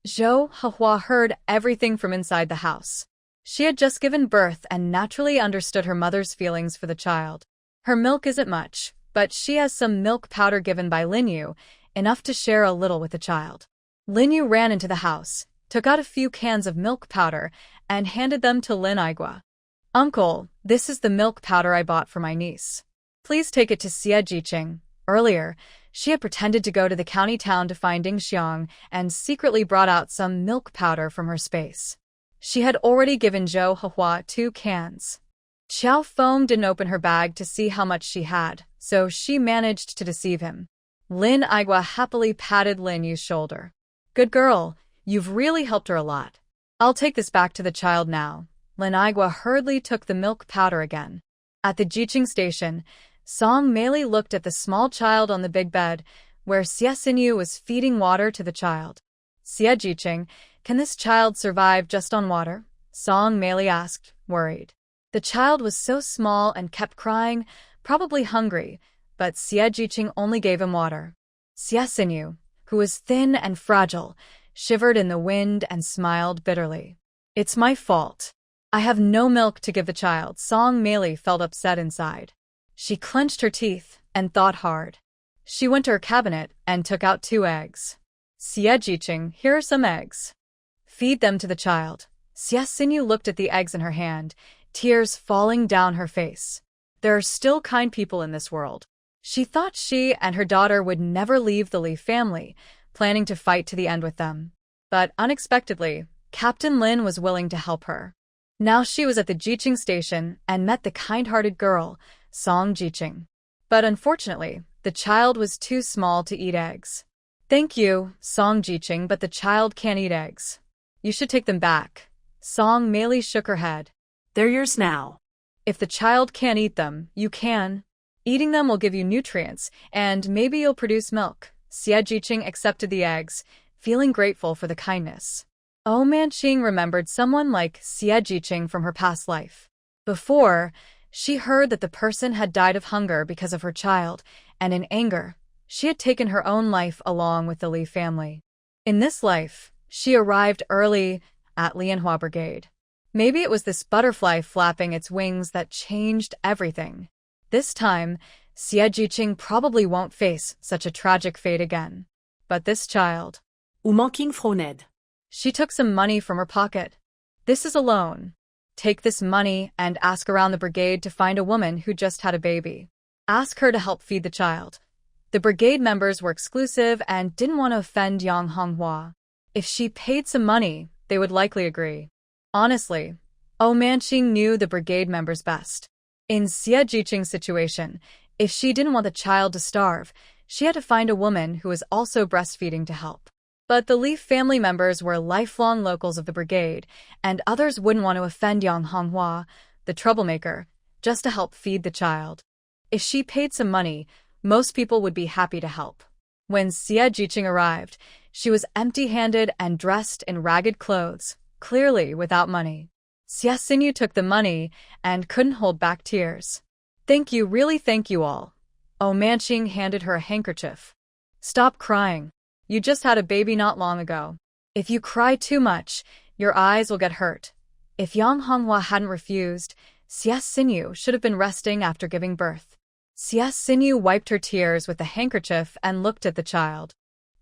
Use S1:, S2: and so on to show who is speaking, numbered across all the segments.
S1: Zhou Hehua heard everything from inside the house. She had just given birth and naturally understood her mother's feelings for the child. Her milk isn't much, but she has some milk powder given by Lin Yu, enough to share a little with the child. Lin Yu ran into the house, took out a few cans of milk powder, and handed them to Lin Aigua. "Uncle, this is the milk powder I bought for my niece. Please take it to Xie Jiqing." Earlier, she had pretended to go to the county town to find Ding Xiang and secretly brought out some milk powder from her space. She had already given Zhou Hehua 2 cans. Xiao Feng didn't open her bag to see how much she had, so she managed to deceive him. Lin Aigua happily patted Lin Yu's shoulder. "Good girl, you've really helped her a lot. I'll take this back to the child now." Lin Aigua hurriedly took the milk powder again. At the Jiqing station, Song Meili looked at the small child on the big bed, where Xie Xinyu was feeding water to the child. "Xie Jiqing, can this child survive just on water?" Song Meili asked, worried. The child was so small and kept crying, probably hungry, but Xie Jiqing only gave him water. Xie Xinyu, who was thin and fragile, shivered in the wind and smiled bitterly. "It's my fault. I have no milk to give the child." Song Meili felt upset inside. She clenched her teeth and thought hard. She went to her cabinet and took out 2 eggs. "Xie Jiqing, here are some eggs. Feed them to the child." Xie Xinyu looked at the eggs in her hand, tears falling down her face. There are still kind people in this world. She thought she and her daughter would never leave the Li family, planning to fight to the end with them. But unexpectedly, Captain Lin was willing to help her. Now she was at the Jiqing station and met the kind-hearted girl, Song Jiqing. But unfortunately, the child was too small to eat eggs. "Thank you, Song Jiqing, but the child can't eat eggs. You should take them back." Song Meili shook her head.
S2: "They're yours now."
S1: "If the child can't eat them, you can. Eating them will give you nutrients, and maybe you'll produce milk." Xie Jiqing accepted the eggs, feeling grateful for the kindness. Manqing remembered someone like Xie Jiqing from her past life. Before, she heard that the person had died of hunger because of her child, and in anger, she had taken her own life along with the Li family. In this life, she arrived early at Lianhua Brigade. Maybe it was this butterfly flapping its wings that changed everything. This time, Xie Jiqing probably won't face such a tragic fate again. But this child...
S2: Manhwa Froned.
S1: She took some money from her pocket. "This is a loan. Take this money and ask around the brigade to find a woman who just had a baby. Ask her to help feed the child." The brigade members were exclusive and didn't want to offend Yang Honghua. If she paid some money, they would likely agree. Honestly, Manqing knew the brigade members best. In Xie Jiqing's situation, if she didn't want the child to starve, she had to find a woman who was also breastfeeding to help. But the Li family members were lifelong locals of the brigade, and others wouldn't want to offend Yang Honghua, the troublemaker, just to help feed the child. If she paid some money, most people would be happy to help. When Xie Jiqing arrived, she was empty-handed and dressed in ragged clothes, clearly without money. Xie Xinyu took the money and couldn't hold back tears. "Thank you, really thank you all." Manqing handed her a handkerchief. "Stop crying. You just had a baby not long ago. If you cry too much, your eyes will get hurt." If Yang Honghua hadn't refused, Xie Xinyu should have been resting after giving birth. Xie Xinyu wiped her tears with the handkerchief and looked at the child.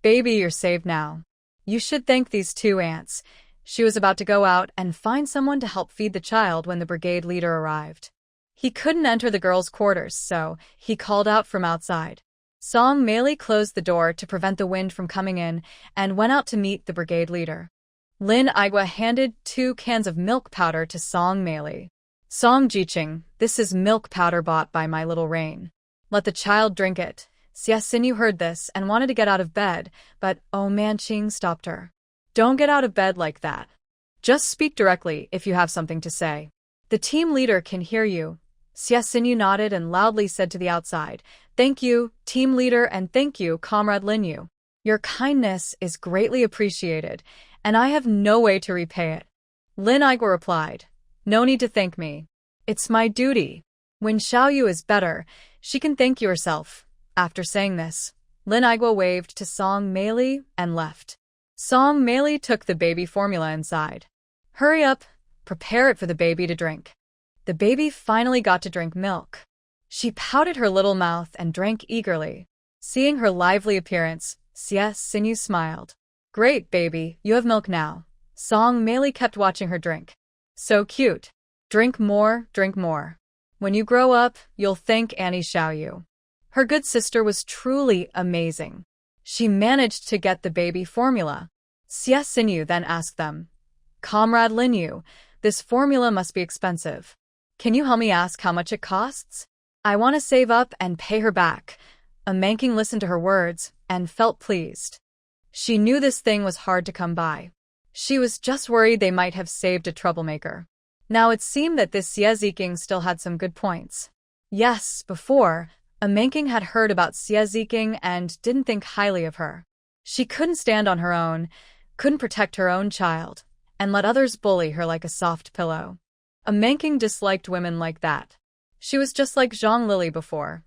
S1: "Baby, you're saved now. You should thank these 2 aunts." She was about to go out and find someone to help feed the child when the brigade leader arrived. He couldn't enter the girls' quarters, so he called out from outside. Song Meili closed the door to prevent the wind from coming in and went out to meet the brigade leader. Lin Aigua handed 2 cans of milk powder to Song Meili. "Song Jiqing, this is milk powder bought by my little Rain. Let the child drink it." Xie Xinyu heard this and wanted to get out of bed, but Manqing stopped her. "Don't get out of bed like that. Just speak directly if you have something to say. The team leader can hear you." Xie Xinyu nodded and loudly said to the outside, "Thank you, team leader, and thank you, Comrade Lin Yu. Your kindness is greatly appreciated, and I have no way to repay it." Lin Aigua replied, "No need to thank me. It's my duty. When Xiaoyu is better, she can thank you herself." After saying this, Lin Aigua waved to Song Meili and left. Song Meili took the baby formula inside. Hurry up, prepare it for the baby to drink. The baby finally got to drink milk. She pouted her little mouth and drank eagerly. Seeing her lively appearance, Xie Xinyu smiled. Great, baby, you have milk now. Song Meili kept watching her drink. So cute. Drink more, drink more. When you grow up, you'll thank Annie Xiaoyu. Her good sister was truly amazing. She managed to get the baby formula. Xie Xinyu then asked them, Comrade Linyu, this formula must be expensive. Can you help me ask how much it costs? I want to save up and pay her back. Manking listened to her words and felt pleased. She knew this thing was hard to come by. She was just worried they might have saved a troublemaker. Now it seemed that this Xie Ziking still had some good points. Yes, before, Manking had heard about Xie Ziking and didn't think highly of her. She couldn't stand on her own, couldn't protect her own child, and let others bully her like a soft pillow. Manking disliked women like that. She was just like Zhang Lili before,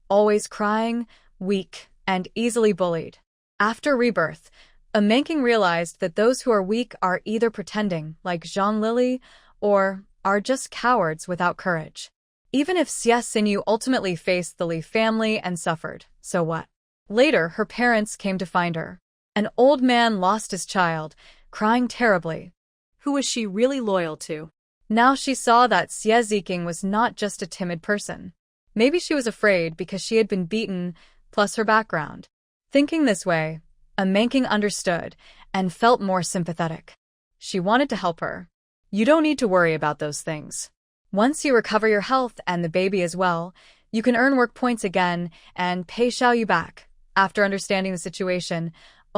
S1: always crying, weak, and easily bullied. After rebirth, Manking realized that those who are weak are either pretending, like Zhang Lili, or are just cowards without courage. Even if Xie Xinyu ultimately faced the Li family and suffered, so what? Later, her parents came to find her. An old man lost his child, crying terribly.
S2: Who was she really loyal to?
S1: Now she saw that Xie Ziking was not just a timid person. Maybe she was afraid because she had been beaten, plus her background. Thinking this way, Manking understood and felt more sympathetic. She wanted to help her. You don't need to worry about those things. Once you recover your health and the baby as well, you can earn work points again and pay Xiaoyu back. After understanding the situation,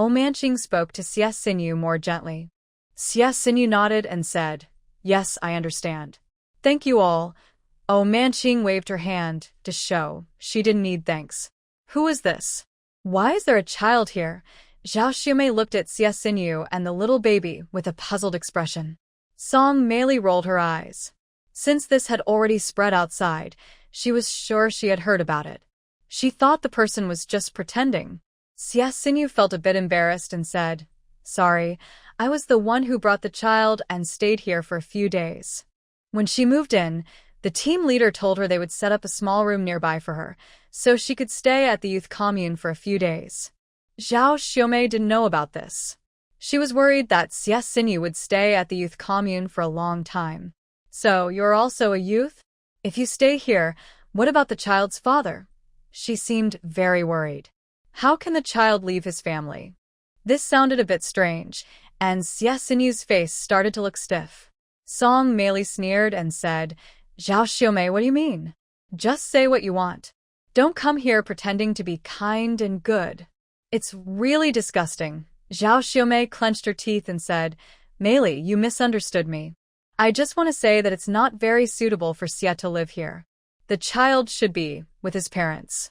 S1: Manqing spoke to Xie Xinyu more gently. Xie Xinyu nodded and said, Yes, I understand. Thank you all. Manqing waved her hand to show she didn't need thanks. Who is this? Why is there a child here? Zhao Xiumei looked at Xie Xinyu and the little baby with a puzzled expression. Song Meili rolled her eyes. Since this had already spread outside, she was sure she had heard about it. She thought the person was just pretending. Xie Xinyu felt a bit embarrassed and said, Sorry, I was the one who brought the child and stayed here for a few days. When she moved in, the team leader told her they would set up a small room nearby for her, so she could stay at the youth commune for a few days. Zhao Xiumei didn't know about this. She was worried that Xie Xinyu would stay at the youth commune for a long time. So, you're also a youth? If you stay here, what about the child's father? She seemed very worried. How can the child leave his family? This sounded a bit strange, and Xie Xinyu's face started to look stiff. Song Meili sneered and said, Zhao Xiumei, what do you mean? Just say what you want. Don't come here pretending to be kind and good. It's really disgusting. Zhao Xiumei clenched her teeth and said, Meili, you misunderstood me. I just want to say that it's not very suitable for Xie to live here. The child should be with his parents.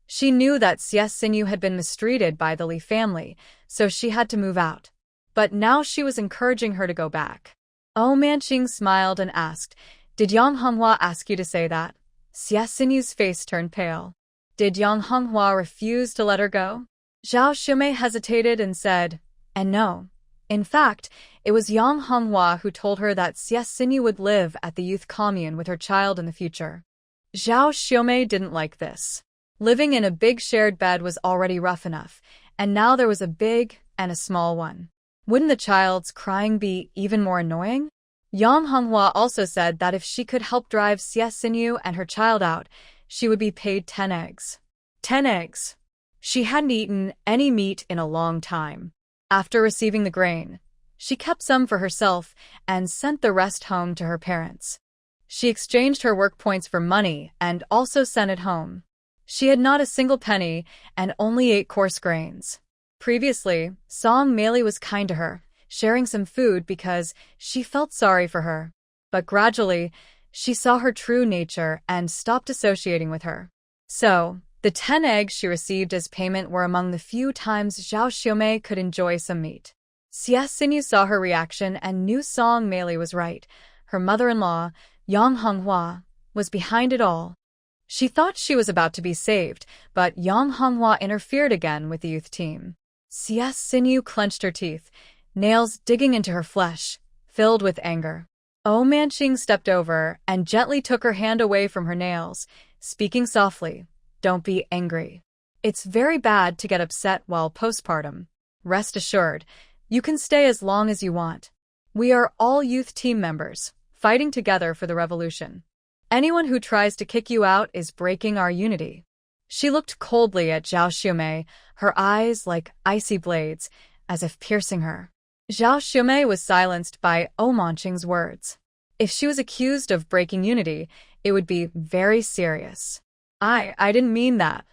S1: She knew that Xie Xinyu had been mistreated by the Li family, so she had to move out. But now she was encouraging her to go back. Manqing smiled and asked, Did Yang Honghua ask you to say that? Xie Xinyu's face turned pale. Did Yang Honghua refuse to let her go? Zhao Xiumei hesitated and said, And no. In fact, it was Yang Honghua who told her that Xie Xinyu would live at the youth commune with her child in the future. Zhao Xiumei didn't like this. Living in a big shared bed was already rough enough, and now there was a big and a small one. Wouldn't the child's crying be even more annoying? Yang Honghua also said that if she could help drive Xie Xinyu and her child out, she would be paid 10 eggs. 10 eggs. She hadn't eaten any meat in a long time. After receiving the grain, she kept some for herself and sent the rest home to her parents. She exchanged her work points for money and also sent it home. She had not a single penny and only ate coarse grains. Previously, Song Meili was kind to her, sharing some food because she felt sorry for her. But gradually, she saw her true nature and stopped associating with her. So, the 10 eggs she received as payment were among the few times Zhao Xiumei could enjoy some meat. Xie Xinyu saw her reaction and knew Song Meili was right. Her mother-in-law, Yang Honghua, was behind it all. She thought she was about to be saved, but Yang Honghua interfered again with the youth team. Xie Xinyu clenched her teeth, nails digging into her flesh, filled with anger. Manqing stepped over and gently took her hand away from her nails, speaking softly, "Don't be angry. It's very bad to get upset while postpartum. Rest assured, you can stay as long as you want. We are all youth team members, fighting together for the revolution. Anyone who tries to kick you out is breaking our unity." She looked coldly at Zhao Xiumei, her eyes like icy blades, as if piercing her. Zhao Xiumei was silenced by Manqing's words. If she was accused of breaking unity, it would be very serious. I didn't mean that.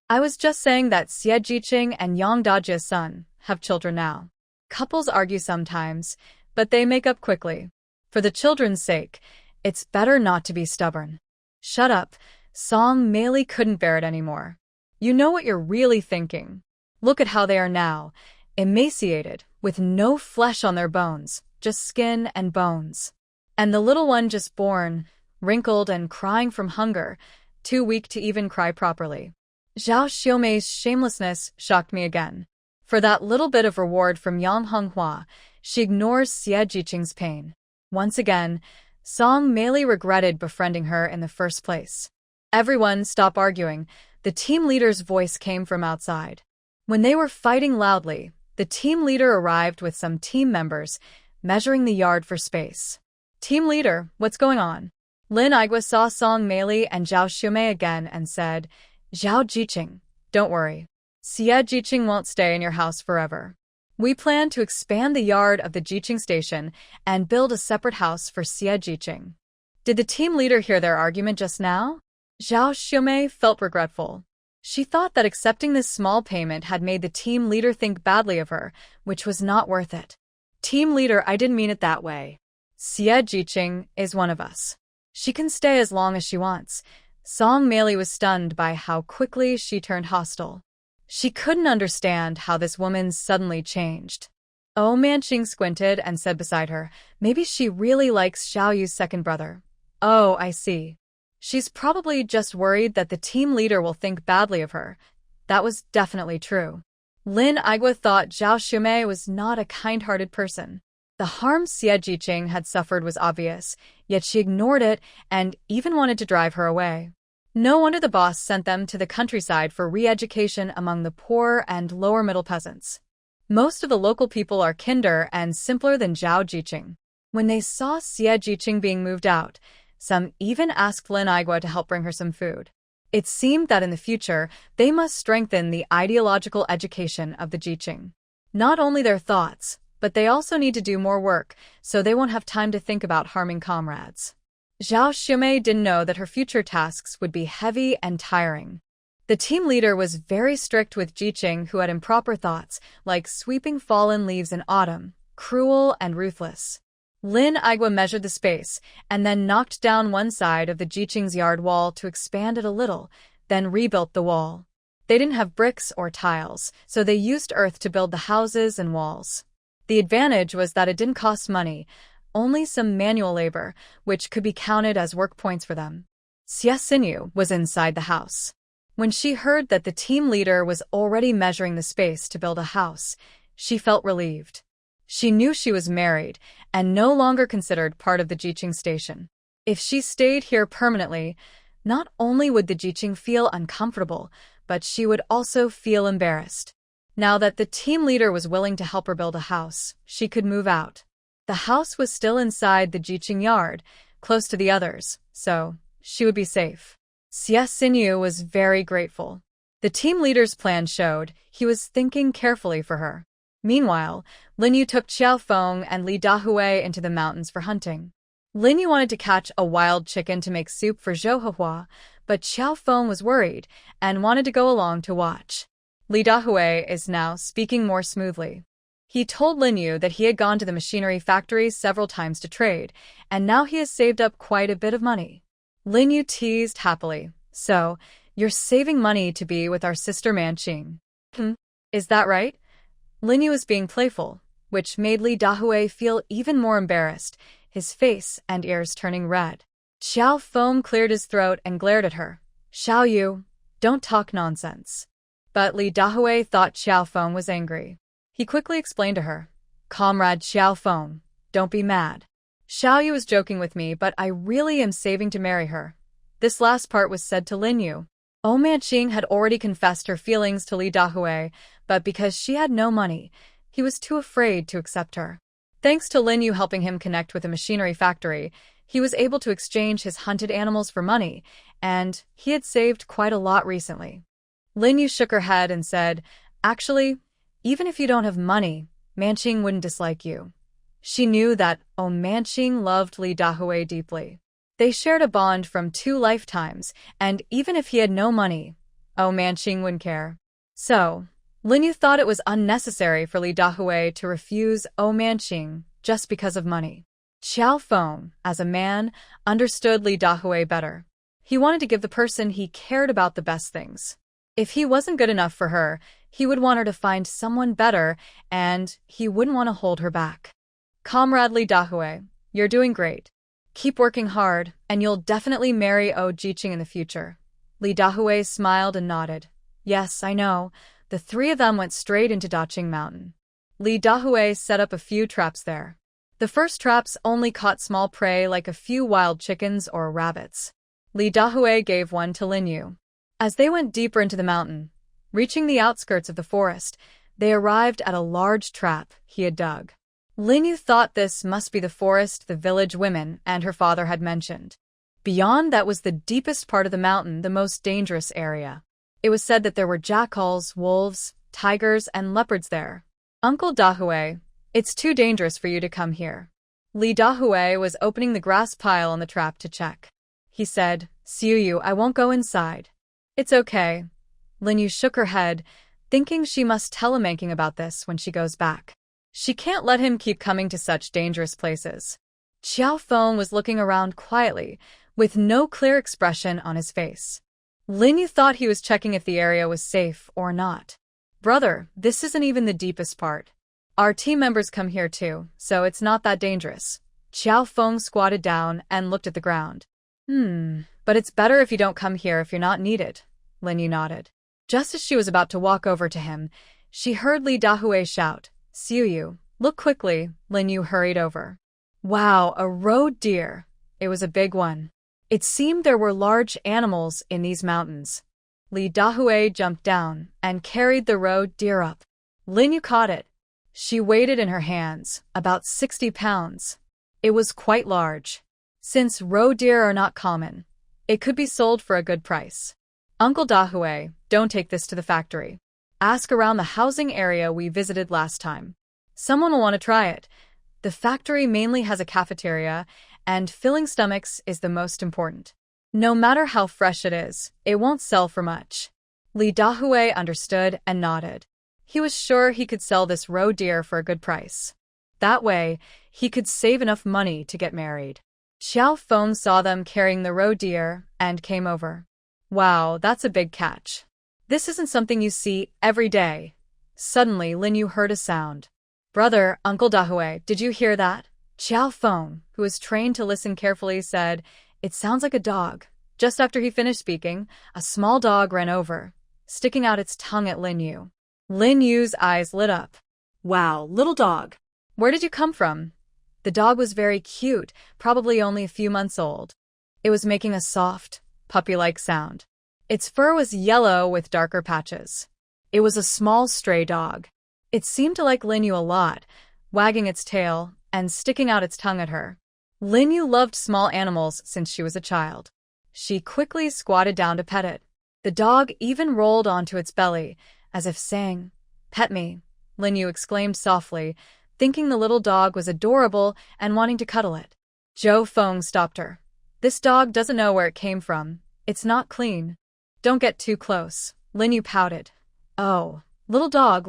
S1: I was just saying that Xie Jiqing and Yang Dajia's son have children now. Couples argue sometimes, but they make up quickly. For the children's sake, it's better not to be stubborn. Shut up. Song Meili couldn't bear it anymore. You know what you're really thinking. Look at how they are now, emaciated, with no flesh on their bones, just skin and bones. And the little one just born, wrinkled and crying from hunger, too weak to even cry properly. Zhao Xiumei's shamelessness shocked me again. For that little bit of reward from Yang Honghua, she ignores Xie Jiqing's pain. Once again, Song Meili regretted befriending her in the first place. Everyone, stop arguing. The team leader's voice came from outside. When they were fighting loudly, the team leader arrived with some team members, measuring the yard for space. "Team leader, what's going on?" Lin Igua saw Song Meili and Zhao Xiumei again and said, "Zhao Jiqing, don't worry. Xie Jiqing won't stay in your house forever. We plan to expand the yard of the Jiqing station and build a separate house for Xie Jiqing." Did the team leader hear their argument just now? Zhao Xiumei felt regretful. She thought that accepting this small payment had made the team leader think badly of her, which was not worth it. "Team leader, I didn't mean it that way. Xie Jiqing is one of us. She can stay as long as she wants." Song Meili was stunned by how quickly she turned hostile. She couldn't understand how this woman suddenly changed. Manqing squinted and said beside her, "Maybe she really likes Xiao Yu's second brother." "Oh, I see. She's probably just worried that the team leader will think badly of her." That was definitely true. Lin Igua thought Zhao Xiumei was not a kind-hearted person. The harm Xie Jiqing had suffered was obvious, yet she ignored it and even wanted to drive her away. No wonder the boss sent them to the countryside for re-education among the poor and lower-middle peasants. Most of the local people are kinder and simpler than Zhao Jiqing. When they saw Xie Jiqing being moved out, some even asked Lin Igua to help bring her some food. It seemed that in the future, they must strengthen the ideological education of the Jiqing. Not only their thoughts, but they also need to do more work, so they won't have time to think about harming comrades. Zhao Xiumei didn't know that her future tasks would be heavy and tiring. The team leader was very strict with Jiqing, who had improper thoughts, like sweeping fallen leaves in autumn, cruel and ruthless. Lin Igua measured the space, and then knocked down one side of the Jiqing's yard wall to expand it a little, then rebuilt the wall. They didn't have bricks or tiles, so they used earth to build the houses and walls. The advantage was that it didn't cost money, only some manual labor, which could be counted as work points for them. Xie Xinyu was inside the house. When she heard that the team leader was already measuring the space to build a house, she felt relieved. She knew she was married and no longer considered part of the Jiqing station. If she stayed here permanently, not only would the Jiqing feel uncomfortable, but she would also feel embarrassed. Now that the team leader was willing to help her build a house, she could move out. The house was still inside the Jiqing yard, close to the others, so she would be safe. Xie Xinyu was very grateful. The team leader's plan showed he was thinking carefully for her. Meanwhile, Lin Yu took Qiao Feng and Li Dahui into the mountains for hunting. Lin Yu wanted to catch a wild chicken to make soup for Zhou Hehua, but Qiao Feng was worried and wanted to go along to watch. Li Dahui is now speaking more smoothly. He told Lin Yu that he had gone to the machinery factory several times to trade, and now he has saved up quite a bit of money. Lin Yu teased happily, "So, you're saving money to be with our sister Manqing. Is that right?" Lin Yu was being playful, which made Li Dahui feel even more embarrassed, his face and ears turning red. Qiao Feng cleared his throat and glared at her. "Xiao Yu, don't talk nonsense." But Li Dahue thought Xiao Feng was angry. He quickly explained to her, "Comrade Xiao Feng, don't be mad. Xiao Yu is joking with me, but I really am saving to marry her." This last part was said to Lin Yu. Old Manqing had already confessed her feelings to Li Dahue, but because she had no money, he was too afraid to accept her. Thanks to Lin Yu helping him connect with a machinery factory, he was able to exchange his hunted animals for money, and he had saved quite a lot recently. Lin Yu shook her head and said, "Actually, even if you don't have money, Manqing wouldn't dislike you." She knew that Manqing loved Li Dahue deeply. They shared a bond from 2 lifetimes, and even if he had no money, Manqing wouldn't care. So, Lin Yu thought it was unnecessary for Li Dahue to refuse Manqing just because of money. Xiao Feng, as a man, understood Li Dahue better. He wanted to give the person he cared about the best things. If he wasn't good enough for her, he would want her to find someone better, and he wouldn't want to hold her back. "Comrade Li Dahue, you're doing great. Keep working hard, and you'll definitely marry Jiqing in the future." Li Dahue smiled and nodded. "Yes, I know." The 3 of them went straight into Daqing Mountain. Li Dahue set up a few traps there. The first traps only caught small prey like a few wild chickens or rabbits. Li Dahue gave one to Lin Yu. As they went deeper into the mountain, reaching the outskirts of the forest, they arrived at a large trap he had dug. Lin Yu thought this must be the forest the village women and her father had mentioned. Beyond that was the deepest part of the mountain, the most dangerous area. It was said that there were jackals, wolves, tigers, and leopards there. "Uncle Dahue, it's too dangerous for you to come here." Li Dahue was opening the grass pile on the trap to check. He said, "Xiu Yu, I won't go inside." "It's okay." Lin Yu shook her head, thinking she must tell Manqing about this when she goes back. She can't let him keep coming to such dangerous places. Xiao Feng was looking around quietly, with no clear expression on his face. Lin Yu thought he was checking if the area was safe or not. "Brother, this isn't even the deepest part. Our team members come here too, so it's not that dangerous." Xiao Feng squatted down and looked at the ground. But it's better if you don't come here if you're not needed." Lin Yu nodded. Just as she was about to walk over to him, she heard Li Dahue shout, "Xiu Yu, look quickly." Lin Yu hurried over. Wow, a roe deer. It was a big one. It seemed there were large animals in these mountains. Li Dahue jumped down and carried the roe deer up. Lin Yu caught it. She weighed it in her hands, about 60 pounds. It was quite large. Since roe deer are not common, it could be sold for a good price. "Uncle Dahue, don't take this to the factory. Ask around the housing area we visited last time. Someone will want to try it. The factory mainly has a cafeteria, and filling stomachs is the most important. No matter how fresh it won't sell for much." Li Dahue understood and nodded. He was sure he could sell this roe deer for a good price. That way, he could save enough money to get married. Xiao Feng saw them carrying the roe deer and came over. "Wow, that's a big catch. This isn't something you see every day." Suddenly, Lin Yu heard a sound. "Brother, Uncle Dahue, did you hear that?" Xiao Feng, who was trained to listen carefully, said, "It sounds like a dog." Just after he finished speaking, a small dog ran over, sticking out its tongue at Lin Yu. Lin Yu's eyes lit up.
S2: "Wow, little dog.
S1: "Where did you come from?" The dog was very cute, probably only a few months old. It was making a soft, puppy-like sound. Its fur was yellow with darker patches. It was a small stray dog. It seemed to like Lin Yu a lot, wagging its tail and sticking out its tongue at her. Lin Yu loved small animals since she was a child. She quickly squatted down to pet it. The dog even rolled onto its belly, as if saying, "Pet me." Lin Yu exclaimed softly, thinking the little dog was adorable and wanting to cuddle it. Zhou Feng stopped her. "This dog doesn't know where it came from. It's not clean." "Don't get too close." Lin Yu pouted. "Oh, little dog,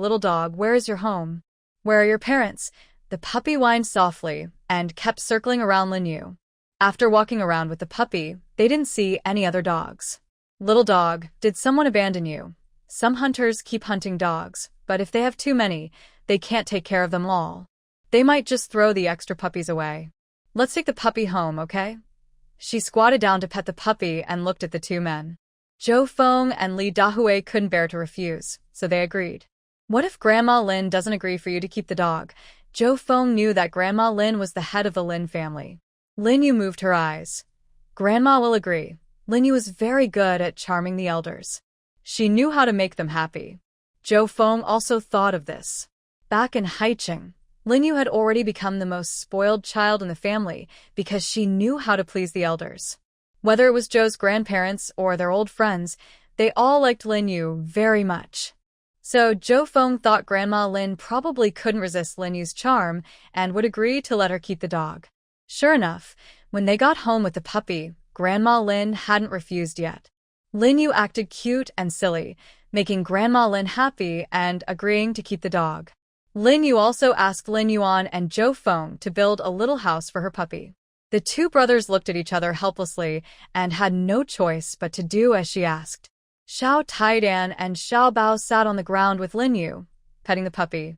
S1: where is your home? Where are your parents?" The puppy whined softly and kept circling around Lin Yu. After walking around with the puppy, they didn't see any other dogs. "Little dog, did someone abandon you?" Some hunters keep hunting dogs, but if they have too many, they can't take care of them all. They might just throw the extra puppies away. "Let's take the puppy home, okay?" She squatted down to pet the puppy and looked at the 2 men. Zhou Feng and Li Dahui couldn't bear to refuse, so they agreed. What if Grandma Lin doesn't agree for you to keep the dog? Zhou Feng knew that Grandma Lin was the head of the Lin family. Lin Yu moved her eyes. Grandma will agree. Lin Yu was very good at charming the elders. She knew how to make them happy. Zhou Feng also thought of this. Back in Haicheng, Lin Yu had already become the most spoiled child in the family because she knew how to please the elders. Whether it was Zhou's grandparents or their old friends, they all liked Lin Yu very much. So Zhou Feng thought Grandma Lin probably couldn't resist Lin Yu's charm and would agree to let her keep the dog. Sure enough, when they got home with the puppy, Grandma Lin hadn't refused yet. Lin Yu acted cute and silly, making Grandma Lin happy and agreeing to keep the dog. Lin Yu also asked Lin Yuan and Zhou Feng to build a little house for her puppy. The two brothers looked at each other helplessly and had no choice but to do as she asked. Xiao Taidan and Xiao Bao sat on the ground with Lin Yu, petting the puppy.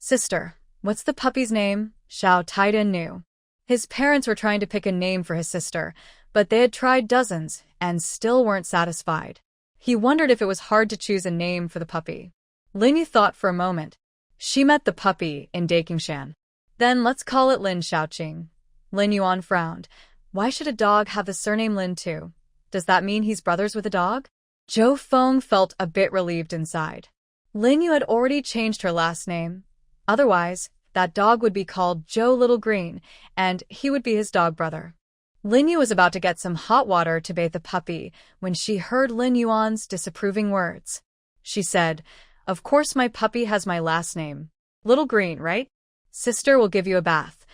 S1: Sister, what's the puppy's name? Xiao Taidan knew. His parents were trying to pick a name for his sister, but they had tried dozens and still weren't satisfied. He wondered if it was hard to choose a name for the puppy. Lin Yu thought for a moment. She met the puppy in Dakingshan. Then let's call it Lin Xiaoqing. Lin Yuan frowned. Why should a dog have the surname Lin too? Does that mean he's brothers with a dog? Zhou Feng felt a bit relieved inside. Lin Yu had already changed her last name. Otherwise, that dog would be called Zhou Little Green, and he would be his dog brother. Lin Yu was about to get some hot water to bathe the puppy when she heard Lin Yuan's disapproving words. She said, Of course my puppy has my last name. Little Green, right? Sister will give you a bath.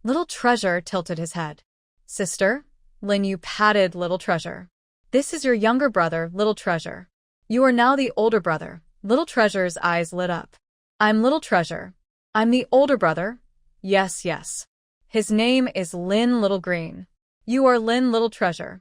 S1: Little Treasure tilted his head. Sister? Lin Yu patted Little Treasure. This is your younger brother, Little Treasure. You are now the older brother. Little Treasure's eyes lit up. I'm Little Treasure. I'm the older brother. Yes, yes. His name is Lin Little Green. You are Lin Little Treasure.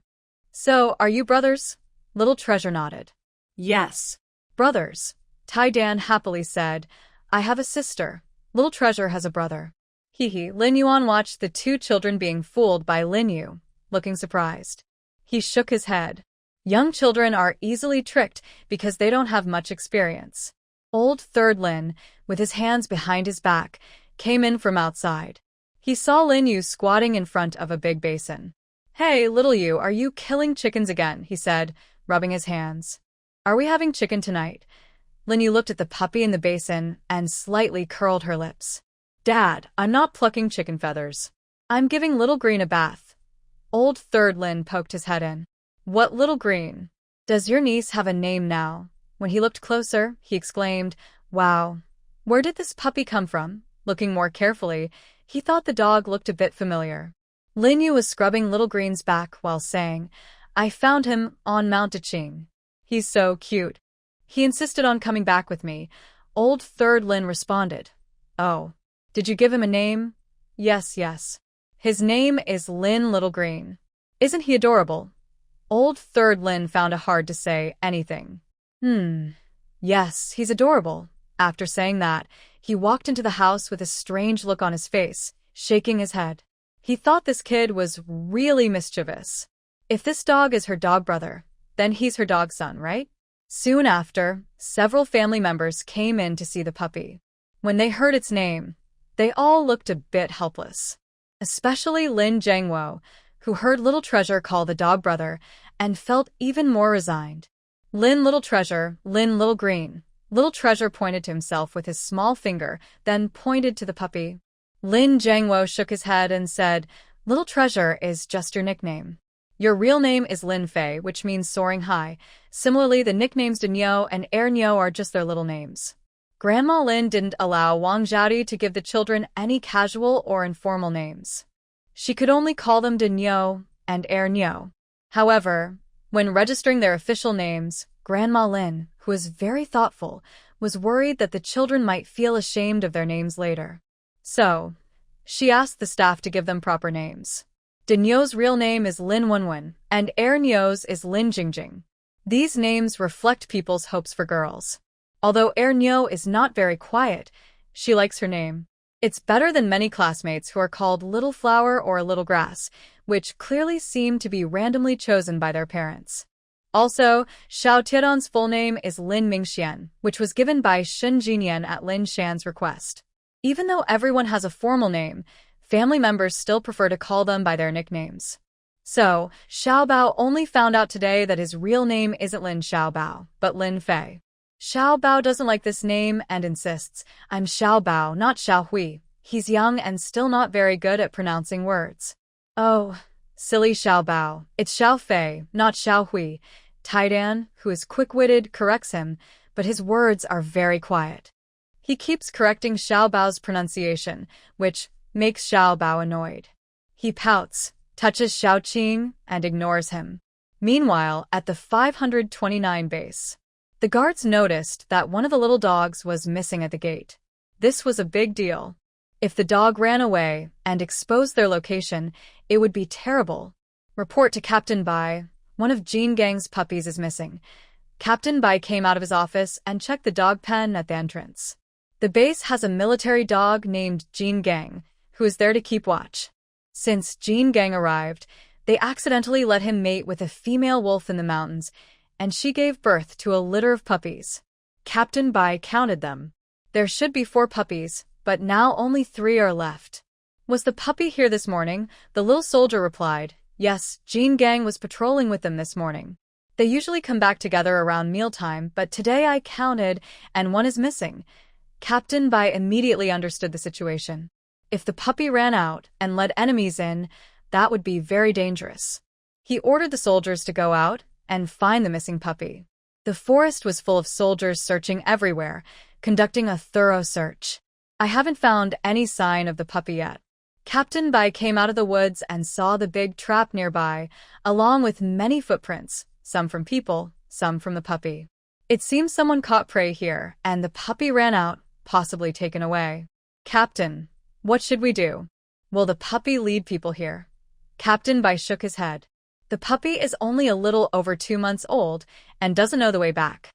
S1: So, are you brothers? Little Treasure nodded.
S2: Yes.
S1: Brothers. Taidan happily said, I have a sister. Little Treasure has a brother. Hee. Lin Yuan watched the two children being fooled by Lin Yu, looking surprised. He shook his head. Young children are easily tricked because they don't have much experience. Old Third Lin, with his hands behind his back, came in from outside. He saw Lin Yu squatting in front of a big basin. Hey, little Yu, are you killing chickens again? He said, rubbing his hands. Are we having chicken tonight? Lin Yu looked at the puppy in the basin and slightly curled her lips. Dad, I'm not plucking chicken feathers. I'm giving Little Green a bath. Old Third Lin poked his head in. What Little Green? Does your niece have a name now? When he looked closer, he exclaimed, Wow, where did this puppy come from? Looking more carefully, he thought the dog looked a bit familiar. Lin Yu was scrubbing Little Green's back while saying, I found him on Mount Daqing. He's so cute. He insisted on coming back with me. Old Third Lin responded. Oh, did you give him a name? Yes, yes. His name is Lin Little Green. Isn't he adorable? Old Third Lin found it hard to say anything. Yes, he's adorable. After saying that, he walked into the house with a strange look on his face, shaking his head. He thought this kid was really mischievous. If this dog is her dog brother, then he's her dog son, right? Soon after, several family members came in to see the puppy. When they heard its name, they all looked a bit helpless. Especially Lin Zhengwo, who heard Little Treasure call the dog brother and felt even more resigned. Lin Little Treasure, Lin Little Green. Little Treasure pointed to himself with his small finger, then pointed to the puppy. Lin Zhengwo shook his head and said, Little Treasure is just your nickname. Your real name is Lin Fei, which means soaring high. Similarly, the nicknames Denyo and Er Nyo are just their little names. Grandma Lin didn't allow Wang Zhaodi to give the children any casual or informal names. She could only call them Denyo and Er Nyo. However, when registering their official names, Grandma Lin, who was very thoughtful, was worried that the children might feel ashamed of their names later. So, she asked the staff to give them proper names. Denyo's real name is Lin Wenwen, and Er Nyo's is Lin Jingjing. These names reflect people's hopes for girls. Although Er Nyo is not very quiet, she likes her name. It's better than many classmates who are called Little Flower or Little Grass, which clearly seem to be randomly chosen by their parents. Also, Xiao Tian's full name is Lin Mingxian, which was given by Shun Jinyan at Lin Shan's request. Even though everyone has a formal name, family members still prefer to call them by their nicknames. So, Xiaobao only found out today that his real name isn't Lin Xiaobao, but Lin Fei. Xiaobao doesn't like this name and insists, "I'm Xiaobao, not Xiaohui." He's young and still not very good at pronouncing words. "Oh, silly Xiaobao, it's Xiao Fei, not Xiaohui." Taidan, who is quick-witted, corrects him, but his words are very quiet. He keeps correcting Xiaobao's pronunciation, which makes Xiaobao annoyed. He pouts, touches Xiaoqing, and ignores him. Meanwhile, at the 529 base, the guards noticed that one of the little dogs was missing at the gate. This was a big deal. If the dog ran away and exposed their location, it would be terrible. Report to Captain Bai. One of Jin Gang's puppies is missing. Captain Bai came out of his office and checked the dog pen at the entrance. The base has a military dog named Jin Gang, who is there to keep watch. Since Jin Gang arrived, they accidentally let him mate with a female wolf in the mountains, and she gave birth to a litter of puppies. Captain Bai counted them. There should be 4 puppies, but now only 3 are left. "Was the puppy here this morning?" the little soldier replied. "Yes, Jin Gang was patrolling with them this morning. They usually come back together around mealtime, but today I counted, and one is missing." Captain Bai immediately understood the situation. If the puppy ran out and let enemies in, that would be very dangerous. He ordered the soldiers to go out and find the missing puppy. The forest was full of soldiers searching everywhere, conducting a thorough search. "I haven't found any sign of the puppy yet." Captain Bai came out of the woods and saw the big trap nearby, along with many footprints, some from people, some from the puppy. It seems someone caught prey here, and the puppy ran out, possibly taken away. "Captain, what should we do? Will the puppy lead people here?" Captain Bai shook his head. The puppy is only a little over 2 months old and doesn't know the way back.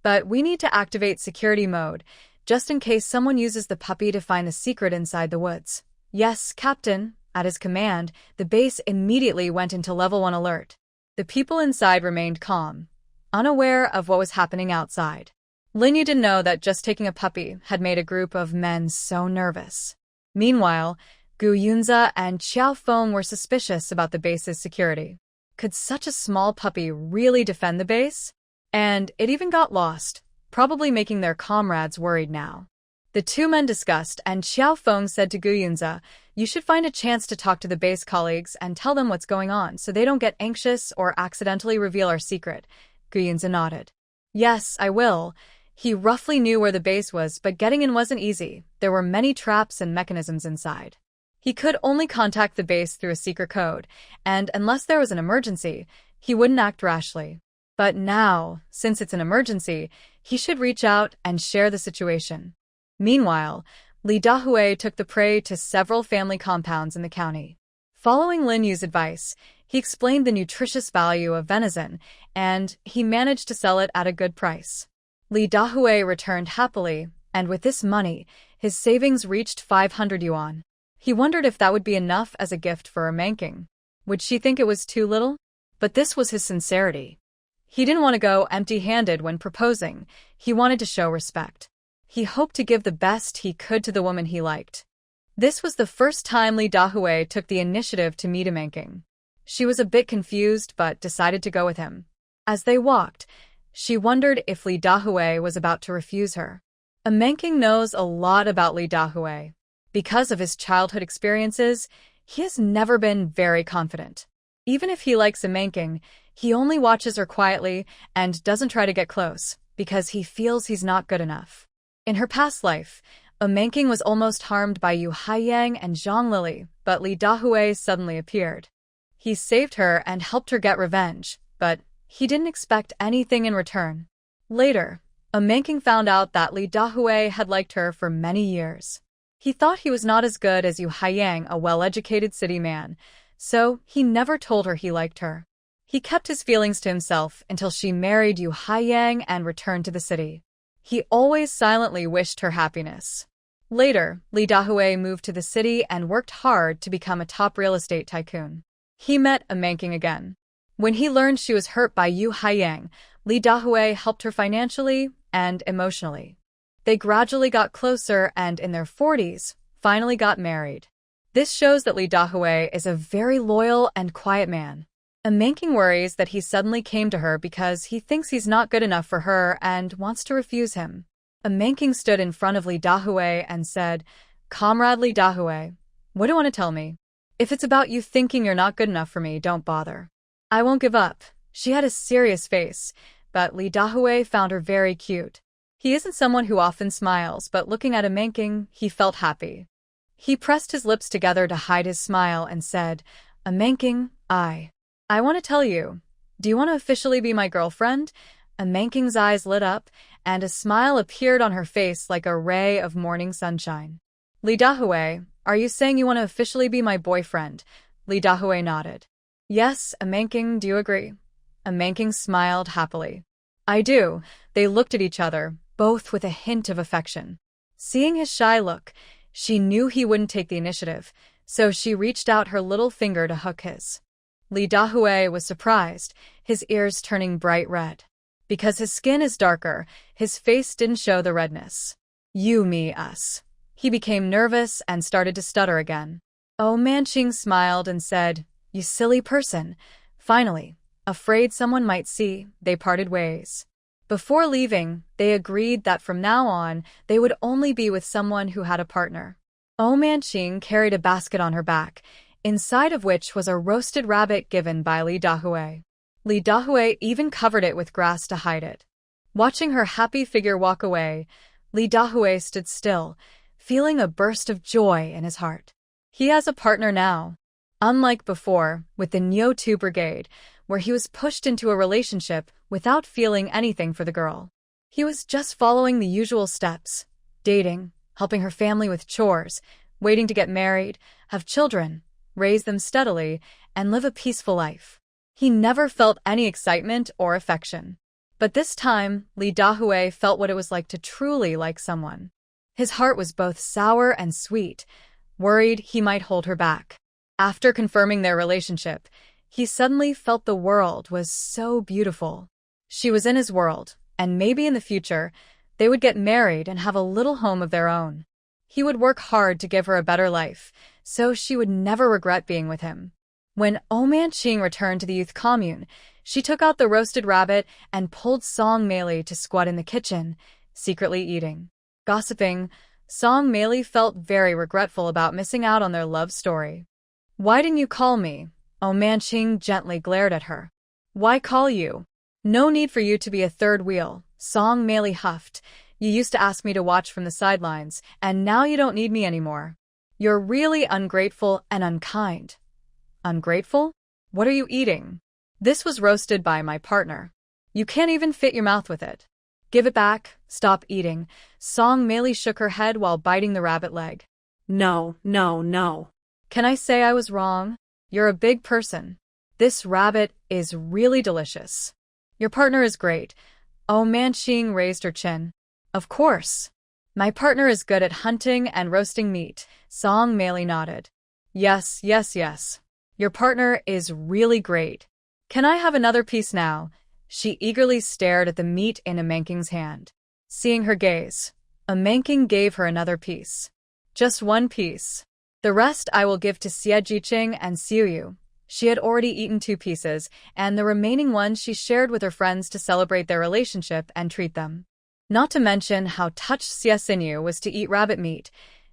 S1: But we need to activate security mode, just in case someone uses the puppy to find the secret inside the woods. "Yes, Captain." At his command, the base immediately went into level 1 alert. The people inside remained calm, unaware of what was happening outside. Lin Yu didn't know that just taking a puppy had made a group of men so nervous. Meanwhile, Gu Yunza and Qiao Feng were suspicious about the base's security. Could such a small puppy really defend the base? And it even got lost, probably making their comrades worried now. The 2 men discussed, and Qiao Feng said to Gu Yunza, "You should find a chance to talk to the base colleagues and tell them what's going on so they don't get anxious or accidentally reveal our secret." Gu Yunza nodded. "Yes, I will." He roughly knew where the base was, but getting in wasn't easy. There were many traps and mechanisms inside. He could only contact the base through a secret code, and unless there was an emergency, he wouldn't act rashly. But now, since it's an emergency, he should reach out and share the situation. Meanwhile, Li Dahui took the prey to several family compounds in the county. Following Lin Yu's advice, he explained the nutritious value of venison, and he managed to sell it at a good price. Li Dahui returned happily, and with this money, his savings reached 500 yuan. He wondered if that would be enough as a gift for her Manking. Would she think it was too little? But this was his sincerity. He didn't want to go empty-handed when proposing. He wanted to show respect. He hoped to give the best he could to the woman he liked. This was the first time Li Dahui took the initiative to meet a Manking. She was a bit confused but decided to go with him. As they walked, she wondered if Li Dahui was about to refuse her. A Manking knows a lot about Li Dahui. Because of his childhood experiences, he has never been very confident. Even if he likes a Manking, he only watches her quietly and doesn't try to get close, because he feels he's not good enough. In her past life, a Manking was almost harmed by Yu Haiyang and Zhang Lili, but Li Dahui suddenly appeared. He saved her and helped her get revenge, but he didn't expect anything in return. Later, a Manking found out that Li Dahui had liked her for many years. He thought he was not as good as Yu Haiyang, a well-educated city man, so he never told her he liked her. He kept his feelings to himself until she married Yu Haiyang and returned to the city. He always silently wished her happiness. Later, Li Dahui moved to the city and worked hard to become a top real estate tycoon. He met a Manking again. When he learned she was hurt by Yu Haiyang, Li Dahue helped her financially and emotionally. They gradually got closer and, in their 40s, finally got married. This shows that Li Dahue is a very loyal and quiet man. Manking worries that he suddenly came to her because he thinks he's not good enough for her and wants to refuse him. Manking stood in front of Li Dahue and said, "Comrade Li Dahue, what do you want to tell me? If it's about you thinking you're not good enough for me, don't bother. I won't give up." She had a serious face, but Li Dahue found her very cute. He isn't someone who often smiles, but looking at Manking, he felt happy. He pressed his lips together to hide his smile and said, "Manking, I want to tell you, do you want to officially be my girlfriend?" Manking's eyes lit up, and a smile appeared on her face like a ray of morning sunshine. "Li Dahue, are you saying you want to officially be my boyfriend?" Li Dahue nodded. "Yes, Manking, do you agree?" Manking smiled happily. "I do." They looked at each other, both with a hint of affection. Seeing his shy look, she knew he wouldn't take the initiative, so she reached out her little finger to hook his. Li Dahue was surprised, his ears turning bright red. Because his skin is darker, his face didn't show the redness. "You, me, us." He became nervous and started to stutter again. Manching smiled and said, "You silly person." Finally, afraid someone might see, they parted ways. Before leaving, they agreed that from now on, they would only be with someone who had a partner. Manching carried a basket on her back, inside of which was a roasted rabbit given by Li Dahue. Li Dahue even covered it with grass to hide it. Watching her happy figure walk away, Li Dahue stood still, feeling a burst of joy in his heart. He has a partner now. Unlike before, with the Nyo 2 Brigade, where he was pushed into a relationship without feeling anything for the girl. He was just following the usual steps: dating, helping her family with chores, waiting to get married, have children, raise them steadily, and live a peaceful life. He never felt any excitement or affection. But this time, Li Dahue felt what it was like to truly like someone. His heart was both sour and sweet, worried he might hold her back. After confirming their relationship, he suddenly felt the world was so beautiful. She was in his world, and maybe in the future, they would get married and have a little home of their own. He would work hard to give her a better life, so she would never regret being with him. When Manching returned to the youth commune, she took out the roasted rabbit and pulled Song Meili to squat in the kitchen, secretly eating. Gossiping, Song Meili felt very regretful about missing out on their love story. "Why didn't you call me?" Manching gently glared at her. "Why call you? No need for you to be a third wheel," Song Meili huffed. "You used to ask me to watch from the sidelines, and now you don't need me anymore. You're really ungrateful and unkind." "Ungrateful? What are you eating?" "This was roasted by my partner. You can't even fit your mouth with it." "Give it back. Stop eating." Song Meili shook her head while biting the rabbit leg.
S2: No, no, no.
S1: "Can I say I was wrong? You're a big person. This rabbit is really delicious. Your partner is great." Manching raised her chin. "Of course. My partner is good at hunting and roasting meat." Song Meili nodded. Yes, yes, yes. Your partner is really great. Can I have another piece now?" She eagerly stared at the meat in Manking's hand. Seeing her gaze, Manking gave her another piece. "Just one piece. The rest I will give to Xie Jiqing and Xiuyu." She had already eaten 2 pieces, and the remaining one she shared with her friends to celebrate their relationship and treat them. Not to mention how touched Xie Xinyu was to eat rabbit meat.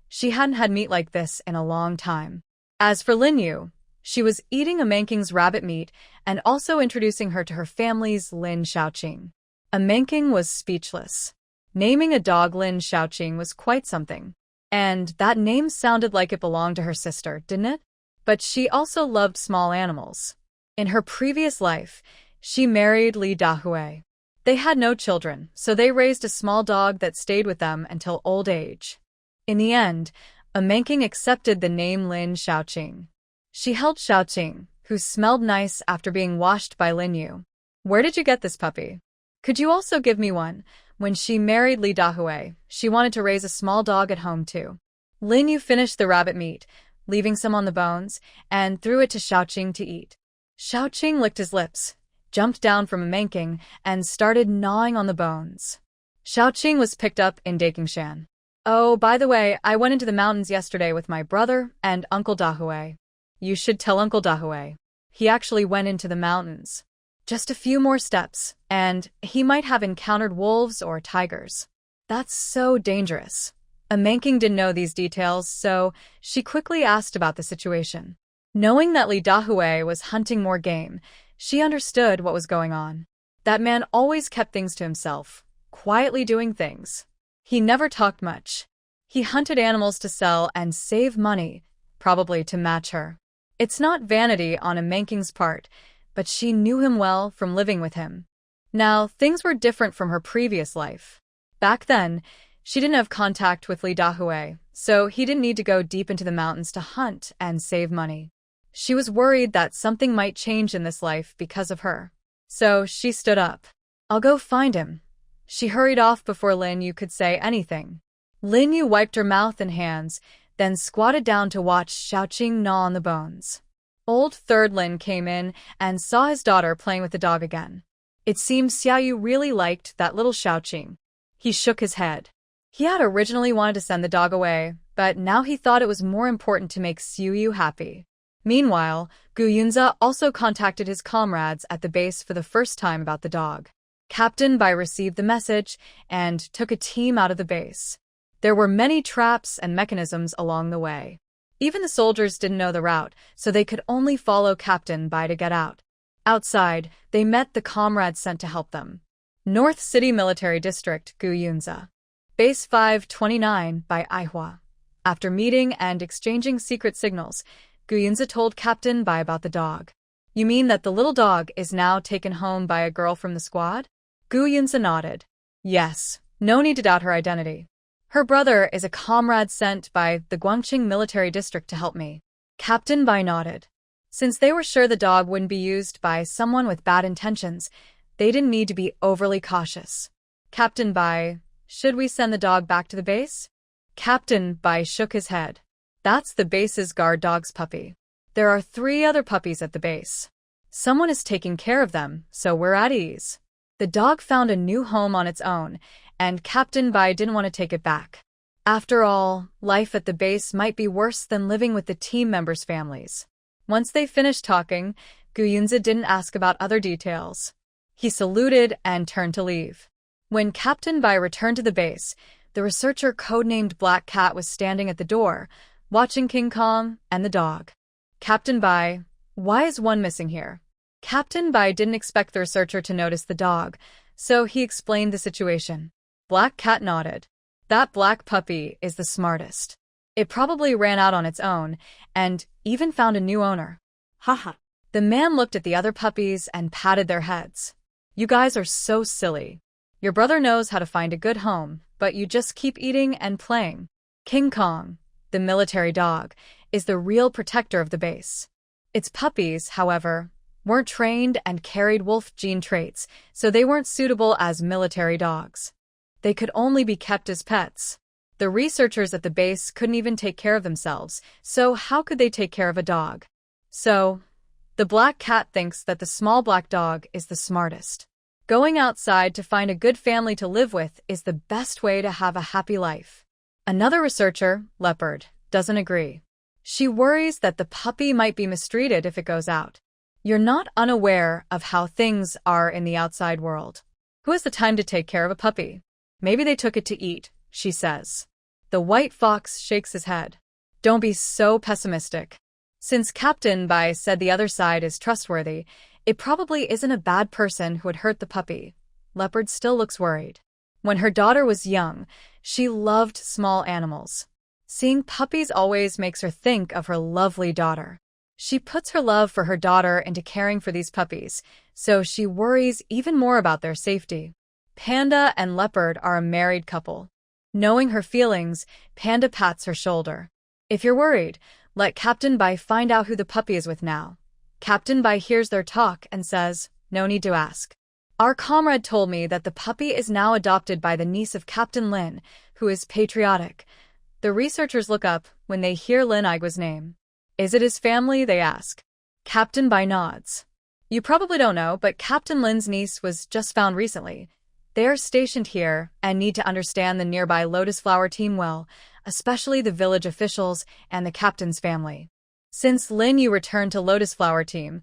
S1: She hadn't had meat like this in a long time. As for Linyu, she was eating Manking's rabbit meat and also introducing her to her family's Lin Shaoqing. Manking was speechless. Naming a dog Lin Shaoqing was quite something. And that name sounded like it belonged to her sister, didn't it? But she also loved small animals. In her previous life, she married Li Dahue. They had no children, so they raised a small dog that stayed with them until old age. In the end, Manking accepted the name Lin Shaoqing. She held Shaoqing, who smelled nice after being washed by Linyu. "Where did you get this puppy? Could you also give me one?" When she married Li Dahue, she wanted to raise a small dog at home too. Linyu finished the rabbit meat, leaving some on the bones, and threw it to Shaoqing to eat. Xiaoqing licked his lips, jumped down from a manking, and started gnawing on the bones. Xiaoqing was picked up in Dakingshan. Oh, by the way, I went into the mountains yesterday with my brother and Uncle Dahui. You should tell Uncle Dahui. He actually went into the mountains. Just a few more steps, and he might have encountered wolves or tigers. That's so dangerous. A manking didn't know these details, so she quickly asked about the situation. Knowing that Li Dahui was hunting more game, she understood what was going on. That man always kept things to himself, quietly doing things. He never talked much. He hunted animals to sell and save money, probably to match her. It's not vanity on a manking's part, but she knew him well from living with him. Now, things were different from her previous life. Back then, she didn't have contact with Li Dahui, so he didn't need to go deep into the mountains to hunt and save money. She was worried that something might change in this life because of her. So she stood up. I'll go find him. She hurried off before Lin Yu could say anything. Lin Yu wiped her mouth and hands, then squatted down to watch Xiaoqing gnaw on the bones. Old Third Lin came in and saw his daughter playing with the dog again. It seemed Xiaoyu really liked that little Xiaoqing. He shook his head. He had originally wanted to send the dog away, but now he thought it was more important to make Xiaoyu happy. Meanwhile, Gu Yunze also contacted his comrades at the base for the first time about the dog. Captain Bai received the message and took a team out of the base. There were many traps and mechanisms along the way. Even the soldiers didn't know the route, so they could only follow Captain Bai to get out. Outside, they met the comrades sent to help them. North City Military District, Gu Yunze. Base 529 by Manhwa. After meeting and exchanging secret signals, Gu Yunze told Captain Bai about the dog. You mean that the little dog is now taken home by a girl from the squad? Gu Yunze nodded. Yes, no need to doubt her identity. Her brother is a comrade sent by the Guangqing Military District to help me. Captain Bai nodded. Since they were sure the dog wouldn't be used by someone with bad intentions, they didn't need to be overly cautious. Captain Bai, should we send the dog back to the base? Captain Bai shook his head. That's the base's guard dog's puppy. There are 3 other puppies at the base. Someone is taking care of them, so we're at ease. The dog found a new home on its own, and Captain Bai didn't want to take it back. After all, life at the base might be worse than living with the team members' families. Once they finished talking, Gu Yunze didn't ask about other details. He saluted and turned to leave. When Captain Bai returned to the base, the researcher codenamed Black Cat was standing at the door, watching King Kong and the dog. Captain Bai, why is one missing here? Captain Bai didn't expect the researcher to notice the dog, so he explained the situation. Black Cat nodded. That black puppy is the smartest. It probably ran out on its own, and even found a new owner.
S2: Haha.
S1: The man looked at the other puppies and patted their heads. You guys are so silly. Your brother knows how to find a good home, but you just keep eating and playing. King Kong, the military dog, is the real protector of the base. Its puppies, however, weren't trained and carried wolf gene traits, so they weren't suitable as military dogs. They could only be kept as pets. The researchers at the base couldn't even take care of themselves, so how could they take care of a dog? So, the black cat thinks that the small black dog is the smartest. Going outside to find a good family to live with is the best way to have a happy life. Another researcher, Leopard, doesn't agree. She worries that the puppy might be mistreated if it goes out. You're not unaware of how things are in the outside world. Who has the time to take care of a puppy? Maybe they took it to eat, she says. The white fox shakes his head. Don't be so pessimistic. Since Captain Bai said the other side is trustworthy, it probably isn't a bad person who would hurt the puppy. Leopard still looks worried. When her daughter was young, she loved small animals. Seeing puppies always makes her think of her lovely daughter. She puts her love for her daughter into caring for these puppies, so she worries even more about their safety. Panda and Leopard are a married couple. Knowing her feelings, Panda pats her shoulder. If you're worried, let Captain Bai find out who the puppy is with now. Captain Bai hears their talk and says, no need to ask. Our comrade told me that the puppy is now adopted by the niece of Captain Lin, who is patriotic. The researchers look up when they hear Lin Aigua's name. Is it his family, they ask. Captain Bai nods. You probably don't know, but Captain Lin's niece was just found recently. They are stationed here and need to understand the nearby Lotus Flower team well, especially the village officials and the captain's family. Since Lin Yu returned to Lotus Flower team,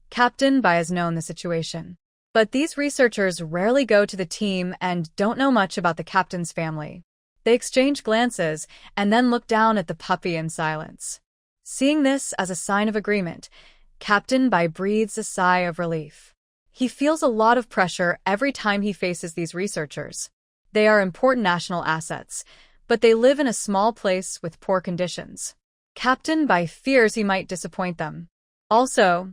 S1: Captain Bai has known the situation. But these researchers rarely go to the team and don't know much about the captain's family. They exchange glances and then look down at the puppy in silence. Seeing this as a sign of agreement, Captain Bai breathes a sigh of relief. He feels a lot of pressure every time he faces these researchers. They are important national assets, but they live in a small place with poor conditions. Captain Bai fears he might disappoint them. Also,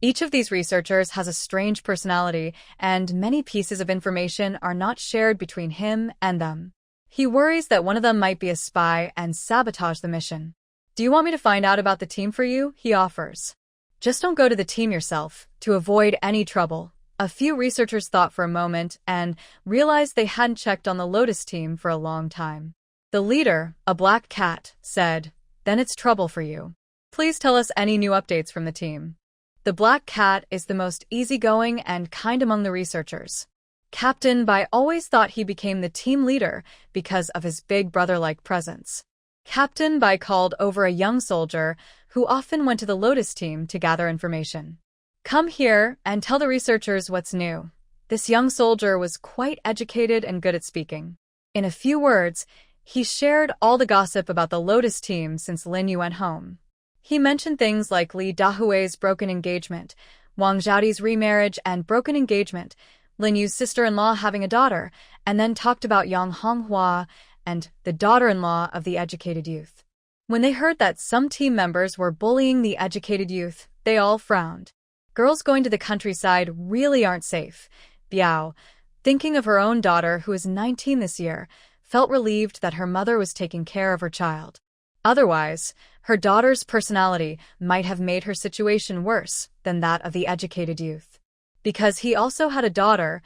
S1: each of these researchers has a strange personality, and many pieces of information are not shared between him and them. He worries that one of them might be a spy and sabotage the mission. Do you want me to find out about the team for you? He offers. Just don't go to the team yourself, to avoid any trouble. A few researchers thought for a moment and realized they hadn't checked on the Lotus team for a long time. The leader, a black cat, said, "Then it's trouble for you. Please tell us any new updates from the team." The black cat is the most easygoing and kind among the researchers. Captain Bai always thought he became the team leader because of his big brother-like presence. Captain Bai called over a young soldier who often went to the Lotus team to gather information. "Come here and tell the researchers what's new." This young soldier was quite educated and good at speaking. In a few words, he shared all the gossip about the Lotus team since Lin Yu went home. He mentioned things like Li Dahui's broken engagement, Wang Zhaodi's remarriage and broken engagement, Lin Yu's sister-in-law having a daughter, and then talked about Yang Honghua and the daughter-in-law of the educated youth. When they heard that some team members were bullying the educated youth, they all frowned. Girls going to the countryside really aren't safe. Biao, thinking of her own daughter who is 19 this year, felt relieved that her mother was taking care of her child. Otherwise, her daughter's personality might have made her situation worse than that of the educated youth. Because he also had a daughter,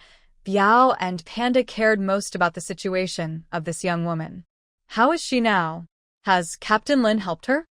S1: Biao and Panda cared most about the situation of this young woman. How is she now? Has Captain Lin helped her?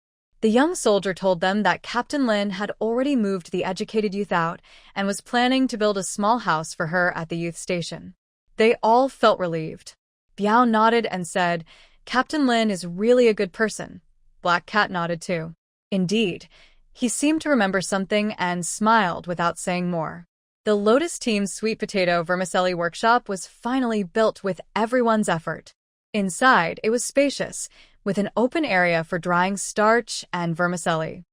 S1: The young soldier told them that Captain Lin had already moved the educated youth out and was planning to build a small house for her at the youth station. They all felt relieved. Biao nodded and said, "Captain Lin is really a good person." Black Cat nodded too. Indeed, he seemed to remember something and smiled without saying more. The Lotus team's sweet potato vermicelli workshop was finally built with everyone's effort. Inside, it was spacious, with an open area for drying starch and vermicelli.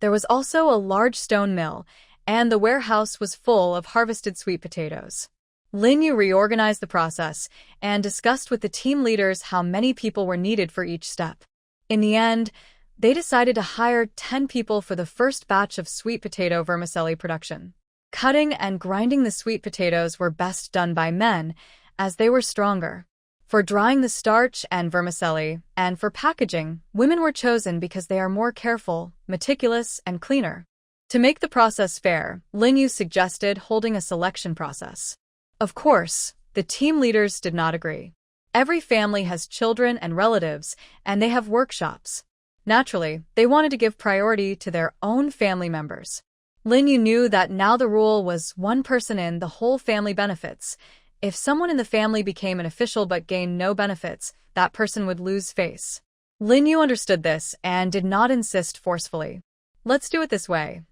S1: There was also a large stone mill, and the warehouse was full of harvested sweet potatoes. Lin Yu reorganized the process and discussed with the team leaders how many people were needed for each step. In the end, they decided to hire 10 people for the first batch of sweet potato vermicelli production. Cutting and grinding the sweet potatoes were best done by men, as they were stronger. For drying the starch and vermicelli, and for packaging, women were chosen because they are more careful, meticulous, and cleaner. To make the process fair, Lin Yu suggested holding a selection process. Of course, the team leaders did not agree. Every family has children and relatives, and they have workshops. Naturally, they wanted to give priority to their own family members. Lin Yu knew that now the rule was one person in the whole family benefits. If someone in the family became an official but gained no benefits, that person would lose face. Lin Yu understood this and did not insist forcefully. "Let's do it this way.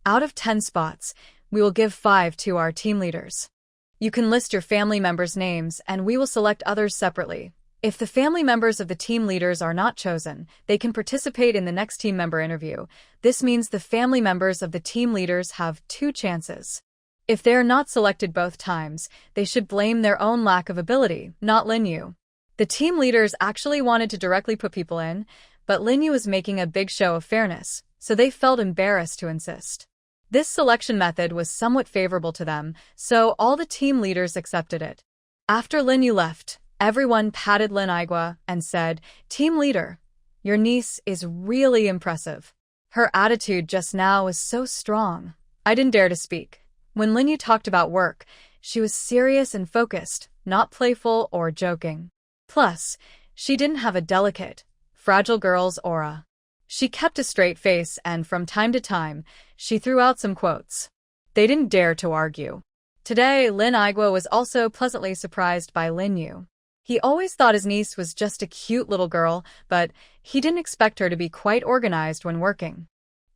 S1: Out of 10 spots, we will give 5 to our team leaders. You can list your family members' names and we will select others separately. If the family members of the team leaders are not chosen, they can participate in the next team member interview. This means the family members of the team leaders have 2 chances. If they are not selected both times, they should blame their own lack of ability, not Lin Yu." The team leaders actually wanted to directly put people in, but Lin Yu was making a big show of fairness, so they felt embarrassed to insist. This selection method was somewhat favorable to them, so all the team leaders accepted it. After Lin Yu left, everyone patted Lin Igua and said, "Team leader, your niece is really impressive. Her attitude just now is so strong." I didn't dare to speak. When Lin Yu talked about work, she was serious and focused, not playful or joking. Plus, she didn't have a delicate, fragile girl's aura. She kept a straight face and from time to time, she threw out some quotes. They didn't dare to argue. Today, Lin Igwa was also pleasantly surprised by Lin Yu. He always thought his niece was just a cute little girl, but he didn't expect her to be quite organized when working.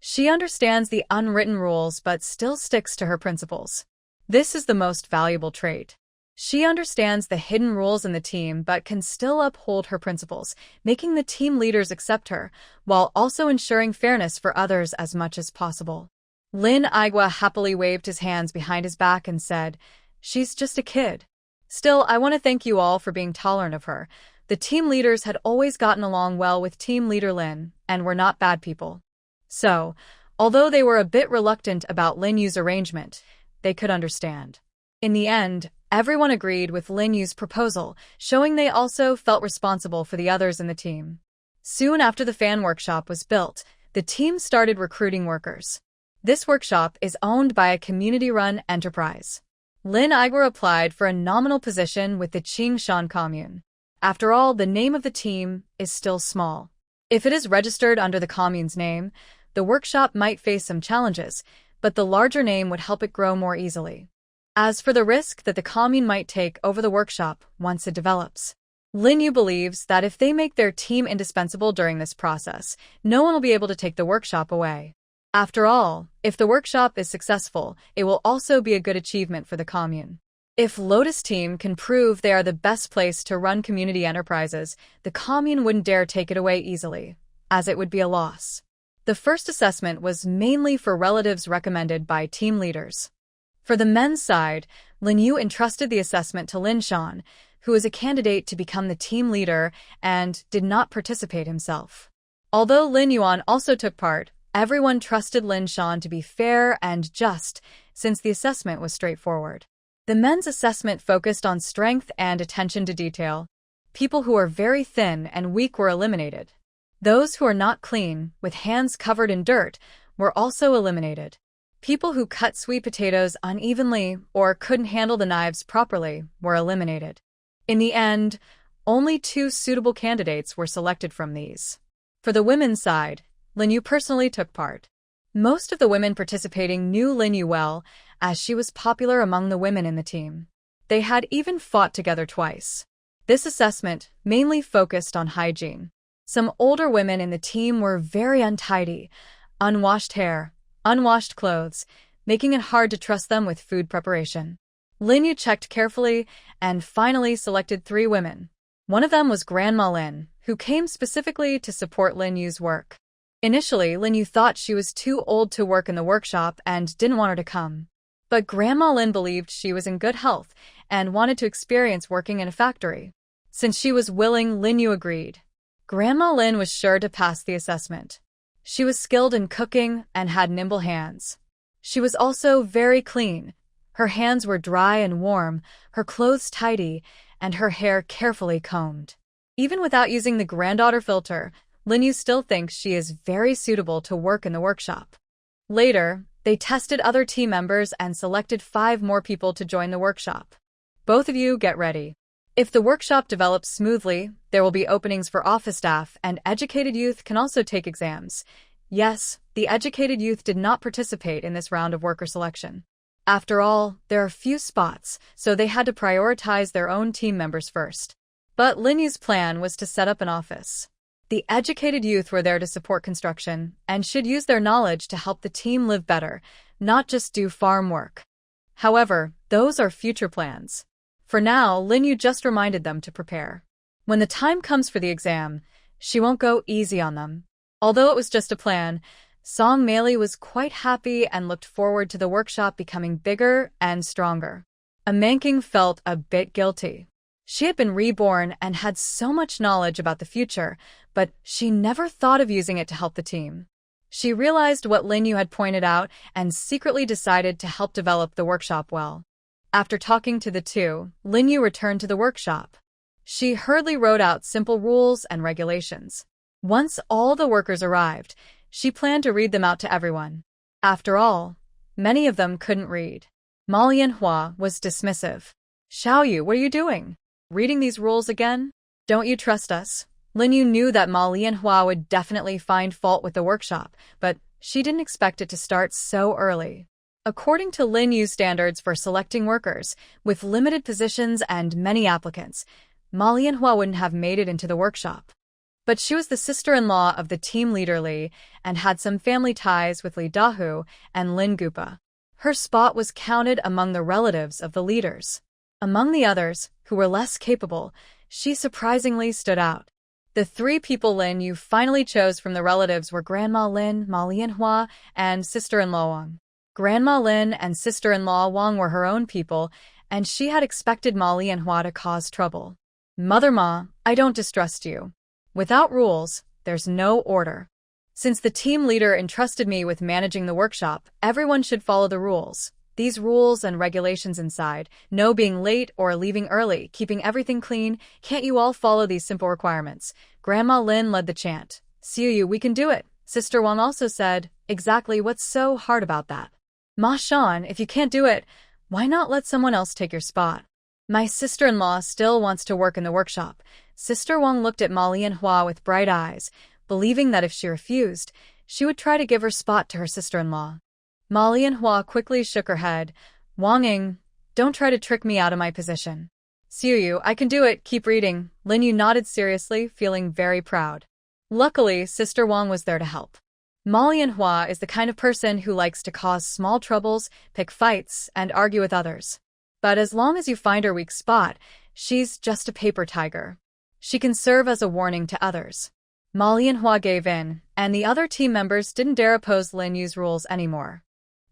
S1: She understands the unwritten rules but still sticks to her principles. This is the most valuable trait. She understands the hidden rules in the team but can still uphold her principles, making the team leaders accept her, while also ensuring fairness for others as much as possible. Lin Igwa happily waved his hands behind his back and said, "She's just a kid." Still, I want to thank you all for being tolerant of her. The team leaders had always gotten along well with team leader Lin, and were not bad people. So, although they were a bit reluctant about Lin Yu's arrangement, they could understand. In the end, everyone agreed with Lin Yu's proposal, showing they also felt responsible for the others in the team. Soon after the fan workshop was built, the team started recruiting workers. This workshop is owned by a community-run enterprise. Lin Igwa applied for a nominal position with the Qingshan commune. After all, the name of the team is still small. If it is registered under the commune's name, the workshop might face some challenges, but the larger name would help it grow more easily. As for the risk that the commune might take over the workshop once it develops, Lin Yu believes that if they make their team indispensable during this process, no one will be able to take the workshop away. After all, if the workshop is successful, it will also be a good achievement for the commune. If Lotus Team can prove they are the best place to run community enterprises, the commune wouldn't dare take it away easily, as it would be a loss. The first assessment was mainly for relatives recommended by team leaders. For the men's side, Lin Yu entrusted the assessment to Lin Shan, who is a candidate to become the team leader and did not participate himself. Although Lin Yuan also took part, everyone trusted Lin Shan to be fair and just, since the assessment was straightforward. The men's assessment focused on strength and attention to detail. People who are very thin and weak were eliminated. Those who are not clean, with hands covered in dirt, were also eliminated. People who cut sweet potatoes unevenly or couldn't handle the knives properly were eliminated. In the end, only 2 suitable candidates were selected from these. For the women's side, Lin Yu personally took part. Most of the women participating knew Lin Yu well, as she was popular among the women in the team. They had even fought together twice. This assessment mainly focused on hygiene. Some older women in the team were very untidy, unwashed hair, unwashed clothes, making it hard to trust them with food preparation. Lin Yu checked carefully and finally selected 3 women. One of them was Grandma Lin, who came specifically to support Lin Yu's work. Initially, Lin Yu thought she was too old to work in the workshop and didn't want her to come. But Grandma Lin believed she was in good health and wanted to experience working in a factory. Since she was willing, Lin Yu agreed. Grandma Lin was sure to pass the assessment. She was skilled in cooking and had nimble hands. She was also very clean. Her hands were dry and warm, her clothes tidy, and her hair carefully combed. Even without using the granddaughter filter, Lin Yu still thinks she is very suitable to work in the workshop. Later, they tested other team members and selected 5 more people to join the workshop. Both of you get ready. If the workshop develops smoothly, there will be openings for office staff, and educated youth can also take exams. Yes, the educated youth did not participate in this round of worker selection. After all, there are few spots, so they had to prioritize their own team members first. But Lin Yu's plan was to set up an office. The educated youth were there to support construction and should use their knowledge to help the team live better, not just do farm work. However, those are future plans. For now, Lin Yu just reminded them to prepare. When the time comes for the exam, she won't go easy on them. Although it was just a plan, Song Meili was quite happy and looked forward to the workshop becoming bigger and stronger. Manking felt a bit guilty. She had been reborn and had so much knowledge about the future, but she never thought of using it to help the team. She realized what Lin Yu had pointed out and secretly decided to help develop the workshop well. After talking to the 2, Lin Yu returned to the workshop. She hurriedly wrote out simple rules and regulations. Once all the workers arrived, she planned to read them out to everyone. After all, many of them couldn't read. Manhwa was dismissive. "Xiaoyu, what are you doing? Reading these rules again? Don't you trust us?" Lin Yu knew that Manhwa would definitely find fault with the workshop, but she didn't expect it to start so early. According to Lin Yu's standards for selecting workers, with limited positions and many applicants, Ma Lianhua wouldn't have made it into the workshop. But she was the sister-in-law of the team leader Li and had some family ties with Li Dahu and Lin Gupa. Her spot was counted among the relatives of the leaders. Among the others, who were less capable, she surprisingly stood out. The three people Lin Yu finally chose from the relatives were Grandma Lin, Ma Lianhua, and sister-in-law Wang. Grandma Lin and sister-in-law Wang were her own people, and she had expected Ma Lianhua to cause trouble. Mother Ma, I don't distrust you. Without rules, there's no order. Since the team leader entrusted me with managing the workshop, everyone should follow the rules. These rules and regulations inside, no being late or leaving early, keeping everything clean, can't you all follow these simple requirements? Grandma Lin led the chant. Xiuyu, we can do it. Sister Wang also said, exactly, what's so hard about that? Ma Shan, if you can't do it, why not let someone else take your spot? My sister-in-law still wants to work in the workshop. Sister Wang looked at Ma Lianhua with bright eyes, believing that if she refused, she would try to give her spot to her sister-in-law. Ma Lianhua quickly shook her head. Wang Ying, don't try to trick me out of my position. Xiuyu, I can do it, keep reading. Lin Yu nodded seriously, feeling very proud. Luckily, Sister Wang was there to help. Ma Lianhua is the kind of person who likes to cause small troubles, pick fights, and argue with others. But as long as you find her weak spot, she's just a paper tiger. She can serve as a warning to others. Ma Lianhua gave in, and the other team members didn't dare oppose Lin Yu's rules anymore.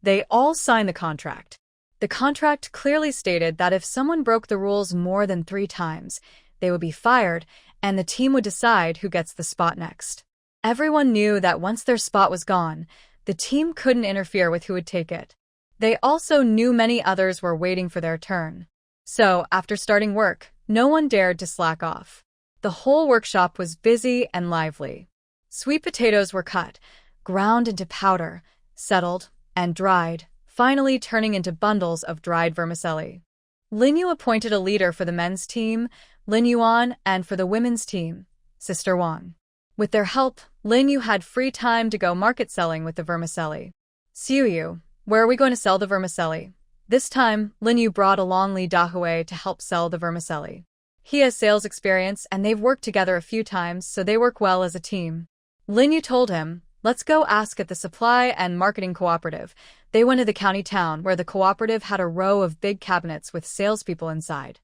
S1: They all signed the contract. The contract clearly stated that if someone broke the rules more than 3 times, they would be fired, and the team would decide who gets the spot next. Everyone knew that once their spot was gone, the team couldn't interfere with who would take it. They also knew many others were waiting for their turn. So, after starting work, no one dared to slack off. The whole workshop was busy and lively. Sweet potatoes were cut, ground into powder, settled, and dried, finally turning into bundles of dried vermicelli. Lin Yu appointed a leader for the men's team, Lin Yuan, and for the women's team, Sister Wang. With their help, Lin Yu had free time to go market selling with the vermicelli. Xiuyu, where are we going to sell the vermicelli? This time, Lin Yu brought along Li Dahui to help sell the vermicelli. He has sales experience and they've worked together a few times, so they work well as a team. Lin Yu told him, let's go ask at the supply and marketing cooperative. They went to the county town where the cooperative had a row of big cabinets with salespeople inside.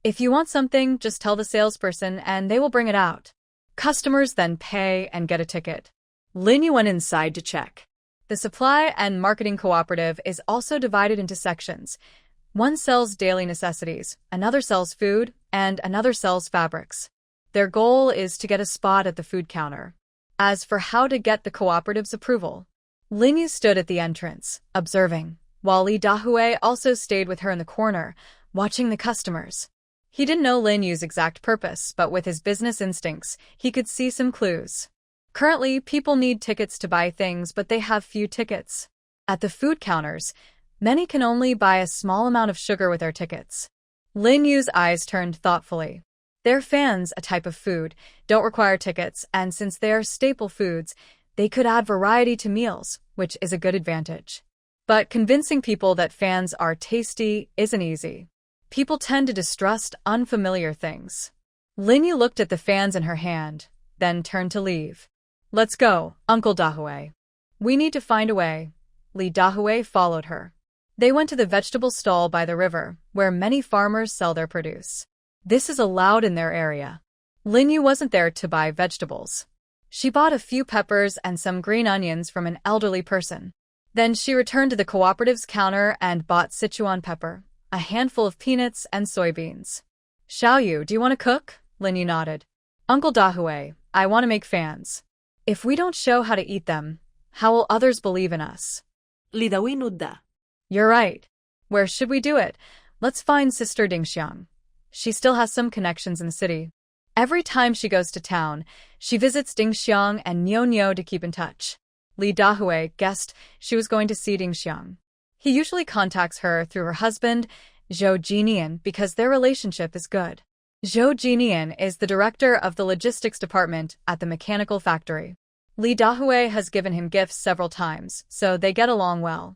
S1: If you want something, just tell the salesperson and they will bring it out. Customers then pay and get a ticket. Lin Yu went inside to check. The supply and marketing cooperative is also divided into sections. One sells daily necessities, another sells food, and another sells fabrics. Their goal is to get a spot at the food counter. As for how to get the cooperative's approval, Lin Yu stood at the entrance, observing, while Li Dahui also stayed with her in the corner, watching the customers. He didn't know Lin Yu's exact purpose, but with his business instincts, he could see some clues. Currently, people need tickets to buy things, but they have few tickets. At the food counters, many can only buy a small amount of sugar with their tickets. Lin Yu's eyes turned thoughtfully. Their fans, a type of food, don't require tickets, and since they are staple foods, they could add variety to meals, which is a good advantage. But convincing people that fans are tasty isn't easy. People tend to distrust unfamiliar things. Lin Yu looked at the fans in her hand, then turned to leave. Let's go, Uncle Dahui. We need to find a way. Li Dahui followed her. They went to the vegetable stall by the river, where many farmers sell their produce. This is allowed in their area. Lin Yu wasn't there to buy vegetables. She bought a few peppers and some green onions from an elderly person. Then she returned to the cooperative's counter and bought Sichuan pepper, a handful of peanuts, and soybeans. Xiaoyu, do you want to cook? Lin Yu nodded. Uncle Dahui, I want to make fans. If we don't show how to eat them, how will others believe in us?
S2: Li Dahui nudda.
S1: You're right. Where should we do it? Let's find Sister Dingxiang. She still has some connections in the city. Every time she goes to town, she visits Dingxiang and Niu to keep in touch. Li Dahui guessed she was going to see Dingxiang. He usually contacts her through her husband, Zhou Jinian, because their relationship is good. Zhou Jinian is the director of the logistics department at the mechanical factory. Li Dahui has given him gifts several times, so they get along well.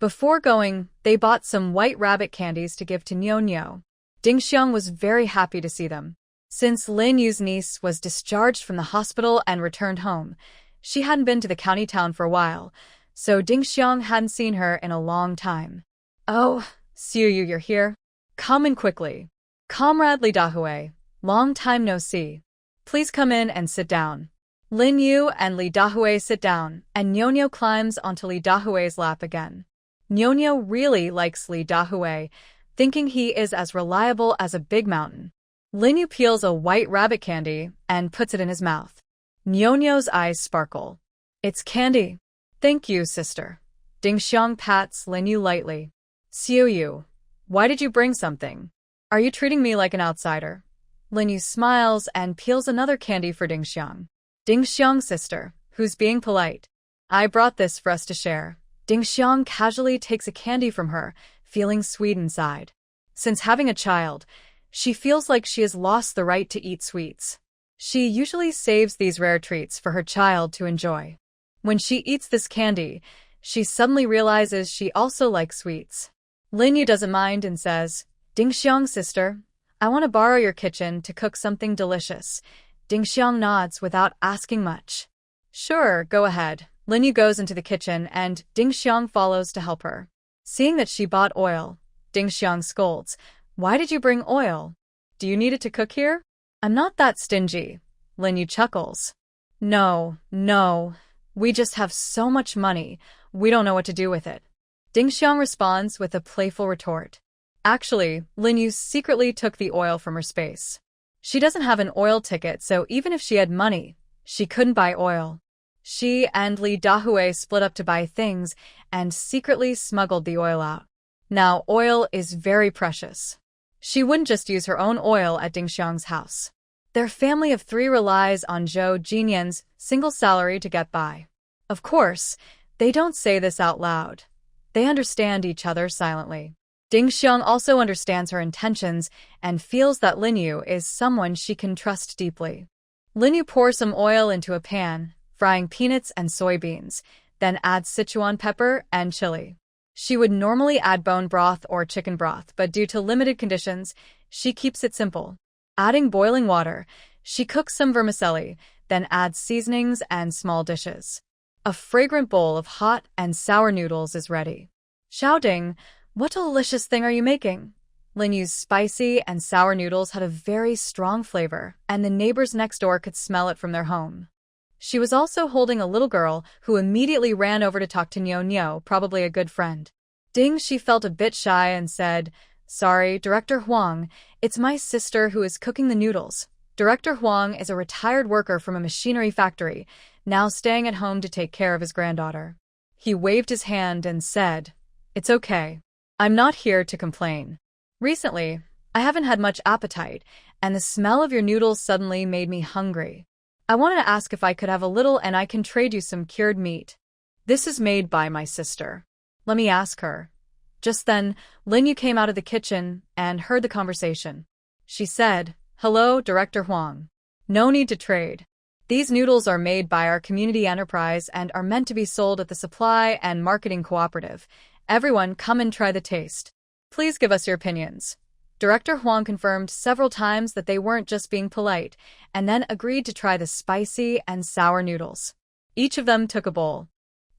S1: Before going, they bought some white rabbit candies to give to Nyo. Ding Xiang was very happy to see them. Since Lin Yu's niece was discharged from the hospital and returned home, she hadn't been to the county town for a while, so Ding Xiang hadn't seen her in a long time. "Oh, Xiu Yu, you're here? Come in quickly. Comrade Li Dahui, long time no see. Please come in and sit down." Lin Yu and Li Dahui sit down, and Nyo climbs onto Li Dahui's lap again. Nyo really likes Li Dahui, thinking he is as reliable as a big mountain. Lin Yu peels a white rabbit candy and puts it in his mouth. Nyo's eyes sparkle. "It's candy." "Thank you, sister." Ding Xiang pats Lin Yu lightly. "Xiu Yu, why did you bring something? Are you treating me like an outsider?" Lin Yu smiles and peels another candy for Ding Xiang. "Ding Xiang, sister, who's being polite? I brought this for us to share." Ding Xiang casually takes a candy from her, feeling sweet inside. Since having a child, she feels like she has lost the right to eat sweets. She usually saves these rare treats for her child to enjoy. When she eats this candy, she suddenly realizes she also likes sweets. Lin Yu doesn't mind and says, "Ding Xiang, sister, I want to borrow your kitchen to cook something delicious." Ding Xiang nods without asking much. "Sure, go ahead." Lin Yu goes into the kitchen and Ding Xiang follows to help her. Seeing that she bought oil, Ding Xiang scolds, "Why did you bring oil? Do you need it to cook here?" "I'm not that stingy." Lin Yu chuckles. No, we just have so much money, we don't know what to do with it." Ding Xiang responds with a playful retort. Actually, Lin Yu secretly took the oil from her space. She doesn't have an oil ticket, so even if she had money, she couldn't buy oil. She and Li Dahui split up to buy things and secretly smuggled the oil out. Now, oil is very precious. She wouldn't just use her own oil at Ding Xiang's house. Their family of 3 relies on Zhou Jinyan's single salary to get by. Of course, they don't say this out loud. They understand each other silently. Ding Xiang also understands her intentions and feels that Lin Yu is someone she can trust deeply. Lin Yu pours some oil into a pan, frying peanuts and soybeans, then adds Sichuan pepper and chili. She would normally add bone broth or chicken broth, but due to limited conditions, she keeps it simple. Adding boiling water, she cooks some vermicelli, then adds seasonings and small dishes. A fragrant bowl of hot and sour noodles is ready. Shouting, "What delicious thing are you making?" Lin Yu's spicy and sour noodles had a very strong flavor, and the neighbors next door could smell it from their home. She was also holding a little girl who immediately ran over to talk to Nyo, probably a good friend. She felt a bit shy and said, "Sorry, Director Huang, it's my sister who is cooking the noodles." Director Huang is a retired worker from a machinery factory, now staying at home to take care of his granddaughter. He waved his hand and said, "It's okay. I'm not here to complain. Recently, I haven't had much appetite, and the smell of your noodles suddenly made me hungry. I wanted to ask if I could have a little and I can trade you some cured meat. This is made by my sister. Let me ask her." Just then, Lin Yu came out of the kitchen and heard the conversation. She said, "Hello, Director Huang. No need to trade. These noodles are made by our community enterprise and are meant to be sold at the supply and marketing cooperative. Everyone come and try the taste. Please give us your opinions." Director Huang confirmed several times that they weren't just being polite, and then agreed to try the spicy and sour noodles. Each of them took a bowl.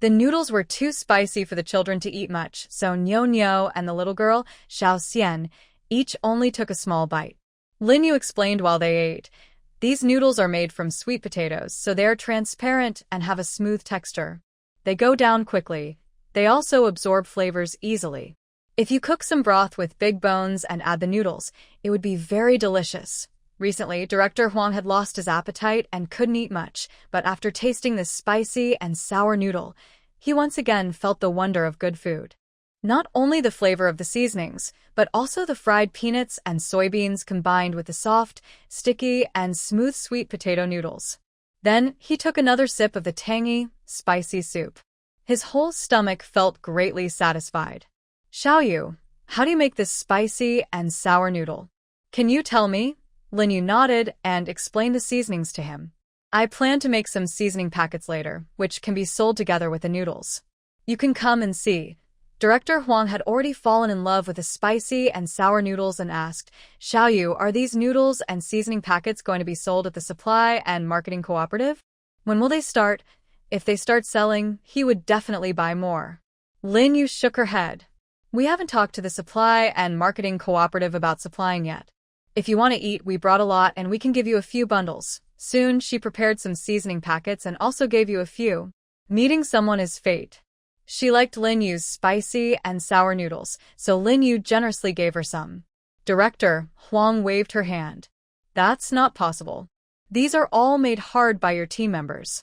S1: The noodles were too spicy for the children to eat much, so Nyo and the little girl, Xiao Xian, each only took a small bite. Lin Yu explained while they ate, "These noodles are made from sweet potatoes, so they are transparent and have a smooth texture. They go down quickly. They also absorb flavors easily. If you cook some broth with big bones and add the noodles, it would be very delicious." Recently, Director Huang had lost his appetite and couldn't eat much, but after tasting this spicy and sour noodle, he once again felt the wonder of good food. Not only the flavor of the seasonings, but also the fried peanuts and soybeans combined with the soft, sticky, and smooth sweet potato noodles. Then he took another sip of the tangy, spicy soup. His whole stomach felt greatly satisfied. "Xiaoyu, how do you make this spicy and sour noodle? Can you tell me?" Lin Yu nodded and explained the seasonings to him. "I plan to make some seasoning packets later, which can be sold together with the noodles. You can come and see." Director Huang had already fallen in love with the spicy and sour noodles and asked, Xiaoyu, are these noodles and seasoning packets going to be sold at the supply and marketing cooperative? When will they start? If they start selling, he would definitely buy more. Lin Yu shook her head. We haven't talked to the supply and marketing cooperative about supplying yet. If you want to eat, we brought a lot and we can give you a few bundles. Soon, she prepared some seasoning packets and also gave you a few. Meeting someone is fate. She liked Lin Yu's spicy and sour noodles, so Lin Yu generously gave her some. Director Huang waved her hand. That's not possible. These are all made hard by your team members.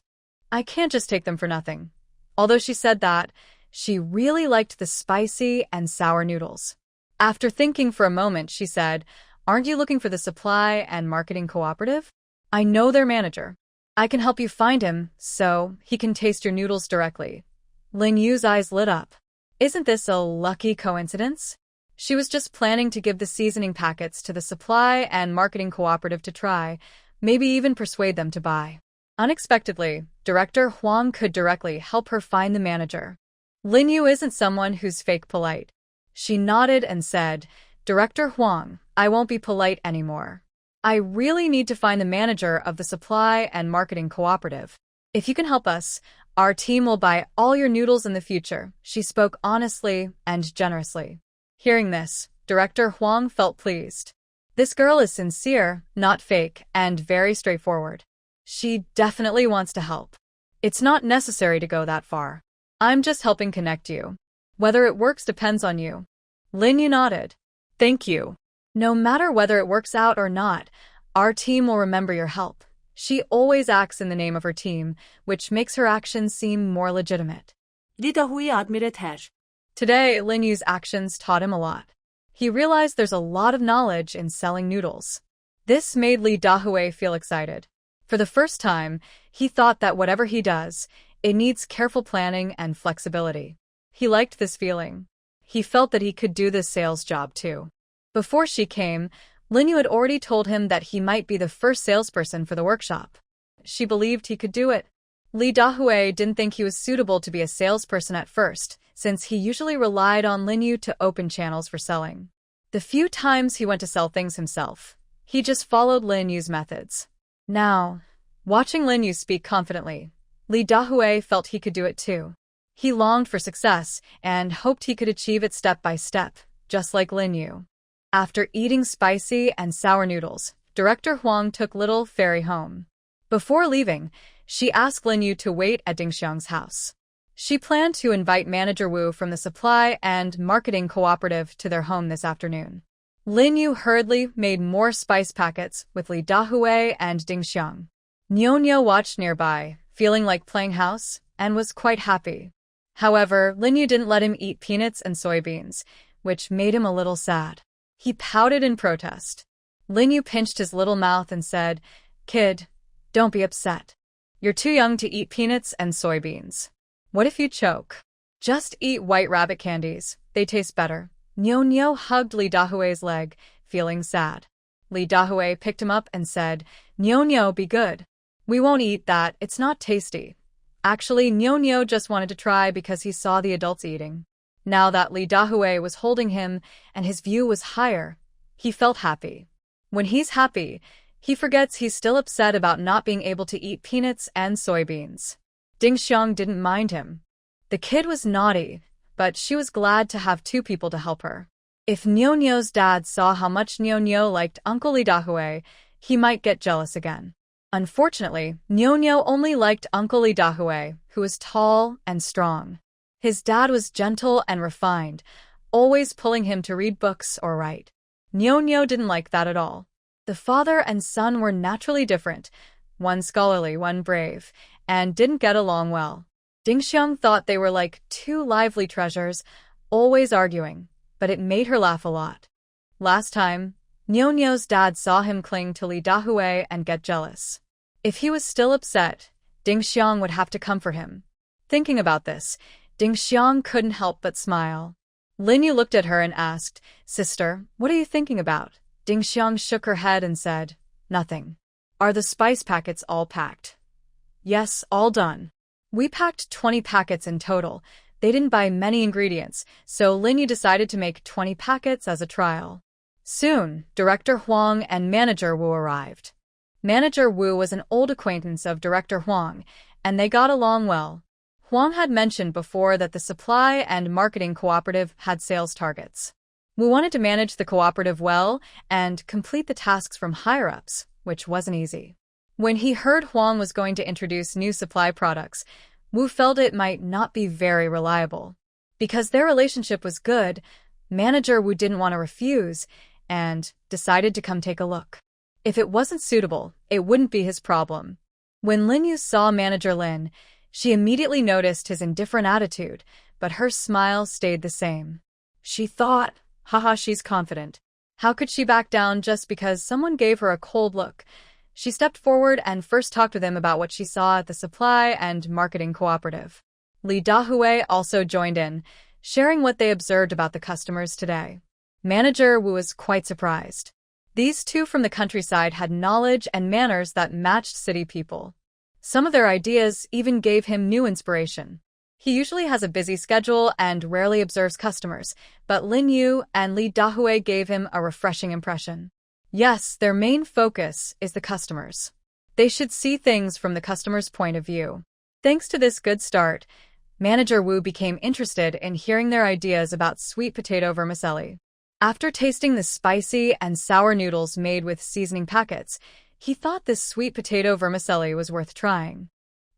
S1: I can't just take them for nothing. Although she said that, she really liked the spicy and sour noodles. After thinking for a moment, she said, Aren't you looking for the supply and marketing cooperative? I know their manager. I can help you find him, so he can taste your noodles directly. Lin Yu's eyes lit up. Isn't this a lucky coincidence? She was just planning to give the seasoning packets to the supply and marketing cooperative to try, maybe even persuade them to buy. Unexpectedly, Director Huang could directly help her find the manager. Lin Yu isn't someone who's fake polite. She nodded and said, Director Huang, I won't be polite anymore. I really need to find the manager of the supply and marketing cooperative. If you can help us, our team will buy all your noodles in the future. She spoke honestly and generously. Hearing this, Director Huang felt pleased. This girl is sincere, not fake, and very straightforward. She definitely wants to help. It's not necessary to go that far. I'm just helping connect you. Whether it works depends on you. Lin Yu nodded. Thank you. No matter whether it works out or not, our team will remember your help. She always acts in the name of her team, which makes her actions seem more legitimate.
S2: Lee Da-hui admitted her.
S1: Today, Lin Yu's actions taught him a lot. He realized there's a lot of knowledge in selling noodles. This made Lee Da-hui feel excited. For the first time, he thought that whatever he does, it needs careful planning and flexibility. He liked this feeling. He felt that he could do this sales job too. Before she came, Lin Yu had already told him that he might be the first salesperson for the workshop. She believed he could do it. Lee Da-hui didn't think he was suitable to be a salesperson at first, since he usually relied on Lin Yu to open channels for selling. The few times he went to sell things himself, he just followed Lin Yu's methods. Now, watching Lin Yu speak confidently, Lee Da-hui felt he could do it too. He longed for success and hoped he could achieve it step by step, just like Lin Yu. After eating spicy and sour noodles, Director Huang took little Fairy home. Before leaving, she asked Lin Yu to wait at Ding Xiang's house. She planned to invite Manager Wu from the supply and marketing cooperative to their home this afternoon. Lin Yu hurriedly made more spice packets with Lee Da-hui and Ding Xiang. Nyo watched nearby, feeling like playing house, and was quite happy. However, Lin Yu didn't let him eat peanuts and soybeans, which made him a little sad. He pouted in protest. Lin Yu pinched his little mouth and said, Kid, don't be upset. You're too young to eat peanuts and soybeans. What if you choke? Just eat white rabbit candies. They taste better. Nyo hugged Lee Da-hui's leg, feeling sad. Lee Da-hui picked him up and said, Nyo, be good. We won't eat that, it's not tasty. Actually, Nyo just wanted to try because he saw the adults eating. Now that Lee Da-hui was holding him and his view was higher, he felt happy. When he's happy, he forgets he's still upset about not being able to eat peanuts and soybeans. Ding Xiang didn't mind him. The kid was naughty, but she was glad to have two people to help her. If Nyo's dad saw how much Nyo liked Uncle Lee Da-hui, he might get jealous again. Unfortunately, Nyo only liked Uncle Lee Da-hui, who was tall and strong. His dad was gentle and refined, always pulling him to read books or write. Nyo didn't like that at all. The father and son were naturally different, one scholarly, one brave, and didn't get along well. Ding Xiang thought they were like two lively treasures, always arguing, but it made her laugh a lot. Last time, Nyo's dad saw him cling to Lee Da-hui and get jealous. If he was still upset, Ding Xiang would have to comfort him. Thinking about this, Ding Xiang couldn't help but smile. Lin Yu looked at her and asked, Sister, what are you thinking about? Ding Xiang shook her head and said, Nothing. Are the spice packets all packed? Yes, all done. We packed 20 packets in total, They didn't buy many ingredients, so Lin Yu decided to make 20 packets as a trial. Soon, Director Huang and Manager Wu arrived. Manager Wu was an old acquaintance of Director Huang, and they got along well. Huang had mentioned before that the supply and marketing cooperative had sales targets. Wu wanted to manage the cooperative well and complete the tasks from higher-ups, which wasn't easy. When he heard Huang was going to introduce new supply products, Wu felt it might not be very reliable. Because their relationship was good, Manager Wu didn't want to refuse and decided to come take a look. If it wasn't suitable, it wouldn't be his problem. When Lin Yu saw Manager Lin, she immediately noticed his indifferent attitude, but her smile stayed the same. She thought, haha, she's confident. How could she back down just because someone gave her a cold look? She stepped forward and first talked with him about what she saw at the supply and marketing cooperative. Li Dahui also joined in, sharing what they observed about the customers today. Manager Wu was quite surprised. These two from the countryside had knowledge and manners that matched city people. Some of their ideas even gave him new inspiration. He usually has a busy schedule and rarely observes customers, but Lin Yu and Li Dahui gave him a refreshing impression. Yes, their main focus is the customers. They should see things from the customer's point of view. Thanks to this good start, Manager Wu became interested in hearing their ideas about sweet potato vermicelli. After tasting the spicy and sour noodles made with seasoning packets, he thought this sweet potato vermicelli was worth trying.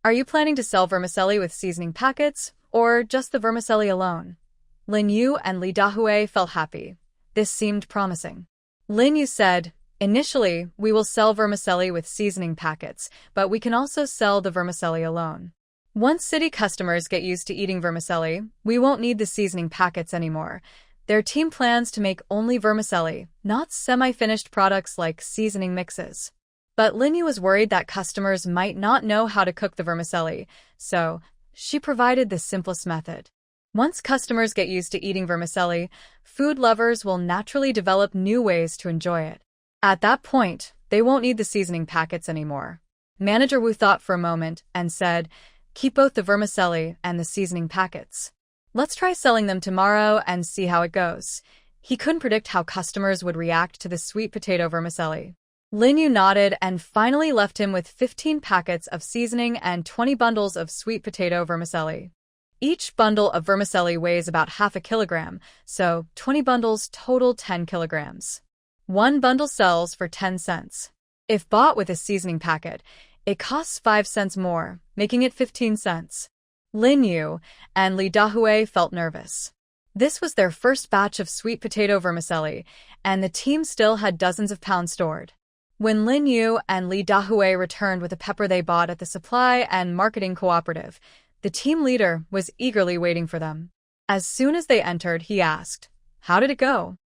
S1: Are you planning to sell vermicelli with seasoning packets, or just the vermicelli alone? Lin Yu and Li Dahui felt happy. This seemed promising. Lin Yu said, initially, we will sell vermicelli with seasoning packets, but we can also sell the vermicelli alone. Once city customers get used to eating vermicelli, we won't need the seasoning packets anymore. Their team plans to make only vermicelli, not semi-finished products like seasoning mixes. But Lin Yu was worried that customers might not know how to cook the vermicelli, so she provided the simplest method. Once customers get used to eating vermicelli, food lovers will naturally develop new ways to enjoy it. At that point, they won't need the seasoning packets anymore. Manager Wu thought for a moment and said, keep both the vermicelli and the seasoning packets. Let's try selling them tomorrow and see how it goes. He couldn't predict how customers would react to the sweet potato vermicelli. Lin Yu nodded and finally left him with 15 packets of seasoning and 20 bundles of sweet potato vermicelli. Each bundle of vermicelli weighs about half a kilogram, so 20 bundles total 10 kilograms. One bundle sells for 10 cents. If bought with a seasoning packet, it costs 5 cents more, making it 15 cents. Lin Yu and Li Dahui felt nervous. This was their first batch of sweet potato vermicelli, and the team still had dozens of pounds stored. When Lin Yu and Li Dahui returned with the pepper they bought at the supply and marketing cooperative, the team leader was eagerly waiting for them. As soon as they entered, he asked, how did it go?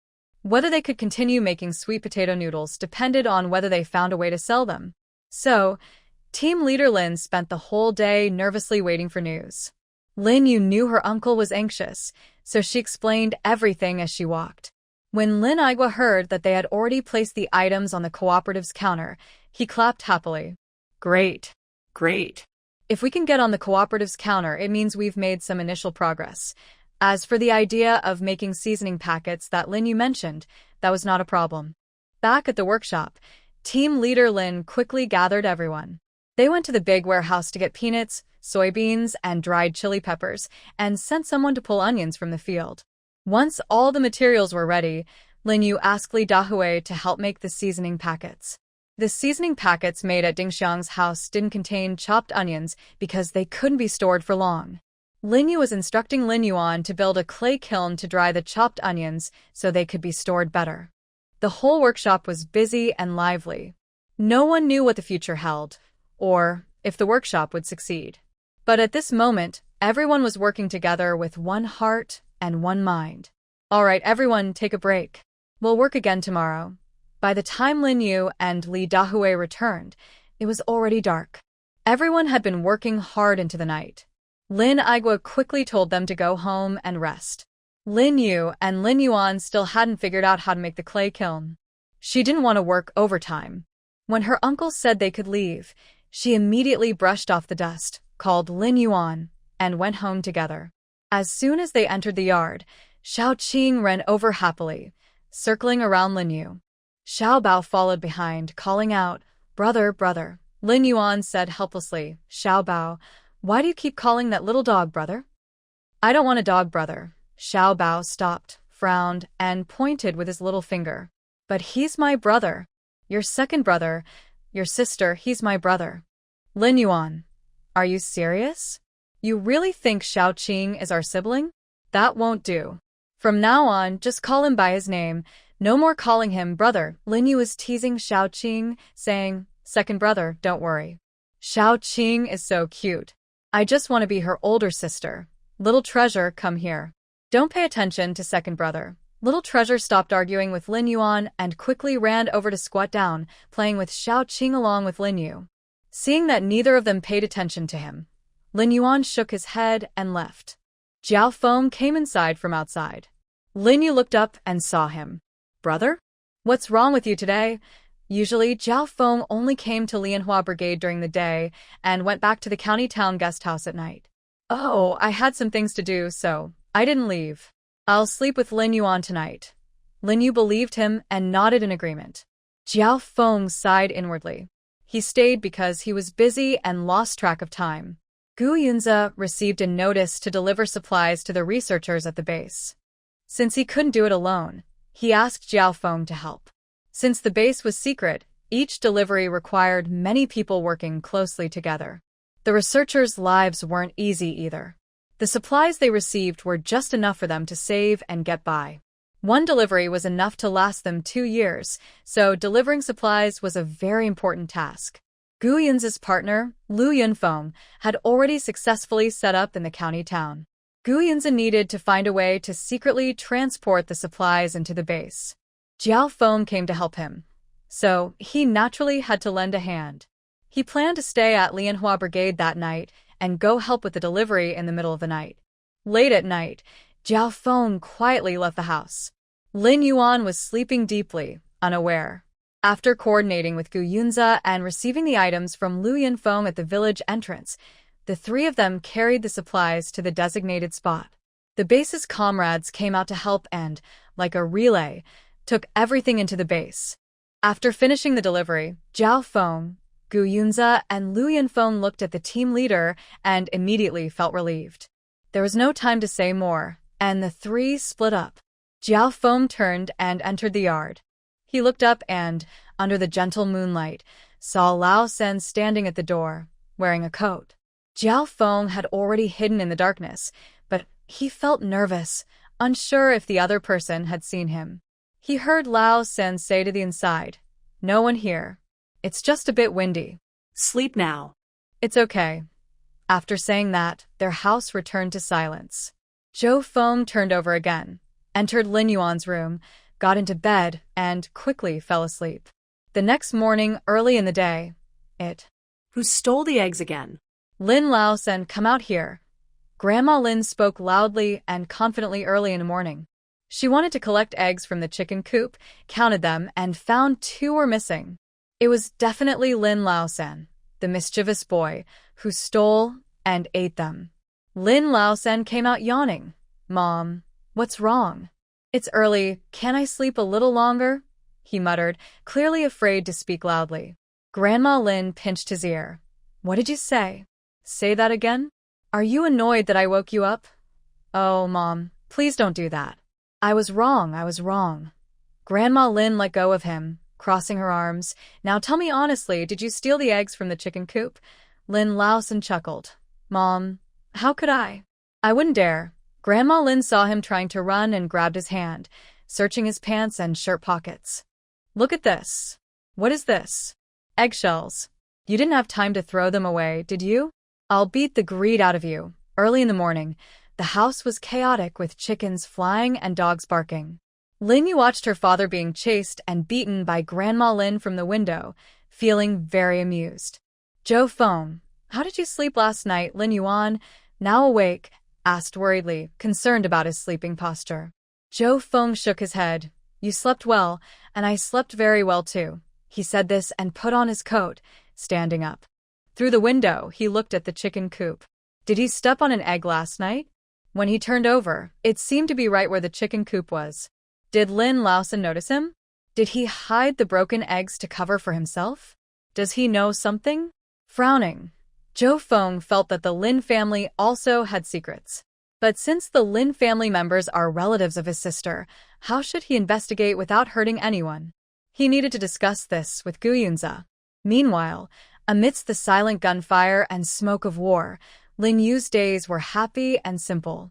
S1: Whether they could continue making sweet potato noodles depended on whether they found a way to sell them. So, team leader Lin spent the whole day nervously waiting for news. Lin Yu knew her uncle was anxious, so she explained everything as she walked. When Lin Igwa heard that they had already placed the items on the cooperative's counter, he clapped happily. Great. Great. If we can get on the cooperative's counter, it means we've made some initial progress. As for the idea of making seasoning packets that Lin Yu mentioned, that was not a problem. Back at the workshop, team leader Lin quickly gathered everyone. They went to the big warehouse to get peanuts, soybeans, and dried chili peppers, and sent someone to pull onions from the field. Once all the materials were ready, Lin Yu asked Li Dahui to help make the seasoning packets. The seasoning packets made at Ding Xiang's house didn't contain chopped onions because they couldn't be stored for long. Lin Yu was instructing Lin Yuan to build a clay kiln to dry the chopped onions so they could be stored better. The whole workshop was busy and lively. No one knew what the future held, or if the workshop would succeed. But at this moment, everyone was working together with one heart and one mind. All right, everyone, take a break. We'll work again tomorrow. By the time Lin Yu and Li Dahui returned, it was already dark. Everyone had been working hard into the night. Lin Igwa quickly told them to go home and rest. Lin Yu and Lin Yuan still hadn't figured out how to make the clay kiln. She didn't want to work overtime. When her uncle said they could leave, she immediately brushed off the dust, called Lin Yuan, and went home together. As soon as they entered the yard, Xiao Qing ran over happily, circling around Lin Yu. Xiao Bao followed behind, calling out, "Brother, brother." Lin Yuan said helplessly, "Xiao Bao, why do you keep calling that little dog brother?" "I don't want a dog brother." Xiao Bao stopped, frowned, and pointed with his little finger. "But he's my brother. Your second brother. Your sister, he's my brother." "Lin Yuan, are you serious? You really think Xiao Qing is our sibling? That won't do. From now on, just call him by his name. No more calling him brother." Lin Yu was teasing Xiao Qing, saying, "Second brother, don't worry. Xiao Qing is so cute. I just want to be her older sister. Little treasure, come here." "Don't pay attention to second brother." Little treasure stopped arguing with Lin Yuan and quickly ran over to squat down, playing with Xiao Qing along with Lin Yu. Seeing that neither of them paid attention to him, Lin Yuan shook his head and left. Jiao Feng came inside from outside. Lin Yu looked up and saw him. "Brother? What's wrong with you today?" Usually, Jiao Feng only came to Lianhua Brigade during the day and went back to the county town guest house at night. "Oh, I had some things to do, so I didn't leave. I'll sleep with Lin Yuan tonight." Lin Yu believed him and nodded in agreement. Jiao Feng sighed inwardly. He stayed because he was busy and lost track of time. Gu Yunze received a notice to deliver supplies to the researchers at the base. Since he couldn't do it alone, he asked Jiao Feng to help. Since the base was secret, each delivery required many people working closely together. The researchers' lives weren't easy either. The supplies they received were just enough for them to save and get by. One delivery was enough to last them 2 years, so delivering supplies was a very important task. Gu Yunze's partner, Lu Yunfeng, had already successfully set up in the county town. Gu Yunze needed to find a way to secretly transport the supplies into the base. Jiao Feng came to help him, so he naturally had to lend a hand. He planned to stay at Lianhua Brigade that night and go help with the delivery in the middle of the night. Late at night, Jiao Feng quietly left the house. Lin Yuan was sleeping deeply, unaware. After coordinating with Gu Yunze and receiving the items from Lu Yunfeng at the village entrance, the three of them carried the supplies to the designated spot. The base's comrades came out to help and, like a relay, took everything into the base. After finishing the delivery, Jiao Feng, Gu Yunze, and Lu Yunfeng looked at the team leader and immediately felt relieved. There was no time to say more, and the three split up. Jiao Feng turned and entered the yard. He looked up and, under the gentle moonlight, saw Lao Sen standing at the door, wearing a coat. Jiao Feng had already hidden in the darkness, but he felt nervous, unsure if the other person had seen him. He heard Lao Sen say to the inside, "No one here. It's just a bit windy.
S2: Sleep now."
S1: "It's okay." After saying that, their house returned to silence. Zhou Feng turned over again, entered Lin Yuan's room, got into bed, and quickly fell asleep. The next morning, early in the day,
S2: "Who stole the eggs again?"
S1: "Lin Lao Sen, come out here." Grandma Lin spoke loudly and confidently early in the morning. She wanted to collect eggs from the chicken coop, counted them, and found 2 were missing. It was definitely Lin Lao Sen, the mischievous boy, who stole and ate them. Lin Lao Sen came out yawning. "Mom, what's wrong?" "It's early, can't I sleep a little longer?" he muttered, clearly afraid to speak loudly. Grandma Lin pinched his ear. "What did you say? Say that again? Are you annoyed that I woke you up?" "Oh, Mom, please don't do that. I was wrong. Grandma Lin let go of him, crossing her arms. "Now tell me honestly, did you steal the eggs from the chicken coop?" Lin Lao Sen chuckled. "Mom, how could I? I wouldn't dare." Grandma Lin saw him trying to run and grabbed his hand, searching his pants and shirt pockets. "Look at this." "What is this?" "Eggshells. You didn't have time to throw them away, did you? I'll beat the greed out of you." Early in the morning, the house was chaotic with chickens flying and dogs barking. Lin Yu watched her father being chased and beaten by Grandma Lin from the window, feeling very amused. Zhou Feng, how did you sleep last night? Lin Yuan, now awake, asked worriedly, concerned about his sleeping posture. Zhou Feng shook his head. "You slept well, and I slept very well too." He said this and put on his coat, standing up. Through the window, he looked at the chicken coop. "Did he step on an egg last night?" When he turned over, it seemed to be right where the chicken coop was. Did Lin Laosan notice him? Did he hide the broken eggs to cover for himself? Does he know something? Frowning, Zhou Feng felt that the Lin family also had secrets. But since the Lin family members are relatives of his sister, how should he investigate without hurting anyone? He needed to discuss this with Gu Yunza. Meanwhile, amidst the silent gunfire and smoke of war, Lin Yu's days were happy and simple.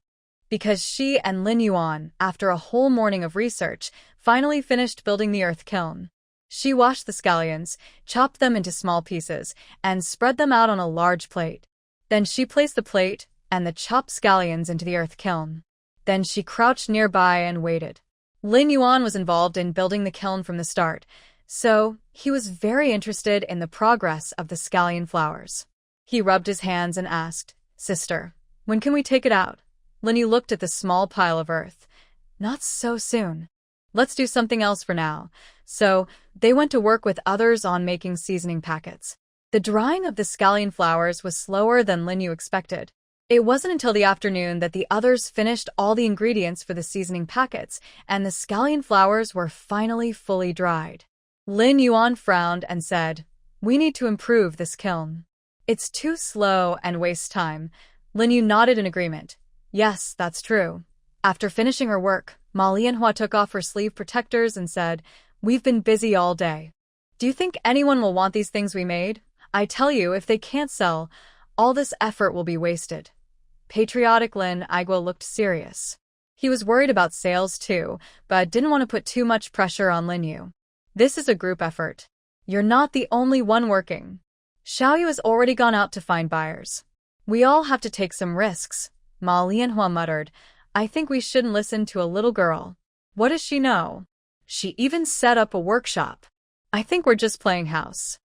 S1: Because she and Lin Yuan, after a whole morning of research, finally finished building the earth kiln. She washed the scallions, chopped them into small pieces, and spread them out on a large plate. Then she placed the plate and the chopped scallions into the earth kiln. Then she crouched nearby and waited. Lin Yuan was involved in building the kiln from the start, so he was very interested in the progress of the scallion flowers. He rubbed his hands and asked, "Sister, when can we take it out?" Lin Yu looked at the small pile of earth. "Not so soon. Let's do something else for now." So they went to work with others on making seasoning packets. The drying of the scallion flowers was slower than Lin Yu expected. It wasn't until the afternoon that the others finished all the ingredients for the seasoning packets, and the scallion flowers were finally fully dried. Lin Yuan frowned and said, "We need to improve this kiln. It's too slow and wastes time." Lin Yu nodded in agreement. "Yes, that's true." After finishing her work, Manhwa took off her sleeve protectors and said, "We've been busy all day. Do you think anyone will want these things we made? I tell you, if they can't sell, all this effort will be wasted." Patriotic Lin Igua looked serious. He was worried about sales too, but didn't want to put too much pressure on Lin Yu. "This is a group effort. You're not the only one working. Xiaoyu has already gone out to find buyers. We all have to take some risks." Ma Lianhua muttered, "I think we shouldn't listen to a little girl. What does she know? She even set up a workshop. I think we're just playing house."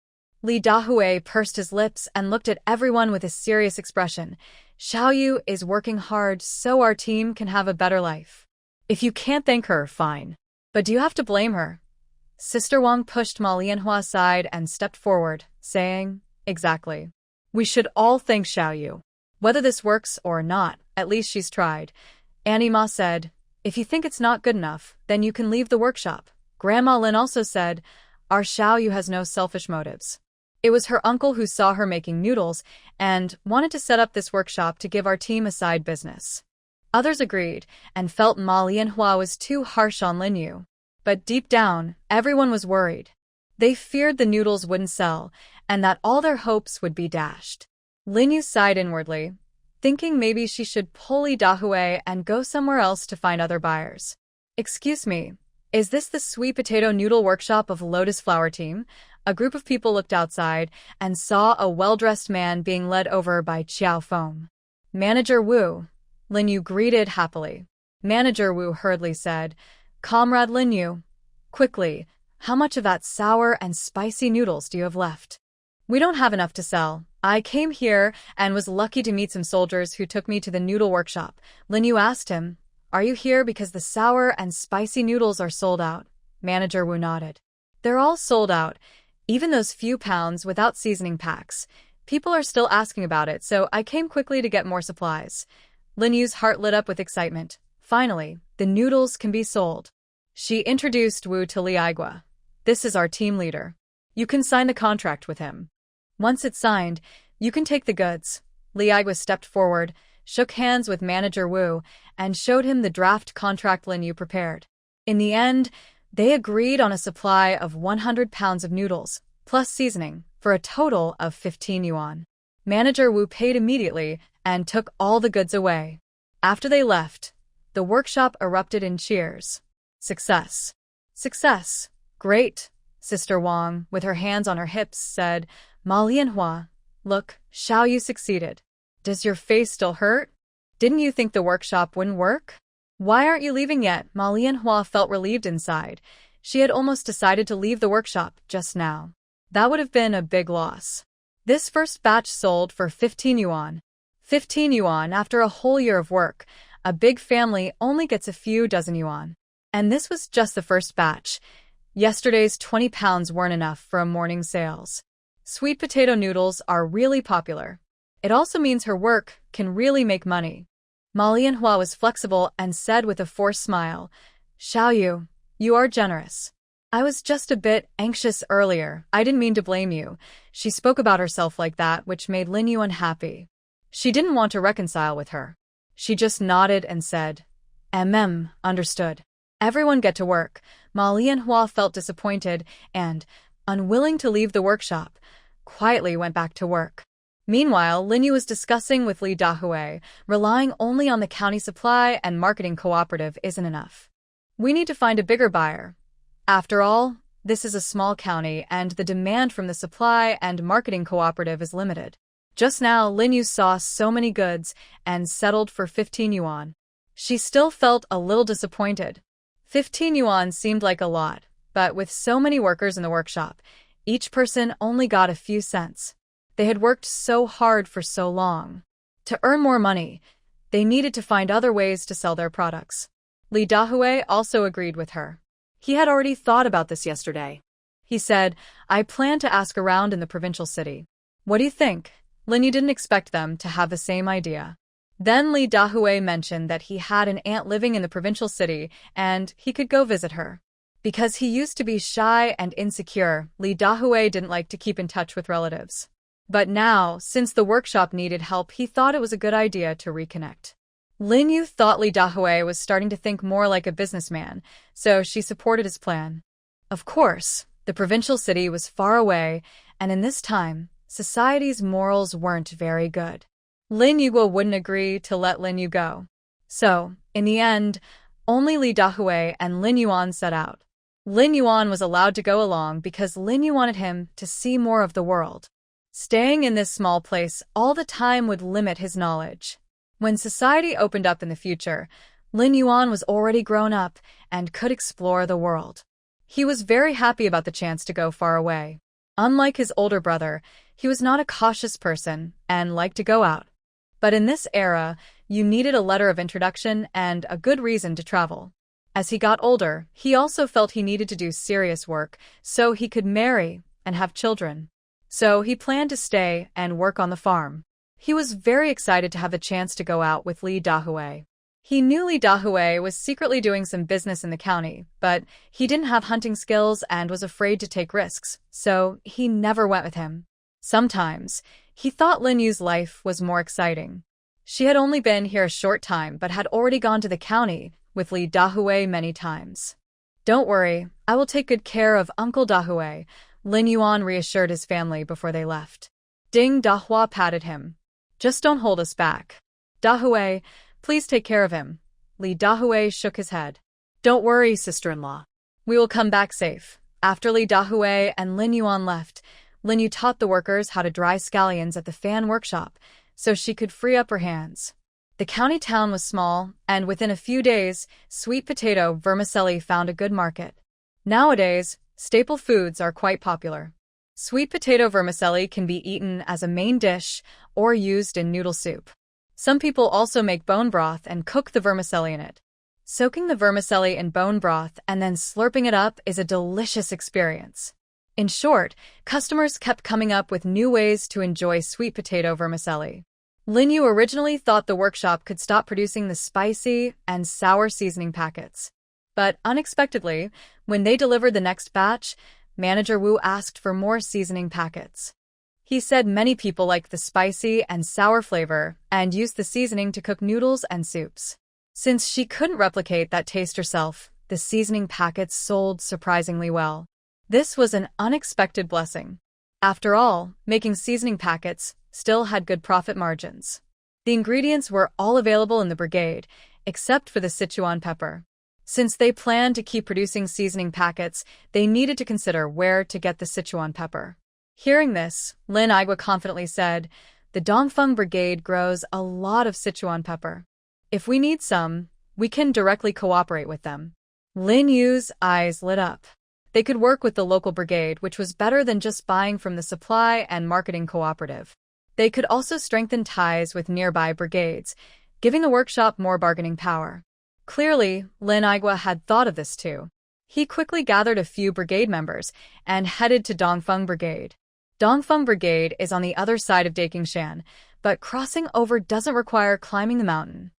S1: Li Dahui pursed his lips and looked at everyone with a serious expression. "Xiaoyu is working hard so our team can have a better life. If you can't thank her, fine. But do you have to blame her?" Sister Wang pushed Ma Lianhua aside and stepped forward, saying, "Exactly. We should all thank Xiaoyu. Whether this works or not, at least she's tried." Annie Ma said, "If you think it's not good enough, then you can leave the workshop." Grandma Lin also said, "Our Xiaoyu has no selfish motives. It was her uncle who saw her making noodles and wanted to set up this workshop to give our team a side business." Others agreed and felt Ma Lianhua was too harsh on Lin Yu. But deep down, everyone was worried. They feared the noodles wouldn't sell and that all their hopes would be dashed. Lin Yu sighed inwardly, thinking maybe she should pull Li Dahui and go somewhere else to find other buyers. "Excuse me, is this the sweet potato noodle workshop of Lotus Flower Team?" A group of people looked outside and saw a well-dressed man being led over by Qiao Feng. "Manager Wu," Lin Yu greeted happily. Manager Wu hurriedly said, "Comrade Lin Yu, quickly, how much of that sour and spicy noodles do you have left?" "We don't have enough to sell. I came here and was lucky to meet some soldiers who took me to the noodle workshop." Lin Yu asked him, "Are you here because the sour and spicy noodles are sold out?" Manager Wu nodded. "They're all sold out. Even those few pounds without seasoning packs. People are still asking about it, so I came quickly to get more supplies." Lin Yu's heart lit up with excitement. Finally, the noodles can be sold. She introduced Wu to Li Igua. "This is our team leader. You can sign the contract with him. Once it's signed, you can take the goods." Li Igua stepped forward, shook hands with Manager Wu, and showed him the draft contract Lin Yu prepared. In the end, they agreed on a supply of 100 pounds of noodles, plus seasoning, for a total of 15 yuan. Manager Wu paid immediately and took all the goods away. After they left, the workshop erupted in cheers. "Success! Success! Great!" Sister Wang, with her hands on her hips, said, "Ma Lianhua, look, Xiaoyu succeeded. Does your face still hurt? Didn't you think the workshop wouldn't work? Why aren't you leaving yet?" Ma Lianhua felt relieved inside. She had almost decided to leave the workshop just now. That would have been a big loss. This first batch sold for 15 yuan. 15 yuan after a whole year of work. A big family only gets a few dozen yuan. And this was just the first batch. Yesterday's 20 pounds weren't enough for a morning sales. Sweet potato noodles are really popular. It also means her work can really make money. Ma Lianhua was flexible and said with a forced smile, Xiaoyu, you are generous. I was just a bit anxious earlier. I didn't mean to blame you. She spoke about herself like that, which made Lin Yu unhappy. She didn't want to reconcile with her. She just nodded and said, understood. Everyone get to work. Ma Lianhua felt disappointed and, unwilling to leave the workshop, quietly went back to work. Meanwhile, Lin Yu was discussing with Li Dahui, relying only on the county supply and marketing cooperative isn't enough. We need to find a bigger buyer. After all, this is a small county and the demand from the supply and marketing cooperative is limited. Just now, Lin Yu saw so many goods and settled for 15 yuan. She still felt a little disappointed. 15 yuan seemed like a lot, but with so many workers in the workshop, each person only got a few cents. They had worked so hard for so long. To earn more money, they needed to find other ways to sell their products. Li Dahui also agreed with her. He had already thought about this yesterday. He said, I plan to ask around in the provincial city. What do you think? Lin Yu didn't expect them to have the same idea. Then Li Dahui mentioned that he had an aunt living in the provincial city and he could go visit her. Because he used to be shy and insecure, Li Dahui didn't like to keep in touch with relatives. But now, since the workshop needed help, he thought it was a good idea to reconnect. Lin Yu thought Li Dahui was starting to think more like a businessman, so she supported his plan. Of course, the provincial city was far away, and in this time, society's morals weren't very good. Lin Yu wouldn't agree to let Lin Yu go. So, in the end, only Li Dahui and Lin Yuan set out. Lin Yuan was allowed to go along because Lin Yu wanted him to see more of the world. Staying in this small place all the time would limit his knowledge. When society opened up in the future, Lin Yuan was already grown up and could explore the world. He was very happy about the chance to go far away. Unlike his older brother, he was not a cautious person and liked to go out. But in this era, you needed a letter of introduction and a good reason to travel. As he got older, he also felt he needed to do serious work so he could marry and have children. So he planned to stay and work on the farm. He was very excited to have the chance to go out with Li Dahui. He knew Li Dahui was secretly doing some business in the county, but he didn't have hunting skills and was afraid to take risks, so he never went with him. Sometimes, he thought Lin Yu's life was more exciting. She had only been here a short time but had already gone to the county with Li Dahui many times. Don't worry, I will take good care of Uncle Dahui, Lin Yuan reassured his family before they left. Ding Dahua patted him. Just don't hold us back. Dahui, please take care of him. Li Dahui shook his head. Don't worry, sister-in-law. We will come back safe. After Li Dahui and Lin Yuan left, Lin Yu taught the workers how to dry scallions at the fan workshop so she could free up her hands. The county town was small, and within a few days, sweet potato vermicelli found a good market. Nowadays, staple foods are quite popular. Sweet potato vermicelli can be eaten as a main dish or used in noodle soup. Some people also make bone broth and cook the vermicelli in it. Soaking the vermicelli in bone broth and then slurping it up is a delicious experience. In short, customers kept coming up with new ways to enjoy sweet potato vermicelli. Lin Yu originally thought the workshop could stop producing the spicy and sour seasoning packets. But unexpectedly, when they delivered the next batch, Manager Wu asked for more seasoning packets. He said many people liked the spicy and sour flavor and used the seasoning to cook noodles and soups. Since she couldn't replicate that taste herself, the seasoning packets sold surprisingly well. This was an unexpected blessing. After all, making seasoning packets still had good profit margins. The ingredients were all available in the brigade, except for the Sichuan pepper. Since they planned to keep producing seasoning packets, they needed to consider where to get the Sichuan pepper. Hearing this, Lin Igua confidently said, the Dongfeng Brigade grows a lot of Sichuan pepper. If we need some, we can directly cooperate with them. Lin Yu's eyes lit up. They could work with the local brigade, which was better than just buying from the supply and marketing cooperative. They could also strengthen ties with nearby brigades, giving the workshop more bargaining power. Clearly, Lin Igua had thought of this too. He quickly gathered a few brigade members and headed to Dongfeng Brigade. Dongfeng Brigade is on the other side of Dakingshan, but crossing over doesn't require climbing the mountain.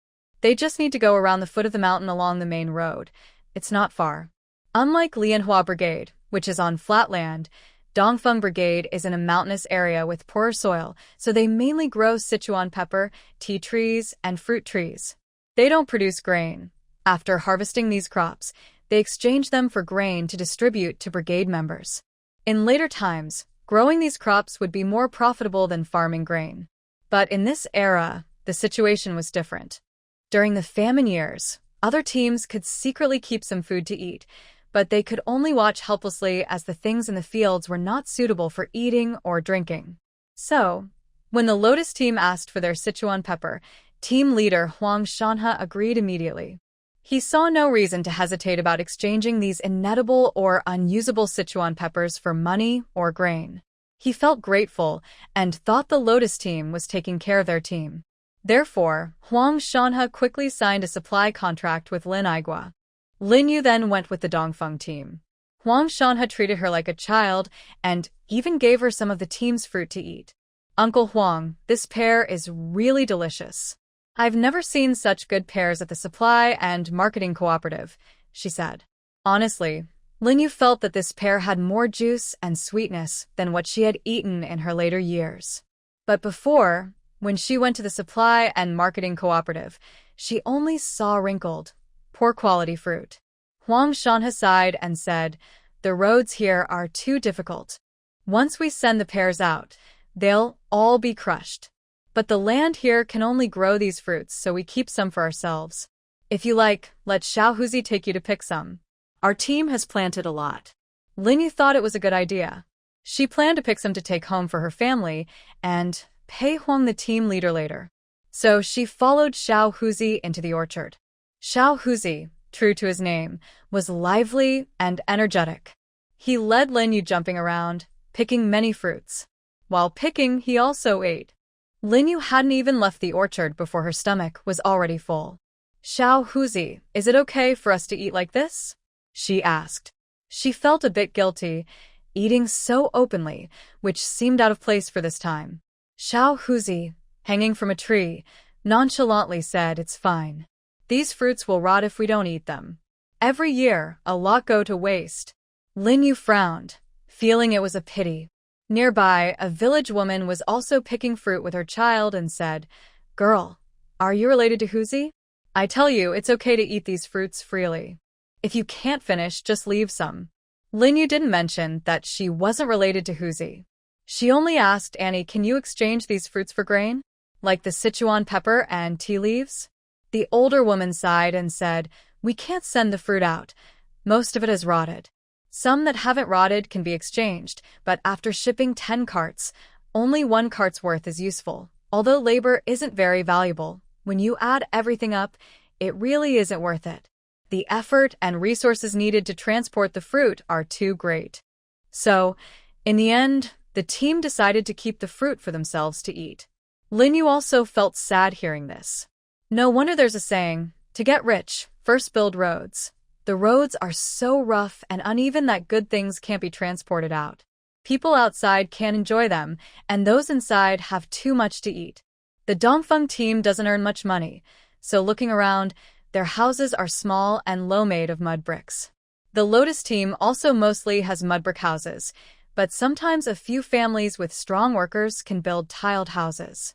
S1: They just need to go around the foot of the mountain along the main road. It's not far. Unlike Lianhua Brigade, which is on flat land, Dongfeng Brigade is in a mountainous area with poorer soil, so they mainly grow Sichuan pepper, tea trees, and fruit trees. They don't produce grain. After harvesting these crops, they exchange them for grain to distribute to brigade members. In later times, growing these crops would be more profitable than farming grain. But in this era, the situation was different. During the famine years, other teams could secretly keep some food to eat, but they could only watch helplessly as the things in the fields were not suitable for eating or drinking. So, when the Lotus team asked for their Sichuan pepper, team leader Huang Shanhe agreed immediately. He saw no reason to hesitate about exchanging these inedible or unusable Sichuan peppers for money or grain. He felt grateful and thought the Lotus team was taking care of their team. Therefore, Huang Shanhe quickly signed a supply contract with Lin Aigua. Lin Yu then went with the Dongfeng team. Huang Shanhe treated her like a child and even gave her some of the team's fruit to eat. Uncle Huang, this pear is really delicious. I've never seen such good pears at the supply and marketing cooperative, she said. Honestly, Lin Yu felt that this pear had more juice and sweetness than what she had eaten in her later years. But before, when she went to the supply and marketing cooperative, she only saw wrinkled, poor quality fruit. Huang Shanhe sighed and said, "The roads here are too difficult. Once we send the pears out, they'll all be crushed. But the land here can only grow these fruits, so we keep some for ourselves. If you like, let Xiaohuzi take you to pick some. Our team has planted a lot." Lin Yu thought it was a good idea. She planned to pick some to take home for her family and pay Huang the team leader later. So she followed Xiaohuzi into the orchard. Xiaohuzi, true to his name, was lively and energetic. He led Lin Yu jumping around, picking many fruits. While picking, he also ate. Lin Yu hadn't even left the orchard before her stomach was already full. "Xiaohuzi, is it okay for us to eat like this?" she asked. She felt a bit guilty, eating so openly, which seemed out of place for this time. Xiaohuzi, hanging from a tree, nonchalantly said, "It's fine. These fruits will rot if we don't eat them. Every year, a lot go to waste." Lin Yu frowned, feeling it was a pity. Nearby, a village woman was also picking fruit with her child and said, "Girl, are you related to Huzi? I tell you, it's okay to eat these fruits freely. If you can't finish, just leave some." Lin Yu didn't mention that she wasn't related to Huzi. She only asked Annie, "Can you exchange these fruits for grain? Like the Sichuan pepper and tea leaves?" The older woman sighed and said, "We can't send the fruit out. Most of it has rotted. Some that haven't rotted can be exchanged, but after shipping 10 carts, only 1 cart's worth is useful. Although labor isn't very valuable, when you add everything up, it really isn't worth it. The effort and resources needed to transport the fruit are too great." So, in the end, the team decided to keep the fruit for themselves to eat. Lin Yu also felt sad hearing this. No wonder there's a saying, "To get rich, first build roads." The roads are so rough and uneven that good things can't be transported out. People outside can't enjoy them, and those inside have too much to eat. The Dongfeng team doesn't earn much money, so looking around, their houses are small and low, made of mud bricks. The Lotus team also mostly has mud brick houses, but sometimes a few families with strong workers can build tiled houses.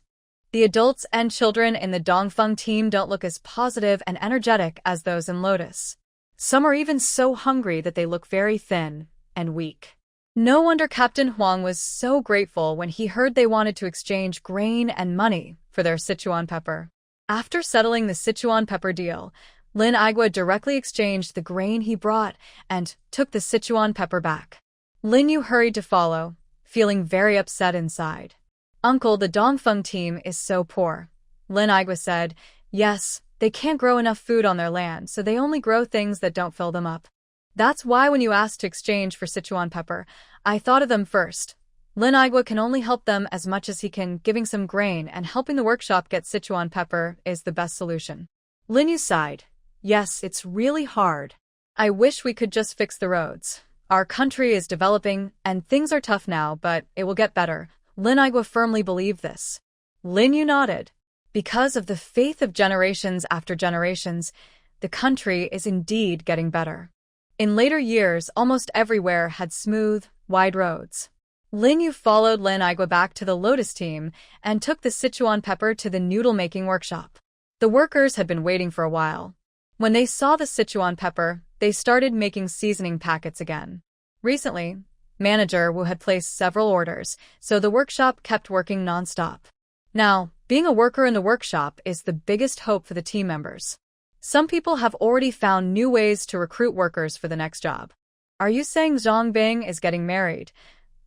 S1: The adults and children in the Dongfeng team don't look as positive and energetic as those in Lotus. Some are even so hungry that they look very thin and weak. No wonder Captain Huang was so grateful when he heard they wanted to exchange grain and money for their Sichuan pepper. After settling the Sichuan pepper deal, Lin Aigua directly exchanged the grain he brought and took the Sichuan pepper back. Lin Yu hurried to follow, feeling very upset inside. "Uncle, the Dongfeng team is so poor," Lin Aigua said. "Yes, they can't grow enough food on their land, so they only grow things that don't fill them up. That's why when you asked to exchange for Sichuan pepper, I thought of them first. Lin Aigua can only help them as much as he can, giving some grain and helping the workshop get Sichuan pepper is the best solution." Lin Yu sighed. "Yes, it's really hard. I wish we could just fix the roads. Our country is developing and things are tough now, but it will get better." Lin Aigua firmly believed this. Lin Yu nodded. Because of the faith of generations after generations, the country is indeed getting better. In later years, almost everywhere had smooth, wide roads. Lin Yu followed Lin Igua back to the Lotus team and took the Sichuan pepper to the noodle-making workshop. The workers had been waiting for a while. When they saw the Sichuan pepper, they started making seasoning packets again. Recently, Manager Wu had placed several orders, so the workshop kept working non-stop. Now, being a worker in the workshop is the biggest hope for the team members. Some people have already found new ways to recruit workers for the next job. Are you saying Zhang Bing is getting married?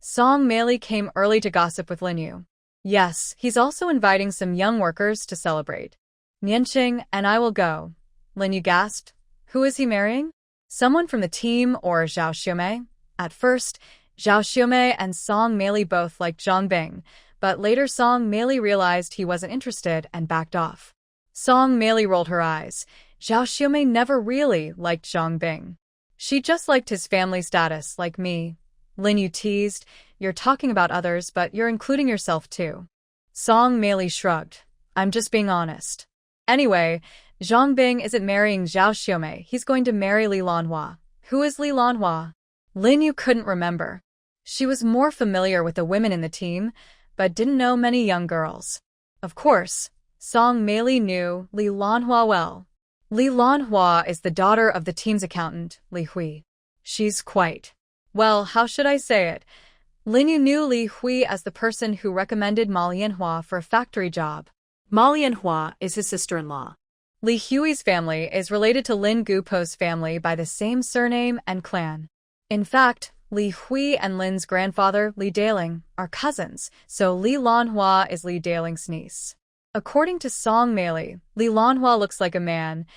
S1: Song Meili came early to gossip with Lin Yu. Yes, he's also inviting some young workers to celebrate. Nianqing and I will go. Lin Yu gasped. Who is he marrying? Someone from the team or Zhao Xiumei? At first, Zhao Xiumei and Song Meili both liked Zhang Bing, but later Song Meili realized he wasn't interested and backed off. Song Meili rolled her eyes. Zhao Xiumei never really liked Zhang Bing. She just liked his family status, like me. Lin Yu teased, you're talking about others, but you're including yourself too. Song Meili shrugged. I'm just being honest. Anyway, Zhang Bing isn't marrying Zhao Xiumei, he's going to marry Li Lanhua. Who is Li Lanhua? Lin Yu couldn't remember. She was more familiar with the women in the team, but didn't know many young girls. Of course, Song Meili knew Li Lanhua well. Li Lanhua is the daughter of the team's accountant, Li Hui. She's quite... well, how should I say it? Lin Yu knew Li Hui as the person who recommended Ma Lianhua for a factory job.
S2: Ma Lianhua is his sister-in-law.
S1: Li Hui's family is related to Lin Gupo's family by the same surname and clan. In fact, Li Hui and Lin's grandfather, Li Daling, are cousins, so Li Lanhua is Li Daling's niece. According to Song Meili, Li Lanhua looks like a man,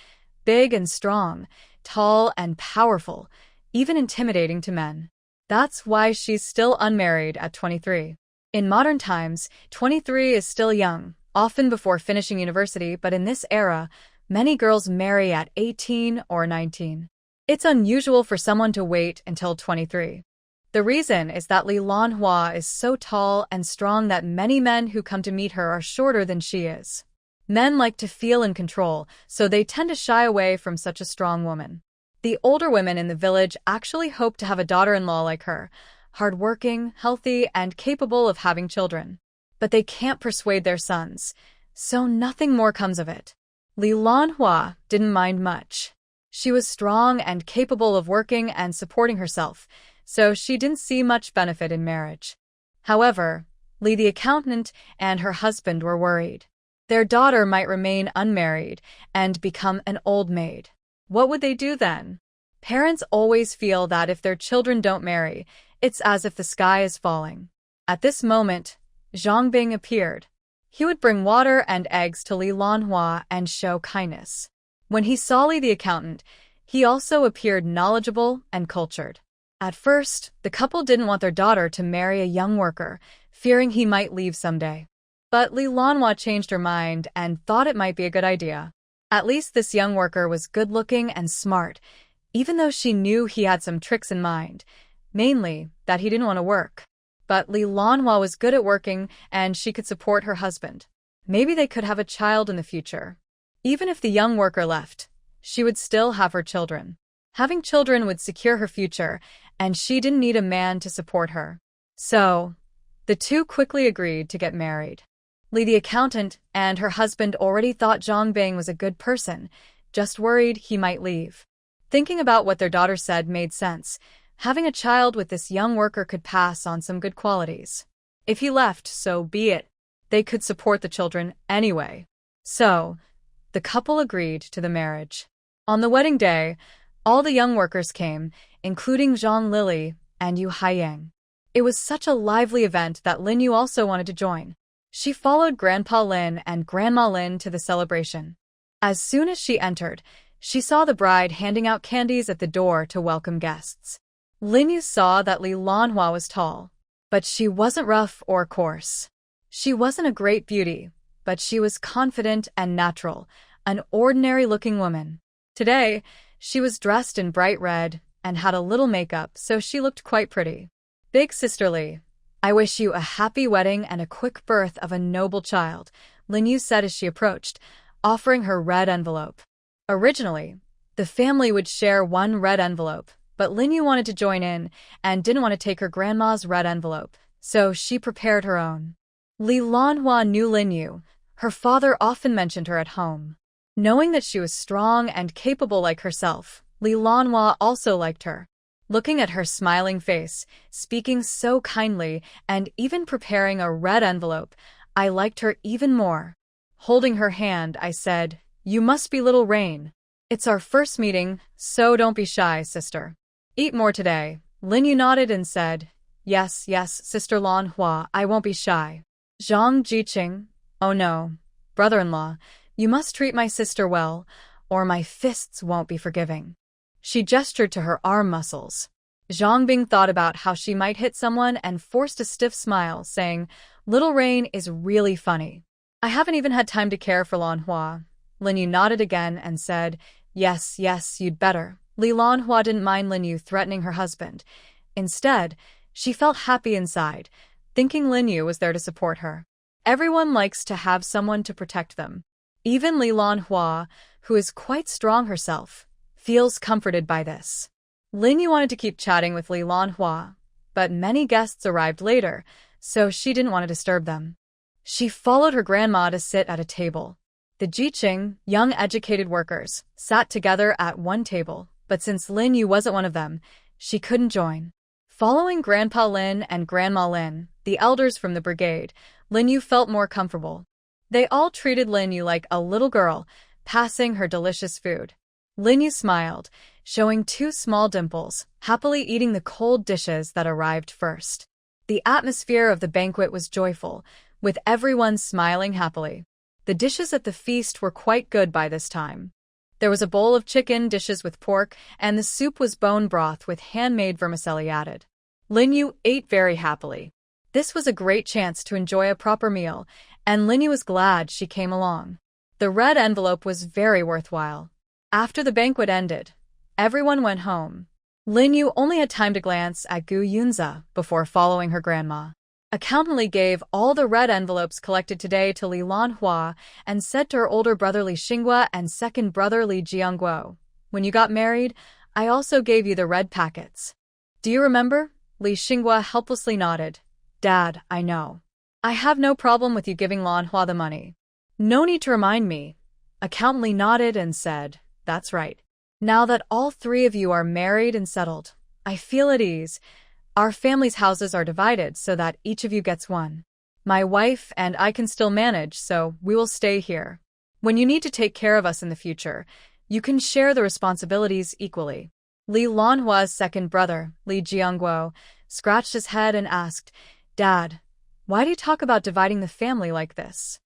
S1: big and strong, tall and powerful, even intimidating to men. That's why she's still unmarried at 23. In modern times, 23 is still young, often before finishing university, but in this era, many girls marry at 18 or 19. It's unusual for someone to wait until 23. The reason is that Li Lanhua is so tall and strong that many men who come to meet her are shorter than she is. Men like to feel in control, so they tend to shy away from such a strong woman. The older women in the village actually hope to have a daughter-in-law like her, hardworking, healthy, and capable of having children. But they can't persuade their sons, so nothing more comes of it. Li Lanhua didn't mind much. She was strong and capable of working and supporting herself, so she didn't see much benefit in marriage. However, Li the accountant and her husband were worried. Their daughter might remain unmarried and become an old maid. What would they do then? Parents always feel that if their children don't marry, it's as if the sky is falling. At this moment, Zhang Bing appeared. He would bring water and eggs to Li Lanhua and show kindness. When he saw Li the accountant, he also appeared knowledgeable and cultured. At first, the couple didn't want their daughter to marry a young worker, fearing he might leave someday. But Li Lanhua changed her mind and thought it might be a good idea. At least this young worker was good-looking and smart, even though she knew he had some tricks in mind, mainly that he didn't want to work. But Li Lanhua was good at working and she could support her husband. Maybe they could have a child in the future. Even if the young worker left, she would still have her children. Having children would secure her future, and she didn't need a man to support her. So, the two quickly agreed to get married. Li the accountant and her husband already thought Zhang Bing was a good person, just worried he might leave. Thinking about what their daughter said made sense. Having a child with this young worker could pass on some good qualities. If he left, so be it. They could support the children anyway. So, the couple agreed to the marriage. On the wedding day, all the young workers came, including Zhang Lili and Yu Haiyang. It was such a lively event that Lin Yu also wanted to join. She followed Grandpa Lin and Grandma Lin to the celebration. As soon as she entered, she saw the bride handing out candies at the door to welcome guests. Lin Yu saw that Li Lanhua was tall, but she wasn't rough or coarse. She wasn't a great beauty, but she was confident and natural, an ordinary-looking woman. Today, she was dressed in bright red and had a little makeup, so she looked quite pretty. Big Sister Li, I wish you a happy wedding and a quick birth of a noble child, Lin Yu said as she approached, offering her red envelope. Originally, the family would share one red envelope, but Lin Yu wanted to join in and didn't want to take her grandma's red envelope, so she prepared her own. Li Lanhua knew Lin Yu. Her father often mentioned her at home. Knowing that she was strong and capable like herself, Li Lanhua also liked her. Looking at her smiling face, speaking so kindly, and even preparing a red envelope, I liked her even more. Holding her hand, I said, "You must be little Rain. It's our first meeting, so don't be shy, sister. Eat more today." Lin Yu nodded and said, Yes, Sister Lanhua, I won't be shy." Zhang Jiqing, "Oh no, brother-in-law, you must treat my sister well, or my fists won't be forgiving." She gestured to her arm muscles. Zhang Bing thought about how she might hit someone and forced a stiff smile, saying, "Little Rain is really funny. I haven't even had time to care for Lanhua." Lin Yu nodded again and said, Yes, you'd better." Li Lanhua didn't mind Lin Yu threatening her husband. Instead, she felt happy inside, thinking Lin Yu was there to support her. Everyone likes to have someone to protect them. Even Li Lanhua, who is quite strong herself, feels comforted by this. Lin Yu wanted to keep chatting with Li Lanhua, but many guests arrived later, so she didn't want to disturb them. She followed her grandma to sit at a table. The Jiqing, young educated workers, sat together at one table, but since Lin Yu wasn't one of them, she couldn't join. Following Grandpa Lin and Grandma Lin, the elders from the brigade, Lin Yu felt more comfortable. They all treated Lin Yu like a little girl, passing her delicious food. Lin Yu smiled, showing 2 small dimples, happily eating the cold dishes that arrived first. The atmosphere of the banquet was joyful, with everyone smiling happily. The dishes at the feast were quite good by this time. There was a bowl of chicken dishes with pork, and the soup was bone broth with handmade vermicelli added. Lin Yu ate very happily. This was a great chance to enjoy a proper meal, and Lin Yu was glad she came along. The red envelope was very worthwhile. After the banquet ended, everyone went home. Lin Yu only had time to glance at Gu Yunza before following her grandma. Accountant Li gave all the red envelopes collected today to Li Lanhua and said to her older brother Li Xinghua and second brother Li Jiangguo, "When you got married, I also gave you the red packets. Do you remember?" Li Xinghua helplessly nodded. "Dad, I know. I have no problem with you giving Lanhua the money." "No need to remind me." Accountant Li nodded and said, "That's right. Now that all 3 of you are married and settled, I feel at ease. Our family's houses are divided so that each of you gets one. My wife and I can still manage, so we will stay here. When you need to take care of us in the future, you can share the responsibilities equally." Li Lanhua's second brother, Li Jiangguo, scratched his head and asked, "Dad, why do you talk about dividing the family like this?"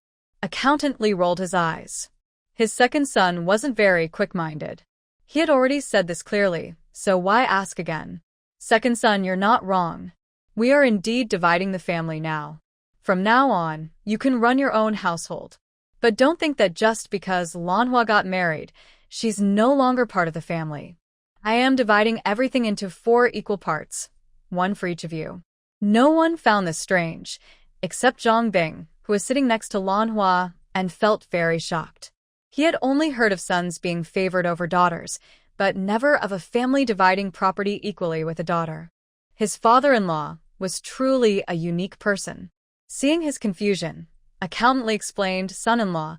S1: Accountant Li rolled his eyes. His second son wasn't very quick-minded. He had already said this clearly, so why ask again? "Second son, you're not wrong. We are indeed dividing the family now. From now on, you can run your own household. But don't think that just because Lanhua got married, she's no longer part of the family. I am dividing everything into 4 equal parts, 1 for each of you." No one found this strange, except Zhang Bing, who was sitting next to Lanhua and felt very shocked. He had only heard of sons being favored over daughters, but never of a family dividing property equally with a daughter. His father-in-law was truly a unique person. Seeing his confusion, Accountant Li explained, "Son-in-law,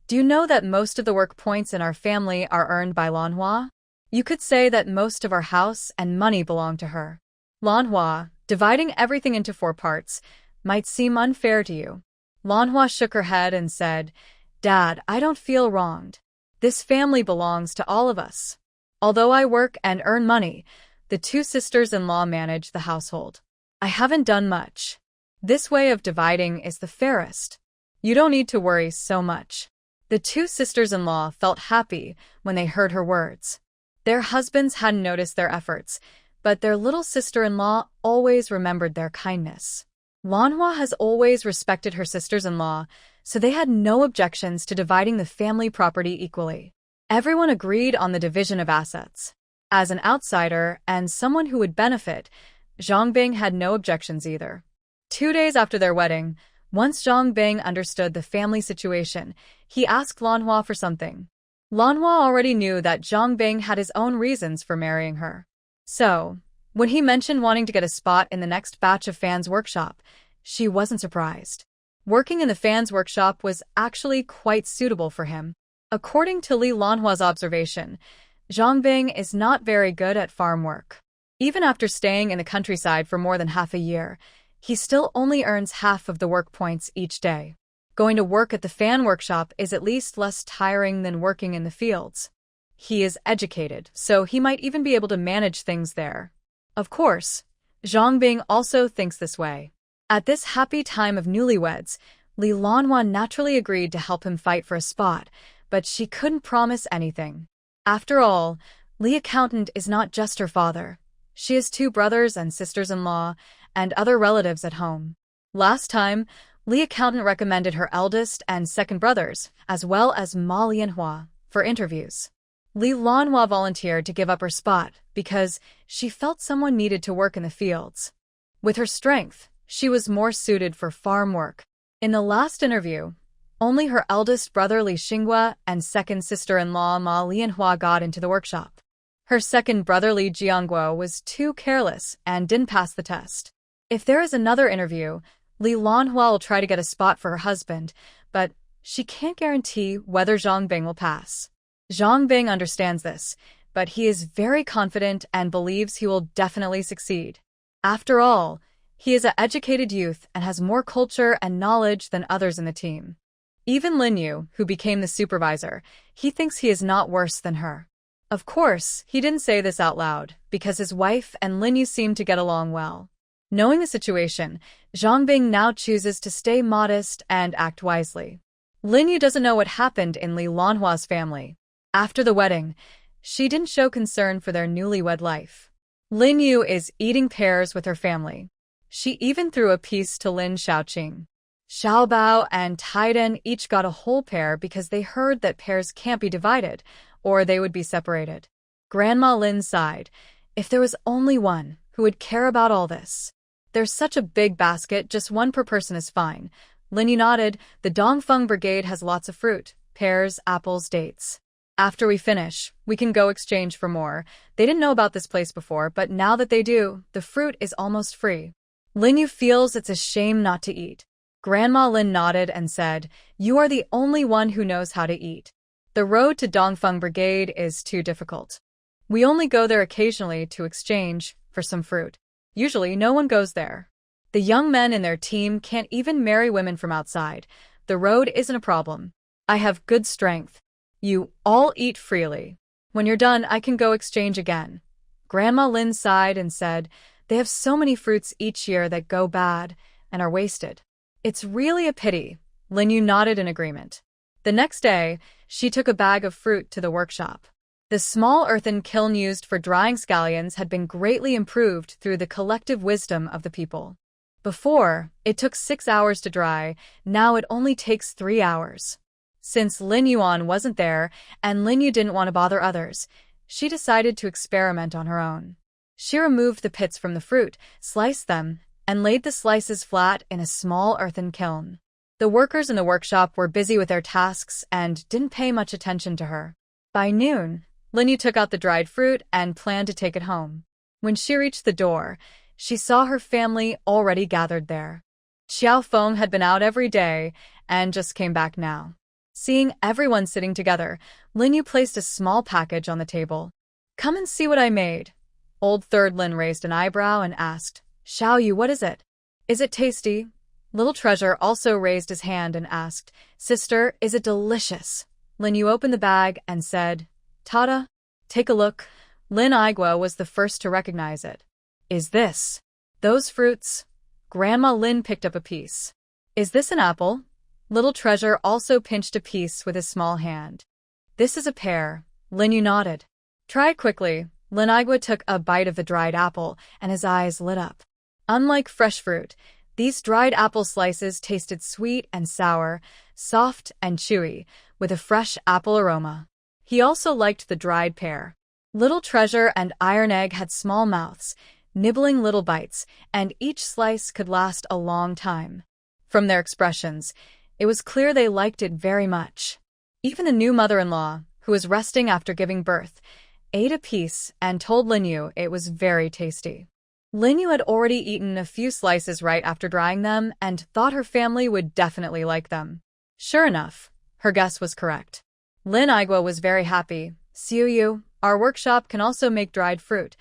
S1: do you know that most of the work points in our family are earned by Lanhua? You could say that most of our house and money belong to her. Lanhua, dividing everything into 4 parts, might seem unfair to you." Lanhua shook her head and said, "Dad, I don't feel wronged. This family belongs to all of us. Although I work and earn money, the 2 sisters-in-law manage the household. I haven't done much. This way of dividing is the fairest. You don't need to worry so much." The 2 sisters-in-law felt happy when they heard her words. Their husbands hadn't noticed their efforts, but their little sister-in-law always remembered their kindness. Lanhua has always respected her sisters-in-law, so they had no objections to dividing the family property equally. Everyone agreed on the division of assets. As an outsider and someone who would benefit, Zhang Bing had no objections either. 2 days after their wedding, Once Zhang Bing understood the family situation, he asked Lanhua for something. Lanhua already knew that Zhang Bing had his own reasons for marrying her. So, when he mentioned wanting to get a spot in the next batch of fans' workshop, she wasn't surprised. Working in the fans' workshop was actually quite suitable for him. According to Li Lanhua's observation, Zhang Bing is not very good at farm work. Even after staying in the countryside for more than half a year, he still only earns half of the work points each day. Going to work at the fan workshop is at least less tiring than working in the fields. He is educated, so he might even be able to manage things there. Of course, Zhang Bing also thinks this way. At this happy time of newlyweds, Li Lanhua naturally agreed to help him fight for a spot, but she couldn't promise anything. After all, Li Accountant is not just her father. She has 2 brothers and sisters-in-law, and other relatives at home. Last time, Li Accountant recommended her eldest and second brothers, as well as Ma Lianhua, for interviews. Li Lanhua volunteered to give up her spot because she felt someone needed to work in the fields. With her strength, she was more suited for farm work. In the last interview, only her eldest brother Li Xinghua and second sister-in-law Ma Lianhua got into the workshop. Her second brother Li Jiangguo was too careless and didn't pass the test. If there is another interview, Li Lanhua will try to get a spot for her husband, but she can't guarantee whether Zhang Bing will pass. Zhang Bing understands this, but he is very confident and believes he will definitely succeed. After all, he is an educated youth and has more culture and knowledge than others in the team. Even Lin Yu, who became the supervisor, he thinks he is not worse than her. Of course, he didn't say this out loud, because his wife and Lin Yu seem to get along well. Knowing the situation, Zhang Bing now chooses to stay modest and act wisely. Lin Yu doesn't know what happened in Li Lanhua's family. After the wedding, she didn't show concern for their newlywed life. Lin Yu is eating pears with her family. She even threw a piece to Lin Xiaoqing. Xiaobao and Taiden each got a whole pear because they heard that pears can't be divided, or they would be separated. Grandma Lin sighed. If there was only one who would care about all this. There's such a big basket, just one per person is fine. Lin Yu nodded. The Dongfeng Brigade has lots of fruit, pears, apples, dates. After we finish, we can go exchange for more. They didn't know about this place before, but now that they do, the fruit is almost free. Lin Yu feels it's a shame not to eat. Grandma Lin nodded and said, "You are the only one who knows how to eat. The road to Dongfeng Brigade is too difficult. We only go there occasionally to exchange for some fruit. Usually no one goes there. The young men in their team can't even marry women from outside. The road isn't a problem. I have good strength. You all eat freely. When you're done, I can go exchange again." Grandma Lin sighed and said, "They have so many fruits each year that go bad and are wasted. It's really a pity." Lin Yu nodded in agreement. The next day, she took a bag of fruit to the workshop. The small earthen kiln used for drying scallions had been greatly improved through the collective wisdom of the people. Before, it took 6 hours to dry, now it only takes 3 hours. Since Lin Yuan wasn't there, and Lin Yu didn't want to bother others, she decided to experiment on her own. She removed the pits from the fruit, sliced them, and laid the slices flat in a small earthen kiln. The workers in the workshop were busy with their tasks and didn't pay much attention to her. By noon, Lin Yu took out the dried fruit and planned to take it home. When she reached the door, she saw her family already gathered there. Xiao Feng had been out every day and just came back now. Seeing everyone sitting together, Lin Yu placed a small package on the table. "Come and see what I made." Old Third Lin raised an eyebrow and asked, "Xiao Yu, what is it? Is it tasty?" Little Treasure also raised his hand and asked, "Sister, is it delicious?" Lin Yu opened the bag and said, "Tada, take a look." Lin Igua was the first to recognize it. "Is this those fruits?" Grandma Lin picked up a piece. "Is this an apple?" Little Treasure also pinched a piece with his small hand. "This is a pear." Lin Yu nodded. "Try it quickly." Lin Igua took a bite of the dried apple, and his eyes lit up. Unlike fresh fruit, these dried apple slices tasted sweet and sour, soft and chewy, with a fresh apple aroma. He also liked the dried pear. Little Treasure and Iron Egg had small mouths, nibbling little bites, and each slice could last a long time. From their expressions, it was clear they liked it very much. Even the new mother-in-law, who was resting after giving birth, ate a piece and told Linyu it was very tasty. Linyu had already eaten a few slices right after drying them and thought her family would definitely like them. Sure enough, her guess was correct. Lin Igwa was very happy. Siuyu, our workshop can also make dried fruit.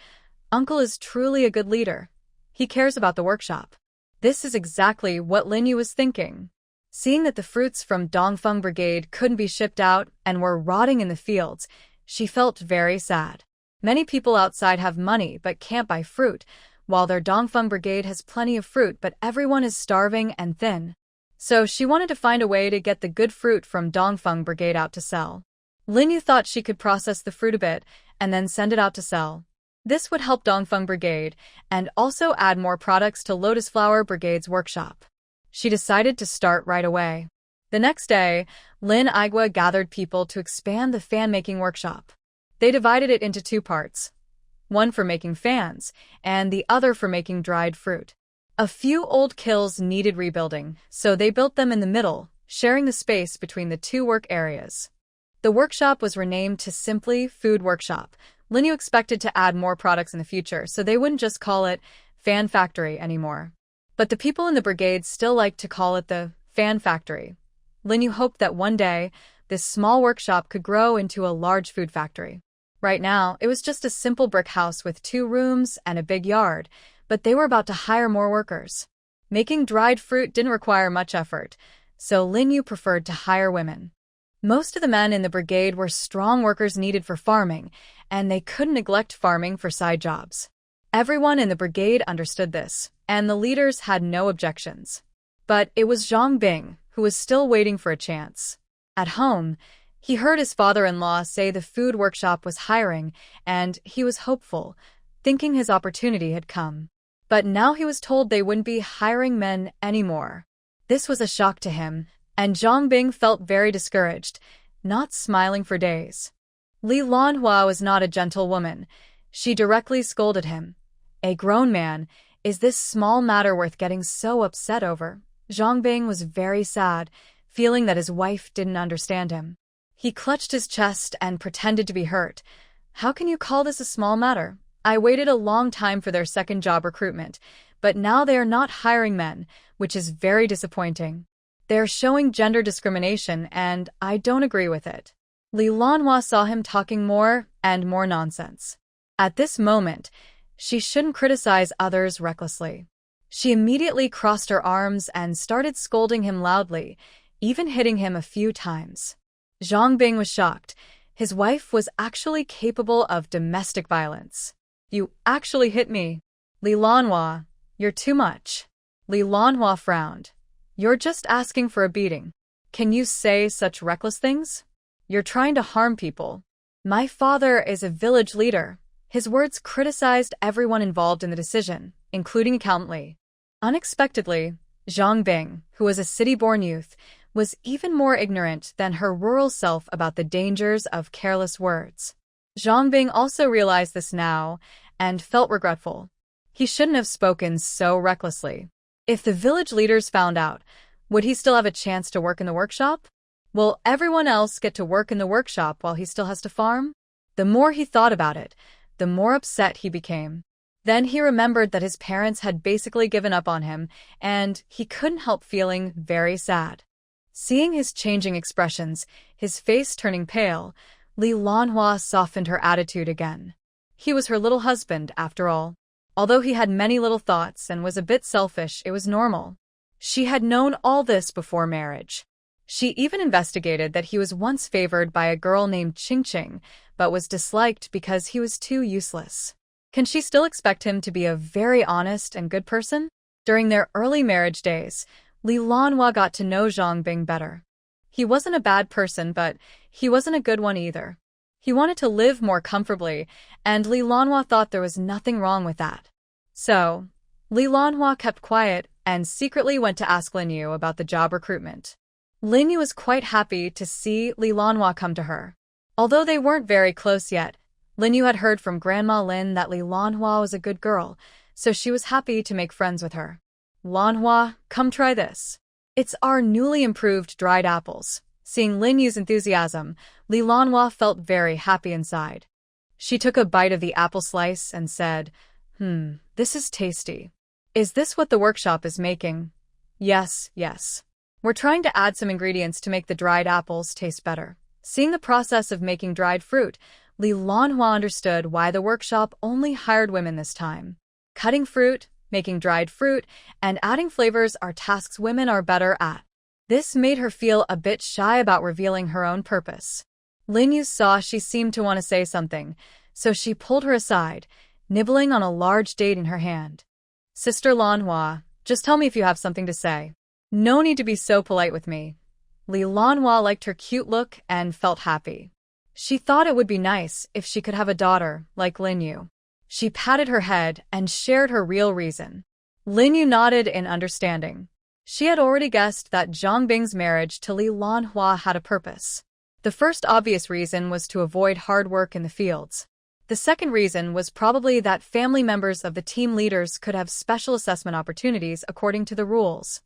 S1: Uncle is truly a good leader. He cares about the workshop. This is exactly what Linyu was thinking. Seeing that the fruits from Dongfeng Brigade couldn't be shipped out and were rotting in the fields, she felt very sad. Many people outside have money but can't buy fruit, while their Dongfeng Brigade has plenty of fruit but everyone is starving and thin. So she wanted to find a way to get the good fruit from Dongfeng Brigade out to sell. Linyu thought she could process the fruit a bit and then send it out to sell. This would help Dongfeng Brigade and also add more products to Lotus Flower Brigade's workshop. She decided to start right away. The next day, Lin Igwa gathered people to expand the fan-making workshop. They divided it into two parts, one for making fans and the other for making dried fruit. A few old kilns needed rebuilding, so they built them in the middle, sharing the space between the two work areas. The workshop was renamed to simply Food Workshop. Linyu expected to add more products in the future, so they wouldn't just call it Fan Factory anymore. But the people in the brigade still liked to call it the Fan Factory. Linyu hoped that one day, this small workshop could grow into a large food factory. Right now, it was just a simple brick house with 2 rooms and a big yard, but they were about to hire more workers. Making dried fruit didn't require much effort, so Linyu preferred to hire women. Most of the men in the brigade were strong workers needed for farming, and they couldn't neglect farming for side jobs. Everyone in the brigade understood this, and the leaders had no objections. But it was Zhang Bing, who was still waiting for a chance. At home, he heard his father-in-law say the food workshop was hiring, and he was hopeful, thinking his opportunity had come. But now he was told they wouldn't be hiring men anymore. This was a shock to him, and Zhang Bing felt very discouraged, not smiling for days. Li Lanhua was not a gentle woman. She directly scolded him. A grown man, is this small matter worth getting so upset over? Zhang Bing was very sad, feeling that his wife didn't understand him. He clutched his chest and pretended to be hurt. How can you call this a small matter? I waited a long time for their second job recruitment, but now they are not hiring men, which is very disappointing. They are showing gender discrimination, and I don't agree with it. Li Lanhua saw him talking more and more nonsense. At this moment, she shouldn't criticize others recklessly. She immediately crossed her arms and started scolding him loudly, even hitting him a few times. Zhang Bing was shocked. His wife was actually capable of domestic violence. You actually hit me. Li Lanhua, you're too much. Li Lanhua frowned. You're just asking for a beating. Can you say such reckless things? You're trying to harm people. My father is a village leader. His words criticized everyone involved in the decision, including Accountant Li. Unexpectedly, Zhang Bing, who was a city-born youth, was even more ignorant than her rural self about the dangers of careless words. Zhang Bing also realized this now and felt regretful. He shouldn't have spoken so recklessly. If the village leaders found out, would he still have a chance to work in the workshop? Will everyone else get to work in the workshop while he still has to farm? The more he thought about it, the more upset he became. Then he remembered that his parents had basically given up on him, and he couldn't help feeling very sad. Seeing his changing expressions, his face turning pale, Li Lanhua softened her attitude again. He was her little husband, after all. Although he had many little thoughts and was a bit selfish, it was normal. She had known all this before marriage. She even investigated that he was once favored by a girl named Qing Qing, but was disliked because he was too useless. Can she still expect him to be a very honest and good person? During their early marriage days, Li Lanhua got to know Zhang Bing better. He wasn't a bad person, but he wasn't a good one either. He wanted to live more comfortably, and Li Lanhua thought there was nothing wrong with that. So, Li Lanhua kept quiet and secretly went to ask Linyu about the job recruitment. Linyu was quite happy to see Li Lanhua come to her. Although they weren't very close yet, Linyu had heard from Grandma Lin that Li Lanhua was a good girl, so she was happy to make friends with her. Lanhua, come try this. It's our newly improved dried apples. Seeing Lin Yu's enthusiasm, Li Lanhua felt very happy inside. She took a bite of the apple slice and said, this is tasty. Is this what the workshop is making? Yes, yes. We're trying to add some ingredients to make the dried apples taste better. Seeing the process of making dried fruit, Li Lanhua understood why the workshop only hired women this time. Cutting fruit, making dried fruit, and adding flavors are tasks women are better at. This made her feel a bit shy about revealing her own purpose. Lin Yu saw she seemed to want to say something, so she pulled her aside, nibbling on a large date in her hand. Sister Lanhua, just tell me if you have something to say. No need to be so polite with me. Li Lanhua liked her cute look and felt happy. She thought it would be nice if she could have a daughter like Lin Yu. She patted her head and shared her real reason. Lin Yu nodded in understanding. She had already guessed that Zhang Bing's marriage to Li Lanhua had a purpose. The first obvious reason was to avoid hard work in the fields. The second reason was probably that family members of the team leaders could have special assessment opportunities according to the rules.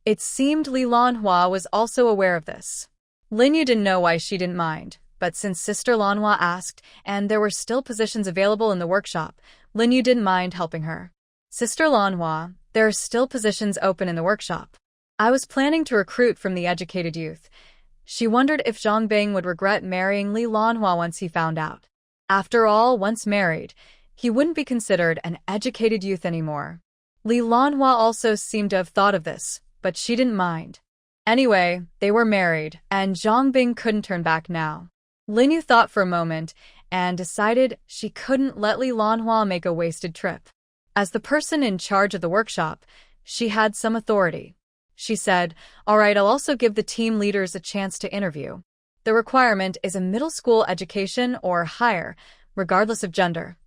S1: It seemed Li Lanhua was also aware of this. Lin Yu didn't know why she didn't mind, but since Sister Lanhua asked, and there were still positions available in the workshop, Lin Yu didn't mind helping her. Sister Lanhua, there are still positions open in the workshop. I was planning to recruit from the educated youth. She wondered if Zhang Bing would regret marrying Li Lanhua once he found out. After all, once married, he wouldn't be considered an educated youth anymore. Li Lanhua also seemed to have thought of this, but she didn't mind. Anyway, they were married, and Zhang Bing couldn't turn back now. Lin Yu thought for a moment and decided she couldn't let Li Lanhua make a wasted trip. As the person in charge of the workshop, she had some authority. She said, "All right, I'll also give the team leaders a chance to interview. The requirement is a middle school education or higher, regardless of gender.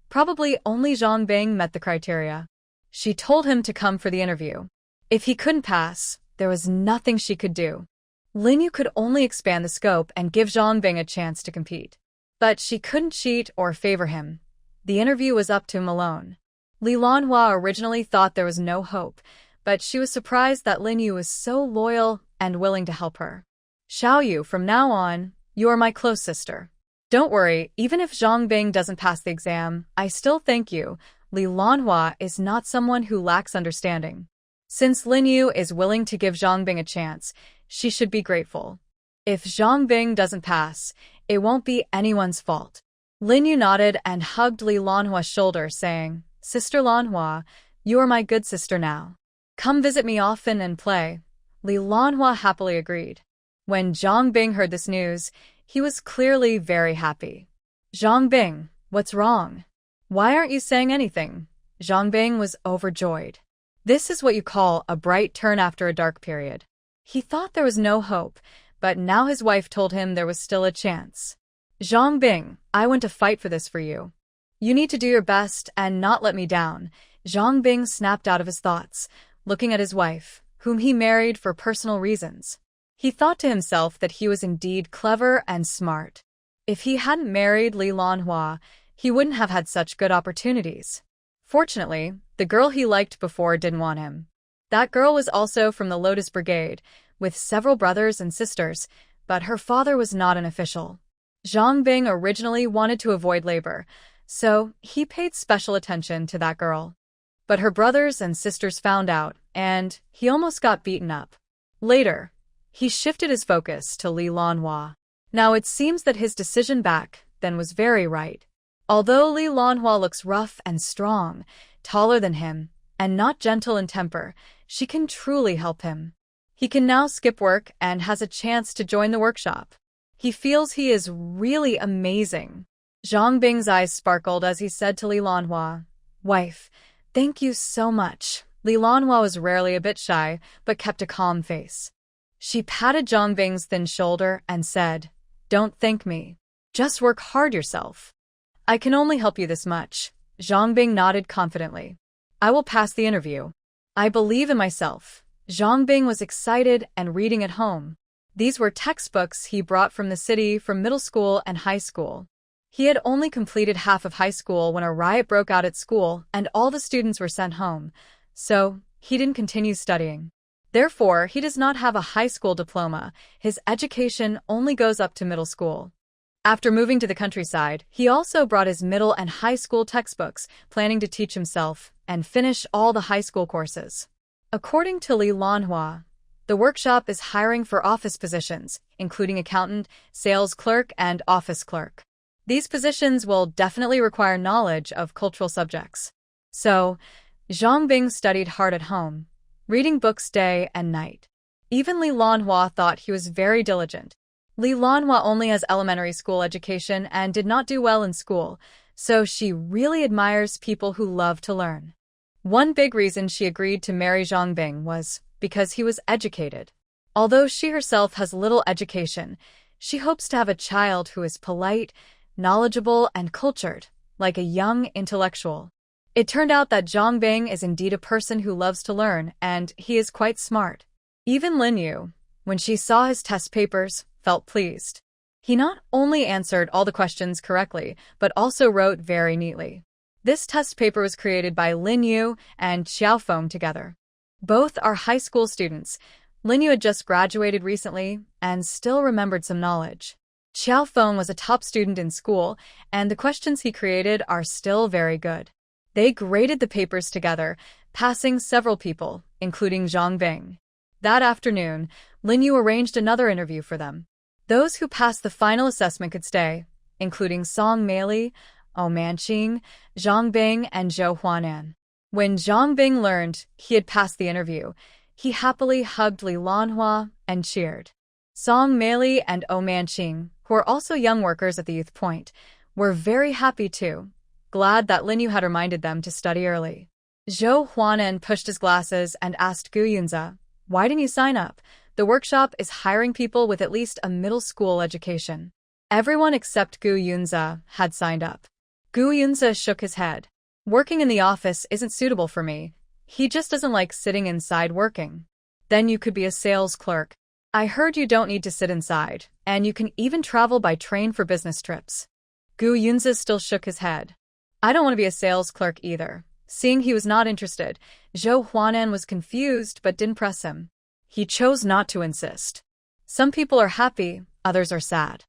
S1: Probably only Zhang Bing met the criteria." She told him to come for the interview. If he couldn't pass, there was nothing she could do. Lin Yu could only expand the scope and give Zhang Bing a chance to compete. But she couldn't cheat or favor him. The interview was up to him alone. Li Lanhua originally thought there was no hope, but she was surprised that Lin Yu was so loyal and willing to help her. "Xiao Yu, from now on, you are my close sister. Don't worry, even if Zhang Bing doesn't pass the exam, I still thank you." Li Lanhua is not someone who lacks understanding. Since Lin Yu is willing to give Zhang Bing a chance, she should be grateful. If Zhang Bing doesn't pass, it won't be anyone's fault. Lin Yu nodded and hugged Li Lanhua's shoulder, saying, "Sister Lanhua, you are my good sister now. Come visit me often and play." Li Lanhua happily agreed. When Zhang Bing heard this news, he was clearly very happy. "Zhang Bing, what's wrong? Why aren't you saying anything?" Zhang Bing was overjoyed. This is what you call a bright turn after a dark period. He thought there was no hope, but now his wife told him there was still a chance. "Zhang Bing, I want to fight for this for you. You need to do your best and not let me down." Zhang Bing snapped out of his thoughts, looking at his wife, whom he married for personal reasons. He thought to himself that he was indeed clever and smart. If he hadn't married Li Lanhua, he wouldn't have had such good opportunities. Fortunately, the girl he liked before didn't want him. That girl was also from the Lotus Brigade, with several brothers and sisters, but her father was not an official. Zhang Bing originally wanted to avoid labor, so he paid special attention to that girl. But her brothers and sisters found out, and he almost got beaten up. Later, he shifted his focus to Li Lanhua. Now it seems that his decision back then was very right. Although Li Lanhua looks rough and strong, taller than him, and not gentle in temper, she can truly help him. He can now skip work and has a chance to join the workshop. He feels he is really amazing. Zhang Bing's eyes sparkled as he said to Li Lanhua, "Wife, thank you so much." Li Lanhua was rarely a bit shy, but kept a calm face. She patted Zhang Bing's thin shoulder and said, "Don't thank me. Just work hard yourself. I can only help you this much." Zhang Bing nodded confidently. "I will pass the interview. I believe in myself." Zhang Bing was excited and reading at home. These were textbooks he brought from the city from middle school and high school. He had only completed half of high school when a riot broke out at school and all the students were sent home, so he didn't continue studying. Therefore, he does not have a high school diploma. His education only goes up to middle school. After moving to the countryside, he also brought his middle and high school textbooks, planning to teach himself and finish all the high school courses. According to Manhwa, the workshop is hiring for office positions, including accountant, sales clerk, and office clerk. These positions will definitely require knowledge of cultural subjects. So, Zhang Bing studied hard at home, reading books day and night. Even Li Lanhua thought he was very diligent. Li Lanhua only has elementary school education and did not do well in school, so she really admires people who love to learn. One big reason she agreed to marry Zhang Bing was because he was educated. Although she herself has little education, she hopes to have a child who is polite, knowledgeable, and cultured, like a young intellectual. It turned out that Zhang Bing is indeed a person who loves to learn, and he is quite smart. Even Lin Yu, when she saw his test papers, felt pleased. He not only answered all the questions correctly, but also wrote very neatly. This test paper was created by Lin Yu and Xiao Feng together. Both are high school students. Lin Yu had just graduated recently and still remembered some knowledge. Xiao Feng was a top student in school, and the questions he created are still very good. They graded the papers together, passing several people, including Zhang Bing. That afternoon, Lin Yu arranged another interview for them. Those who passed the final assessment could stay, including Song Meili, Oh Manqing, Zhang Bing, and Zhou Huanan. When Zhang Bing learned he had passed the interview, he happily hugged Li Lanhua and cheered. Song Meili and Oh Manqing, who are also young workers at the youth point, were very happy too, glad that Lin Yu had reminded them to study early. Zhou Huanan pushed his glasses and asked Gu Yunze, "Why didn't you sign up? The workshop is hiring people with at least a middle school education." Everyone except Gu Yunze had signed up. Gu Yunze shook his head. "Working in the office isn't suitable for me. He just doesn't like sitting inside working." "Then you could be a sales clerk. I heard you don't need to sit inside, and you can even travel by train for business trips." Gu Yunze still shook his head. "I don't want to be a sales clerk either." Seeing he was not interested, Zhou Huanan was confused but didn't press him. He chose not to insist. Some people are happy, others are sad.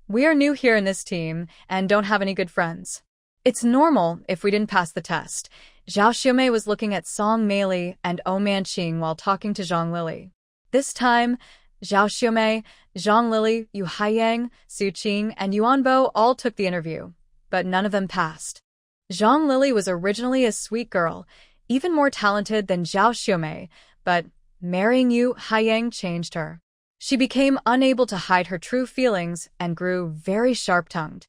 S1: We are new here in this team and don't have any good friends. It's normal if we didn't pass the test." Zhao Xiumei was looking at Song Meili and Oh Manqing while talking to Zhang Lili. This time, Zhao Xiumei, Zhang Lili, Yu Haiyang, Su Qing, and Yuan Bo all took the interview, but none of them passed. Zhang Lili was originally a sweet girl, even more talented than Zhao Xiumei, but marrying Yu Haiyang changed her. She became unable to hide her true feelings and grew very sharp-tongued.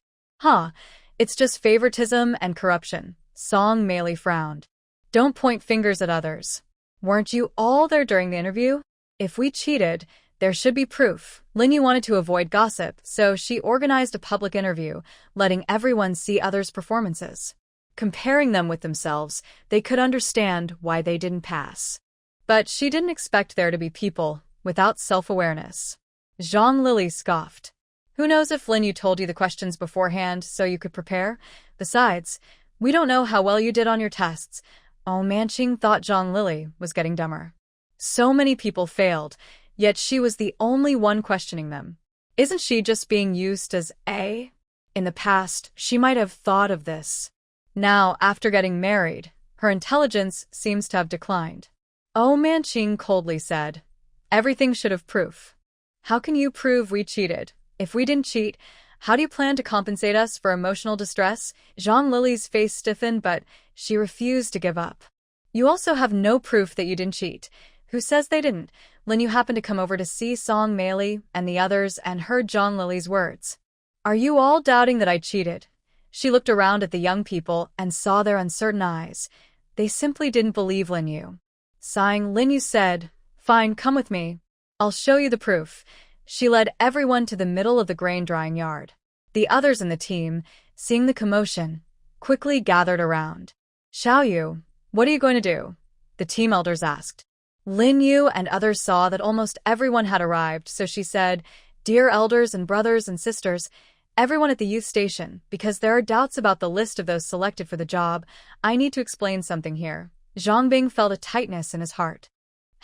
S1: It's just favoritism and corruption." Song Meili frowned. "Don't point fingers at others. Weren't you all there during the interview? If we cheated, there should be proof." Lin Yu wanted to avoid gossip, so she organized a public interview, letting everyone see others' performances. Comparing them with themselves, they could understand why they didn't pass. But she didn't expect there to be people without self-awareness. Zhang Lili scoffed. "Who knows if Lin Yu told you the questions beforehand so you could prepare? Besides, we don't know how well you did on your tests." Oh Manqing thought Zhang Lili was getting dumber. So many people failed, yet she was the only one questioning them. Isn't she just being used as A? In the past, she might have thought of this. Now, after getting married, her intelligence seems to have declined. Oh Manqing coldly said, "Everything should have proof. How can you prove we cheated? If we didn't cheat, how do you plan to compensate us for emotional distress?" Zhang Lili's face stiffened, but she refused to give up. "You also have no proof that you didn't cheat. Who says they didn't?" Lin Yu happened to come over to see Song Meili and the others and heard Zhang Lili's words. "Are you all doubting that I cheated?" She looked around at the young people and saw their uncertain eyes. They simply didn't believe Lin Yu. Sighing, Lin Yu said, "Fine, come with me. I'll show you the proof." She led everyone to the middle of the grain-drying yard. The others in the team, seeing the commotion, quickly gathered around. "Xiao Yu, what are you going to do?" the team elders asked. Lin Yu and others saw that almost everyone had arrived, so she said, "Dear elders and brothers and sisters, everyone at the youth station, because there are doubts about the list of those selected for the job, I need to explain something here." Zhang Bing felt a tightness in his heart.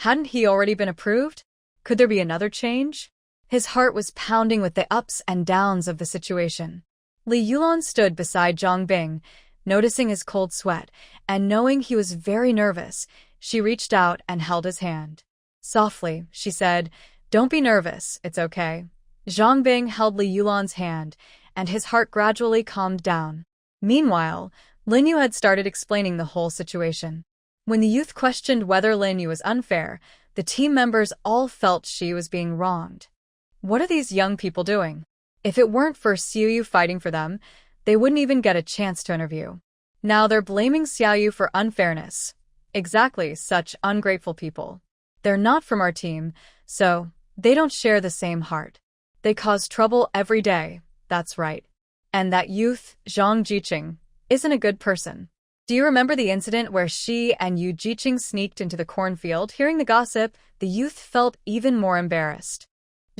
S1: Hadn't he already been approved? Could there be another change? His heart was pounding with the ups and downs of the situation. Li Yulan stood beside Zhang Bing, noticing his cold sweat, and knowing he was very nervous, she reached out and held his hand. Softly, she said, "Don't be nervous, it's okay." Zhang Bing held Li Yulan's hand, and his heart gradually calmed down. Meanwhile, Lin Yu had started explaining the whole situation. When the youth questioned whether Lin Yu was unfair, the team members all felt she was being wronged. What are these young people doing? If it weren't for Xiaoyu fighting for them, they wouldn't even get a chance to interview. Now they're blaming Xiaoyu for unfairness. Exactly, such ungrateful people. They're not from our team, so they don't share the same heart. They cause trouble every day, that's right. And that youth, Zhang Jiqing, isn't a good person. Do you remember the incident where she and Yu Jiqing sneaked into the cornfield? Hearing the gossip, the youth felt even more embarrassed.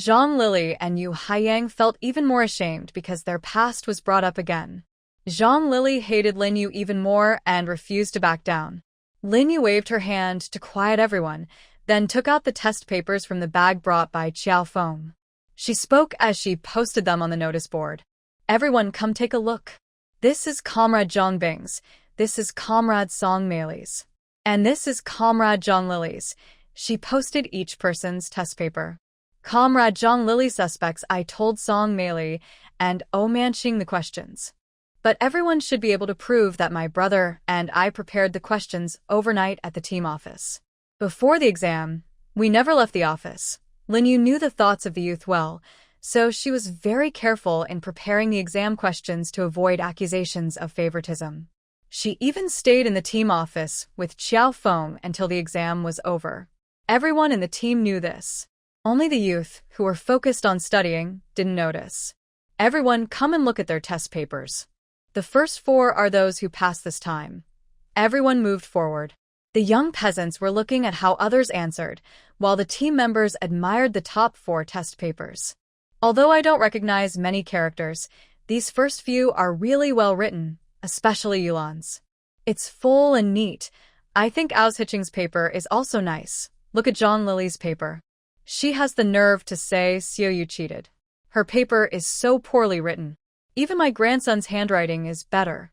S1: Zhang Lili and Yu Haiyang felt even more ashamed because their past was brought up again. Zhang Lili hated Lin Yu even more and refused to back down. Lin Yu waved her hand to quiet everyone, then took out the test papers from the bag brought by Qiao Feng. She spoke as she posted them on the notice board. "Everyone come take a look. This is Comrade Zhang Bing's. This is Comrade Song Meili's. And this is Comrade Zhang Lili's." She posted each person's test paper. "Comrade Zhang Lili suspects I told Song Meili and Manqing the questions. But everyone should be able to prove that my brother and I prepared the questions overnight at the team office. Before the exam, we never left the office." Lin Yu knew the thoughts of the youth well, so she was very careful in preparing the exam questions to avoid accusations of favoritism. She even stayed in the team office with Qiao Feng until the exam was over. Everyone in the team knew this. Only the youth, who were focused on studying, didn't notice. "Everyone come and look at their test papers. The first 4 are those who passed this time." Everyone moved forward. The young peasants were looking at how others answered, while the team members admired the top 4 test papers. "Although I don't recognize many characters, these first few are really well written, especially Yulan's. It's full and neat. I think Hiching's paper is also nice. Look at Zhang Lili's paper. She has the nerve to say Xiaoyu cheated. Her paper is so poorly written. Even my grandson's handwriting is better."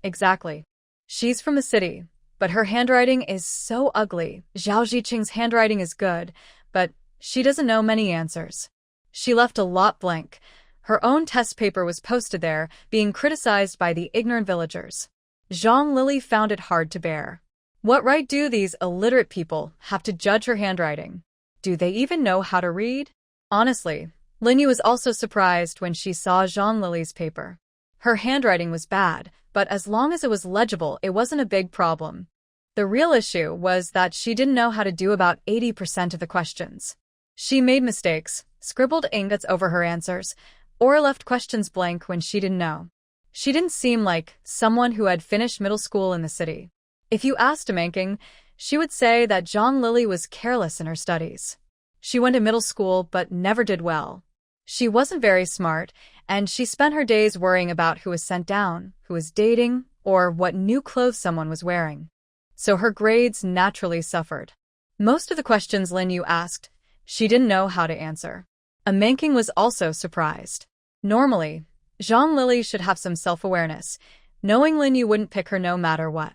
S1: "Exactly. She's from the city, but her handwriting is so ugly. Zhao Jiqing's handwriting is good, but she doesn't know many answers. She left a lot blank. Her own test paper was posted there, being criticized by the ignorant villagers." Zhang Lili found it hard to bear. What right do these illiterate people have to judge her handwriting? Do they even know how to read? Honestly, Lin Yu was also surprised when she saw Zhang Lili's paper. Her handwriting was bad, but as long as it was legible, it wasn't a big problem. The real issue was that she didn't know how to do about 80% of the questions. She made mistakes, scribbled ingots over her answers, or left questions blank when she didn't know. She didn't seem like someone who had finished middle school in the city. If you asked Manhwa, she would say that Zhang Lili was careless in her studies. She went to middle school but never did well. She wasn't very smart, and she spent her days worrying about who was sent down, who was dating, or what new clothes someone was wearing. So her grades naturally suffered. Most of the questions Lin Yu asked, she didn't know how to answer. Manhwa was also surprised. Normally, Zhang Lili should have some self-awareness, knowing Lin Yu wouldn't pick her no matter what.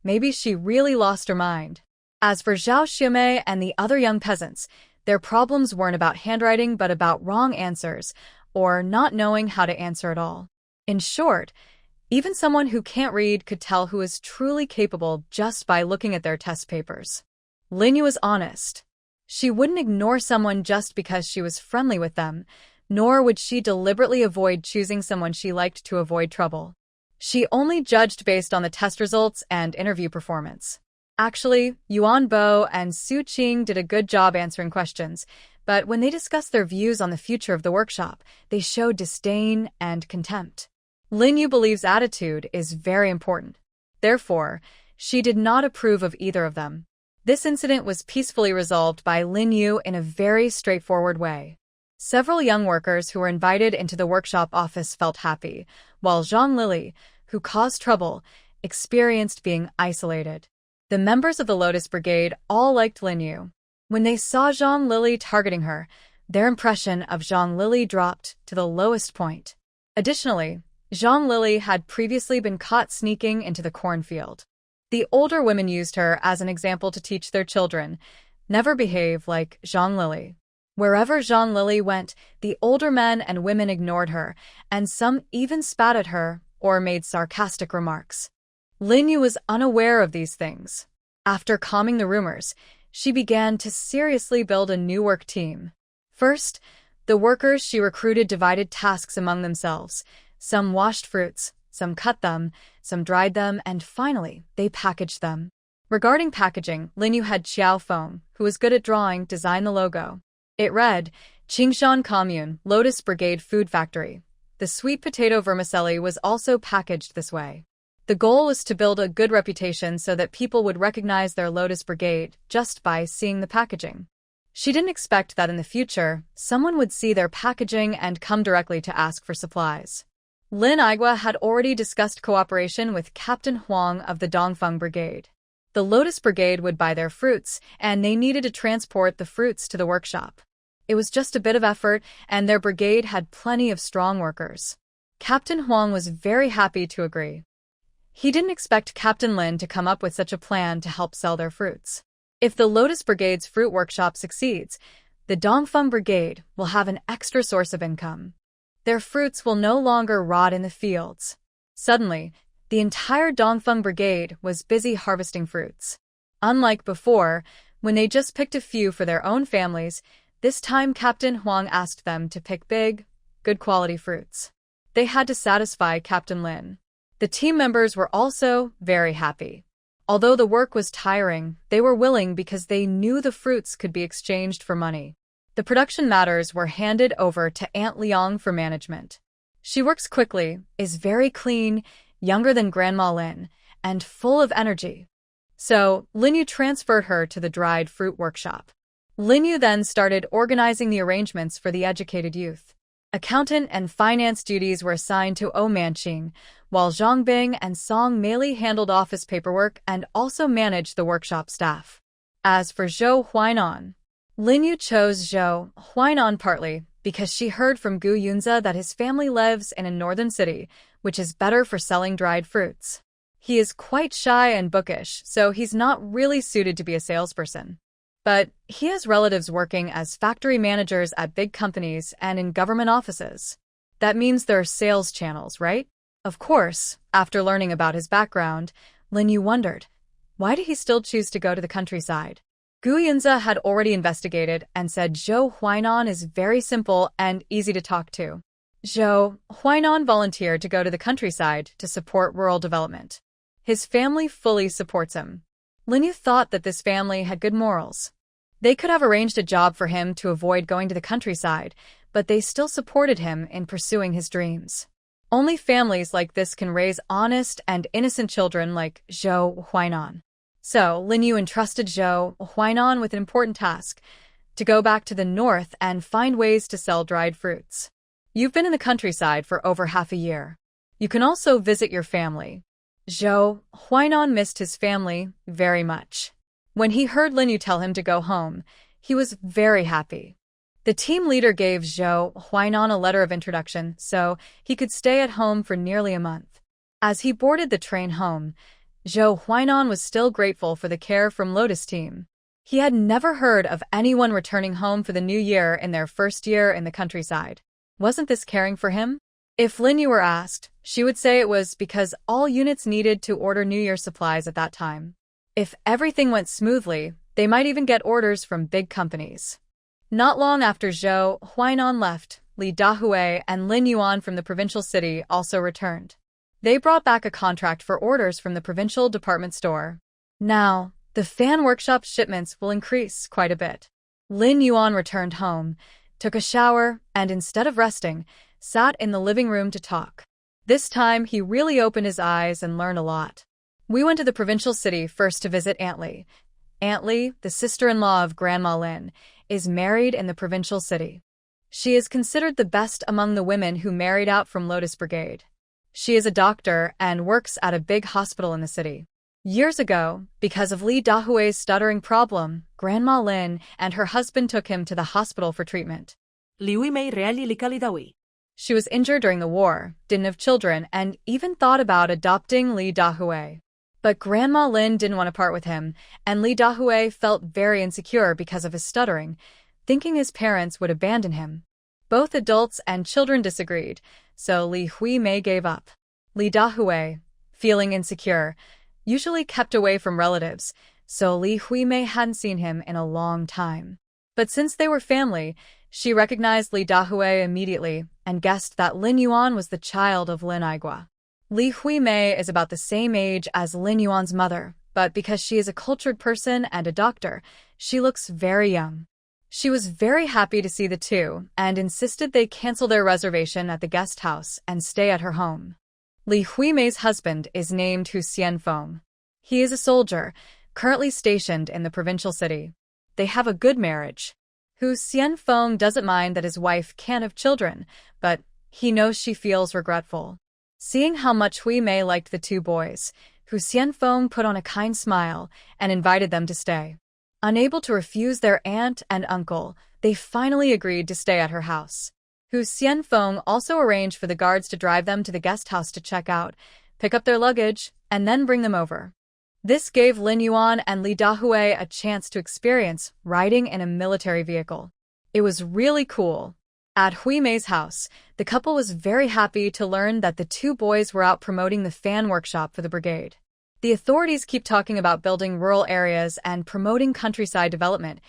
S1: Maybe she really lost her mind. As for Zhao Xiaomei and the other young peasants, their problems weren't about handwriting but about wrong answers, or not knowing how to answer at all. In short, even someone who can't read could tell who is truly capable just by looking at their test papers. Lin Yu was honest. She wouldn't ignore someone just because she was friendly with them, nor would she deliberately avoid choosing someone she liked to avoid trouble. She only judged based on the test results and interview performance. Actually, Yuan Bo and Su Qing did a good job answering questions, but when they discussed their views on the future of the workshop, they showed disdain and contempt. Lin Yu believes attitude is very important. Therefore, she did not approve of either of them. This incident was peacefully resolved by Lin Yu in a very straightforward way. Several young workers who were invited into the workshop office felt happy, while Zhang Lili, who caused trouble, experienced being isolated. The members of the Lotus Brigade all liked Lin Yu. When they saw Zhang Lili targeting her, their impression of Zhang Lili dropped to the lowest point. Additionally, Zhang Lili had previously been caught sneaking into the cornfield. The older women used her as an example to teach their children, never behave like Zhang Lili. Wherever Zhang Lili went, the older men and women ignored her, and some even spat at her or made sarcastic remarks. Lin Yu was unaware of these things. After calming the rumors, she began to seriously build a new work team. First, the workers she recruited divided tasks among themselves. Some washed fruits, some cut them, some dried them, and finally, they packaged them. Regarding packaging, Lin Yu had Xiao Feng, who was good at drawing, design the logo. It read, Qingshan Commune, Lotus Brigade Food Factory. The sweet potato vermicelli was also packaged this way. The goal was to build a good reputation so that people would recognize their Lotus Brigade just by seeing the packaging. She didn't expect that in the future, someone would see their packaging and come directly to ask for supplies. Lin Aigua had already discussed cooperation with Captain Huang of the Dongfeng Brigade. The Lotus Brigade would buy their fruits, and they needed to transport the fruits to the workshop. It was just a bit of effort, and their brigade had plenty of strong workers. Captain Huang was very happy to agree. He didn't expect Captain Lin to come up with such a plan to help sell their fruits. If the Lotus Brigade's fruit workshop succeeds, the Dongfeng Brigade will have an extra source of income. Their fruits will no longer rot in the fields. Suddenly, the entire Dongfeng Brigade was busy harvesting fruits. Unlike before, when they just picked a few for their own families, this time Captain Huang asked them to pick big, good-quality fruits. They had to satisfy Captain Lin. The team members were also very happy. Although the work was tiring, they were willing because they knew the fruits could be exchanged for money. The production matters were handed over to Aunt Liang for management. She works quickly, is very clean, younger than Grandma Lin, and full of energy. So, Lin Yu transferred her to the dried fruit workshop. Lin Yu then started organizing the arrangements for the educated youth. Accountant and finance duties were assigned to O Manqing, while Zhang Bing and Song Meili handled office paperwork and also managed the workshop staff. As for Zhou Huainan, Lin Yu chose Zhou Huainan partly because she heard from Gu Yunze that his family lives in a northern city, which is better for selling dried fruits. He is quite shy and bookish, so he's not really suited to be a salesperson. But he has relatives working as factory managers at big companies and in government offices. That means there are sales channels, right? Of course, after learning about his background, Lin Yu wondered, why did he still choose to go to the countryside? Gu Yunze had already investigated and said Zhou Huainan is very simple and easy to talk to. Zhou Huainan volunteered to go to the countryside to support rural development. His family fully supports him. Lin Yu thought that this family had good morals. They could have arranged a job for him to avoid going to the countryside, but they still supported him in pursuing his dreams. Only families like this can raise honest and innocent children like Zhou Huainan. So, Lin Yu entrusted Zhou Huainan with an important task, to go back to the north and find ways to sell dried fruits. You've been in the countryside for over half a year. You can also visit your family. Zhou Huainan missed his family very much. When he heard Lin Yu tell him to go home, he was very happy. The team leader gave Zhou Huainan a letter of introduction so he could stay at home for nearly a month. As he boarded the train home, Zhou Huainan was still grateful for the care from Lotus team. He had never heard of anyone returning home for the new year in their first year in the countryside. Wasn't this caring for him? If Lin Yu were asked, she would say it was because all units needed to order New Year supplies at that time. If everything went smoothly, they might even get orders from big companies. Not long after Zhou Huainan left, Li Dahui and Lin Yuan from the provincial city also returned. They brought back a contract for orders from the provincial department store. Now, the fan workshop shipments will increase quite a bit. Lin Yuan returned home, took a shower, and instead of resting, sat in the living room to talk. This time, he really opened his eyes and learned a lot. We went to the provincial city first to visit Aunt Li. Aunt Li, the sister-in-law of Grandma Lin, is married in the provincial city. She is considered the best among the women who married out from Lotus Brigade. She is a doctor and works at a big hospital in the city. Years ago, because of Lee Dahue's stuttering problem, Grandma Lin and her husband took him to the hospital for treatment.
S2: Liwi may reali likali dawi.
S1: She was injured during the war, didn't have children, and even thought about adopting Lee Dahue. But Grandma Lin didn't want to part with him, and Lee Dahue felt very insecure because of his stuttering, thinking his parents would abandon him. Both adults and children disagreed, so Li Huimei gave up. Lee Dahue, feeling insecure, usually kept away from relatives, so Li Huimei hadn't seen him in a long time. But since they were family, she recognized Li Dahue immediately and guessed that Lin Yuan was the child of Lin Aigua. Li Huimei is about the same age as Lin Yuan's mother, but because she is a cultured person and a doctor, she looks very young. She was very happy to see the two and insisted they cancel their reservation at the guest house and stay at her home. Li Huimei's husband is named Hu Xianfeng. He is a soldier, currently stationed in the provincial city. They have a good marriage. Hu Xianfeng doesn't mind that his wife can't have children, but he knows she feels regretful. Seeing how much Huimei liked the two boys, Hu Xianfeng put on a kind smile and invited them to stay. Unable to refuse their aunt and uncle, they finally agreed to stay at her house. Hu Xianfeng also arranged for the guards to drive them to the guest house to check out, pick up their luggage, and then bring them over. This gave Lin Yuan and Li Dahue a chance to experience riding in a military vehicle. It was really cool. At Huimei's house, the couple was very happy to learn that the two boys were out promoting the fan workshop for the brigade. The authorities keep talking about building rural areas and promoting countryside development,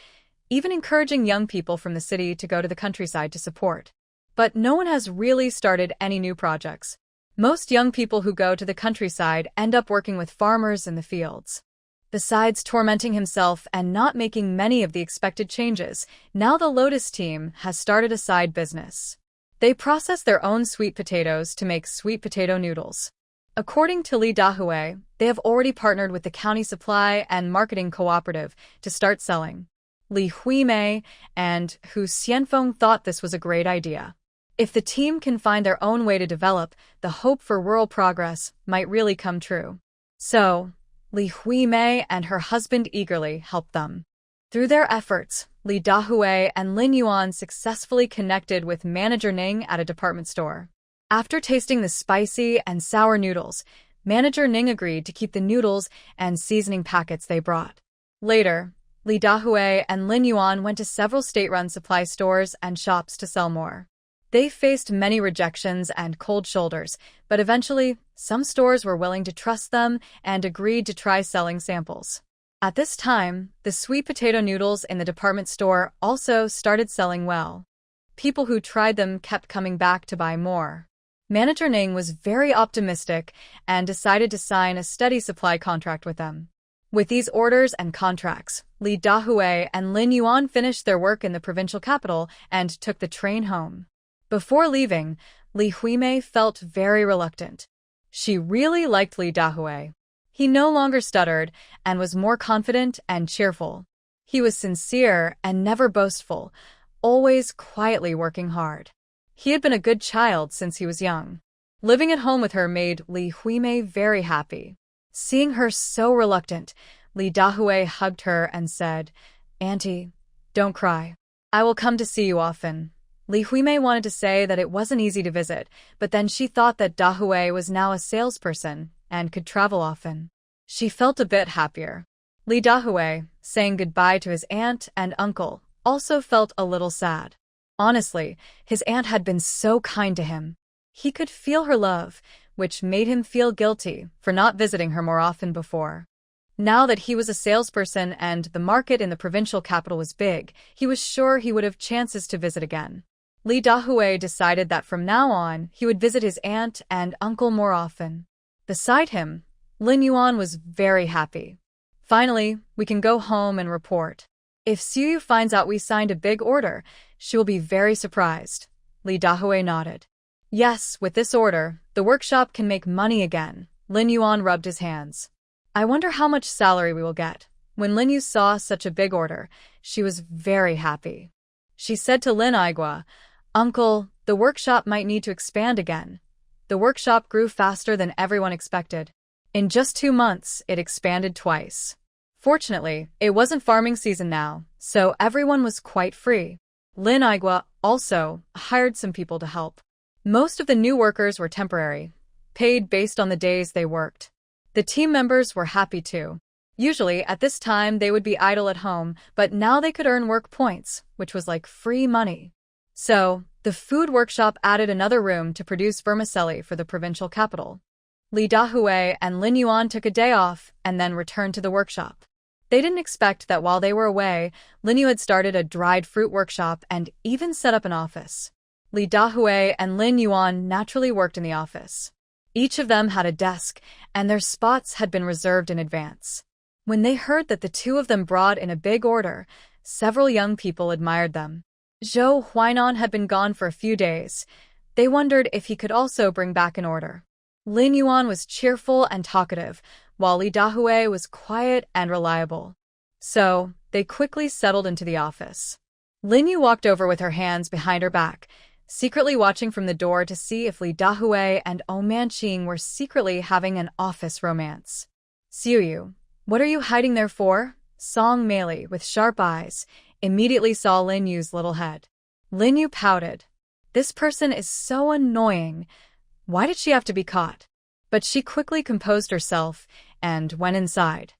S1: even encouraging young people from the city to go to the countryside to support. But no one has really started any new projects. Most young people who go to the countryside end up working with farmers in the fields. Besides tormenting himself and not making many of the expected changes, now the Lotus team has started a side business. They process their own sweet potatoes to make sweet potato noodles. According to Li Dahue, they have already partnered with the county supply and marketing cooperative to start selling. Li Huimei and Hu Xianfeng thought this was a great idea. If the team can find their own way to develop, the hope for rural progress might really come true. So, Li Huimei and her husband eagerly helped them. Through their efforts, Li Dahue and Lin Yuan successfully connected with Manager Ning at a department store. After tasting the spicy and sour noodles, Manager Ning agreed to keep the noodles and seasoning packets they brought. Later, Li Dahue and Lin Yuan went to several state-run supply stores and shops to sell more. They faced many rejections and cold shoulders, but eventually, some stores were willing to trust them and agreed to try selling samples. At this time, the sweet potato noodles in the department store also started selling well. People who tried them kept coming back to buy more. Manager Ning was very optimistic and decided to sign a steady supply contract with them. With these orders and contracts, Li Dahue and Lin Yuan finished their work in the provincial capital and took the train home. Before leaving, Li Huimei felt very reluctant. She really liked Li Dahue. He no longer stuttered and was more confident and cheerful. He was sincere and never boastful, always quietly working hard. He had been a good child since he was young. Living at home with her made Li Huimei very happy. Seeing her so reluctant, Li Dahue hugged her and said, "Auntie, don't cry. I will come to see you often." Li Huimei wanted to say that it wasn't easy to visit, but then she thought that Dahue was now a salesperson and could travel often. She felt a bit happier. Li Dahue, saying goodbye to his aunt and uncle, also felt a little sad. Honestly, his aunt had been so kind to him. He could feel her love, which made him feel guilty for not visiting her more often before. Now that he was a salesperson and the market in the provincial capital was big, he was sure he would have chances to visit again. Li Dahue decided that from now on, he would visit his aunt and uncle more often. Beside him, Lin Yuan was very happy. Finally, we can go home and report. If Xiuyu finds out we signed a big order, she will be very surprised. Li Dahue nodded. Yes, with this order, the workshop can make money again. Lin Yuan rubbed his hands. I wonder how much salary we will get. When Lin Yu saw such a big order, she was very happy. She said to Lin Aigua, "Uncle, the workshop might need to expand again." The workshop grew faster than everyone expected. In just 2 months, it expanded twice. Fortunately, it wasn't farming season now, so everyone was quite free. Lin Igwa also hired some people to help. Most of the new workers were temporary, paid based on the days they worked. The team members were happy too. Usually, at this time, they would be idle at home, but now they could earn work points, which was like free money. So, the food workshop added another room to produce vermicelli for the provincial capital. Li Dahui and Lin Yuan took a day off and then returned to the workshop. They didn't expect that while they were away, Lin Yu had started a dried fruit workshop and even set up an office. Li Dahui and Lin Yuan naturally worked in the office. Each of them had a desk, and their spots had been reserved in advance. When they heard that the two of them brought in a big order, several young people admired them. Zhou Huainan had been gone for a few days. They wondered if he could also bring back an order. Lin Yuan was cheerful and talkative, while Li Dahui was quiet and reliable. So, they quickly settled into the office. Lin Yu walked over with her hands behind her back, secretly watching from the door to see if Li Dahui and Oman Qing were secretly having an office romance. Xiu Yu, what are you hiding there for? Song Meili, with sharp eyes, immediately saw Lin Yu's little head. Lin Yu pouted. This person is so annoying. Why did she have to be caught? But she quickly composed herself and went inside.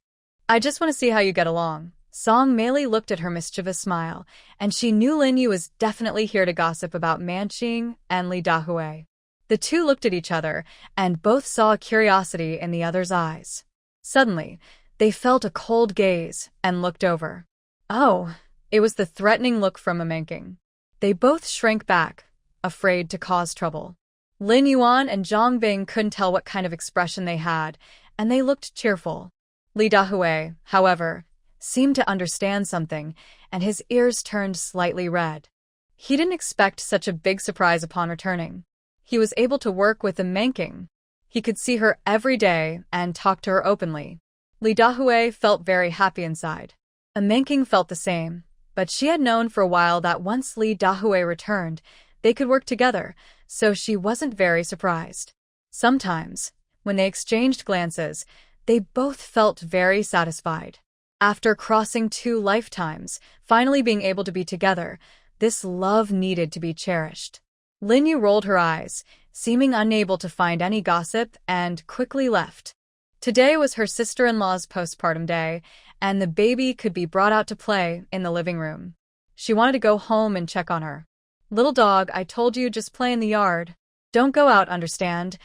S1: I just want to see how you get along. Song Meili looked at her mischievous smile, and she knew Lin Yu was definitely here to gossip about Manqing and Li Dahui. The two looked at each other, and both saw curiosity in the other's eyes. Suddenly, they felt a cold gaze and looked over. Oh, it was the threatening look from Manqing. They both shrank back, afraid to cause trouble. Lin Yuan and Zhang Bing couldn't tell what kind of expression they had, and they looked cheerful. Li Dahui, however, seemed to understand something, and his ears turned slightly red. He didn't expect such a big surprise upon returning. He was able to work with the Manqing. He could see her every day and talk to her openly. Li Dahui felt very happy inside. Manqing felt the same, but she had known for a while that once Li Dahui returned, they could work together, so she wasn't very surprised. Sometimes, when they exchanged glances, they both felt very satisfied. After crossing 2 lifetimes, finally being able to be together, this love needed to be cherished. Lin Yu rolled her eyes, seeming unable to find any gossip, and quickly left. Today was her sister-in-law's postpartum day, and the baby could be brought out to play in the living room. She wanted to go home and check on her. Little dog, I told you, just play in the yard. Don't go out, understand?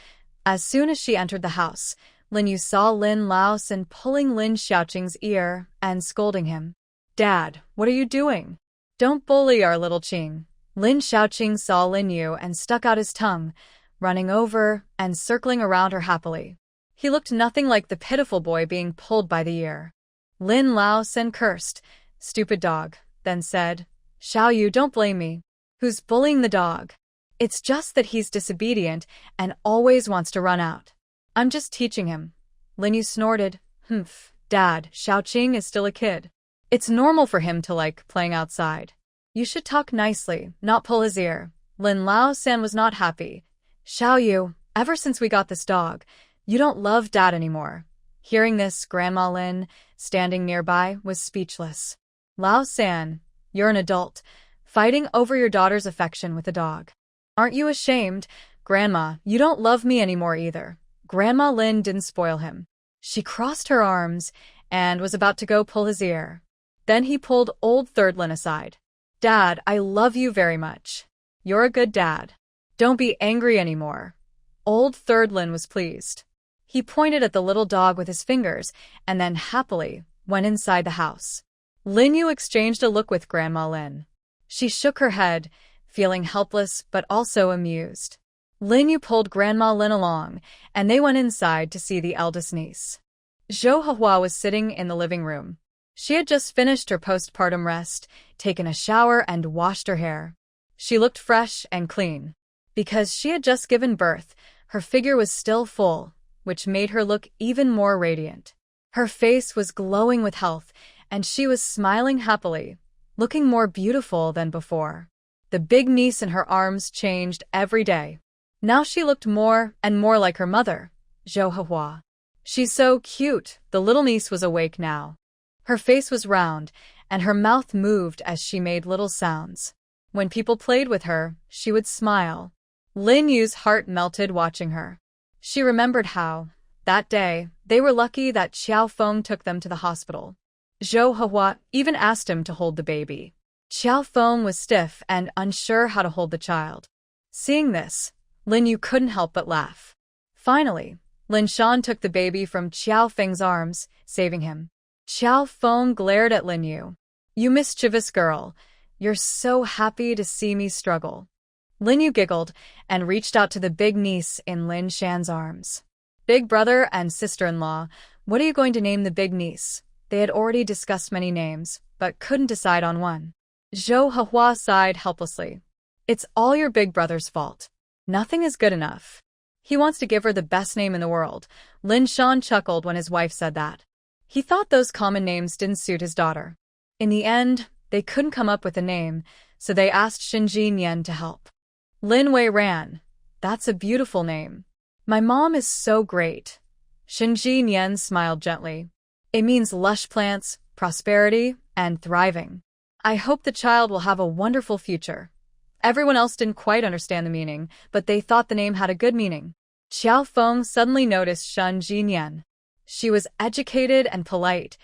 S1: As soon as she entered the house, Lin Yu saw Lin Laosan pulling Lin Xiaoqing's ear and scolding him. Dad, what are you doing? Don't bully our little Qing. Lin Xiaoqing saw Lin Yu and stuck out his tongue, running over and circling around her happily. He looked nothing like the pitiful boy being pulled by the ear. Lin Laosan cursed, stupid dog, then said, Xiao Yu, don't blame me. Who's bullying the dog? It's just that he's disobedient and always wants to run out. I'm just teaching him. Lin Yu snorted. Humph, Dad, Xiaoqing is still a kid. It's normal for him to like playing outside. You should talk nicely, not pull his ear. Lin Laosan was not happy. Xiao Yu, ever since we got this dog, you don't love Dad anymore. Hearing this, Grandma Lin, standing nearby, was speechless. Laosan, you're an adult, fighting over your daughter's affection with a dog. Aren't you ashamed? Grandma, you don't love me anymore either. Grandma Lin didn't spoil him. She crossed her arms and was about to go pull his ear. Then he pulled old Third Lin aside. Dad, I love you very much. You're a good dad. Don't be angry anymore. Old Third Lin was pleased. He pointed at the little dog with his fingers and then happily went inside the house. Lin Yu exchanged a look with Grandma Lin. She shook her head, feeling helpless but also amused. Lin Yu pulled Grandma Lin along, and they went inside to see the eldest niece. Zhou Hehua was sitting in the living room. She had just finished her postpartum rest, taken a shower, and washed her hair. She looked fresh and clean. Because she had just given birth, her figure was still full, which made her look even more radiant. Her face was glowing with health, and she was smiling happily, looking more beautiful than before. The big niece in her arms changed every day. Now she looked more and more like her mother, Zhou Hehua. She's so cute. The little niece was awake now. Her face was round, and her mouth moved as she made little sounds. When people played with her, she would smile. Lin Yu's heart melted watching her. She remembered how, that day, they were lucky that Xiao Feng took them to the hospital. Zhou Hehua even asked him to hold the baby. Xiao Feng was stiff and unsure how to hold the child. Seeing this, Lin Yu couldn't help but laugh. Finally, Lin Shan took the baby from Xiao Feng's arms, saving him. Xiao Feng glared at Lin Yu. You mischievous girl. You're so happy to see me struggle. Lin Yu giggled and reached out to the big niece in Lin Shan's arms. Big brother and sister-in-law, what are you going to name the big niece? They had already discussed many names, but couldn't decide on one. Zhou Hehua sighed helplessly. It's all your big brother's fault. Nothing is good enough. He wants to give her the best name in the world. Lin Shan chuckled when his wife said that. He thought those common names didn't suit his daughter. In the end, they couldn't come up with a name, so they asked Xinji Nian to help. Lin Wei ran. That's a beautiful name. My mom is so great. Xinji Nian smiled gently. It means lush plants, prosperity, and thriving. I hope the child will have a wonderful future. Everyone else didn't quite understand the meaning, but they thought the name had a good meaning. Xiao Feng suddenly noticed Xinji Nian. She was educated and polite,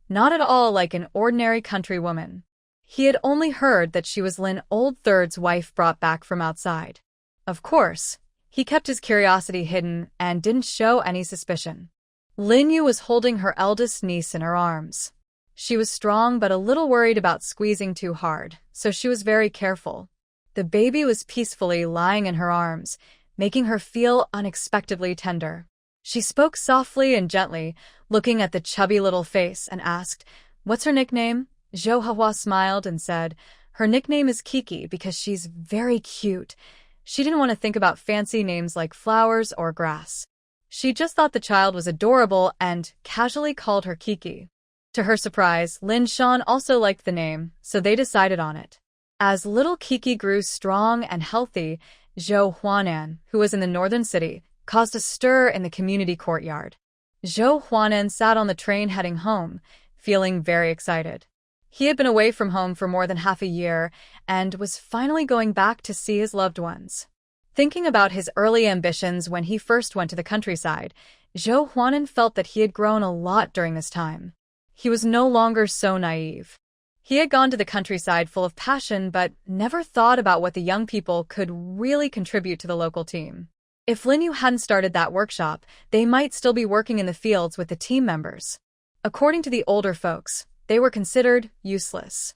S1: not at all like an ordinary country woman. He had only heard that she was Lin Old Third's wife brought back from outside. Of course, he kept his curiosity hidden and didn't show any suspicion. Lin Yu was holding her eldest niece in her arms. She was strong but a little worried about squeezing too hard, so she was very careful. The baby was peacefully lying in her arms, making her feel unexpectedly tender. She spoke softly and gently, looking at the chubby little face, and asked, "What's her nickname?" Zhou Hehua smiled and said, "Her nickname is Kiki because she's very cute." She didn't want to think about fancy names like flowers or grass. She just thought the child was adorable and casually called her Kiki. To her surprise, Lin Shan also liked the name, so they decided on it. As little Kiki grew strong and healthy, Zhou Huanan, who was in the northern city, caused a stir in the community courtyard. Zhou Huanan sat on the train heading home, feeling very excited. He had been away from home for more than half a year and was finally going back to see his loved ones. Thinking about his early ambitions when he first went to the countryside, Zhou Huanan felt that he had grown a lot during this time. He was no longer so naive. He had gone to the countryside full of passion but never thought about what the young people could really contribute to the local team. If Lin Yu hadn't started that workshop, they might still be working in the fields with the team members. According to the older folks, they were considered useless.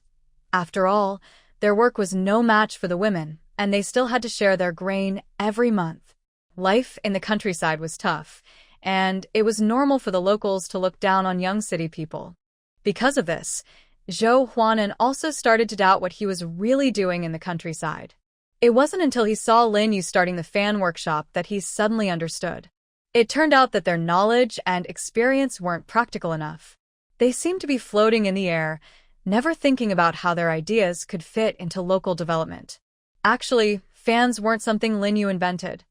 S1: After all, their work was no match for the women, and they still had to share their grain every month. Life in the countryside was tough, and it was normal for the locals to look down on young city people. Because of this, Zhou Huanan also started to doubt what he was really doing in the countryside. It wasn't until he saw Lin Yu starting the fan workshop that he suddenly understood. It turned out that their knowledge and experience weren't practical enough. They seemed to be floating in the air, never thinking about how their ideas could fit into local development. Actually, fans weren't something Lin Yu invented.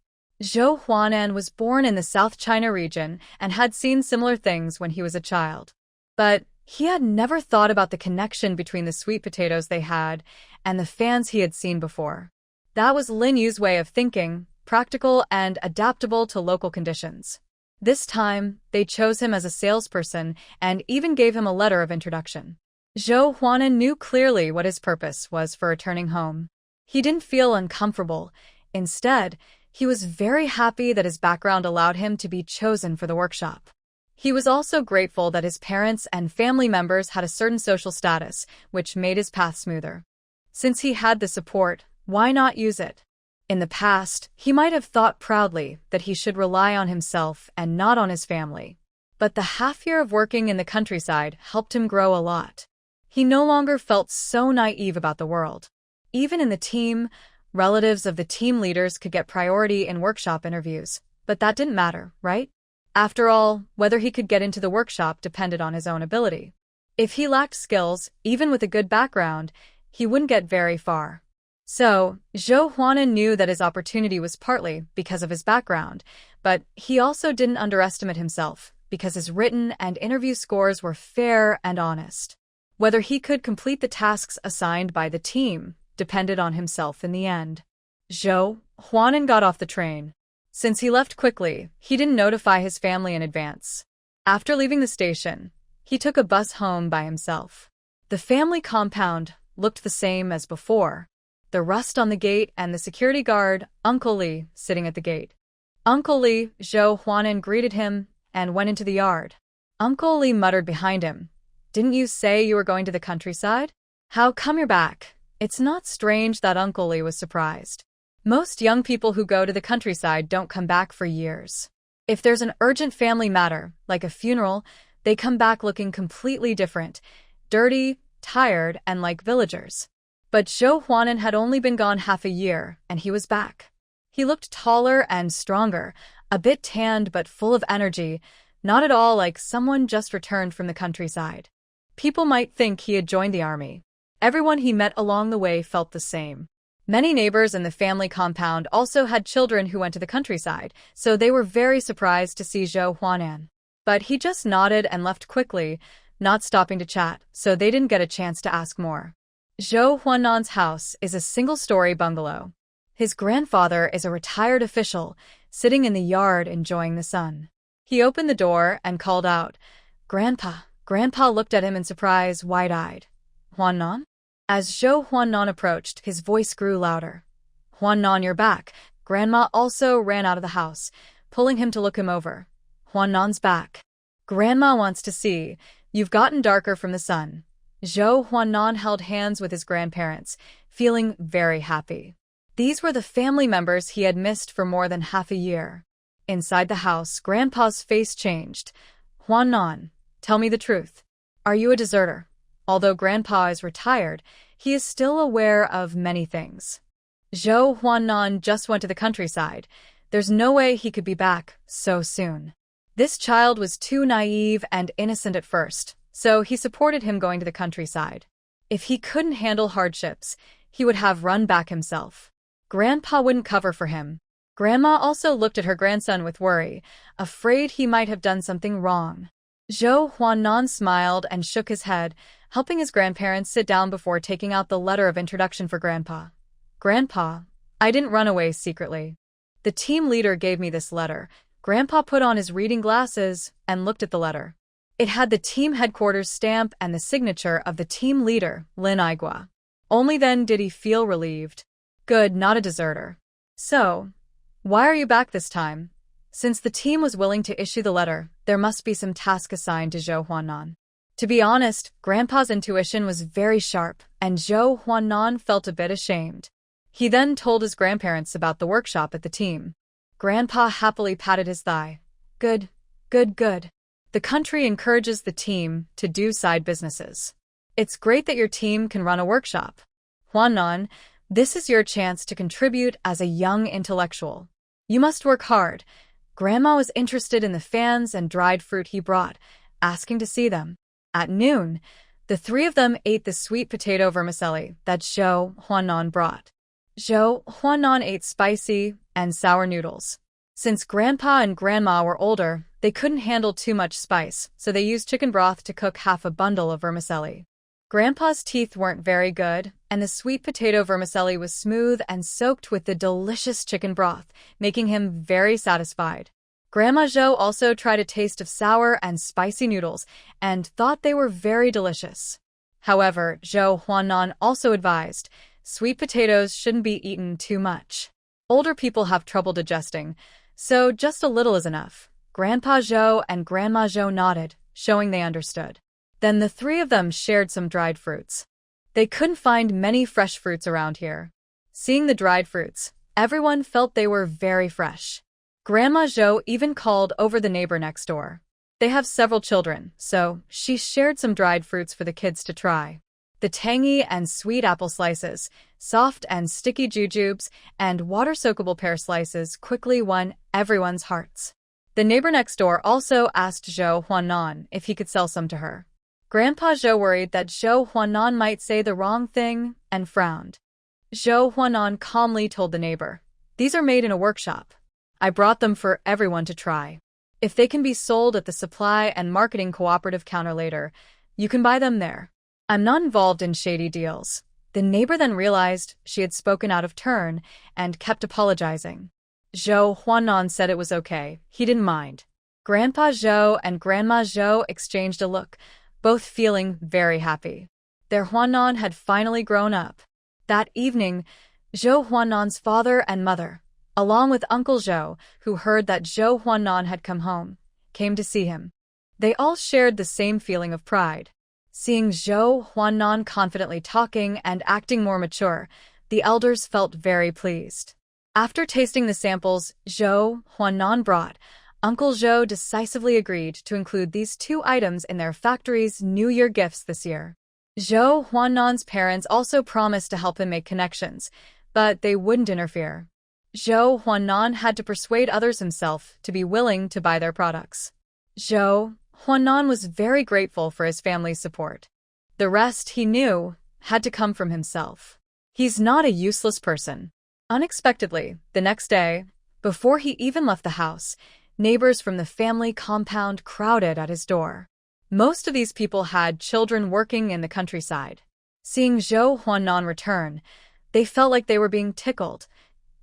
S1: Zhou Huanan was born in the South China region and had seen similar things when he was a child. But he had never thought about the connection between the sweet potatoes they had and the fans he had seen before. That was Lin Yu's way of thinking, practical and adaptable to local conditions. This time, they chose him as a salesperson and even gave him a letter of introduction. Zhou Huanan knew clearly what his purpose was for returning home. He didn't feel uncomfortable. Instead, he was very happy that his background allowed him to be chosen for the workshop. He was also grateful that his parents and family members had a certain social status, which made his path smoother. Since he had the support, why not use it? In the past, he might have thought proudly that he should rely on himself and not on his family. But the half year of working in the countryside helped him grow a lot. He no longer felt so naive about the world. Even in the team, relatives of the team leaders could get priority in workshop interviews, but that didn't matter, right? After all, whether he could get into the workshop depended on his own ability. If he lacked skills, even with a good background, he wouldn't get very far. So, Zhou Huanan knew that his opportunity was partly because of his background, but he also didn't underestimate himself. because his written and interview scores were fair and honest. Whether he could complete the tasks assigned by the team depended on himself in the end. Zhou Huanan got off the train. Since he left quickly, he didn't notify his family in advance. After leaving the station, he took a bus home by himself. The family compound looked the same as before. The rust on the gate and the security guard, Uncle Li, sitting at the gate. Uncle Li, Zhou Huanan greeted him and went into the yard. Uncle Li muttered behind him, "Didn't you say you were going to the countryside? How come you're back?" It's not strange that Uncle Li was surprised. Most young people who go to the countryside don't come back for years. If there's an urgent family matter, like a funeral, they come back looking completely different, dirty, tired, and like villagers. But Zhou Huanan had only been gone half a year, and he was back. He looked taller and stronger, a bit tanned but full of energy, not at all like someone just returned from the countryside. People might think he had joined the army. Everyone he met along the way felt the same. Many neighbors in the family compound also had children who went to the countryside, so they were very surprised to see Zhou Huanan. But he just nodded and left quickly, not stopping to chat, so they didn't get a chance to ask more. Zhou Huanan's house is a single-story bungalow. His grandfather is a retired official, sitting in the yard enjoying the sun. He opened the door and called out, "Grandpa." Grandpa looked at him in surprise, wide-eyed. "Huanan?" As Zhou Huanan approached, his voice grew louder. "Huanan, you're back." Grandma also ran out of the house, pulling him to look him over. "Huanan's back. Grandma wants to see. You've gotten darker from the sun." Zhou Huanan held hands with his grandparents, feeling very happy. These were the family members he had missed for more than half a year. Inside the house, Grandpa's face changed. "Huanan, tell me the truth. Are you a deserter?" Although Grandpa is retired, he is still aware of many things. Zhou Huanan just went to the countryside. There's no way he could be back so soon. This child was too naive and innocent at first, so he supported him going to the countryside. If he couldn't handle hardships, he would have run back himself. Grandpa wouldn't cover for him. Grandma also looked at her grandson with worry, afraid he might have done something wrong. Zhou Huanan smiled and shook his head, helping his grandparents sit down before taking out the letter of introduction for Grandpa. "Grandpa, I didn't run away secretly. The team leader gave me this letter." Grandpa put on his reading glasses and looked at the letter. It had the team headquarters stamp and the signature of the team leader, Lin Igua. Only then did he feel relieved. Good, not a deserter. "So, why are you back this time?" Since the team was willing to issue the letter, there must be some task assigned to Zhou Huanan. To be honest, Grandpa's intuition was very sharp, and Zhou Huanan felt a bit ashamed. He then told his grandparents about the workshop at the team. Grandpa happily patted his thigh. "Good, good, good. The country encourages the team to do side businesses. It's great that your team can run a workshop. Huanan, this is your chance to contribute as a young intellectual. You must work hard." Grandma was interested in the fans and dried fruit he brought, asking to see them. At noon, the three of them ate the sweet potato vermicelli that Zhou Huanan brought. Zhou Huanan ate spicy and sour noodles. Since Grandpa and Grandma were older, they couldn't handle too much spice, so they used chicken broth to cook half a bundle of vermicelli. Grandpa's teeth weren't very good, and the sweet potato vermicelli was smooth and soaked with the delicious chicken broth, making him very satisfied. Grandma Zhou also tried a taste of sour and spicy noodles and thought they were very delicious. However, Zhou Huanan also advised, sweet potatoes shouldn't be eaten too much. Older people have trouble digesting, so just a little is enough. Grandpa Zhou and Grandma Zhou nodded, showing they understood. Then the three of them shared some dried fruits. They couldn't find many fresh fruits around here. Seeing the dried fruits, everyone felt they were very fresh. Grandma Zhou even called over the neighbor next door. They have several children, so she shared some dried fruits for the kids to try. The tangy and sweet apple slices, soft and sticky jujubes, and water-soakable pear slices quickly won everyone's hearts. The neighbor next door also asked Zhou Huanan if he could sell some to her. Grandpa Zhou worried that Zhou Huanan might say the wrong thing and frowned. Zhou Huanan calmly told the neighbor, "These are made in a workshop. I brought them for everyone to try." If they can be sold at the supply and marketing cooperative counter later, you can buy them there. I'm not involved in shady deals. The neighbor then realized she had spoken out of turn and kept apologizing. Zhou Huanan said it was okay, he didn't mind. Grandpa Zhou and Grandma Zhou exchanged a look, both feeling very happy. Their Huanan had finally grown up. That evening, Zhou Huanan's father and mother, along with Uncle Zhou, who heard that Zhou Huanan had come home, came to see him. They all shared the same feeling of pride. Seeing Zhou Huanan confidently talking and acting more mature, the elders felt very pleased. After tasting the samples Zhou Huanan brought, Uncle Zhou decisively agreed to include these 2 items in their factory's New Year gifts this year. Zhou Huanan's parents also promised to help him make connections, but they wouldn't interfere. Zhou Huanan had to persuade others himself to be willing to buy their products. Zhou Huanan was very grateful for his family's support. The rest, he knew, had to come from himself. He's not a useless person. Unexpectedly, the next day, before he even left the house, neighbors from the family compound crowded at his door. Most of these people had children working in the countryside. Seeing Zhou Huanan return, they felt like they were being tickled,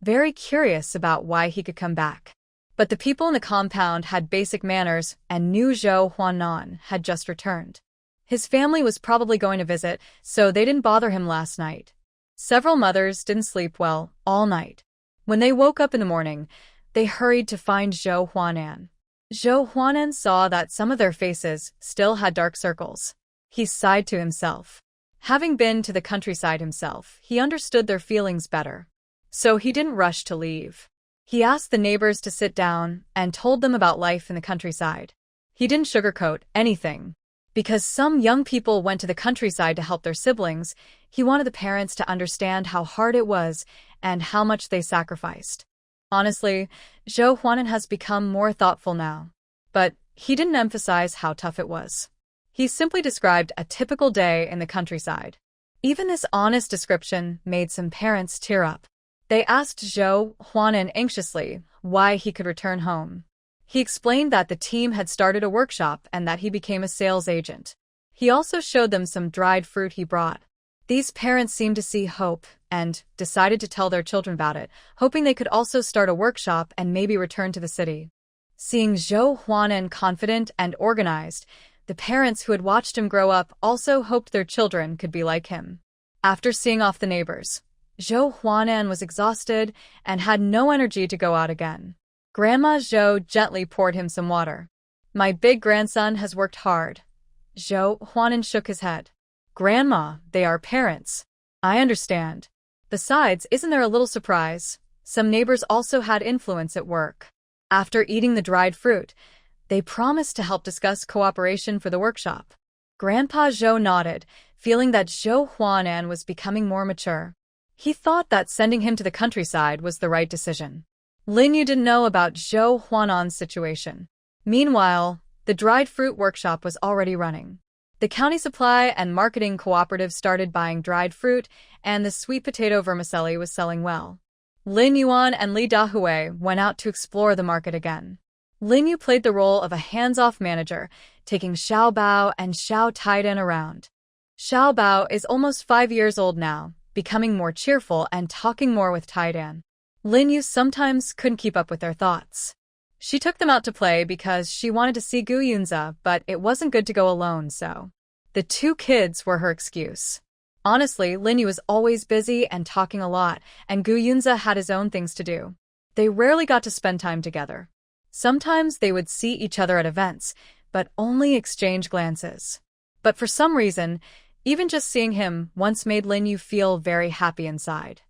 S1: very curious about why he could come back. But the people in the compound had basic manners and knew Zhou Huanan had just returned. His family was probably going to visit, so they didn't bother him last night. Several mothers didn't sleep well all night. When they woke up in the morning, they hurried to find Zhou Huanan. Zhou Huanan saw that some of their faces still had dark circles. He sighed to himself. Having been to the countryside himself, he understood their feelings better. So he didn't rush to leave. He asked the neighbors to sit down and told them about life in the countryside. He didn't sugarcoat anything. Because some young people went to the countryside to help their siblings, he wanted the parents to understand how hard it was and how much they sacrificed. Honestly, Zhou Huanan has become more thoughtful now. But he didn't emphasize how tough it was. He simply described a typical day in the countryside. Even this honest description made some parents tear up. They asked Zhou Huanan anxiously why he could return home. He explained that the team had started a workshop and that he became a sales agent. He also showed them some dried fruit he brought. These parents seemed to see hope and decided to tell their children about it, hoping they could also start a workshop and maybe return to the city. Seeing Zhou Huanan confident and organized, the parents who had watched him grow up also hoped their children could be like him. After seeing off the neighbors, Zhou Huanan was exhausted and had no energy to go out again. Grandma Zhou gently poured him some water. "My big grandson has worked hard." Zhou Huanan shook his head. "Grandma, they are parents. I understand. Besides, isn't there a little surprise? Some neighbors also had influence at work." After eating the dried fruit, they promised to help discuss cooperation for the workshop. Grandpa Zhou nodded, feeling that Zhou Huanan was becoming more mature. He thought that sending him to the countryside was the right decision. Lin Yu didn't know about Zhou Huanan's situation. Meanwhile, the dried fruit workshop was already running. The county supply and marketing cooperative started buying dried fruit, and the sweet potato vermicelli was selling well. Lin Yuan and Li Dahui went out to explore the market again. Lin Yu played the role of a hands-off manager, taking Xiao Bao and Xiao Taidan around. Xiao Bao is almost 5 years old now, becoming more cheerful and talking more with Taidan. Lin Yu sometimes couldn't keep up with their thoughts. She took them out to play because she wanted to see Gu Yunza, but it wasn't good to go alone, so the 2 kids were her excuse. Honestly, Lin Yu was always busy and talking a lot, and Gu Yunza had his own things to do. They rarely got to spend time together. Sometimes they would see each other at events, but only exchange glances. But for some reason, even just seeing him once made Lin Yu feel very happy inside.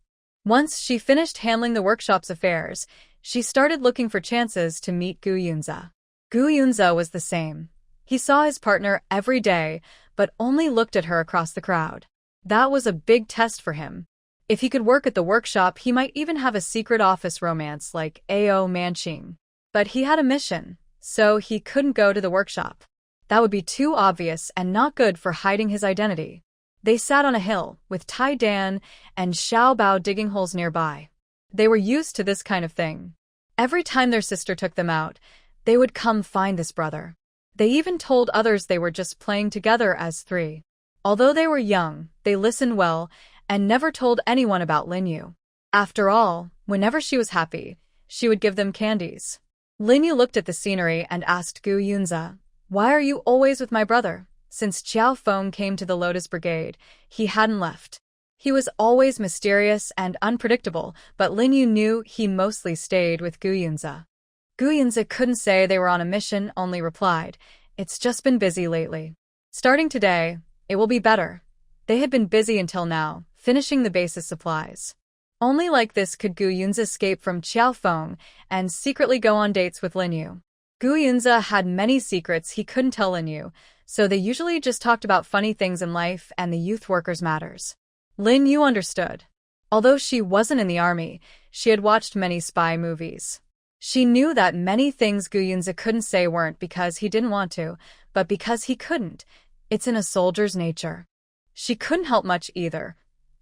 S1: Once she finished handling the workshop's affairs, she started looking for chances to meet Gu Yunza. Gu Yunza was the same. He saw his partner every day, but only looked at her across the crowd. That was a big test for him. If he could work at the workshop, he might even have a secret office romance like Ao Manqing. But he had a mission, so he couldn't go to the workshop. That would be too obvious and not good for hiding his identity. They sat on a hill, with Tai Dan and Xiao Bao digging holes nearby. They were used to this kind of thing. Every time their sister took them out, They would come find this brother. They even told others they were just playing together as three. Although they were young, they listened well and never told anyone about Lin Yu. After all, whenever she was happy, she would give them candies. Lin Yu looked at the scenery and asked Gu Yunza, "Why are you always with my brother?" Since Qiao Feng came to the Lotus Brigade, he hadn't left. He was always mysterious and unpredictable, but Lin Yu knew he mostly stayed with Gu Yunza. Gu Yunza couldn't say they were on a mission, only replied, "It's just been busy lately. Starting today, it will be better." They had been busy until now, finishing the base's supplies. Only like this could Gu Yunza escape from Qiao Feng and secretly go on dates with Lin Yu. Gu Yunza had many secrets he couldn't tell Lin Yu, so they usually just talked about funny things in life and the youth workers' matters. Lin Yu understood. Although she wasn't in the army, she had watched many spy movies. She knew that many things Gu Yunza couldn't say weren't because he didn't want to, but because he couldn't. It's in a soldier's nature. She couldn't help much either,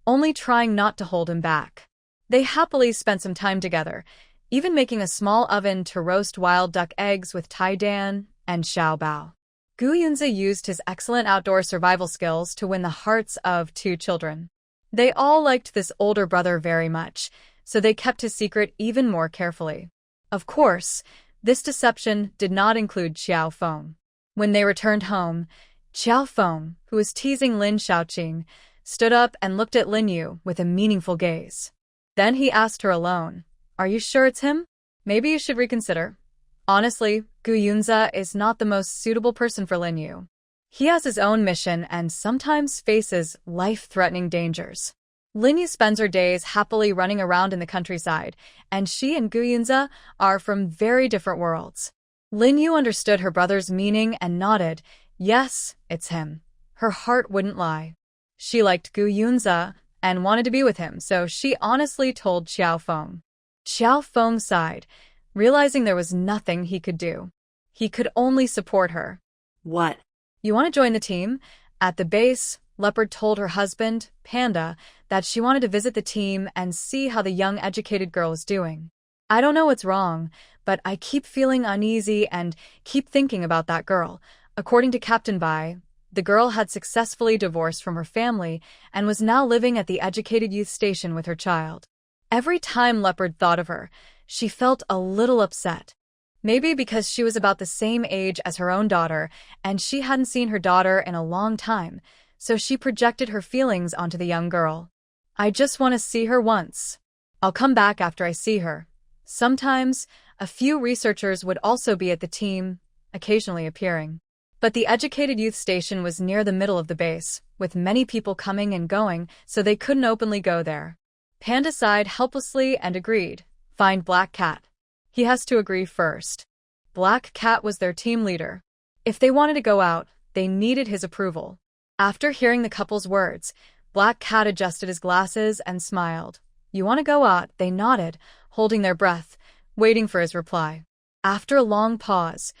S1: only trying not to hold him back. They happily spent some time together, even making a small oven to roast wild duck eggs with Tai Dan and Xiao Bao. Gu Yunza used his excellent outdoor survival skills to win the hearts of two children. They all liked this older brother very much, so they kept his secret even more carefully. Of course, this deception did not include Qiao Feng. When they returned home, Qiao Feng, who was teasing Lin Xiaoqing, stood up and looked at Lin Yu with a meaningful gaze. Then he asked her alone, "Are you sure it's him? Maybe you should reconsider." Honestly, Gu Yunza is not the most suitable person for Lin Yu. He has his own mission and sometimes faces life-threatening dangers. Lin Yu spends her days happily running around in the countryside, and she and Gu Yunza are from very different worlds. Lin Yu understood her brother's meaning and nodded, "Yes, it's him." Her heart wouldn't lie. She liked Gu Yunza and wanted to be with him, so she honestly told Qiao Feng. Qiao Feng sighed, realizing there was nothing he could do. He could only support her.
S2: What?
S1: "You want to join the team?" At the base, Leopard told her husband, Panda, that she wanted to visit the team and see how the young educated girl is doing. "I don't know what's wrong, but I keep feeling uneasy and keep thinking about that girl." According to Captain Bai, the girl had successfully divorced from her family and was now living at the educated youth station with her child. Every time Leopard thought of her, she felt a little upset. Maybe because she was about the same age as her own daughter, and she hadn't seen her daughter in a long time, so she projected her feelings onto the young girl. "I just want to see her once. I'll come back after I see her." Sometimes, a few researchers would also be at the team, occasionally appearing. But the educated youth station was near the middle of the base, with many people coming and going, so they couldn't openly go there. Panda sighed helplessly and agreed, "Find Black Cat." He has to agree first. Black Cat was their team leader. If they wanted to go out, they needed his approval. After hearing the couple's words, Black Cat adjusted his glasses and smiled. "You want to go out?" They nodded, holding their breath, waiting for his reply. After a long pause,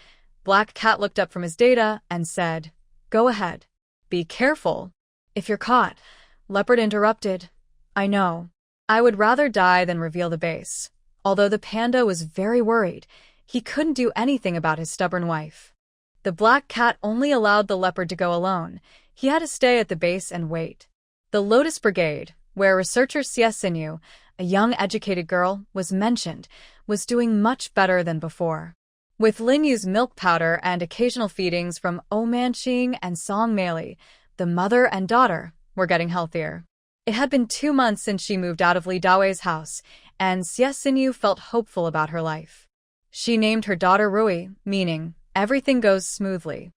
S1: Black Cat looked up from his data and said, "Go ahead. Be careful. If you're caught." Leopard interrupted, "I know. I would rather die than reveal the base." Although the panda was very worried, he couldn't do anything about his stubborn wife. The Black Cat only allowed the leopard to go alone. He had to stay at the base and wait. The Lotus Brigade, where researcher Xie Xinyu, a young educated girl, was mentioned, was doing much better than before. With Lin Yu's milk powder and occasional feedings from Omanqing and Song Meili, the mother and daughter were getting healthier. It had been 2 months since she moved out of Li Daoi's house, and Xie Xinyu felt hopeful about her life. She named her daughter Rui, meaning, "everything goes smoothly."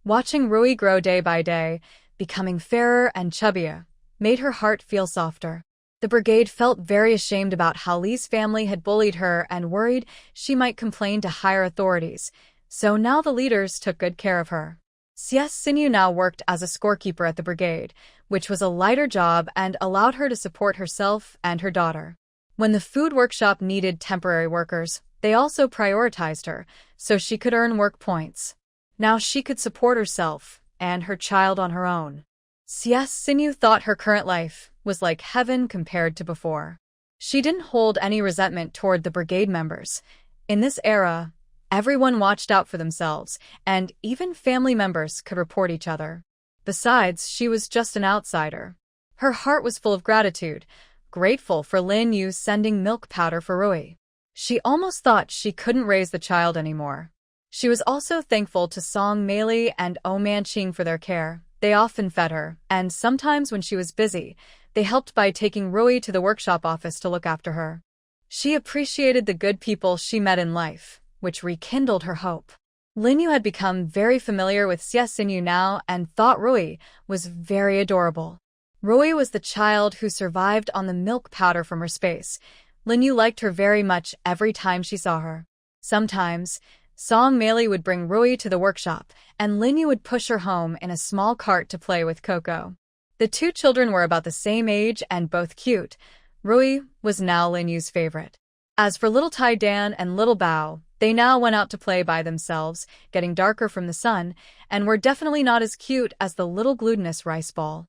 S1: Watching Rui grow day by day, becoming fairer and chubbier, made her heart feel softer. The brigade felt very ashamed about how Li's family had bullied her and worried she might complain to higher authorities, so now the leaders took good care of her. Xie Xinyu now worked as a scorekeeper at the brigade, which was a lighter job and allowed her to support herself and her daughter. When the food workshop needed temporary workers, they also prioritized her, so she could earn work points. Now she could support herself and her child on her own. Xie Xinyu thought her current life was like heaven compared to before. She didn't hold any resentment toward the brigade members. In this era, Everyone watched out for themselves, and even family members could report each other. Besides, she was just an outsider. Her heart was full of gratitude, grateful for Lin Yu sending milk powder for Rui. She almost thought she couldn't raise the child anymore. She was also thankful to Song Meili and Oh Manqing for their care. They often fed her, and sometimes when she was busy, they helped by taking Rui to the workshop office to look after her. She appreciated the good people she met in life, which rekindled her hope. Lin Yu had become very familiar with Xie Xinyu now and thought Rui was very adorable. Rui was the child who survived on the milk powder from her space. Lin Yu liked her very much every time she saw her. Sometimes, Song Meili would bring Rui to the workshop, and Lin Yu would push her home in a small cart to play with Coco. The two children were about the same age and both cute. Rui was now Lin Yu's favorite. As for little Tai Dan and little Bao, they now went out to play by themselves, getting darker from the sun, and were definitely not as cute as the little glutinous rice ball.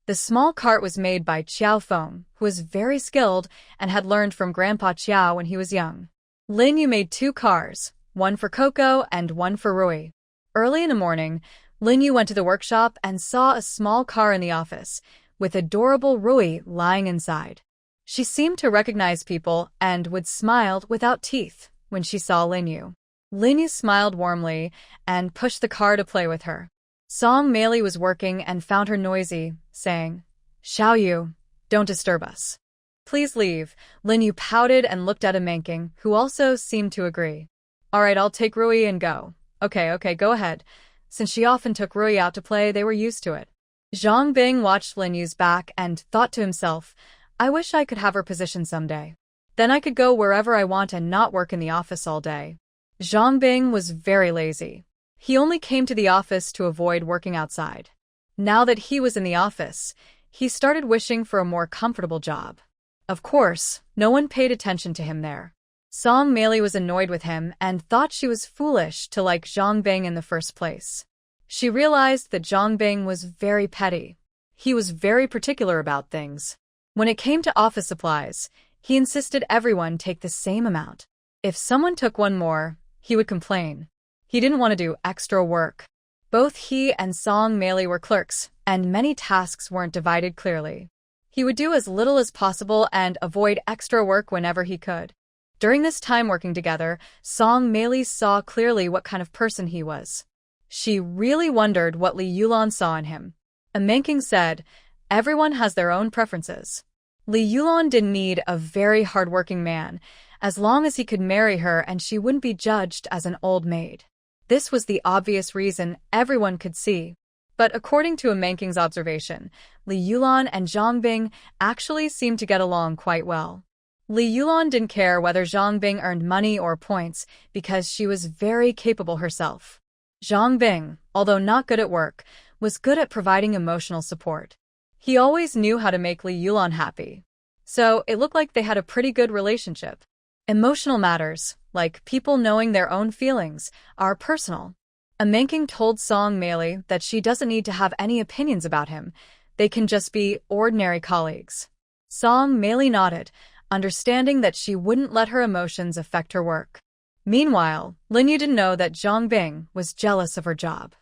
S1: The small cart was made by Qiao Feng, who was very skilled and had learned from Grandpa Qiao when he was young. Lin Yu made 2 cars, one for Coco and one for Rui. Early in the morning, Lin Yu went to the workshop and saw a small car in the office, with adorable Rui lying inside. She seemed to recognize people and would smile without teeth when she saw Lin Yu. Lin Yu smiled warmly and pushed the car to play with her. Song Meili was working and found her noisy, saying, "Xiao Yu, don't disturb us. Please leave." Lin Yu pouted and looked at Manhwa, who also seemed to agree. "All right, I'll take Rui and go." Okay, go ahead." Since she often took Rui out to play, they were used to it. Zhang Bing watched Lin Yu's back and thought to himself, "I wish I could have her position someday. Then I could go wherever I want and not work in the office all day." Zhang Bing was very lazy. He only came to the office to avoid working outside. Now that he was in the office, he started wishing for a more comfortable job. Of course, no one paid attention to him there. Song Meili was annoyed with him and thought she was foolish to like Zhang Bing in the first place. She realized that Zhang Bing was very petty. He was very particular about things. When it came to office supplies, he insisted everyone take the same amount. If someone took one more, he would complain. He didn't want to do extra work. Both he and Song Meili were clerks, and many tasks weren't divided clearly. He would do as little as possible and avoid extra work whenever he could. During this time working together, Song Meili saw clearly what kind of person he was. She really wondered what Li Yulan saw in him. Manhwa said, "Everyone has their own preferences." Li Yulan didn't need a very hard-working man, as long as he could marry her and she wouldn't be judged as an old maid. This was the obvious reason everyone could see. But according to Manhwa's observation, Li Yulan and Zhang Bing actually seemed to get along quite well. Li Yulan didn't care whether Zhang Bing earned money or points because she was very capable herself. Zhang Bing, although not good at work, was good at providing emotional support. He always knew how to make Li Yulan happy. So it looked like they had a pretty good relationship. Emotional matters, like people knowing their own feelings, are personal. Manhwa told Song Meili that she doesn't need to have any opinions about him. They can just be ordinary colleagues. Song Meili nodded, understanding that she wouldn't let her emotions affect her work. Meanwhile, Lin Yu didn't know that Zhang Bing was jealous of her job.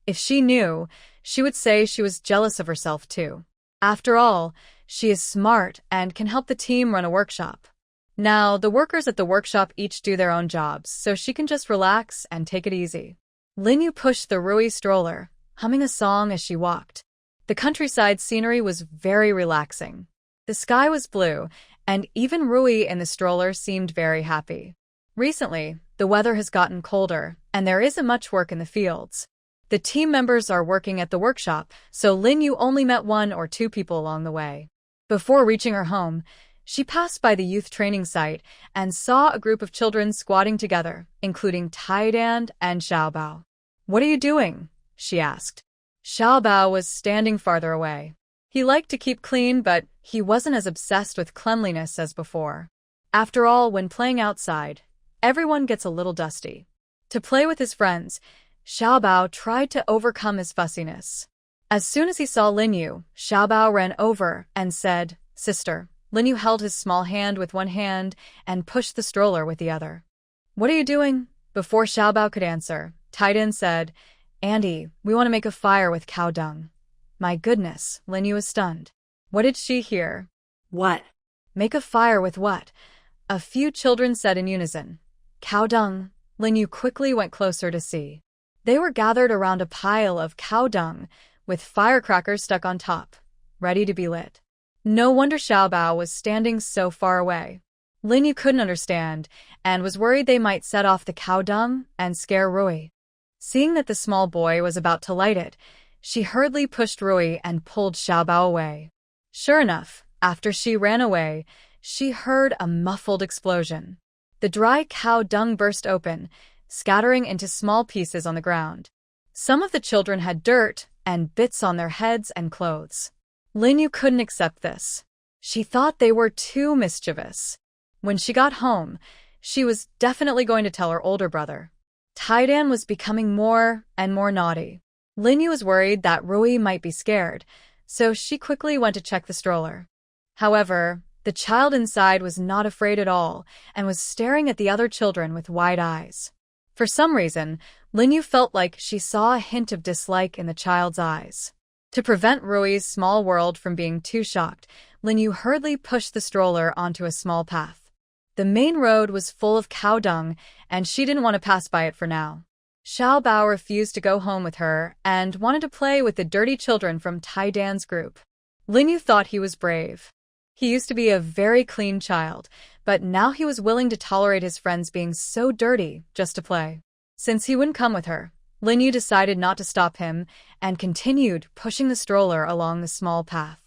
S1: If she knew, she would say she was jealous of herself too. After all, she is smart and can help the team run a workshop. Now, the workers at the workshop each do their own jobs, so she can just relax and take it easy. Lin Yu pushed the Rui stroller, humming a song as she walked. The countryside scenery was very relaxing. The sky was blue, and even Rui in the stroller seemed very happy. Recently, the weather has gotten colder, and there isn't much work in the fields. The team members are working at the workshop, so Lin Yu only met 1 or 2 people along the way. Before reaching her home, she passed by the youth training site and saw a group of children squatting together, including Taidan and Xiaobao. "What are you doing?" she asked. Xiaobao was standing farther away. He liked to keep clean, but he wasn't as obsessed with cleanliness as before. After all, when playing outside, everyone gets a little dusty. To play with his friends, Xiaobao tried to overcome his fussiness. As soon as he saw Lin Yu, Xiaobao ran over and said, "Sister." Lin Yu held his small hand with one hand and pushed the stroller with the other. "What are you doing?" Before Xiaobao could answer, Taidan said, Andy, we want to make a fire with cow dung. My goodness, Linyu was stunned. What did she hear?
S2: What?
S1: Make a fire with what? A few children said in unison. Cow dung. Linyu quickly went closer to see. They were gathered around a pile of cow dung, with firecrackers stuck on top, ready to be lit. No wonder Xiaobao was standing so far away. Linyu couldn't understand, and was worried they might set off the cow dung and scare Rui. Seeing that the small boy was about to light it, she hurriedly pushed Rui and pulled Xiaobao away. Sure enough, after she ran away, she heard a muffled explosion. The dry cow dung burst open, scattering into small pieces on the ground. Some of the children had dirt and bits on their heads and clothes. Linyu couldn't accept this. She thought they were too mischievous. When she got home, she was definitely going to tell her older brother. Taidan was becoming more and more naughty. Linyu was worried that Rui might be scared, so she quickly went to check the stroller. However, the child inside was not afraid at all and was staring at the other children with wide eyes. For some reason, Linyu felt like she saw a hint of dislike in the child's eyes. To prevent Rui's small world from being too shocked, Linyu hurriedly pushed the stroller onto a small path. The main road was full of cow dung, and she didn't want to pass by it for now. Xiaobao refused to go home with her and wanted to play with the dirty children from Taidan's group. Linyu thought he was brave. He used to be a very clean child, but now he was willing to tolerate his friends being so dirty just to play. Since he wouldn't come with her, Linyu decided not to stop him and continued pushing the stroller along the small path.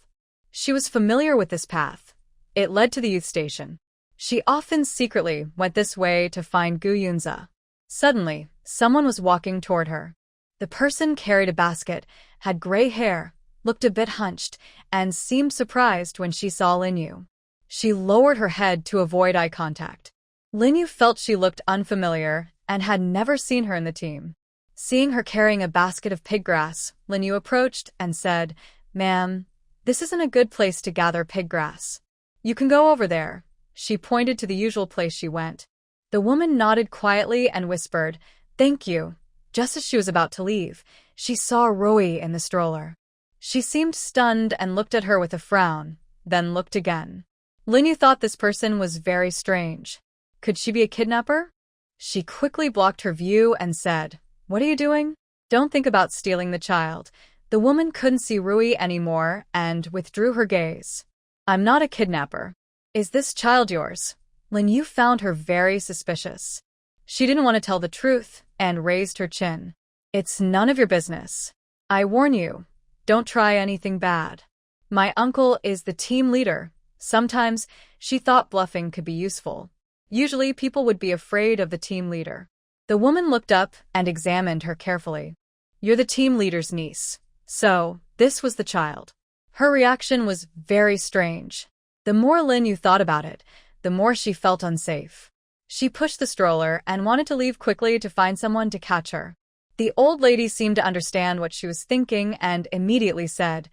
S1: She was familiar with this path. It led to the youth station. She often secretly went this way to find Gu Yunza. Suddenly, someone was walking toward her. The person carried a basket, had gray hair, looked a bit hunched, and seemed surprised when she saw Linyu. She lowered her head to avoid eye contact. Linyu felt she looked unfamiliar and had never seen her in the team. Seeing her carrying a basket of pig grass, Linyu approached and said, Ma'am, this isn't a good place to gather pig grass. You can go over there. She pointed to the usual place she went. The woman nodded quietly and whispered, Thank you. Just as she was about to leave, she saw Rui in the stroller. She seemed stunned and looked at her with a frown, then looked again. Linyu thought this person was very strange. Could she be a kidnapper? She quickly blocked her view and said, What are you doing? Don't think about stealing the child. The woman couldn't see Rui anymore and withdrew her gaze. I'm not a kidnapper. Is this child yours? Linyu found her very suspicious. She didn't want to tell the truth and raised her chin. It's none of your business. I warn you, don't try anything bad. My uncle is the team leader. Sometimes she thought bluffing could be useful. Usually people would be afraid of the team leader. The woman looked up and examined her carefully. You're the team leader's niece. So, this was the child. Her reaction was very strange. The more Linyu thought about it, the more she felt unsafe. She pushed the stroller and wanted to leave quickly to find someone to catch her. The old lady seemed to understand what she was thinking and immediately said,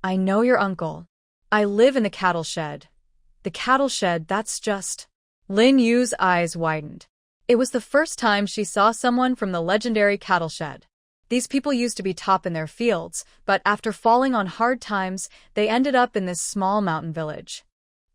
S1: I know your uncle. I live in the cattle shed. The cattle shed, that's just... Linyu's eyes widened. It was the first time she saw someone from the legendary cattle shed. These people used to be top in their fields, but after falling on hard times, they ended up in this small mountain village.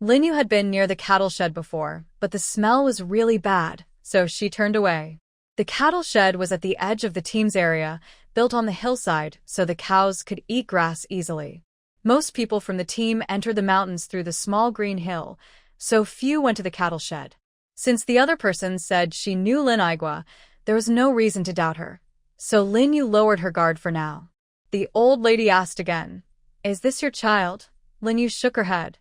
S1: Linyu had been near the cattle shed before, but the smell was really bad, so she turned away. The cattle shed was at the edge of the team's area, built on the hillside so the cows could eat grass easily. Most people from the team entered the mountains through the small green hill, so few went to the cattle shed. Since the other person said she knew Lin Igua, there was no reason to doubt her. So Linyu lowered her guard for now. The old lady asked again, Is this your child? Linyu shook her head.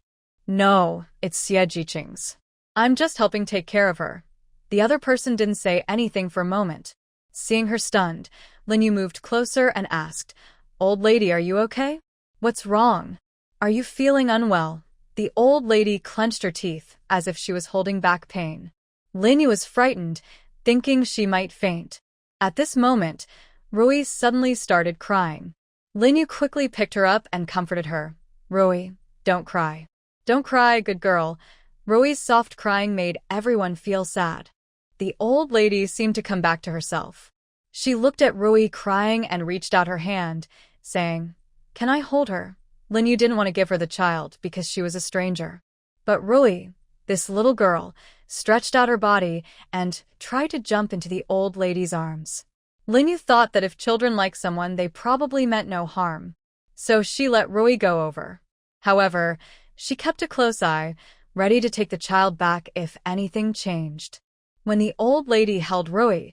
S1: No, it's Xie Jiqing's. I'm just helping take care of her. The other person didn't say anything for a moment. Seeing her stunned, Linyu moved closer and asked, Old lady, are you okay? What's wrong? Are you feeling unwell? The old lady clenched her teeth as if she was holding back pain. Linyu was frightened, thinking she might faint. At this moment, Rui suddenly started crying. Linyu quickly picked her up and comforted her. Rui, don't cry. Don't cry, good girl. Rui's soft crying made everyone feel sad. The old lady seemed to come back to herself. She looked at Rui crying and reached out her hand, saying, "Can I hold her?" Linyu didn't want to give her the child because she was a stranger. But Rui, this little girl, stretched out her body and tried to jump into the old lady's arms. Linyu thought that if children like someone, they probably meant no harm. So she let Rui go over. However, she kept a close eye, ready to take the child back if anything changed. When the old lady held Rui,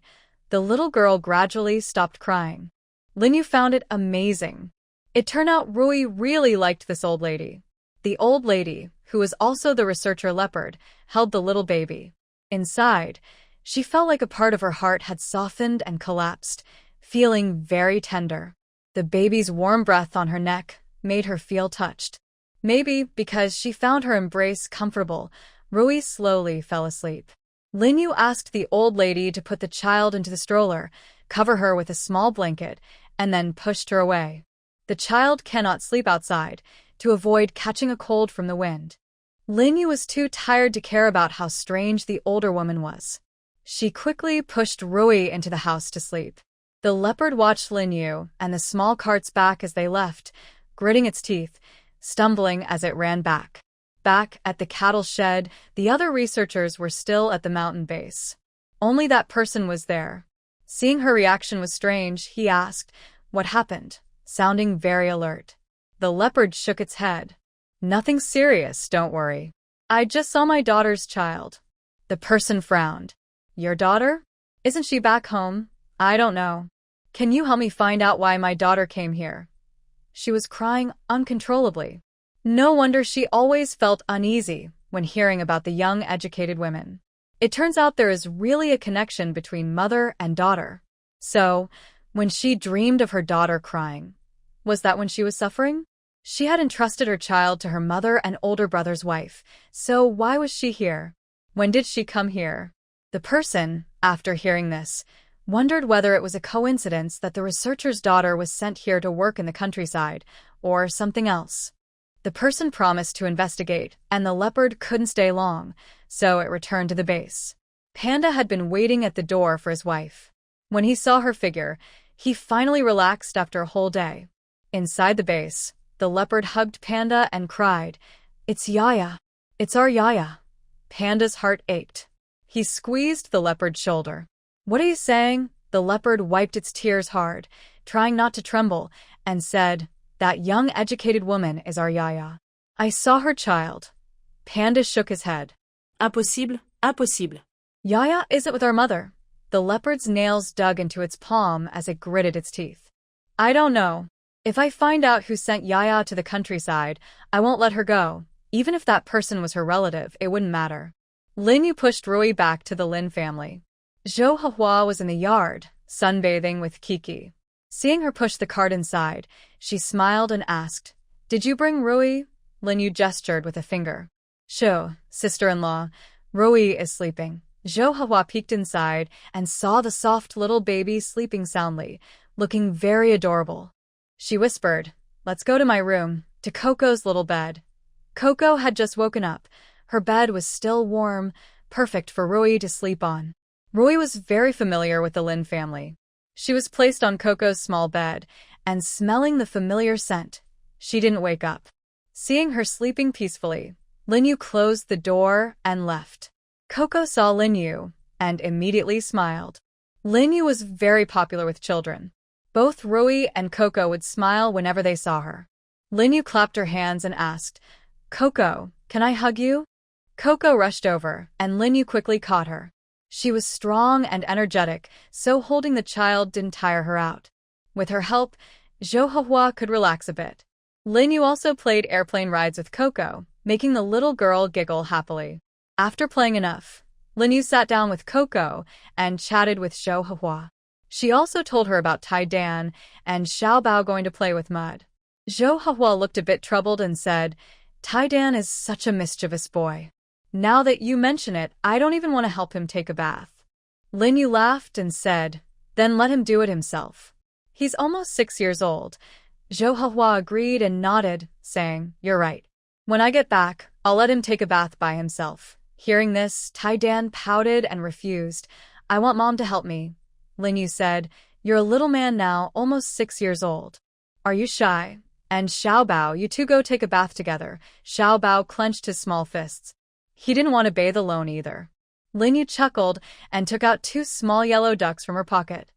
S1: the little girl gradually stopped crying. Linyu found it amazing. It turned out Rui really liked this old lady. The old lady, who was also the researcher leopard, held the little baby. Inside, she felt like a part of her heart had softened and collapsed, feeling very tender. The baby's warm breath on her neck made her feel touched. Maybe because she found her embrace comfortable, Rui slowly fell asleep. Linyu asked the old lady to put the child into the stroller, cover her with a small blanket, and then pushed her away. The child cannot sleep outside, to avoid catching a cold from the wind. Linyu was too tired to care about how strange the older woman was. She quickly pushed Rui into the house to sleep. The leopard watched Linyu and the small carts back as they left, gritting its teeth, stumbling as it ran back. Back at the cattle shed, the other researchers were still at the mountain base. Only that person was there. Seeing her reaction was strange, he asked, "What happened?" sounding very alert. The leopard shook its head. "Nothing serious, don't worry. I just saw my daughter's child." The person frowned. "Your daughter? Isn't she back home?" "I don't know. Can you help me find out why my daughter came here?" She was crying uncontrollably. No wonder she always felt uneasy when hearing about the young educated women. It turns out there is really a connection between mother and daughter. So, when she dreamed of her daughter crying, was that when she was suffering? She had entrusted her child to her mother and older brother's wife, so why was she here? When did she come here? The person, after hearing this, wondered whether it was a coincidence that the researcher's daughter was sent here to work in the countryside, or something else. The person promised to investigate, and the leopard couldn't stay long, so it returned to the base. Panda had been waiting at the door for his wife. When he saw her figure, he finally relaxed after a whole day. Inside the base, the leopard hugged Panda and cried, "It's Yaya. It's our Yaya." Panda's heart ached. He squeezed the leopard's shoulder. "What are you saying?" The leopard wiped its tears hard, trying not to tremble, and said, "That young educated woman is our Yaya. I saw her child." Panda shook his head.
S2: Impossible, impossible.
S1: "Yaya isn't with our mother." The leopard's nails dug into its palm as it gritted its teeth. "I don't know. If I find out who sent Yaya to the countryside, I won't let her go. Even if that person was her relative, it wouldn't matter." Linyu pushed Rui back to the Lin family. Zhou Hahua was in the yard, sunbathing with Kiki. Seeing her push the cart inside, she smiled and asked, "Did you bring Rui?" Linyu gestured with a finger. "Sho, sister-in-law, Rui is sleeping." Zhou Hahua peeked inside and saw the soft little baby sleeping soundly, looking very adorable. She whispered, "Let's go to my room, to Coco's little bed." Coco had just woken up. Her bed was still warm, perfect for Rui to sleep on. Rui was very familiar with the Lin family. She was placed on Coco's small bed, and smelling the familiar scent, she didn't wake up. Seeing her sleeping peacefully, Linyu closed the door and left. Coco saw Linyu and immediately smiled. Linyu was very popular with children. Both Rui and Coco would smile whenever they saw her. Linyu clapped her hands and asked, "Coco, can I hug you?" Coco rushed over, and Linyu quickly caught her. She was strong and energetic, so holding the child didn't tire her out. With her help, Zhou Hahua could relax a bit. Linyu also played airplane rides with Coco, making the little girl giggle happily. After playing enough, Linyu sat down with Coco and chatted with Zhou Hahua. She also told her about Tai Dan and Xiao Bao going to play with mud. Zhou Hahua looked a bit troubled and said, "Tai Dan is such a mischievous boy. Now that you mention it, I don't even want to help him take a bath." Linyu laughed and said, "Then let him do it himself. He's almost 6 years old." Zhou Hahua agreed and nodded, saying, "You're right. When I get back, I'll let him take a bath by himself. Hearing this, Tai-Dan pouted and refused. I want mom to help me. Lin Yu said, you're a little man now, almost 6 years old. Are you shy? And Xiao Bao, you two go take a bath together. Xiao Bao clenched his small fists. He didn't want to bathe alone either. Lin Yu chuckled and took out 2 small yellow ducks from her pocket.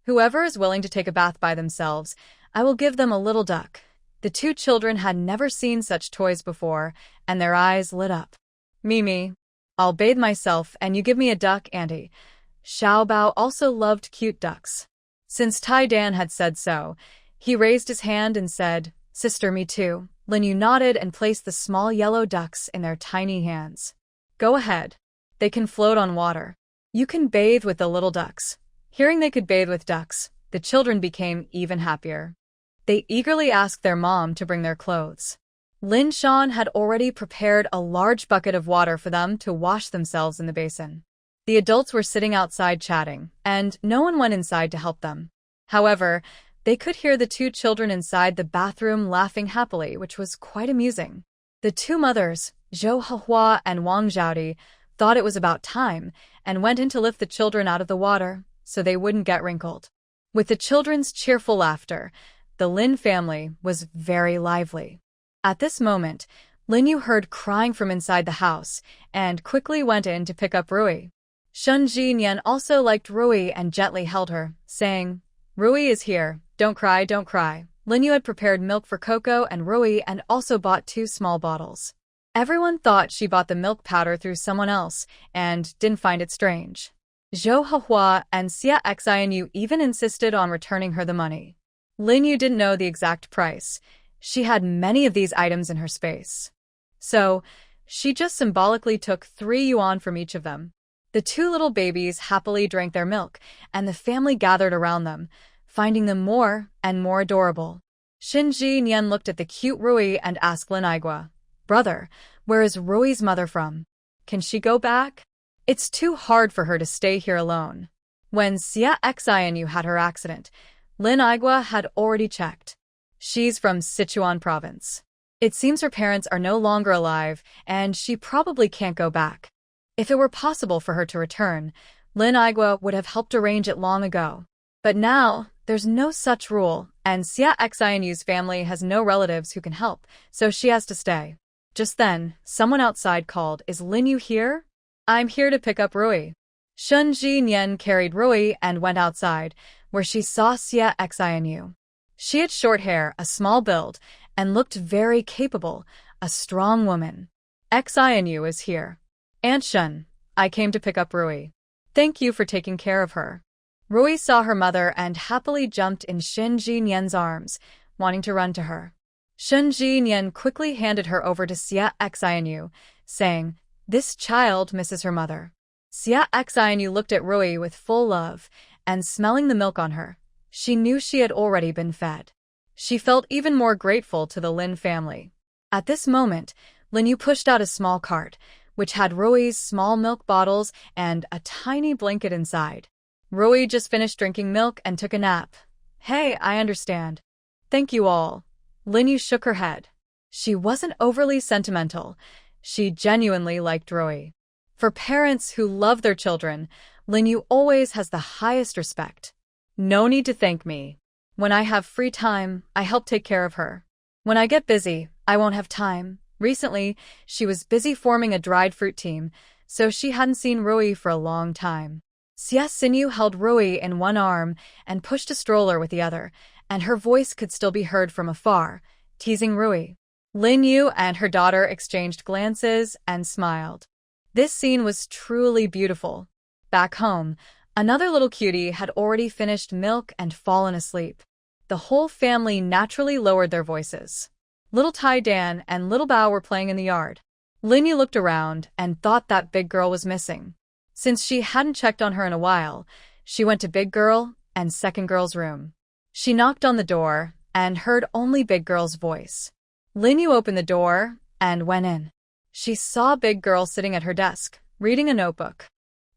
S1: Whoever is willing to take a bath by themselves, I will give them a little duck. The 2 children had never seen such toys before, and their eyes lit up. Mimi, I'll bathe myself and you give me a duck, auntie. Xiao Bao also loved cute ducks. Since Tai-Dan had said so, he raised his hand and said, sister, me too. Lin Yu nodded and placed the small yellow ducks in their tiny hands. Go ahead. They can float on water. You can bathe with the little ducks. Hearing they could bathe with ducks, the children became even happier. They eagerly asked their mom to bring their clothes. Lin Shan had already prepared a large bucket of water for them to wash themselves in the basin. The adults were sitting outside chatting, and no one went inside to help them. However, they could hear the 2 children inside the bathroom laughing happily, which was quite amusing. The 2 mothers, Zhou Hehua and Wang Zhaodi, thought it was about time and went in to lift the children out of the water so they wouldn't get wrinkled. With the children's cheerful laughter, the Lin family was very lively. At this moment, Lin Yu heard crying from inside the house and quickly went in to pick up Rui. Shun Jinyan also liked Rui and gently held her, saying, Rui is here, don't cry, don't cry. Lin Yu had prepared milk for Coco and Rui and also bought 2 small bottles. Everyone thought she bought the milk powder through someone else and didn't find it strange. Zhou Hehua and Xia Xianyu even insisted on returning her the money. Lin Yu didn't know the exact price. She had many of these items in her space. So, she just symbolically took 3 yuan from each of them. The 2 little babies happily drank their milk, and the family gathered around them, finding them more and more adorable. Shinji Nian looked at the cute Rui and asked Lin Igua, brother, where is Rui's mother from? Can she go back? It's too hard for her to stay here alone. When Xia Xianyu had her accident, Lin Igua had already checked. She's from Sichuan province. It seems her parents are no longer alive, and she probably can't go back. If it were possible for her to return, Lin Igua would have helped arrange it long ago. But now, there's no such rule, and Xia Xianyu's family has no relatives who can help, so she has to stay. Just then, someone outside called, is Lin Yu here? I'm here to pick up Rui. Shun Jinyan carried Rui and went outside, where she saw Xia Xianyu. She had short hair, a small build, and looked very capable, a strong woman. Xianyu is here. Aunt Shun, I came to pick up Rui. Thank you for taking care of her. Rui saw her mother and happily jumped in Shin Jinyan's arms, wanting to run to her. Shin Jinyan quickly handed her over to Xia Xianyu, saying, this child misses her mother. Xia Xianyu looked at Rui with full love, and smelling the milk on her, she knew she had already been fed. She felt even more grateful to the Lin family. At this moment, Lin Yu pushed out a small cart, which had Rui's small milk bottles and a tiny blanket inside. Rui just finished drinking milk and took a nap. Hey, I understand. Thank you all. Lin Yu shook her head. She wasn't overly sentimental. She genuinely liked Rui. For parents who love their children, Lin Yu always has the highest respect. No need to thank me. When I have free time, I help take care of her. When I get busy, I won't have time. Recently, she was busy forming a dried fruit team, so she hadn't seen Rui for a long time. Xia Xinyu held Rui in one arm and pushed a stroller with the other, and her voice could still be heard from afar, teasing Rui. Lin Yu and her daughter exchanged glances and smiled. This scene was truly beautiful. Back home, another little cutie had already finished milk and fallen asleep. The whole family naturally lowered their voices. Little Tai-Dan and Little Bao were playing in the yard. Lin Yu looked around and thought that Big Girl was missing. Since she hadn't checked on her in a while, she went to Big Girl and Second Girl's room. She knocked on the door and heard only Big Girl's voice. Lin Yu opened the door and went in. She saw Big Girl sitting at her desk, reading a notebook.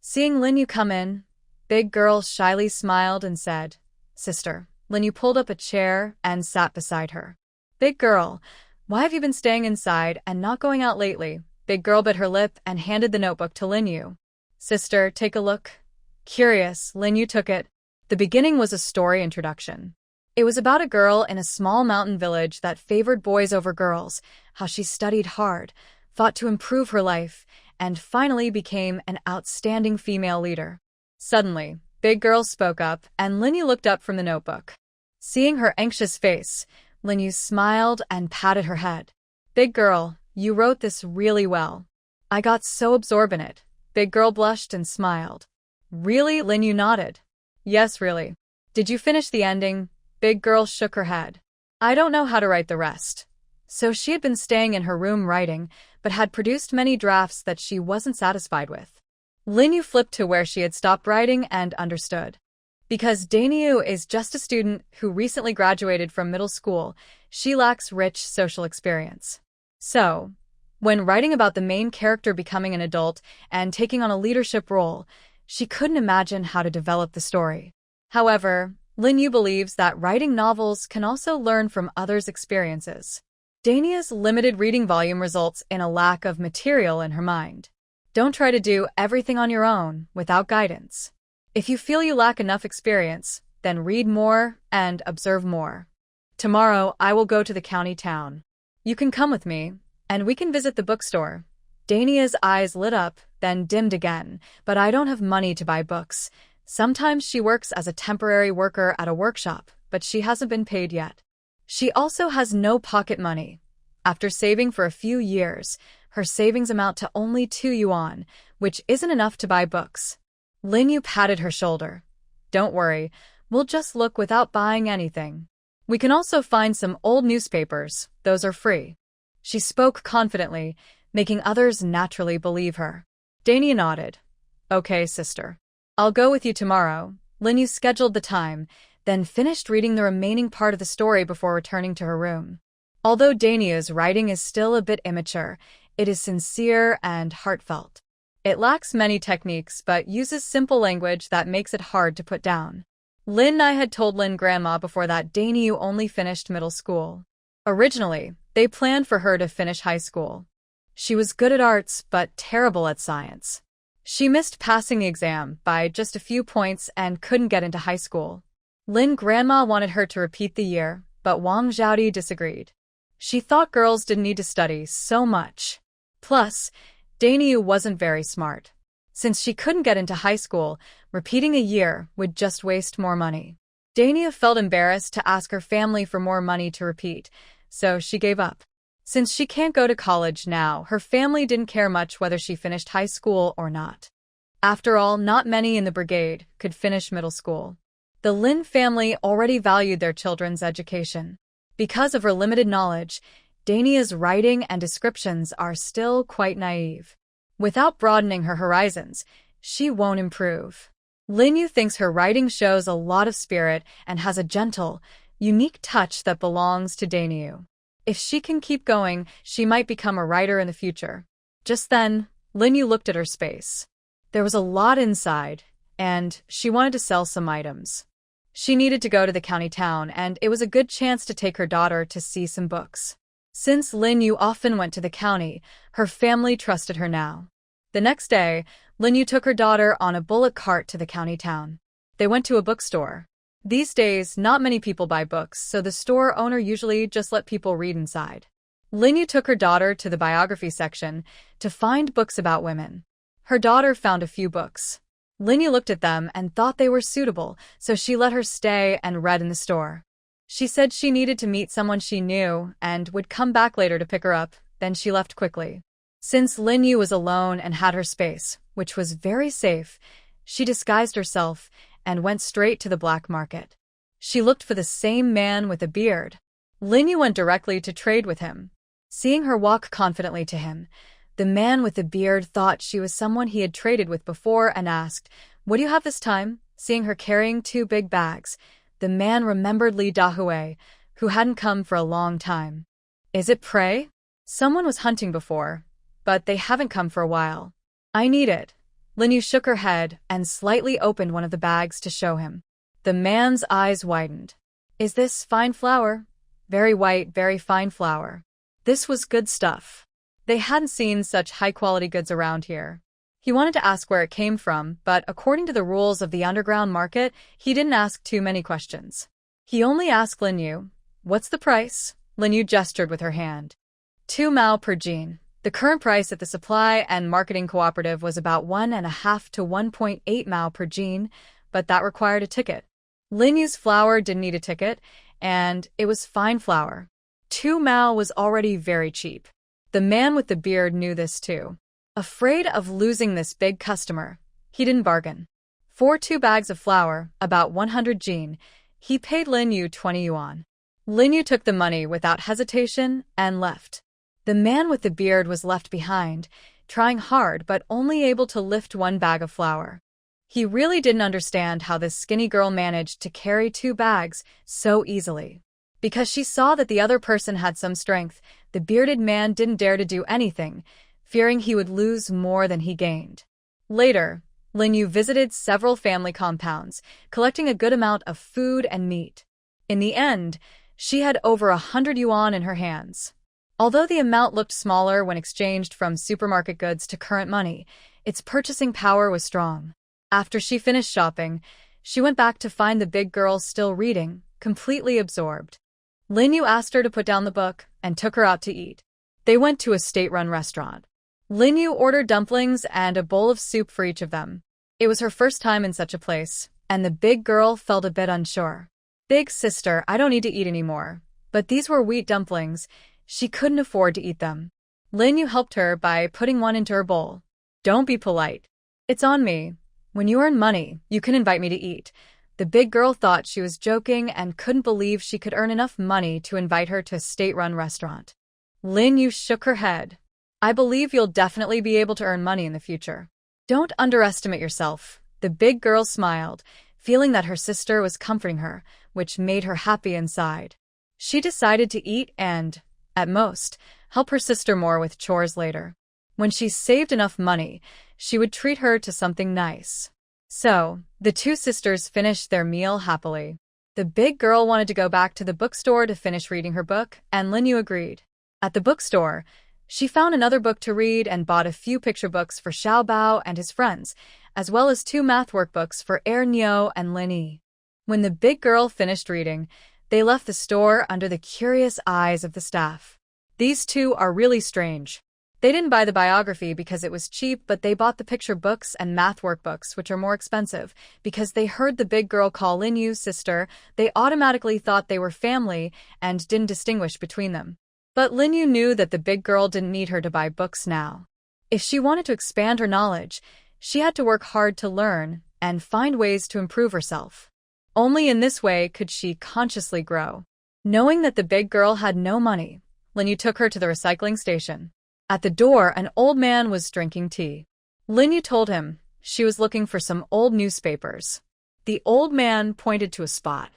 S1: Seeing Lin Yu come in, Big Girl shyly smiled and said, Sister. Lin Yu pulled up a chair and sat beside her. Big Girl, why have you been staying inside and not going out lately? Big girl bit her lip and handed the notebook to Lin Yu. Sister, take a look. Curious, Lin Yu took it. The beginning was a story introduction. It was about a girl in a small mountain village that favored boys over girls, how she studied hard, fought to improve her life, and finally became an outstanding female leader. Suddenly, Big Girl spoke up, and Lin Yu looked up from the notebook. Seeing her anxious face, Lin Yu smiled and patted her head. Big Girl, you wrote this really well. I got so absorbed in it. Big Girl blushed and smiled. Really? Lin Yu nodded. Yes, really. Did you finish the ending? Big Girl shook her head. I don't know how to write the rest. So she had been staying in her room writing, but had produced many drafts that she wasn't satisfied with. Lin Yu flipped to where she had stopped writing and understood. Because Daeniu is just a student who recently graduated from middle school, she lacks rich social experience. So, when writing about the main character becoming an adult and taking on a leadership role, she couldn't imagine how to develop the story. However, Lin Yu believes that writing novels can also learn from others' experiences. Daenia's limited reading volume results in a lack of material in her mind. Don't try to do everything on your own without guidance. If you feel you lack enough experience, then read more and observe more. Tomorrow, I will go to the county town. You can come with me, and we can visit the bookstore. Daenia's eyes lit up, then dimmed again, but I don't have money to buy books. Sometimes she works as a temporary worker at a workshop, but she hasn't been paid yet. She also has no pocket money. After saving for a few years, her savings amount to only 2 yuan, which isn't enough to buy books. Lin Yu patted her shoulder. Don't worry, we'll just look without buying anything. We can also find some old newspapers, those are free. She spoke confidently, making others naturally believe her. Daenia nodded. Okay, sister. I'll go with you tomorrow. Lin Yu scheduled the time, then finished reading the remaining part of the story before returning to her room. Although Daenia's writing is still a bit immature, it is sincere and heartfelt. It lacks many techniques but uses simple language that makes it hard to put down. Lin I had told Lin grandma before that Daeniu only finished middle school. Originally, they planned for her to finish high school. She was good at arts but terrible at science. She missed passing the exam by just a few points and couldn't get into high school. Lin grandma wanted her to repeat the year, but Wang Zhaodi disagreed. She thought girls didn't need to study so much. Plus, Daeniu wasn't very smart. Since she couldn't get into high school, repeating a year would just waste more money. Daenia felt embarrassed to ask her family for more money to repeat, so she gave up. Since she can't go to college now, her family didn't care much whether she finished high school or not. After all, not many in the brigade could finish middle school. The Lin family already valued their children's education. Because of her limited knowledge, Daenia's writing and descriptions are still quite naive. Without broadening her horizons, she won't improve. Lin Yu thinks her writing shows a lot of spirit and has a gentle, unique touch that belongs to Daeniu. If she can keep going, she might become a writer in the future. Just then, Lin Yu looked at her space. There was a lot inside, and she wanted to sell some items. She needed to go to the county town, and it was a good chance to take her daughter to see some books. Since Lin Yu often went to the county, her family trusted her now. The next day, Lin Yu took her daughter on a bullock cart to the county town. They went to a bookstore. These days, not many people buy books, so the store owner usually just let people read inside. Lin Yu took her daughter to the biography section to find books about women. Her daughter found a few books. Lin Yu looked at them and thought they were suitable, so she let her stay and read in the store. She said she needed to meet someone she knew and would come back later to pick her up, then she left quickly. Since Lin Yu was alone and had her space, which was very safe, she disguised herself and went straight to the black market. She looked for the same man with a beard. Lin Yu went directly to trade with him. Seeing her walk confidently to him, the man with the beard thought she was someone he had traded with before and asked, "What do you have this time?" Seeing her carrying 2 big bags, the man remembered Li Dahui, who hadn't come for a long time. "Is it prey? Someone was hunting before, but they haven't come for a while. I need it." Lin Yu shook her head and slightly opened one of the bags to show him. The man's eyes widened. "Is this fine flour?" "Very white, very fine flour." This was good stuff. They hadn't seen such high-quality goods around here. He wanted to ask where it came from, but according to the rules of the underground market, he didn't ask too many questions. He only asked Lin Yu, "What's the price?" Lin Yu gestured with her hand. 2 mao per jean. The current price at the supply and marketing cooperative was about 1.5 to 1.8 mao per jean, but that required a ticket. Lin Yu's flour didn't need a ticket, and it was fine flour. 2 mao was already very cheap. The man with the beard knew this too. Afraid of losing this big customer, he didn't bargain. For 2 bags of flour, about 100 jean, he paid Lin Yu 20 yuan. Lin Yu took the money without hesitation and left. The man with the beard was left behind, trying hard but only able to lift 1 bag of flour. He really didn't understand how this skinny girl managed to carry 2 bags so easily. Because she saw that the other person had some strength, the bearded man didn't dare to do anything, fearing he would lose more than he gained. Later, Lin Yu visited several family compounds, collecting a good amount of food and meat. In the end, she had over 100 yuan in her hands. Although the amount looked smaller when exchanged from supermarket goods to current money, its purchasing power was strong. After she finished shopping, she went back to find the big girl still reading, completely absorbed. Lin Yu asked her to put down the book and took her out to eat. They went to a state-run restaurant. Lin Yu ordered dumplings and a bowl of soup for each of them. It was her first time in such a place, and the big girl felt a bit unsure. "Big sister, I don't need to eat anymore." But these were wheat dumplings. She couldn't afford to eat them. Lin Yu helped her by putting one into her bowl. "Don't be polite. It's on me. When you earn money, you can invite me to eat." The big girl thought she was joking and couldn't believe she could earn enough money to invite her to a state-run restaurant. Lin Yu shook her head. "I believe you'll definitely be able to earn money in the future. Don't underestimate yourself." The big girl smiled, feeling that her sister was comforting her, which made her happy inside. She decided to eat and, at most, help her sister more with chores later. When she saved enough money, she would treat her to something nice. So, the 2 sisters finished their meal happily. The big girl wanted to go back to the bookstore to finish reading her book, and Lin Yu agreed. At the bookstore, she found another book to read and bought a few picture books for Xiao Bao and his friends, as well as 2 math workbooks for Niu and Lin Yi. When the big girl finished reading, they left the store under the curious eyes of the staff. "These 2 are really strange." They didn't buy the biography because it was cheap, but they bought the picture books and math workbooks, which are more expensive. Because they heard the big girl call Lin Yu sister, they automatically thought they were family and didn't distinguish between them. But Lin Yu knew that the big girl didn't need her to buy books now. If she wanted to expand her knowledge, she had to work hard to learn and find ways to improve herself. Only in this way could she consciously grow. Knowing that the big girl had no money, Lin Yu took her to the recycling station. At the door, an old man was drinking tea. Lin Yu told him she was looking for some old newspapers. The old man pointed to a spot.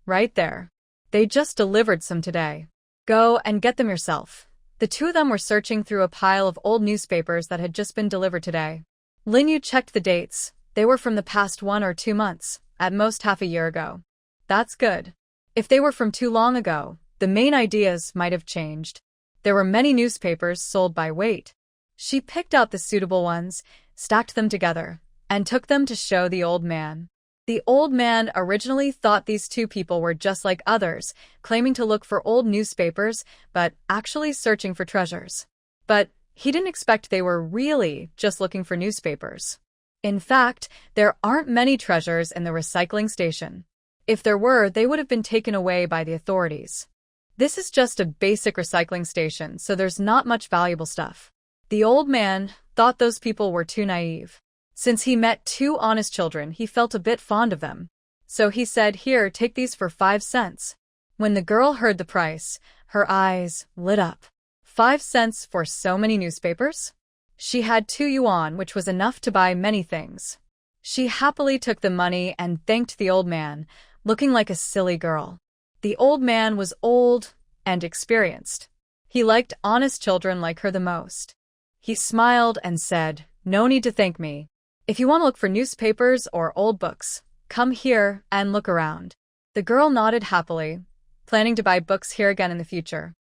S1: "Right there. They just delivered some today. Go and get them yourself." The 2 of them were searching through a pile of old newspapers that had just been delivered today. Lin Yu checked the dates. They were from the past 1 or 2 months, at most half a year ago. That's good. If they were from too long ago, the main ideas might have changed. There were many newspapers sold by weight. She picked out the suitable ones, stacked them together, and took them to show the old man. The old man originally thought these 2 people were just like others, claiming to look for old newspapers, but actually searching for treasures. But he didn't expect they were really just looking for newspapers. In fact, there aren't many treasures in the recycling station. If there were, they would have been taken away by the authorities. This is just a basic recycling station, so there's not much valuable stuff. The old man thought those people were too naive. Since he met 2 honest children, he felt a bit fond of them. So he said, "Here, take these for 5 cents. When the girl heard the price, her eyes lit up. 5 cents for so many newspapers? She had 2 yuan, which was enough to buy many things. She happily took the money and thanked the old man, looking like a silly girl. The old man was old and experienced. He liked honest children like her the most. He smiled and said, "No need to thank me. If you want to look for newspapers or old books, come here and look around." The girl nodded happily, planning to buy books here again in the future.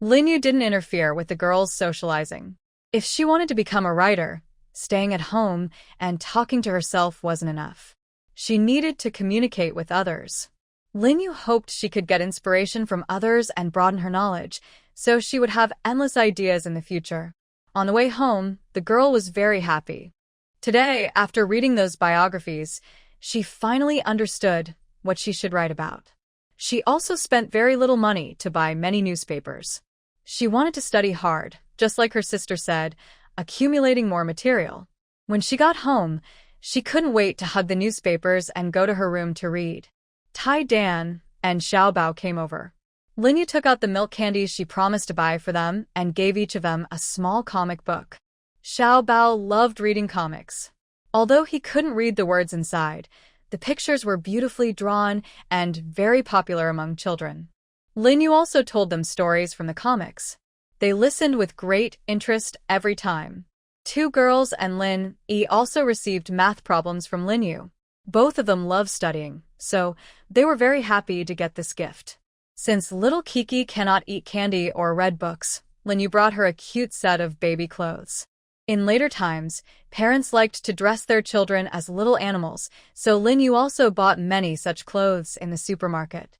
S1: Lin Yu didn't interfere with the girls' socializing. If she wanted to become a writer, staying at home and talking to herself wasn't enough. She needed to communicate with others. Lin Yu hoped she could get inspiration from others and broaden her knowledge, so she would have endless ideas in the future. On the way home, the girl was very happy. Today, after reading those biographies, she finally understood what she should write about. She also spent very little money to buy many newspapers. She wanted to study hard, just like her sister said, accumulating more material. When she got home, she couldn't wait to hug the newspapers and go to her room to read. Tai Dan and Xiao Bao came over. Lin Yu took out the milk candies she promised to buy for them and gave each of them a small comic book. Xiao Bao loved reading comics. Although he couldn't read the words inside, the pictures were beautifully drawn and very popular among children. Lin Yu also told them stories from the comics. They listened with great interest every time. Two girls and Lin Yi also received math problems from Lin Yu. Both of them love studying, so they were very happy to get this gift. Since little Kiki cannot eat candy or read books, Lin Yu brought her a cute set of baby clothes. In later times, parents liked to dress their children as little animals, so Lin Yu also bought many such clothes in the supermarket.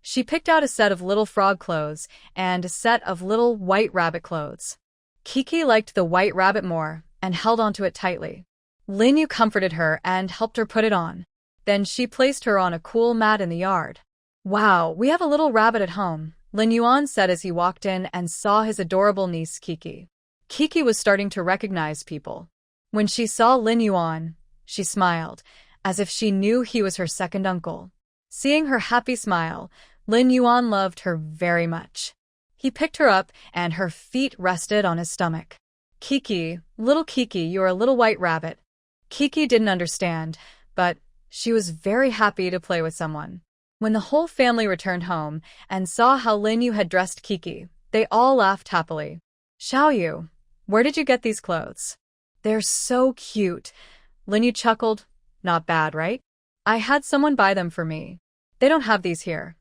S1: She picked out a set of little frog clothes and a set of little white rabbit clothes. Kiki liked the white rabbit more and held onto it tightly. Lin Yu comforted her and helped her put it on. Then she placed her on a cool mat in the yard. "Wow, we have a little rabbit at home," Lin Yuan said as he walked in and saw his adorable niece Kiki. Kiki was starting to recognize people. When she saw Lin Yuan, she smiled, as if she knew he was her second uncle. Seeing her happy smile, Lin Yuan loved her very much. He picked her up and her feet rested on his stomach. "Kiki, little Kiki, you're a little white rabbit." Kiki didn't understand, but she was very happy to play with someone. When the whole family returned home and saw how Lin Yu had dressed Kiki, they all laughed happily. "Xiao Yu, where did you get these clothes?" "They're so cute." Lin Yu chuckled. "Not bad, right? I had someone buy them for me. They don't have these here."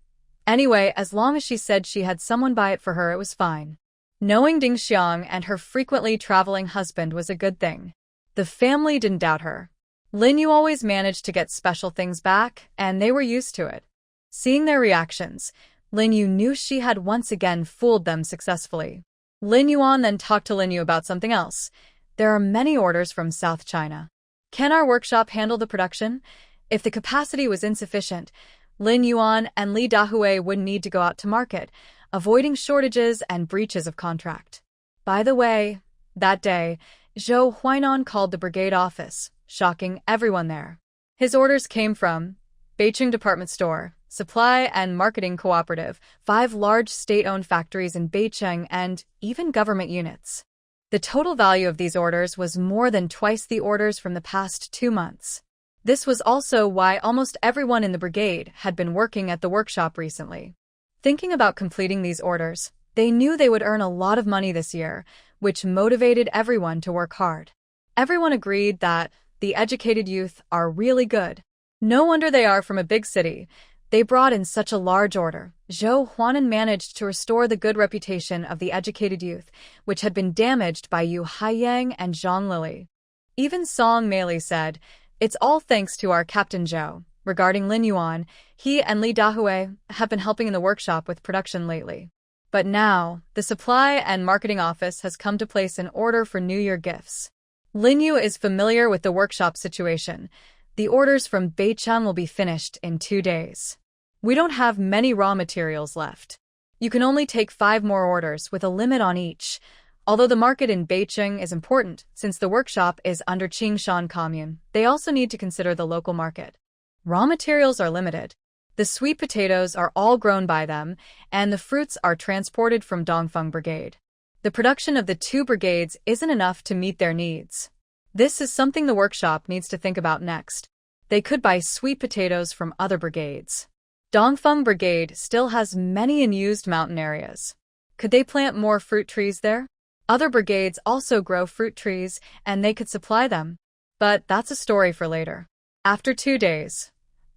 S1: Anyway, as long as she said she had someone buy it for her, it was fine. Knowing Ding Xiang and her frequently traveling husband was a good thing. The family didn't doubt her. Lin Yu always managed to get special things back, and they were used to it. Seeing their reactions, Lin Yu knew she had once again fooled them successfully. Lin Yuan then talked to Lin Yu about something else. "There are many orders from South China. Can our workshop handle the production?" If the capacity was insufficient, Lin Yuan and Li Dahue would need to go out to market, avoiding shortages and breaches of contract. By the way, that day, Zhou Huainan called the brigade office, shocking everyone there. His orders came from Beicheng Department Store, Supply and Marketing Cooperative, 5 large state-owned factories in Beicheng, and even government units. The total value of these orders was more than twice the orders from the past 2 months. This was also why almost everyone in the brigade had been working at the workshop recently. Thinking about completing these orders, they knew they would earn a lot of money this year, which motivated everyone to work hard. Everyone agreed that the educated youth are really good. No wonder they are from a big city. They brought in such a large order. Zhou Huanan managed to restore the good reputation of the educated youth, which had been damaged by Yu Haiyang and Zhang Lili. Even Song Meili said, "It's all thanks to our Captain Zhou." Regarding Lin Yuan, he and Li Dahue have been helping in the workshop with production lately. But now, the Supply and Marketing Office has come to place an order for New Year gifts. Lin Yu is familiar with the workshop situation. The orders from Beicheng will be finished in 2 days. "We don't have many raw materials left. You can only take 5 more orders with a limit on each. Although the market in Beicheng is important, since the workshop is under Qingshan Commune, they also need to consider the local market. Raw materials are limited. The sweet potatoes are all grown by them, and the fruits are transported from Dongfeng Brigade. The production of the 2 brigades isn't enough to meet their needs. This is something the workshop needs to think about next. They could buy sweet potatoes from other brigades. Dongfeng Brigade still has many unused mountain areas. Could they plant more fruit trees there? Other brigades also grow fruit trees, and they could supply them. But that's a story for later. After 2 days,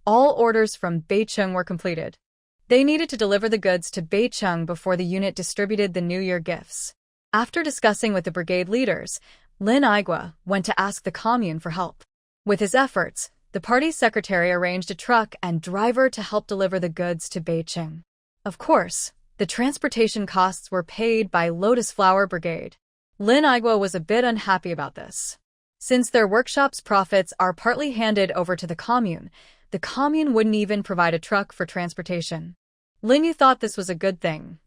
S1: all orders from Beicheng were completed. They needed to deliver the goods to Beicheng before the unit distributed the New Year gifts. After discussing with the brigade leaders, Lin Igua went to ask the commune for help. With his efforts, the party's secretary arranged a truck and driver to help deliver the goods to Beicheng. Of course, the transportation costs were paid by Lotus Flower Brigade. Lin Igua was a bit unhappy about this. Since their workshop's profits are partly handed over to the commune wouldn't even provide a truck for transportation. Lin Yu thought this was a good thing.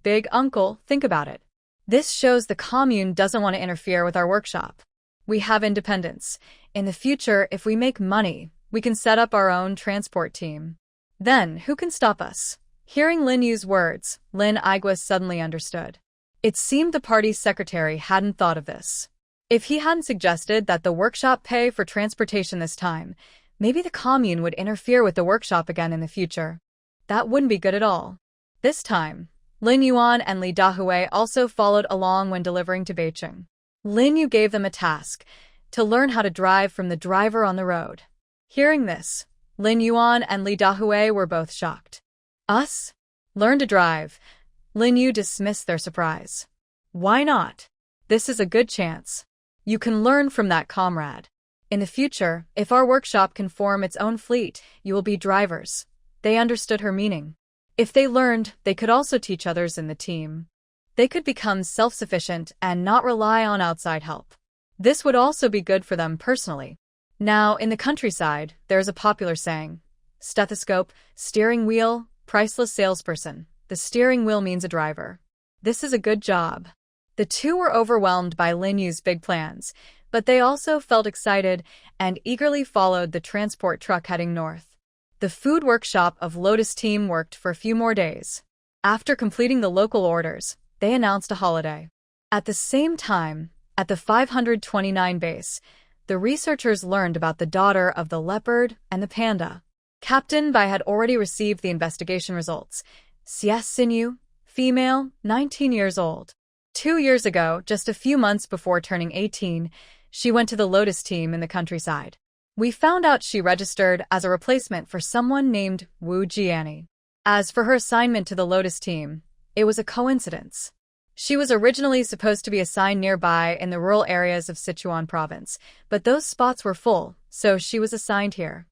S1: Big uncle, think about it. This shows the commune doesn't want to interfere with our workshop. We have independence. In the future, if we make money, we can set up our own transport team. Then, who can stop us? Hearing Lin Yu's words, Lin Igua suddenly understood. It seemed the party's secretary hadn't thought of this. If he hadn't suggested that the workshop pay for transportation this time, maybe the commune would interfere with the workshop again in the future. That wouldn't be good at all. This time, Lin Yuan and Li Dahui also followed along when delivering to Beicheng. Lin Yu gave them a task, to learn how to drive from the driver on the road. Hearing this, Lin Yuan and Li Dahui were both shocked. Us? Learn to drive? Lin Yu dismissed their surprise. Why not? This is a good chance. You can learn from that comrade. In the future, if our workshop can form its own fleet, you will be drivers. They understood her meaning. If they learned, they could also teach others in the team. They could become self-sufficient and not rely on outside help. This would also be good for them personally. Now, in the countryside, there is a popular saying, stethoscope, steering wheel, priceless salesperson. The steering wheel means a driver. This is a good job. The two were overwhelmed by Lin Yu's big plans, but they also felt excited and eagerly followed the transport truck heading north. The food workshop of Lotus team worked for a few more days. After completing the local orders, they announced a holiday. At the same time, at the 529 base, the researchers learned about the daughter of the leopard and the panda. Captain Bai had already received the investigation results. Xie Xinyu, female, 19 years old. 2 years ago, just a few months before turning 18, she went to the Lotus team in the countryside. We found out she registered as a replacement for someone named Wu Jiani. As for her assignment to the Lotus team, it was a coincidence. She was originally supposed to be assigned nearby in the rural areas of Sichuan province, but those spots were full, so she was assigned here.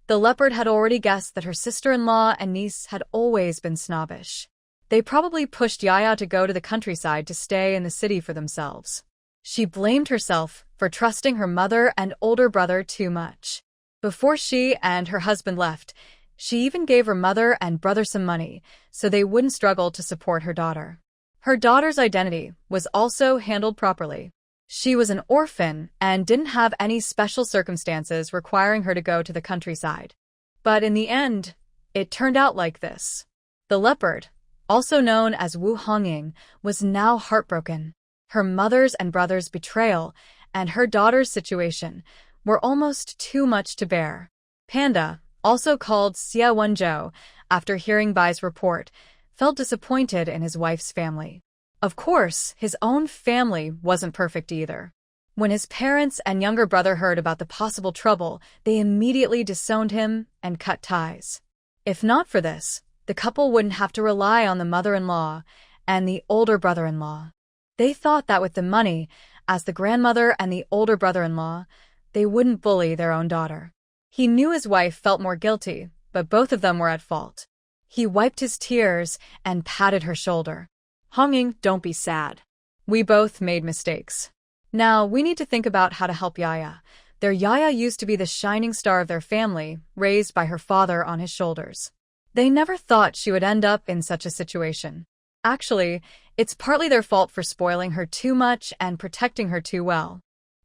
S1: The leopard had already guessed that her sister-in-law and niece had always been snobbish. They probably pushed Yaya to go to the countryside to stay in the city for themselves. She blamed herself for trusting her mother and older brother too much. Before she and her husband left, she even gave her mother and brother some money so they wouldn't struggle to support her daughter. Her daughter's identity was also handled properly. She was an orphan and didn't have any special circumstances requiring her to go to the countryside. But in the end, it turned out like this. The leopard, also known as Wu Hongying, was now heartbroken. Her mother's and brother's betrayal and her daughter's situation were almost too much to bear. Panda, also called Xia Wenzhou, after hearing Bai's report, felt disappointed in his wife's family. Of course, his own family wasn't perfect either. When his parents and younger brother heard about the possible trouble, they immediately disowned him and cut ties. If not for this, the couple wouldn't have to rely on the mother-in-law and the older brother-in-law. They thought that with the money, as the grandmother and the older brother-in-law, they wouldn't bully their own daughter. He knew his wife felt more guilty, but both of them were at fault. He wiped his tears and patted her shoulder. Hongying, don't be sad. We both made mistakes. Now, we need to think about how to help Yaya. Their Yaya used to be the shining star of their family, raised by her father on his shoulders. They never thought she would end up in such a situation. Actually, it's partly their fault for spoiling her too much and protecting her too well.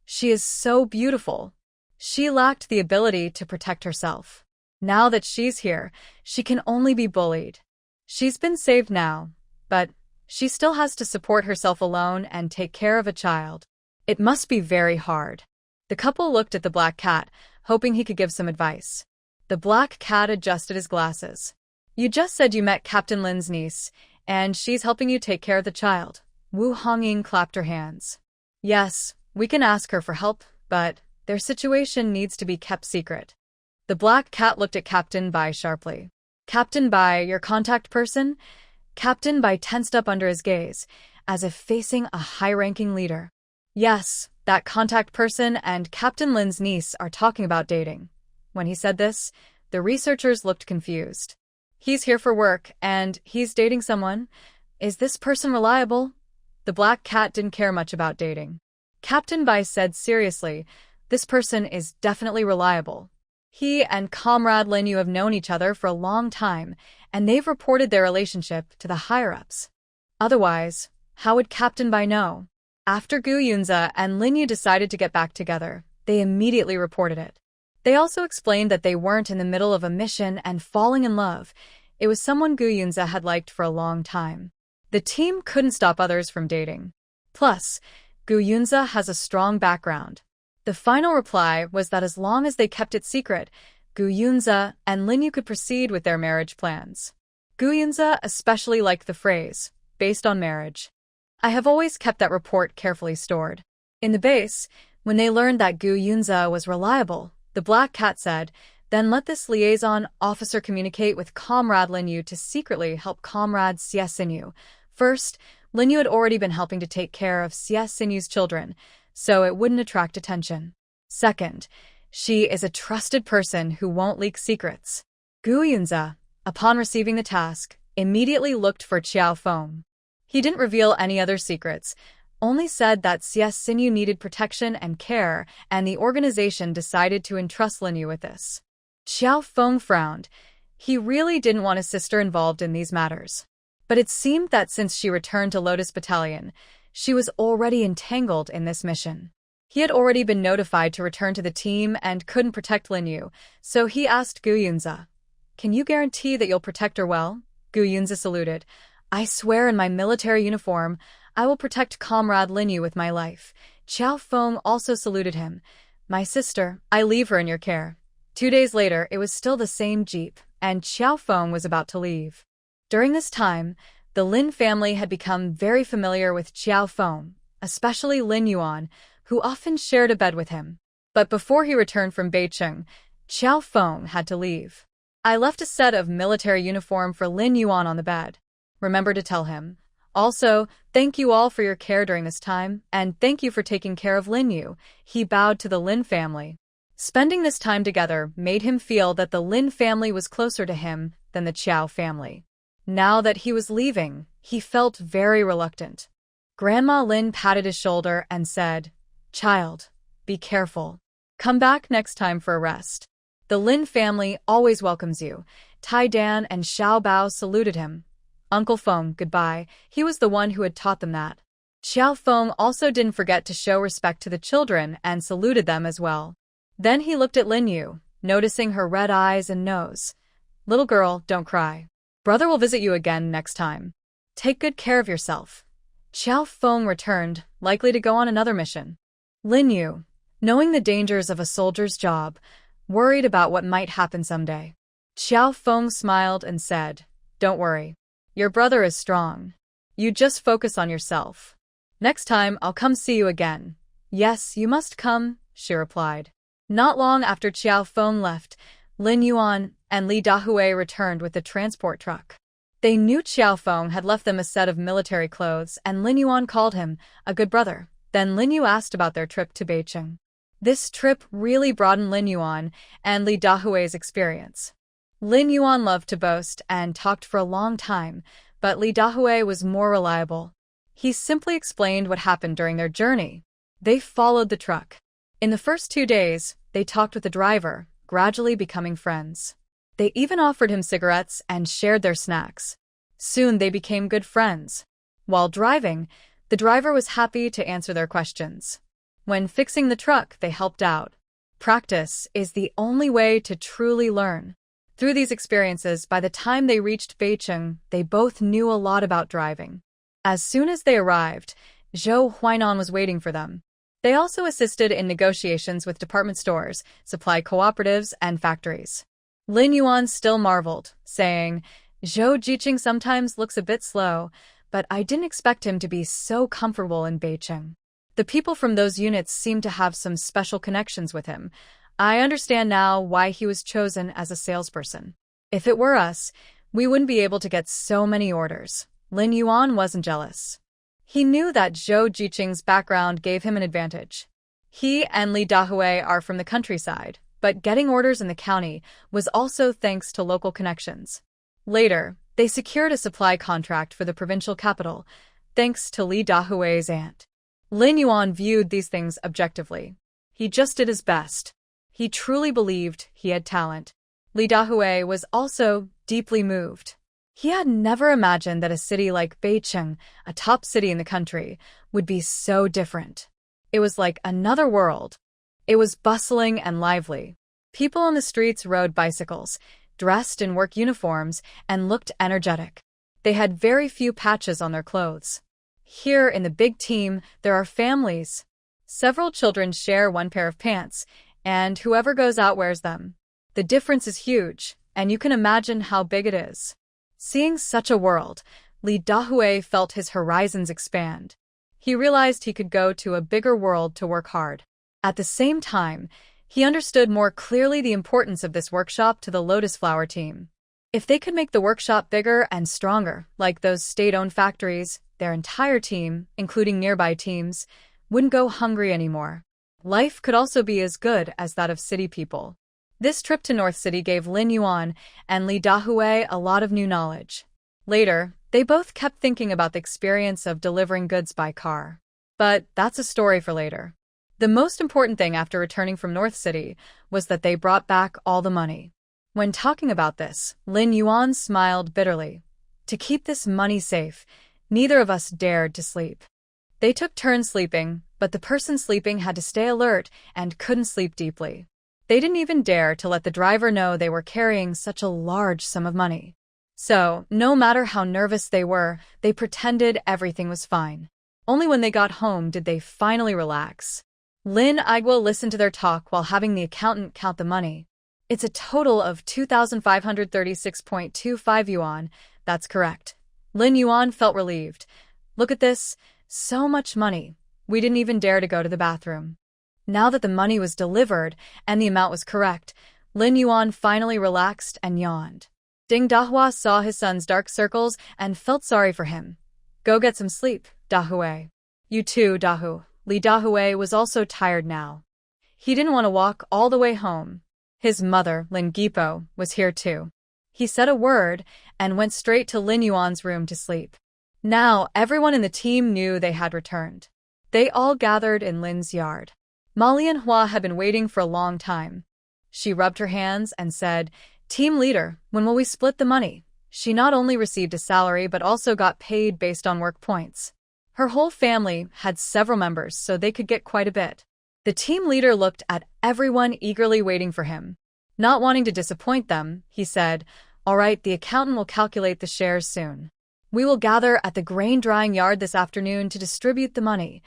S1: She is so beautiful. She lacked the ability to protect herself. Now that she's here, she can only be bullied. She's been saved now, but she still has to support herself alone and take care of a child. It must be very hard. The couple looked at the black cat, hoping he could give some advice. The black cat adjusted his glasses. You just said you met Captain Lin's niece, and she's helping you take care of the child. Wu Hongying clapped her hands. Yes, we can ask her for help, but their situation needs to be kept secret. The black cat looked at Captain Bai sharply. Captain Bai, your contact person? Captain Bai tensed up under his gaze, as if facing a high-ranking leader. Yes, that contact person and Captain Lin's niece are talking about dating. When he said this, the researchers looked confused. He's here for work, and he's dating someone. Is this person reliable? The black cat didn't care much about dating. Captain Bai said seriously, this person is definitely reliable. He and Comrade Lin Yu have known each other for a long time, and they've reported their relationship to the higher-ups. Otherwise, how would Captain Bai know? After Gu Yunza and Lin Yu decided to get back together, they immediately reported it. They also explained that they weren't in the middle of a mission and falling in love. It was someone Gu Yunza had liked for a long time. The team couldn't stop others from dating. Plus, Gu Yunza has a strong background. The final reply was that as long as they kept it secret, Gu Yunza and Lin Yu could proceed with their marriage plans. Gu Yunza especially liked the phrase, based on marriage. I have always kept that report carefully stored. In the base, when they learned that Gu Yunza was reliable, the black cat said, then let this liaison officer communicate with Comrade Lin Yu to secretly help Comrade Xie Xinyu. First, Lin Yu had already been helping to take care of Xie Xinyu's children, so it wouldn't attract attention. Second, she is a trusted person who won't leak secrets. Gu Yunza, upon receiving the task, immediately looked for Qiao Feng. He didn't reveal any other secrets, only said that Xie Xinyu needed protection and care, and the organization decided to entrust Lin Yu with this. Qiao Feng frowned. He really didn't want his sister involved in these matters. But it seemed that since she returned to Lotus Battalion, she was already entangled in this mission. He had already been notified to return to the team and couldn't protect Lin Yu, so he asked Gu Yunza, can you guarantee that you'll protect her well? Gu Yunza saluted. I swear in my military uniform, I will protect Comrade Lin Yu with my life. Qiao Feng also saluted him. My sister, I leave her in your care. 2 days later, it was still the same jeep, and Qiao Feng was about to leave. During this time, the Lin family had become very familiar with Qiao Feng, especially Lin Yuan, who often shared a bed with him. But before he returned from Beicheng, Qiao Feng had to leave. I left a set of military uniform for Lin Yuan on the bed. Remember to tell him. Also, thank you all for your care during this time, and thank you for taking care of Lin Yu. He bowed to the Lin family. Spending this time together made him feel that the Lin family was closer to him than the Qiao family. Now that he was leaving, he felt very reluctant. Grandma Lin patted his shoulder and said, Child, be careful. Come back next time for a rest. The Lin family always welcomes you. Tai Dan and Xiao Bao saluted him. Uncle Feng, goodbye. He was the one who had taught them that. Xiao Feng also didn't forget to show respect to the children and saluted them as well. Then he looked at Lin Yu, noticing her red eyes and nose. Little girl, don't cry. Brother will visit you again next time. Take good care of yourself. Xiao Feng returned, likely to go on another mission. Lin Yu, knowing the dangers of a soldier's job, worried about what might happen someday. Xiao Feng smiled and said, Don't worry. Your brother is strong. You just focus on yourself. Next time, I'll come see you again. Yes, you must come, she replied. Not long after Qiao Feng left, Lin Yuan and Li Dahui returned with the transport truck. They knew Qiao Feng had left them a set of military clothes, and Lin Yuan called him a good brother. Then Lin Yu asked about their trip to Beicheng. This trip really broadened Lin Yuan and Li Dahui's experience. Lin Yuan loved to boast and talked for a long time, but Li Dahui was more reliable. He simply explained what happened during their journey. They followed the truck. In the first 2 days, they talked with the driver, gradually becoming friends. They even offered him cigarettes and shared their snacks. Soon they became good friends. While driving, the driver was happy to answer their questions. When fixing the truck, they helped out. Practice is the only way to truly learn. Through these experiences, by the time they reached Beicheng, they both knew a lot about driving. As soon as they arrived, Zhou Huainan was waiting for them. They also assisted in negotiations with department stores, supply cooperatives, and factories. Lin Yuan still marveled, saying, Zhou Jiqing sometimes looks a bit slow, but I didn't expect him to be so comfortable in Beicheng. The people from those units seem to have some special connections with him. I understand now why he was chosen as a salesperson. If it were us, we wouldn't be able to get so many orders. Lin Yuan wasn't jealous. He knew that Zhou Jiqing's background gave him an advantage. He and Li Dahui are from the countryside, but getting orders in the county was also thanks to local connections. Later, they secured a supply contract for the provincial capital, thanks to Li Dahui's aunt. Lin Yuan viewed these things objectively. He just did his best. He truly believed he had talent. Li Dahui was also deeply moved. He had never imagined that a city like Beicheng, a top city in the country, would be so different. It was like another world. It was bustling and lively. People on the streets rode bicycles, dressed in work uniforms, and looked energetic. They had very few patches on their clothes. Here in the big team, there are families. Several children share one pair of pants, and whoever goes out wears them. The difference is huge, and you can imagine how big it is. Seeing such a world, Li Dahui felt his horizons expand. He realized he could go to a bigger world to work hard. At the same time, he understood more clearly the importance of this workshop to the Lotus Flower team. If they could make the workshop bigger and stronger, like those state-owned factories, their entire team, including nearby teams, wouldn't go hungry anymore. Life could also be as good as that of city people. This trip to North City gave Lin Yuan and Li Dahui a lot of new knowledge. Later, they both kept thinking about the experience of delivering goods by car. But that's a story for later. The most important thing after returning from North City was that they brought back all the money. When talking about this, Lin Yuan smiled bitterly. To keep this money safe, neither of us dared to sleep. They took turns sleeping, but the person sleeping had to stay alert and couldn't sleep deeply. They didn't even dare to let the driver know they were carrying such a large sum of money. So, no matter how nervous they were, they pretended everything was fine. Only when they got home did they finally relax. Lin Igwa listened to their talk while having the accountant count the money. It's a total of 2,536.25 yuan. That's correct. Lin Yuan felt relieved. Look at this. So much money. We didn't even dare to go to the bathroom. Now that the money was delivered and the amount was correct, Lin Yuan finally relaxed and yawned. Ding Dahua saw his son's dark circles and felt sorry for him. Go get some sleep, Dahui. You too, Dahu. Li Dahui was also tired now. He didn't want to walk all the way home. His mother, Lin Gipo, was here too. He said a word and went straight to Lin Yuan's room to sleep. Now everyone in the team knew they had returned. They all gathered in Lin's yard. Manhwa had been waiting for a long time. She rubbed her hands and said, "Team leader, when will we split the money?" She not only received a salary but also got paid based on work points. Her whole family had several members, so they could get quite a bit. The team leader looked at everyone eagerly waiting for him. Not wanting to disappoint them, he said, "All right, the accountant will calculate the shares soon. We will gather at the grain drying yard this afternoon to distribute the money."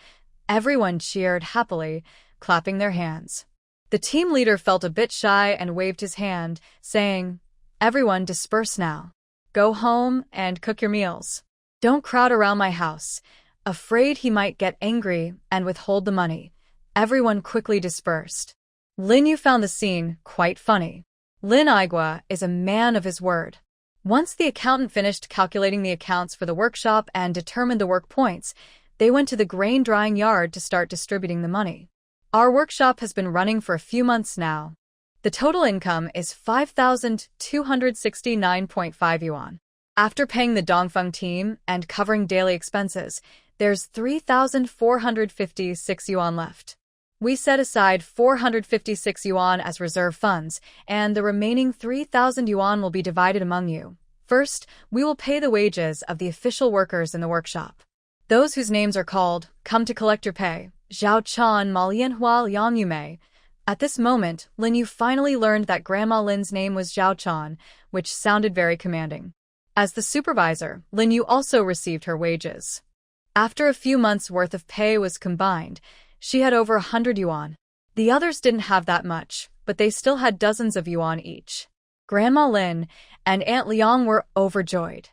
S1: Everyone cheered happily, clapping their hands. The team leader felt a bit shy and waved his hand, saying, "Everyone disperse now. Go home and cook your meals. Don't crowd around my house." Afraid he might get angry and withhold the money, everyone quickly dispersed. Lin Yu found the scene quite funny. Lin Igwa is a man of his word. Once the accountant finished calculating the accounts for the workshop and determined the work points, they went to the grain drying yard to start distributing the money. Our workshop has been running for a few months now. The total income is 5,269.5 yuan. After paying the Dongfeng team and covering daily expenses, there's 3,456 yuan left. We set aside 456 yuan as reserve funds, and the remaining 3,000 yuan will be divided among you. First, we will pay the wages of the official workers in the workshop. Those whose names are called, come to collect your pay. Zhao Chan, Ma Lianhua, Yang Yumei. At this moment, Lin Yu finally learned that Grandma Lin's name was Zhao Chan, which sounded very commanding. As the supervisor, Lin Yu also received her wages. After a few months' worth of pay was combined, she had over 100 yuan. The others didn't have that much, but they still had dozens of yuan each. Grandma Lin and Aunt Liang were overjoyed.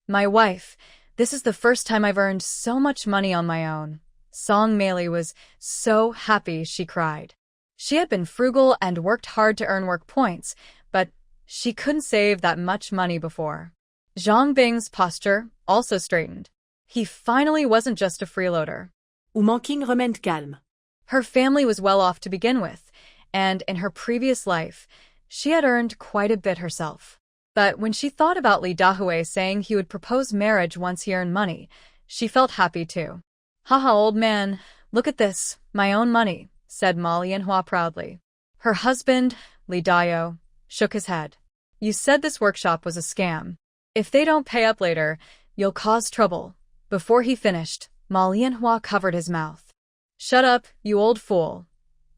S1: "My wife, this is the first time I've earned so much money on my own." Song Meili was so happy she cried. She had been frugal and worked hard to earn work points, but She couldn't save that much money before. Zhang Bing's posture also straightened. He finally wasn't just a freeloader.
S2: Ou manquing remède calme.
S1: Her family was well off to begin with, and in her previous life, she had earned quite a bit herself. But when she thought about Li Dahue saying he would propose marriage once he earned money, she felt happy too. Haha, old man, look at this, my own money, said Manhwa proudly. Her husband, Li Dao, shook his head. You said this workshop was a scam. If they don't pay up later, you'll cause trouble. Before he finished, Manhwa covered his mouth. Shut up, you old fool.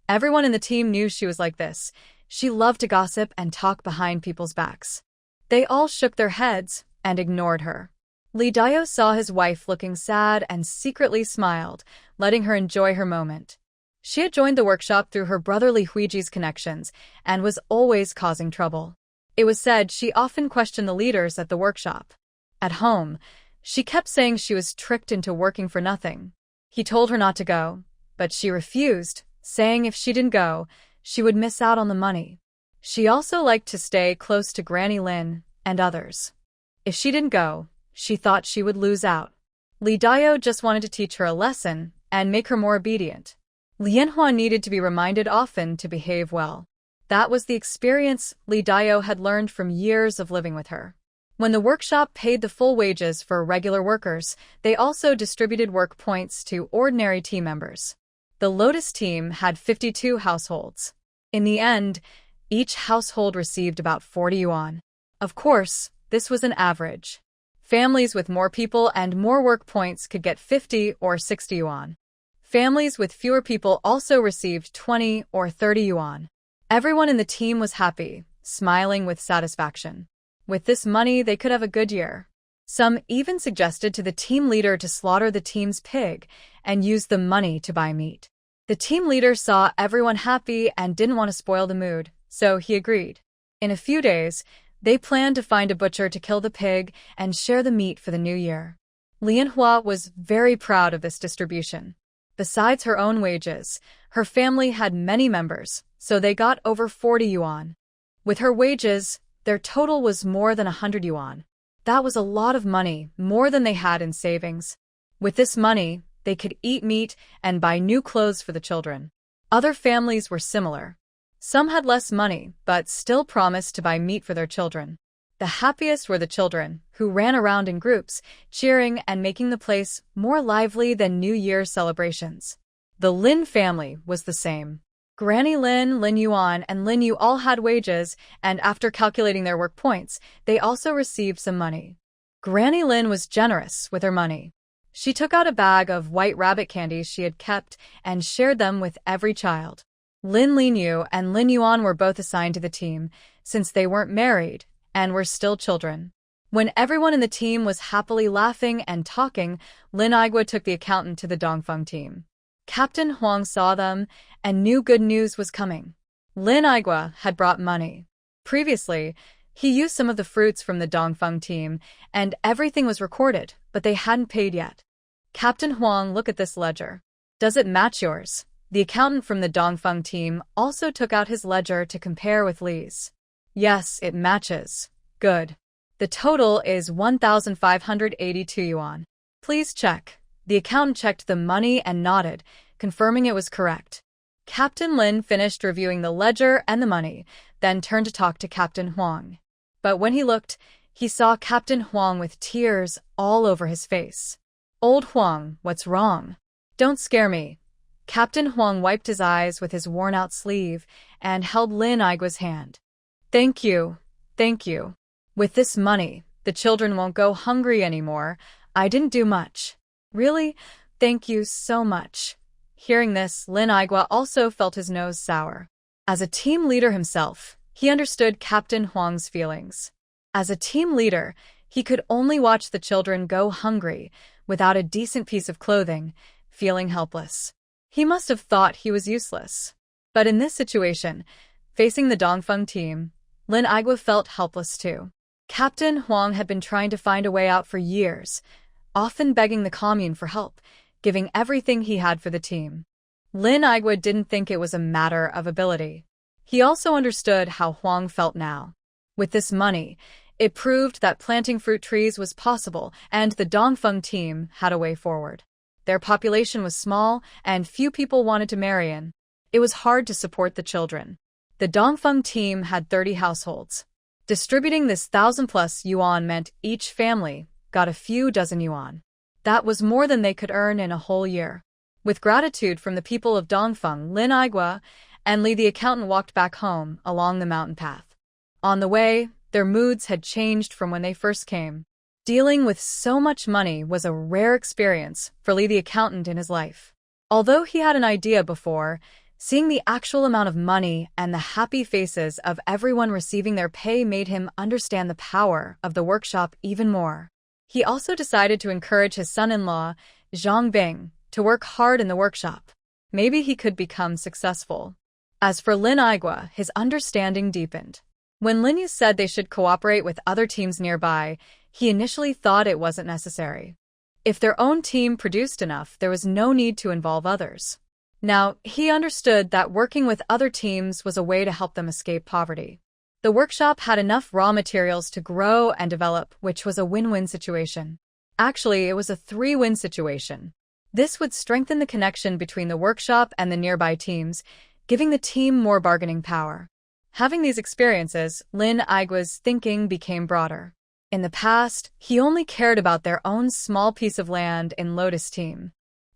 S1: Everyone in the team knew she was like this. She loved to gossip and talk behind people's backs. They all shook their heads and ignored her. Li Dao saw his wife looking sad and secretly smiled, letting her enjoy her moment. She had joined the workshop through her brother Li Huiji's connections and was always causing trouble. It was said she often questioned the leaders at the workshop. At home, she kept saying she was tricked into working for nothing. He told her not to go, but she refused, saying if she didn't go, she would miss out on the money. She also liked to stay close to Granny Lin and others. If she didn't go, she thought she would lose out. Li Dao just wanted to teach her a lesson and make her more obedient. Lianhua needed to be reminded often to behave well. That was the experience Li Dao had learned from years of living with her. When the workshop paid the full wages for regular workers, they also distributed work points to ordinary team members. The Lotus team had 52 households. In the end, each household received about 40 yuan. Of course, this was an average. Families with more people and more work points could get 50 or 60 yuan. Families with fewer people also received 20 or 30 yuan. Everyone in the team was happy, smiling with satisfaction. With this money, they could have a good year. Some even suggested to the team leader to slaughter the team's pig and use the money to buy meat. The team leader saw everyone happy and didn't want to spoil the mood, so he agreed. In a few days, they planned to find a butcher to kill the pig and share the meat for the new year. Lianhua was very proud of this distribution. Besides her own wages, her family had many members, so they got over 40 yuan. With her wages, their total was more than 100 yuan. That was a lot of money, more than they had in savings. With this money, they could eat meat and buy new clothes for the children. Other families were similar. Some had less money, but still promised to buy meat for their children. The happiest were the children, who ran around in groups, cheering and making the place more lively than New Year's celebrations. The Lin family was the same. Granny Lin, Lin Yuan, and Lin Yu all had wages, and after calculating their work points, they also received some money. Granny Lin was generous with her money. She took out a bag of white rabbit candies she had kept and shared them with every child. Lin Yu and Lin Yuan were both assigned to the team, since they weren't married and were still children. When everyone in the team was happily laughing and talking, Lin Igua took the accountant to the Dongfeng team. Captain Huang saw them and knew good news was coming. Lin Igua had brought money. Previously, he used some of the fruits from the Dongfeng team, and everything was recorded, but they hadn't paid yet. Captain Huang, look at this ledger. Does it match yours? The accountant from the Dongfeng team also took out his ledger to compare with Li's. Yes, it matches. Good. The total is 1,582 yuan. Please check. The accountant checked the money and nodded, confirming it was correct. Captain Lin finished reviewing the ledger and the money, then turned to talk to Captain Huang. But when he looked, he saw Captain Huang with tears all over his face. Old Huang, what's wrong? Don't scare me. Captain Huang wiped his eyes with his worn-out sleeve and held Lin Igua's hand. Thank you. Thank you. With this money, the children won't go hungry anymore. I didn't do much. Really? Thank you so much. Hearing this, Lin Igua also felt his nose sour. As a team leader himself, he understood Captain Huang's feelings. As a team leader, he could only watch the children go hungry, without a decent piece of clothing, feeling helpless. He must have thought he was useless. But in this situation, facing the Dongfeng team, Lin Igua felt helpless too. Captain Huang had been trying to find a way out for years, often begging the commune for help, giving everything he had for the team. Lin Igua didn't think it was a matter of ability. He also understood how Huang felt now. With this money, it proved that planting fruit trees was possible, and the Dongfeng team had a way forward. Their population was small, and few people wanted to marry in. It was hard to support the children. The Dongfeng team had 30 households. Distributing this 1,000+ yuan meant each family got a few dozen yuan. That was more than they could earn in a whole year. With gratitude from the people of Dongfeng, Lin Aigua and Li the accountant walked back home along the mountain path. On the way, their moods had changed from when they first came. Dealing with so much money was a rare experience for Li the accountant in his life. Although he had an idea before, seeing the actual amount of money and the happy faces of everyone receiving their pay made him understand the power of the workshop even more. He also decided to encourage his son-in-law, Zhang Bing, to work hard in the workshop. Maybe he could become successful. As for Lin Aigua, his understanding deepened. When Lin Yu said they should cooperate with other teams nearby, he initially thought it wasn't necessary. If their own team produced enough, there was no need to involve others. Now, he understood that working with other teams was a way to help them escape poverty. The workshop had enough raw materials to grow and develop, which was a win-win situation. Actually, it was a 3-win situation. This would strengthen the connection between the workshop and the nearby teams, giving the team more bargaining power. Having these experiences, Lin Aigua's thinking became broader. In the past, he only cared about their own small piece of land in Lotus Team.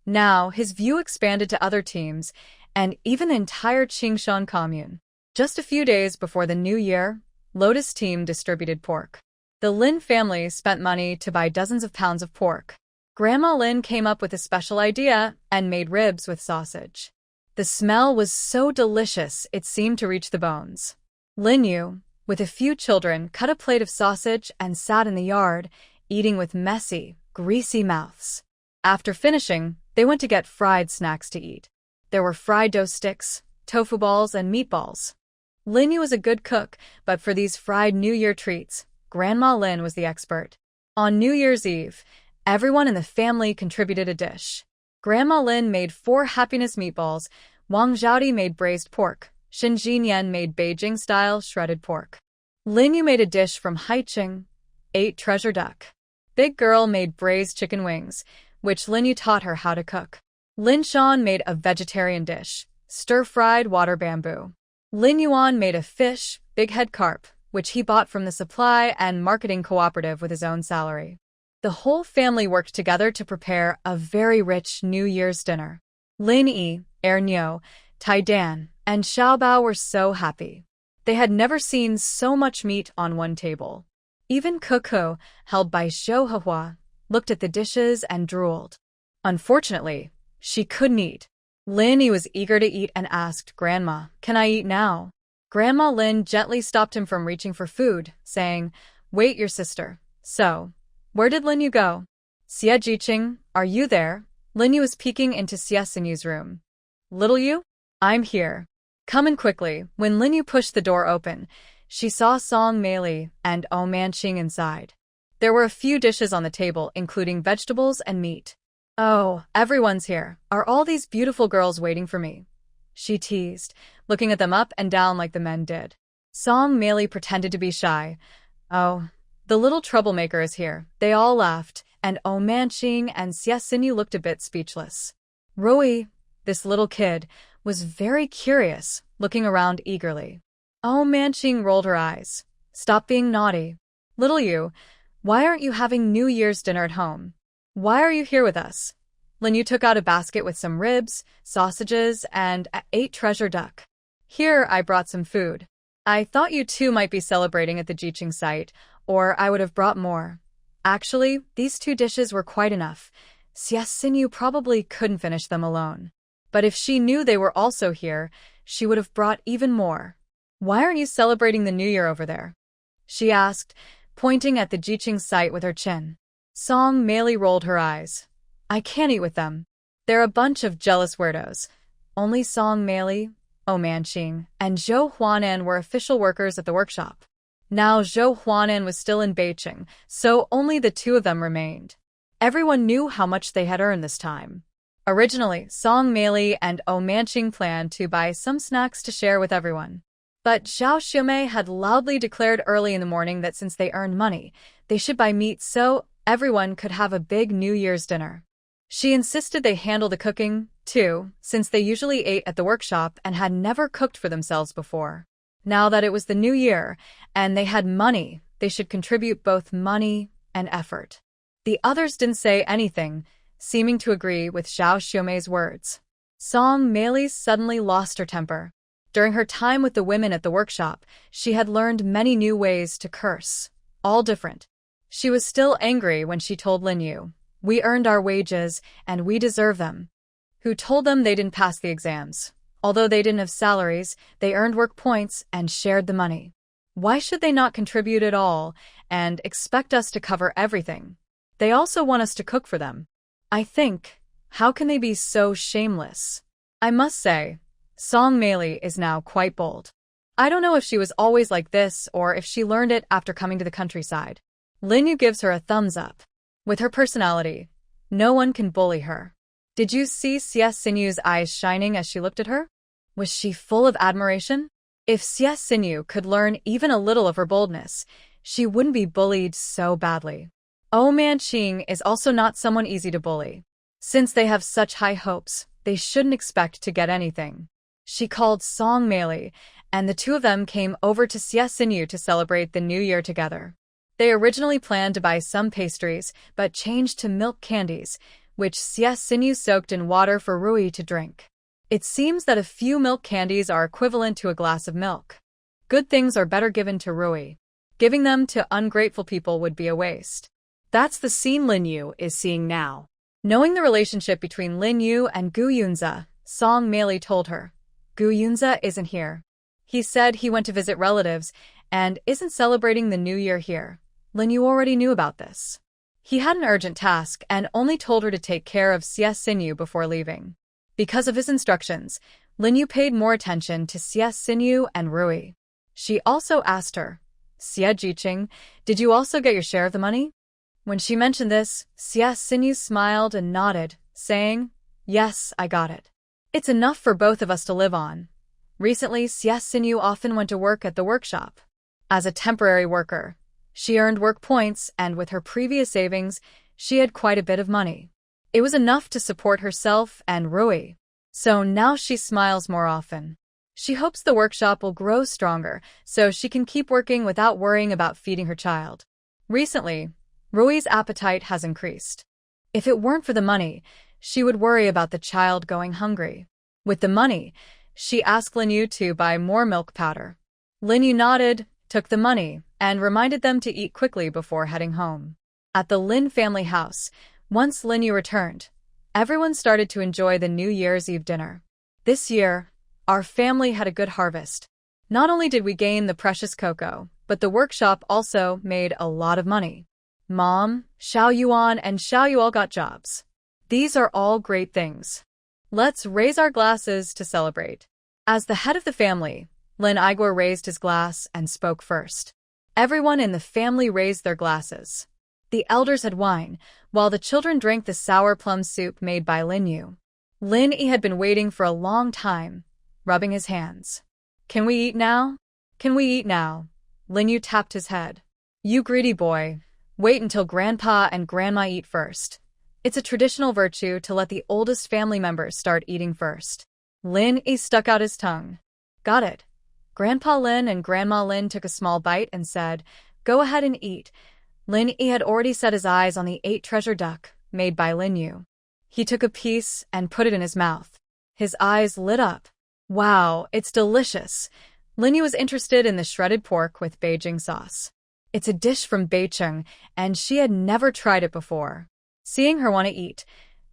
S1: Now, his view expanded to other teams, and even the entire Qingshan commune. Just a few days before the new year, Lotus Team distributed pork. The Lin family spent money to buy dozens of pounds of pork. Grandma Lin came up with a special idea and made ribs with sausage. The smell was so delicious it seemed to reach the bones. Lin Yu, with a few children, cut a plate of sausage and sat in the yard, eating with messy, greasy mouths. After finishing, they went to get fried snacks to eat. There were fried dough sticks, tofu balls, and meatballs. Lin Yu was a good cook, but for these fried New Year treats, Grandma Lin was the expert. On New Year's Eve, everyone in the family contributed a dish. Grandma Lin made 4 happiness meatballs, Wang Zhaodi made braised pork, Xin Jinyan made Beijing-style shredded pork. Lin Yu made a dish from Haiqing, 8 treasure duck. Big Girl made braised chicken wings, which Lin Yu taught her how to cook. Lin Shan made a vegetarian dish, stir-fried water bamboo. Lin Yuan made a fish, big head carp, which he bought from the supply and marketing cooperative with his own salary. The whole family worked together to prepare a very rich New Year's dinner. Lin Yi, Nyo, Tai Dan, and Xiaobao were so happy. They had never seen so much meat on one table. Even Coco, held by Zhou Hehua, looked at the dishes and drooled. Unfortunately, she couldn't eat. Lin Yi was eager to eat and asked, "Grandma, can I eat now?" Grandma Lin gently stopped him from reaching for food, saying, "Wait, your sister." So, where did Lin Yu go? "Xie Jiqing, are you there?" Lin Yu was peeking into Xie Sinyu's room. "Little Yu? I'm here. Come in quickly." When Lin Yu pushed the door open, she saw Song Meili and O Manqing inside. There were a few dishes on the table, including vegetables and meat. "Oh, everyone's here. Are all these beautiful girls waiting for me?" she teased, looking at them up and down like the men did. Song Meili pretended to be shy. "Oh, the little troublemaker is here." They all laughed, and O Manqing and Xie Sinyu looked a bit speechless. Rui, this little kid, was very curious, looking around eagerly. O Manqing rolled her eyes. "Stop being naughty. Little Yu, why aren't you having New Year's dinner at home? Why are you here with us?" Lin Yu took out a basket with some ribs, sausages, and 8 treasure duck. "Here, I brought some food. I thought you two might be celebrating at the Jiqing site, or I would have brought more. Actually, these 2 dishes were quite enough. Xie Sinyu probably couldn't finish them alone. But if she knew they were also here, she would have brought even more." "Why aren't you celebrating the New Year over there?" she asked, pointing at the Jiqing site with her chin. Song Meili rolled her eyes. "I can't eat with them. They're a bunch of jealous weirdos." Only Song Meili, O Manqing, and Zhou Huanan were official workers at the workshop. Now Zhou Huanan was still in Beijing, so only the 2 of them remained. Everyone knew how much they had earned this time. Originally, Song Meili and O Manqing planned to buy some snacks to share with everyone. But Xiao Xiumei had loudly declared early in the morning that since they earned money, they should buy meat so everyone could have a big New Year's dinner. She insisted they handle the cooking, too, since they usually ate at the workshop and had never cooked for themselves before. Now that it was the new year and they had money, they should contribute both money and effort. The others didn't say anything, seeming to agree with Xiao Xiumei's words. Song Meili suddenly lost her temper. During her time with the women at the workshop, she had learned many new ways to curse, all different. She was still angry when she told Lin Yu, "We earned our wages, and we deserve them." Who told them they didn't pass the exams. Although they didn't have salaries, they earned work points and shared the money. Why should they not contribute at all and expect us to cover everything? They also want us to cook for them. I think, how can they be so shameless? I must say, Song Meili is now quite bold. I don't know if she was always like this or if she learned it after coming to the countryside. Lin Yu gives her a thumbs up. With her personality, no one can bully her. Did you see Xie Xinyu's eyes shining as she looked at her? Was she full of admiration? If Xie Xinyu could learn even a little of her boldness, she wouldn't be bullied so badly. Oh Man Qing is also not someone easy to bully. Since they have such high hopes, they shouldn't expect to get anything. She called Song Meili, and the two of them came over to Xie Xinyu to celebrate the new year together. They originally planned to buy some pastries, but changed to milk candies, which Xie Xinyu soaked in water for Rui to drink. It seems that a few milk candies are equivalent to a glass of milk. Good things are better given to Rui. Giving them to ungrateful people would be a waste. That's the scene Lin Yu is seeing now. Knowing the relationship between Lin Yu and Gu Yunze, Song Meili told her, "Gu Yunze isn't here. He said he went to visit relatives and isn't celebrating the new year here." Lin Yu already knew about this. He had an urgent task and only told her to take care of Xie Xinyu before leaving. Because of his instructions, Lin Yu paid more attention to Xie Xinyu and Rui. She also asked her, "Xie Jiqing, did you also get your share of the money?" When she mentioned this, Xie Xinyu smiled and nodded, saying, "Yes, I got it. It's enough for both of us to live on." Recently, Xie Xinyu often went to work at the workshop. As a temporary worker, she earned work points, and with her previous savings, she had quite a bit of money. It was enough to support herself and Rui. So now she smiles more often. She hopes the workshop will grow stronger so she can keep working without worrying about feeding her child. Recently, Rui's appetite has increased. If it weren't for the money, she would worry about the child going hungry. With the money, she asked Lin Yu to buy more milk powder. Lin Yu nodded, took the money, and reminded them to eat quickly before heading home. At the Lin family house, once Lin Yu returned, everyone started to enjoy the New Year's Eve dinner. This year, our family had a good harvest. Not only did we gain the precious cocoa, but the workshop also made a lot of money. Mom, Xiao Yuan, and Xiao Yu all got jobs. These are all great things. Let's raise our glasses to celebrate. As the head of the family, Lin Igor raised his glass and spoke first. Everyone in the family raised their glasses. The elders had wine, while the children drank the sour plum soup made by Lin Yu. Lin Yi had been waiting for a long time, rubbing his hands. "Can we eat now? Can we eat now?" Lin Yu tapped his head. "You greedy boy. Wait until Grandpa and Grandma eat first. It's a traditional virtue to let the oldest family members start eating first." Lin Yi stuck out his tongue. "Got it." Grandpa Lin and Grandma Lin took a small bite and said, "Go ahead and eat." Lin Yi had already set his eyes on the 8-treasure duck, made by Lin Yu. He took a piece and put it in his mouth. His eyes lit up. "Wow, it's delicious." Lin Yu was interested in the shredded pork with Beijing sauce. It's a dish from Beijing, and she had never tried it before. Seeing her want to eat,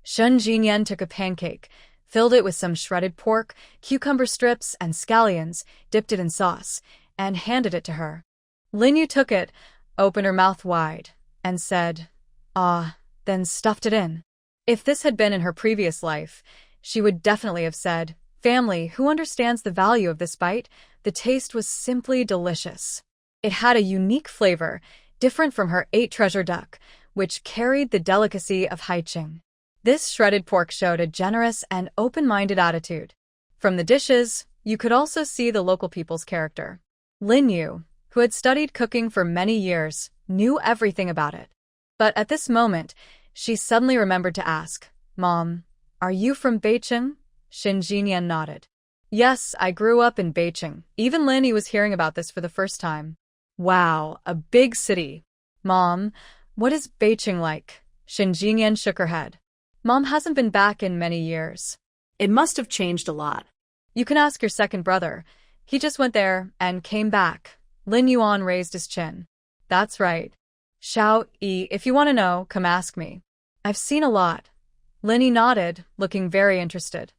S1: Shun Jinyan took a pancake, filled it with some shredded pork, cucumber strips, and scallions, dipped it in sauce, and handed it to her. Lin Yu took it, opened her mouth wide, and said, "Ah," then stuffed it in. If this had been in her previous life, she would definitely have said, "Family, who understands the value of this bite?" The taste was simply delicious. It had a unique flavor, different from her 8-treasure duck, which carried the delicacy of Haiqing. This shredded pork showed a generous and open-minded attitude. From the dishes, You could also see the local people's character. Lin Yu, who had studied cooking for many years, knew everything about it. But at this moment, she suddenly remembered to ask, "Mom, are you from Beijing?" Shin Jinyan nodded. "Yes, I grew up in Beijing." Even Lin Yu was hearing about this for the first time. "Wow, a big city. Mom, what is Beijing like?" Shin Jinyan shook her head. "Mom hasn't been back in many years."
S2: It must have changed a lot.
S1: "You can ask your second brother. He just went there and came back." Lin Yuan raised his chin. "That's right. Xiao Yi, if you want to know, come ask me. I've seen a lot." Lin Yi nodded, looking very interested.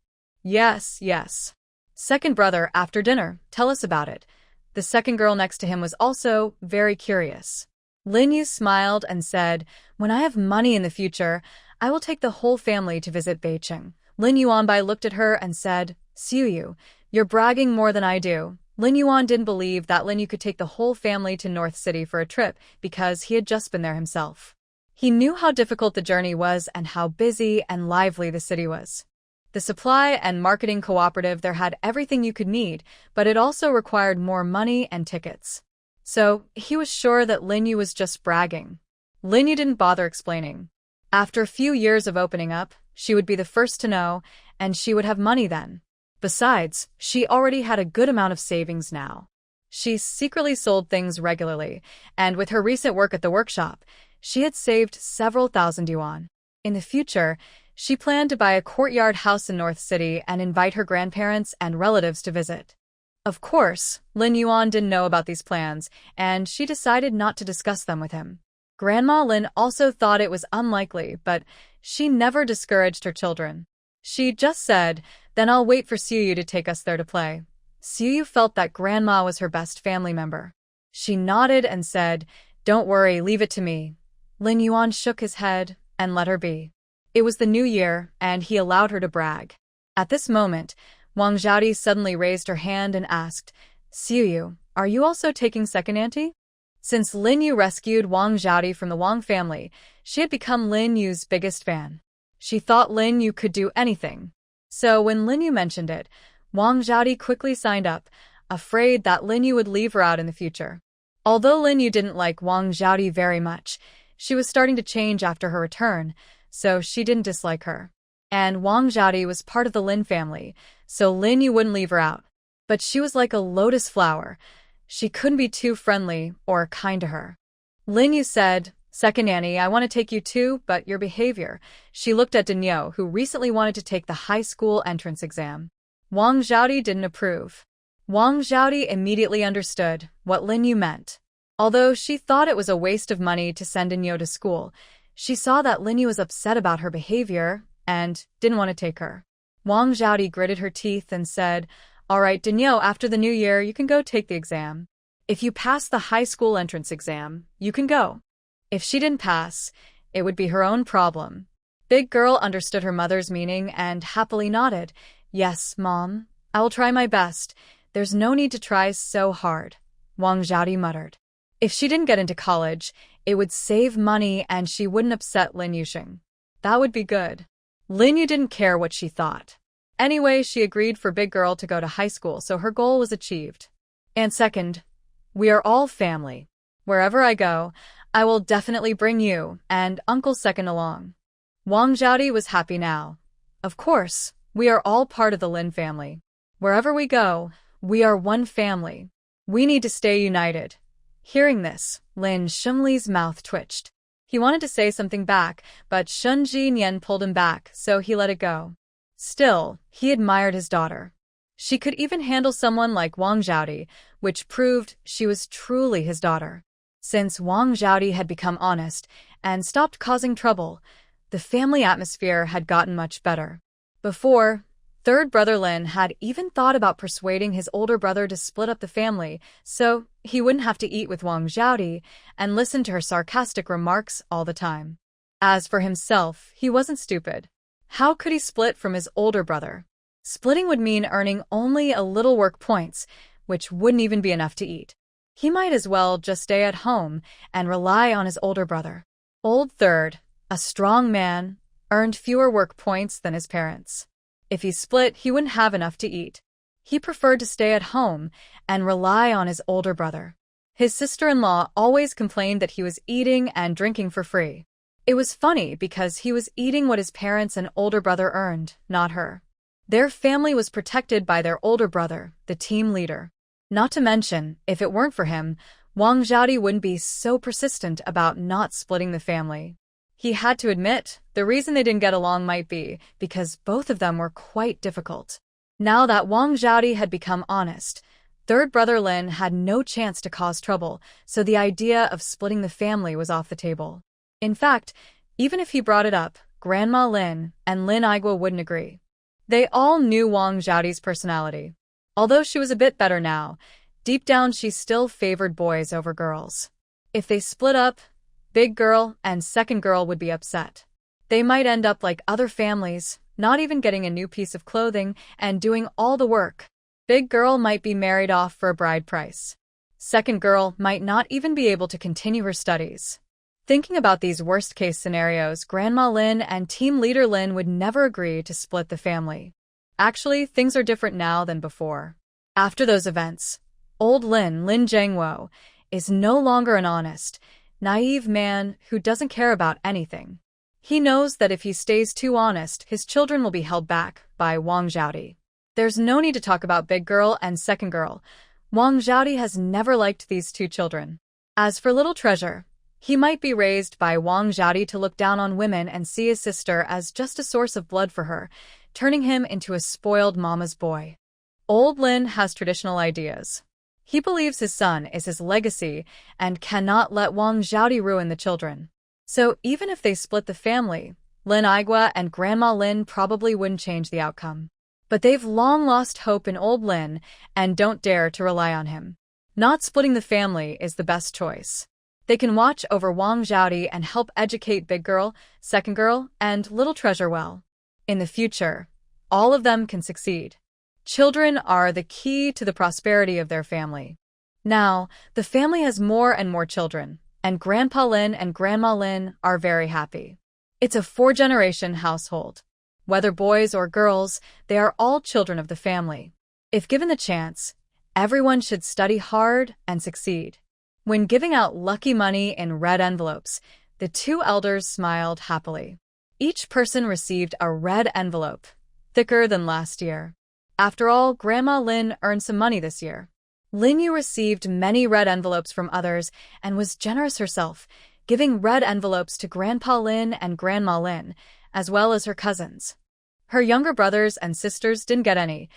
S1: "Yes, yes. Second brother, after dinner, tell us about it." The second girl next to him was also very curious. Lin Yu smiled and said, "When I have money in the future, I will take the whole family to visit Beijing." Lin Yuanbai looked at her and said, "Xiu Yu, you're bragging more than I do." Lin Yuan didn't believe that Lin Yu could take the whole family to North City for a trip because he had just been there himself. He knew how difficult the journey was and how busy and lively the city was. The supply and marketing cooperative there had everything you could need, but it also required more money and tickets. So he was sure that Lin Yu was just bragging. Lin Yu didn't bother explaining. After a few years of opening up, she would be the first to know, and she would have money then. Besides, she already had a good amount of savings now. She secretly sold things regularly, and with her recent work at the workshop, she had saved several thousand yuan. In the future, she planned to buy a courtyard house in North City and invite her grandparents and relatives to visit. Of course, Lin Yuan didn't know about these plans, and she decided not to discuss them with him. Grandma Lin also thought it was unlikely, but she never discouraged her children. She just said, "Then I'll wait for Xiu Yu to take us there to play." Xiu Yu felt that Grandma was her best family member. She nodded and said, "Don't worry, leave it to me." Lin Yuan shook his head and let her be. It was the new year, and he allowed her to brag. At this moment, Wang Zhaodi suddenly raised her hand and asked, "Xiu Yu, are you also taking second auntie?" Since Lin Yu rescued Wang Zhaodi from the Wang family, she had become Lin Yu's biggest fan. She thought Lin Yu could do anything. So when Lin Yu mentioned it, Wang Zhaodi quickly signed up, afraid that Lin Yu would leave her out in the future. Although Lin Yu didn't like Wang Zhaodi very much, she was starting to change after her return, so she didn't dislike her. And Wang Zhaodi was part of the Lin family, so Lin Yu wouldn't leave her out. But she was like a lotus flower. She couldn't be too friendly or kind to her. Lin Yu said, "Second Annie, I want to take you too, but your behavior." She looked at Daniel, who recently wanted to take the high school entrance exam. Wang Zhaodi didn't approve. Wang Zhaodi immediately understood what Lin Yu meant. Although she thought it was a waste of money to send Daniel to school, she saw that Lin Yu was upset about her behavior and didn't want to take her. Wang Zhaodi gritted her teeth and said, "All right, Daniel, after the new year, you can go take the exam. If you pass the high school entrance exam, you can go. If she didn't pass, it would be her own problem." Big Girl understood her mother's meaning and happily nodded. "Yes, Mom, I will try my best. There's no need to try so hard," Wang Zhaodi muttered. If she didn't get into college, it would save money and she wouldn't upset Lin Yuxing. That would be good. Lin Yu didn't care what she thought. Anyway, she agreed for Big Girl to go to high school, so her goal was achieved. And second, we are all family. Wherever I go, I will definitely bring you and Uncle Second along. Wang Zhaodi was happy now. Of course, we are all part of the Lin family. Wherever we go, we are one family. We need to stay united. Hearing this, Lin Shunli's mouth twitched. He wanted to say something back, but Shun Jinyan pulled him back, so he let it go. Still, he admired his daughter. She could even handle someone like Wang Zhaodi, which proved she was truly his daughter. Since Wang Zhaodi had become honest and stopped causing trouble, the family atmosphere had gotten much better. Before, third brother Lin had even thought about persuading his older brother to split up the family so he wouldn't have to eat with Wang Zhaodi and listen to her sarcastic remarks all the time. As for himself, he wasn't stupid. How could he split from his older brother? Splitting would mean earning only a little work points, which wouldn't even be enough to eat. He might as well just stay at home and rely on his older brother. Old Third, a strong man, earned fewer work points than his parents. If he split, he wouldn't have enough to eat. He preferred to stay at home and rely on his older brother. His sister-in-law always complained that he was eating and drinking for free. It was funny because he was eating what his parents and older brother earned, not her. Their family was protected by their older brother, the team leader. Not to mention, if it weren't for him, Wang Xiaodi wouldn't be so persistent about not splitting the family. He had to admit, the reason they didn't get along might be because both of them were quite difficult. Now that Wang Xiaodi had become honest, third brother Lin had no chance to cause trouble, so the idea of splitting the family was off the table. In fact, even if he brought it up, Grandma Lin and Lin Igwa wouldn't agree. They all knew Wang Xiaodi's personality. Although she was a bit better now, deep down she still favored boys over girls. If they split up, big girl and second girl would be upset. They might end up like other families, not even getting a new piece of clothing and doing all the work. Big girl might be married off for a bride price. Second girl might not even be able to continue her studies. Thinking about these worst-case scenarios, Grandma Lin and Team Leader Lin would never agree to split the family. Actually, things are different now than before. After those events, old Lin Jiangwo, is no longer an honest, naive man who doesn't care about anything. He knows that if he stays too honest, his children will be held back by Wang Xiaodi. There's no need to talk about big girl and second girl. Wang Xiaodi has never liked these two children. As for little treasure, he might be raised by Wang Xiaodi to look down on women and see his sister as just a source of blood for her, turning him into a spoiled mama's boy. Old Lin has traditional ideas. He believes his son is his legacy and cannot let Wang Xiaodi ruin the children. So even if they split the family, Lin Igwa and Grandma Lin probably wouldn't change the outcome. But they've long lost hope in old Lin and don't dare to rely on him. Not splitting the family is the best choice. They can watch over Wang Xiaodi and help educate big girl, second girl, and little treasure well. In the future, all of them can succeed. Children are the key to the prosperity of their family. Now, the family has more and more children, and Grandpa Lin and Grandma Lin are very happy. It's a 4-generation household. Whether boys or girls, they are all children of the family. If given the chance, everyone should study hard and succeed. When giving out lucky money in red envelopes, the two elders smiled happily. Each person received a red envelope, thicker than last year. After all, Grandma Lin earned some money this year. Lin Yu received many red envelopes from others and was generous herself, giving red envelopes to Grandpa Lin and Grandma Lin, as well as her cousins. Her younger brothers and sisters didn't get any.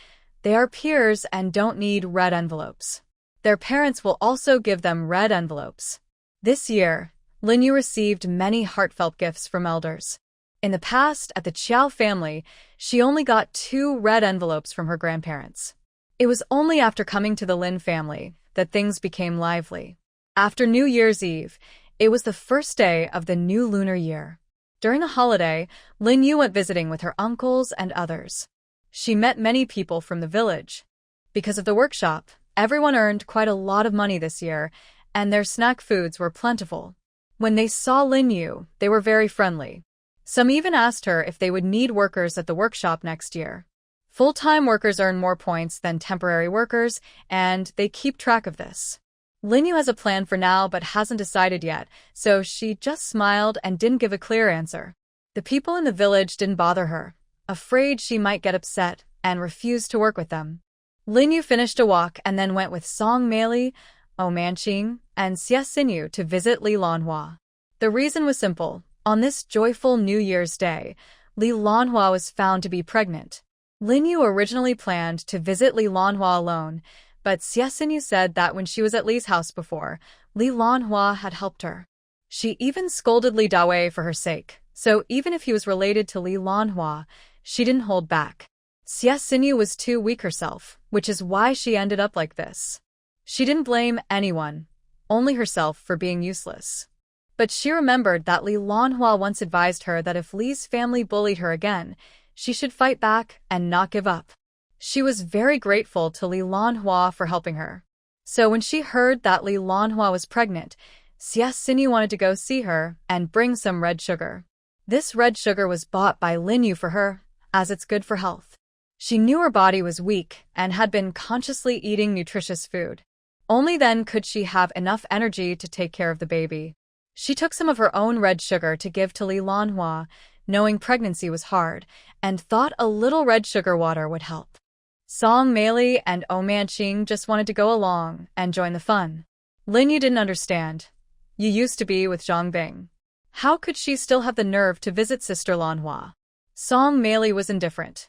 S1: They are peers and don't need red envelopes. Their parents will also give them red envelopes. This year, Lin Yu received many heartfelt gifts from elders. In the past, at the Qiao family, she only got 2 red envelopes from her grandparents. It was only after coming to the Lin family that things became lively. After New Year's Eve, it was the first day of the new lunar year. During the holiday, Lin Yu went visiting with her uncles and others. She met many people from the village. Because of the workshop, everyone earned quite a lot of money this year, and their snack foods were plentiful. When they saw Lin Yu, they were very friendly. Some even asked her if they would need workers at the workshop next year. Full-time workers earn more points than temporary workers, and they keep track of this. Lin Yu has a plan for now but hasn't decided yet, so she just smiled and didn't give a clear answer. The people in the village didn't bother her, afraid she might get upset, and refused to work with them. Lin Yu finished a walk and then went with Song Meili, O Manqing, and Xie Xinyu to visit Li Lanhua. The reason was simple. On this joyful New Year's Day, Li Lanhua was found to be pregnant. Lin Yu originally planned to visit Li Lanhua alone, but Xie Xinyu said that when she was at Li's house before, Li Lanhua had helped her. She even scolded Li Dawei for her sake, so even if he was related to Li Lanhua, she didn't hold back. Xie Xinyu was too weak herself, which is why she ended up like this. She didn't blame anyone, only herself for being useless. But she remembered that Li Lanhua once advised her that if Li's family bullied her again, she should fight back and not give up. She was very grateful to Li Lanhua for helping her. So when she heard that Li Lanhua was pregnant, Xie Xinyu wanted to go see her and bring some red sugar. This red sugar was bought by Lin Yu for her, as it's good for health. She knew her body was weak and had been consciously eating nutritious food. Only then could she have enough energy to take care of the baby. She took some of her own red sugar to give to Li Lanhua, knowing pregnancy was hard, and thought a little red sugar water would help. Song Meili and Oh Manqing just wanted to go along and join the fun. Lin Yu didn't understand. You used to be with Zhang Bing. How could she still have the nerve to visit Sister Lanhua? Song Meili was indifferent.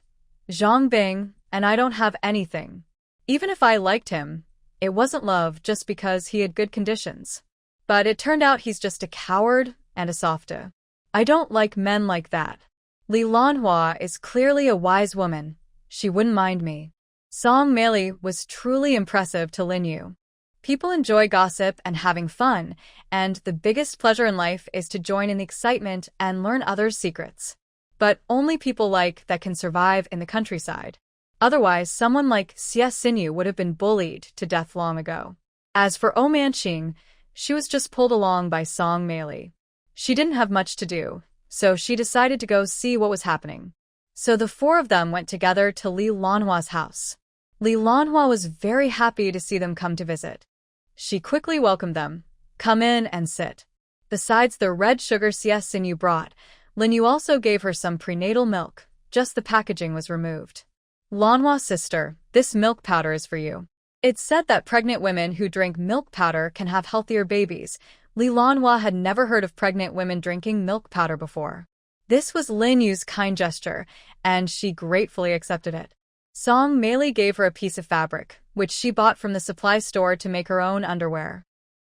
S1: Zhang Bing, and I don't have anything. Even if I liked him, it wasn't love just because he had good conditions. But it turned out he's just a coward and a softa. I don't like men like that. Li Lanhua is clearly a wise woman. She wouldn't mind me. Song Meili was truly impressive to Lin Yu. People enjoy gossip and having fun, and the biggest pleasure in life is to join in the excitement and learn others' secrets. But only people like that can survive in the countryside. Otherwise, someone like Xie Xinyu would have been bullied to death long ago. As for Oh Manqing, she was just pulled along by Song Meili. She didn't have much to do, so she decided to go see what was happening. So the four of them went together to Li Lanhua's house. Li Lanhua was very happy to see them come to visit. She quickly welcomed them. Come in and sit. Besides the red sugar Xie Xinyu brought, Lin Yu also gave her some prenatal milk, just the packaging was removed. Lanhua sister, this milk powder is for you. It's said that pregnant women who drink milk powder can have healthier babies. Li Lanhua had never heard of pregnant women drinking milk powder before. This was Lin Yu's kind gesture, and she gratefully accepted it. Song Meili gave her a piece of fabric, which she bought from the supply store to make her own underwear.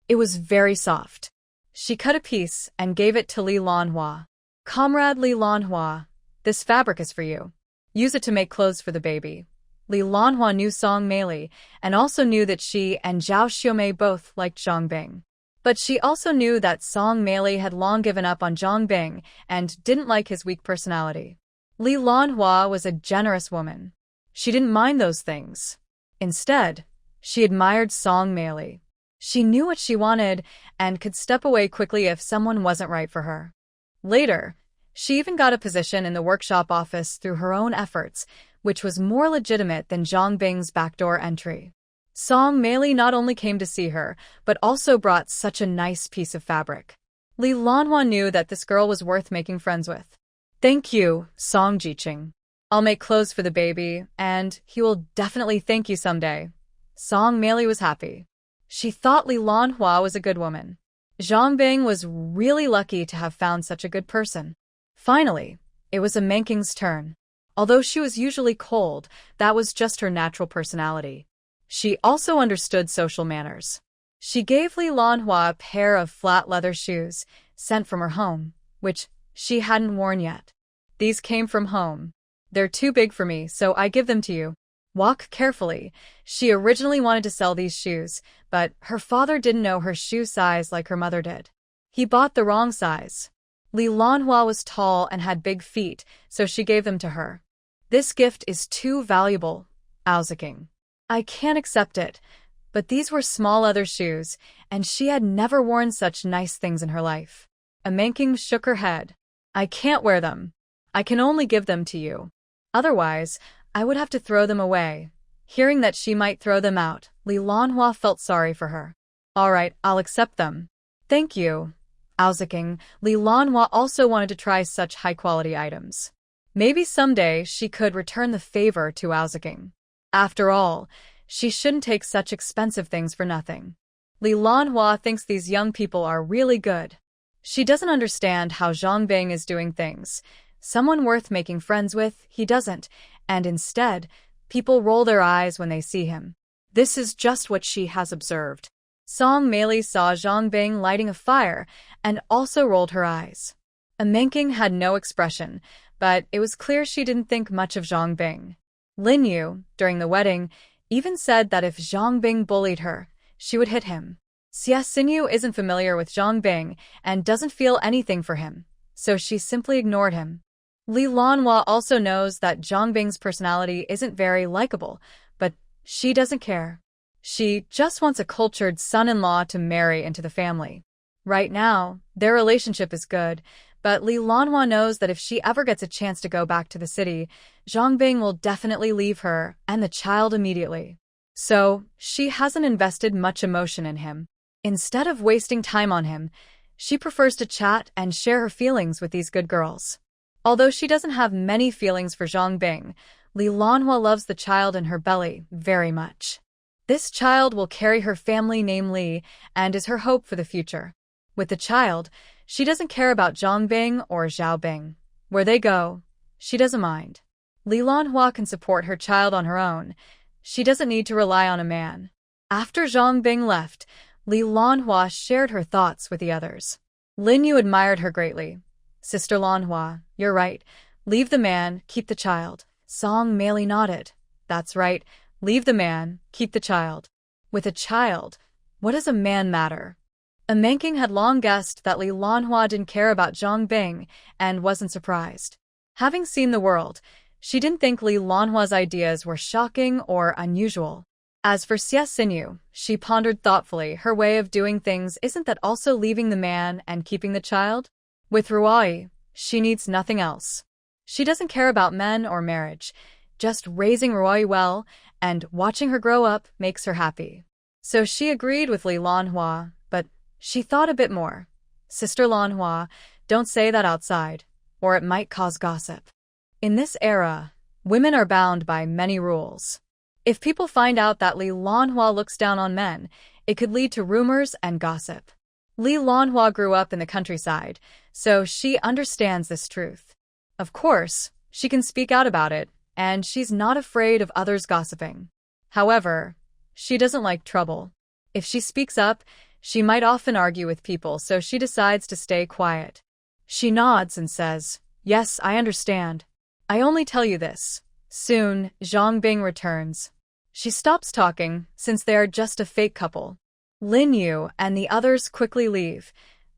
S1: It was very soft. She cut a piece and gave it to Li Lanhua. Comrade Li Lanhua, this fabric is for you. Use it to make clothes for the baby. Li Lanhua knew Song Meili and also knew that she and Zhao Xiumei both liked Zhang Bing. But she also knew that Song Meili had long given up on Zhang Bing and didn't like his weak personality. Li Lanhua was a generous woman. She didn't mind those things. Instead, she admired Song Meili. She knew what she wanted and could step away quickly if someone wasn't right for her. Later, she even got a position in the workshop office through her own efforts, which was more legitimate than Zhang Bing's backdoor entry. Song Meili not only came to see her, but also brought such a nice piece of fabric. Li Lanhua knew that this girl was worth making friends with. Thank you, Song Jiqing. I'll make clothes for the baby, and he will definitely thank you someday. Song Meili was happy. She thought Li Lanhua was a good woman. Zhang Bing was really lucky to have found such a good person. Finally, it was Manqing's turn. Although she was usually cold, that was just her natural personality. She also understood social manners. She gave Li Lanhua a pair of flat leather shoes, sent from her home, which she hadn't worn yet. These came from home. They're too big for me, so I give them to you. Walk carefully. She originally wanted to sell these shoes, but her father didn't know her shoe size like her mother did. He bought the wrong size. Li Lanhua was tall and had big feet, so she gave them to her. This gift is too valuable, Aoziking. I can't accept it, but these were small leather shoes, and she had never worn such nice things in her life. Manqing shook her head. I can't wear them. I can only give them to you. Otherwise, I would have to throw them away. Hearing that she might throw them out, Li Lanhua felt sorry for her. All right, I'll accept them. Thank you, Aoziking. Li Lanhua also wanted to try such high-quality items. Maybe someday she could return the favor to Aoziking. After all, she shouldn't take such expensive things for nothing. Li Lanhua thinks these young people are really good. She doesn't understand how Zhang Bing is doing things. Someone worth making friends with, he doesn't, and instead, people roll their eyes when they see him. This is just what she has observed. Song Meili saw Zhang Bing lighting a fire and also rolled her eyes. Manqing had no expression, but it was clear she didn't think much of Zhang Bing. Lin Yu, during the wedding, even said that if Zhang Bing bullied her, she would hit him. Xie Xinyu isn't familiar with Zhang Bing and doesn't feel anything for him, so she simply ignored him. Li Lanhua also knows that Zhang Bing's personality isn't very likable, but she doesn't care. She just wants a cultured son-in-law to marry into the family. Right now, their relationship is good, But Li Lanhua knows that if she ever gets a chance to go back to the city, Zhang Bing will definitely leave her and the child immediately. So, she hasn't invested much emotion in him. Instead of wasting time on him, she prefers to chat and share her feelings with these good girls. Although she doesn't have many feelings for Zhang Bing, Li Lanhua loves the child in her belly very much. This child will carry her family name Li and is her hope for the future. With the child, she doesn't care about Zhang Bing or Zhao Bing. Where they go, she doesn't mind. Li Lanhua can support her child on her own. She doesn't need to rely on a man. After Zhang Bing left, Li Lanhua shared her thoughts with the others. Lin Yu admired her greatly. Sister Lanhua, you're right. Leave the man, keep the child. Song Meili nodded. That's right. Leave the man, keep the child. With a child, what does a man matter? Manking had long guessed that Li Lanhua didn't care about Zhang Bing and wasn't surprised. Having seen the world, she didn't think Li Lanhua's ideas were shocking or unusual. As for Xie Xinyu, she pondered thoughtfully, her way of doing things isn't that also leaving the man and keeping the child? With Ruai, she needs nothing else. She doesn't care about men or marriage. Just raising Ruai well and watching her grow up makes her happy. So she agreed with Li Lanhua, but she thought a bit more. Sister Lanhua, don't say that outside, or it might cause gossip. In this era, women are bound by many rules. If people find out that Li Lanhua looks down on men, it could lead to rumors and gossip. Li Lanhua grew up in the countryside, so she understands this truth. Of course, she can speak out about it, and she's not afraid of others gossiping. However, she doesn't like trouble. If she speaks up, she might often argue with people, so she decides to stay quiet. She nods and says, "Yes, I understand. I only tell you this. Soon, Zhang Bing returns." She stops talking, since they are just a fake couple. Lin Yu and the others quickly leave,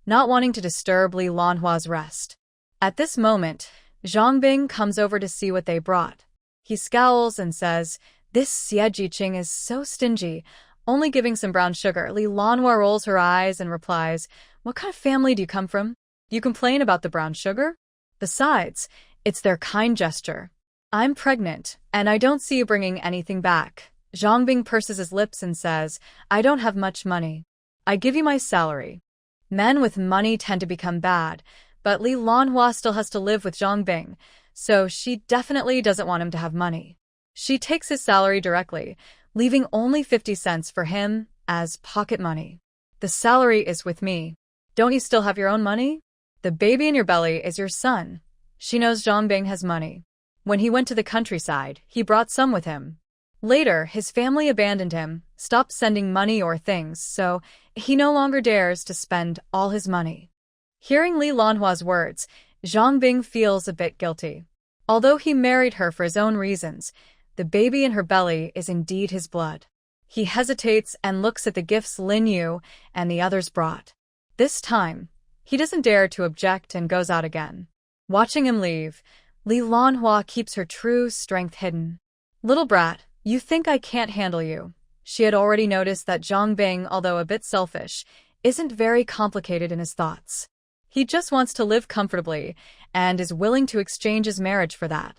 S1: not wanting to disturb Li Lanhua's rest. At this moment, Zhang Bing comes over to see what they brought. He scowls and says, "This Xie Jiqing is so stingy, only giving some brown sugar." Li Lanhua rolls her eyes and replies, "What kind of family do you come from? You complain about the brown sugar? Besides, it's their kind gesture. I'm pregnant, and I don't see you bringing anything back." Zhang Bing purses his lips and says, "I don't have much money. I give you my salary." Men with money tend to become bad, but Li Lanhua still has to live with Zhang Bing, so she definitely doesn't want him to have money. She takes his salary directly, leaving only 50 cents for him as pocket money. "The salary is with me. Don't you still have your own money? The baby in your belly is your son." She knows Zhang Bing has money. When he went to the countryside, he brought some with him. Later, his family abandoned him, stopped sending money or things, so he no longer dares to spend all his money. Hearing Li Lanhua's words, Zhang Bing feels a bit guilty. Although he married her for his own reasons, the baby in her belly is indeed his blood. He hesitates and looks at the gifts Lin Yu and the others brought. This time, he doesn't dare to object and goes out again. Watching him leave, Li Lanhua keeps her true strength hidden. "Little brat, you think I can't handle you." She had already noticed that Zhang Bing, although a bit selfish, isn't very complicated in his thoughts. He just wants to live comfortably and is willing to exchange his marriage for that.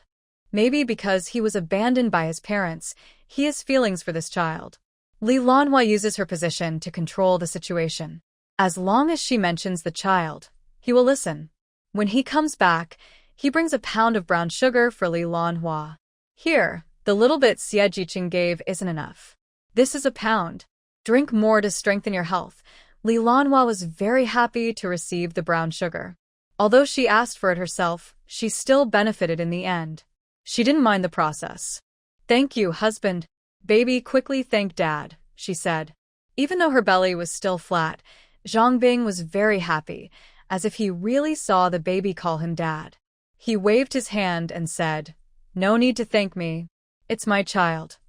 S1: Maybe because he was abandoned by his parents, he has feelings for this child. Li Lanhua uses her position to control the situation. As long as she mentions the child, he will listen. When he comes back, he brings a pound of brown sugar for Li Lanhua. "Here, the little bit Xie Jiqing gave isn't enough. This is a pound. Drink more to strengthen your health." Li Lanhua was very happy to receive the brown sugar. Although she asked for it herself, she still benefited in the end. She didn't mind the process. "Thank you, husband." "Baby quickly thanked Dad," she said. Even though her belly was still flat, Zhang Bing was very happy, as if he really saw the baby call him Dad. He waved his hand and said, "No need to thank me. It's my child."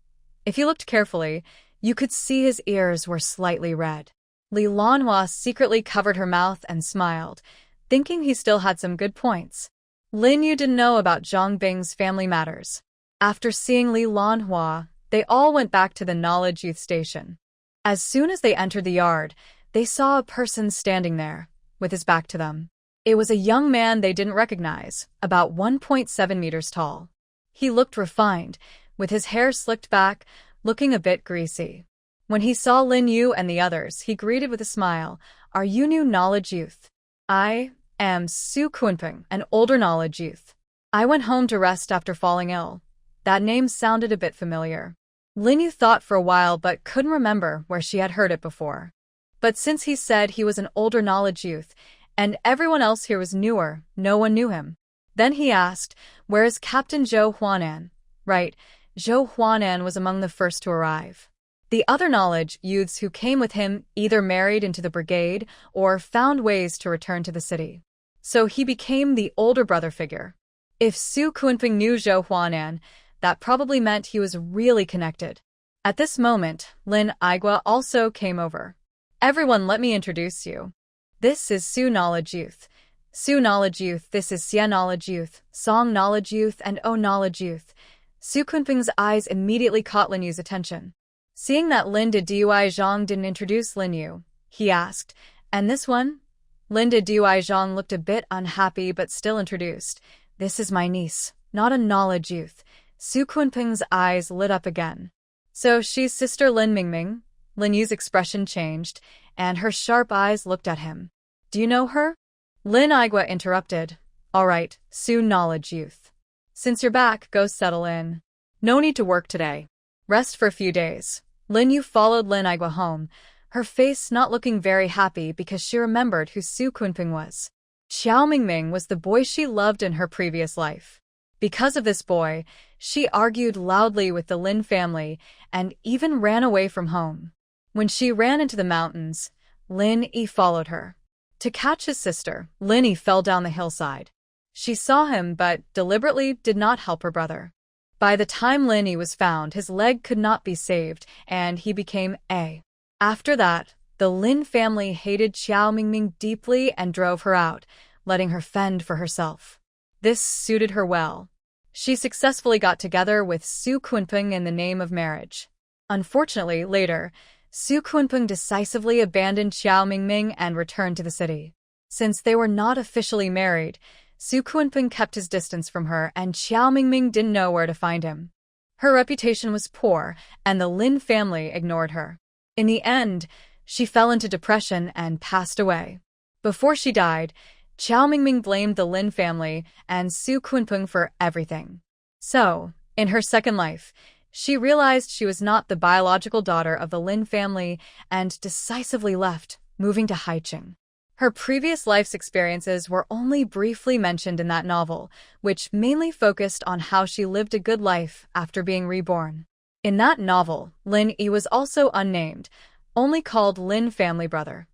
S1: If you looked carefully, you could see his ears were slightly red. Li Lanhua secretly covered her mouth and smiled, thinking he still had some good points. Lin Yu didn't know about Zhang Bing's family matters. After seeing Li Lanhua, they all went back to the Knowledge Youth Station. As soon as they entered the yard, they saw a person standing there, with his back to them. It was a young man they didn't recognize, about 1.7 meters tall. He looked refined, with his hair slicked back, looking a bit greasy. When he saw Lin Yu and the others, he greeted with a smile, "Are you new knowledge youth?" "I am Su Kunping, an older knowledge youth. I went home to rest after falling ill." That name sounded a bit familiar. Lin Yu thought for a while but couldn't remember where she had heard it before. But since he said he was an older knowledge youth, and everyone else here was newer, no one knew him. Then he asked, "Where is Captain Zhou Huanan?" Right, Zhou Huanan was among the first to arrive. The other knowledge youths who came with him either married into the brigade or found ways to return to the city. So he became the older brother figure. If Su Kunping knew Zhou Huanan, that probably meant he was really connected. At this moment, Lin Igua also came over. "Everyone, let me introduce you. This is Su Knowledge Youth. Su Knowledge Youth, this is Xia Knowledge Youth, Song Knowledge Youth, and O Knowledge Youth." Su Kunping's eyes immediately caught Lin Yu's attention. Seeing that Linda Dui Zhang didn't introduce Lin Yu, he asked, "And this one?" Linda Dui Zhang looked a bit unhappy but still introduced. "This is my niece, not a knowledge youth." Su Kunping's eyes lit up again. "So she's Sister Lin Mingming?" Lin Yu's expression changed, and her sharp eyes looked at him. "Do you know her?" Lin Igua interrupted. "All right, Su Knowledge Youth. Since you're back, go settle in. No need to work today. Rest for a few days." Lin Yu followed Lin Igua home, her face not looking very happy because she remembered who Su Kunping was. Xiao Mingming was the boy she loved in her previous life. Because of this boy, she argued loudly with the Lin family and even ran away from home. When she ran into the mountains, Lin Yi followed her. To catch his sister, Lin Yi fell down the hillside. She saw him but deliberately did not help her brother. By the time Lin Yi was found, his leg could not be saved, and he became A. After that, the Lin family hated Xiao Mingming deeply and drove her out, letting her fend for herself. This suited her well. She successfully got together with Su Kunping in the name of marriage. Unfortunately, later, Su Kunping decisively abandoned Xiao Mingming and returned to the city. Since they were not officially married, Su Kunping kept his distance from her, and Xiao Mingming didn't know where to find him. Her reputation was poor, and the Lin family ignored her. In the end, she fell into depression and passed away. Before she died, Xiao Mingming blamed the Lin family and Su Kunping for everything. So, in her second life, she realized she was not the biological daughter of the Lin family and decisively left, moving to Haicheng. Her previous life's experiences were only briefly mentioned in that novel, which mainly focused on how she lived a good life after being reborn. In that novel, Lin Yi was also unnamed, only called Lin family brother.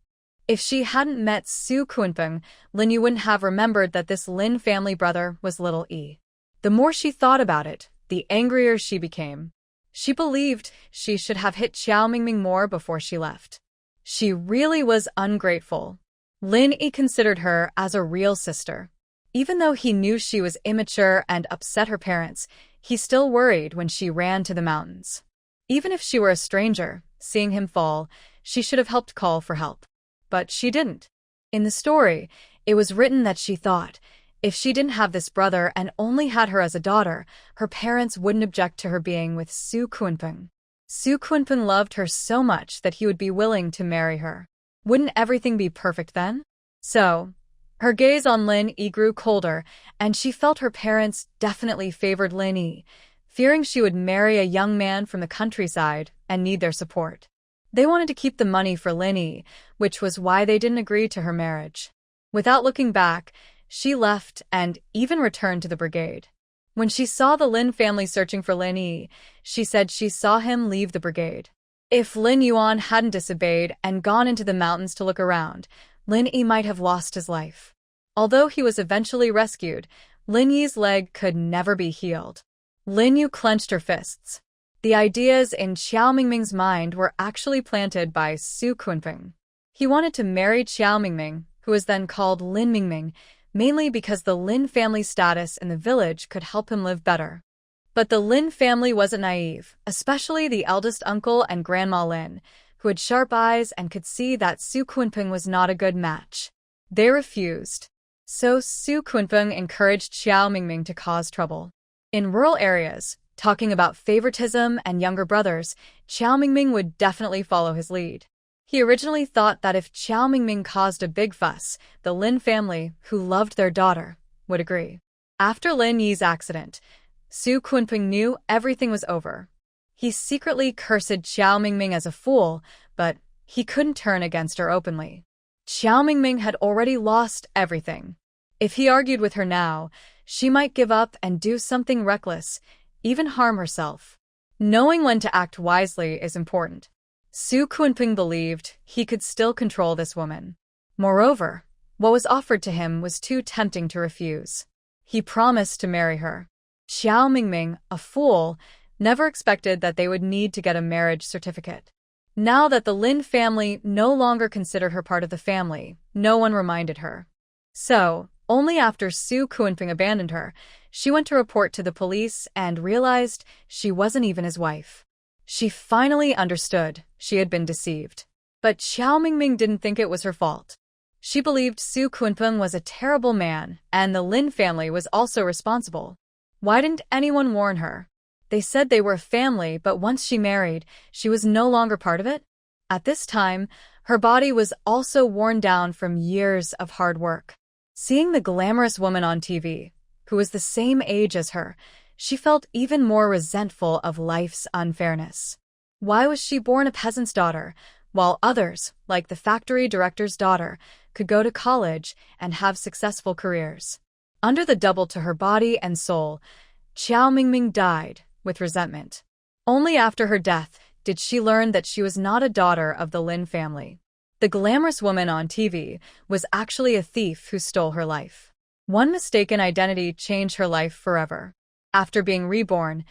S1: If she hadn't met Su Kunping, Lin Yi wouldn't have remembered that this Lin family brother was little E. The more she thought about it, the angrier she became. She believed she should have hit Xiao Mingming more before she left. She really was ungrateful. Lin Yi considered her as a real sister. Even though he knew she was immature and upset her parents, he still worried when she ran to the mountains. Even if she were a stranger, seeing him fall, she should have helped call for help. But she didn't. In the story, it was written that she thought, if she didn't have this brother and only had her as a daughter, her parents wouldn't object to her being with Su Kunping. Su Kunping loved her so much that he would be willing to marry her. Wouldn't everything be perfect then? So, her gaze on Lin Yi grew colder, and she felt her parents definitely favored Lin Yi, fearing she would marry a young man from the countryside and need their support. They wanted to keep the money for Lin Yi, which was why they didn't agree to her marriage. Without looking back, she left and even returned to the brigade. When she saw the Lin family searching for Lin Yi, she said she saw him leave the brigade. If Lin Yuan hadn't disobeyed and gone into the mountains to look around, Lin Yi might have lost his life. Although he was eventually rescued, Lin Yi's leg could never be healed. Lin Yu clenched her fists. The ideas in Xiao Mingming's mind were actually planted by Su Kunping. He wanted to marry Xiao Mingming, who was then called Lin Mingming, mainly because the Lin family status in the village could help him live better. But the Lin family wasn't naive, especially the eldest uncle and grandma Lin, who had sharp eyes and could see that Su Kunping was not a good match. They refused. So Su Kunpeng encouraged Xiao Mingming to cause trouble. In rural areas, talking about favoritism and younger brothers, Xiao Mingming would definitely follow his lead. He originally thought that if Xiao Mingming caused a big fuss, the Lin family, who loved their daughter, would agree. After Lin Yi's accident, Su Kunpeng knew everything was over. He secretly cursed Xiao Mingming as a fool, but he couldn't turn against her openly. Xiao Mingming had already lost everything. If he argued with her now, she might give up and do something reckless, even harm herself. Knowing when to act wisely is important. Su Kunpeng believed he could still control this woman. Moreover, what was offered to him was too tempting to refuse. He promised to marry her. Xiao Mingming, a fool, never expected that they would need to get a marriage certificate. Now that the Lin family no longer considered her part of the family, no one reminded her. So, only after Su Kunpeng abandoned her, she went to report to the police and realized she wasn't even his wife. She finally understood she had been deceived. But Xiao Mingming didn't think it was her fault. She believed Su Kunpeng was a terrible man, and the Lin family was also responsible. Why didn't anyone warn her? They said they were a family, but once she married, she was no longer part of it. At this time, her body was also worn down from years of hard work. Seeing the glamorous woman on TV, who was the same age as her, she felt even more resentful of life's unfairness. Why was she born a peasant's daughter, while others, like the factory director's daughter, could go to college and have successful careers? Under the double to her body and soul, Xiao Mingming died with resentment. Only after her death did she learn that she was not a daughter of the Lin family. The glamorous woman on TV was actually a thief who stole her life. One mistaken identity changed her life forever. After being reborn,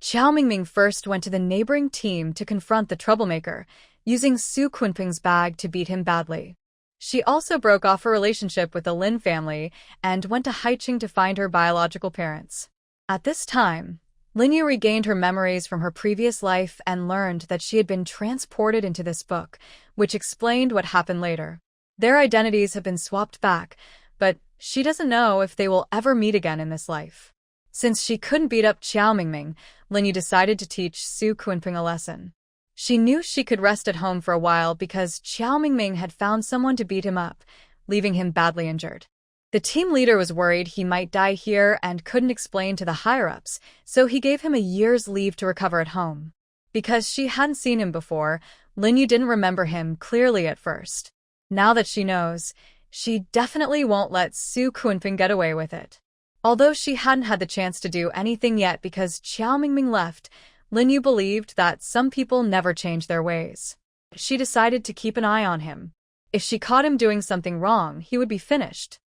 S1: Xiao Mingming first went to the neighboring team to confront the troublemaker, using Su Kunpeng's bag to beat him badly. She also broke off her relationship with the Lin family and went to Haiqing to find her biological parents. At this time, Lin Yu regained her memories from her previous life and learned that she had been transported into this book, which explained what happened later. Their identities have been swapped back, but she doesn't know if they will ever meet again in this life. Since she couldn't beat up Xiao Mingming, Lin Yu decided to teach Su Kunpeng a lesson. She knew she could rest at home for a while because Xiao Mingming had found someone to beat him up, leaving him badly injured. The team leader was worried he might die here and couldn't explain to the higher-ups, so he gave him a year's leave to recover at home. Because she hadn't seen him before, Lin Yu didn't remember him clearly at first. Now that she knows, she definitely won't let Su Kunpeng get away with it. Although she hadn't had the chance to do anything yet because Xiao Mingming left, Lin Yu believed that some people never change their ways. She decided to keep an eye on him. If she caught him doing something wrong, he would be finished.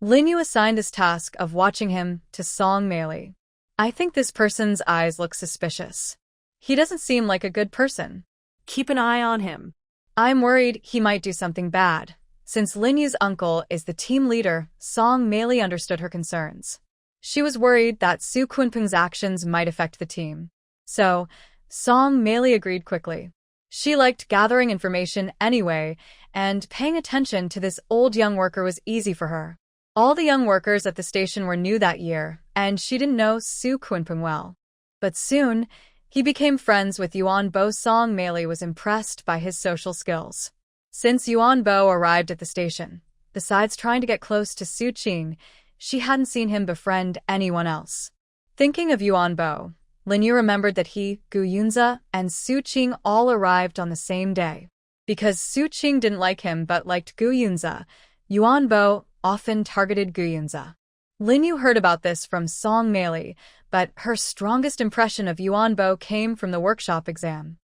S1: Lin Yu assigned this task of watching him to Song Meili. I think this person's eyes look suspicious. He doesn't seem like a good person.
S2: Keep an eye on him.
S1: I'm worried he might do something bad. Since Lin Yu's uncle is the team leader, Song Meili understood her concerns. She was worried that Su Kunpeng's actions might affect the team. So, Song Meili agreed quickly. She liked gathering information anyway, and paying attention to this old young worker was easy for her. All the young workers at the station were new that year, and she didn't know Su Kunpeng well. But soon, he became friends with Yuan Bo. Song Meili was impressed by his social skills. Since Yuan Bo arrived at the station, besides trying to get close to Su Qing, she hadn't seen him befriend anyone else. Thinking of Yuan Bo, Lin Yu remembered that he, Gu Yunza, and Su Qing all arrived on the same day. Because Su Qing didn't like him but liked Gu Yunza, Yuan Bo often targeted Gu Yunza. Lin Yu heard about this from Song Meili, but her strongest impression of Yuan Bo came from the workshop exam.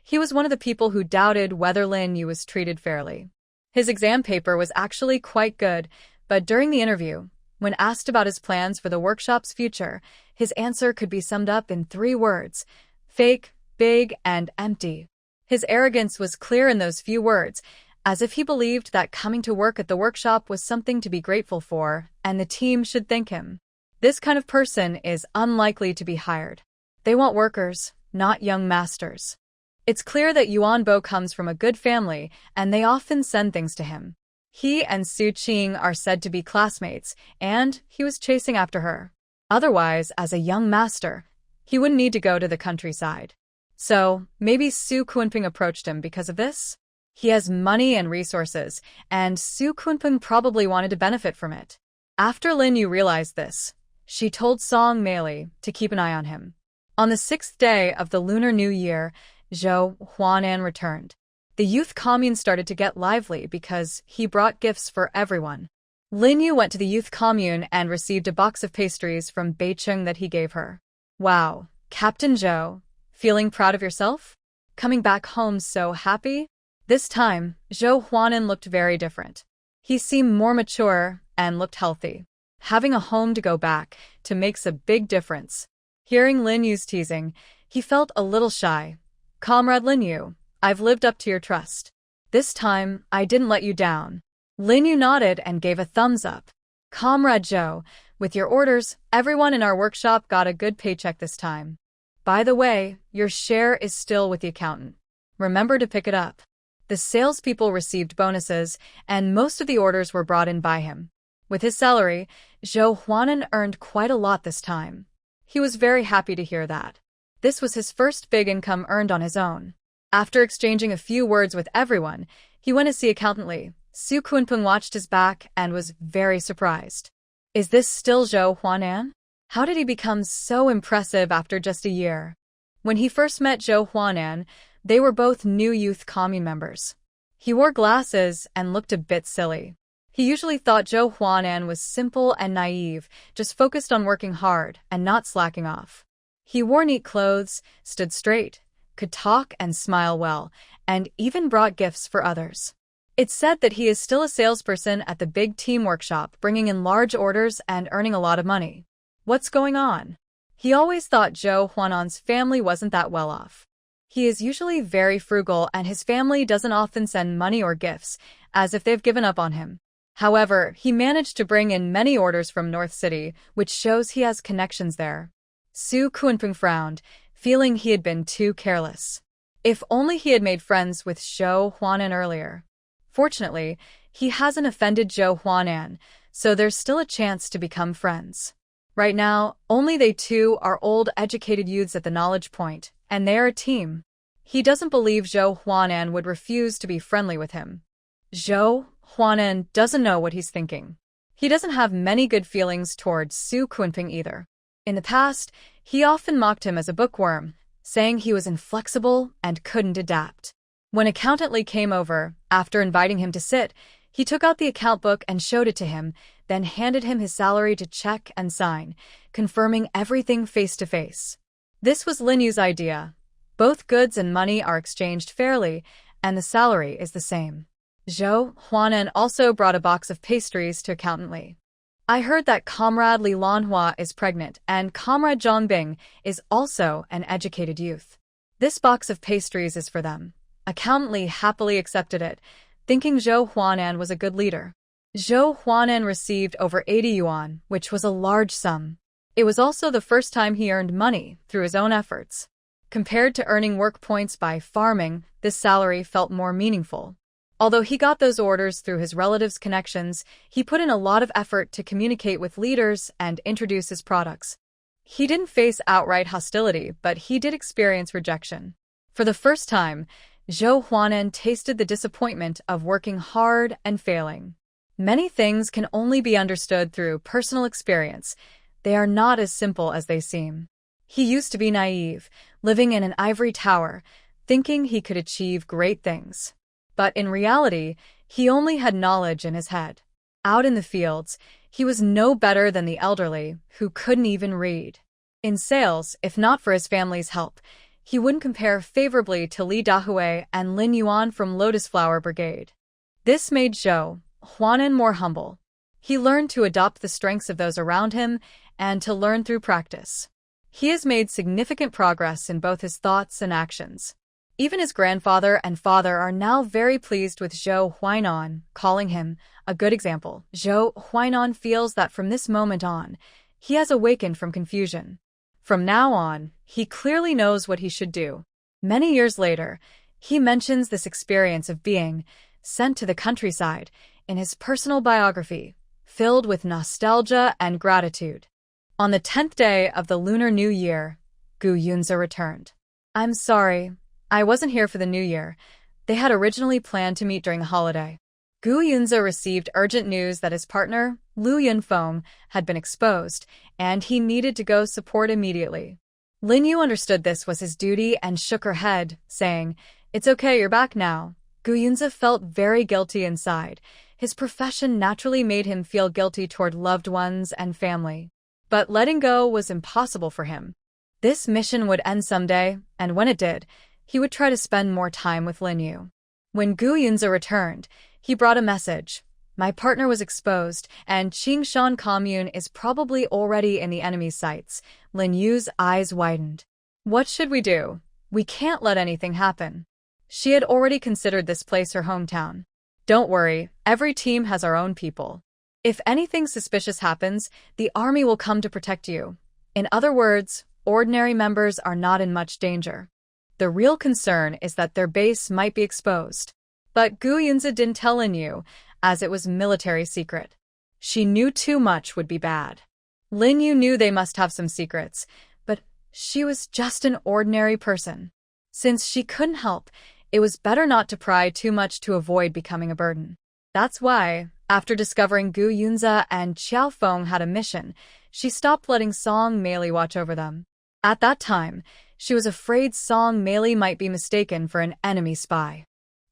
S1: He was one of the people who doubted whether Lin Yu was treated fairly. His exam paper was actually quite good, but during the interview, when asked about his plans for the workshop's future, his answer could be summed up in 3 words: fake, big, and empty. His arrogance was clear in those few words, as if he believed that coming to work at the workshop was something to be grateful for, and the team should thank him. This kind of person is unlikely to be hired. They want workers, not young masters. It's clear that Yuan Bo comes from a good family, and they often send things to him. He and Su Qing are said to be classmates, and he was chasing after her. Otherwise, as a young master, he wouldn't need to go to the countryside. So, maybe Su Kunping approached him because of this? He has money and resources, and Su Kunping probably wanted to benefit from it. After Lin Yu realized this, she told Song Meili to keep an eye on him. On the 6th day of the Lunar New Year, Zhou Huanan returned. The youth commune started to get lively because he brought gifts for everyone. Lin Yu went to the youth commune and received a box of pastries from Beicheng that he gave her. Wow, Captain Zhou, feeling proud of yourself? Coming back home so happy? This time, Zhou Huanan looked very different. He seemed more mature and looked healthy. Having a home to go back to makes a big difference. Hearing Lin Yu's teasing, he felt a little shy. Comrade Lin Yu, I've lived up to your trust. This time, I didn't let you down. Lin Yu nodded and gave a thumbs up. Comrade Zhou, with your orders, everyone in our workshop got a good paycheck this time. By the way, your share is still with the accountant. Remember to pick it up. The salespeople received bonuses, and most of the orders were brought in by him. With his salary, Zhou Huanan earned quite a lot this time. He was very happy to hear that. This was his first big income earned on his own. After exchanging a few words with everyone, he went to see Accountant Li. Su Kunpeng watched his back and was very surprised. Is this still Zhou Huanan? How did he become so impressive after just a year? When he first met Zhou Huanan, they were both new youth commune members. He wore glasses and looked a bit silly. He usually thought Zhou Huanan was simple and naive, just focused on working hard and not slacking off. He wore neat clothes, stood straight, could talk and smile well, and even brought gifts for others. It's said that he is still a salesperson at the big team workshop, bringing in large orders and earning a lot of money. What's going on? He always thought Zhou Huanan's family wasn't that well off. He is usually very frugal and his family doesn't often send money or gifts, as if they've given up on him. However, he managed to bring in many orders from North City, which shows he has connections there. Su Kunpeng frowned, feeling he had been too careless. If only he had made friends with Zhou Huanan earlier. Fortunately, he hasn't offended Zhou Huanan, so there's still a chance to become friends. Right now, only they two are old educated youths at the knowledge point, and they're a team. He doesn't believe Zhou Huanan would refuse to be friendly with him. Zhou Huanan doesn't know what he's thinking. He doesn't have many good feelings towards Su Kunpeng either. In the past, he often mocked him as a bookworm, saying he was inflexible and couldn't adapt. When Accountant Li came over, after inviting him to sit, he took out the account book and showed it to him, then handed him his salary to check and sign, confirming everything face to face. This was Lin Yu's idea. Both goods and money are exchanged fairly, and the salary is the same. Zhou Huanan also brought a box of pastries to Accountant Li. I heard that Comrade Li Lanhua is pregnant and Comrade Zhongbing is also an educated youth. This box of pastries is for them. Accountant Li happily accepted it, thinking Zhou Huanan was a good leader. Zhou Huanan received over 80 yuan, which was a large sum. It was also the first time he earned money through his own efforts. Compared to earning work points by farming, this salary felt more meaningful. Although he got those orders through his relatives' connections, he put in a lot of effort to communicate with leaders and introduce his products. He didn't face outright hostility, but he did experience rejection. For the first time, Zhou Huanan tasted the disappointment of working hard and failing. Many things can only be understood through personal experience. They are not as simple as they seem. He used to be naive, living in an ivory tower, thinking he could achieve great things. But in reality, he only had knowledge in his head. Out in the fields, he was no better than the elderly, who couldn't even read. In sales, if not for his family's help, he wouldn't compare favorably to Li Dahui and Lin Yuan from Lotus Flower Brigade. This made Zhou Huanan more humble. He learned to adopt the strengths of those around him and to learn through practice. He has made significant progress in both his thoughts and actions. Even his grandfather and father are now very pleased with Zhou Huanan, calling him a good example. Zhou Huanan feels that from this moment on, he has awakened from confusion. From now on, he clearly knows what he should do. Many years later, he mentions this experience of being sent to the countryside in his personal biography, filled with nostalgia and gratitude. On the 10th day of the Lunar New Year, Gu Yunza returned. "I'm sorry, I wasn't here for the New Year. They had originally planned to meet during the holiday." Gu Yunza received urgent news that his partner, Liu Yunfeng, had been exposed, and he needed to go support immediately. Lin Yu understood this was his duty and shook her head, saying, "It's okay, you're back now." Gu Yunza felt very guilty inside. His profession naturally made him feel guilty toward loved ones and family. But letting go was impossible for him. This mission would end someday, and when it did, he would try to spend more time with Lin Yu. When Gu Yunza returned, he brought a message. "My partner was exposed, and Qingshan commune is probably already in the enemy's sights." Lin Yu's eyes widened. "What should we do? We can't let anything happen." She had already considered this place her hometown. "Don't worry, every team has our own people. If anything suspicious happens, the army will come to protect you." In other words, ordinary members are not in much danger. The real concern is that their base might be exposed. But Gu Yunza didn't tell Lin Yu, as it was military secret. She knew too much would be bad. Lin Yu knew they must have some secrets, but she was just an ordinary person. Since she couldn't help, it was better not to pry too much to avoid becoming a burden. That's why, after discovering Gu Yunza and Xiao Feng had a mission, she stopped letting Song Meili watch over them. At that time, she was afraid Song Meili might be mistaken for an enemy spy.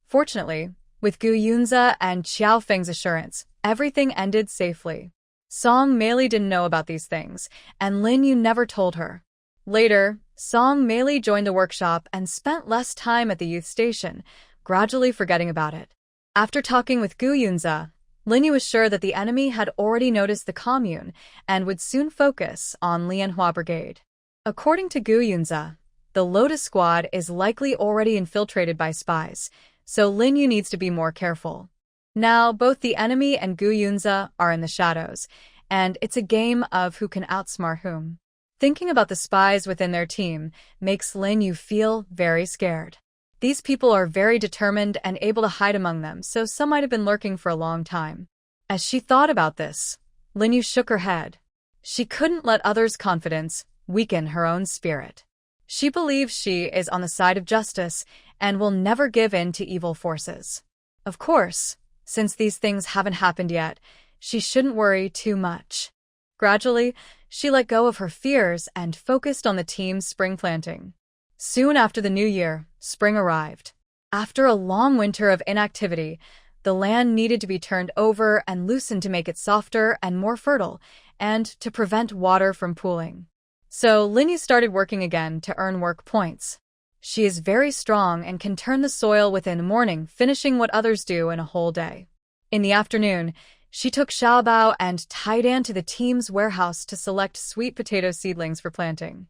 S1: Fortunately, with Gu Yunza and Xiao Feng's assurance, everything ended safely. Song Meili didn't know about these things, and Lin Yu never told her. Later, Song Meili joined the workshop and spent less time at the youth station, gradually forgetting about it. After talking with Gu Yunza, Lin Yu was sure that the enemy had already noticed the commune and would soon focus on Lianhua Brigade. According to Gu Yunza, the Lotus Squad is likely already infiltrated by spies, so Lin Yu needs to be more careful. Now, both the enemy and Gu Yunza are in the shadows, and it's a game of who can outsmart whom. Thinking about the spies within their team makes Lin Yu feel very scared. These people are very determined and able to hide among them, so some might have been lurking for a long time. As she thought about this, Lin Yu shook her head. She couldn't let others' confidence weaken her own spirit. She believes she is on the side of justice and will never give in to evil forces. Of course, since these things haven't happened yet, she shouldn't worry too much. Gradually, she let go of her fears and focused on the team's spring planting. Soon after the new year, spring arrived. After a long winter of inactivity, the land needed to be turned over and loosened to make it softer and more fertile, and to prevent water from pooling. So Lin Yu started working again to earn work points. She is very strong and can turn the soil within a morning, finishing what others do in a whole day. In the afternoon, she took Xiaobao and Taidan to the team's warehouse to select sweet potato seedlings for planting.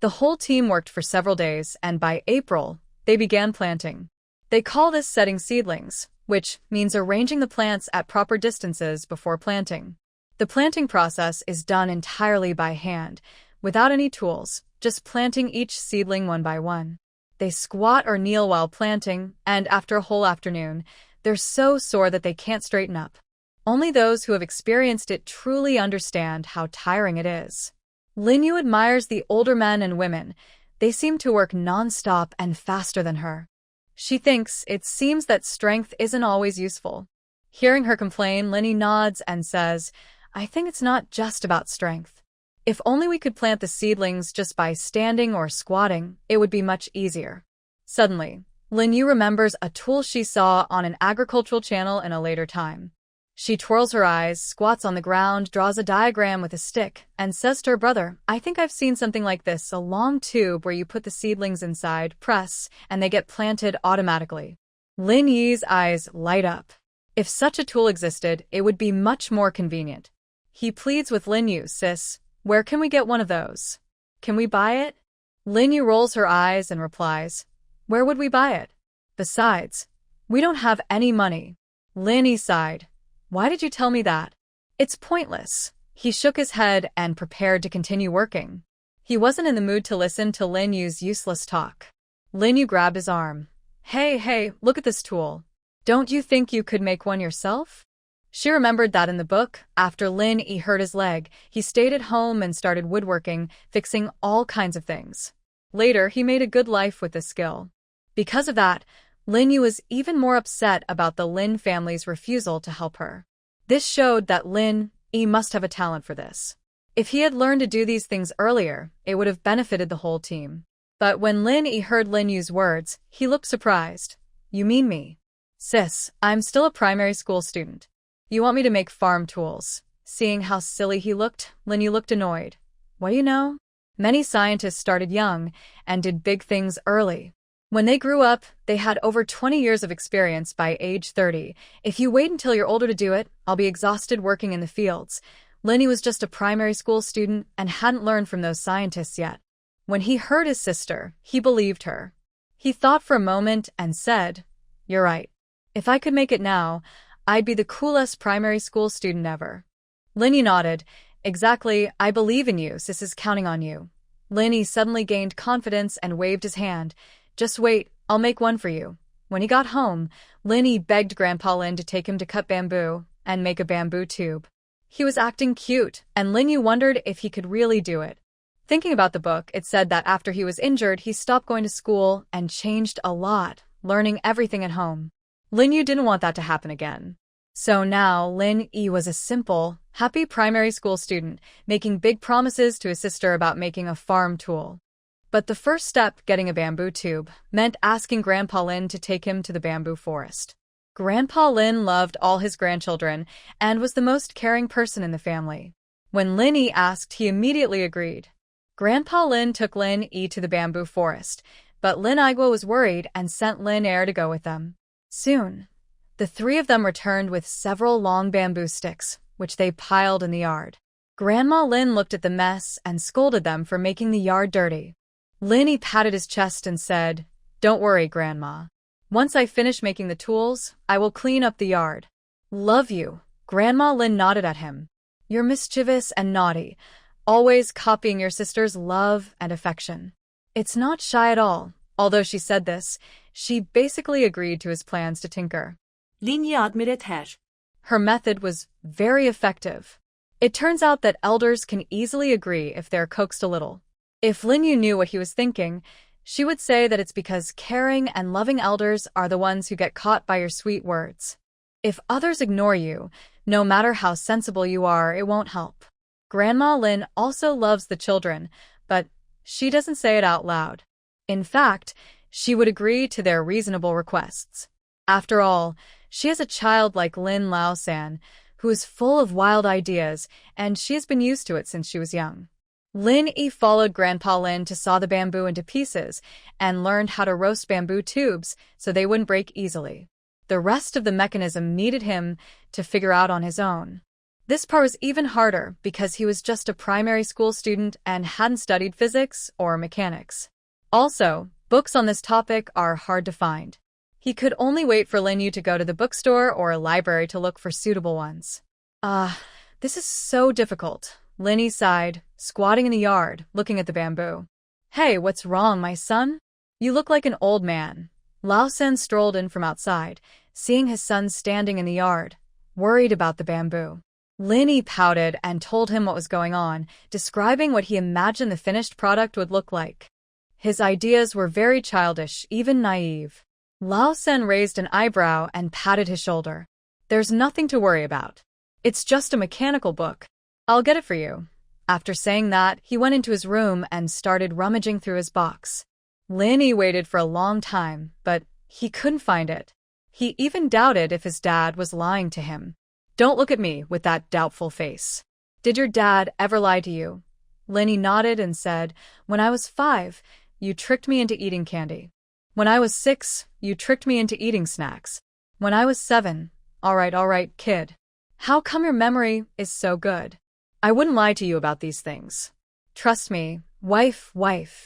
S1: The whole team worked for several days, and by April, they began planting. They call this setting seedlings, which means arranging the plants at proper distances before planting. The planting process is done entirely by hand, without any tools, just planting each seedling one by one. They squat or kneel while planting, and after a whole afternoon, they're so sore that they can't straighten up. Only those who have experienced it truly understand how tiring it is. Lin Yu admires the older men and women. They seem to work non-stop and faster than her. She thinks it seems that strength isn't always useful. Hearing her complain, Lin Yu nods and says, "I think it's not just about strength. If only we could plant the seedlings just by standing or squatting, it would be much easier." Suddenly, Lin Yu remembers a tool she saw on an agricultural channel in a later time. She twirls her eyes, squats on the ground, draws a diagram with a stick, and says to her brother, "I think I've seen something like this, a long tube where you put the seedlings inside, press, and they get planted automatically." Lin Yi's eyes light up. If such a tool existed, it would be much more convenient. He pleads with Lin Yu, "Sis, where can we get one of those? Can we buy it?" Lin Yu rolls her eyes and replies, "Where would we buy it? Besides, we don't have any money." Lin Yi sighed. "Why did you tell me that? It's pointless." He shook his head and prepared to continue working. He wasn't in the mood to listen to Lin Yu's useless talk. Lin Yu grabbed his arm. Hey, look at this tool. Don't you think you could make one yourself?" She remembered that in the book, after Lin Yi hurt his leg, he stayed at home and started woodworking, fixing all kinds of things. Later, he made a good life with this skill. Because of that, Lin Yi was even more upset about the Lin family's refusal to help her. This showed that Lin Yi must have a talent for this. If he had learned to do these things earlier, it would have benefited the whole team. But when Lin Yi heard Lin Yu's words, he looked surprised. You mean me? Sis, I'm still a primary school student. You want me to make farm tools? Seeing how silly he looked, Lin Yu looked annoyed. What do you know? Many scientists started young and did big things early. When they grew up, they had over 20 years of experience by age 30. If you wait until you're older to do it, I'll be exhausted working in the fields. Lin Yu was just a primary school student and hadn't learned from those scientists yet. When he heard his sister, he believed her. He thought for a moment and said, You're right. If I could make it now, I'd be the coolest primary school student ever. Lin Yu nodded. Exactly, I believe in you, sis is counting on you. Lin Yu suddenly gained confidence and waved his hand. Just wait, I'll make one for you. When he got home, Lin Yu begged Grandpa Lin to take him to cut bamboo and make a bamboo tube. He was acting cute, and Lin Yu wondered if he could really do it. Thinking about the book, it said that after he was injured, he stopped going to school and changed a lot, learning everything at home. Lin Yu didn't want that to happen again. So now, Lin Yi was a simple, happy primary school student, making big promises to his sister about making a farm tool. But the first step, getting a bamboo tube, meant asking Grandpa Lin to take him to the bamboo forest. Grandpa Lin loved all his grandchildren and was the most caring person in the family. When Lin Yi asked, he immediately agreed. Grandpa Lin took Lin Yi to the bamboo forest, but Lin Igwa was worried and sent Lin Er to go with them. Soon, the three of them returned with several long bamboo sticks, which they piled in the yard. Grandma Lin looked at the mess and scolded them for making the yard dirty. Lin Yi patted his chest and said, Don't worry, Grandma. Once I finish making the tools, I will clean up the yard. Love you. Grandma Lin nodded at him. You're mischievous and naughty, always copying your sister's love and affection. It's not shy at all. Although she said this, she basically agreed to his plans to tinker.
S2: Lin Yi admitted her.
S1: Her method was very effective. It turns out that elders can easily agree if they're coaxed a little. If Lin Yu knew what he was thinking, she would say that it's because caring and loving elders are the ones who get caught by your sweet words. If others ignore you, no matter how sensible you are, it won't help. Grandma Lin also loves the children, but she doesn't say it out loud. In fact, she would agree to their reasonable requests. After all, she has a child like Lin Lao-san, who is full of wild ideas, and she has been used to it since she was young. Lin Yi followed Grandpa Lin to saw the bamboo into pieces and learned how to roast bamboo tubes so they wouldn't break easily. The rest of the mechanism needed him to figure out on his own. This part was even harder because he was just a primary school student and hadn't studied physics or mechanics. Also, books on this topic are hard to find. He could only wait for Lin Yu to go to the bookstore or a library to look for suitable ones. This is so difficult. Lin Yi sighed, squatting in the yard, looking at the bamboo. Hey, what's wrong, my son? You look like an old man. Lao Sen strolled in from outside, seeing his son standing in the yard, worried about the bamboo. Lin Yi pouted and told him what was going on, describing what he imagined the finished product would look like. His ideas were very childish, even naive. Lao Sen raised an eyebrow and patted his shoulder. There's nothing to worry about. It's just a mechanical book. I'll get it for you. After saying that, he went into his room and started rummaging through his box. Lin Yi waited for a long time, but he couldn't find it. He even doubted if his dad was lying to him. Don't look at me with that doubtful face. Did your dad ever lie to you? Lin Yi nodded and said, When I was 5, you tricked me into eating candy. When I was 6, you tricked me into eating snacks. When I was 7, all right, kid. How come your memory is so good? I wouldn't lie to you about these things. Trust me, wife,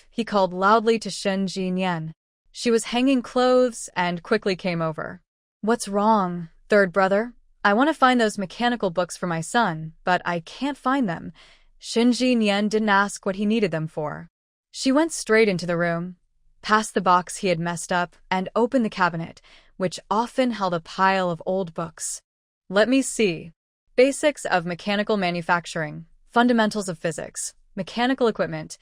S1: he called loudly to Shen Jinyan. She was hanging clothes and quickly came over. What's wrong, third brother? I want to find those mechanical books for my son, but I can't find them. Shen Jinyan didn't ask what he needed them for. She went straight into the room, past the box he had messed up, and opened the cabinet, which often held a pile of old books. Let me see. Basics of mechanical manufacturing, fundamentals of physics, mechanical equipment.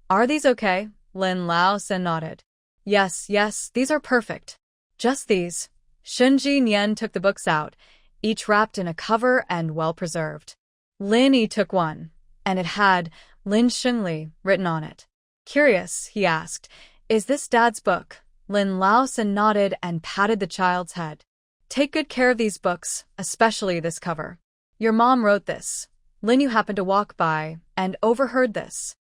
S1: Are these okay? Lin Lao Sen nodded. Yes, yes, these are perfect. Just these. Shunji Nian took the books out, each wrapped in a cover and well-preserved. Lin Yi took one, and it had Lin Shengli written on it. Curious, he asked, is this Dad's book? Lin Lao Sen nodded and patted the child's head. Take good care of these books, especially this cover. Your mom wrote this. Lin Yu happened to walk by and overheard this.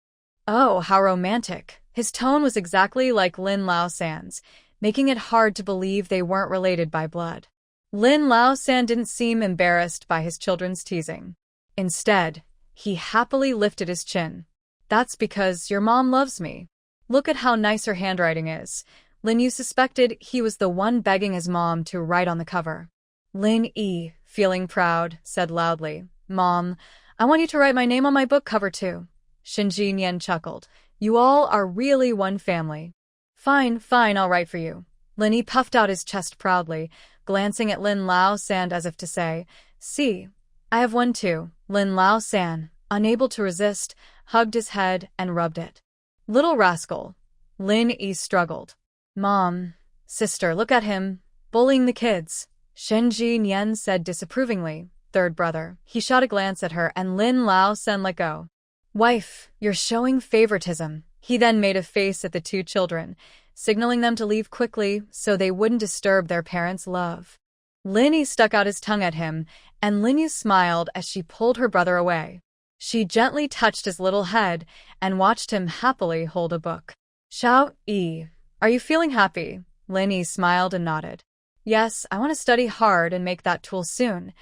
S1: Oh, how romantic. His tone was exactly like Lin Lao San's, making it hard to believe they weren't related by blood. Lin Lao San didn't seem embarrassed by his children's teasing. Instead, he happily lifted his chin. That's because your mom loves me. Look at how nice her handwriting is. Lin Yu suspected he was the one begging his mom to write on the cover. Lin Yi, feeling proud, said loudly, Mom, I want you to write my name on my book cover too. Shinji Nian chuckled. You all are really one family. Fine, fine, I'll write for you. Lin Yi puffed out his chest proudly, glancing at Lin Lao San as if to say, See, I have one too. Lin Lao San, unable to resist, hugged his head and rubbed it. Little rascal. Lin Yi struggled. Mom, sister, look at him, bullying the kids. Shinji Nian said disapprovingly, third brother. He shot a glance at her and Lin Lao Sen let go. Wife, you're showing favoritism. He then made a face at the two children, signaling them to leave quickly so they wouldn't disturb their parents' love. Lin Yi stuck out his tongue at him, and Lin Yu smiled as she pulled her brother away. She gently touched his little head and watched him happily hold a book. Xiao Yi, are you feeling happy? Lin Yi smiled and nodded. Yes, I want to study hard and make that tool soon.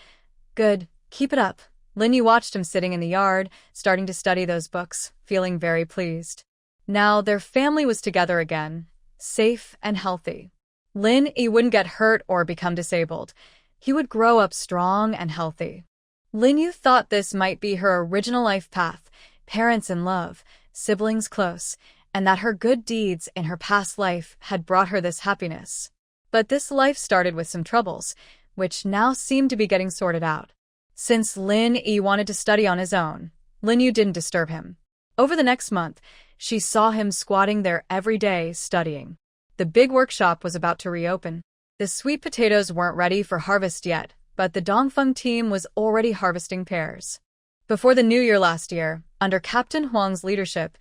S1: Good, keep it up. Lin Yi watched him sitting in the yard, starting to study those books, feeling very pleased. Now their family was together again, safe and healthy. Lin Yi wouldn't get hurt or become disabled. He would grow up strong and healthy. Lin Yu thought this might be her original life path, parents in love, siblings close, and that her good deeds in her past life had brought her this happiness. But this life started with some troubles, which now seemed to be getting sorted out. Since Lin Yi wanted to study on his own, Lin Yu didn't disturb him. Over the next month, she saw him squatting there every day studying. The big workshop was about to reopen. The sweet potatoes weren't ready for harvest yet, but the Dongfeng team was already harvesting pears. Before the new year last year, under Captain Huang's leadership,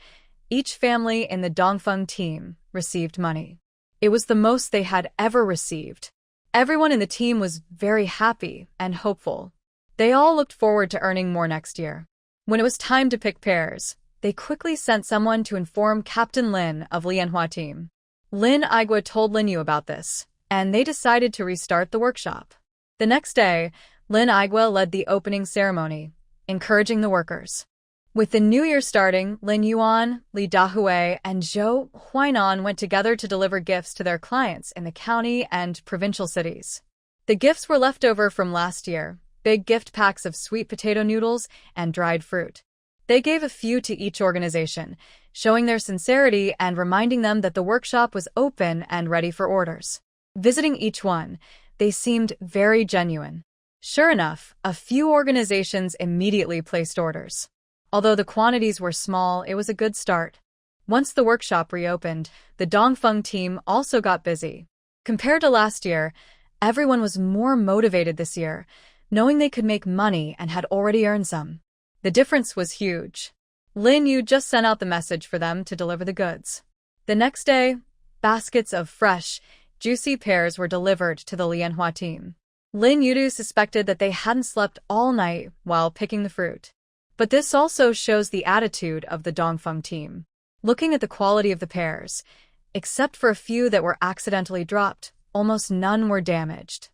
S1: each family in the Dongfeng team received money. It was the most they had ever received. Everyone in the team was very happy and hopeful. They all looked forward to earning more next year. When it was time to pick pears, they quickly sent someone to inform Captain Lin of Manhwa team. Lin Igua told Lin Yu about this, and they decided to restart the workshop. The next day, Lin Igua led the opening ceremony, encouraging the workers. With the new year starting, Lin Yuan, Li Dahui, and Zhou Huainan went together to deliver gifts to their clients in the county and provincial cities. The gifts were left over from last year, big gift packs of sweet potato noodles and dried fruit. They gave a few to each organization, showing their sincerity and reminding them that the workshop was open and ready for orders. Visiting each one, they seemed very genuine. Sure enough, a few organizations immediately placed orders. Although the quantities were small, it was a good start. Once the workshop reopened, the Dongfeng team also got busy. Compared to last year, everyone was more motivated this year, knowing they could make money and had already earned some. The difference was huge. Lin Yu just sent out the message for them to deliver the goods. The next day, baskets of fresh, juicy pears were delivered to the Lianhua team. Lin Yu suspected that they hadn't slept all night while picking the fruit. But this also shows the attitude of the Dongfeng team. Looking at the quality of the pears, except for a few that were accidentally dropped, almost none were damaged.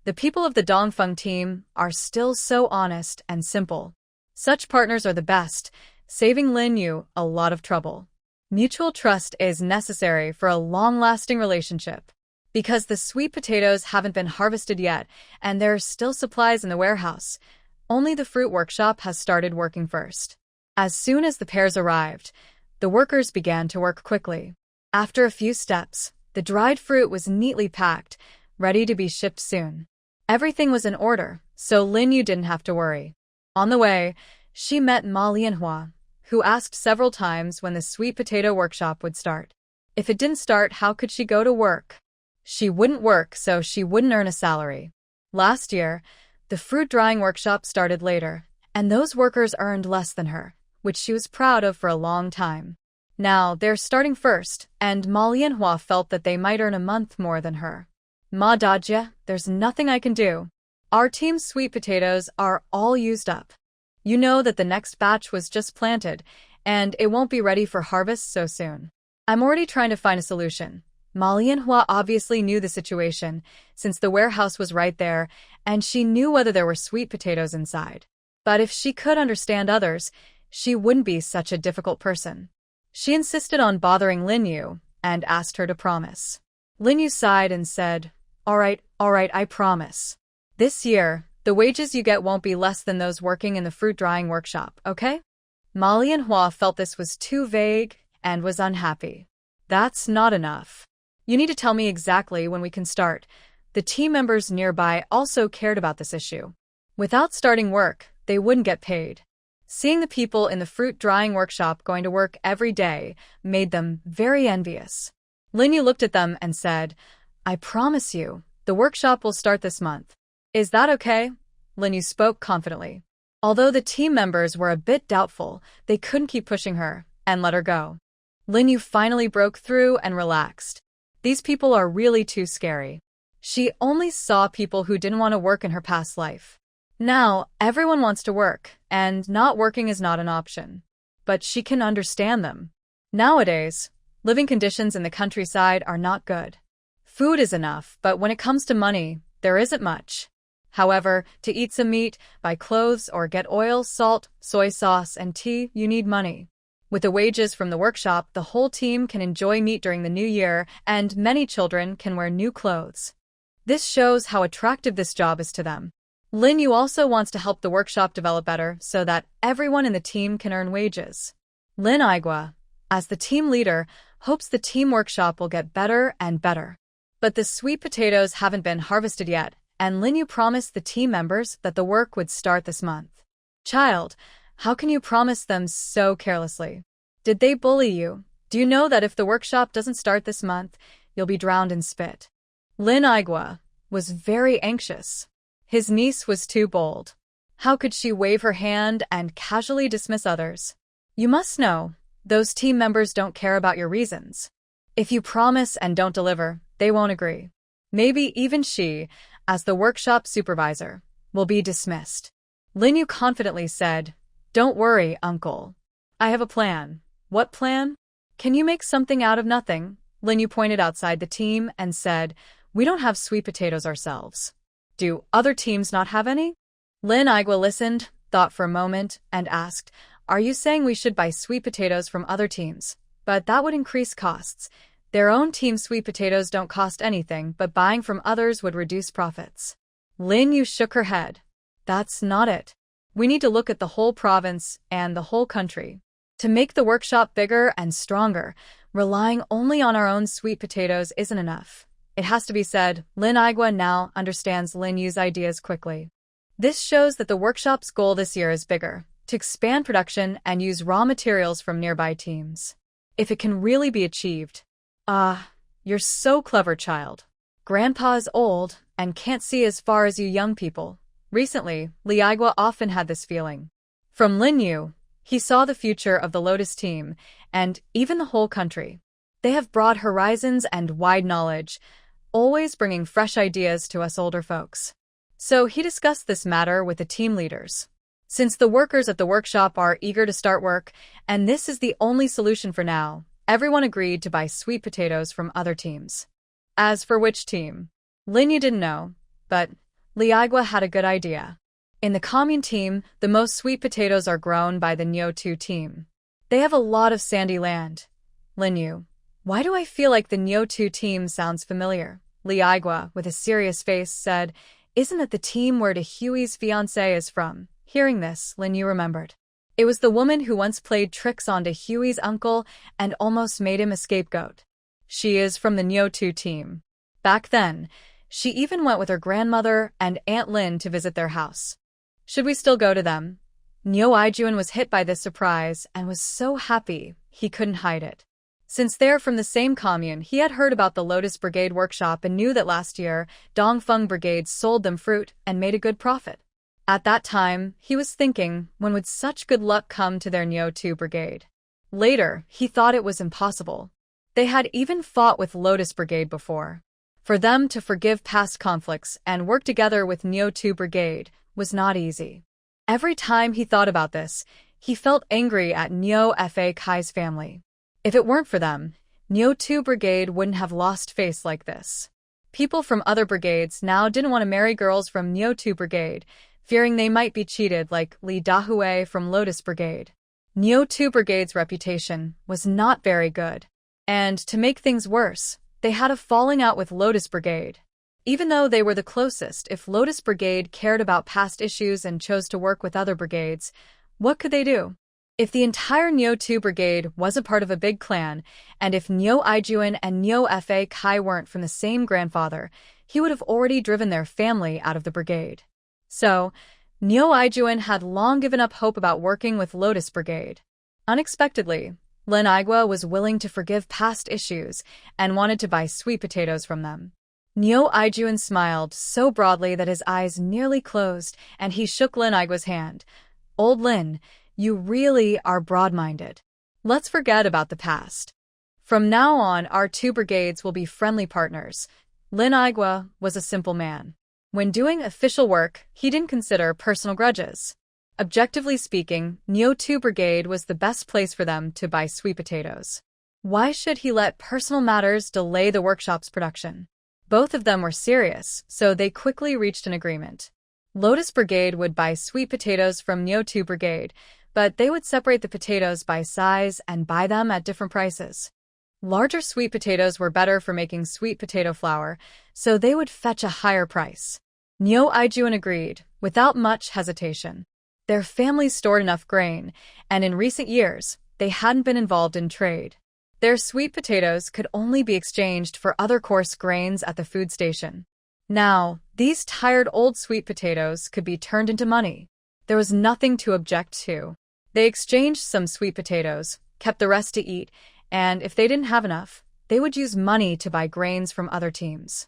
S1: The people of the Dongfeng team are still so honest and simple. Such partners are the best, saving Lin Yu a lot of trouble. Mutual trust is necessary for a long-lasting relationship. Because the sweet potatoes haven't been harvested yet, and there are still supplies in the warehouse, only the fruit workshop has started working first. As soon as the pears arrived, the workers began to work quickly. After a few steps, the dried fruit was neatly packed, ready to be shipped soon. Everything was in order, so Lin Yu didn't have to worry. On the way, she met Manhwa, who asked several times when the sweet potato workshop would start. If it didn't start, how could she go to work? She wouldn't work, so she wouldn't earn a salary. Last year, the fruit drying workshop started later, and those workers earned less than her, which she was proud of for a long time. Now, they're starting first, and Ma Lianhua felt that they might earn a month more than her. Ma Dajia, there's nothing I can do. Our team's sweet potatoes are all used up. You know that the next batch was just planted, and it won't be ready for harvest so soon. I'm already trying to find a solution. Ma Lianhua obviously knew the situation, since the warehouse was right there, and she knew whether there were sweet potatoes inside. But if she could understand others, she wouldn't be such a difficult person. She insisted on bothering Lin Yu, and asked her to promise. Lin Yu sighed and said, All right, I promise. This year, the wages you get won't be less than those working in the fruit drying workshop, okay? Ma Lianhua felt this was too vague and was unhappy. That's not enough. You need to tell me exactly when we can start. The team members nearby also cared about this issue. Without starting work, they wouldn't get paid. Seeing the people in the fruit drying workshop going to work every day made them very envious. Lin Yu looked at them and said, I promise you, the workshop will start this month. Is that okay? Lin Yu spoke confidently. Although the team members were a bit doubtful, they couldn't keep pushing her and let her go. Lin Yu finally broke through and relaxed. These people are really too scary. She only saw people who didn't want to work in her past life. Now, everyone wants to work, and not working is not an option. But she can understand them. Nowadays, living conditions in the countryside are not good. Food is enough, but when it comes to money, there isn't much. However, to eat some meat, buy clothes, or get oil, salt, soy sauce, and tea, you need money. With the wages from the workshop, the whole team can enjoy meat during the new year, and many children can wear new clothes. This shows how attractive this job is to them. Lin Yu also wants to help the workshop develop better so that everyone in the team can earn wages. Lin Aigua, as the team leader, hopes the team workshop will get better and better. But the sweet potatoes haven't been harvested yet, and Lin Yu promised the team members that the work would start this month. Child, how can you promise them so carelessly? Did they bully you? Do you know that if the workshop doesn't start this month, you'll be drowned in spit? Lin Aigua was very anxious. His niece was too bold. How could she wave her hand and casually dismiss others? You must know, those team members don't care about your reasons. If you promise and don't deliver, they won't agree. Maybe even she, as the workshop supervisor, will be dismissed. Lin Yu confidently said, Don't worry, uncle. I have a plan. What plan? Can you make something out of nothing? Lin Yu pointed outside the team and said, We don't have sweet potatoes ourselves. Do other teams not have any? Lin Aigua listened, thought for a moment, and asked, Are you saying we should buy sweet potatoes from other teams? But that would increase costs. Their own team's sweet potatoes don't cost anything, but buying from others would reduce profits. Lin Yu shook her head. That's not it. We need to look at the whole province and the whole country. To make the workshop bigger and stronger, relying only on our own sweet potatoes isn't enough. It has to be said, Lin Aigua now understands Lin Yu's ideas quickly. This shows that the workshop's goal this year is bigger, to expand production and use raw materials from nearby teams. If it can really be achieved. You're so clever, child. Grandpa is old and can't see as far as you young people. Recently, Li Aigua often had this feeling. From Lin Yu, he saw the future of the Lotus team, and even the whole country. They have broad horizons and wide knowledge, always bringing fresh ideas to us older folks. So he discussed this matter with the team leaders. Since the workers at the workshop are eager to start work, and this is the only solution for now, everyone agreed to buy sweet potatoes from other teams. As for which team, Lin Yu didn't know, but Li Aigua had a good idea. In the commune team, the most sweet potatoes are grown by the Nyo2 team. They have a lot of sandy land. Lin Yu, why do I feel like the Nyo2 team sounds familiar? Li Aigua, with a serious face, said, Isn't it the team where Hui's fiancé is from? Hearing this, Lin Yu remembered. It was the woman who once played tricks on Hui's uncle and almost made him a scapegoat. She is from the Nyo2 team. Back then, She even went with her grandmother and Aunt Lin to visit their house. Should we still go to them? Nyo Ijuan was hit by this surprise and was so happy he couldn't hide it. Since they're from the same commune, he had heard about the Lotus Brigade workshop and knew that last year, Dongfeng Brigade sold them fruit and made a good profit. At that time, he was thinking, when would such good luck come to their Nyo 2 Brigade? Later, he thought it was impossible. They had even fought with Lotus Brigade before. For them to forgive past conflicts and work together with Nyo 2 Brigade was not easy. Every time he thought about this, he felt angry at Nyo Fa Kai's family. If it weren't for them, Nyo 2 Brigade wouldn't have lost face like this. People from other brigades now didn't want to marry girls from Nyo 2 Brigade, fearing they might be cheated like Li Dahui from Lotus Brigade. Nyo 2 Brigade's reputation was not very good. And to make things worse, they had a falling out with Lotus Brigade. Even though they were the closest, if Lotus Brigade cared about past issues and chose to work with other brigades, what could they do? If the entire Nyo 2 Brigade was a part of a big clan, and if Nyo Ijuan and Nyo Fa Kai weren't from the same grandfather, he would have already driven their family out of the brigade. So, Nyo Ijuan had long given up hope about working with Lotus Brigade. Unexpectedly, Lin Igwa was willing to forgive past issues and wanted to buy sweet potatoes from them. Nyo Ijuan smiled so broadly that his eyes nearly closed, and he shook Lin Igwa's hand. "Old Lin, you really are broad-minded. Let's forget about the past. From now on, our two brigades will be friendly partners." Lin Igwa was a simple man. When doing official work, he didn't consider personal grudges. Objectively speaking, Nyo 2 Brigade was the best place for them to buy sweet potatoes. Why should he let personal matters delay the workshop's production? Both of them were serious, so they quickly reached an agreement. Lotus Brigade would buy sweet potatoes from Nyo 2 Brigade, but they would separate the potatoes by size and buy them at different prices. Larger sweet potatoes were better for making sweet potato flour, so they would fetch a higher price. Nyo Ijuan agreed, without much hesitation. Their families stored enough grain, and in recent years, they hadn't been involved in trade. Their sweet potatoes could only be exchanged for other coarse grains at the food station. Now, these tired old sweet potatoes could be turned into money. There was nothing to object to. They exchanged some sweet potatoes, kept the rest to eat, and if they didn't have enough, they would use money to buy grains from other teams.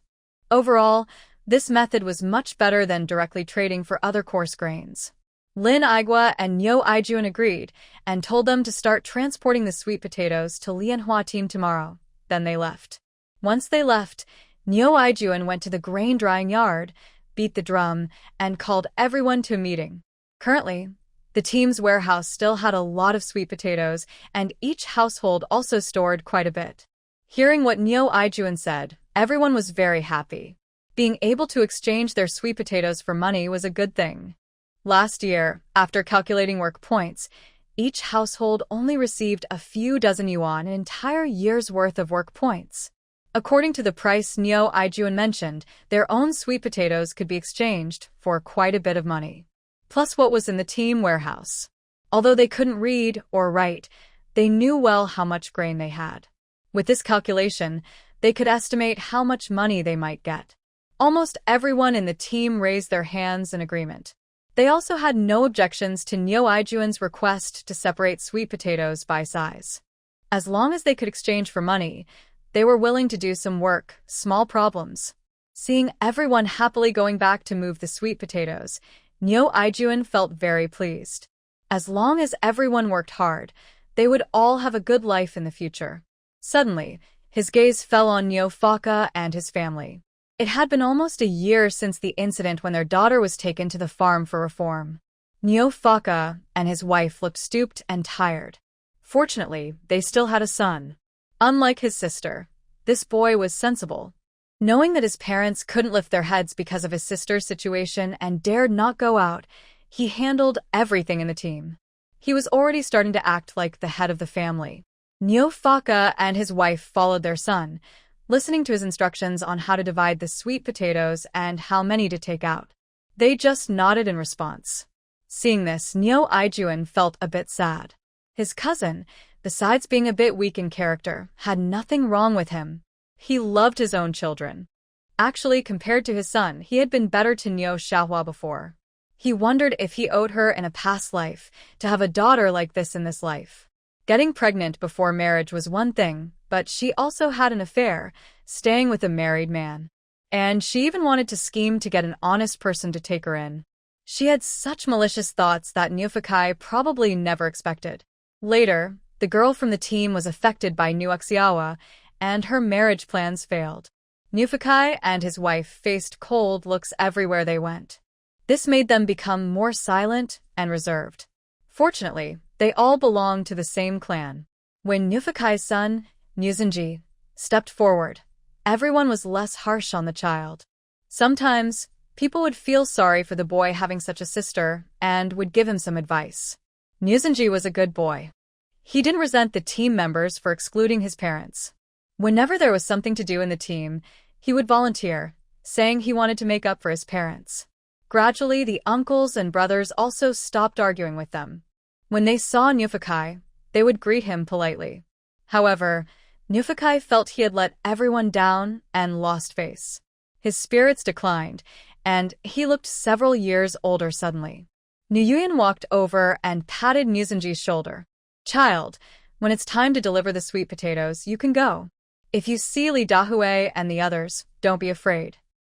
S1: Overall, this method was much better than directly trading for other coarse grains. Lin Igwa and Nyo Ijuan agreed and told them to start transporting the sweet potatoes to Lianhua team tomorrow. Then they left. Once they left, Nyo Ijuan went to the grain drying yard, beat the drum, and called everyone to a meeting. Currently, the team's warehouse still had a lot of sweet potatoes, and each household also stored quite a bit. Hearing what Nyo Ijuan said, everyone was very happy. Being able to exchange their sweet potatoes for money was a good thing. Last year, after calculating work points, each household only received a few dozen yuan, an entire year's worth of work points. According to the price Nyo Ijuan mentioned, their own sweet potatoes could be exchanged for quite a bit of money. Plus what was in the team warehouse. Although they couldn't read or write, they knew well how much grain they had. With this calculation, they could estimate how much money they might get. Almost everyone in the team raised their hands in agreement. They also had no objections to Nyo Ijuan's request to separate sweet potatoes by size. As long as they could exchange for money, they were willing to do some work, small problems. Seeing everyone happily going back to move the sweet potatoes, Nyo Ijuan felt very pleased. As long as everyone worked hard, they would all have a good life in the future. Suddenly, his gaze fell on Nyo Faka and his family. It had been almost a year since the incident when their daughter was taken to the farm for reform. Nyo Faka and his wife looked stooped and tired. Fortunately, they still had a son. Unlike his sister, this boy was sensible. Knowing that his parents couldn't lift their heads because of his sister's situation and dared not go out, he handled everything in the team. He was already starting to act like the head of the family. Nyo Faka and his wife followed their son, listening to his instructions on how to divide the sweet potatoes and how many to take out. They just nodded in response. Seeing this, Nyo Ijuan felt a bit sad. His cousin, besides being a bit weak in character, had nothing wrong with him. He loved his own children. Actually, compared to his son, he had been better to Niu Xiaohua before. He wondered if he owed her in a past life to have a daughter like this in this life. Getting pregnant before marriage was one thing, but she also had an affair, staying with a married man. And she even wanted to scheme to get an honest person to take her in. She had such malicious thoughts that Niu Fakai probably never expected. Later, the girl from the team was affected by Niu Xiaohua, and her marriage plans failed. Niu Fakai and his wife faced cold looks everywhere they went. This made them become more silent and reserved. Fortunately, they all belonged to the same clan. When Niu Fakai's son, Niu Xinji, stepped forward, everyone was less harsh on the child. Sometimes, people would feel sorry for the boy having such a sister and would give him some advice. Niu Xinji was a good boy. He didn't resent the team members for excluding his parents. Whenever there was something to do in the team, he would volunteer, saying he wanted to make up for his parents. Gradually, the uncles and brothers also stopped arguing with them. When they saw Niu Fakai, they would greet him politely. However, Niu Fakai felt he had let everyone down and lost face. His spirits declined, and he looked several years older suddenly. Niu Yuyan walked over and patted Niu Xinji's shoulder. "Child, when it's time to deliver the sweet potatoes, you can go. If you see Li Dahui and the others, don't be afraid.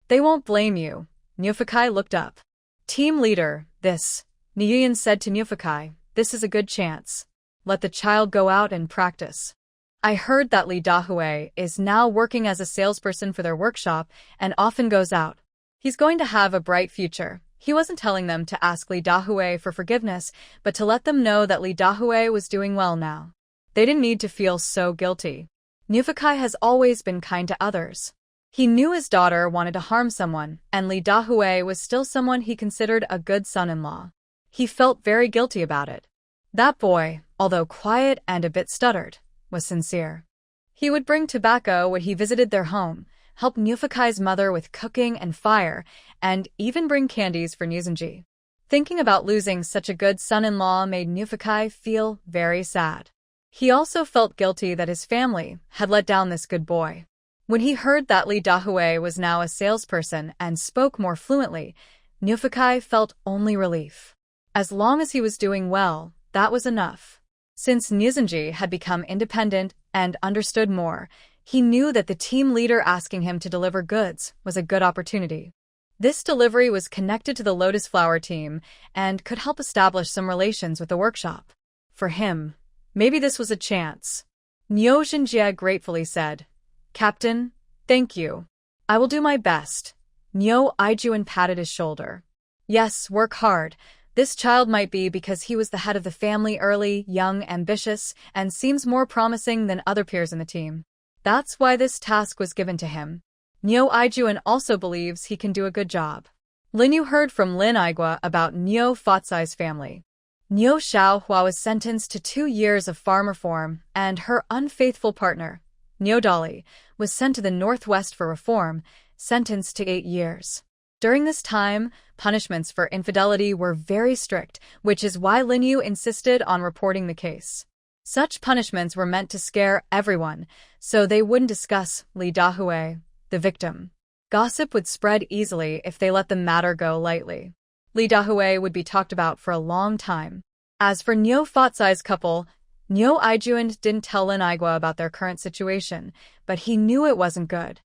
S1: They won't blame you." Niu Fakai looked up. "Team leader, Niu Yuyan said to Niu Fakai, this is a good chance. Let the child go out and practice. I heard that Li Dahui is now working as a salesperson for their workshop and often goes out. He's going to have a bright future." He wasn't telling them to ask Li Dahui for forgiveness, but to let them know that Li Dahui was doing well now. They didn't need to feel so guilty. Niu Fakai has always been kind to others. He knew his daughter wanted to harm someone, and Li Dahui was still someone he considered a good son-in-law. He felt very guilty about it. That boy, although quiet and a bit stuttered, was sincere. He would bring tobacco when he visited their home, help Niu Fakai's mother with cooking and fire, and even bring candies for Niu Xinji. Thinking about losing such a good son-in-law made Niu Fakai feel very sad. He also felt guilty that his family had let down this good boy. When he heard that Li Dahui was now a salesperson and spoke more fluently, Niu Fakai felt only relief. As long as he was doing well, that was enough. Since Niu Xinji had become independent and understood more, he knew that the team leader asking him to deliver goods was a good opportunity. This delivery was connected to the Lotus Flower team and could help establish some relations with the workshop. For him, maybe this was a chance. Niu Xinjie gratefully said, "Captain, thank you. I will do my best." Niu Aijuan patted his shoulder. "Yes, work hard. This child might be because he was the head of the family early, young, ambitious, and seems more promising than other peers in the team. That's why this task was given to him. Niu Aijuan also believes he can do a good job." Lin Yu heard from Lin Aigua about Niu Fatsai's family. Niu Xiaohua was sentenced to 2 years of farm reform, and her unfaithful partner, Niu Dali, was sent to the northwest for reform, sentenced to 8 years. During this time, punishments for infidelity were very strict, which is why Lin Yu insisted on reporting the case. Such punishments were meant to scare everyone, so they wouldn't discuss Li Dahui, the victim. Gossip would spread easily if they let the matter go lightly. Li Dahui would be talked about for a long time. As for Niu Fatsai's couple, Niu Aijuan didn't tell Lin Aigua about their current situation, but he knew it wasn't good.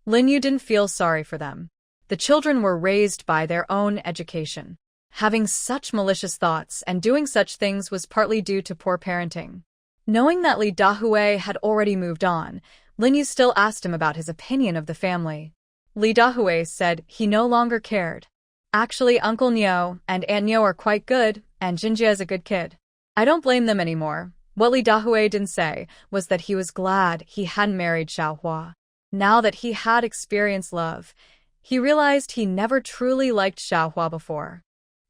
S1: Lin Yu didn't feel sorry for them. The children were raised by their own education. Having such malicious thoughts and doing such things was partly due to poor parenting. Knowing that Li Dahui had already moved on, Lin Yu still asked him about his opinion of the family. Li Dahui said he no longer cared. "Actually, Uncle Niu and Aunt Niu are quite good, and Jinjie is a good kid. I don't blame them anymore." What Li Dahui didn't say was that he was glad he hadn't married Xiaohua. Now that he had experienced love, he realized he never truly liked Xiaohua before.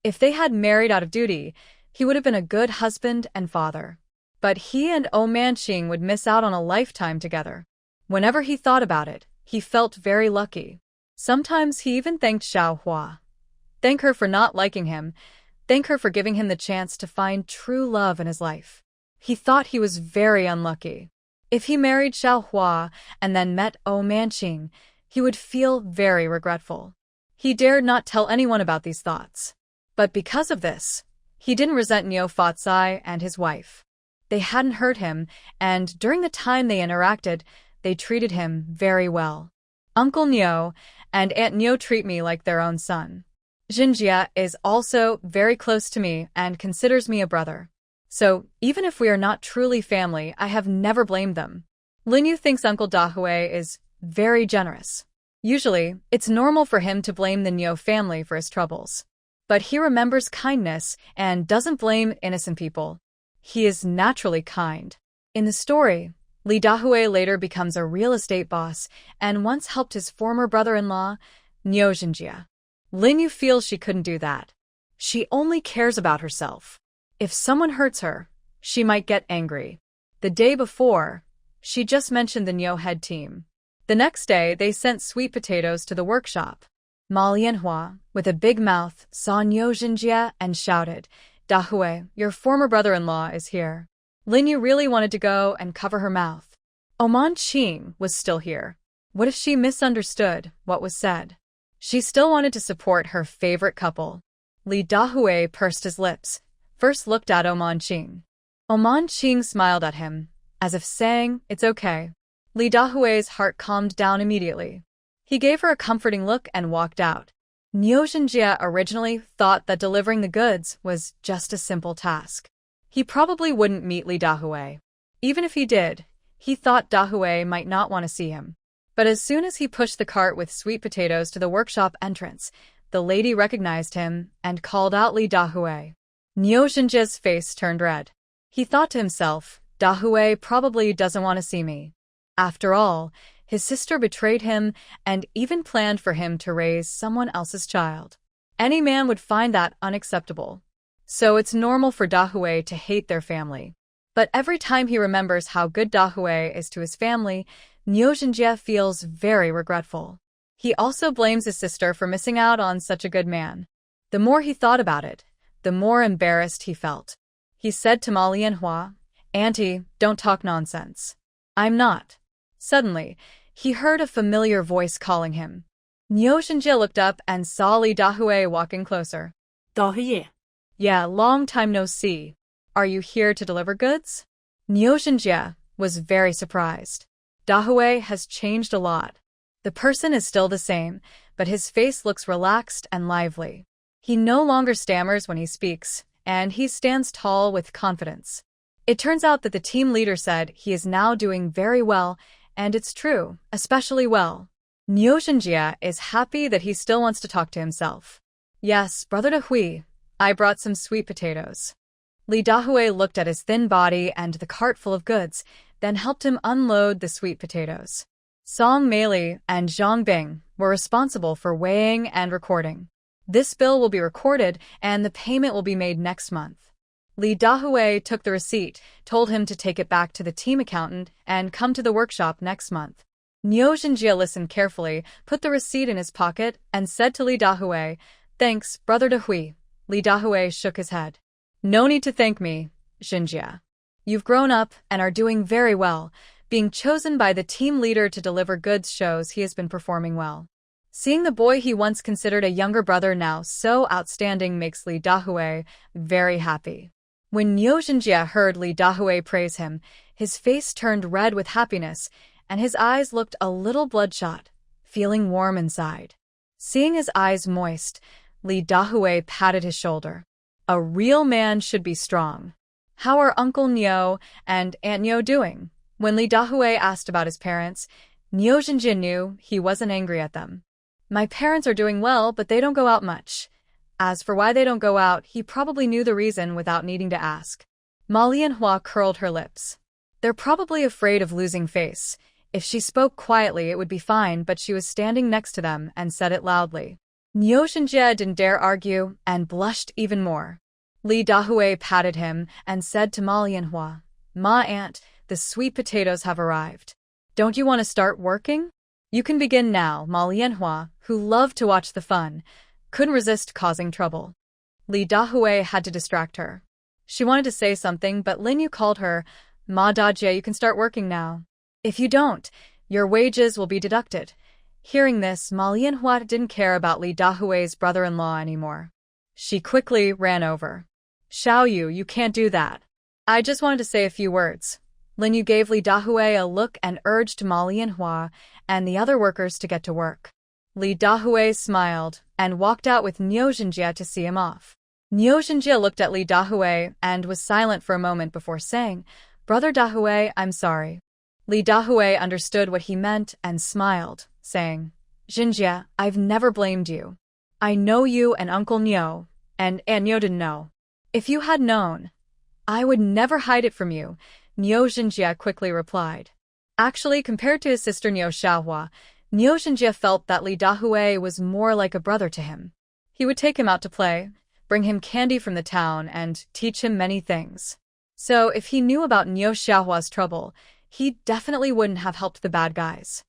S1: If they had married out of duty, he would have been a good husband and father. But he and Oh Manqing would miss out on a lifetime together. Whenever he thought about it, he felt very lucky. Sometimes he even thanked Xiaohua. Thank her for not liking him. Thank her for giving him the chance to find true love in his life. He thought he was very unlucky. If he married Xiaohua and then met Oh Manqing, he would feel very regretful. He dared not tell anyone about these thoughts. But because of this, he didn't resent Neo Fatsai and his wife. They hadn't hurt him, and during the time they interacted, they treated him very well. Uncle Neo and Aunt Neo treat me like their own son. Xinjia is also very close to me and considers me a brother. So, even if we are not truly family, I have never blamed them. Lin Yu thinks Uncle Dahui is very generous. Usually, it's normal for him to blame the Neo family for his troubles. But he remembers kindness and doesn't blame innocent people. He is naturally kind. In the story, Li Dahui later becomes a real estate boss and once helped his former brother-in-law, Neo Xinjia. Lin Yu feels she couldn't do that. She only cares about herself. If someone hurts her, she might get angry. The day before, she just mentioned the Neo head team. The next day, they sent sweet potatoes to the workshop. Ma Lianhua, with a big mouth, saw Neo Xinjia and shouted, "Dahui, your former brother-in-law is here." Lin Yu really wanted to go and cover her mouth. Oman Qing was still here. What if she misunderstood what was said? She still wanted to support her favorite couple. Li Dahui pursed his lips, first looked at Oman Qing. Oman Qing smiled at him, as if saying, "It's okay." Li Dahui's heart calmed down immediately. He gave her a comforting look and walked out. Neo Xinjia originally thought that delivering the goods was just a simple task. He probably wouldn't meet Li Dahui. Even if he did, he thought Dahui might not want to see him. But as soon as he pushed the cart with sweet potatoes to the workshop entrance, the lady recognized him and called out Li Dahui. Neo Xinjia's face turned red. He thought to himself, Dahui probably doesn't want to see me. After all, his sister betrayed him and even planned for him to raise someone else's child. Any man would find that unacceptable. So it's normal for Dahui to hate their family. But every time he remembers how good Dahui is to his family, Neo Xinjia feels very regretful. He also blames his sister for missing out on such a good man. The more he thought about it, the more embarrassed he felt. He said to Ma Lianhua, "Auntie, don't talk nonsense." "I'm not." Suddenly, he heard a familiar voice calling him. Neo Xinjia looked up and saw Li Dahui walking closer.
S2: Dahui.
S1: "Yeah, long time no see. Are you here to deliver goods?" Neo Xinjia was very surprised. Dahui has changed a lot. The person is still the same, but his face looks relaxed and lively. He no longer stammers when he speaks, and he stands tall with confidence. It turns out that the team leader said he is now doing very well, and it's true, especially well. Neo Xinjia is happy that he still wants to talk to himself. "Yes, Brother Dahui, I brought some sweet potatoes." Li Dahui looked at his thin body and the cart full of goods, then helped him unload the sweet potatoes. Song Meili and Zhang Bing were responsible for weighing and recording. This bill will be recorded and the payment will be made next month. Li Dahui took the receipt, told him to take it back to the team accountant and come to the workshop next month. Neo Xinjia listened carefully, put the receipt in his pocket, and said to Li Dahui, "Thanks, Brother Dahui." Li Dahui shook his head. "No need to thank me, Xinjia. You've grown up and are doing very well. Being chosen by the team leader to deliver goods shows he has been performing well." Seeing the boy he once considered a younger brother now so outstanding makes Li Dahui very happy. When Neo Xinjia heard Li Dahui praise him, his face turned red with happiness, and his eyes looked a little bloodshot, feeling warm inside. Seeing his eyes moist, Li Dahui patted his shoulder. A real man should be strong. "How are Uncle Neo and Aunt Neo doing?" When Li Dahui asked about his parents, Neo Xinjia knew he wasn't angry at them. "My parents are doing well, but they don't go out much." As for why they don't go out, he probably knew the reason without needing to ask. Ma Lianhua curled her lips. They're probably afraid of losing face. If she spoke quietly, it would be fine, but she was standing next to them and said it loudly. Neo Xinjia didn't dare argue and blushed even more. Li Dahui patted him and said to Ma Lianhua, "Ma Aunt, the sweet potatoes have arrived. Don't you want to start working?" "You can begin now." Ma Lianhua, who loved to watch the fun, couldn't resist causing trouble. Li Dahui had to distract her. She wanted to say something, but Lin Yu called her, "Ma Dajie, you can start working now. If you don't, your wages will be deducted." Hearing this, Ma Lianhua didn't care about Li Dahui's brother-in-law anymore. She quickly ran over. Xiao Yu, you can't do that. I just wanted to say a few words. Lin Yu gave Li Dahui a look and urged Ma Lianhua and the other workers to get to work. Li Dahui smiled and walked out with Niu Xinjie to see him off. Niu Xinjie looked at Li Dahui and was silent for a moment before saying, Brother Dahui, I'm sorry. Li Dahui understood what he meant and smiled, saying, Xinjie, I've never blamed you. I know you and Uncle Niu, and Niu didn't know. If you had known, I would never hide it from you, Niu Xinjie quickly replied. Actually, compared to his sister Niu Xiaohua, Niu Xinjie felt that Li Dahui was more like a brother to him. He would take him out to play, bring him candy from the town, and teach him many things. So if he knew about Niu Xiaohua's trouble, he definitely wouldn't have helped the bad guys.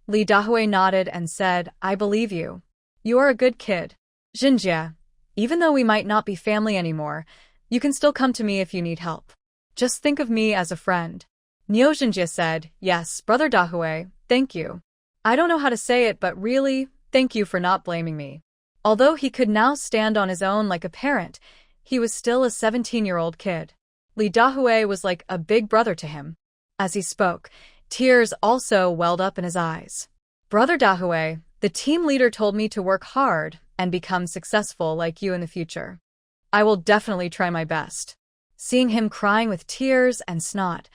S1: Li Dahui nodded and said, I believe you. You are a good kid. Xinjie, even though we might not be family anymore, you can still come to me if you need help. Just think of me as a friend. Niu Xinjie said, Yes, Brother Dahui, thank you. I don't know how to say it, but really, thank you for not blaming me. Although he could now stand on his own like a parent, he was still a 17-year-old kid. Li Dahui was like a big brother to him. As he spoke, tears also welled up in his eyes. Brother Dahui, the team leader told me to work hard and become successful like you in the future. I will definitely try my best. Seeing him crying with tears and snot,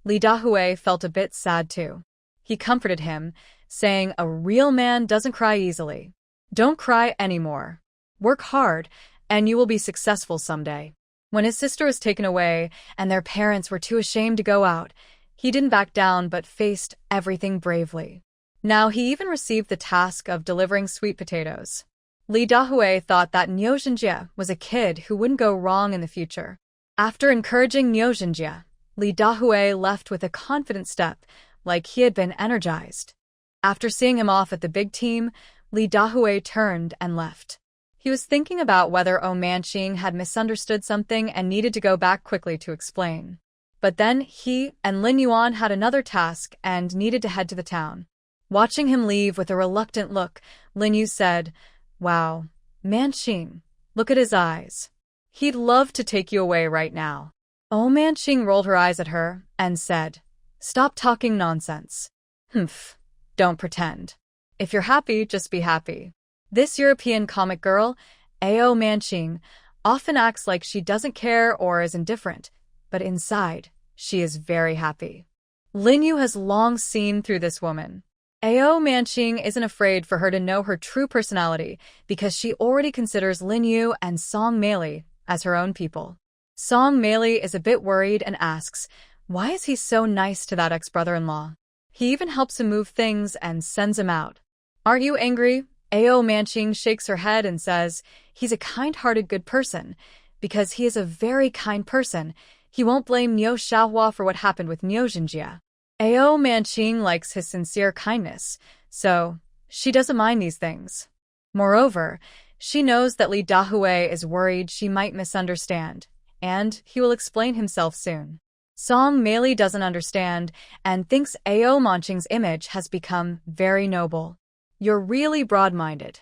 S1: Li Dahui felt a bit sad too. He comforted him, saying a real man doesn't cry easily. Don't cry anymore. Work hard, and you will be successful someday. When his sister was taken away and their parents were too ashamed to go out, he didn't back down but faced everything bravely. Now he even received the task of delivering sweet potatoes. Li Dahui thought that Niu Xinjie was a kid who wouldn't go wrong in the future. After encouraging Niu Xinjie, Li Dahui left with a confident step, like he had been energized. After seeing him off at the big team, Li Dahui turned and left. He was thinking about whether Manqing had misunderstood something and needed to go back quickly to explain. But then he and Lin Yuan had another task and needed to head to the town. Watching him leave with a reluctant look, Lin Yu said, Wow, Manqing, look at his eyes. He'd love to take you away right now. Manqing rolled her eyes at her and said, Stop talking nonsense. Humph, don't pretend. If you're happy, just be happy. This European comic girl, Manqing, often acts like she doesn't care or is indifferent, but inside, she is very happy. Lin Yu has long seen through this woman. Manqing isn't afraid for her to know her true personality because she already considers Lin Yu and Song Meili as her own people. Song Meili is a bit worried and asks, why is he so nice to that ex-brother-in-law? He even helps him move things and sends him out. Aren't you angry? Manqing shakes her head and says, he's a kind-hearted good person. Because he is a very kind person, he won't blame Niu Xiaohua for what happened with Niu Xinjie. Manqing likes his sincere kindness, so she doesn't mind these things. Moreover, she knows that Li Dahui is worried she might misunderstand, and he will explain himself soon. Song Meili doesn't understand and thinks Manqing's image has become very noble. You're really broad-minded.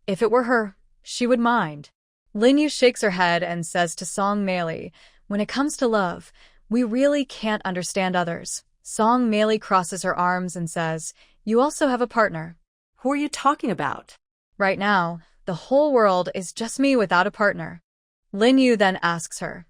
S1: If it were her, she would mind. Lin Yu shakes her head and says to Song Meili, when it comes to love, we really can't understand others. Song Meili crosses her arms and says, you also have a partner.
S2: Who are you talking about?
S1: Right now, the whole world is just me without a partner. Lin Yu then asks her,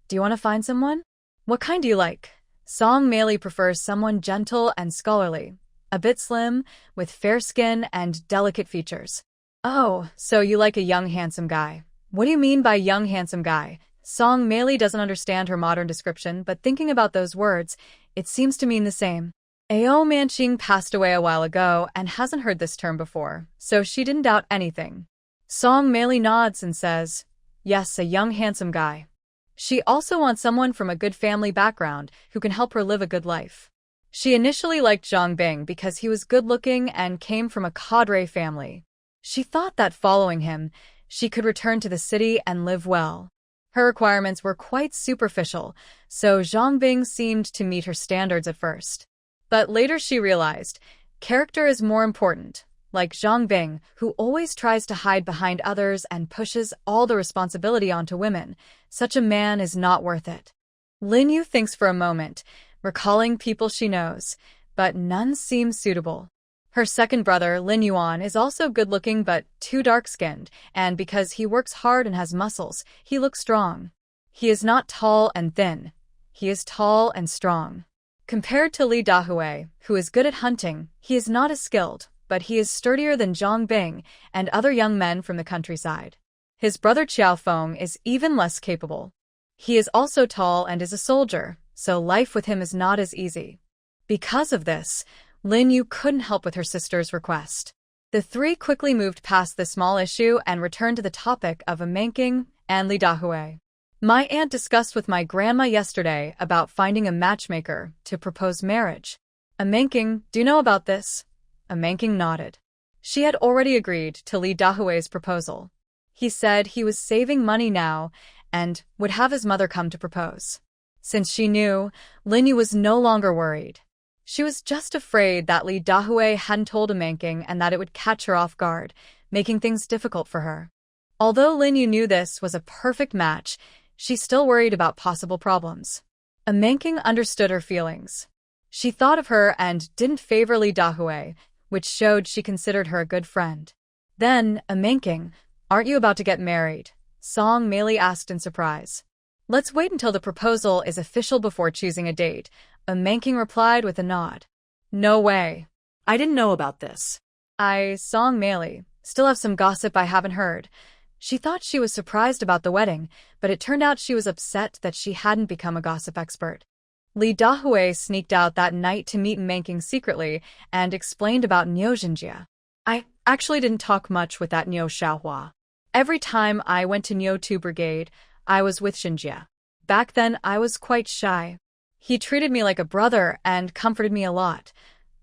S1: do you want to find someone? What kind do you like? Song Meili prefers someone gentle and scholarly, a bit slim, with fair skin and delicate features. Oh, so you like a young handsome guy. What do you mean by young handsome guy? Song Meili doesn't understand her modern description, but thinking about those words, it seems to mean the same. Manqing passed away a while ago and hasn't heard this term before, so she didn't doubt anything. Song Meili nods and says, yes, a young handsome guy. She also wants someone from a good family background who can help her live a good life. She initially liked Zhang Bing because he was good-looking and came from a cadre family. She thought that following him, she could return to the city and live well. Her requirements were quite superficial, so Zhang Bing seemed to meet her standards at first. But later she realized, character is more important, like Zhang Bing, who always tries to hide behind others and pushes all the responsibility onto women. Such a man is not worth it. Lin Yu thinks for a moment, recalling people she knows, but none seem suitable. Her second brother, Lin Yuan, is also good-looking but too dark-skinned, and because he works hard and has muscles, he looks strong. He is not tall and thin. He is tall and strong. Compared to Li Dahui, who is good at hunting, he is not as skilled, but he is sturdier than Zhang Bing and other young men from the countryside. His brother Qiao Feng is even less capable. He is also tall and is a soldier, so life with him is not as easy. Because of this, Lin Yu couldn't help with her sister's request. The three quickly moved past the small issue and returned to the topic of Manking and Li Dahui. My aunt discussed with my grandma yesterday about finding a matchmaker to propose marriage. Manking, do you know about this? Manking nodded. She had already agreed to Li Dahui's proposal. He said he was saving money now and would have his mother come to propose. Since she knew, Lin Yu was no longer worried. She was just afraid that Li Dahui hadn't told Manking and that it would catch her off guard, making things difficult for her. Although Lin Yu knew this was a perfect match, she still worried about possible problems. Manking understood her feelings. She thought of her and didn't favor Li Dahui, which showed she considered her a good friend. Then, Manking, aren't you about to get married? Song Meili asked in surprise. Let's wait until the proposal is official before choosing a date, Manking replied with a nod. No way.
S2: I didn't know about this.
S1: Song Meili, still have some gossip I haven't heard. She thought she was surprised about the wedding, but it turned out she was upset that she hadn't become a gossip expert. Li Dahui sneaked out that night to meet Manking secretly and explained about Niu Xinjie. I actually didn't talk much with that Niu Xiaohua. Every time I went to Niu 2 Brigade, I was with Xinjie. Back then, I was quite shy. He treated me like a brother and comforted me a lot.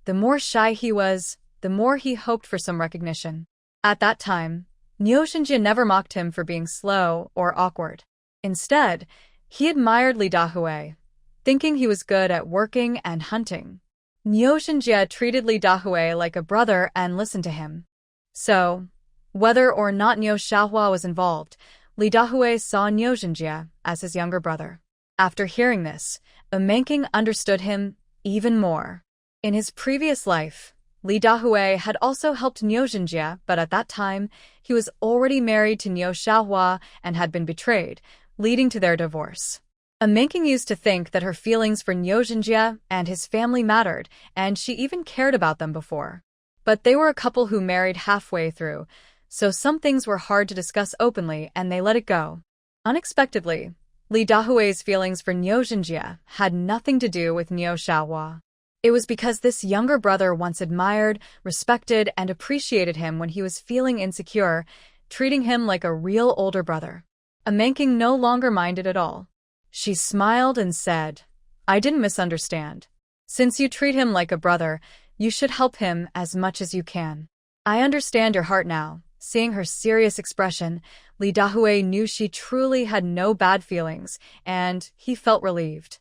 S1: The more shy he was, the more he hoped for some recognition. At that time, Niu Xinjie never mocked him for being slow or awkward. Instead, he admired Li Dahui, thinking he was good at working and hunting. Niu Xinjie treated Li Dahui like a brother and listened to him. So, whether or not Niu Xiaohua was involved, Li Dahui saw Niu Xinjie as his younger brother. After hearing this, Manking understood him even more. In his previous life, Li Dahui had also helped Niu Xinjie, but at that time, he was already married to Niu Xiaohua and had been betrayed, leading to their divorce. Manking used to think that her feelings for Niu Xinjie and his family mattered, and she even cared about them before. But they were a couple who married halfway through, so some things were hard to discuss openly and they let it go. Unexpectedly, Li Dahui's feelings for Niu Xinjie had nothing to do with Niu Xiaohua. It was because this younger brother once admired, respected, and appreciated him when he was feeling insecure, treating him like a real older brother. Manking no longer minded at all. She smiled and said, I didn't misunderstand. Since you treat him like a brother, you should help him as much as you can. I understand your heart now. Seeing her serious expression, Li Dahui knew she truly had no bad feelings, and he felt relieved.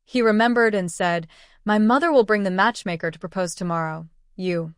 S1: He remembered and said, My mother will bring the matchmaker to propose tomorrow. You.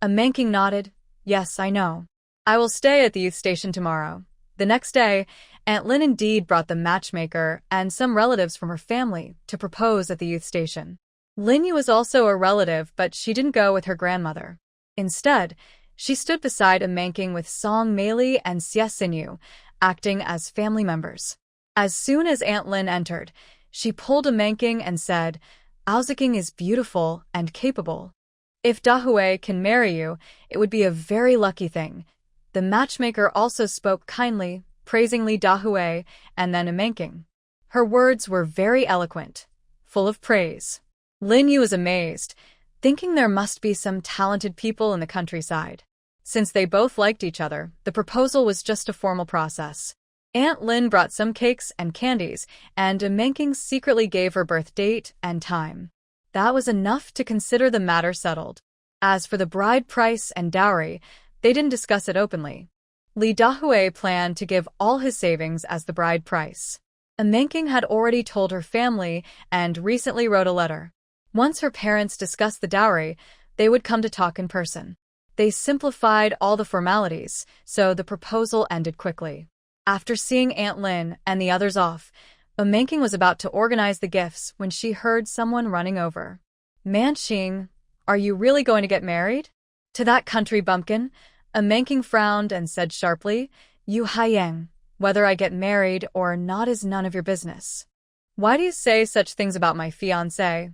S1: Manking nodded. Yes, I know. I will stay at the youth station tomorrow. The next day, Aunt Lin indeed brought the matchmaker and some relatives from her family to propose at the youth station. Lin Yu was also a relative, but she didn't go with her grandmother. Instead, she stood beside Manking with Song Meili and Xie Xinyu, acting as family members. As soon as Aunt Lin entered, she pulled Manking and said, Aoziking is beautiful and capable. If Dahui can marry you, it would be a very lucky thing. The matchmaker also spoke kindly, praising Li Dahui and then Manking. Her words were very eloquent, full of praise. Lin Yu was amazed, thinking there must be some talented people in the countryside. Since they both liked each other, the proposal was just a formal process. Aunt Lin brought some cakes and candies, and Manking secretly gave her birth date and time. That was enough to consider the matter settled. As for the bride price and dowry, they didn't discuss it openly. Li Dahui planned to give all his savings as the bride price. Manking had already told her family and recently wrote a letter. Once her parents discussed the dowry, they would come to talk in person. They simplified all the formalities, so the proposal ended quickly. After seeing Aunt Lin and the others off, Manking was about to organize the gifts when she heard someone running over. Manqing, are you really going to get married? To that country bumpkin? Manking frowned and said sharply, Yu Haiyang, whether I get married or not is none of your business. Why do you say such things about my fiancé?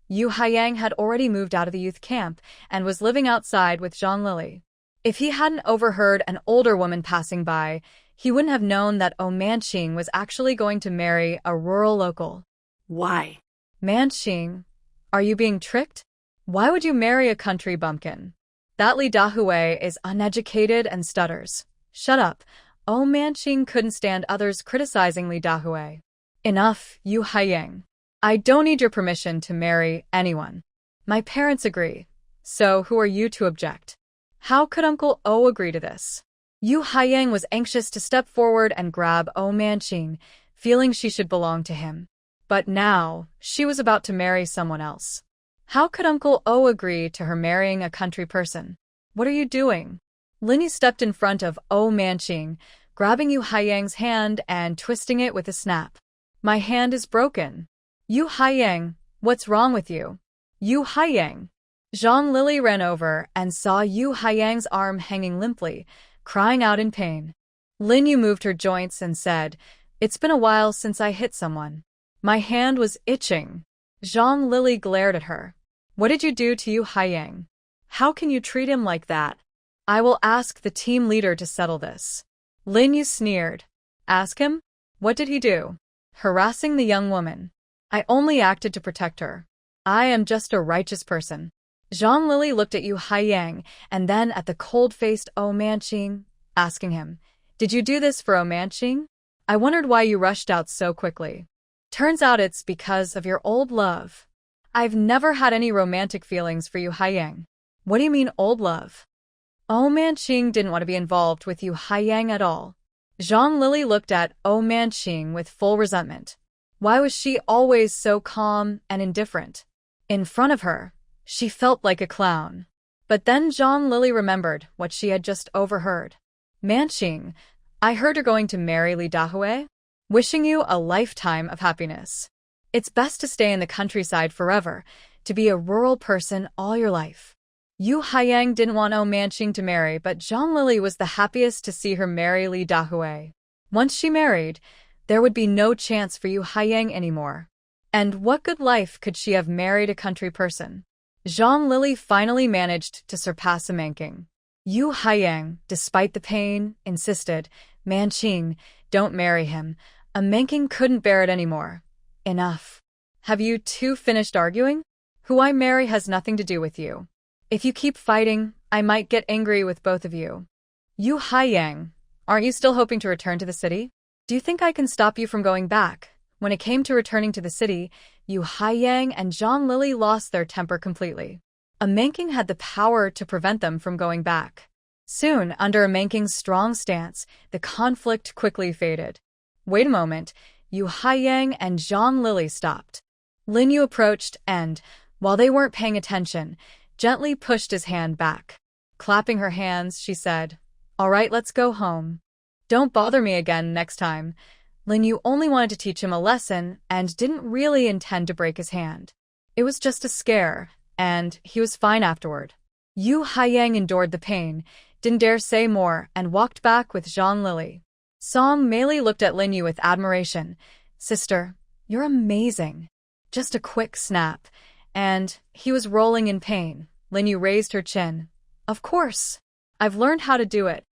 S1: Yu Haiyang had already moved out of the youth camp and was living outside with Zhang Lili. If he hadn't overheard an older woman passing by, he wouldn't have known that Manqing was actually going to marry a rural local.
S2: Why?
S1: Manqing, are you being tricked? Why would you marry a country bumpkin? That Li Dahui is uneducated and stutters. Shut up. Manqing couldn't stand others criticizing Li Dahui. Enough, Yu Haiyang. I don't need your permission to marry anyone. My parents agree. So who are you to object? How could Uncle O agree to this? Yu Haiyang was anxious to step forward and grab Manqing, feeling she should belong to him. But now, she was about to marry someone else. How could Uncle O agree to her marrying a country person? What are you doing? Linny stepped in front of Manqing, grabbing Yu Haiyang's hand and twisting it with a snap. My hand is broken. Yu Haiyang, what's wrong with you? Yu Haiyang. Zhang Lili ran over and saw Yu Haiyang's arm hanging limply, crying out in pain. Lin Yu moved her joints and said, It's been a while since I hit someone. My hand was itching. Zhang Lili glared at her. What did you do to Yu Haiyang? How can you treat him like that? I will ask the team leader to settle this. Lin Yu sneered. Ask him? What did he do? Harassing the young woman. I only acted to protect her. I am just a righteous person. Zhang Lili looked at Yu Haiyang and then at the cold-faced Manqing, asking him, Did you do this for Manqing? I wondered why you rushed out so quickly. Turns out it's because of your old love. I've never had any romantic feelings for Yu Haiyang. What do you mean old love? Manqing didn't want to be involved with Yu Haiyang at all. Zhang Lili looked at Manqing with full resentment. Why was she always so calm and indifferent? In front of her, she felt like a clown. But then Zhang Lili remembered what she had just overheard. Manqing, I heard you're going to marry Li Dahui? Wishing you a lifetime of happiness. It's best to stay in the countryside forever, to be a rural person all your life. Yu Haiyang didn't want Manqing to marry, but Zhang Lili was the happiest to see her marry Li Dahui. Once she married, there would be no chance for Yu Haiyang anymore. And what good life could she have married a country person? Zhang Lili finally managed to surpass Manqing. Yu Haiyang, despite the pain, insisted, Manqing, don't marry him. Manqing couldn't bear it anymore. Enough. Have you two finished arguing? Who I marry has nothing to do with you. If you keep fighting, I might get angry with both of you. Yu Haiyang, aren't you still hoping to return to the city? Do you think I can stop you from going back? When it came to returning to the city, Yu Haiyang and Zhang Lili lost their temper completely. Manqing had the power to prevent them from going back. Soon, under Manqing's strong stance, the conflict quickly faded. Wait a moment, Yu Haiyang and Zhang Lili stopped. Lin Yu approached and, while they weren't paying attention, gently pushed his hand back. Clapping her hands, she said, All right, let's go home. Don't bother me again next time. Lin Yu only wanted to teach him a lesson and didn't really intend to break his hand. It was just a scare, and he was fine afterward. Yu Haiyang endured the pain, didn't dare say more, and walked back with Zhang Lili. Song Meili looked at Lin Yu with admiration. Sister, you're amazing. Just a quick snap. And he was rolling in pain. Lin Yu raised her chin. Of course. I've learned how to do it.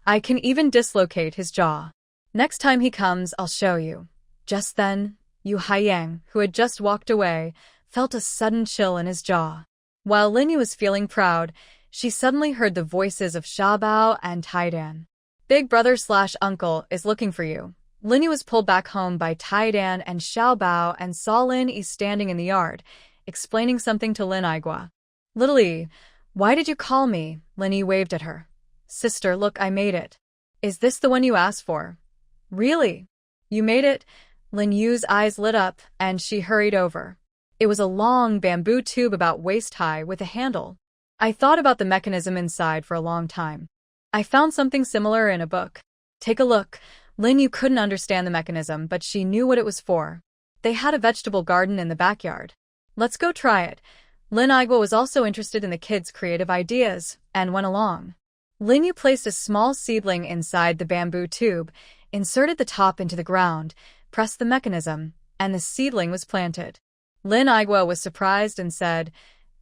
S1: I can even dislocate his jaw. Next time he comes, I'll show you. Just then, Yu Haiyang, who had just walked away, felt a sudden chill in his jaw. While Lin Yu was feeling proud, she suddenly heard the voices of Xiaobao and Taidan. Big brother/uncle is looking for you. Lin Yu was pulled back home by Taidan and Xiaobao and saw Lin Yi standing in the yard, explaining something to Lin Aigua. Little Yi, why did you call me? Lin Yi waved at her. Sister, look, I made it. Is this the one you asked for? Really? You made it? Lin Yu's eyes lit up, and she hurried over. It was a long bamboo tube about waist-high with a handle. I thought about the mechanism inside for a long time. I found something similar in a book. Take a look. Lin Yu couldn't understand the mechanism, but she knew what it was for. They had a vegetable garden in the backyard. Let's go try it. Lin Igwa was also interested in the kids' creative ideas, and went along. Lin Yu placed a small seedling inside the bamboo tube, inserted the top into the ground, pressed the mechanism, and the seedling was planted. Lin Igwa was surprised and said,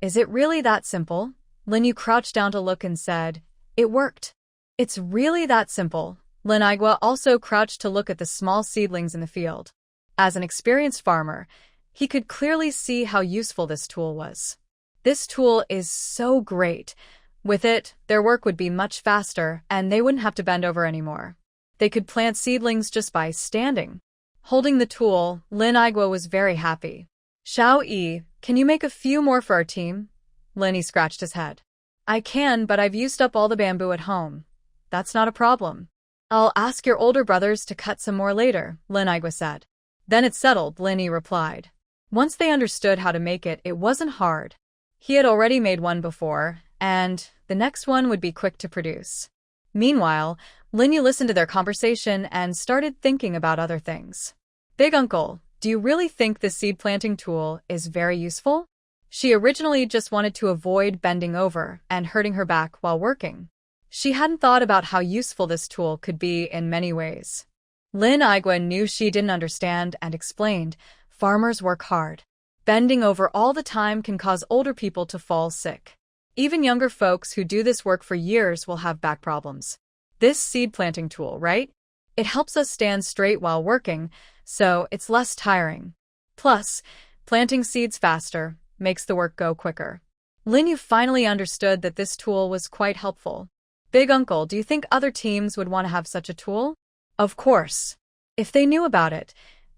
S1: "Is it really that simple?" Lin Yu crouched down to look and said, "It worked." "It's really that simple." Lin Igwa also crouched to look at the small seedlings in the field. As an experienced farmer, he could clearly see how useful this tool was. This tool is so great. With it, their work would be much faster, and they wouldn't have to bend over anymore. They could plant seedlings just by standing. Holding the tool, Lin Igwa was very happy. "Xiao Yi, can you make a few more for our team?" Lin Yi scratched his head. "I can, but I've used up all the bamboo at home." "That's not a problem. I'll ask your older brothers to cut some more later," Lin Igwa said. "Then it's settled," Lin Yi replied. Once they understood how to make it, it wasn't hard. He had already made one before, and the next one would be quick to produce. Meanwhile, Lin Yu listened to their conversation and started thinking about other things. "Big uncle, do you really think this seed planting tool is very useful?" She originally just wanted to avoid bending over and hurting her back while working. She hadn't thought about how useful this tool could be in many ways. Lin Igwa knew she didn't understand and explained, "Farmers work hard. Bending over all the time can cause older people to fall sick. Even younger folks who do this work for years will have back problems. This seed planting tool, right? It helps us stand straight while working, so it's less tiring. Plus, planting seeds faster makes the work go quicker." Lin Yu finally understood that this tool was quite helpful. "Big uncle, do you think other teams would want to have such a tool?" "Of course. If they knew about it,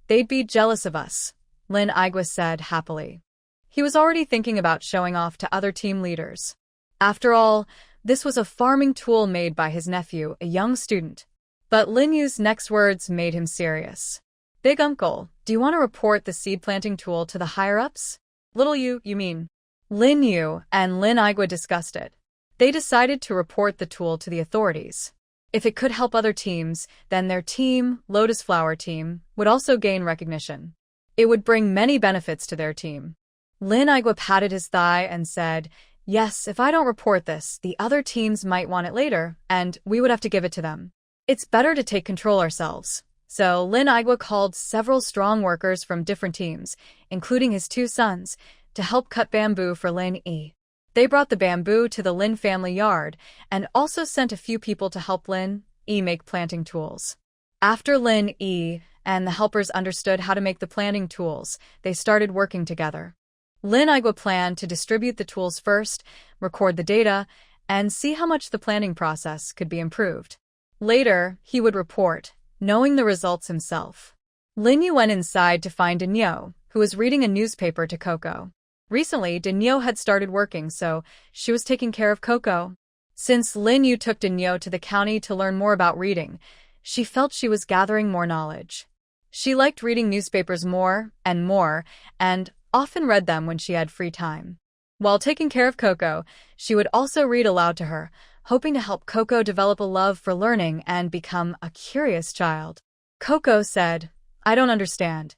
S1: they'd be jealous of us," Lin Igwa said happily. He was already thinking about showing off to other team leaders. After all, this was a farming tool made by his nephew, a young student. But Lin Yu's next words made him serious. "Big uncle, do you want to report the seed planting tool to the higher-ups?" "Little Yu, you mean?" Lin Yu and Lin Igwa discussed it. They decided to report the tool to the authorities. If it could help other teams, then their team, Lotus Flower Team, would also gain recognition. It would bring many benefits to their team. Lin Igwa patted his thigh and said, "Yes, if I don't report this, the other teams might want it later, and we would have to give it to them. It's better to take control ourselves." So Lin Igwa called several strong workers from different teams, including his two sons, to help cut bamboo for Lin Yi. They brought the bamboo to the Lin family yard and also sent a few people to help Lin Yi make planting tools. After Lin Yi and the helpers understood how to make the planting tools, they started working together. Lin Igwa planned to distribute the tools first, record the data, and see how much the planting process could be improved. Later, he would report, knowing the results himself. Lin Yu went inside to find Denyo, who was reading a newspaper to Coco. Recently, Denyo had started working, so she was taking care of Coco. Since Lin Yu took Denyo to the county to learn more about reading, she felt she was gathering more knowledge. She liked reading newspapers more, and often read them when she had free time. While taking care of Coco, she would also read aloud to her, hoping to help Coco develop a love for learning and become a curious child. Coco said, "I don't understand."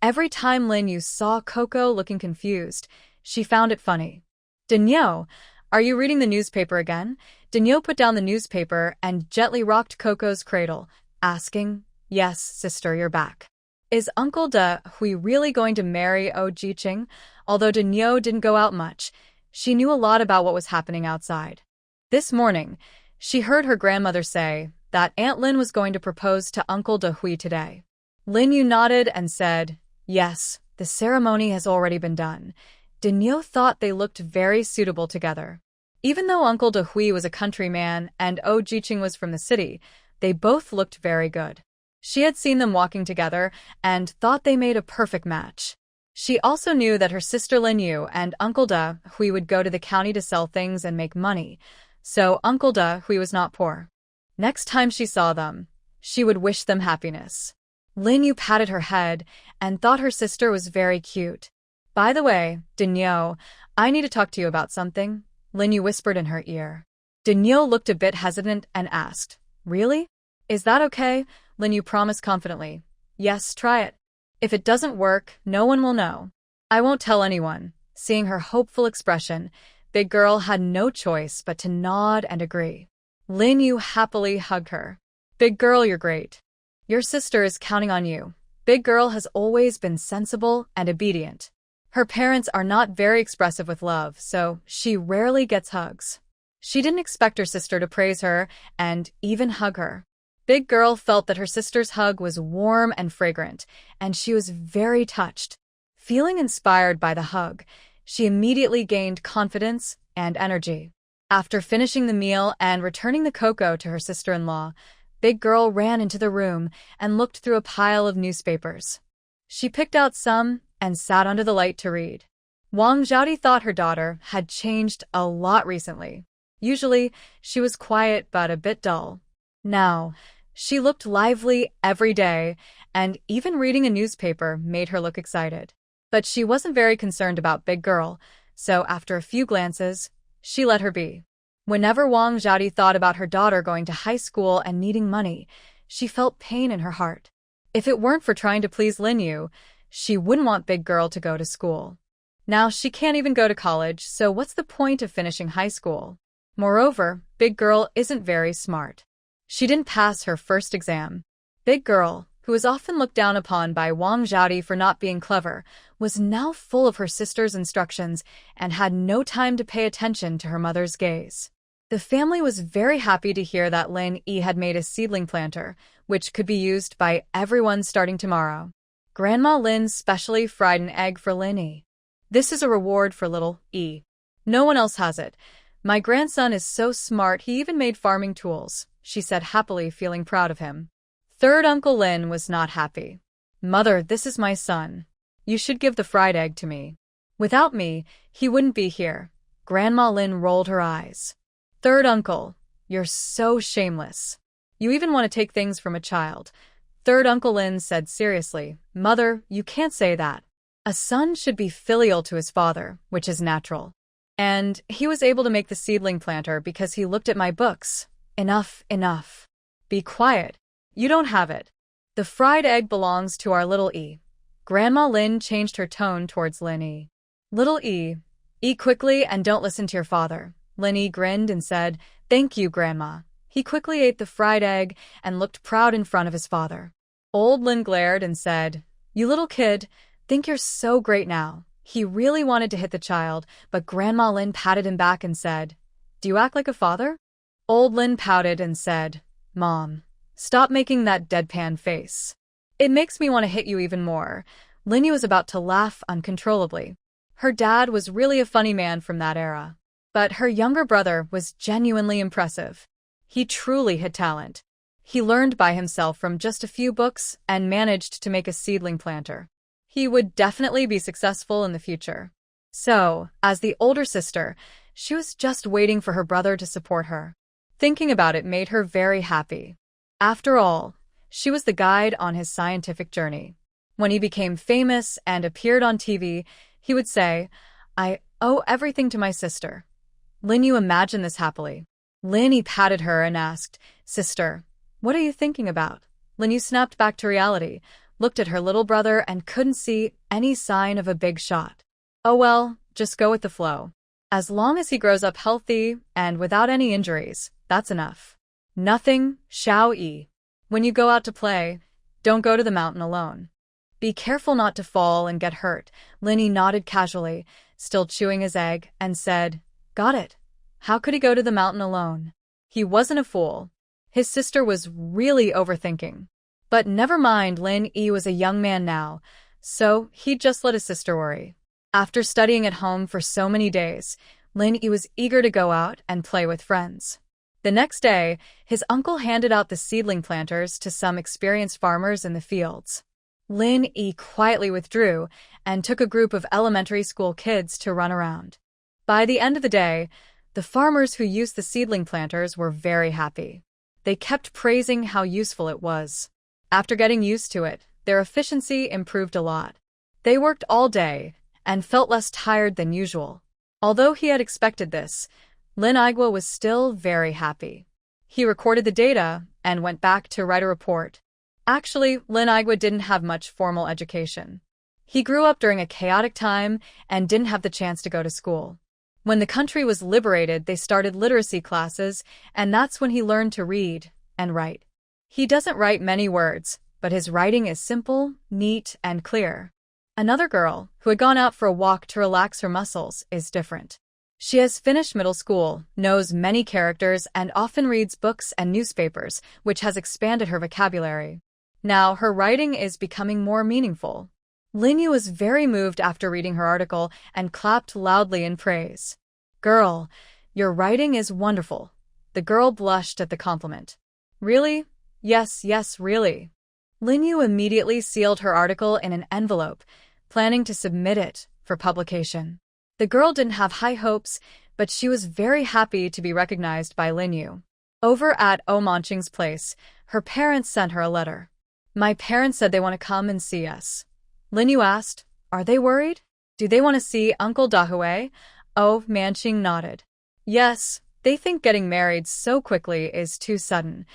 S1: Every time Lin Yu saw Coco looking confused, she found it funny. "Denyo, are you reading the newspaper again?" Denyo put down the newspaper and gently rocked Coco's cradle, asking, "Yes, sister, you're back. Is Uncle De Hui really going to marry Oh Jiqing?" Although Denyo didn't go out much, she knew a lot about what was happening outside. This morning, she heard her grandmother say that Aunt Lin was going to propose to Uncle De Hui today. Lin Yu nodded and said, "Yes, the ceremony has already been done." Denyo thought they looked very suitable together. Even though Uncle De Hui was a countryman and Oh Jiqing was from the city, they both looked very good. She had seen them walking together and thought they made a perfect match. She also knew that her sister Lin Yu and Uncle De Hui would go to the county to sell things and make money, so Uncle De Hui was not poor. Next time she saw them, she would wish them happiness. Lin Yu patted her head and thought her sister was very cute. "By the way, Denyo, I need to talk to you about something." Lin Yu whispered in her ear. Danielle looked a bit hesitant and asked, Really? Is that okay? Lin Yu promised confidently. Yes, try it. If it doesn't work, no one will know. I won't tell anyone. Seeing her hopeful expression, Big Girl had no choice but to nod and agree. Lin Yu happily hugged her. Big Girl, you're great. Your sister is counting on you. Big Girl has always been sensible and obedient. Her parents are not very expressive with love, so she rarely gets hugs. She didn't expect her sister to praise her and even hug her. Big Girl felt that her sister's hug was warm and fragrant, and she was very touched. Feeling inspired by the hug, she immediately gained confidence and energy. After finishing the meal and returning the cocoa to her sister-in-law, Big Girl ran into the room and looked through a pile of newspapers. She picked out some and sat under the light to read. Wang Xiaodi thought her daughter had changed a lot recently. Usually, she was quiet but a bit dull. Now, she looked lively every day, and even reading a newspaper made her look excited. But she wasn't very concerned about Big Girl, so after a few glances, she let her be. Whenever Wang Xiaodi thought about her daughter going to high school and needing money, she felt pain in her heart. If it weren't for trying to please Lin Yu, she wouldn't want Big Girl to go to school. Now she can't even go to college, so what's the point of finishing high school? Moreover, Big Girl isn't very smart. She didn't pass her first exam. Big Girl, who was often looked down upon by Wang Xiaodi for not being clever, was now full of her sister's instructions and had no time to pay attention to her mother's gaze. The family was very happy to hear that Lin Yi had made a seedling planter, which could be used by everyone starting tomorrow. Grandma Lin specially fried an egg for Lin Yi. This is a reward for little Yi. No one else has it. My grandson is so smart he even made farming tools, she said happily, feeling proud of him. Third Uncle Lin was not happy. Mother, this is my son. You should give the fried egg to me. Without me, he wouldn't be here. Grandma Lin rolled her eyes. Third Uncle, you're so shameless. You even want to take things from a child. Third Uncle Lin said seriously, Mother, you can't say that. A son should be filial to his father, which is natural. And he was able to make the seedling planter because he looked at my books. Enough, enough. Be quiet. You don't have it. The fried egg belongs to our little E. Grandma Lin changed her tone towards Lin Yi. Little E, eat quickly and don't listen to your father. Lin Yi grinned and said, Thank you, Grandma. He quickly ate the fried egg and looked proud in front of his father. Old Lin glared and said, You little kid, think you're so great now. He really wanted to hit the child, but Grandma Lin patted him back and said, Do you act like a father? Old Lin pouted and said, Mom, stop making that deadpan face. It makes me want to hit you even more. Lin Yu was about to laugh uncontrollably. Her dad was really a funny man from that era. But her younger brother was genuinely impressive. He truly had talent. He learned by himself from just a few books and managed to make a seedling planter. He would definitely be successful in the future. So, as the older sister, she was just waiting for her brother to support her. Thinking about it made her very happy. After all, she was the guide on his scientific journey. When he became famous and appeared on TV, he would say, I owe everything to my sister. Lin Yu imagined this happily. Lin Yi patted her and asked, Sister, what are you thinking about? Lin Yu snapped back to reality, looked at her little brother and couldn't see any sign of a big shot. Oh well, just go with the flow. As long as he grows up healthy and without any injuries, that's enough. Nothing, Xiao Yi. When you go out to play, don't go to the mountain alone. Be careful not to fall and get hurt. Lin Yi nodded casually, still chewing his egg, and said, Got it. How could he go to the mountain alone? He wasn't a fool. His sister was really overthinking. But never mind, Lin Yi was a young man now, so he'd just let his sister worry. After studying at home for so many days, Lin Yi was eager to go out and play with friends. The next day, his uncle handed out the seedling planters to some experienced farmers in the fields. Lin Yi quietly withdrew and took a group of elementary school kids to run around. By the end of the day, the farmers who used the seedling planters were very happy. They kept praising how useful it was. After getting used to it, their efficiency improved a lot. They worked all day and felt less tired than usual. Although he had expected this, Lin Igwa was still very happy. He recorded the data and went back to write a report. Actually, Lin Igwa didn't have much formal education. He grew up during a chaotic time and didn't have the chance to go to school. When the country was liberated, they started literacy classes, and that's when he learned to read and write. He doesn't write many words, but his writing is simple, neat, and clear. Another girl, who had gone out for a walk to relax her muscles, is different. She has finished middle school, knows many characters, and often reads books and newspapers, which has expanded her vocabulary. Now, her writing is becoming more meaningful. Lin Yu was very moved after reading her article and clapped loudly in praise. "Girl, your writing is wonderful." The girl blushed at the compliment. "Really?" Yes, really." Lin Yu immediately sealed her article in an envelope, planning to submit it for publication. The girl didn't have high hopes, but she was very happy to be recognized by Lin Yu. Over at Oh Manching's place, her parents sent her a letter. "My parents said they want to come and see us." Lin Yu asked, "Are they worried? Do they want to see Uncle Dahui?" Oh Manching nodded. "Yes, they think getting married so quickly is too sudden."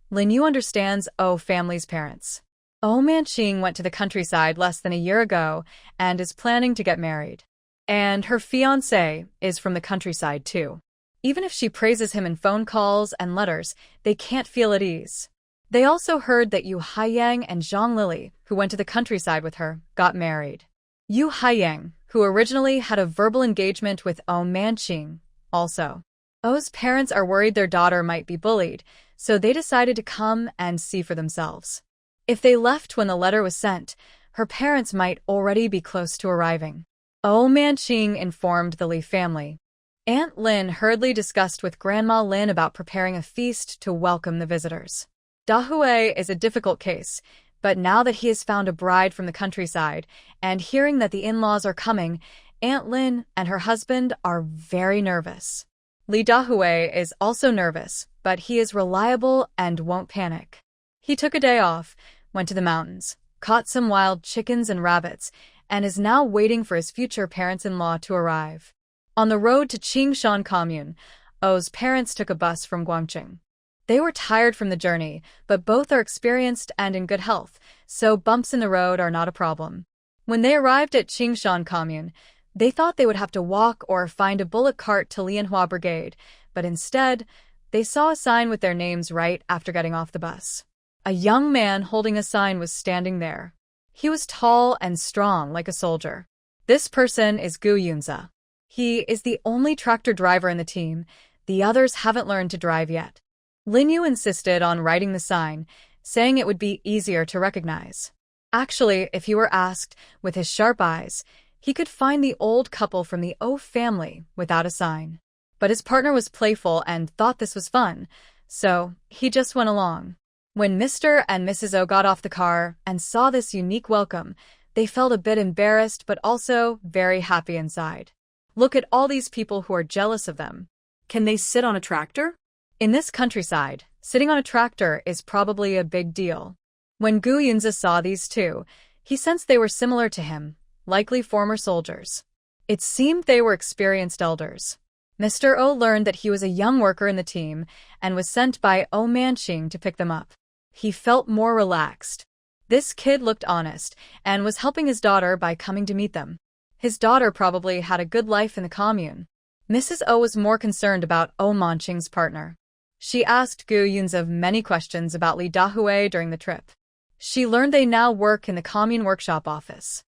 S1: Lin Yu understands Oh family's parents. Oh Manching went to the countryside less than a year ago and is planning to get married. And her fiancé is from the countryside too. Even if she praises him in phone calls and letters, they can't feel at ease. They also heard that Yu Haiyang and Zhang Lily, who went to the countryside with her, got married. Yu Haiyang, who originally had a verbal engagement with Oh Manching, also. Oh's parents are worried their daughter might be bullied, so they decided to come and see for themselves. If they left when the letter was sent, her parents might already be close to arriving. Oh Manching informed the Li family. Aunt Lin hurriedly discussed with Grandma Lin about preparing a feast to welcome the visitors. Dahui is a difficult case, but now that he has found a bride from the countryside and hearing that the in-laws are coming, Aunt Lin and her husband are very nervous. Li Dahui is also nervous, but he is reliable and won't panic. He took a day off, went to the mountains, caught some wild chickens and rabbits, and is now waiting for his future parents-in-law to arrive. On the road to Qingshan Commune, Oh's parents took a bus from Guangqing. They were tired from the journey, but both are experienced and in good health, so bumps in the road are not a problem. When they arrived at Qingshan Commune, they thought they would have to walk or find a bullock cart to Lianhua Brigade, but instead, they saw a sign with their names right after getting off the bus. A young man holding a sign was standing there. He was tall and strong like a soldier. This person is Gu Yunza. He is the only tractor driver in the team. The others haven't learned to drive yet. Lin Yu insisted on writing the sign, saying it would be easier to recognize. Actually, if he were asked, with his sharp eyes, he could find the old couple from the O family without a sign. But his partner was playful and thought this was fun, so he just went along. When Mr. and Mrs. O got off the car and saw this unique welcome, they felt a bit embarrassed but also very happy inside. Look at all these people who are jealous of them.
S2: Can they sit on a tractor?
S1: In this countryside, sitting on a tractor is probably a big deal. When Gu Yunza saw these two, he sensed they were similar to him, likely former soldiers. It seemed they were experienced elders. Mr. O learned that he was a young worker in the team and was sent by Oh Manching to pick them up. He felt more relaxed. This kid looked honest and was helping his daughter by coming to meet them. His daughter probably had a good life in the commune. Mrs. O was more concerned about Oh Manching's partner. She asked Gu Yunza many questions about Li Dahui during the trip. She learned they now work in the commune workshop office.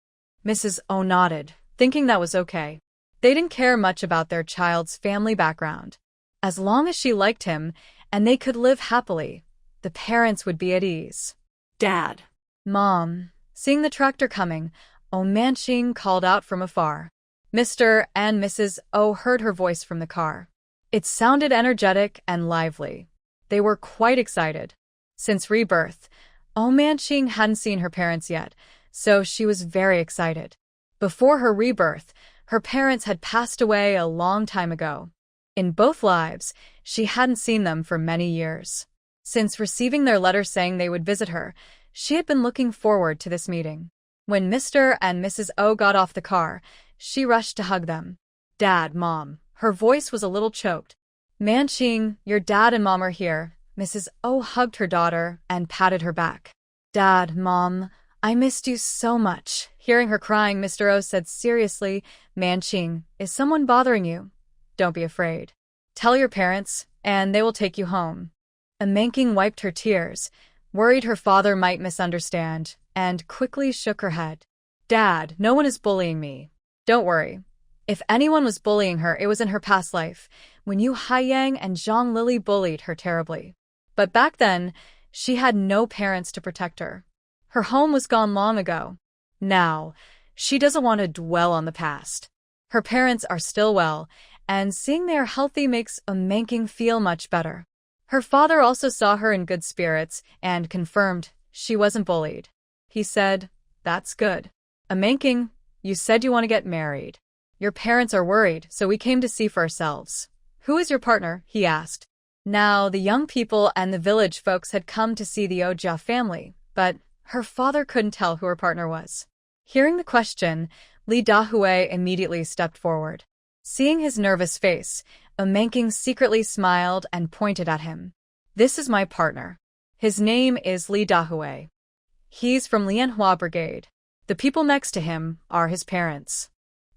S1: Mrs. O nodded, thinking that was okay. They didn't care much about their child's family background. As long as she liked him and they could live happily, the parents would be at ease.
S2: Dad.
S1: Mom. Seeing the tractor coming, Oh Manching called out from afar. Mr. and Mrs. O heard her voice from the car. It sounded energetic and lively. They were quite excited. Since rebirth, Oh Manching hadn't seen her parents yet, so she was very excited. Before her rebirth, her parents had passed away a long time ago. In both lives, she hadn't seen them for many years. Since receiving their letter saying they would visit her, she had been looking forward to this meeting. When Mr. and Mrs. O got off the car, she rushed to hug them. Dad, Mom. Her voice was a little choked. Manqing, your dad and Mom are here. Mrs. O hugged her daughter and patted her back. Dad, Mom, I missed you so much. Hearing her crying, Mr. O said seriously, Manqing, is someone bothering you? Don't be afraid. Tell your parents, and they will take you home. Manqing wiped her tears, worried her father might misunderstand, and quickly shook her head. Dad, no one is bullying me. Don't worry. If anyone was bullying her, it was in her past life, when you Haiyang and Zhang Lily bullied her terribly. But back then, she had no parents to protect her. Her home was gone long ago. Now, she doesn't want to dwell on the past. Her parents are still well, and seeing they are healthy makes Manqing feel much better. Her father also saw her in good spirits and confirmed she wasn't bullied. He said, That's good. Manqing, you said you want to get married. Your parents are worried, so we came to see for ourselves. Who is your partner? He asked. Now, the young people and the village folks had come to see the Ojia family, but her father couldn't tell who her partner was. Hearing the question, Li Dahui immediately stepped forward. Seeing his nervous face, Manqing secretly smiled and pointed at him. This is my partner. His name is Li Dahui. He's from Manhwa Brigade. The people next to him are his parents.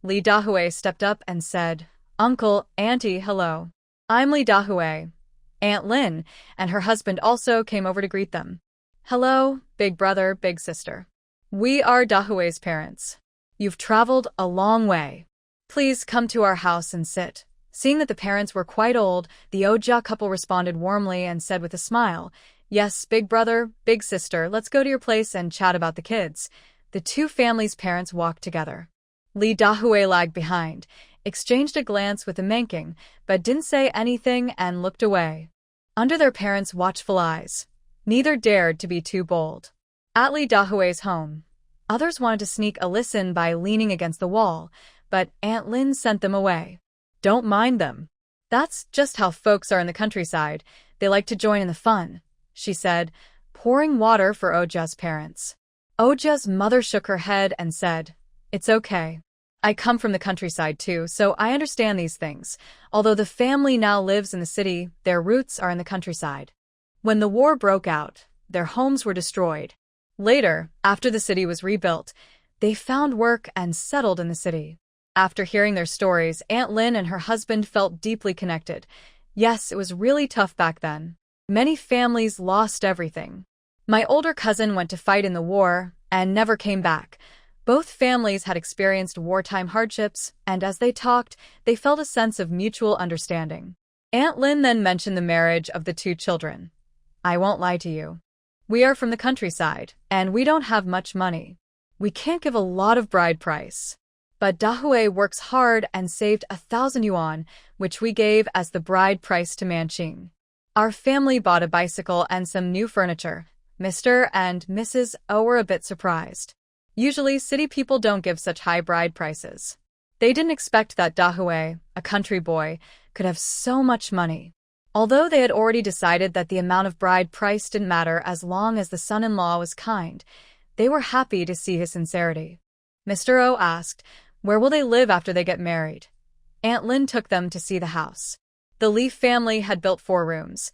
S1: Li Dahui stepped up and said, Uncle, Auntie, hello. I'm Li Dahui. Aunt Lin and her husband also came over to greet them. Hello, big brother, big sister. We are Dahui's parents. You've traveled a long way. Please come to our house and sit. Seeing that the parents were quite old, the Ojia couple responded warmly and said with a smile, Yes, big brother, big sister, let's go to your place and chat about the kids. The two families' parents walked together. Li Dahui lagged behind, exchanged a glance with Manqing, but didn't say anything and looked away. Under their parents' watchful eyes, neither dared to be too bold. At Li Dahui's home, others wanted to sneak a listen by leaning against the wall, but Aunt Lin sent them away. Don't mind them. That's just how folks are in the countryside. They like to join in the fun, she said, pouring water for Ojia's parents. Ojia's mother shook her head and said, It's okay. I come from the countryside too, so I understand these things. Although the family now lives in the city, their roots are in the countryside. When the war broke out, their homes were destroyed. Later, after the city was rebuilt, they found work and settled in the city. After hearing their stories, Aunt Lin and her husband felt deeply connected. Yes, it was really tough back then. Many families lost everything. My older cousin went to fight in the war and never came back. Both families had experienced wartime hardships, and as they talked, they felt a sense of mutual understanding. Aunt Lin then mentioned the marriage of the two children. I won't lie to you. We are from the countryside, and we don't have much money. We can't give a lot of bride price. But Dahui works hard and saved 1,000 yuan, which we gave as the bride price to Manqing. Our family bought a bicycle and some new furniture. Mr. and Mrs. O were a bit surprised. Usually, city people don't give such high bride prices. They didn't expect that Dahui, a country boy, could have so much money. Although they had already decided that the amount of bride price didn't matter as long as the son-in-law was kind, they were happy to see his sincerity. Mr. O asked, Where will they live after they get married? Aunt Lin took them to see the house. The Leaf family had built 4 rooms,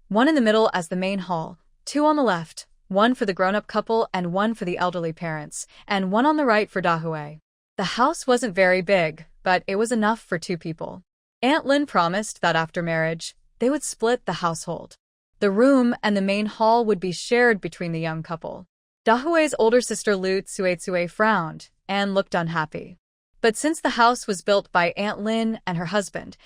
S1: one in the middle as the main hall, 2 on the left, one for the grown-up couple and one for the elderly parents, and one on the right for Dahui. The house wasn't very big, but it was enough for 2 people. Aunt Lin promised that after marriage, they would split the household. The room and the main hall would be shared between the young couple. Dahui's older sister Lu Tsuetsue frowned and looked unhappy. But since the house was built by Aunt Lin and her husband,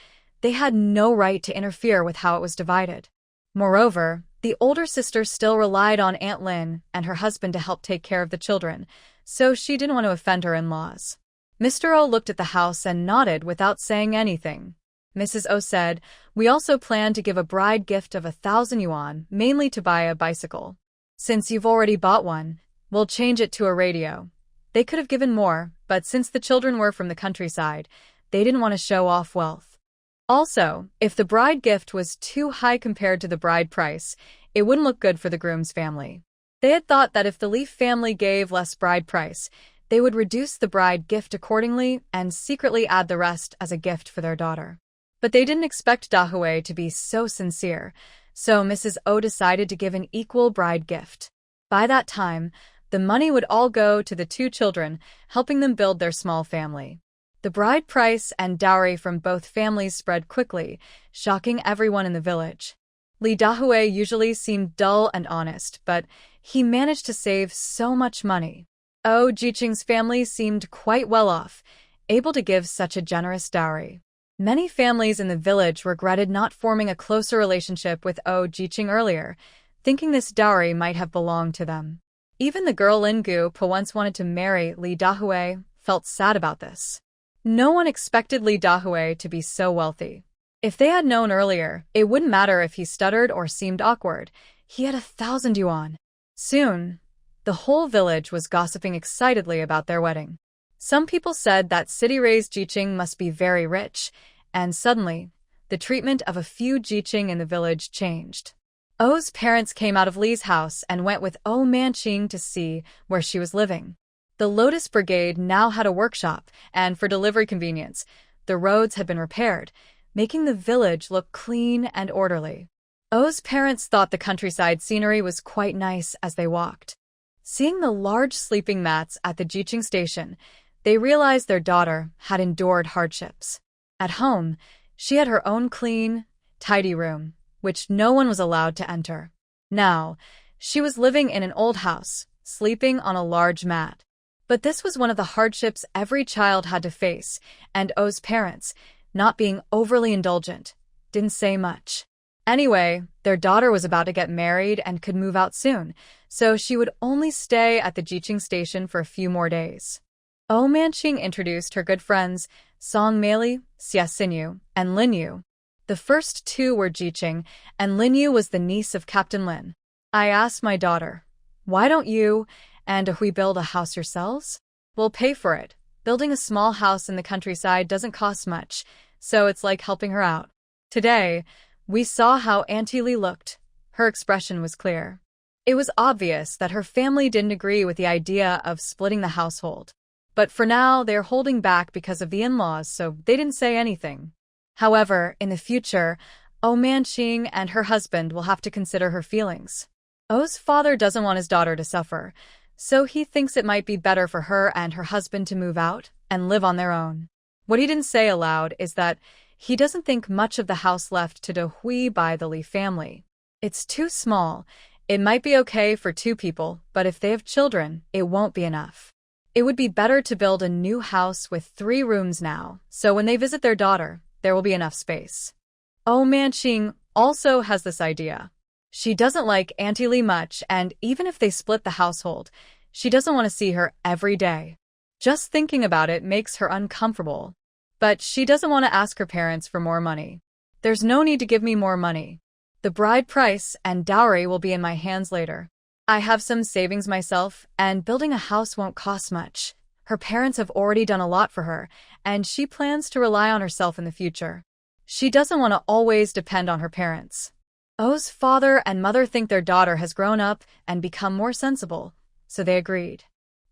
S1: they had no right to interfere with how it was divided. Moreover, the older sister still relied on Aunt Lin and her husband to help take care of the children, so she didn't want to offend her in-laws. Mr. O looked at the house and nodded without saying anything. Mrs. O said, We also plan to give a bride gift of 1,000 yuan, mainly to buy a bicycle. Since you've already bought one, we'll change it to a radio. They could have given more, but since the children were from the countryside, they didn't want to show off wealth. Also, if the bride gift was too high compared to the bride price, it wouldn't look good for the groom's family. They had thought that if the Leaf family gave less bride price, They would reduce the bride gift accordingly and secretly add the rest as a gift for their daughter. But they didn't expect Dahui to be so sincere, so Mrs. O decided to give an equal bride gift. By that time, the money would all go to the two children, helping them build their small family. The bride price and dowry from both families spread quickly, shocking everyone in the village. Lee Dahui usually seemed dull and honest, but he managed to save so much money. Oh Jiqing's family seemed quite well off, able to give such a generous dowry. Many families in the village regretted not forming a closer relationship with Oh Jiqing earlier, thinking this dowry might have belonged to them. Even the girl Lin Gu, who once wanted to marry Lee Dahui, felt sad about this. No one expected Lee Dahui to be so wealthy. If they had known earlier, it wouldn't matter if he stuttered or seemed awkward. He had 1,000 yuan. Soon, the whole village was gossiping excitedly about their wedding. Some people said that city-raised Jiqing must be very rich, and suddenly, the treatment of a few Jiqing in the village changed. Oh's parents came out of Lee's house and went with Oh Manqing to see where she was living. The Lotus Brigade now had a workshop, and for delivery convenience, the roads had been repaired, making the village look clean and orderly. Oh's parents thought the countryside scenery was quite nice as they walked. Seeing the large sleeping mats at the Jiqing station, they realized their daughter had endured hardships. At home, she had her own clean, tidy room, which no one was allowed to enter. Now, she was living in an old house, sleeping on a large mat. But this was one of the hardships every child had to face, and Oh's parents, not being overly indulgent, didn't say much. Anyway, their daughter was about to get married and could move out soon, so she would only stay at the Jiqing station for a few more days. Oh Manqing introduced her good friends, Song Meili, Xia Xinyu, and Lin Yu. The first two were Jiqing, and Lin Yu was the niece of Captain Lin. I asked my daughter, "Why don't you and Dahui build a house yourselves? We'll pay for it. Building a small house in the countryside doesn't cost much, so it's like helping her out." Today, we saw how Auntie Lee looked. Her expression was clear. It was obvious that her family didn't agree with the idea of splitting the household. But for now, they're holding back because of the in-laws, so they didn't say anything. However, in the future, Oh Manqing and her husband will have to consider her feelings. Oh's father doesn't want his daughter to suffer, so he thinks it might be better for her and her husband to move out and live on their own. What he didn't say aloud is that he doesn't think much of the house left to Dahui by the Lee family. It's too small. It might be okay for two people, but if they have children, it won't be enough. It would be better to build a new house with 3 rooms now, so when they visit their daughter, there will be enough space. Oh Manqing also has this idea. She doesn't like Auntie Lee much, and even if they split the household, she doesn't want to see her every day. Just thinking about it makes her uncomfortable. But she doesn't want to ask her parents for more money. There's no need to give me more money. The bride price and dowry will be in my hands later. I have some savings myself, and building a house won't cost much. Her parents have already done a lot for her, and she plans to rely on herself in the future. She doesn't want to always depend on her parents. Oh's father and mother think their daughter has grown up and become more sensible, so they agreed.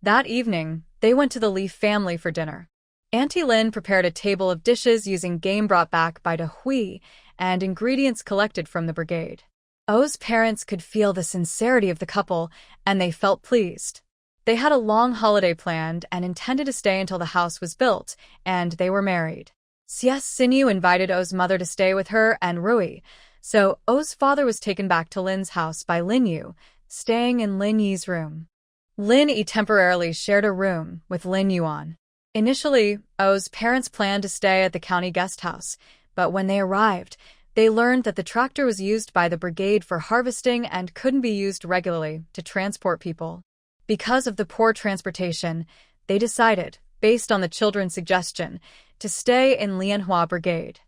S1: That evening, they went to the Lee family for dinner. Auntie Lin prepared a table of dishes using game brought back by Dahui and ingredients collected from the brigade. Oh's parents could feel the sincerity of the couple, and they felt pleased. They had a long holiday planned and intended to stay until the house was built, and they were married. Xia Xinyu invited Oh's mother to stay with her and Rui, so Oh's father was taken back to Lin's house by Lin Yu, staying in Lin Yi's room. Lin Yi temporarily shared a room with Lin Yuan. Initially, Oh's parents planned to stay at the county guest house, but when they arrived, they learned that the tractor was used by the brigade for harvesting and couldn't be used regularly to transport people. Because of the poor transportation, they decided, based on the children's suggestion, to stay in Lianhua Brigade.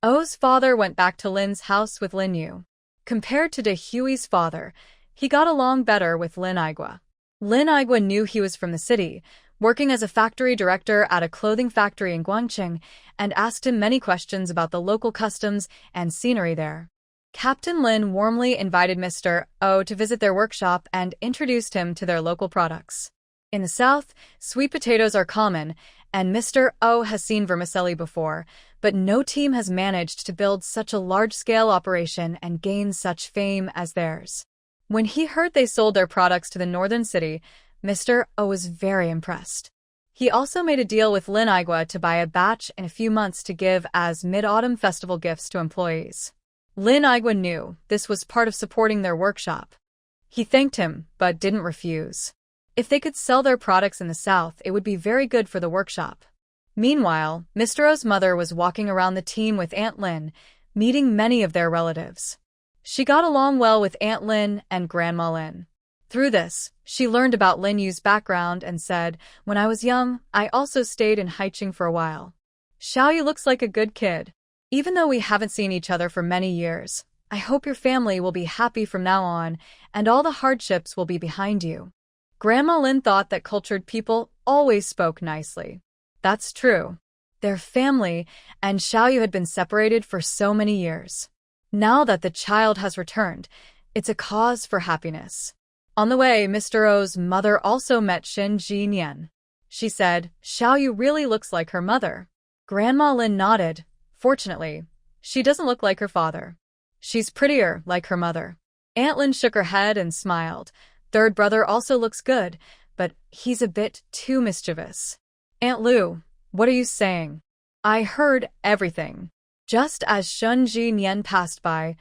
S1: Oh's father went back to Lin's house with Lin Yu. Compared to Dahui's father, he got along better with Lin Igua. Lin Igua knew he was from the city, working as a factory director at a clothing factory in Guangqing, and asked him many questions about the local customs and scenery there. Captain Lin warmly invited Mr. Oh to visit their workshop and introduced him to their local products. In the South, sweet potatoes are common, and Mr. O has seen vermicelli before, but no team has managed to build such a large-scale operation and gain such fame as theirs. When he heard they sold their products to the northern city, Mr. O was very impressed. He also made a deal with Lin Igwa to buy a batch in a few months to give as mid-autumn festival gifts to employees. Lin Igwa knew this was part of supporting their workshop. He thanked him, but didn't refuse. If they could sell their products in the South, it would be very good for the workshop. Meanwhile, Mr. O's mother was walking around the team with Aunt Lin, meeting many of their relatives. She got along well with Aunt Lin and Grandma Lin. Through this, she learned about Lin Yu's background and said, "When I was young, I also stayed in Haicheng for a while. Xiaoyu looks like a good kid. Even though we haven't seen each other for many years, I hope your family will be happy from now on, and all the hardships will be behind you." Grandma Lin thought that cultured people always spoke nicely. That's true. Their family and Xiaoyu had been separated for so many years. Now that the child has returned, it's a cause for happiness. On the way, Mr. O's mother also met Shin Ji-nian. She said, "Xiaoyu really looks like her mother." Grandma Lin nodded. Fortunately, she doesn't look like her father. She's prettier like her mother. Aunt Lin shook her head and smiled. Third brother also looks good, but he's a bit too mischievous. Aunt Lu, what are you saying? I heard everything. Just as Shun Ji-nian passed by,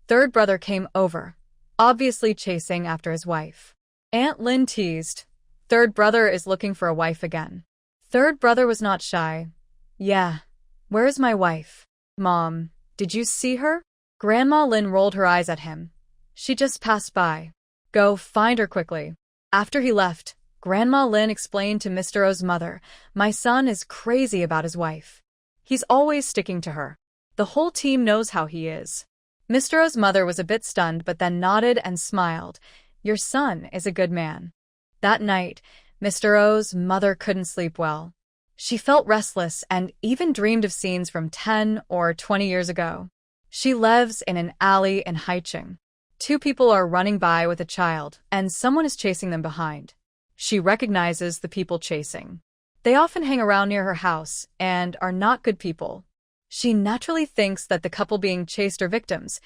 S1: third brother came over, obviously chasing after his wife. Aunt Lin teased, "Third brother is looking for a wife again." Third brother was not shy. "Yeah, where is my wife? Mom, did you see her?" Grandma Lin rolled her eyes at him. "She just passed by. Go find her quickly." After he left, Grandma Lin explained to Mr. O's mother, "My son is crazy about his wife. He's always sticking to her. The whole team knows how he is." Mr. O's mother was a bit stunned but then nodded and smiled. "Your son is a good man." That night, Mr. O's mother couldn't sleep well. She felt restless and even dreamed of scenes from 10 or 20 years ago. She lives in an alley in Haicheng. Two people are running by with a child, and someone is chasing them behind. She recognizes the people chasing. They often hang around near her house and are not good people. She naturally thinks that the couple being chased are victims,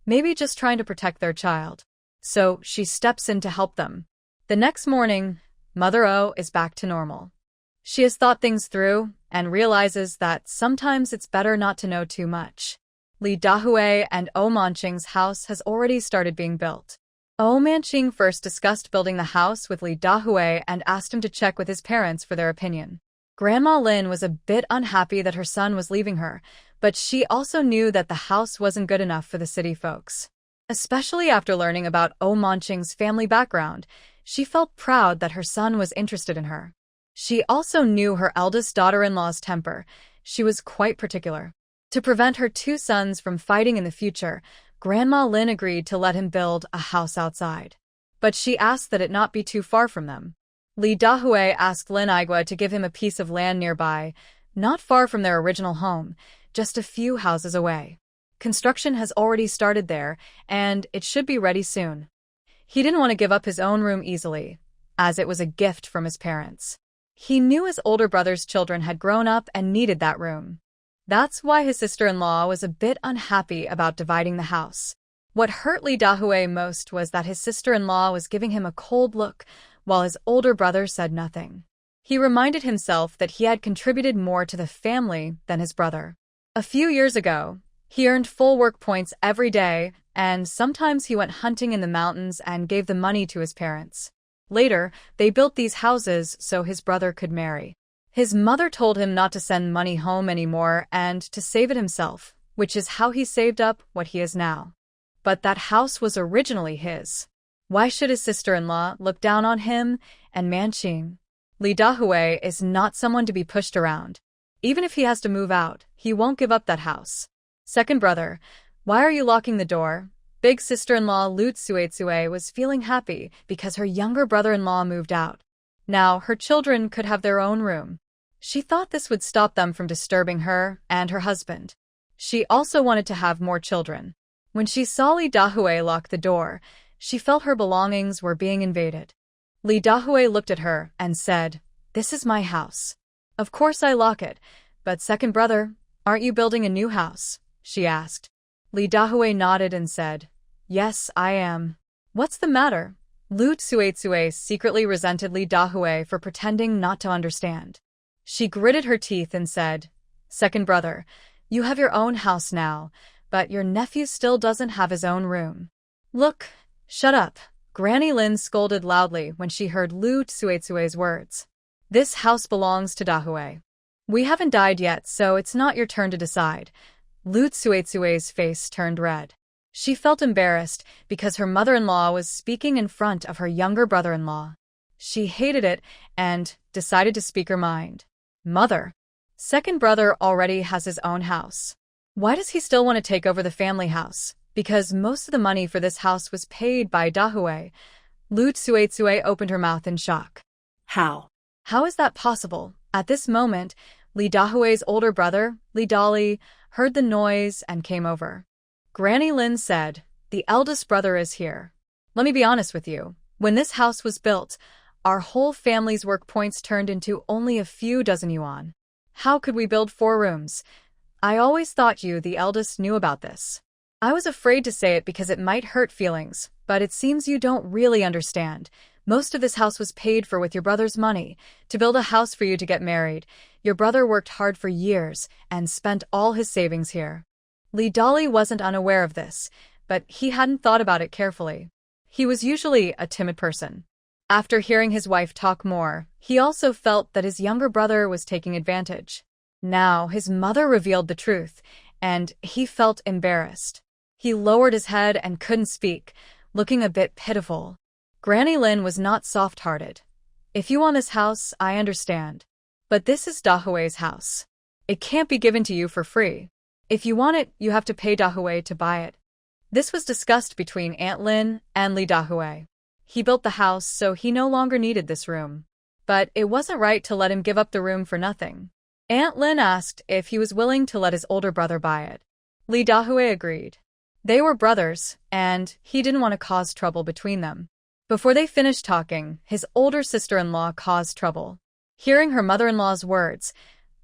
S1: maybe just trying to protect their child. So she steps in to help them. The next morning, Mother O is back to normal. She has thought things through and realizes that sometimes it's better not to know too much. Li Dahui and O Manqing's house has already started being built. O Manqing first discussed building the house with Li Dahui and asked him to check with his parents for their opinion. Grandma Lin was a bit unhappy that her son was leaving her, but she also knew that the house wasn't good enough for the city folks. Especially after learning about O Manqing's family background, she felt proud that her son was interested in her. She also knew her eldest daughter-in-law's temper. She was quite particular. To prevent her two sons from fighting in the future, Grandma Lin agreed to let him build a house outside. But she asked that it not be too far from them. Li Dahui asked Lin Igwa to give him a piece of land nearby, not far from their original home, just a few houses away. Construction has already started there, and it should be ready soon. He didn't want to give up his own room easily, as it was a gift from his parents. He knew his older brother's children had grown up and needed that room. That's why his sister-in-law was a bit unhappy about dividing the house. What hurt Li Dahui most was that his sister-in-law was giving him a cold look, while his older brother said nothing. He reminded himself that he had contributed more to the family than his brother. A few years ago, he earned full work points every day, and sometimes he went hunting in the mountains and gave the money to his parents. Later, they built these houses so his brother could marry. His mother told him not to send money home anymore and to save it himself, which is how he saved up what he is now. But that house was originally his. Why should his sister-in-law look down on him and Manqing? Li Dahui is not someone to be pushed around. Even if he has to move out, he won't give up that house. Second brother, why are you locking the door? Big sister-in-law Lu Tsuetsue was feeling happy because her younger brother-in-law moved out. Now her children could have their own room. She thought this would stop them from disturbing her and her husband. She also wanted to have more children. When she saw Li Dahui lock the door, she felt her belongings were being invaded. Lee Dahue looked at her and said, "This is my house. Of course I lock it, but second brother, aren't you building a new house?" she asked. Lee Dahue nodded and said, "Yes, I am." "What's the matter?" Lu Tsuetsue secretly resented Lee Dahue for pretending not to understand. She gritted her teeth and said, "Second brother, you have your own house now, but your nephew still doesn't have his own room." "Look, shut up," Granny Lin scolded loudly when she heard Lu Tsuetsue's words. "This house belongs to Dahue. We haven't died yet, so it's not your turn to decide." Lu Tsuetsue's face turned red. She felt embarrassed because her mother-in-law was speaking in front of her younger brother-in-law. She hated it and decided to speak her mind. "Mother, second brother already has his own house. Why does he still want to take over the family house? Because most of the money for this house was paid by Dahue." Lu Tsuetsue opened her mouth in shock.
S2: How?
S1: How is that possible? At this moment, Lee Dahue's older brother, Lee Dali, heard the noise and came over. Granny Lin said, "The eldest brother is here. Let me be honest with you. When this house was built, our whole family's work points turned into only a few dozen yuan. How could we build 4 rooms? I always thought you, the eldest, knew about this. I was afraid to say it because it might hurt feelings, but it seems you don't really understand. Most of this house was paid for with your brother's money. To build a house for you to get married, your brother worked hard for years and spent all his savings here." Lee Dali wasn't unaware of this, but he hadn't thought about it carefully. He was usually a timid person. After hearing his wife talk more, he also felt that his younger brother was taking advantage. Now his mother revealed the truth, and he felt embarrassed. He lowered his head and couldn't speak, looking a bit pitiful. Granny Lin was not soft-hearted. "If you want this house, I understand. But this is Dahue's house. It can't be given to you for free. If you want it, you have to pay Dahue to buy it." This was discussed between Aunt Lin and Lee Dahue. He built the house, so he no longer needed this room. But it wasn't right to let him give up the room for nothing. Aunt Lin asked if he was willing to let his older brother buy it. Lee Dahue agreed. They were brothers, and he didn't want to cause trouble between them. Before they finished talking, his older sister-in-law caused trouble. Hearing her mother-in-law's words,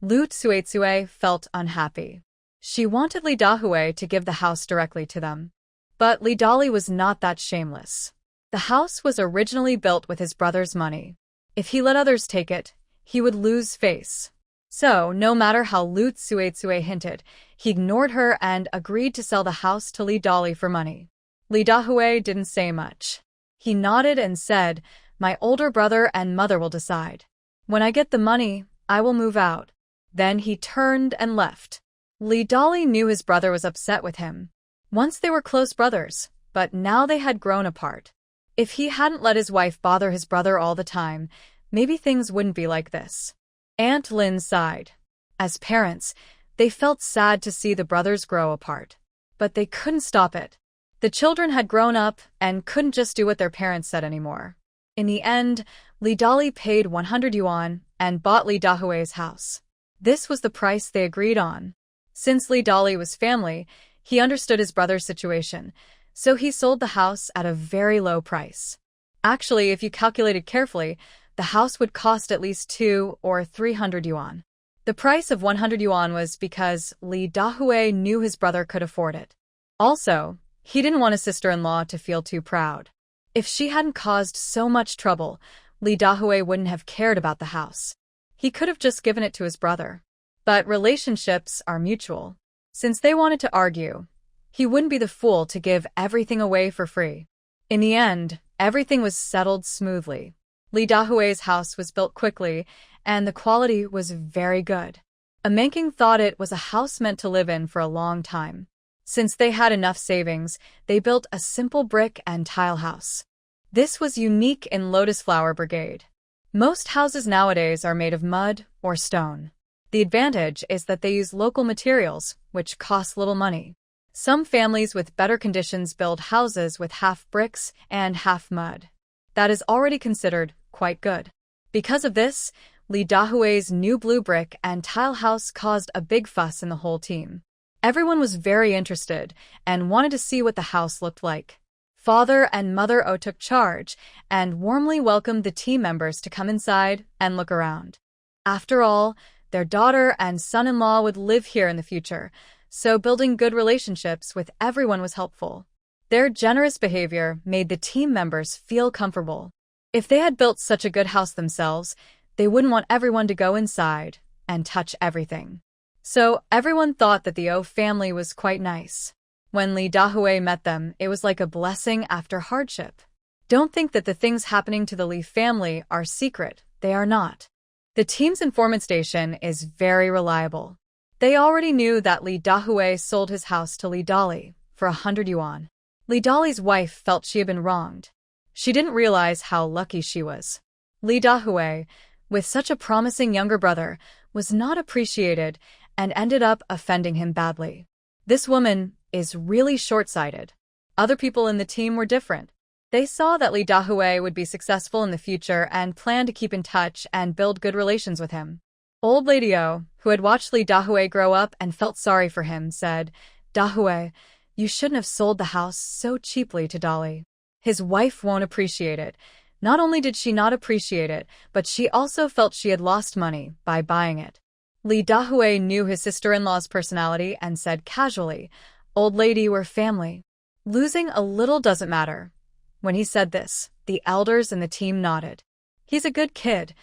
S1: Lu Tsuetsue felt unhappy. She wanted Lee Dahue to give the house directly to them. But Lee Dali was not that shameless. The house was originally built with his brother's money. If he let others take it, he would lose face. So, no matter how Lu Tsuetsue hinted, he ignored her and agreed to sell the house to Lee Dali for money. Lee Dahue didn't say much. He nodded and said, "My older brother and mother will decide. When I get the money, I will move out." Then he turned and left. Lee Dali knew his brother was upset with him. Once they were close brothers, but now they had grown apart. If he hadn't let his wife bother his brother all the time, maybe things wouldn't be like this. Aunt Lin sighed. As parents, they felt sad to see the brothers grow apart. But they couldn't stop it. The children had grown up and couldn't just do what their parents said anymore. In the end, Lee Dali paid 100 yuan and bought Lee Dahue's house. This was the price they agreed on. Since Lee Dali was family, he understood his brother's situation, so he sold the house at a very low price. Actually, if you calculated carefully, the house would cost at least 200 or 300 yuan. The price of 100 yuan was because Lee Dahue knew his brother could afford it. Also, he didn't want his sister-in-law to feel too proud. If she hadn't caused so much trouble, Lee Dahue wouldn't have cared about the house. He could have just given it to his brother. But relationships are mutual. Since they wanted to argue, he wouldn't be the fool to give everything away for free. In the end, everything was settled smoothly. Lee Dahue's house was built quickly, and the quality was very good. Manking thought it was a house meant to live in for a long time. Since they had enough savings, they built a simple brick and tile house. This was unique in Lotus Flower Brigade. Most houses nowadays are made of mud or stone. The advantage is that they use local materials, which cost little money. Some families with better conditions build houses with half bricks and half mud. That is already considered quite good. Because of this, Lee Dahue's new blue brick and tile house caused a big fuss in the whole team. Everyone was very interested and wanted to see what the house looked like. Father and Mother O took charge and warmly welcomed the team members to come inside and look around. After all, their daughter and son-in-law would live here in the future, so building good relationships with everyone was helpful. Their generous behavior made the team members feel comfortable. If they had built such a good house themselves, they wouldn't want everyone to go inside and touch everything. So everyone thought that the O family was quite nice. When Lee Dahui met them, it was like a blessing after hardship. Don't think that the things happening to the Lee family are secret. They are not. The team's informant station is very reliable. They already knew that Lee Dahui sold his house to Lee Dolly for 100 yuan. Lee Dolly's wife felt she had been wronged. She didn't realize how lucky she was. Lee Dahui, with such a promising younger brother, was not appreciated and ended up offending him badly. This woman is really short-sighted. Other people in the team were different. They saw that Lee Dahui would be successful in the future and planned to keep in touch and build good relations with him. Old Lady O, who had watched Lee Dahui grow up and felt sorry for him, said, "Dahui, you shouldn't have sold the house so cheaply to Dolly. His wife won't appreciate it." Not only did she not appreciate it, but she also felt she had lost money by buying it. Lee Dahui knew his sister-in-law's personality and said casually, "Old lady, we're family. Losing a little doesn't matter." When he said this, the elders in the team nodded. He's a good kid.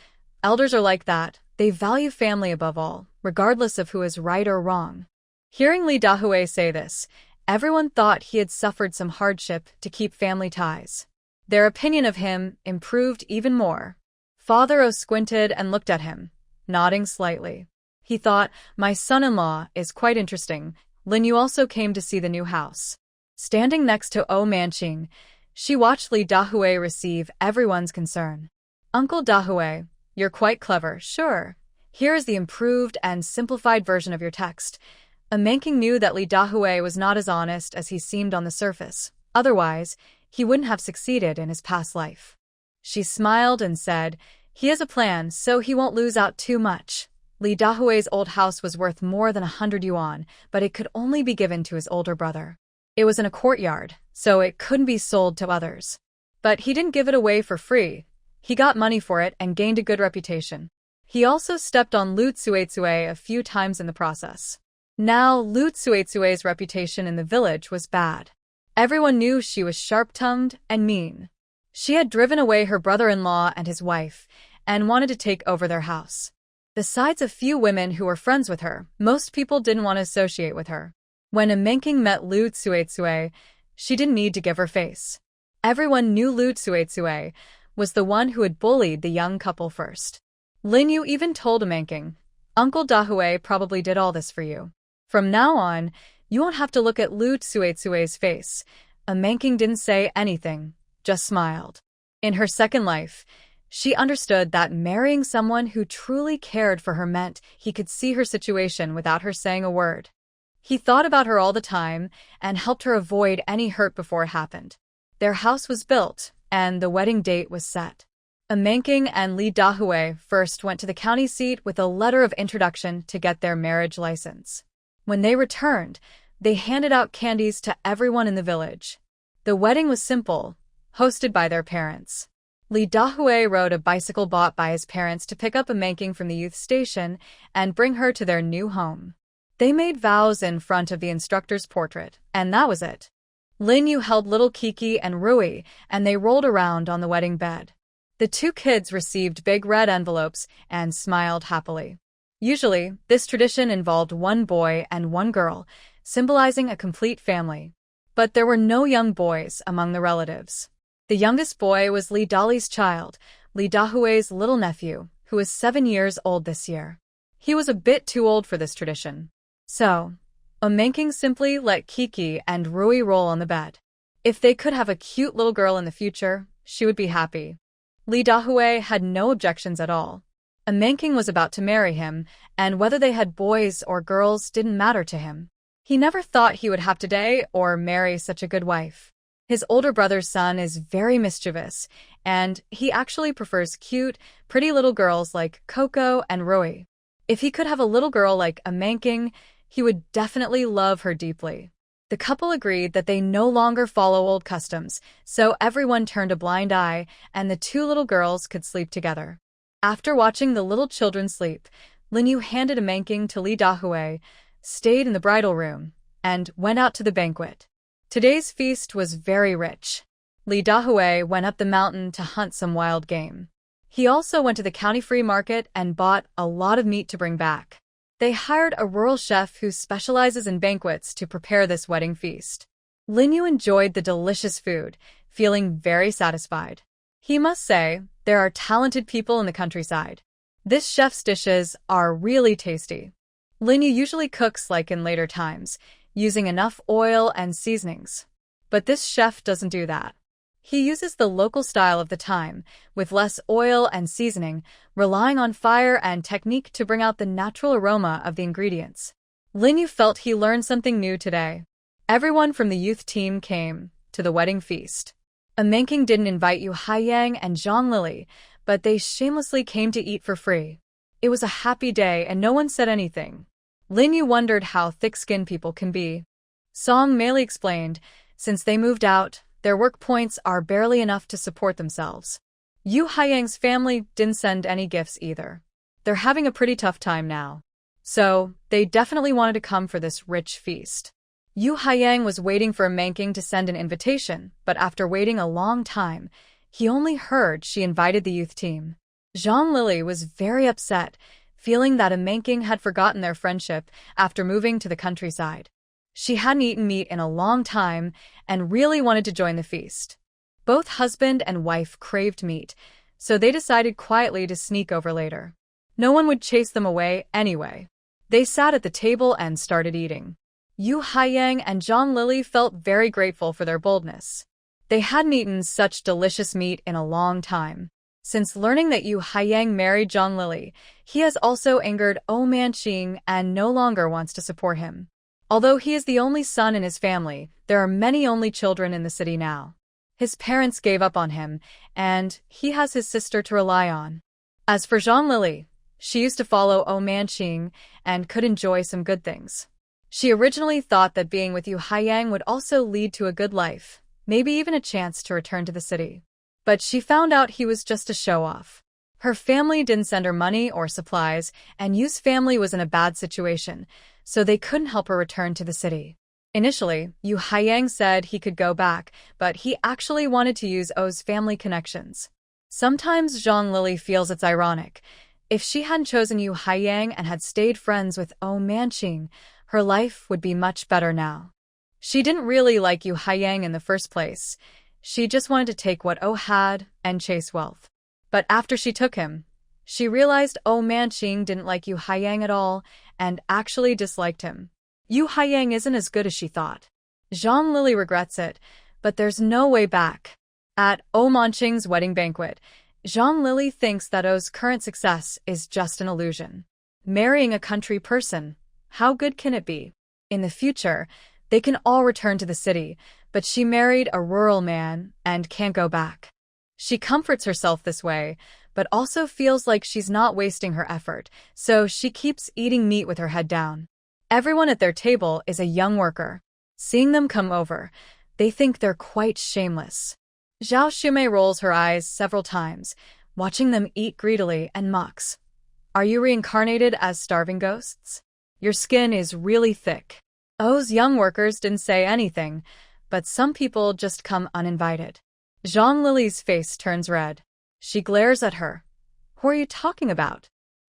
S1: Elders are like that. They value family above all, regardless of who is right or wrong. Hearing Lee Dahui say this, everyone thought he had suffered some hardship to keep family ties. Their opinion of him improved even more. Father O squinted and looked at him, nodding slightly. He thought, "My son-in-law is quite interesting. Lin Yu also came to see the new house." Standing next to O Manqing, she watched Lee Dahui receive everyone's concern. "Uncle Dahui, you're quite clever, sure. Here is the improved and simplified version of your text." A Manqing knew that Lee Dahui was not as honest as he seemed on the surface. Otherwise, he wouldn't have succeeded in his past life. She smiled and said, "He has a plan, so he won't lose out too much." Lee Dahui's old house was worth more than 100 yuan, but it could only be given to his older brother. It was in a courtyard, so it couldn't be sold to others. But he didn't give it away for free. He got money for it and gained a good reputation. He also stepped on Lu Tsuetsue a few times in the process. Now, Lu Tsuetsue's reputation in the village was bad. Everyone knew she was sharp-tongued and mean. She had driven away her brother-in-law and his wife, and wanted to take over their house. Besides a few women who were friends with her, most people didn't want to associate with her. When a Manqing met Lu Tsuetsue, she didn't need to give her face. Everyone knew Lu Tsuetsue was the one who had bullied the young couple first. Lin Yu even told a Manqing, "Uncle Dahui probably did all this for you. From now on, you won't have to look at Lu Tsuetsue's face." A Manqing didn't say anything, just smiled. In her second life, she understood that marrying someone who truly cared for her meant he could see her situation without her saying a word. He thought about her all the time and helped her avoid any hurt before it happened. Their house was built, and the wedding date was set. A Manqing and Lee Dahui first went to the county seat with a letter of introduction to get their marriage license. When they returned, they handed out candies to everyone in the village. The wedding was simple, hosted by their parents. Lee Dahui rode a bicycle bought by his parents to pick up a Manqing from the youth station and bring her to their new home. They made vows in front of the instructor's portrait, and that was it. Lin Yu held little Kiki and Rui, and they rolled around on the wedding bed. The two kids received big red envelopes and smiled happily. Usually, this tradition involved one boy and one girl, symbolizing a complete family. But there were no young boys among the relatives. The youngest boy was Lee Dolly's child, Lee Dahui's little nephew, who was 7 years old this year. He was a bit too old for this tradition. So, a Manqing simply let Kiki and Rui roll on the bed. If they could have a cute little girl in the future, she would be happy. Lee Dahui had no objections at all. A Manqing was about to marry him, and whether they had boys or girls didn't matter to him. He never thought he would have to date or marry such a good wife. His older brother's son is very mischievous, and he actually prefers cute, pretty little girls like Coco and Rui. If he could have a little girl like a Manqing, he would definitely love her deeply. The couple agreed that they no longer follow old customs, so everyone turned a blind eye, and the two little girls could sleep together. After watching the little children sleep, Lin Yu handed a manking to Li Dahui, stayed in the bridal room, and went out to the banquet. Today's feast was very rich. Li Dahui went up the mountain to hunt some wild game. He also went to the county free market and bought a lot of meat to bring back. They hired a rural chef who specializes in banquets to prepare this wedding feast. Lin Yu enjoyed the delicious food, feeling very satisfied. He must say, there are talented people in the countryside. This chef's dishes are really tasty. Lin Yu usually cooks like in later times, using enough oil and seasonings. But this chef doesn't do that. He uses the local style of the time, with less oil and seasoning, relying on fire and technique to bring out the natural aroma of the ingredients. Lin Yu felt he learned something new today. Everyone from the youth team came to the wedding feast. A Manking didn't invite Yu Haiyang and Zhang Lili, but they shamelessly came to eat for free. It was a happy day and no one said anything. Lin Yu wondered how thick-skinned people can be. Song Meili explained, since they moved out, their work points are barely enough to support themselves. Yu Haiyang's family didn't send any gifts either. They're having a pretty tough time now. So, they definitely wanted to come for this rich feast. Yu Haiyang was waiting for Manking to send an invitation, but after waiting a long time, he only heard she invited the youth team. Zhang Lili was very upset, feeling that Manking had forgotten their friendship after moving to the countryside. She hadn't eaten meat in a long time and really wanted to join the feast. Both husband and wife craved meat, so they decided quietly to sneak over later. No one would chase them away anyway. They sat at the table and started eating. Yu Haiyang and Zhang Lili felt very grateful for their boldness. They hadn't eaten such delicious meat in a long time. Since learning that Yu Haiyang married Zhang Lili, he has also angered Manqing and no longer wants to support him. Although he is the only son in his family, there are many only children in the city now. His parents gave up on him, and he has his sister to rely on. As for Zhang Lili, she used to follow Manqing and could enjoy some good things. She originally thought that being with Yu Haiyang would also lead to a good life, maybe even a chance to return to the city. But she found out he was just a show-off. Her family didn't send her money or supplies, and Yu's family was in a bad situation, so they couldn't help her return to the city. Initially, Yu Haiyang said he could go back, but he actually wanted to use O's family connections. Sometimes Zhang Lili feels it's ironic. If she hadn't chosen Yu Haiyang and had stayed friends with Manqing, her life would be much better now. She didn't really like Yu Haiyang in the first place. She just wanted to take what O had and chase wealth. But after she took him, she realized Manqing didn't like Yu Haiyang at all and actually disliked him. Yu Haiyang isn't as good as she thought. Zhang Lili regrets it, but there's no way back. At Manqing's wedding banquet, Zhang Lili thinks that O's current success is just an illusion. Marrying a country person, how good can it be? In the future, they can all return to the city, but she married a rural man and can't go back. She comforts herself this way, but also feels like she's not wasting her effort, so she keeps eating meat with her head down. Everyone at their table is a young worker. Seeing them come over, they think they're quite shameless. Zhao Shumei rolls her eyes several times, watching them eat greedily and mocks. Are you reincarnated as starving ghosts? Your skin is really thick. O's young workers didn't say anything, but some people just come uninvited. Zhang Lili's face turns red. She glares at her. Who are you talking about?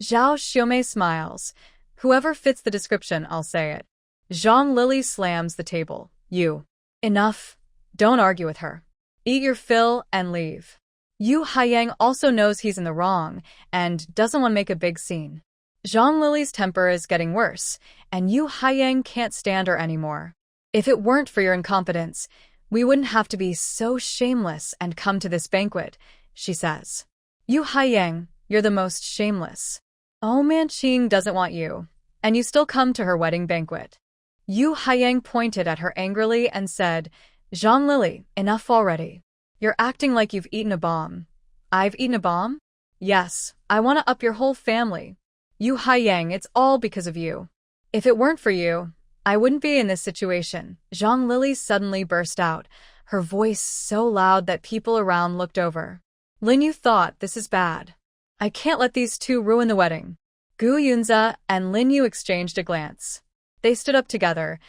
S1: Zhao Shumei smiles. Whoever fits the description, I'll say it. Zhang Lili slams the table. You. Enough. Don't argue with her. Eat your fill and leave. Yu Haiyang also knows he's in the wrong and doesn't want to make a big scene. Zhang Lili's temper is getting worse, and Yu Haiyang can't stand her anymore. If it weren't for your incompetence, we wouldn't have to be so shameless and come to this banquet, she says. Yu Haiyang, you're the most shameless. Manqing doesn't want you, and you still come to her wedding banquet. Yu Haiyang pointed at her angrily and said, Zhang Lili, enough already. You're acting like you've eaten a bomb. I've eaten a bomb? Yes, I want to up your whole family. Yu Haiyang, it's all because of you. If it weren't for you, I wouldn't be in this situation. Zhang Lili suddenly burst out, her voice so loud that people around looked over. Lin Yu thought, this is bad. I can't let these two ruin the wedding. Gu Yunze and Lin Yu exchanged a glance. They stood up together,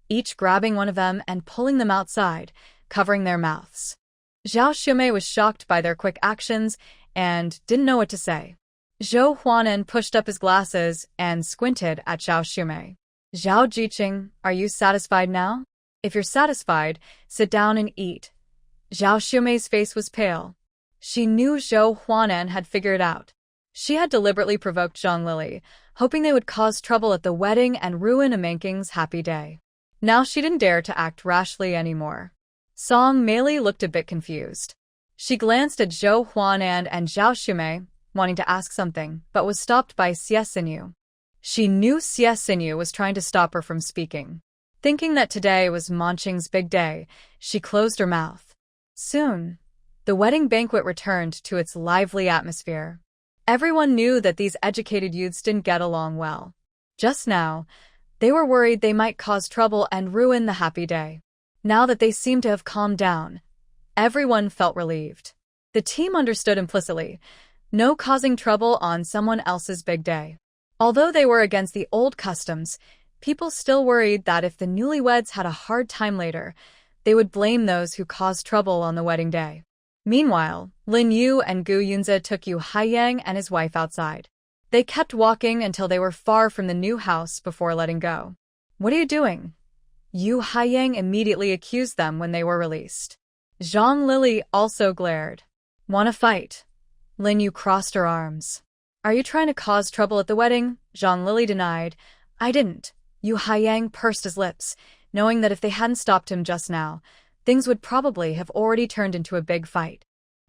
S1: each grabbing one of them and pulling them outside, covering their mouths. Zhao Shumei was shocked by their quick actions and didn't know what to say. Zhou Huanen pushed up his glasses and squinted at Zhao Shumei. Zhao Jiqing, are you satisfied now? If you're satisfied, sit down and eat. Zhao Shumei's face was pale. She knew Zhou Huanen had figured it out. She had deliberately provoked Zhang Lili, hoping they would cause trouble at the wedding and ruin Amanking's happy day. Now she didn't dare to act rashly anymore. Song Meili looked a bit confused. She glanced at Zhou Huanan and Zhao Shumei, wanting to ask something, but was stopped by Xie Xinyu. She knew Xie Xinyu was trying to stop her from speaking. Thinking that today was Manqing's big day, she closed her mouth. Soon, the wedding banquet returned to its lively atmosphere. Everyone knew that these educated youths didn't get along well. Just now, they were worried they might cause trouble and ruin the happy day. Now that they seemed to have calmed down, everyone felt relieved. The team understood implicitly, no causing trouble on someone else's big day. Although they were against the old customs, people still worried that if the newlyweds had a hard time later, they would blame those who caused trouble on the wedding day. Meanwhile, Lin Yu and Gu Yunze took Yu Haiyang and his wife outside. They kept walking until they were far from the new house before letting go. What are you doing? Yu Haiyang immediately accused them when they were released. Zhang Lili also glared. Want to fight? Lin Yu crossed her arms. Are you trying to cause trouble at the wedding? Zhang Lili denied. I didn't. Yu Haiyang pursed his lips, knowing that if they hadn't stopped him just now, things would probably have already turned into a big fight.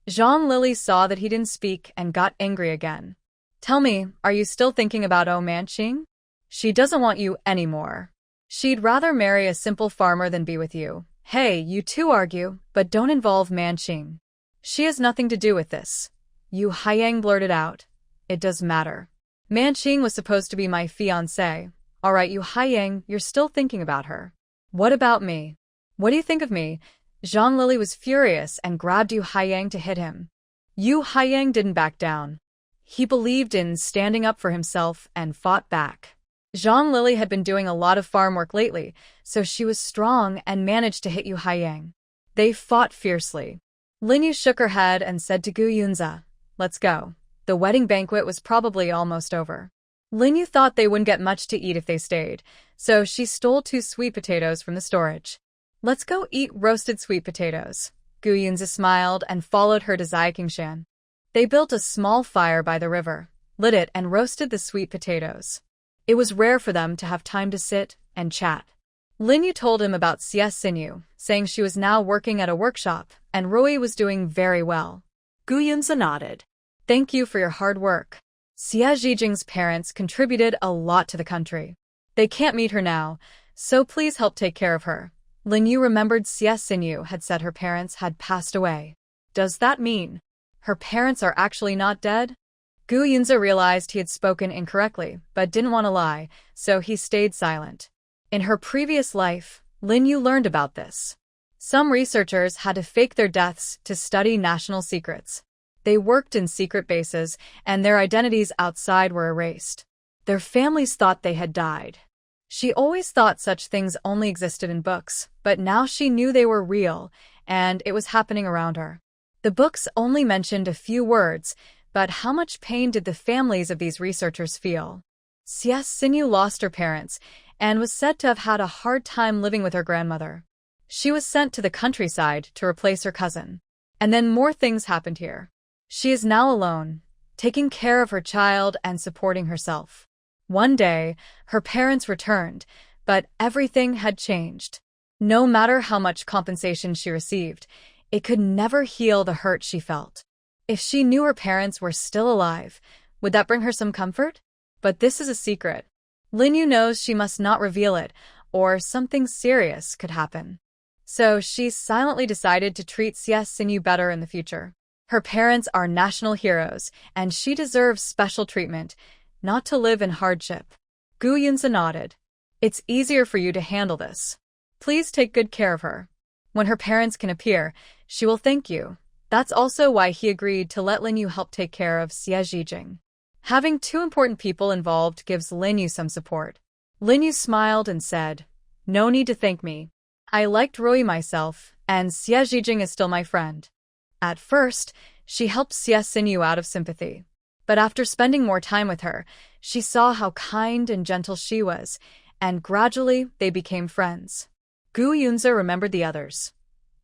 S1: Zhang Lili saw that he didn't speak and got angry again. Tell me, are you still thinking about Manqing? She doesn't want you anymore. She'd rather marry a simple farmer than be with you. Hey, you two argue, but don't involve Manqing. She has nothing to do with this. Yu Haiyang blurted out. It does matter. Manqing was supposed to be my fiancé. Alright, Yu Haiyang, you're still thinking about her. What about me? What do you think of me? Zhang Lili was furious and grabbed Yu Haiyang to hit him. Yu Haiyang didn't back down. He believed in standing up for himself and fought back. Zhang Lili had been doing a lot of farm work lately, so she was strong and managed to hit Yu Haiyang. They fought fiercely. Lin Yu shook her head and said to Gu Yunze, let's go. The wedding banquet was probably almost over. Lin Yu thought they wouldn't get much to eat if they stayed, so she stole 2 sweet potatoes from the storage. Let's go eat roasted sweet potatoes. Gu Yunze smiled and followed her to Zai Qingshan. They built a small fire by the river, lit it and roasted the sweet potatoes. It was rare for them to have time to sit and chat. Lin Yu told him about Xie Xinyu, saying she was now working at a workshop and Rui was doing very well.
S2: Gu Yunze nodded.
S1: Thank you for your hard work. Xie Zhijing's parents contributed a lot to the country. They can't meet her now, so please help take care of her. Lin Yu remembered Xie Xinyu had said her parents had passed away. Does that mean her parents are actually not dead? Gu Yunze realized he had spoken incorrectly, but didn't want to lie, so he stayed silent. In her previous life, Lin Yu learned about this. Some researchers had to fake their deaths to study national secrets. They worked in secret bases, and their identities outside were erased. Their families thought they had died. She always thought such things only existed in books, but now she knew they were real, and it was happening around her. The books only mentioned a few words, but how much pain did the families of these researchers feel? Xie Xinyu lost her parents, and was said to have had a hard time living with her grandmother. She was sent to the countryside to replace her cousin. And then more things happened here. She is now alone, taking care of her child and supporting herself. One day, her parents returned, but everything had changed. No matter how much compensation she received, it could never heal the hurt she felt. If she knew her parents were still alive, would that bring her some comfort? But this is a secret. Lin Yu knows she must not reveal it, or something serious could happen. So she silently decided to treat Xie Xinyu better in the future. Her parents are national heroes, and she deserves special treatment, not to live in hardship. Gu Yunze nodded. It's easier for you to handle this. Please take good care of her. When her parents can appear, she will thank you. That's also why he agreed to let Lin Yu help take care of Xie Zhijing. Having two important people involved gives Lin Yu some support. Lin Yu smiled and said, "No need to thank me. I liked Rui myself, and Xie Zhijing is still my friend." At first, she helped Xie Xinyu out of sympathy. But after spending more time with her, she saw how kind and gentle she was, and gradually they became friends. Gu Yunze remembered the others.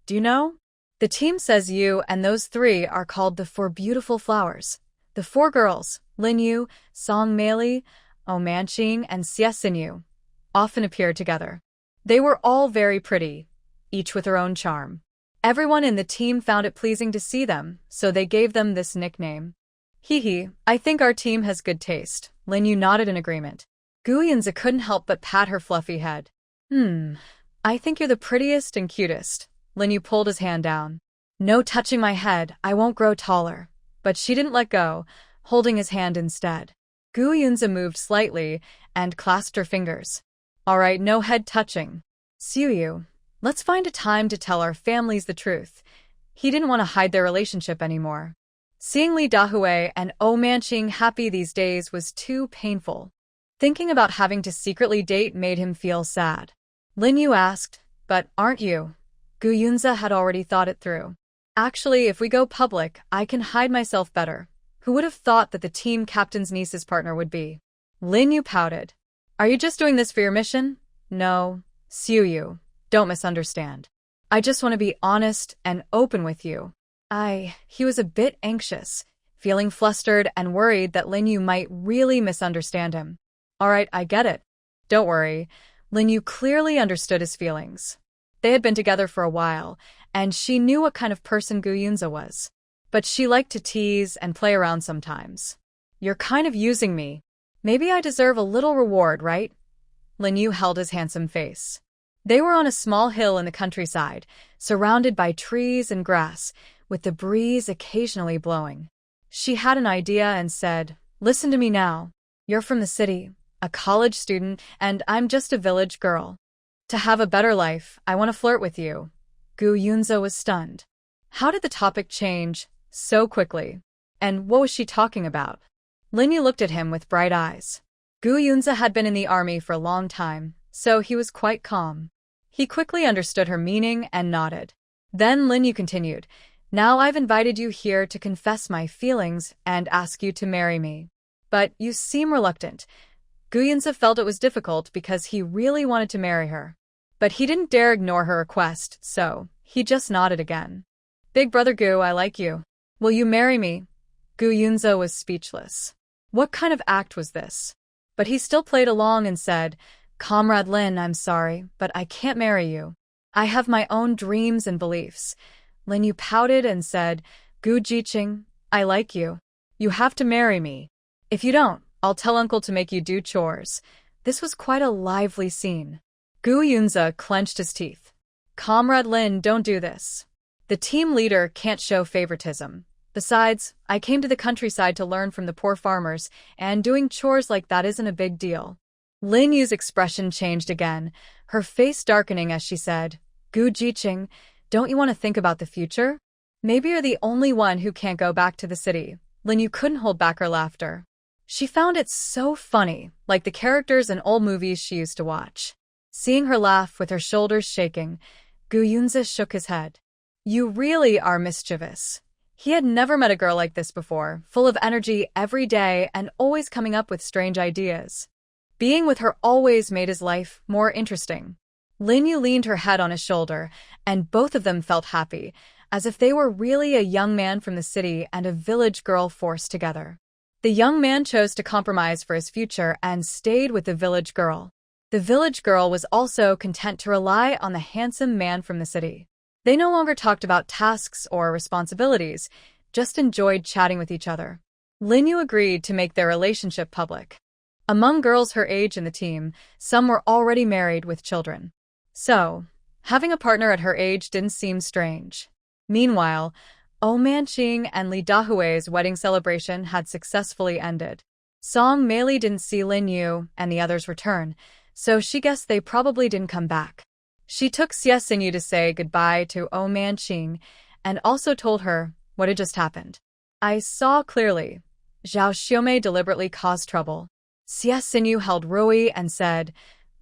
S1: "Do you know? The team says you and those three are called the Four Beautiful Flowers. The four girls, Lin Yu, Song Meili, O Manqing, and Xie Xinyu, often appear together. They were all very pretty, each with her own charm. Everyone in the team found it pleasing to see them, so they gave them this nickname." "Hee, I think our team has good taste." Lin Yu nodded in agreement. Gu Yunze couldn't help but pat her fluffy head. I think you're the prettiest and cutest." Lin Yu pulled his hand down. "No touching my head, I won't grow taller." But she didn't let go, holding his hand instead. Gu Yunze moved slightly and clasped her fingers. "All right, no head touching. Xiuyu, let's find a time to tell our families the truth." He didn't want to hide their relationship anymore. Seeing Li Dahui and O Manqing happy these days was too painful. Thinking about having to secretly date made him feel sad. Lin Yu asked, "But aren't you?" Gu Yunze had already thought it through. "Actually, if we go public, I can hide myself better. Who would have thought that the team captain's niece's partner would be?" Lin Yu pouted. "Are you just doing this for your mission?" "No, Xiuyu, don't misunderstand. I just want to be honest and open with you." He was a bit anxious, feeling flustered and worried that Lin Yu might really misunderstand him. "All right, I get it. Don't worry." Lin Yu clearly understood his feelings. They had been together for a while, and she knew what kind of person Gu Yunze was. But she liked to tease and play around sometimes. "You're kind of using me. Maybe I deserve a little reward, right?" Lin Yu held his handsome face. They were on a small hill in the countryside, surrounded by trees and grass, with the breeze occasionally blowing. She had an idea and said, "Listen to me now. You're from the city, a college student, and I'm just a village girl. To have a better life, I want to flirt with you." Gu Yunze was stunned. How did the topic change so quickly? And what was she talking about? Lin Yu looked at him with bright eyes. Gu Yunze had been in the army for a long time, so he was quite calm. He quickly understood her meaning and nodded. Then Lin Yu continued, "Now I've invited you here to confess my feelings and ask you to marry me. But you seem reluctant." Gu Yunze felt it was difficult because he really wanted to marry her. But he didn't dare ignore her request, so he just nodded again. "Big brother Gu, I like you. Will you marry me?" Gu Yunze was speechless. What kind of act was this? But he still played along and said, "Comrade Lin, I'm sorry, but I can't marry you. I have my own dreams and beliefs." Lin Yu pouted and said, "Gu Jiqing, I like you. You have to marry me. If you don't, I'll tell uncle to make you do chores." This was quite a lively scene. Gu Yunze clenched his teeth. "Comrade Lin, don't do this. The team leader can't show favoritism. Besides, I came to the countryside to learn from the poor farmers, and doing chores like that isn't a big deal." Lin Yu's expression changed again, her face darkening as she said, "Gu Jiqing, don't you want to think about the future? Maybe you're the only one who can't go back to the city." Lin Yu couldn't hold back her laughter. She found it so funny, like the characters in old movies she used to watch. Seeing her laugh with her shoulders shaking, Gu Yunze shook his head. "You really are mischievous." He had never met a girl like this before, full of energy every day and always coming up with strange ideas. Being with her always made his life more interesting. Lin Yu leaned her head on his shoulder, and both of them felt happy, as if they were really a young man from the city and a village girl forced together. The young man chose to compromise for his future and stayed with the village girl. The village girl was also content to rely on the handsome man from the city. They no longer talked about tasks or responsibilities, just enjoyed chatting with each other. Lin Yu agreed to make their relationship public. Among girls her age in the team, some were already married with children. So, having a partner at her age didn't seem strange. Meanwhile, O Manqing and Li Dahui's wedding celebration had successfully ended. Song Meili didn't see Lin Yu and the others return, so she guessed they probably didn't come back. She took Xie Xinyu to say goodbye to Oh Manqing and also told her what had just happened. I saw clearly. Zhao Xiaomei deliberately caused trouble. Xie Xinyu held Rui and said,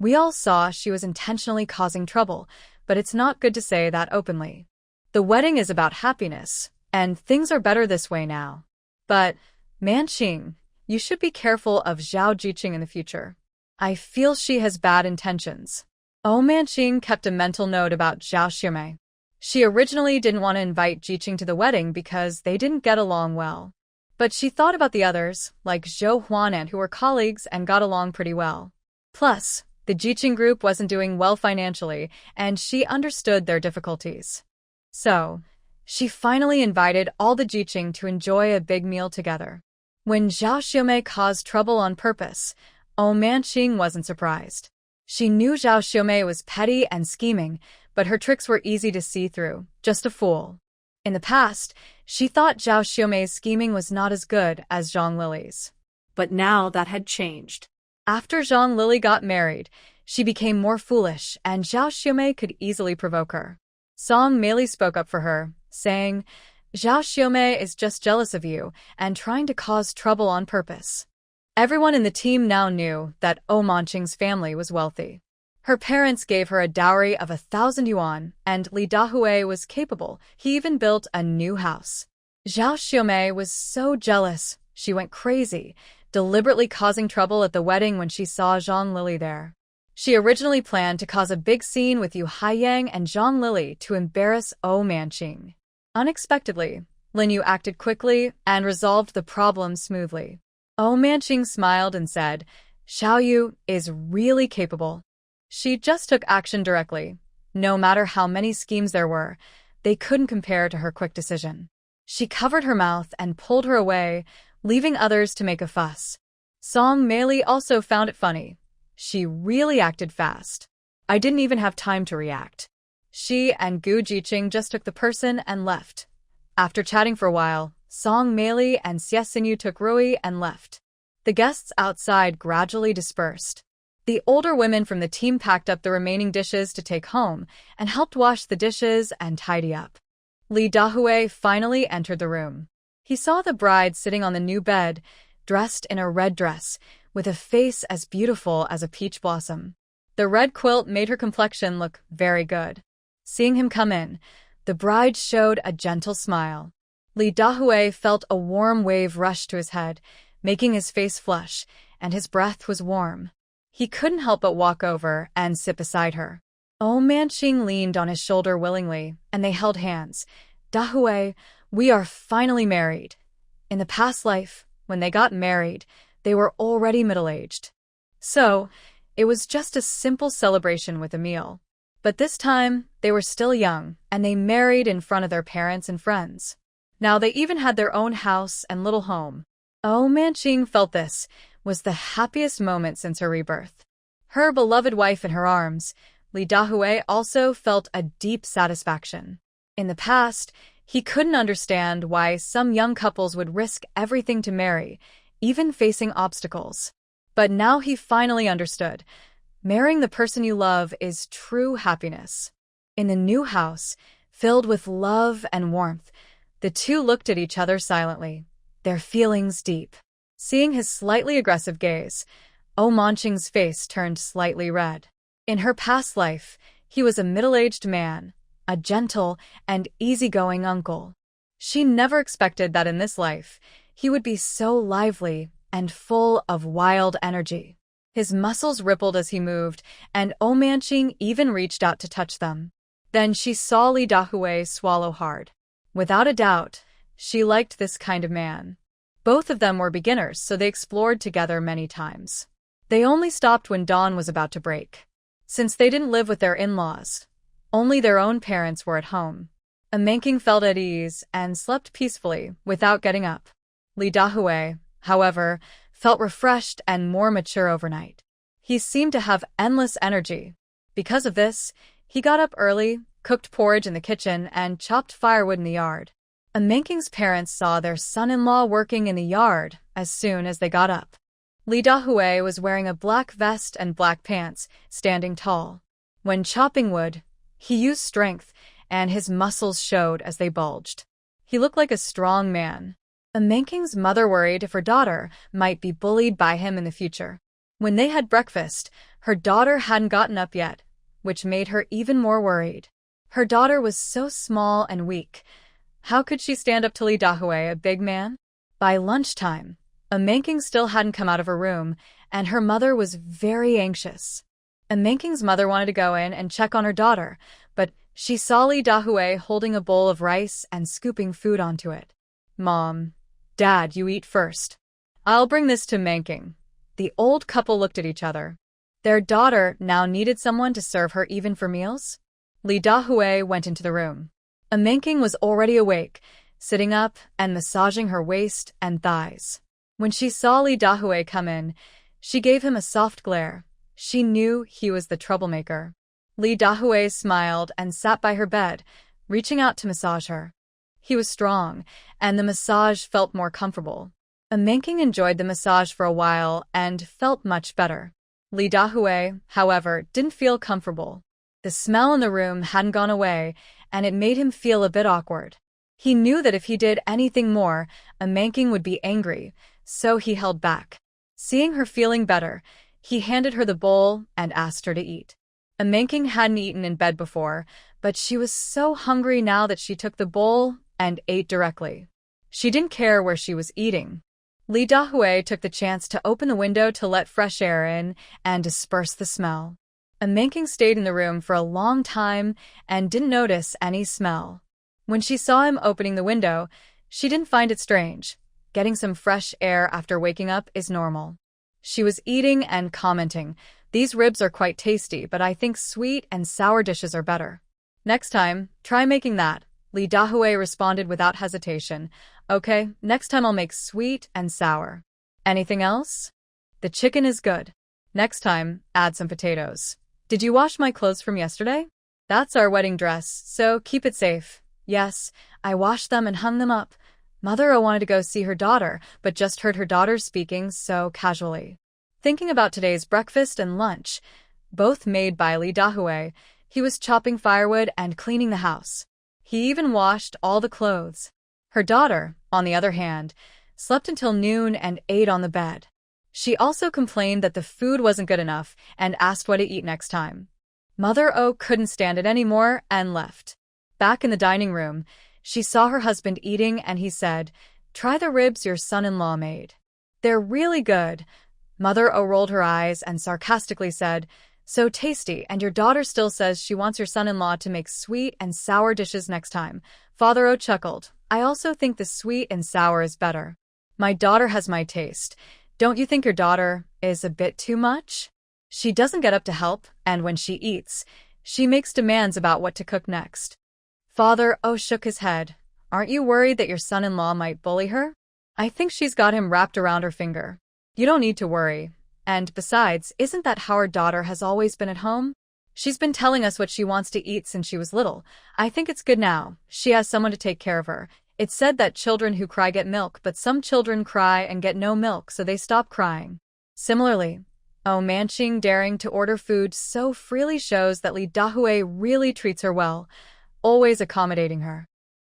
S1: we all saw she was intentionally causing trouble, but it's not good to say that openly. The wedding is about happiness, and things are better this way now. But, Manqing, you should be careful of Zhao Jiqing in the future. I feel she has bad intentions. Oh Manqing kept a mental note about Zhao Xiaomei. She originally didn't want to invite Jiqing to the wedding because they didn't get along well. But she thought about the others, like Zhou Huanan, who were colleagues and got along pretty well. Plus, the Jiqing group wasn't doing well financially, and she understood their difficulties. So, she finally invited all the Jiqing to enjoy a big meal together. When Zhao Xiaomei caused trouble on purpose, Oh Manqing wasn't surprised. She knew Zhao Xiaomei was petty and scheming, but her tricks were easy to see through, just a fool. In the past, she thought Zhao Xiaomei's scheming was not as good as Zhang Lily's.
S2: But now that had changed.
S1: After Zhang Lily got married, she became more foolish, and Zhao Xiaomei could easily provoke her. Song Meili spoke up for her, saying, Zhao Xiaomei is just jealous of you and trying to cause trouble on purpose. Everyone in the team now knew that Oh Manqing's family was wealthy. Her parents gave her a dowry of 1,000 yuan, and Li Dahui was capable. He even built a new house. Zhao Xiaomei was so jealous, she went crazy, deliberately causing trouble at the wedding when she saw Zhang Lily there. She originally planned to cause a big scene with Yu Haiyang and Zhang Lily to embarrass Oh Manqing. Unexpectedly, Lin Yu acted quickly and resolved the problem smoothly. Oh Manqing smiled and said, Xiao Yu is really capable. She just took action directly. No matter how many schemes there were, they couldn't compare to her quick decision. She covered her mouth and pulled her away, leaving others to make a fuss. Song Meili also found it funny. She really acted fast. I didn't even have time to react. She and Gu Jiqing just took the person and left. After chatting for a while, Song Meili and Xie Xinyu took Rui and left. The guests outside gradually dispersed. The older women from the team packed up the remaining dishes to take home and helped wash the dishes and tidy up. Li Dahui finally entered the room. He saw the bride sitting on the new bed, dressed in a red dress, with a face as beautiful as a peach blossom. The red quilt made her complexion look very good. Seeing him come in, the bride showed a gentle smile. Li Dahui felt a warm wave rush to his head, making his face flush, and his breath was warm. He couldn't help but walk over and sit beside her. Oh Manqing leaned on his shoulder willingly, and they held hands. Dahui, we are finally married. In the past life, when they got married, they were already middle-aged. So, it was just a simple celebration with a meal. But this time, they were still young, and they married in front of their parents and friends. Now they even had their own house and little home. Oh Manqing felt this was the happiest moment since her rebirth. Her beloved wife in her arms, Li Dahui also felt a deep satisfaction. In the past, he couldn't understand why some young couples would risk everything to marry, even facing obstacles. But now he finally understood. Marrying the person you love is true happiness. In the new house, filled with love and warmth, the two looked at each other silently, their feelings deep. Seeing his slightly aggressive gaze, Oh Manqing's face turned slightly red. In her past life, he was a middle-aged man, a gentle and easygoing uncle. She never expected that in this life, he would be so lively and full of wild energy. His muscles rippled as he moved, and Oh Manqing even reached out to touch them. Then she saw Li Dahui swallow hard. Without a doubt, she liked this kind of man. Both of them were beginners, so they explored together many times. They only stopped when dawn was about to break. Since they didn't live with their in-laws, only their own parents were at home. Manqing felt at ease and slept peacefully without getting up. Li Dahui, however, felt refreshed and more mature overnight. He seemed to have endless energy. Because of this, he got up early, cooked porridge in the kitchen, and chopped firewood in the yard. Manqing's parents saw their son-in-law working in the yard as soon as they got up. Lee Dahui was wearing a black vest and black pants, standing tall. When chopping wood, he used strength, and his muscles showed as they bulged. He looked like a strong man. Amanking's mother worried if her daughter might be bullied by him in the future. When they had breakfast, her daughter hadn't gotten up yet, which made her even more worried. Her daughter was so small and weak. How could she stand up to Lee Dahui, a big man? By lunchtime, Amanking still hadn't come out of her room, and her mother was very anxious. Amanking's mother wanted to go in and check on her daughter, but she saw Lee Dahui holding a bowl of rice and scooping food onto it. "Mom, Dad, you eat first. I'll bring this to Manking." The old couple looked at each other. Their daughter now needed someone to serve her even for meals? Lee Dahui went into the room. Amanking was already awake, sitting up and massaging her waist and thighs. When she saw Lee Dahui come in, she gave him a soft glare. She knew he was the troublemaker. Lee Dahui smiled and sat by her bed, reaching out to massage her. He was strong, and the massage felt more comfortable. Amanking enjoyed the massage for a while and felt much better. Lee Dahui, however, didn't feel comfortable. The smell in the room hadn't gone away, and it made him feel a bit awkward. He knew that if he did anything more, Amanking would be angry, so he held back. Seeing her feeling better, he handed her the bowl and asked her to eat. Amanking hadn't eaten in bed before, but she was so hungry now that she took the bowl and ate directly. She didn't care where she was eating. Lee Dahui took the chance to open the window to let fresh air in and disperse the smell. Amanking stayed in the room for a long time and didn't notice any smell. When she saw him opening the window, she didn't find it strange. Getting some fresh air after waking up is normal. She was eating and commenting, "These ribs are quite tasty, but I think sweet and sour dishes are better." "Next time, try making that," Lee Dahui responded without hesitation. "Okay, next time I'll make sweet and sour." "Anything else?" "The chicken is good." "Next time, add some potatoes." "Did you wash my clothes from yesterday?" "That's our wedding dress, so keep it safe." "Yes, I washed them and hung them up." Mother wanted to go see her daughter, but just heard her daughter speaking so casually. Thinking about today's breakfast and lunch, both made by Lee Dahui, he was chopping firewood and cleaning the house. He even washed all the clothes. Her daughter, on the other hand, slept until noon and ate on the bed. She also complained that the food wasn't good enough and asked what to eat next time. Mother O couldn't stand it anymore and left. Back in the dining room, she saw her husband eating and he said, "Try the ribs your son-in-law made. They're really good." Mother O rolled her eyes and sarcastically said, "So tasty, and your daughter still says she wants your son-in-law to make sweet and sour dishes next time." Father O chuckled, "I also think the sweet and sour is better. My daughter has my taste. Don't you think your daughter is a bit too much? She doesn't get up to help, and when she eats, she makes demands about what to cook next." Father O shook his head. "Aren't you worried that your son-in-law might bully her? I think she's got him wrapped around her finger. You don't need to worry. And besides, isn't that how our daughter has always been at home? She's been telling us what she wants to eat since she was little. I think it's good now. She has someone to take care of her. It's said that children who cry get milk, but some children cry and get no milk, so they stop crying." Similarly, Manching daring to order food so freely shows that Lee Dahui really treats her well, always accommodating her.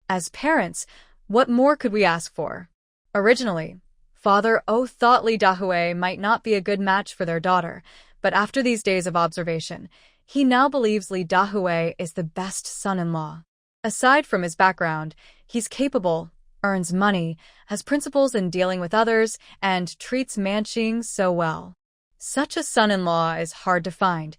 S1: As parents, what more could we ask for? Originally, Father O thought Lee Dahui might not be a good match for their daughter, but after these days of observation, he now believes Lee Dahui is the best son-in-law. Aside from his background, he's capable, earns money, has principles in dealing with others, and treats Manching so well. Such a son-in-law is hard to find,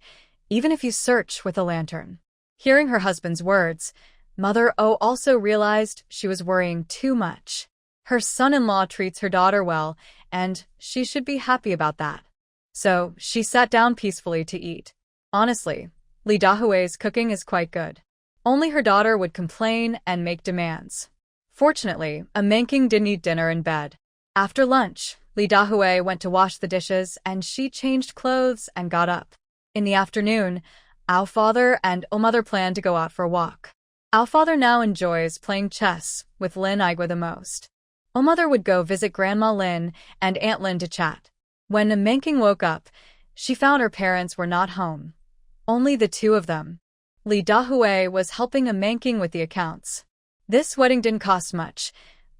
S1: even if you search with a lantern. Hearing her husband's words, Mother O also realized she was worrying too much. Her son-in-law treats her daughter well, and she should be happy about that. So she sat down peacefully to eat. Honestly, Lee Dahui's cooking is quite good. Only her daughter would complain and make demands. Fortunately, Manking didn't eat dinner in bed. After lunch, Lee Dahui went to wash the dishes and she changed clothes and got up. In the afternoon, Our father and mother planned to go out for a walk. Our father now enjoys playing chess with Lin Igwa the most. Mother would go visit Grandma Lin and Aunt Lin to chat. When Manking woke up, she found her parents were not home. Only the two of them. Lee Dahui was helping Manking with the accounts. This wedding didn't cost much.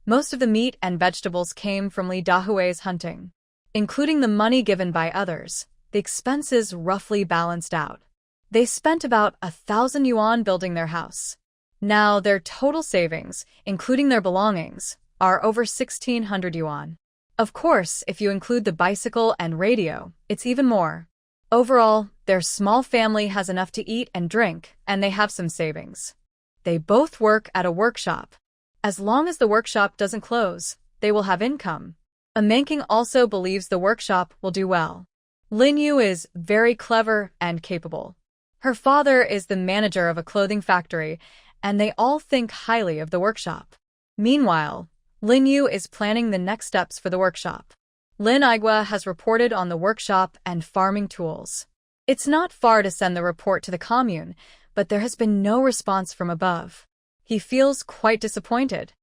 S1: Most of the meat and vegetables came from Lee Dahui's hunting. Including the money given by others, the expenses roughly balanced out. They spent about 1,000 yuan building their house. Now their total savings, including their belongings, are over 1,600 yuan. Of course, if you include the bicycle and radio, it's even more. Overall, their small family has enough to eat and drink, and they have some savings. They both work at a workshop. As long as the workshop doesn't close, they will have income. Manking also believes the workshop will do well. Lin Yu is very clever and capable. Her father is the manager of a clothing factory, and they all think highly of the workshop. Meanwhile, Lin Yu is planning the next steps for the workshop. Lin Igua has reported on the workshop and farming tools. It's not far to send the report to the commune, but there has been no response from above. He feels quite disappointed.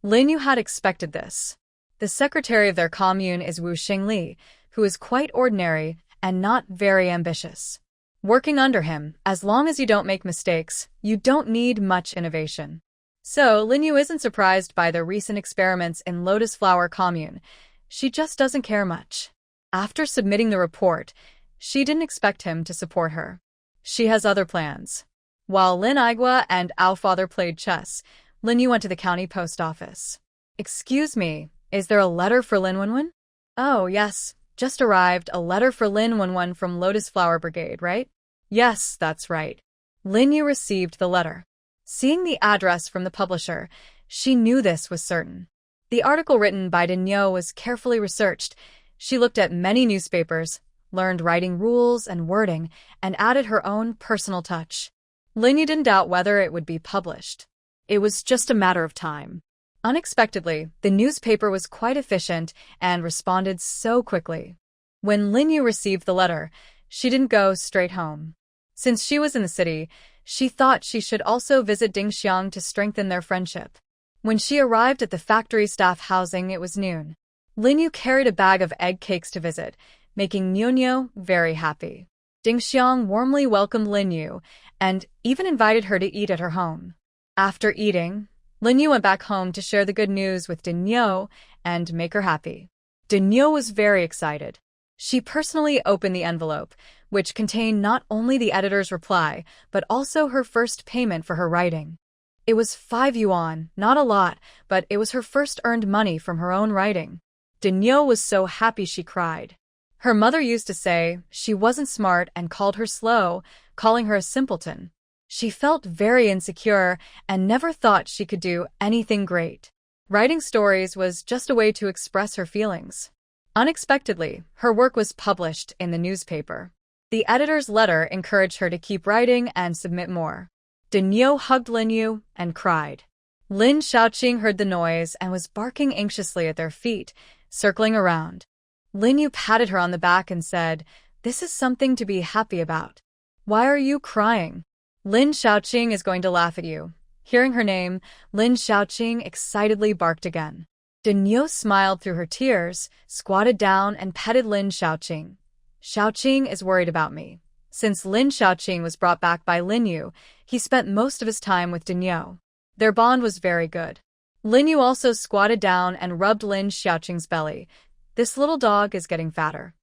S1: Lin Yu had expected this. The secretary of their commune is Wu Xingli, who is quite ordinary and not very ambitious. Working under him, as long as you don't make mistakes, you don't need much innovation. So, Lin Yu isn't surprised by the recent experiments in Lotus Flower Commune. She just doesn't care much. After submitting the report, she didn't expect him to support her. She has other plans. While Lin Igua and Ao Father played chess, Lin Yu went to the county post office. "Excuse me, is there a letter for Lin Wenwen?" "Oh, yes, just arrived, a letter for Lin Wenwen from Lotus Flower Brigade, right?" "Yes, that's right." Lin Yu received the letter. Seeing the address from the publisher, she knew this was certain. The article written by Daniel was carefully researched. She looked at many newspapers, learned writing rules and wording, and added her own personal touch. Lin Yu didn't doubt whether it would be published. It was just a matter of time. Unexpectedly, the newspaper was quite efficient and responded so quickly. When Lin Yu received the letter, she didn't go straight home. Since she was in the city, she thought she should also visit Dingxiang to strengthen their friendship. When she arrived at the factory staff housing, it was noon. Lin Yu carried a bag of egg cakes to visit, making Nyo very happy. Dingxiang warmly welcomed Lin Yu and even invited her to eat at her home. After eating, Lin Yu went back home to share the good news with Daniel and make her happy. Daniel was very excited. She personally opened the envelope, which contained not only the editor's reply, but also her first payment for her writing. It was 5 yuan, not a lot, but it was her first earned money from her own writing. Daniel was so happy she cried. Her mother used to say she wasn't smart and called her slow, calling her a simpleton. She felt very insecure and never thought she could do anything great. Writing stories was just a way to express her feelings. Unexpectedly, her work was published in the newspaper. The editor's letter encouraged her to keep writing and submit more. Daniel hugged Lin Yu and cried. Lin Xiaoqing heard the noise and was barking anxiously at their feet, circling around. Lin Yu patted her on the back and said, "This is something to be happy about. Why are you crying? Lin Xiaoqing is going to laugh at you." Hearing her name, Lin Xiaoqing excitedly barked again. Daniel smiled through her tears, squatted down and petted Lin Xiaoqing. "Xiaoqing is worried about me." Since Lin Xiaoqing was brought back by Lin Yu, he spent most of his time with Daniel. Their bond was very good. Lin Yu also squatted down and rubbed Lin Xiaoqing's belly. "This little dog is getting fatter."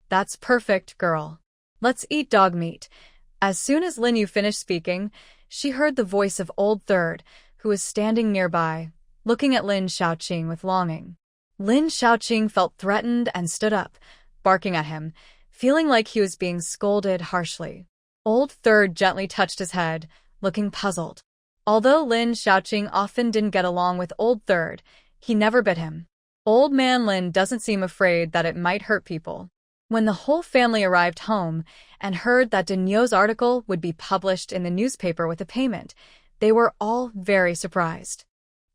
S1: "That's perfect, girl. Let's eat dog meat." As soon as Lin Yu finished speaking, she heard the voice of Old Third, who was standing nearby, looking at Lin Xiaoqing with longing. Lin Xiaoqing felt threatened and stood up, barking at him, feeling like he was being scolded harshly. Old Third gently touched his head, looking puzzled. Although Lin Xiaoqing often didn't get along with Old Third, he never bit him. Old Man Lin doesn't seem afraid that it might hurt people. When the whole family arrived home and heard that Daniel's article would be published in the newspaper with a payment, they were all very surprised.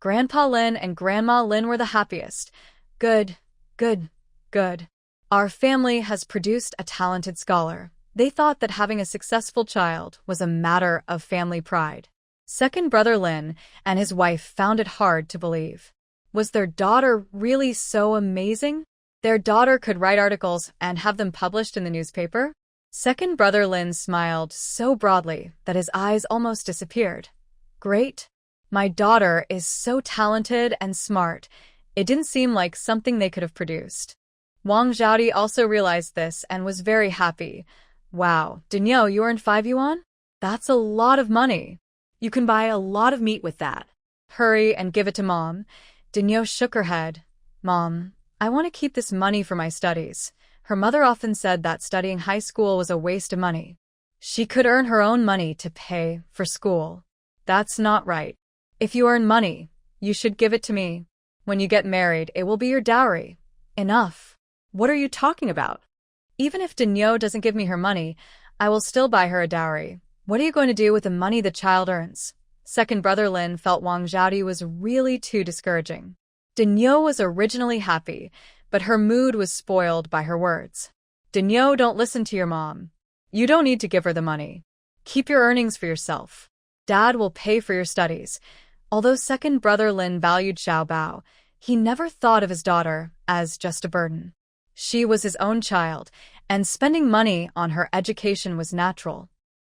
S1: Grandpa Lin and Grandma Lin were the happiest. Good, good, good. Our family has produced a talented scholar. They thought that having a successful child was a matter of family pride. Second brother Lin and his wife found it hard to believe. Was their daughter really so amazing? Their daughter could write articles and have them published in the newspaper? Second brother Lin smiled so broadly that his eyes almost disappeared. Great. My daughter is so talented and smart. It didn't seem like something they could have produced. Wang Xiaodi also realized this and was very happy. Wow, Danielle, you earned 5 yuan? That's a lot of money.
S2: You can buy a lot of meat with that.
S1: Hurry and give it to Mom. Danielle shook her head. Mom, I want to keep this money for my studies. Her mother often said that studying high school was a waste of money. She could earn her own money to pay for school. That's not right. If you earn money, you should give it to me. When you get married, it will be your dowry. Enough.
S2: What are you talking about?
S1: Even if Danielle doesn't give me her money, I will still buy her a dowry. What are you going to do with the money the child earns? Second brother Lin felt Wang Xiaodi was really too discouraging. Danielle was originally happy, but her mood was spoiled by her words. Danielle, don't listen to your mom. You don't need to give her the money. Keep your earnings for yourself. Dad will pay for your studies. Although second brother Lin valued Xiao Bao, he never thought of his daughter as just a burden. She was his own child, and spending money on her education was natural.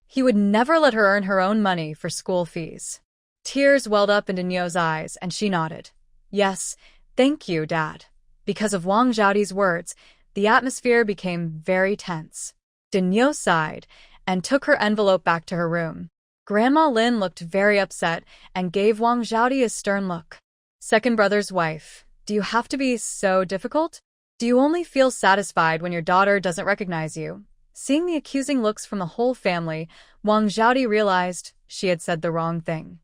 S1: He would never let her earn her own money for school fees. Tears welled up in Danielle's eyes, and she nodded. Yes, thank you, Dad. Because of Wang Xiaodi's words, the atmosphere became very tense. Danielle sighed and took her envelope back to her room. Grandma Lin looked very upset and gave Wang Xiaodi a stern look. Second brother's wife, do you have to be so difficult? Do you only feel satisfied when your daughter doesn't recognize you? Seeing the accusing looks from the whole family, Wang Xiaodi realized she had said the wrong thing.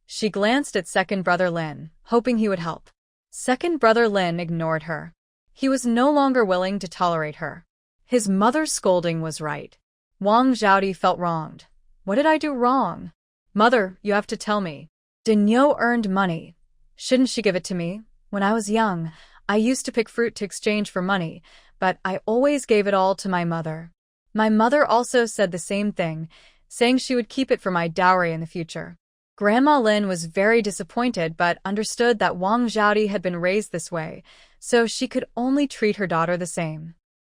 S1: She glanced at second brother Lin, hoping he would help. Second brother Lin ignored her. He was no longer willing to tolerate her. His mother's scolding was right. Wang Xiaodi felt wronged. What did I do wrong? Mother, you have to tell me. Danielle earned money. Shouldn't she give it to me? When I was young, I used to pick fruit to exchange for money, but I always gave it all to my mother. My mother also said the same thing, saying she would keep it for my dowry in the future. Grandma Lin was very disappointed but understood that Wang Xiaodi had been raised this way, so she could only treat her daughter the same.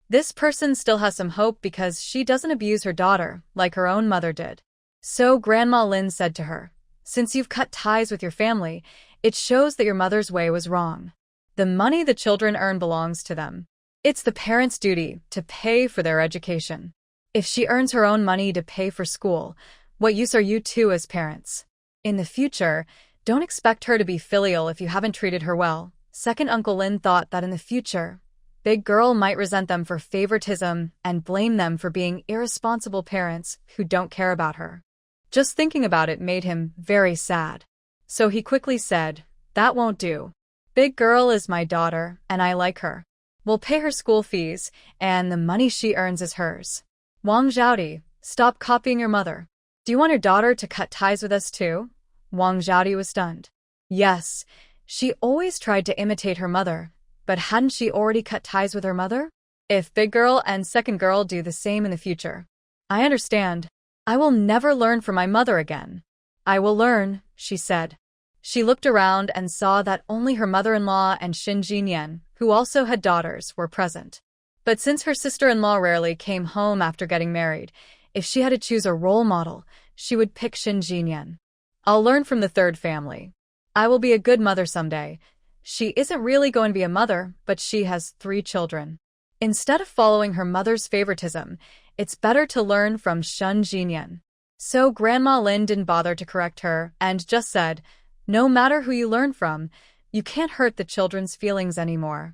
S1: This person still has some hope because she doesn't abuse her daughter like her own mother did. So Grandma Lin said to her, since you've cut ties with your family, it shows that your mother's way was wrong. The money the children earn belongs to them. It's the parents' duty to pay for their education. If she earns her own money to pay for school, what use are you two as parents? In the future, don't expect her to be filial if you haven't treated her well. Second Uncle Lin thought that in the future, Big Girl might resent them for favoritism and blame them for being irresponsible parents who don't care about her. Just thinking about it made him very sad. So he quickly said, that won't do. Big Girl is my daughter, and I like her. We'll pay her school fees, and the money she earns is hers. Wang Xiaodi, stop copying your mother. Do you want your daughter to cut ties with us too? Wang Xiaodi was stunned. Yes, she always tried to imitate her mother, but hadn't she already cut ties with her mother? If Big Girl and Second Girl do the same in the future. I understand. I will never learn from my mother again. I will learn, she said. She looked around and saw that only her mother-in-law and Xin Jinyan, who also had daughters, were present. But since her sister-in-law rarely came home after getting married, if she had to choose a role model, she would pick Xin Jinyan. I'll learn from the third family. I will be a good mother someday. She isn't really going to be a mother, but she has 3 children. Instead of following her mother's favoritism, it's better to learn from Xin Jinyan. So Grandma Lin didn't bother to correct her and just said, no matter who you learn from, you can't hurt the children's feelings anymore.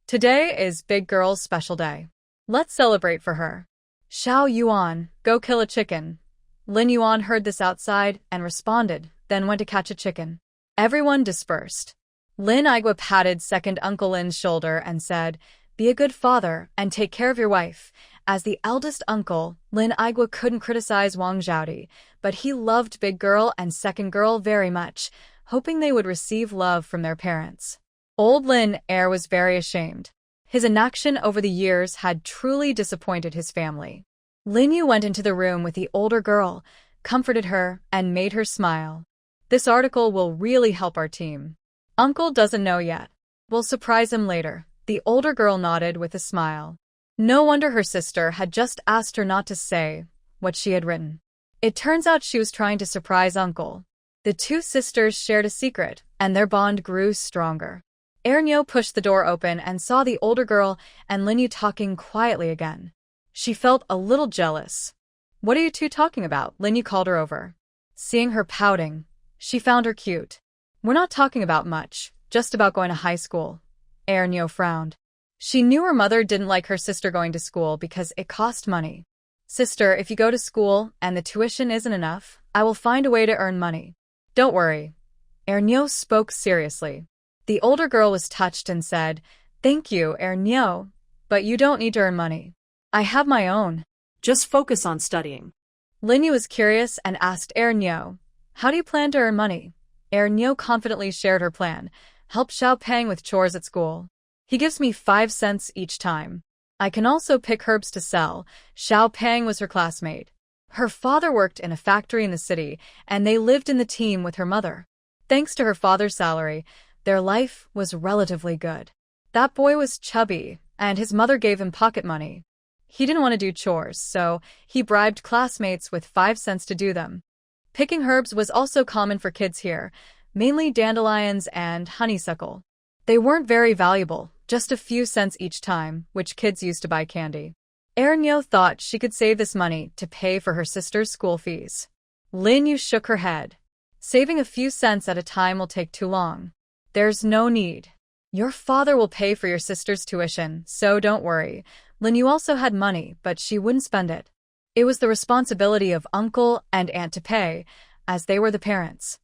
S1: Today is Big Girl's special day. Let's celebrate for her. Xiao Yuan, go kill a chicken. Lin Yuan heard this outside and responded, then went to catch a chicken. Everyone dispersed. Lin Igua patted second Uncle Lin's shoulder and said, be a good father and take care of your wife. As the eldest uncle, Lin Igua couldn't criticize Wang Xiaodi, but he loved Big Girl and Second Girl very much, hoping they would receive love from their parents. Old Lin Er was very ashamed. His inaction over the years had truly disappointed his family. Lin Yu went into the room with the older girl, comforted her, and made her smile. This article will really help our team. Uncle doesn't know yet. We'll surprise him later. The The older girl nodded with a smile. No wonder her sister had just asked her not to say what she had written. It turns out she was trying to surprise Uncle. The two sisters shared a secret, and their bond grew stronger. Ernyo pushed the door open and saw the older girl and Linyu talking quietly again. She felt a little jealous. "What are you two talking about?" Linyu called her over. Seeing her pouting, she found her cute. "We're not talking about much, just about going to high school." Ernyo frowned. She knew her mother didn't like her sister going to school because it cost money. "Sister, if you go to school and the tuition isn't enough, I will find a way to earn money. Don't worry." Ernyo spoke seriously. The older girl was touched and said, "Thank you, Ernyo, but you don't need to earn money. I have my own."
S2: Just focus on studying.
S1: Linyu was curious and asked Ernyo, "How do you plan to earn money?" Ernyo confidently shared her plan. "Help Xiaopeng with chores at school. He gives me 5 cents each time. I can also pick herbs to sell." Xiaopeng was her classmate. Her father worked in a factory in the city, and they lived in the team with her mother. Thanks to her father's salary, their life was relatively good. That boy was chubby, and his mother gave him pocket money. He didn't want to do chores, so he bribed classmates with 5 cents to do them. Picking herbs was also common for kids here, mainly dandelions and honeysuckle. They weren't very valuable, just a few cents each time, which kids used to buy candy. Ernyo thought she could save this money to pay for her sister's school fees. Linyu shook her head. "Saving a few cents at a time will take too long. There's no need. Your father will pay for your sister's tuition, so don't worry." Linyu also had money, but she wouldn't spend it. It was the responsibility of uncle and aunt to pay, as they were the parents.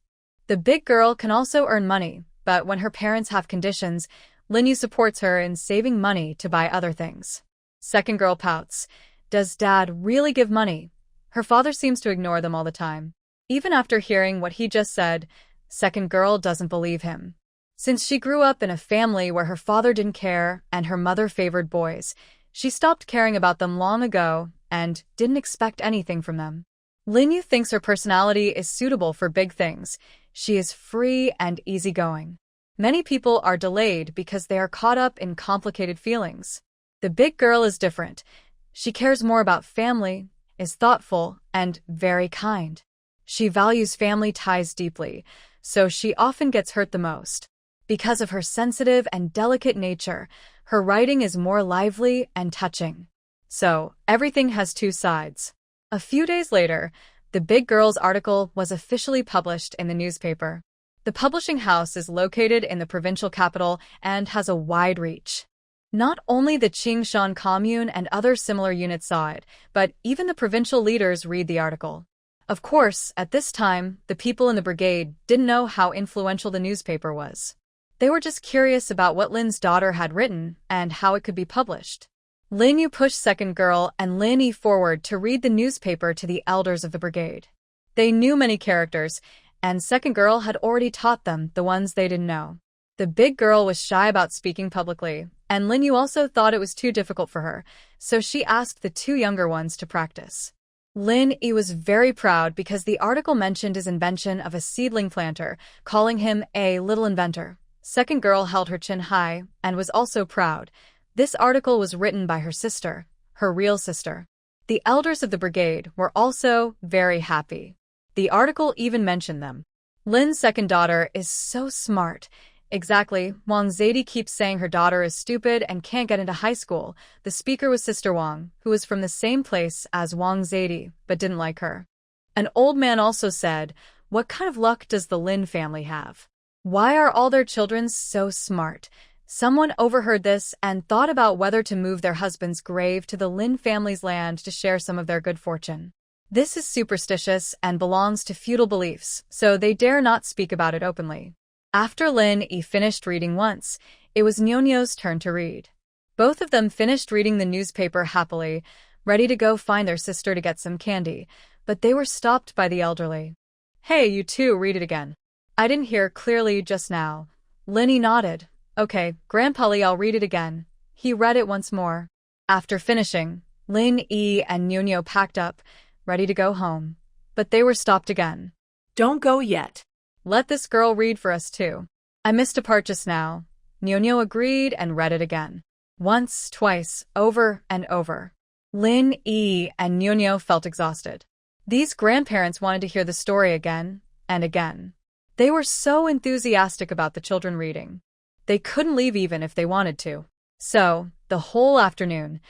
S1: The big girl can also earn money, but when her parents have conditions, Linyu supports her in saving money to buy other things. Second girl pouts. "Does Dad really give money?" Her father seems to ignore them all the time. Even after hearing what he just said, second girl doesn't believe him. Since she grew up in a family where her father didn't care and her mother favored boys, she stopped caring about them long ago and didn't expect anything from them. Linyu thinks her personality is suitable for big things. She is free and easygoing. Many people are delayed because they are caught up in complicated feelings. The big girl is different. She cares more about family, is thoughtful, and very kind. She values family ties deeply, so she often gets hurt the most. Because of her sensitive and delicate nature, her writing is more lively and touching. So, everything has two sides. A few days later, the big girl's article was officially published in the newspaper. The publishing house is located in the provincial capital and has a wide reach. Not only the Qingshan commune and other similar units saw it, but even the provincial leaders read the article. Of course, at this time, the people in the brigade didn't know how influential the newspaper was. They were just curious about what Lin's daughter had written and how it could be published. Linyu pushed second girl and Lin Yi forward to read the newspaper to the elders of the brigade. They knew many characters, and second girl had already taught them the ones they didn't know. The big girl was shy about speaking publicly, and Linyu also thought it was too difficult for her, so she asked the two younger ones to practice. Lin Yi was very proud because the article mentioned his invention of a seedling planter, calling him a little inventor. Second girl held her chin high and was also proud. This article was written by her sister, her real sister. The elders of the brigade were also very happy. The article even mentioned them. Lin's second daughter is so smart. Exactly, Wang Zaidi keeps saying her daughter is stupid and can't get into high school. The speaker was Sister Wang, who was from the same place as Wang Zaidi, but didn't like her. An old man also said, "What kind of luck does the Lin family have? Why are all their children so smart?" Someone overheard this and thought about whether to move their husband's grave to the Lin family's land to share some of their good fortune. This is superstitious and belongs to feudal beliefs, so they dare not speak about it openly. After Lin Yi finished reading once, it was Nyonyo's turn to read. Both of them finished reading the newspaper happily, ready to go find their sister to get some candy, but they were stopped by the elderly. "Hey, you two, read it again. I didn't hear clearly just now." Lin Yi nodded. "Okay, Grandpa Li, I'll read it again." He read it once more. After finishing, Lin Yi and Nyonyo packed up, ready to go home. But they were stopped again.
S2: Don't go yet.
S1: "Let this girl read for us too. I missed a part just now." Nyo agreed and read it again. Once, twice, over and over. Lin Yi and Nyo felt exhausted. These grandparents wanted to hear the story again and again. They were so enthusiastic about the children reading. They couldn't leave even if they wanted to. So, the whole afternoon,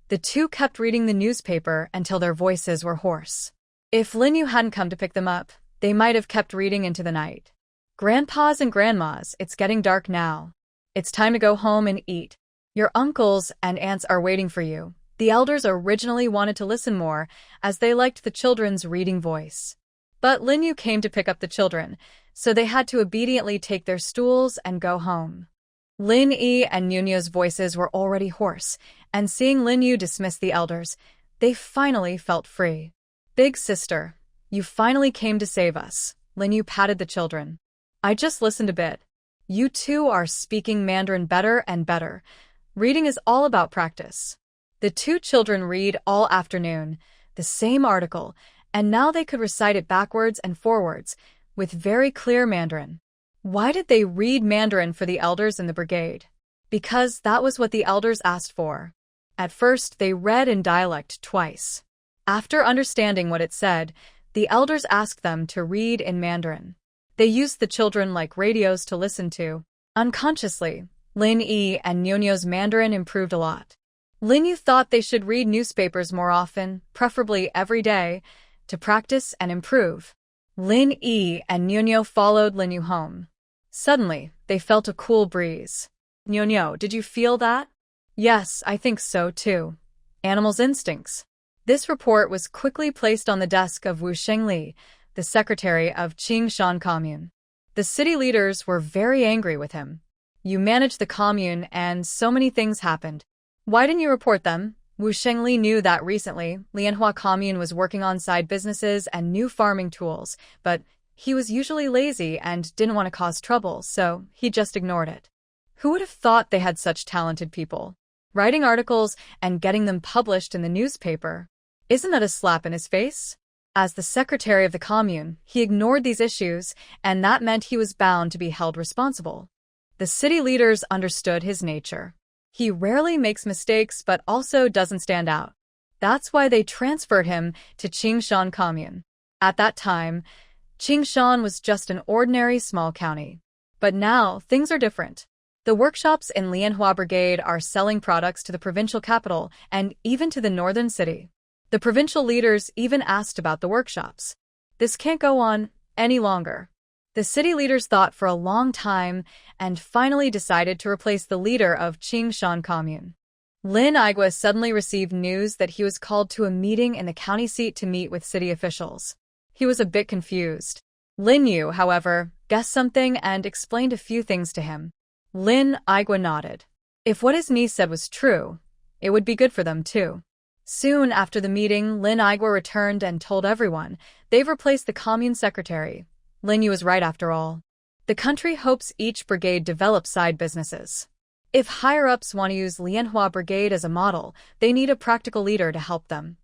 S1: the two kept reading the newspaper until their voices were hoarse. If Lin Yu hadn't come to pick them up, they might have kept reading into the night. Grandpas and grandmas, it's getting dark now. It's time to go home and eat. Your uncles and aunts are waiting for you. The elders originally wanted to listen more, as they liked the children's reading voice. But Lin Yu came to pick up the children, so they had to obediently take their stools and go home. Lin Yi and Nyo's voices were already hoarse, and seeing Lin Yu dismiss the elders, they finally felt free. Big sister, you finally came to save us. Lin Yu patted the children. I just listened a bit. You two are speaking Mandarin better and better. Reading is all about practice. The two children read all afternoon, the same article, and now they could recite it backwards and forwards, with very clear Mandarin. Why did they read Mandarin for the elders in the brigade? Because that was what the elders asked for. At first, they read in dialect twice. After understanding what it said, the elders asked them to read in Mandarin. They used the children like radios to listen to. Unconsciously, Lin Yi and Nyo's Mandarin improved a lot. Lin Yu thought they should read newspapers more often, preferably every day, to practice and improve. Lin Yi and Nyo followed Lin Yu home. Suddenly, they felt a cool breeze. Nyo, did you feel that? Yes, I think so too. Animals' instincts. This report was quickly placed on the desk of Wu Shengli, the secretary of Qingshan Commune. The city leaders were very angry with him. You managed the commune and so many things happened. Why didn't you report them? Wu Shengli knew that recently, Manhwa commune was working on side businesses and new farming tools, but he was usually lazy and didn't want to cause trouble, so he just ignored it. Who would have thought they had such talented people? Writing articles and getting them published in the newspaper. Isn't that a slap in his face? As the secretary of the commune, he ignored these issues, and that meant he was bound to be held responsible. The city leaders understood his nature. He rarely makes mistakes but also doesn't stand out. That's why they transferred him to Qingshan Commune. At that time, Qingshan was just an ordinary small county. But now, things are different. The workshops in Lianhua Brigade are selling products to the provincial capital and even to the northern city. The provincial leaders even asked about the workshops. This can't go on any longer. The city leaders thought for a long time and finally decided to replace the leader of Qingshan Commune. Lin Igua suddenly received news that he was called to a meeting in the county seat to meet with city officials. He was a bit confused. Lin Yu, however, guessed something and explained a few things to him. Lin Igua nodded. If what his niece said was true, it would be good for them too. Soon after the meeting, Lin Igua returned and told everyone they've replaced the commune secretary. Lin Yu was right after all. The country hopes each brigade develops side businesses. If higher-ups want to use Lianhua Brigade as a model, they need a practical leader to help them.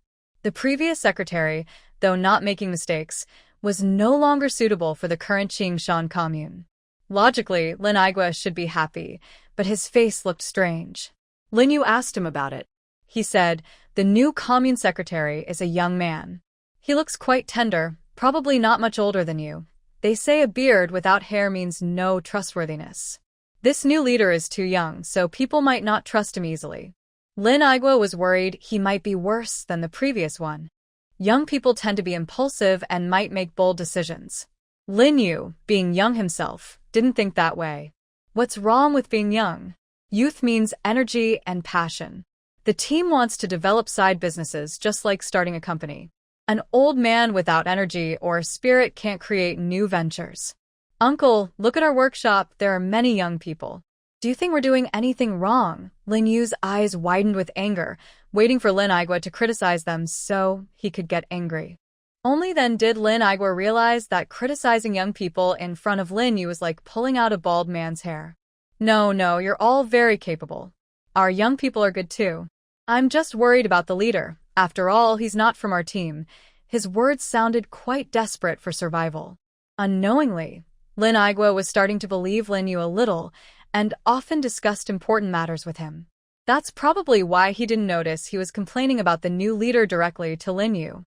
S1: The previous secretary, though not making mistakes, was no longer suitable for the current Qingshan commune. Logically, Lin Igua should be happy, but his face looked strange.
S2: Lin Yu asked him about it.
S1: He said, the new commune secretary is a young man. He looks quite tender, probably not much older than you. They say a beard without hair means no trustworthiness. This new leader is too young, so people might not trust him easily. Lin Igua was worried he might be worse than the previous one. Young people tend to be impulsive and might make bold decisions. Lin Yu, being young himself, didn't think that way. What's wrong with being young? Youth means energy and passion. The team wants to develop side businesses just like starting a company. An old man without energy or spirit can't create new ventures. Uncle, look at our workshop. There are many young people. Do you think we're doing anything wrong? Lin Yu's eyes widened with anger, waiting for Lin Igua to criticize them so he could get angry. Only then did Lin Igua realize that criticizing young people in front of Lin Yu was like pulling out a bald man's hair. No, you're all very capable. Our young people are good too. I'm just worried about the leader. After all, he's not from our team. His words sounded quite desperate for survival. Unknowingly, Lin Igua was starting to believe Lin Yu a little, and often discussed important matters with him. That's probably why he didn't notice he was complaining about the new leader directly to Lin Yu.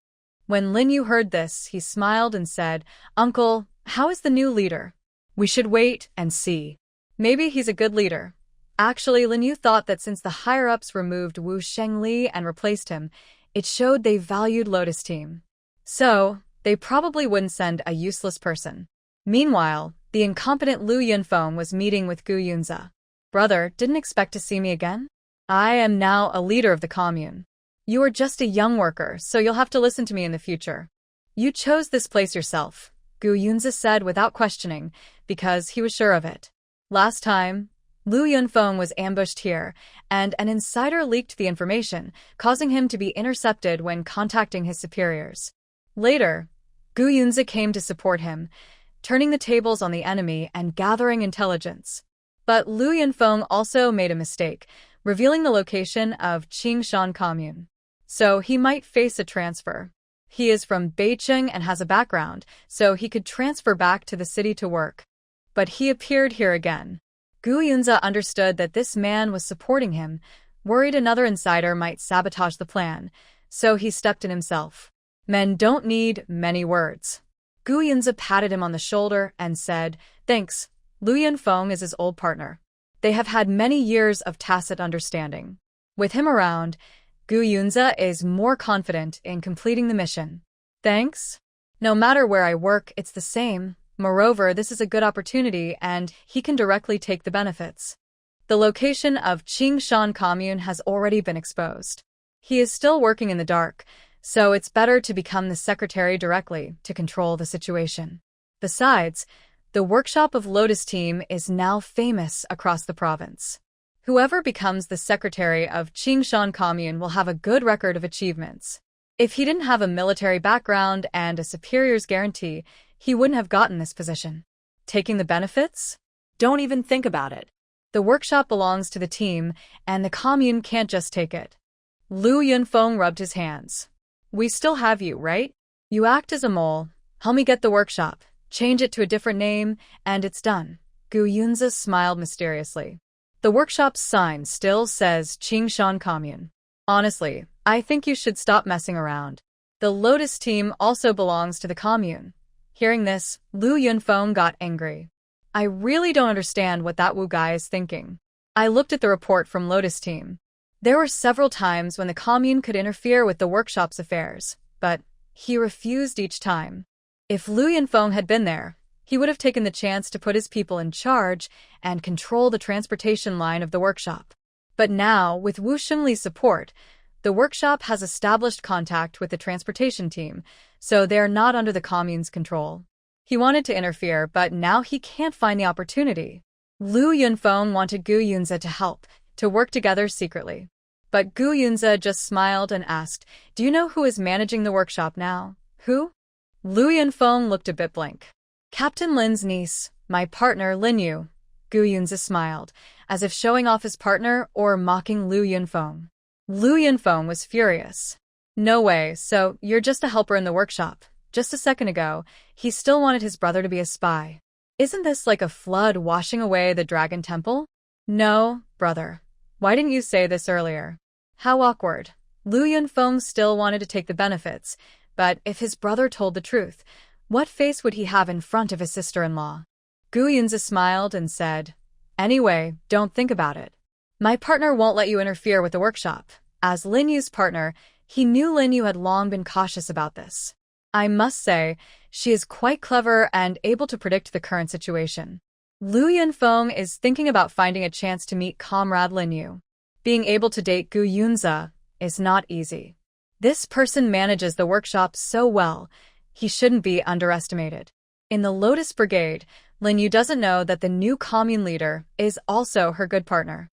S1: When Lin Yu heard this, he smiled and said, "Uncle, how is the new leader? We should wait and see. Maybe he's a good leader." Actually, Lin Yu thought that since the higher-ups removed Wu Shengli and replaced him, it showed they valued Lotus Team. So, they probably wouldn't send a useless person. Meanwhile, the incompetent Lu Yunfeng was meeting with Gu Yunze. "Brother, didn't expect to see me again? I am now a leader of the commune. You are just a young worker, so you'll have to listen to me in the future. You chose this place yourself," Gu Yunze said without questioning, because he was sure of it. Last time, Lu Yunfeng was ambushed here, and an insider leaked the information, causing him to be intercepted when contacting his superiors. Later, Gu Yunze came to support him, turning the tables on the enemy and gathering intelligence. But Lu Yunfeng also made a mistake, revealing the location of Qingshan Commune. So he might face a transfer. He is from Beicheng and has a background, so he could transfer back to the city to work. But he appeared here again. Gu Yunze understood that this man was supporting him, worried another insider might sabotage the plan, so he stepped in himself. Men don't need many words. Gu Yunze patted him on the shoulder and said, "Thanks, Lu Yunfeng is his old partner. They have had many years of tacit understanding. With him around, Gu Yunze is more confident in completing the mission." "Thanks? No matter where I work, it's the same. Moreover, this is a good opportunity and he can directly take the benefits." The location of Qingshan Commune has already been exposed. He is still working in the dark, so it's better to become the secretary directly to control the situation. Besides, the workshop of Lotus Team is now famous across the province. Whoever becomes the secretary of Qingshan Commune will have a good record of achievements. If he didn't have a military background and a superior's guarantee, he wouldn't have gotten this position. Taking the benefits?
S2: Don't even think about it.
S1: The workshop belongs to the team, and the commune can't just take it. Lu Yunfeng rubbed his hands. "We still have you, right? You act as a mole. Help me get the workshop, change it to a different name, and it's done." Gu Yunze smiled mysteriously. "The workshop's sign still says Qingshan Commune. Honestly, I think you should stop messing around. The Lotus Team also belongs to the commune." Hearing this, Lu Yunfeng got angry. "I really don't understand what that Wu guy is thinking." I looked at the report from Lotus Team. There were several times when the commune could interfere with the workshop's affairs, but he refused each time. If Lu Yunfeng had been there, he would have taken the chance to put his people in charge and control the transportation line of the workshop. But now, with Wu Shunli's support, the workshop has established contact with the transportation team, so they are not under the commune's control. He wanted to interfere, but now he can't find the opportunity. Lu Yunfeng wanted Gu Yunze to help, to work together secretly. But Gu Yunze just smiled and asked, "Do you know who is managing the workshop now?" "Who?" Lu Yunfeng looked a bit blank. "Captain Lin's niece, my partner Lin Yu." Gu Yunze smiled, as if showing off his partner or mocking Lu Yunfeng. Lu Yunfeng was furious. "No way, so you're just a helper in the workshop. Just a second ago, he still wanted his brother to be a spy. Isn't this like a flood washing away the Dragon Temple?" "No, brother. Why didn't you say this earlier?" How awkward. Lu Yunfeng still wanted to take the benefits, but if his brother told the truth, what face would he have in front of his sister-in-law? Gu Yunze smiled and said, "Anyway, don't think about it. My partner won't let you interfere with the workshop." As Lin Yu's partner, he knew Lin Yu had long been cautious about this. I must say, she is quite clever and able to predict the current situation. Lu Yunfeng is thinking about finding a chance to meet comrade Lin Yu. Being able to date Gu Yunze is not easy. This person manages the workshop so well, he shouldn't be underestimated. In the Lotus Brigade, Lin Yu doesn't know that the new commune leader is also her good partner.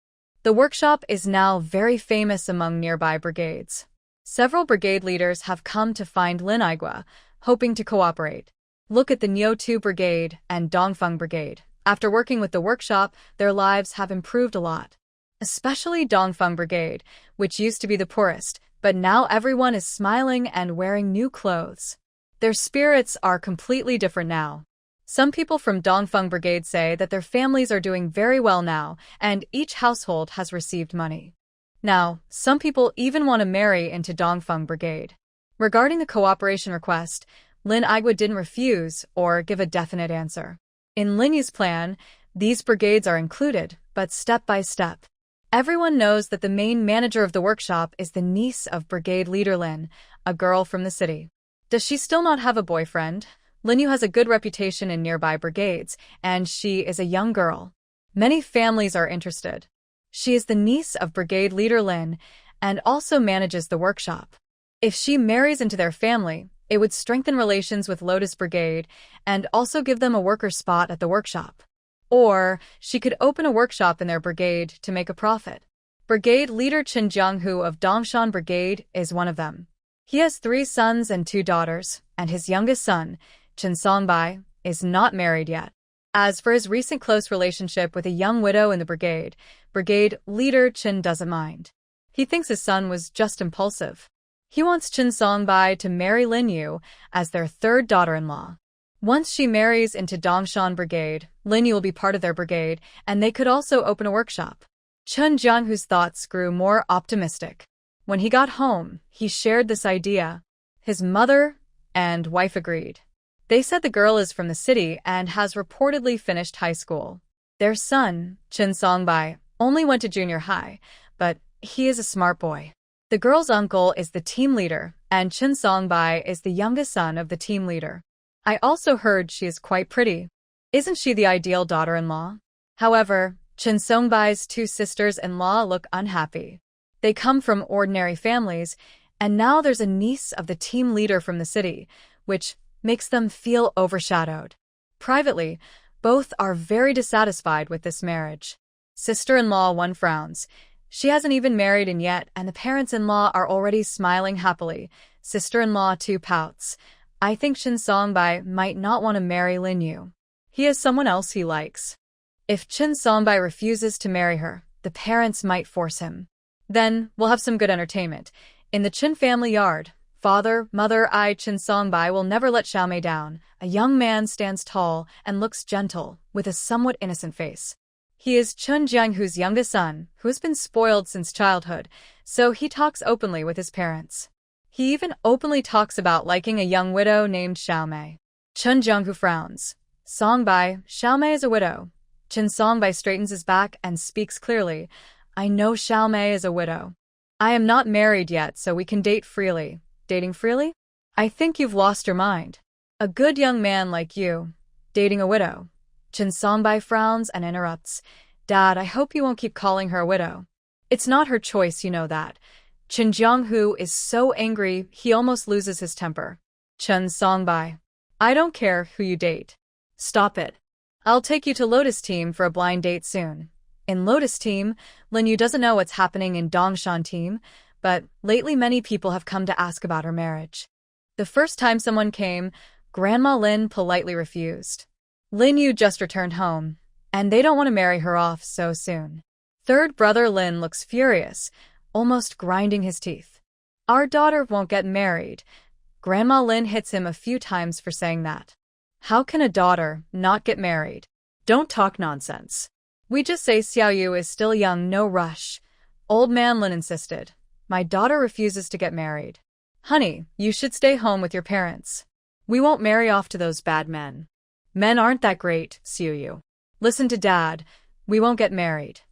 S1: The workshop is now very famous among nearby brigades. Several brigade leaders have come to find Lin Aigua, hoping to cooperate. Look at the Nyo2 Brigade and Dongfeng Brigade. After working with the workshop, their lives have improved a lot. Especially Dongfeng Brigade, which used to be the poorest, but now everyone is smiling and wearing new clothes. Their spirits are completely different now. Some people from Dongfeng Brigade say that their families are doing very well now, and each household has received money. Now, some people even want to marry into Dongfeng Brigade. Regarding the cooperation request, Lin Igwa didn't refuse or give a definite answer. In Lin Yu's plan, these brigades are included, but step by step. Everyone knows that the main manager of the workshop is the niece of brigade leader Lin, a girl from the city. Does she still not have a boyfriend? Lin Yu has a good reputation in nearby brigades, and she is a young girl. Many families are interested. She is the niece of brigade leader Lin and also manages the workshop. If she marries into their family, it would strengthen relations with Lotus Brigade and also give them a worker spot at the workshop. Or she could open a workshop in their brigade to make a profit. Brigade leader Chen Jianghu of Dongshan Brigade is one of them. He has 3 sons and 2 daughters, and his youngest son, Chen Songbai, is not married yet. As for his recent close relationship with a young widow in the brigade, brigade leader Chen doesn't mind. He thinks his son was just impulsive. He wants Chen Songbai to marry Lin Yu as their 3rd daughter-in-law. Once she marries into Dongshan Brigade, Lin Yu will be part of their brigade, and they could also open a workshop. Chen Jianghu's thoughts grew more optimistic. When he got home, he shared this idea. His mother and wife agreed. They said the girl is from the city and has reportedly finished high school. Their son, Chen Songbai, only went to junior high, but he is a smart boy. The girl's uncle is the team leader, and Chen Songbai is the youngest son of the team leader. I also heard she is quite pretty. Isn't she the ideal daughter-in-law? However, Chen Songbai's 2 sisters-in-law look unhappy. They come from ordinary families, and now there's a niece of the team leader from the city, which makes them feel overshadowed. Privately, both are very dissatisfied with this marriage. Sister-in-law 1 frowns. She hasn't even married in yet, and the parents-in-law are already smiling happily. Sister-in-law 2 pouts. I think Chen Songbai might not want to marry Lin Yu. He has someone else he likes. If Chen Songbai refuses to marry her, the parents might force him. Then, we'll have some good entertainment. In the Chen family yard, father, mother, Chen Songbai will never let Xiaomei down. A young man stands tall and looks gentle, with a somewhat innocent face. He is Chen Jianghu's youngest son, who has been spoiled since childhood, so he talks openly with his parents. He even openly talks about liking a young widow named Xiaomei. Chen Jianghu frowns. Songbai, Xiaomei is a widow. Chen Songbai straightens his back and speaks clearly. I know Xiaomei is a widow. I am not married yet, so we can date freely. Dating freely? I think you've lost your mind. A good young man like you, dating a widow. Chen Songbai frowns and interrupts. Dad, I hope you won't keep calling her a widow. It's not her choice, you know that. Chen Jianghu is so angry he almost loses his temper. Chen Songbai. I don't care who you date. Stop it. I'll take you to Lotus Team for a blind date soon. In Lotus Team, Lin Yu doesn't know what's happening in Dongshan Team, but lately many people have come to ask about her marriage. The first time someone came, Grandma Lin politely refused. Lin Yu just returned home, and they don't want to marry her off so soon. Third brother Lin looks furious, almost grinding his teeth. Our daughter won't get married. Grandma Lin hits him a few times for saying that. How can a daughter not get married?
S2: Don't talk nonsense.
S1: We just say Xiao Yu is still young, no rush. Old man Lin insisted. My daughter refuses to get married. Honey, you should stay home with your parents.
S2: We won't marry off to those bad men. Men aren't that great, Xiao Yu.
S1: Listen to Dad. We won't get married.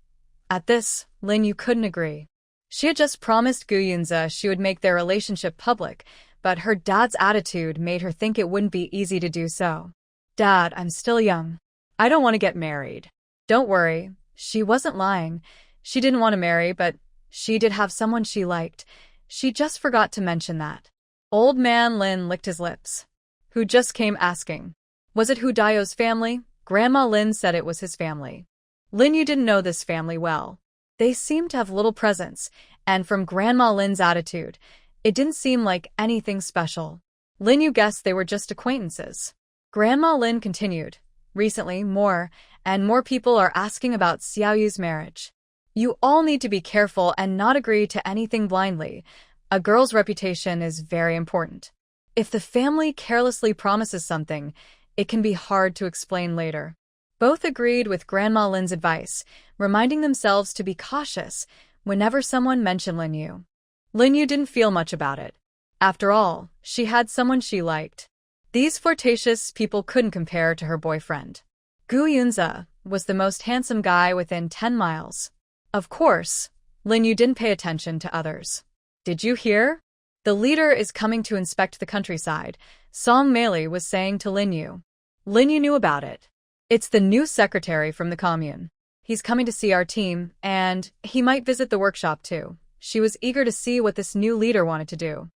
S1: At this, Lin Yu couldn't agree. She had just promised Gu Yunze she would make their relationship public, but her dad's attitude made her think it wouldn't be easy to do so. Dad, I'm still young. I don't want to get married. Don't worry. She wasn't lying. She didn't want to marry, but she did have someone she liked. She just forgot to mention that. Old man Lin licked his lips. Who just came asking? Was it Hu Daio's family? Grandma Lin said it was his family. Lin Yu didn't know this family well. They seemed to have little presence, and from Grandma Lin's attitude, it didn't seem like anything special. Lin Yu guessed they were just acquaintances. Grandma Lin continued. Recently, more and more people are asking about Xiao Yu's marriage. You all need to be careful and not agree to anything blindly. A girl's reputation is very important. If the family carelessly promises something, It can be hard to explain later. Both agreed with Grandma Lin's advice, reminding themselves to be cautious whenever someone mentioned Lin Yu. Lin Yu didn't feel much about it. After all, she had someone she liked. These flirtatious people couldn't compare to her boyfriend. Gu Yunza was the most handsome guy within 10 miles. Of course, Lin Yu didn't pay attention to others. Did you hear? The leader is coming to inspect the countryside, Song Meili was saying to Lin Yu. Lin Yu knew about it. It's the new secretary from the commune. He's coming to see our team, and he might visit the workshop too. She was eager to see what this new leader wanted to do.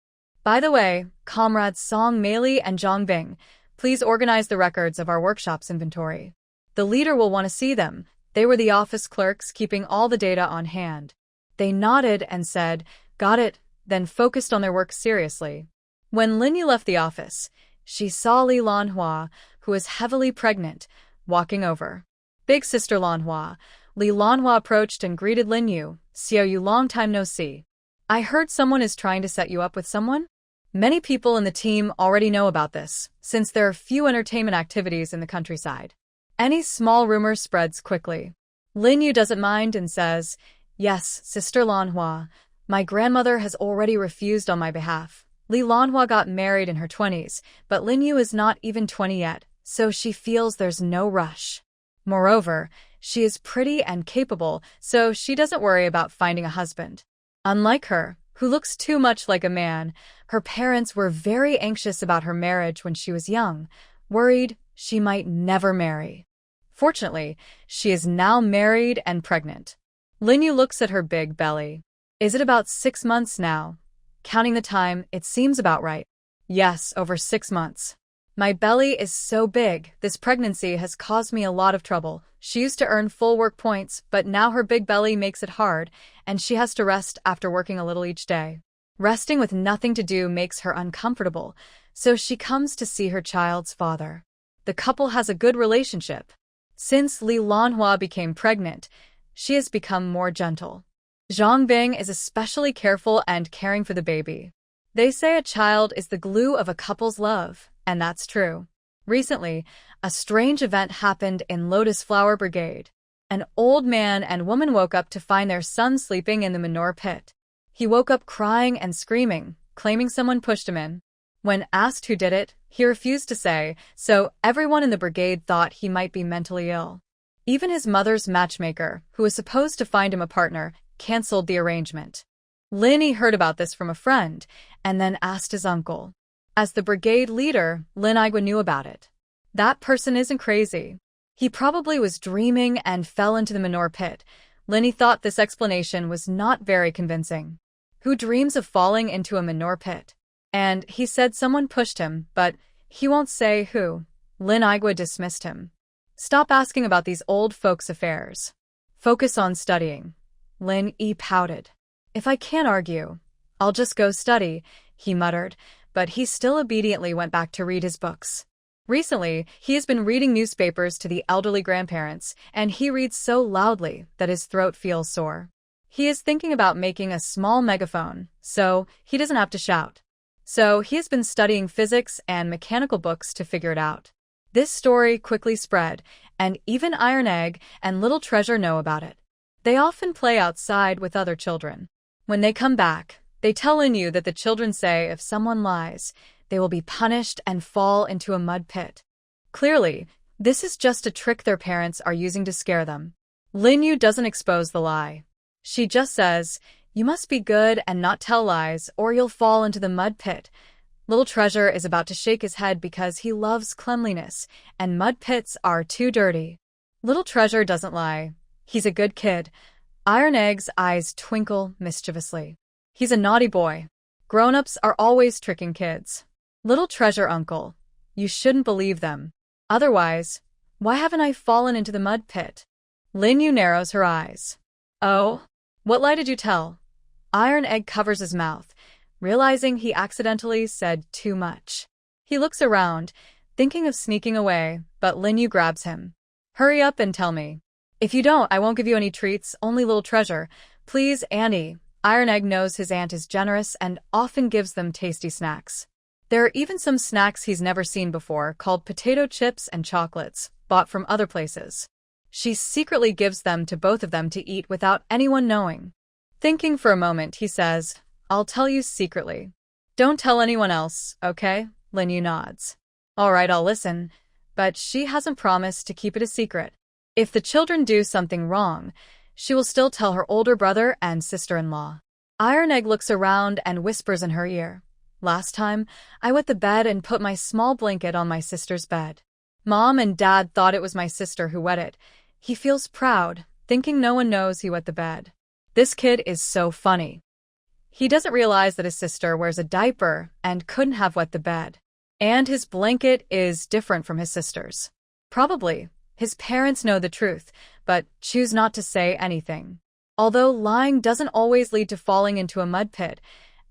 S1: By the way, comrades Song Meili and Zhang Bing, please organize the records of our workshop's inventory. The leader will want to see them. They were the office clerks keeping all the data on hand. They nodded and said, "Got it," then focused on their work seriously. When Lin Yu left the office, she saw Li Lanhua, who was heavily pregnant, walking over. Big sister Lanhua. Li Lanhua approached and greeted Lin Yu. "Xiao Yu, long time no see. I heard someone is trying to set you up with someone?" Many people in the team already know about this, since there are few entertainment activities in the countryside. Any small rumor spreads quickly. Lin Yu doesn't mind and says, "Yes, Sister Lanhua, my grandmother has already refused on my behalf." Li Lanhua got married in her 20s, but Lin Yu is not even 20 yet, so she feels there's no rush. Moreover, she is pretty and capable, so she doesn't worry about finding a husband. Unlike her, who looks too much like a man, her parents were very anxious about her marriage when she was young, worried she might never marry. Fortunately, she is now married and pregnant. Lin Yu looks at her big belly. Is it about 6 months now? Counting the time, it seems about right. Yes, over 6 months. My belly is so big, this pregnancy has caused me a lot of trouble. She used to earn full work points, but now her big belly makes it hard, and she has to rest after working a little each day. Resting with nothing to do makes her uncomfortable, so she comes to see her child's father. The couple has a good relationship. Since Li Lanhua became pregnant, she has become more gentle. Zhang Bing is especially careful and caring for the baby. They say a child is the glue of a couple's love, and that's true. Recently, a strange event happened in Lotus Flower Brigade. An old man and woman woke up to find their son sleeping in the manure pit. He woke up crying and screaming, claiming someone pushed him in. When asked who did it, he refused to say, so everyone in the brigade thought he might be mentally ill. Even his mother's matchmaker, who was supposed to find him a partner, canceled the arrangement. Lin Yi heard about this from a friend, and then asked his uncle. As the brigade leader, Lin Igwa knew about it. That person isn't crazy. He probably was dreaming and fell into the manure pit. Lin Yi thought this explanation was not very convincing. Who dreams of falling into a manure pit? And he said someone pushed him, but he won't say who. Lin Igwa dismissed him. Stop asking about these old folks' affairs. Focus on studying. Lin Yi pouted. If I can't argue, I'll just go study, he muttered, but he still obediently went back to read his books. Recently, he has been reading newspapers to the elderly grandparents, and he reads so loudly that his throat feels sore. He is thinking about making a small megaphone, so he doesn't have to shout. So he has been studying physics and mechanical books to figure it out. This story quickly spread, and even Iron Egg and Little Treasure know about it. They often play outside with other children. When they come back, they tell Lin Yu that the children say if someone lies, they will be punished and fall into a mud pit. Clearly, this is just a trick their parents are using to scare them. Lin Yu doesn't expose the lie. She just says, "You must be good and not tell lies, or you'll fall into the mud pit." Little Treasure is about to shake his head because he loves cleanliness, and mud pits are too dirty. Little Treasure doesn't lie. He's a good kid. Iron Egg's eyes twinkle mischievously. He's a naughty boy. Grown-ups are always tricking kids. Little Treasure, uncle. You shouldn't believe them. Otherwise, why haven't I fallen into the mud pit? Lin Yu narrows her eyes. Oh? What lie did you tell? Iron Egg covers his mouth, realizing he accidentally said too much. He looks around, thinking of sneaking away, but Lin Yu grabs him. Hurry up and tell me. If you don't, I won't give you any treats, only Little Treasure. Please, Annie. Iron Egg knows his aunt is generous and often gives them tasty snacks. There are even some snacks he's never seen before called potato chips and chocolates, bought from other places. She secretly gives them to both of them to eat without anyone knowing. Thinking for a moment, he says, "I'll tell you secretly. Don't tell anyone else, okay?" Linyu nods. "All right, I'll listen," but she hasn't promised to keep it a secret. If the children do something wrong, she will still tell her older brother and sister-in-law. Iron Egg looks around and whispers in her ear, "Last time, I wet the bed and put my small blanket on my sister's bed. Mom and Dad thought it was my sister who wet it. He feels proud, thinking no one knows he wet the bed. This kid is so funny." He doesn't realize that his sister wears a diaper and couldn't have wet the bed. And his blanket is different from his sister's. Probably, his parents know the truth, but choose not to say anything. Although lying doesn't always lead to falling into a mud pit,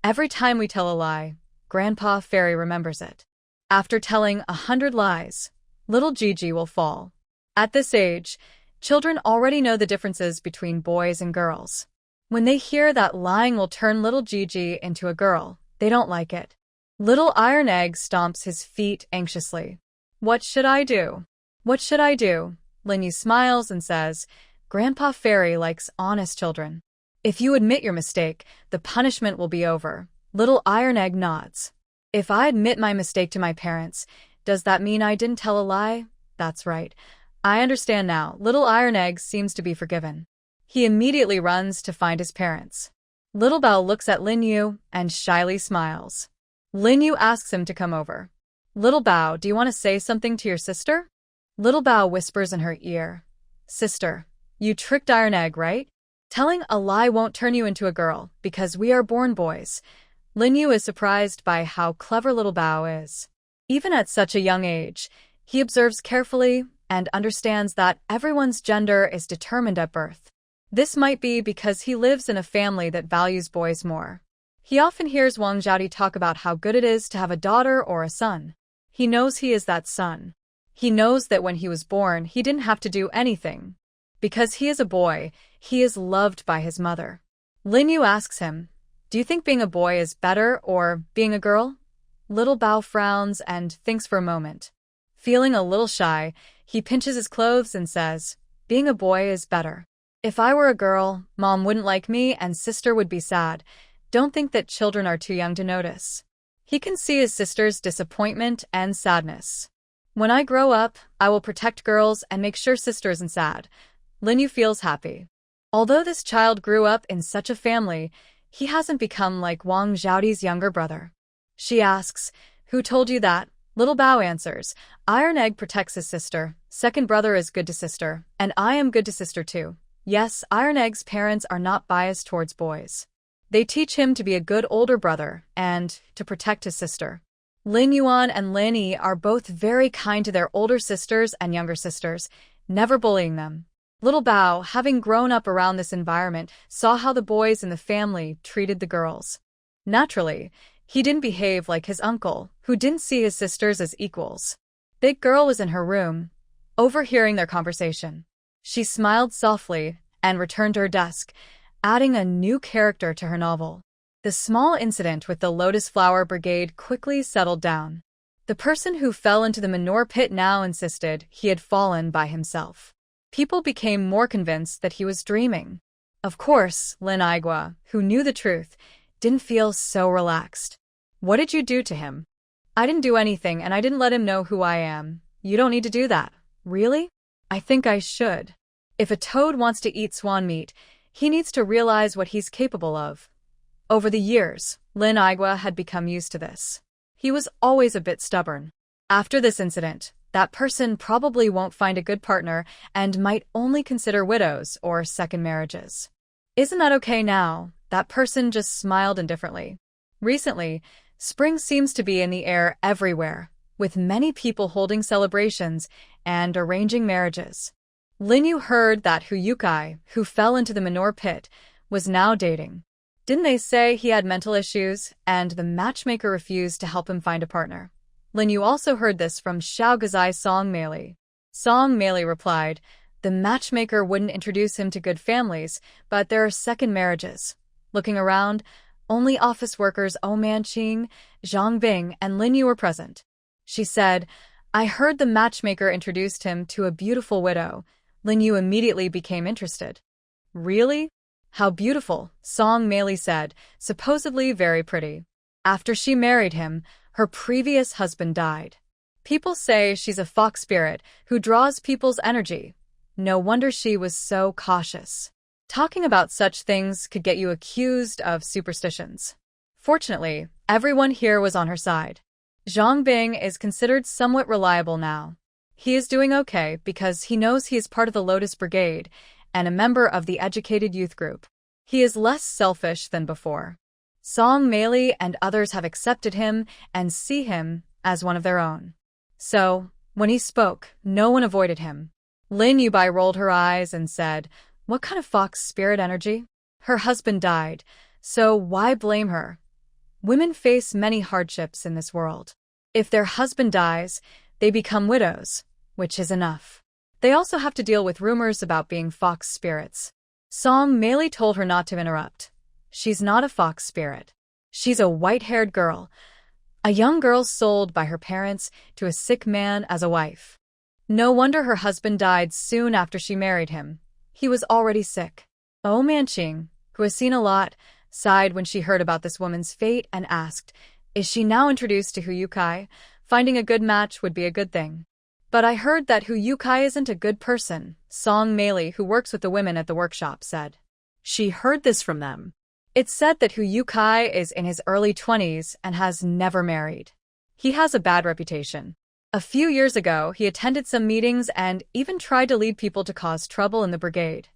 S1: every time we tell a lie, Grandpa Fairy remembers it. After telling 100 lies, little Gigi will fall. At this age, children already know the differences between boys and girls. When they hear that lying will turn little Gigi into a girl, they don't like it. Little Iron Egg stomps his feet anxiously. "What should I do? What should I do?" Linyu smiles and says, "Grandpa Fairy likes honest children. If you admit your mistake, the punishment will be over." Little Iron Egg nods. "If I admit my mistake to my parents, does that mean I didn't tell a lie?" "That's right. I understand now." Little Iron Egg seems to be forgiven. He immediately runs to find his parents. Little Bao looks at Linyu and shyly smiles. Linyu asks him to come over. "Little Bao, do you want to say something to your sister?" Little Bao whispers in her ear, "Sister, you tricked Iron Egg, right? Telling a lie won't turn you into a girl, because we are born boys." Linyu is surprised by how clever Little Bao is. Even at such a young age, he observes carefully and understands that everyone's gender is determined at birth. This might be because he lives in a family that values boys more. He often hears Wang Zhaodi talk about how good it is to have a daughter or a son. He knows he is that son. He knows that when he was born, he didn't have to do anything. Because he is a boy, he is loved by his mother. Linyu asks him, "Do you think being a boy is better or being a girl?" Little Bao frowns and thinks for a moment. Feeling a little shy, he pinches his clothes and says, "Being a boy is better. If I were a girl, Mom wouldn't like me and sister would be sad. Don't think that children are too young to notice." He can see his sister's disappointment and sadness. "When I grow up, I will protect girls and make sure sister isn't sad." Linyu feels happy. Although this child grew up in such a family, he hasn't become like Wang Zhaodi's younger brother. She asks, "Who told you that?" Little Bao answers, "Iron Egg protects his sister, second brother is good to sister, and I am good to sister too." Yes, Iron Egg's parents are not biased towards boys. They teach him to be a good older brother and to protect his sister. Lin Yuan and Lin Yi are both very kind to their older sisters and younger sisters, never bullying them. Little Bao, having grown up around this environment, saw how the boys in the family treated the girls. Naturally, he didn't behave like his uncle, who didn't see his sisters as equals. Big Girl was in her room, overhearing their conversation. She smiled softly and returned to her desk, adding a new character to her novel. The small incident with the Lotus Flower Brigade quickly settled down. The person who fell into the manure pit now insisted he had fallen by himself. People became more convinced that he was dreaming. Of course, Lin Igua, who knew the truth, didn't feel so relaxed. "What did you do to him?" "I didn't do anything and I didn't let him know who I am." "You don't need to do that." "Really?" "I think I should. If a toad wants to eat swan meat, he needs to realize what he's capable of." Over the years, Lin Igua had become used to this. He was always a bit stubborn. After this incident, that person probably won't find a good partner and might only consider widows or second marriages. "Isn't that okay now?" That person just smiled indifferently. Recently, spring seems to be in the air everywhere, with many people holding celebrations and arranging marriages. Linyu heard that Huyukai, who fell into the manure pit, was now dating. Didn't they say he had mental issues and the matchmaker refused to help him find a partner? Linyu also heard this from Xiao Gazai's Song Meili. Song Meili replied, "The matchmaker wouldn't introduce him to good families, but there are second marriages." Looking around, only office workers Omanqing, Zhang Bing and Lin Yu were present. She said, "I heard the matchmaker introduced him to a beautiful widow." Lin Yu immediately became interested. "Really? How beautiful," Song Meili said, "supposedly very pretty. After she married him, her previous husband died. People say she's a fox spirit who draws people's energy. No wonder she was so cautious. Talking about such things could get you accused of superstitions." Fortunately, everyone here was on her side. Zhang Bing is considered somewhat reliable now. He is doing okay because he knows he is part of the Lotus Brigade and a member of the educated youth group. He is less selfish than before. Song Meili and others have accepted him and see him as one of their own. So, when he spoke, no one avoided him. Lin Yubai rolled her eyes and said, "What kind of fox spirit energy? Her husband died, so why blame her? Women face many hardships in this world. If their husband dies, they become widows, which is enough. They also have to deal with rumors about being fox spirits." Song Meili told her not to interrupt. "She's not a fox spirit. She's a white-haired girl. A young girl sold by her parents to a sick man as a wife. No wonder her husband died soon after she married him. He was already sick." Oh Manqing, who has seen a lot, sighed when she heard about this woman's fate and asked, "Is she now introduced to Hu Yukai? Finding a good match would be a good thing." "But I heard that Hu Yukai isn't a good person," Song Meili, who works with the women at the workshop, said. She heard this from them. It's said that Hu Yukai is in his early 20s and has never married. He has a bad reputation. A few years ago, he attended some meetings and even tried to lead people to cause trouble in the brigade.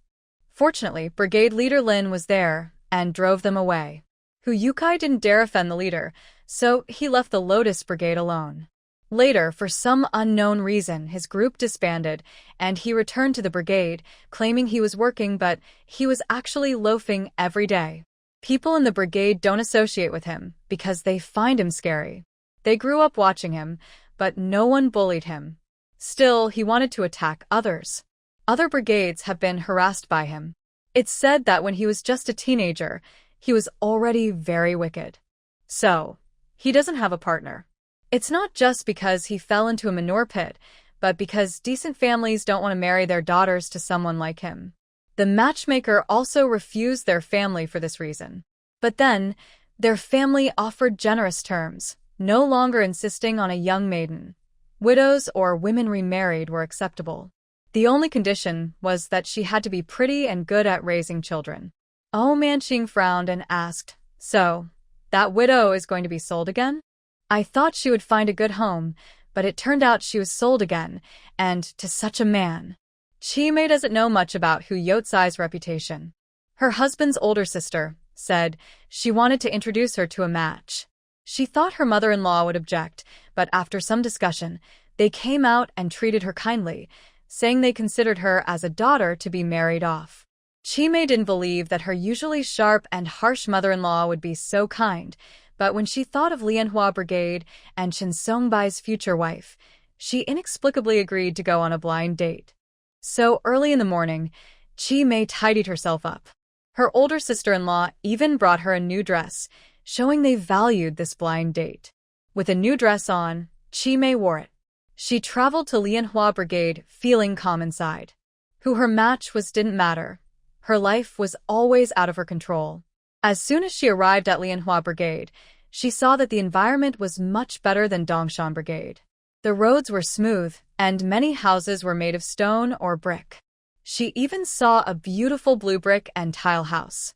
S1: Fortunately, brigade leader Lin was there and drove them away. Hu Yukai didn't dare offend the leader, so he left the Lotus Brigade alone. Later, for some unknown reason, his group disbanded, and he returned to the brigade, claiming he was working, but he was actually loafing every day. People in the brigade don't associate with him because they find him scary. They grew up watching him, but no one bullied him. Still, he wanted to attack others. Other brigades have been harassed by him. It's said that when he was just a teenager, he was already very wicked. So, he doesn't have a partner. It's not just because he fell into a manure pit, but because decent families don't want to marry their daughters to someone like him. The matchmaker also refused their family for this reason. But then, their family offered generous terms, no longer insisting on a young maiden. Widows or women remarried were acceptable. The only condition was that she had to be pretty and good at raising children. Oh Manqing frowned and asked, "So, that widow is going to be sold again? I thought she would find a good home, but it turned out she was sold again, and to such a man." Chi Mei doesn't know much about Hu Yotsai's reputation. Her husband's older sister said she wanted to introduce her to a match. She thought her mother-in-law would object, but after some discussion, they came out and treated her kindly, saying they considered her as a daughter to be married off. Chi Mei didn't believe that her usually sharp and harsh mother-in-law would be so kind, but when she thought of Lianhua Brigade and Chen Songbai's future wife, she inexplicably agreed to go on a blind date. So early in the morning, Chi Mei tidied herself up. Her older sister-in-law even brought her a new dress, showing they valued this blind date. With a new dress on, Chi Mei wore it. She traveled to Lianhua Brigade feeling calm inside. Who her match was didn't matter. Her life was always out of her control. As soon as she arrived at Lianhua Brigade, she saw that the environment was much better than Dongshan Brigade. The roads were smooth, and many houses were made of stone or brick. She even saw a beautiful blue brick and tile house.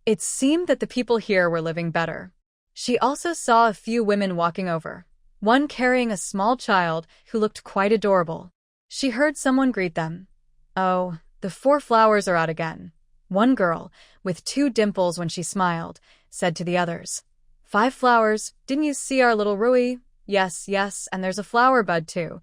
S1: It seemed that the people here were living better. She also saw a few women walking over, one carrying a small child who looked quite adorable. She heard someone greet them. "Oh, the 4 flowers are out again." One girl, with 2 dimples when she smiled, said to the others, "5 flowers, didn't you see our little Rui?" "Yes, yes, and there's a flower bud too."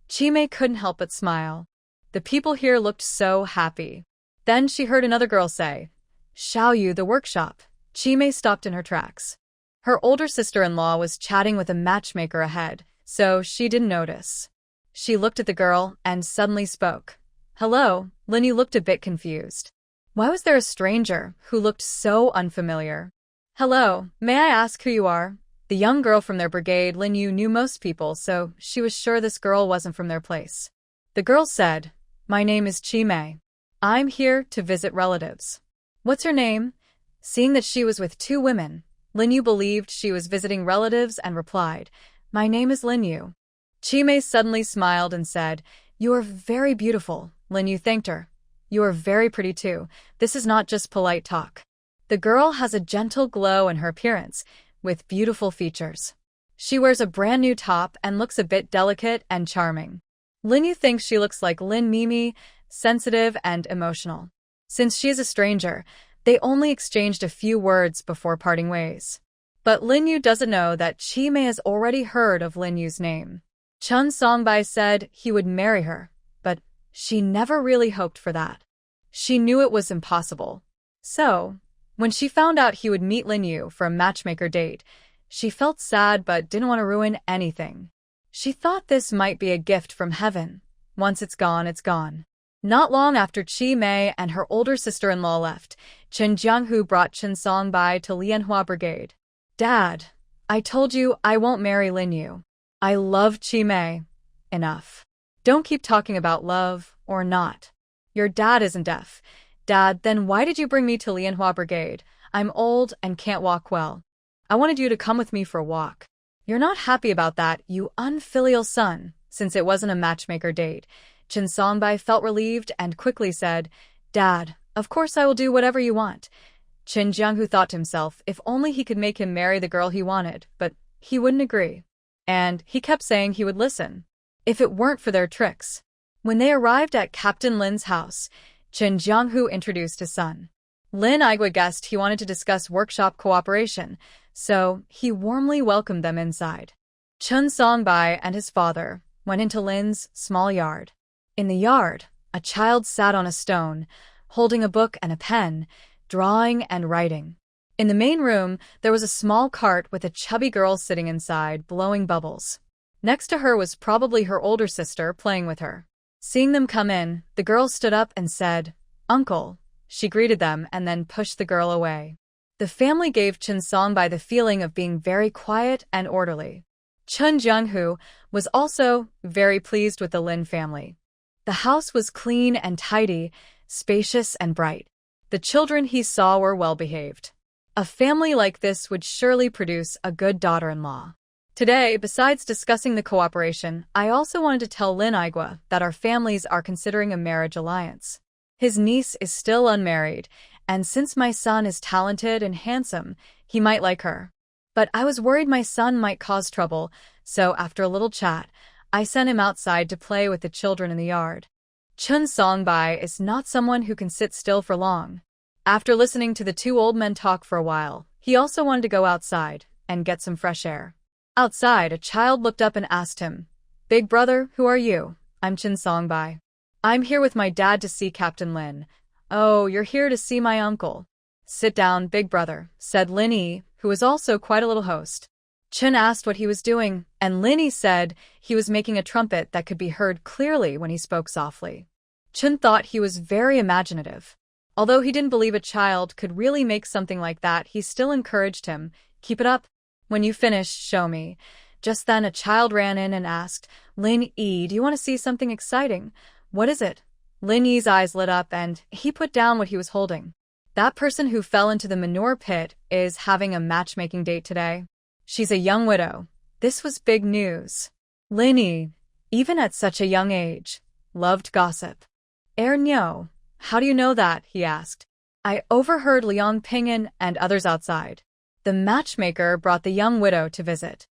S1: Chi Mei couldn't help but smile. The people here looked so happy. Then she heard another girl say, "Xiaoyu, the workshop." Chi Mei stopped in her tracks. Her older sister-in-law was chatting with a matchmaker ahead, so she didn't notice. She looked at the girl and suddenly spoke. "Hello." Lin Yu looked a bit confused. Why was there a stranger who looked so unfamiliar? "Hello, may I ask who you are?" The young girl from their brigade, Lin Yu, knew most people, so she was sure this girl wasn't from their place. The girl said, "My name is Chi Mei. I'm here to visit relatives." "What's your name?" Seeing that she was with two women, Lin Yu believed she was visiting relatives and replied, "My name is Lin Yu." Chi Mei suddenly smiled and said, "You are very beautiful." Lin Yu thanked her. "You are very pretty too. This is not just polite talk." The girl has a gentle glow in her appearance, with beautiful features. She wears a brand new top and looks a bit delicate and charming. Lin Yu thinks she looks like Lin Mimi, sensitive and emotional. Since she is a stranger, they only exchanged a few words before parting ways. But Lin Yu doesn't know that Chi Mei has already heard of Lin Yu's name. Chun Songbai said he would marry her, but she never really hoped for that. She knew it was impossible. So, when she found out he would meet Lin Yu for a matchmaker date, she felt sad but didn't want to ruin anything. She thought this might be a gift from heaven. Once it's gone, it's gone. Not long after Chi Mei and her older sister-in-law left, Chen Jianghu brought Chen Songbai to Lianhua Brigade. "Dad, I told you I won't marry Lin Yu. I love Chi Mei. Enough. Don't keep talking about love or not. Your dad isn't deaf. Dad, then why did you bring me to Lianhua Brigade? I'm old and can't walk well. I wanted you to come with me for a walk." "You're not happy about that, you unfilial son." Since it wasn't a matchmaker date, Chen Songbai felt relieved and quickly said, "Dad, of course I will do whatever you want." Chen Jianghu thought to himself if only he could make him marry the girl he wanted, but he wouldn't agree. And he kept saying he would listen, if it weren't for their tricks. When they arrived at Captain Lin's house, Chen Jianghu introduced his son. Lin Igwa guessed he wanted to discuss workshop cooperation, so he warmly welcomed them inside. Chun Songbai and his father went into Lin's small yard. In the yard, a child sat on a stone, holding a book and a pen, drawing and writing. In the main room, there was a small cart with a chubby girl sitting inside, blowing bubbles. Next to her was probably her older sister playing with her. Seeing them come in, the girl stood up and said, "Uncle." She greeted them and then pushed the girl away. The family gave Chen Songbai the feeling of being very quiet and orderly. Chun Jianghu was also very pleased with the Lin family. The house was clean and tidy, spacious and bright. The children he saw were well-behaved. A family like this would surely produce a good daughter-in-law. Today, besides discussing the cooperation, I also wanted to tell Lin Igwa that our families are considering a marriage alliance. His niece is still unmarried, and since my son is talented and handsome, he might like her. But I was worried my son might cause trouble, so after a little chat, I sent him outside to play with the children in the yard. Chun Songbai is not someone who can sit still for long. After listening to the two old men talk for a while, he also wanted to go outside and get some fresh air. Outside, a child looked up and asked him, "Big brother, who are you?" "I'm Chun Songbai. I'm here with my dad to see Captain Lin." "Oh, you're here to see my uncle." "Sit down, big brother," said Lin Yi, who was also quite a little host. Chen asked what he was doing, and Lin Yi said he was making a trumpet that could be heard clearly when he spoke softly. Chen thought he was very imaginative. Although he didn't believe a child could really make something like that, he still encouraged him, "Keep it up. When you finish, show me." Just then a child ran in and asked, "Lin Yi, do you want to see something exciting?" "What is it?" Lin Yi's eyes lit up and he put down what he was holding. "That person who fell into the manure pit is having a matchmaking date today. She's a young widow." This was big news. Lin Yi, even at such a young age, loved gossip. "Nyo, how do you know that?" he asked. "I overheard Liang Ping'an and others outside. The matchmaker brought the young widow to visit.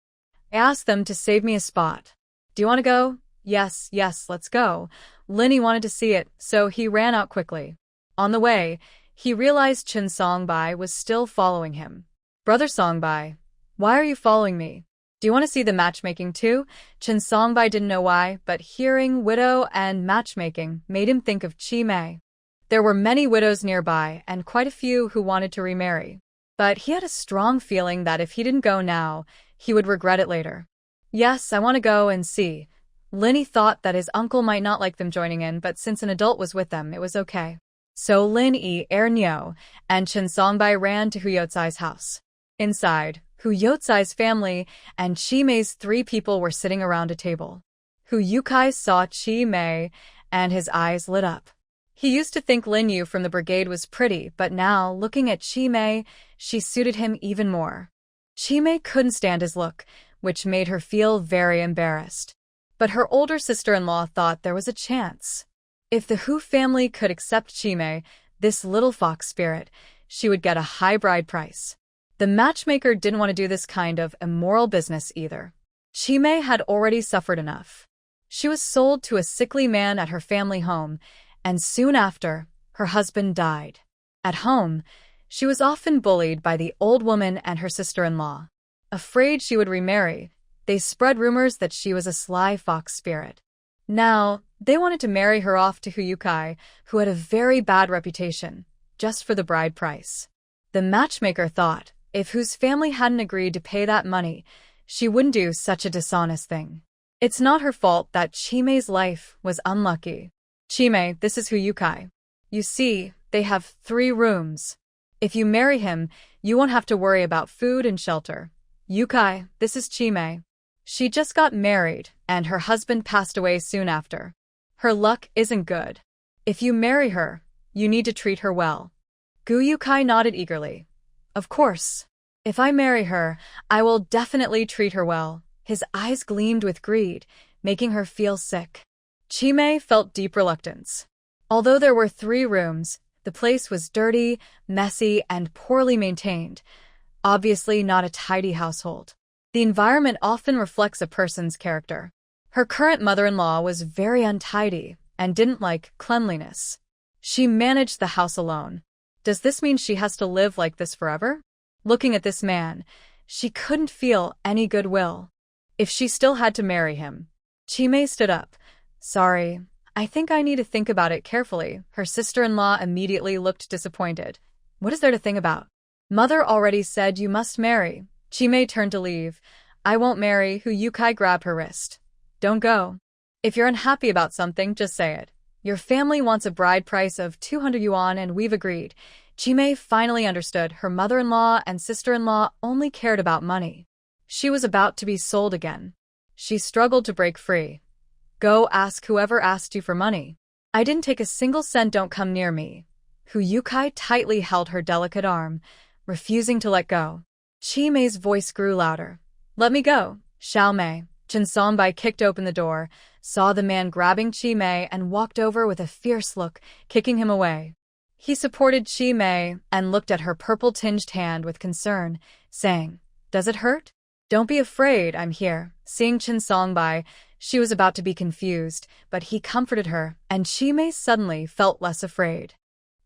S1: I asked them to save me a spot. Do you want to go?" Yes, let's go." Lin Yi wanted to see it, so he ran out quickly. On the way, he realized Chen Songbai was still following him. "Brother Songbai, why are you following me? Do you want to see the matchmaking too?" Chen Songbai didn't know why, but hearing widow and matchmaking made him think of Chi Mei. There were many widows nearby and quite a few who wanted to remarry. But he had a strong feeling that if he didn't go now, he would regret it later. "Yes, I want to go and see." Lin Yi thought that his uncle might not like them joining in, but since an adult was with them, it was okay. So Lin Yi, Nyo, and Chen Songbai ran to Huyotsai's house. Inside, Hu Yotsai's family and Chi Mei's 3 people were sitting around a table. Hu Yukai saw Chi Mei, and his eyes lit up. He used to think Lin Yu from the brigade was pretty, but now, looking at Chi Mei, she suited him even more. Chi Mei couldn't stand his look, which made her feel very embarrassed. But her older sister-in-law thought there was a chance. If the Hu family could accept Chi Mei, this little fox spirit, she would get a high bride price. The matchmaker didn't want to do this kind of immoral business either. Chi Mei had already suffered enough. She was sold to a sickly man at her family home, and soon after, her husband died. At home, she was often bullied by the old woman and her sister-in-law. Afraid she would remarry, they spread rumors that she was a sly fox spirit. Now, they wanted to marry her off to Hu Yukai, who had a very bad reputation, just for the bride price. The matchmaker thought, if Hu's family hadn't agreed to pay that money, she wouldn't do such a dishonest thing. It's not her fault that Chi Mei's life was unlucky. Chi Mei, this is Hu Yukai. You see, they have 3 rooms. If you marry him, you won't have to worry about food and shelter. Yukai, this is Chi Mei. She just got married, and her husband passed away soon after. Her luck isn't good. If you marry her, you need to treat her well. Gu Yukai nodded eagerly. Of course. If I marry her, I will definitely treat her well. His eyes gleamed with greed, making her feel sick. Chi Mei felt deep reluctance. Although there were 3 rooms, the place was dirty, messy, and poorly maintained. Obviously not a tidy household. The environment often reflects a person's character. Her current mother-in-law was very untidy and didn't like cleanliness. She managed the house alone. Does this mean she has to live like this forever? Looking at this man, she couldn't feel any goodwill. If she still had to marry him. Chi Mei stood up. Sorry, I think I need to think about it carefully. Her sister-in-law immediately looked disappointed. What is there to think about? Mother already said you must marry. Chi Mei turned to leave. I won't marry. Hu Yukai grabbed her wrist. Don't go. If you're unhappy about something, just say it. Your family wants a bride price of 200 yuan and we've agreed. Chi Mei finally understood her mother-in-law and sister-in-law only cared about money. She was about to be sold again. She struggled to break free. Go ask whoever asked you for money. I didn't take a single cent. Don't come near me. Hu Yukai tightly held her delicate arm, refusing to let go. Chi Mei's voice grew louder. Let me go, Xiao Mei. Chen Songbai kicked open the door, saw the man grabbing Chi Mei and walked over with a fierce look, kicking him away. He supported Chi Mei and looked at her purple-tinged hand with concern, saying, Does it hurt? Don't be afraid, I'm here. Seeing Chen Songbai, she was about to be confused, but he comforted her, and Chi Mei suddenly felt less afraid.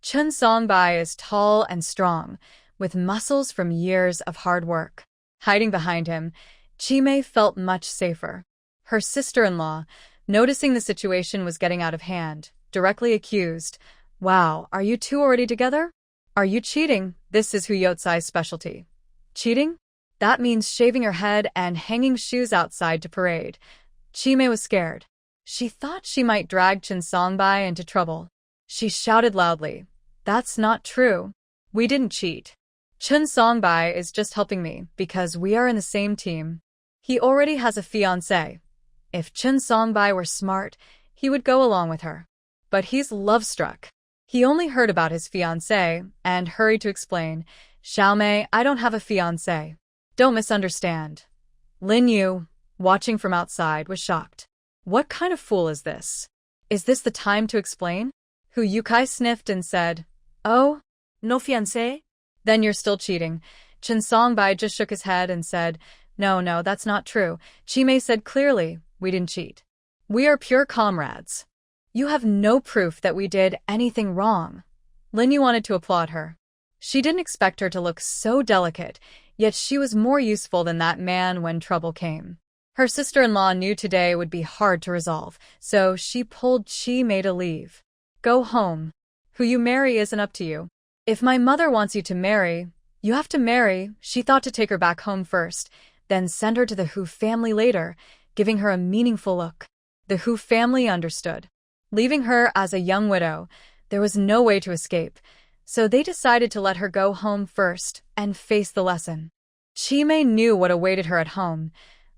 S1: Chen Songbai is tall and strong, with muscles from years of hard work. Hiding behind him, Chi Mei felt much safer. Her sister-in-law, noticing the situation was getting out of hand, directly accused, Wow, are you 2 already together? Are you cheating? This is Hu Yotsai's specialty. Cheating? That means shaving her head and hanging shoes outside to parade. Chi Mei was scared. She thought she might drag Chen Songbai into trouble. She shouted loudly, That's not true. We didn't cheat. Chen Songbai is just helping me because we are in the same team. He already has a fiancé. If Chen Songbai were smart, he would go along with her. But he's love-struck. He only heard about his fiancé and hurried to explain, Xiao Mei, I don't have a fiancé. Don't misunderstand. Lin Yu, watching from outside, was shocked. What kind of fool is this? Is this the time to explain? Hu Yukai sniffed and said, Oh, no fiancé? Then you're still cheating. Chen Songbai just shook his head and said, No, that's not true. Chi Mei said clearly, we didn't cheat. We are pure comrades. You have no proof that we did anything wrong. Lin Yu wanted to applaud her. She didn't expect her to look so delicate, yet she was more useful than that man when trouble came. Her sister-in-law knew today would be hard to resolve, so she pulled Chi Mei to leave. Go home. Who you marry isn't up to you. If my mother wants you to marry, you have to marry. She thought to take her back home first, then send her to the Hu family later, giving her a meaningful look. The Hu family understood. Leaving her as a young widow, there was no way to escape, so they decided to let her go home first and face the lesson. Chi Mei knew what awaited her at home,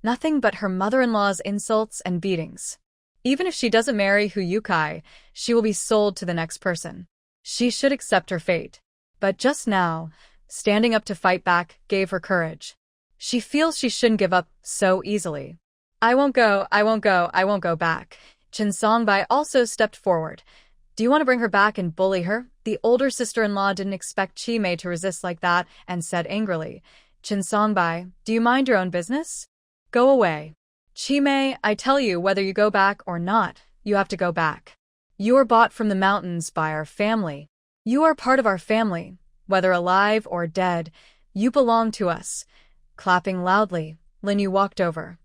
S1: nothing but her mother-in-law's insults and beatings. Even if she doesn't marry Hu Yukai, she will be sold to the next person. She should accept her fate. But just now, standing up to fight back gave her courage. She feels she shouldn't give up so easily. I won't go back. Chen Songbai also stepped forward. Do you want to bring her back and bully her? The older sister-in-law didn't expect Chi Mei to resist like that and said angrily, Chen Songbai, do you mind your own business? Go away. Chi Mei, I tell you, whether you go back or not, you have to go back. You were bought from the mountains by our family. You are part of our family. Whether alive or dead, you belong to us. Clapping loudly, Lin Yu walked over.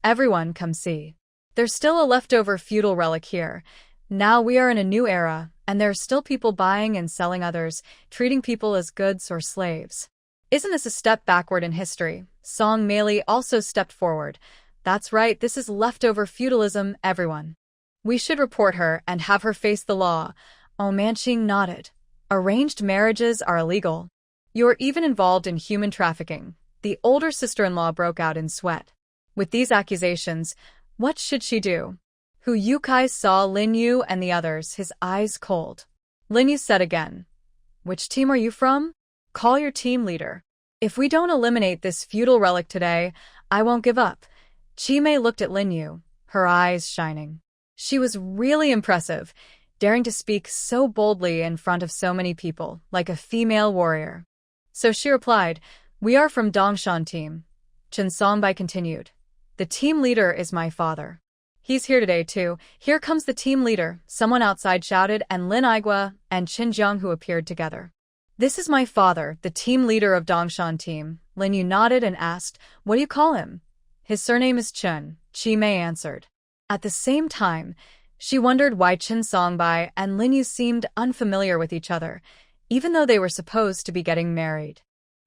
S1: Everyone come see. There's still a leftover feudal relic here. Now we are in a new era, and there are still people buying and selling others, treating people as goods or slaves. Isn't this a step backward in history? Song Meili also stepped forward. That's right, this is leftover feudalism, everyone. We should report her and have her face the law. Oh, Manqing nodded. Arranged marriages are illegal. You're even involved in human trafficking. The older sister-in-law broke out in sweat. With these accusations, what should she do? Hu Yukai saw Lin Yu and the others, his eyes cold. Lin Yu said again, which team are you from? Call your team leader. If we don't eliminate this feudal relic today, I won't give up. Chi Mei looked at Lin Yu, her eyes shining. She was really impressive, daring to speak so boldly in front of so many people, like a female warrior. So she replied, we are from Dongshan team. Chen Songbai continued. The team leader is my father. He's here today too. Here comes the team leader, someone outside shouted, and Lin Aigua and Qin Jianghu appeared together. This is my father, the team leader of Dongshan team. Lin Yu nodded and asked, what do you call him? His surname is Chen, Chi Mei answered. At the same time, she wondered why Chen Songbai and Lin Yu seemed unfamiliar with each other, even though they were supposed to be getting married.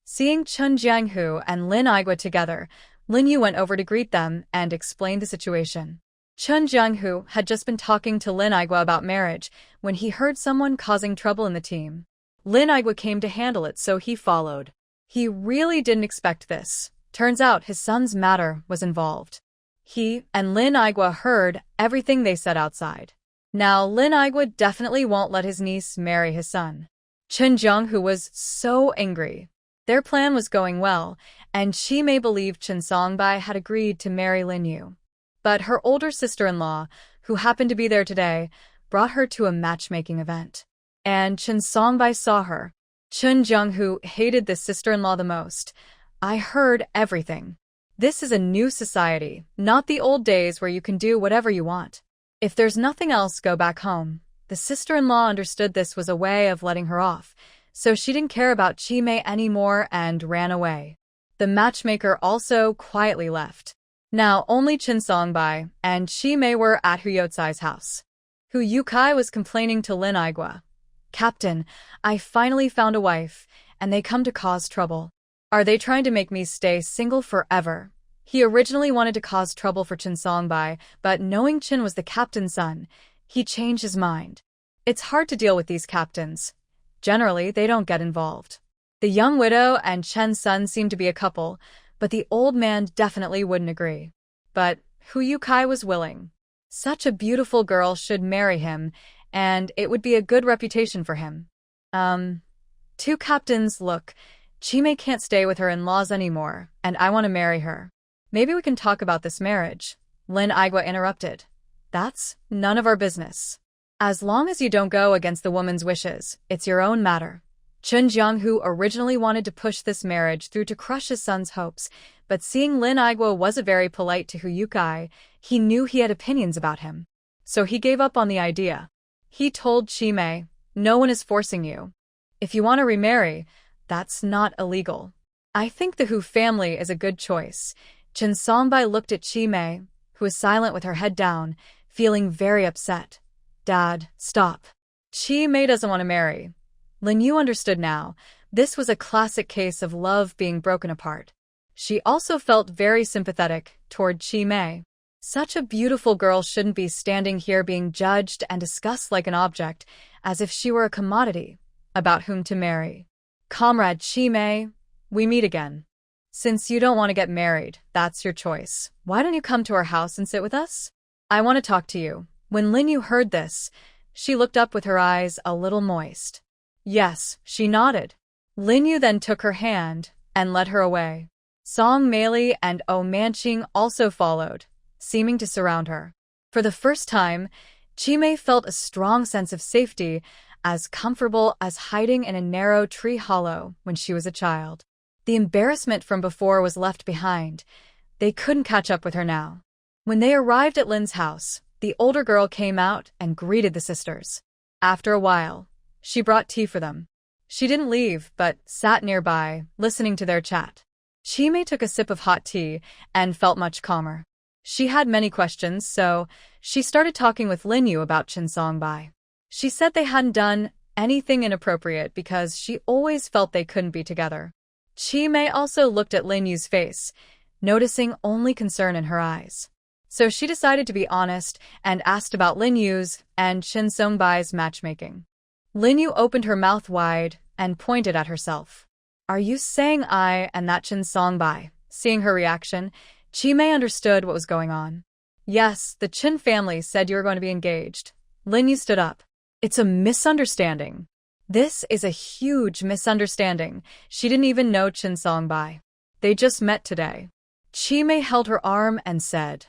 S1: Seeing Chen Jianghu and Lin Aigua together, Lin Yu went over to greet them and explained the situation. Chen Jianghu had just been talking to Lin Aigua about marriage when he heard someone causing trouble in the team. Lin Aigua came to handle it, so he followed. He really didn't expect this. Turns out his son's matter was involved. He and Lin Aigua heard everything they said outside. Now Lin Aigua definitely won't let his niece marry his son. Chen Jianghu was so angry. Their plan was going well, and Chi Mei believed Chen Songbai had agreed to marry Lin Yu. But her older sister-in-law, who happened to be there today, brought her to a matchmaking event. And Chen Songbai saw her. Chen Jianghu hated this sister-in-law the most. I heard everything. This is a new society, not the old days where you can do whatever you want. If there's nothing else, go back home. The sister-in-law understood this was a way of letting her off, so she didn't care about Chi Mei anymore and ran away. The matchmaker also quietly left. Now only Chen Songbai and Chi Mei were at Hu Youcai's house. Hu Yukai was complaining to Lin Aigua. Captain, I finally found a wife, and they come to cause trouble. Are they trying to make me stay single forever? He originally wanted to cause trouble for Chen Songbai, but knowing Chen was the captain's son, he changed his mind. It's hard to deal with these captains. Generally, they don't get involved. The young widow and Chen's son seemed to be a couple, but the old man definitely wouldn't agree. But Hu Yukai was willing. Such a beautiful girl should marry him, and it would be a good reputation for him. Two captains, look, Chi Mei can't stay with her in-laws anymore, and I want to marry her. Maybe we can talk about this marriage. Lin Aigua interrupted. That's none of our business. As long as you don't go against the woman's wishes, it's your own matter. Chen Jianghu originally wanted to push this marriage through to crush his son's hopes, but seeing Lin Aigua wasn't very polite to Hu Yukai, he knew he had opinions about him. So he gave up on the idea. He told Chi Mei, no one is forcing you. If you want to remarry, that's not illegal. I think the Hu family is a good choice. Chen Songbai looked at Chi Mei, who was silent with her head down, feeling very upset. Dad, stop. Chi Mei doesn't want to marry. Lin Yu understood now. This was a classic case of love being broken apart. She also felt very sympathetic toward Chi Mei. Such a beautiful girl shouldn't be standing here being judged and discussed like an object, as if she were a commodity, about whom to marry. Comrade Chi Mei, we meet again. Since you don't want to get married, that's your choice. Why don't you come to our house and sit with us? I want to talk to you. When Lin Yu heard this, she looked up with her eyes a little moist. Yes, she nodded. Lin Yu then took her hand and led her away. Song Meili and Oh Manqing also followed, seeming to surround her. For the first time, Chimei felt a strong sense of safety, as comfortable as hiding in a narrow tree hollow when she was a child. The embarrassment from before was left behind. They couldn't catch up with her now. When they arrived at Lin's house, the older girl came out and greeted the sisters. After a while, she brought tea for them. She didn't leave, but sat nearby, listening to their chat. Chimei took a sip of hot tea and felt much calmer. She had many questions, so she started talking with Lin Yu about Chen Songbai. She said they hadn't done anything inappropriate because she always felt they couldn't be together. Chimei also looked at Lin Yu's face, noticing only concern in her eyes. So she decided to be honest and asked about Lin Yu's and Chen Songbai's matchmaking. Lin Yu opened her mouth wide and pointed at herself. Are you saying I and that Chen Songbai? Seeing her reaction, Chimei understood what was going on. Yes, the Chen family said you were going to be engaged. Lin Yu stood up. It's a misunderstanding. This is a huge misunderstanding. She didn't even know Chen Songbai. They just met today. Chimei held her arm and said,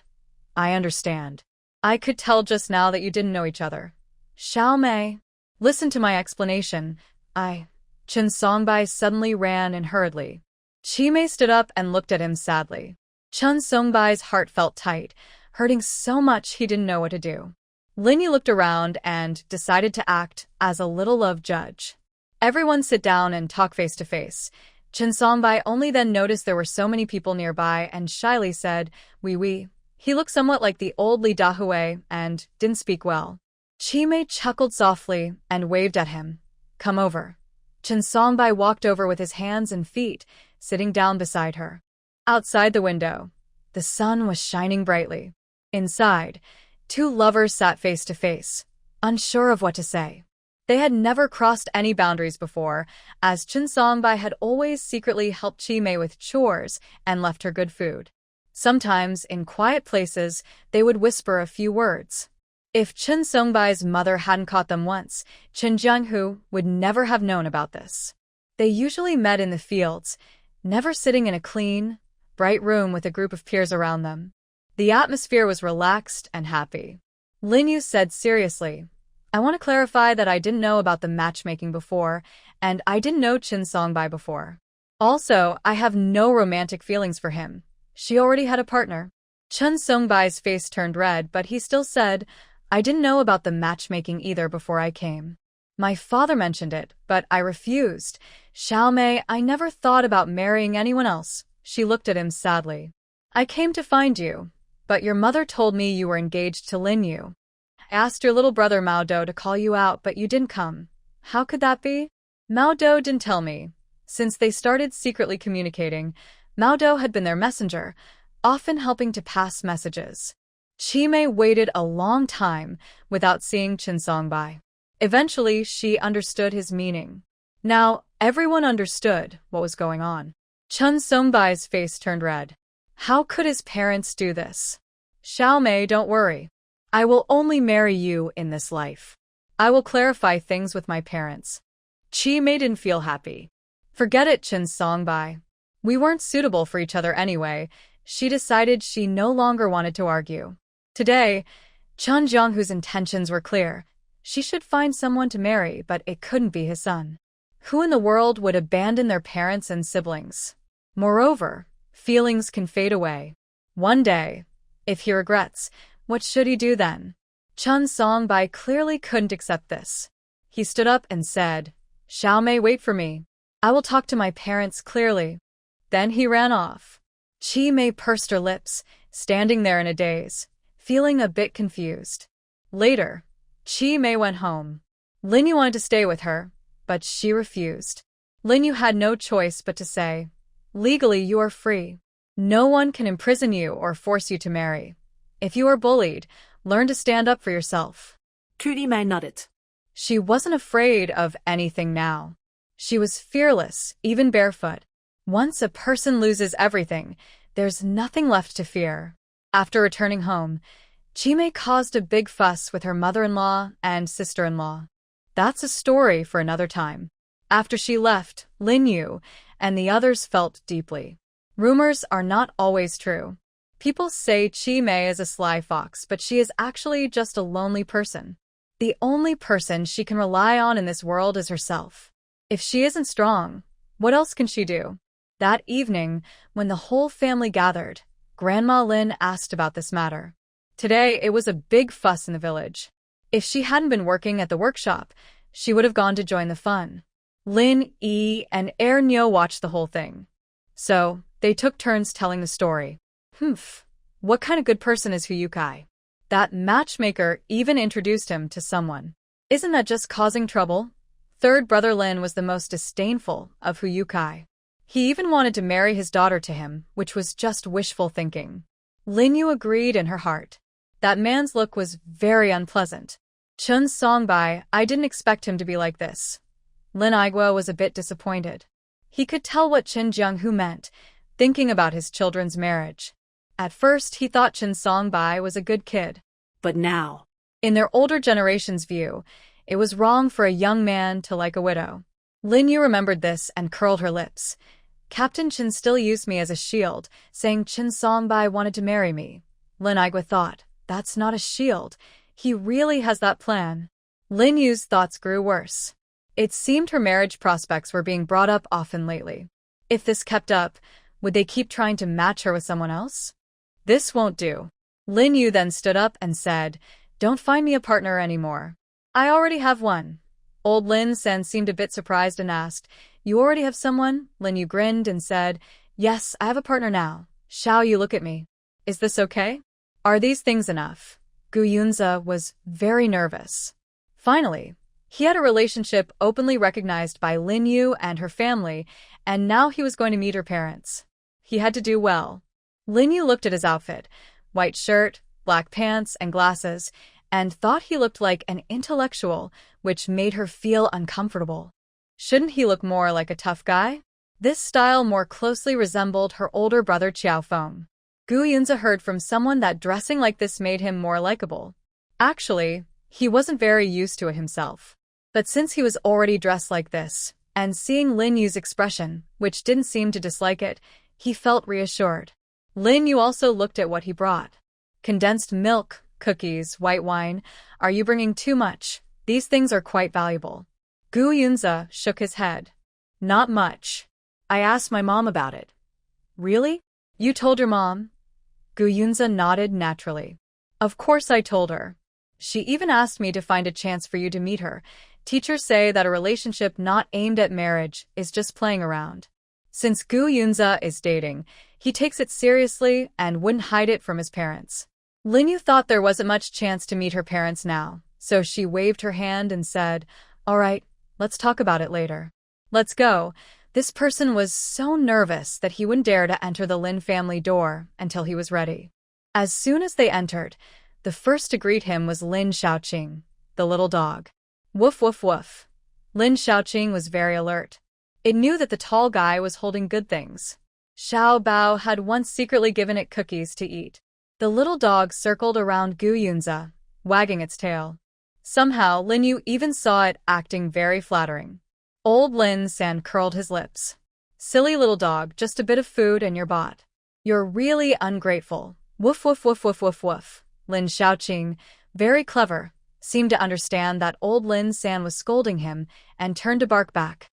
S1: I understand. I could tell just now that you didn't know each other. Xiaomei, listen to my explanation. Chen Songbai suddenly ran in hurriedly. Chimei stood up and looked at him sadly. Chen Songbai's heart felt tight, hurting so much he didn't know what to do. Lin Yu looked around and decided to act as a little love judge. Everyone sit down and talk face to face. Chen Songbai only then noticed there were so many people nearby and shyly said, oui. He looked somewhat like the old Li Dahui and didn't speak well. Chimei chuckled softly and waved at him. Come over. Chen Songbai walked over with his hands and feet, sitting down beside her. Outside the window, the sun was shining brightly. Inside, two lovers sat face to face, unsure of what to say. They had never crossed any boundaries before, as Chen Songbai had always secretly helped Chimei with chores and left her good food. Sometimes, in quiet places, they would whisper a few words. If Chen Songbai's mother hadn't caught them once, Chen Jianghu would never have known about this. They usually met in the fields, never sitting in a clean, bright room with a group of peers around them. The atmosphere was relaxed and happy. Lin Yu said seriously, I want to clarify that I didn't know about the matchmaking before, and I didn't know Chen Songbai before. Also, I have no romantic feelings for him. She already had a partner. Chen Songbai's face turned red, but he still said, I didn't know about the matchmaking either before I came. My father mentioned it, but I refused. Xiaomei, I never thought about marrying anyone else. She looked at him sadly. I came to find you, but your mother told me you were engaged to Lin Yu. I asked your little brother Mao Do to call you out, but you didn't come. How could that be? Mao Do didn't tell me. Since they started secretly communicating, Mao Do had been their messenger, often helping to pass messages. Chimei waited a long time without seeing Chen Songbai. Eventually, she understood his meaning. Now, everyone understood what was going on. Chen Songbai's face turned red. How could his parents do this? Xiaomei, don't worry. I will only marry you in this life. I will clarify things with my parents. Chimei didn't feel happy. Forget it, Chen Songbai. We weren't suitable for each other anyway. She decided she no longer wanted to argue. Today, Chen Jianghu's intentions were clear. She should find someone to marry, but it couldn't be his son. Who in the world would abandon their parents and siblings? Moreover, feelings can fade away. One day, if he regrets, what should he do then? Chen Songbai clearly couldn't accept this. He stood up and said, Xiaomei, wait for me. I will talk to my parents clearly. Then he ran off. Chimei pursed her lips, standing there in a daze, feeling a bit confused. Later, Chimei went home. Lin Yu wanted to stay with her, but she refused. Lin Yu had no choice but to say, legally you are free. No one can imprison you or force you to marry. If you are bullied, learn to stand up for yourself.
S2: Chimei nodded.
S1: She wasn't afraid of anything now. She was fearless, even barefoot. Once a person loses everything, there's nothing left to fear. After returning home, Chime caused a big fuss with her mother-in-law and sister-in-law. That's a story for another time. After she left, Lin Yu and the others felt deeply. Rumors are not always true. People say Chime is a sly fox, but she is actually just a lonely person. The only person she can rely on in this world is herself. If she isn't strong, what else can she do? That evening, when the whole family gathered, Grandma Lin asked about this matter. Today, it was a big fuss in the village. If she hadn't been working at the workshop, she would have gone to join the fun. Lin Yi and Nyo watched the whole thing. So, they took turns telling the story. What kind of good person is Huyukai? That matchmaker even introduced him to someone. Isn't that just causing trouble? Third brother Lin was the most disdainful of Huyukai. He even wanted to marry his daughter to him, which was just wishful thinking. Lin Yu agreed in her heart. That man's look was very unpleasant. Chun Songbai, I didn't expect him to be like this. Lin Igua was a bit disappointed. He could tell what Chin Jianghu meant, thinking about his children's marriage. At first, he thought Chun Songbai was a good kid. But now, in their older generation's view, it was wrong for a young man to like a widow. Lin Yu remembered this and curled her lips. Captain Chin still used me as a shield, saying Chin Songbai wanted to marry me. Lin Igua thought, that's not a shield. He really has that plan. Lin Yu's thoughts grew worse. It seemed her marriage prospects were being brought up often lately. If this kept up, would they keep trying to match her with someone else? This won't do. Lin Yu then stood up and said, don't find me a partner anymore. I already have one. Old Lin Sen seemed a bit surprised and asked, you already have someone? Lin Yu grinned and said, yes, I have a partner now. Shall you look at me? Is this okay? Are these things enough? Gu Yunza was very nervous. Finally, he had a relationship openly recognized by Lin Yu and her family, and now he was going to meet her parents. He had to do well. Lin Yu looked at his outfit, white shirt, black pants, and glasses, and thought he looked like an intellectual, which made her feel uncomfortable. Shouldn't he look more like a tough guy? This style more closely resembled her older brother Qiao Feng. Gu Yunza heard from someone that dressing like this made him more likable. Actually, he wasn't very used to it himself. But since he was already dressed like this, and seeing Lin Yu's expression, which didn't seem to dislike it, he felt reassured. Lin Yu also looked at what he brought. Condensed milk, cookies, white wine. Are you bringing too much? These things are quite valuable. Gu Yunza shook his head. Not much. I asked my mom about it. Really? You told your mom? Gu Yunza nodded naturally. Of course I told her. She even asked me to find a chance for you to meet her. Teachers say that a relationship not aimed at marriage is just playing around. Since Gu Yunza is dating, he takes it seriously and wouldn't hide it from his parents. Lin Yu thought there wasn't much chance to meet her parents now, so she waved her hand and said, all right, let's talk about it later. Let's go. This person was so nervous that he wouldn't dare to enter the Lin family door until he was ready. As soon as they entered, the first to greet him was Lin Xiaoqing, the little dog. Woof woof woof. Lin Xiaoqing was very alert. It knew that the tall guy was holding good things. Xiao Bao had once secretly given it cookies to eat. The little dog circled around Gu Yunza, wagging its tail. Somehow, Lin Yu even saw it acting very flattering. Old Lin San curled his lips. Silly little dog, just a bit of food and you're bought. You're really ungrateful. Woof woof woof woof woof woof. Lin Xiaoqing, very clever, seemed to understand that old Lin San was scolding him and turned to bark back.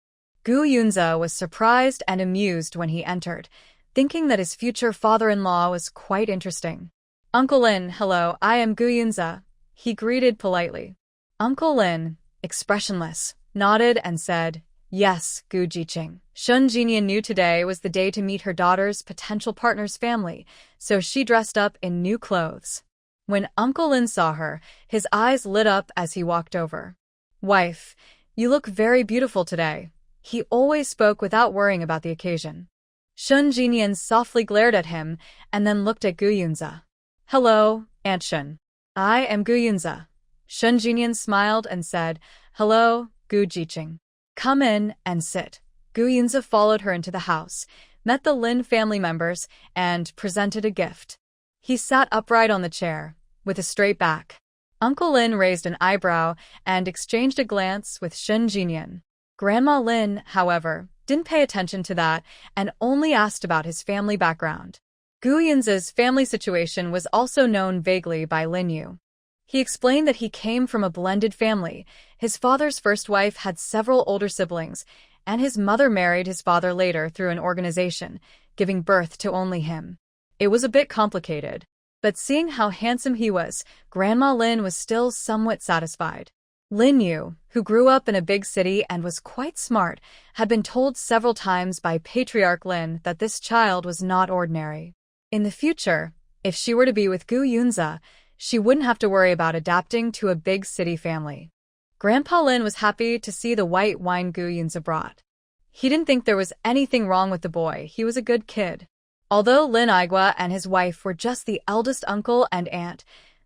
S1: Gu Yunza was surprised and amused when he entered, thinking that his future father-in-law was quite interesting. Uncle Lin, hello, I am Gu Yunza. He greeted politely. Uncle Lin, expressionless, nodded and said, yes, Gu Jiqing. Shun Jinian knew today was the day to meet her daughter's potential partner's family, so she dressed up in new clothes. When Uncle Lin saw her, his eyes lit up as he walked over. Wife, you look very beautiful today. He always spoke without worrying about the occasion. Shun Jinian softly glared at him and then looked at Gu Yunza. Hello, Aunt Shun. I am Gu Yunza. Shun Jinian smiled and said, hello, Gu Jiqing. Come in and sit. Gu Yunza followed her into the house, met the Lin family members, and presented a gift. He sat upright on the chair, with a straight back. Uncle Lin raised an eyebrow and exchanged a glance with Shen Jinyan. Grandma Lin, however, didn't pay attention to that and only asked about his family background. Gu Yunza's family situation was also known vaguely by Lin Yu. He explained that he came from a blended family. His father's first wife had several older siblings, and his mother married his father later through an organization, giving birth to only him. It was a bit complicated, but seeing how handsome he was, Grandma Lin was still somewhat satisfied. Lin Yu, who grew up in a big city and was quite smart, had been told several times by Patriarch Lin that this child was not ordinary. In the future, if she were to be with Gu Yunza, she wouldn't have to worry about adapting to a big city family. Grandpa Lin was happy to see the white wine Gu Yunza brought. He didn't think there was anything wrong with the boy. He was a good kid. Although Lin Aigua and his wife were just the eldest uncle and aunt,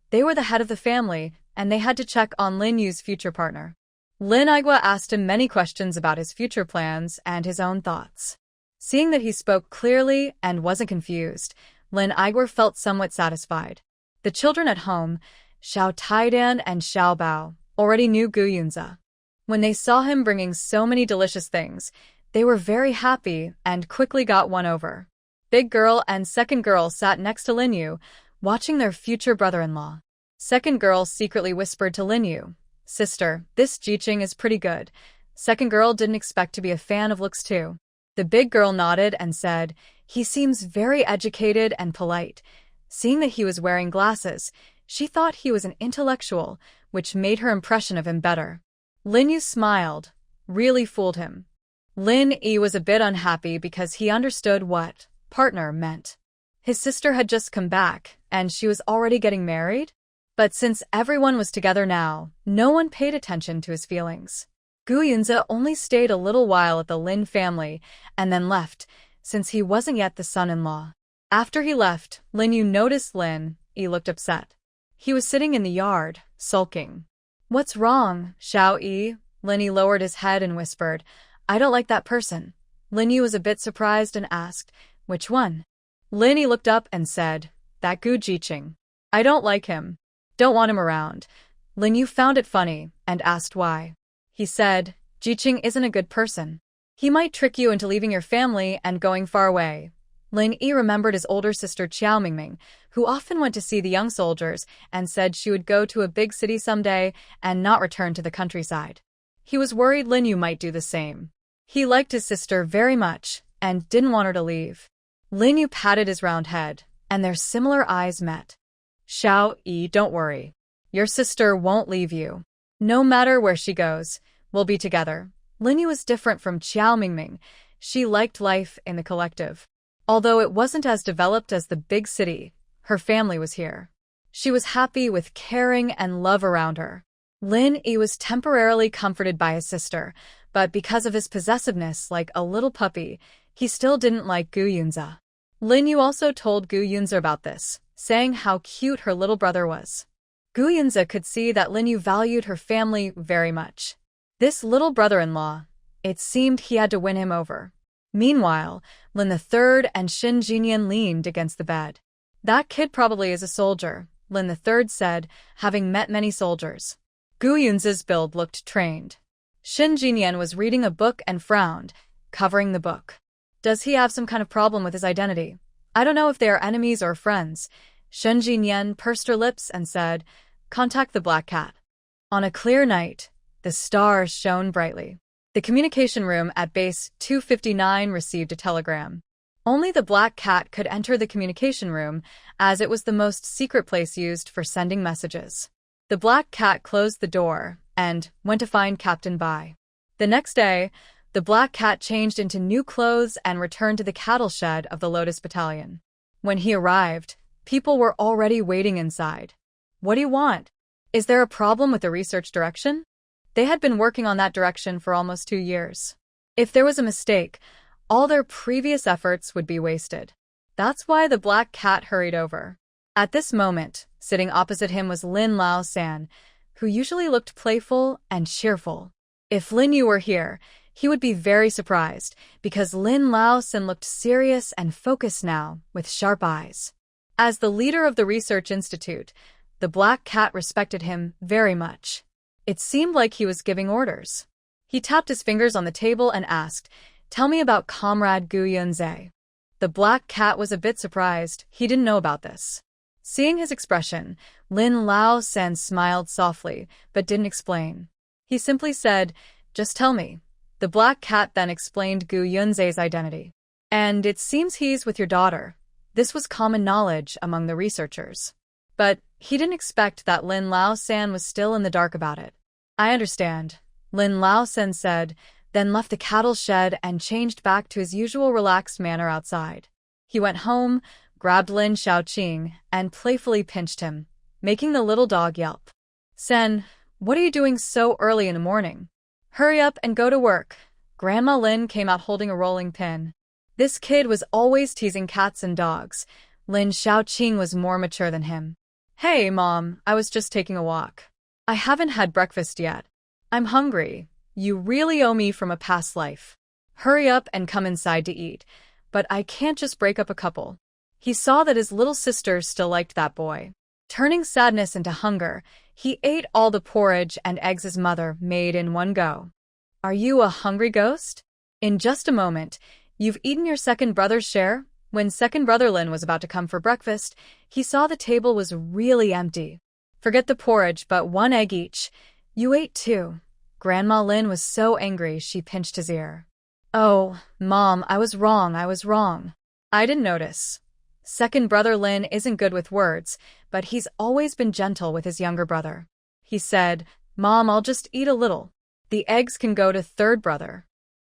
S1: they were the head of the family, and they had to check on Lin Yu's future partner. Lin Aigua asked him many questions about his future plans and his own thoughts. Seeing that he spoke clearly and wasn't confused, Lin Aigua felt somewhat satisfied. The children at home, Xiao Taidan and Xiao Bao, already knew Gu Yunza. When they saw him bringing so many delicious things, they were very happy and quickly got one over. Big girl and second girl sat next to Lin Yu, watching their future brother-in-law. Second girl secretly whispered to Lin Yu, "Sister, this Jiqing is pretty good." Second girl didn't expect to be a fan of looks too. The big girl nodded and said, "He seems very educated and polite." Seeing that he was wearing glasses, she thought he was an intellectual, which made her impression of him better. Lin Yu smiled, really fooled him. Lin Yi was a bit unhappy because he understood what partner meant. His sister had just come back, and she was already getting married? But since everyone was together now, no one paid attention to his feelings. Gu Yunza only stayed a little while at the Lin family and then left, since he wasn't yet the son-in-law. After he left, Lin Yu noticed Lin Yi looked upset. He was sitting in the yard, sulking. "What's wrong, Xiao Yi?" Lin Yi lowered his head and whispered, "I don't like that person." Lin Yu was a bit surprised and asked, "Which one?" Lin Yi looked up and said, "That Gu Jiqing. I don't like him. Don't want him around." Lin Yu found it funny and asked why. He said, "Jiqing isn't a good person. He might trick you into leaving your family and going far away." Lin Yi remembered his older sister Qiao Mingming, who often went to see the young soldiers and said she would go to a big city someday and not return to the countryside. He was worried Lin Yu might do the same. He liked his sister very much and didn't want her to leave. Lin Yu patted his round head, and their similar eyes met. "Xiao Yi, don't worry. Your sister won't leave you. No matter where she goes, we'll be together." Lin Yu was different from Qiao Mingming. She liked life in the collective. Although it wasn't as developed as the big city, her family was here. She was happy with caring and love around her. Lin Yi was temporarily comforted by his sister, but because of his possessiveness like a little puppy, he still didn't like Gu Yunza. Lin Yu also told Gu Yunza about this, saying how cute her little brother was. Gu Yunza could see that Lin Yu valued her family very much. This little brother-in-law, it seemed he had to win him over. Meanwhile, Lin III and Shin Jinyan leaned against the bed. "That kid probably is a soldier," Lin III said, having met many soldiers. Gu Yunza's build looked trained. Shin Jinyan was reading a book and frowned, covering the book. "Does he have some kind of problem with his identity? I don't know if they are enemies or friends." Shin Jinyan pursed her lips and said, "Contact the black cat." On a clear night, the stars shone brightly. The communication room at base 259 received a telegram. Only the black cat could enter the communication room, as it was the most secret place used for sending messages. The black cat closed the door and went to find Captain Bai. The next day, the black cat changed into new clothes and returned to the cattle shed of the Lotus Battalion. When he arrived, people were already waiting inside. "What do you want? Is there a problem with the research direction?" They had been working on that direction for almost 2 years. If there was a mistake, all their previous efforts would be wasted. That's why the black cat hurried over. At this moment, sitting opposite him was Lin Lao San, who usually looked playful and cheerful. If Lin Yu were here, He would be very surprised, because Lin Lao-sen looked serious and focused now, with sharp eyes. As the leader of the research institute, the black cat respected him very much. It seemed like he was giving orders. He tapped his fingers on the table and asked, "Tell me about Comrade Gu Yunze." The black cat was a bit surprised. He didn't know about this. Seeing his expression, Lin Lao-sen smiled softly, but didn't explain. He simply said, "Just tell me." The black cat then explained Gu Yunze's identity. "And it seems he's with your daughter." This was common knowledge among the researchers. But he didn't expect that Lin Lao-san was still in the dark about it. "I understand," Lin Lao-sen said, then left the cattle shed and changed back to his usual relaxed manner outside. He went home, grabbed Lin Xiaoqing, and playfully pinched him, making the little dog yelp. "Sen, what are you doing so early in the morning? Hurry up and go to work." Grandma Lin came out holding a rolling pin. This kid was always teasing cats and dogs. Lin Xiaoqing was more mature than him. "Hey, Mom, I was just taking a walk. I haven't had breakfast yet. I'm hungry. You really owe me from a past life. Hurry up and come inside to eat. But I can't just break up a couple." He saw that his little sister still liked that boy. Turning sadness into hunger, he ate all the porridge and eggs his mother made in one go. "Are you a hungry ghost? In just a moment, you've eaten your second brother's share." When second brother Lin was about to come for breakfast, he saw the table was really empty. "Forget the porridge, but one egg each. You ate two." Grandma Lin was so angry she pinched his ear. "Oh, Mom, I was wrong. I didn't notice." Second brother Lin isn't good with words, but he's always been gentle with his younger brother. He said, "Mom, I'll just eat a little. The eggs can go to third brother."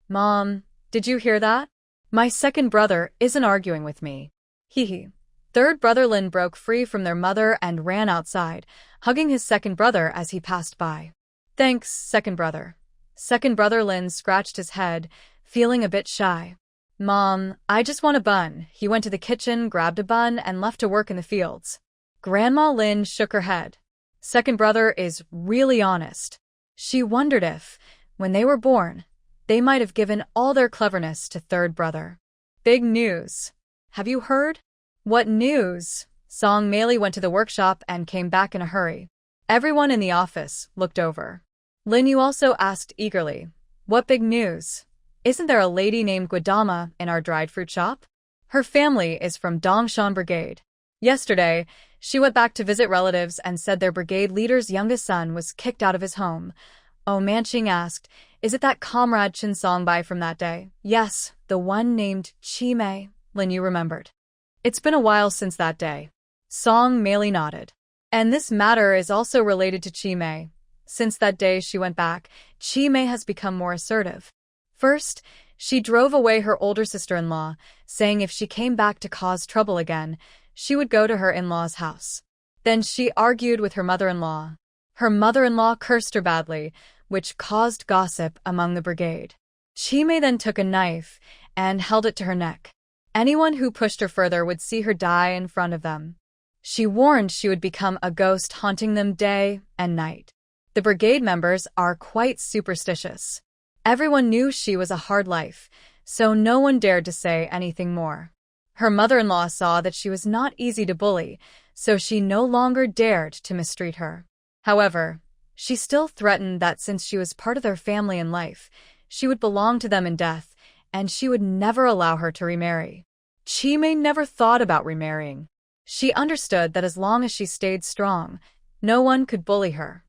S1: "Mom, did you hear that? My second brother isn't arguing with me." Hee. Third brother Lin broke free from their mother and ran outside, hugging his second brother as he passed by. "Thanks, second brother." Second brother Lin scratched his head, feeling a bit shy. "Mom, I just want a bun." He went to the kitchen, grabbed a bun, and left to work in the fields. Grandma Lin shook her head. Second brother is really honest. She wondered if, when they were born, they might have given all their cleverness to third brother. "Big news. Have you heard?" "What news?" Song Meili went to the workshop and came back in a hurry. Everyone in the office looked over. Lin Yu also asked eagerly, "What big news? Isn't there a lady named Guadama in our dried fruit shop? Her family is from Dongshan Brigade. Yesterday, she went back to visit relatives and said their brigade leader's youngest son was kicked out of his home." Oh, Manqing asked, "Is it that comrade Chin Songbai from that day?" "Yes, the one named Chi Mei," Lin Yu remembered. "It's been a while since that day." Song Meili nodded. "And this matter is also related to Chi Mei. Since that day she went back, Chi Mei has become more assertive. First, she drove away her older sister-in-law, saying if she came back to cause trouble again, she would go to her in-law's house. Then she argued with her mother-in-law. Her mother-in-law cursed her badly, which caused gossip among the brigade. Chi Mei then took a knife and held it to her neck. Anyone who pushed her further would see her die in front of them. She warned she would become a ghost haunting them day and night. The brigade members are quite superstitious. Everyone knew she was a hard life, so no one dared to say anything more. Her mother-in-law saw that she was not easy to bully, so she no longer dared to mistreat her. However, she still threatened that since she was part of their family in life, she would belong to them in death, and she would never allow her to remarry. Chi Mei never thought about remarrying. She understood that as long as she stayed strong, no one could bully her.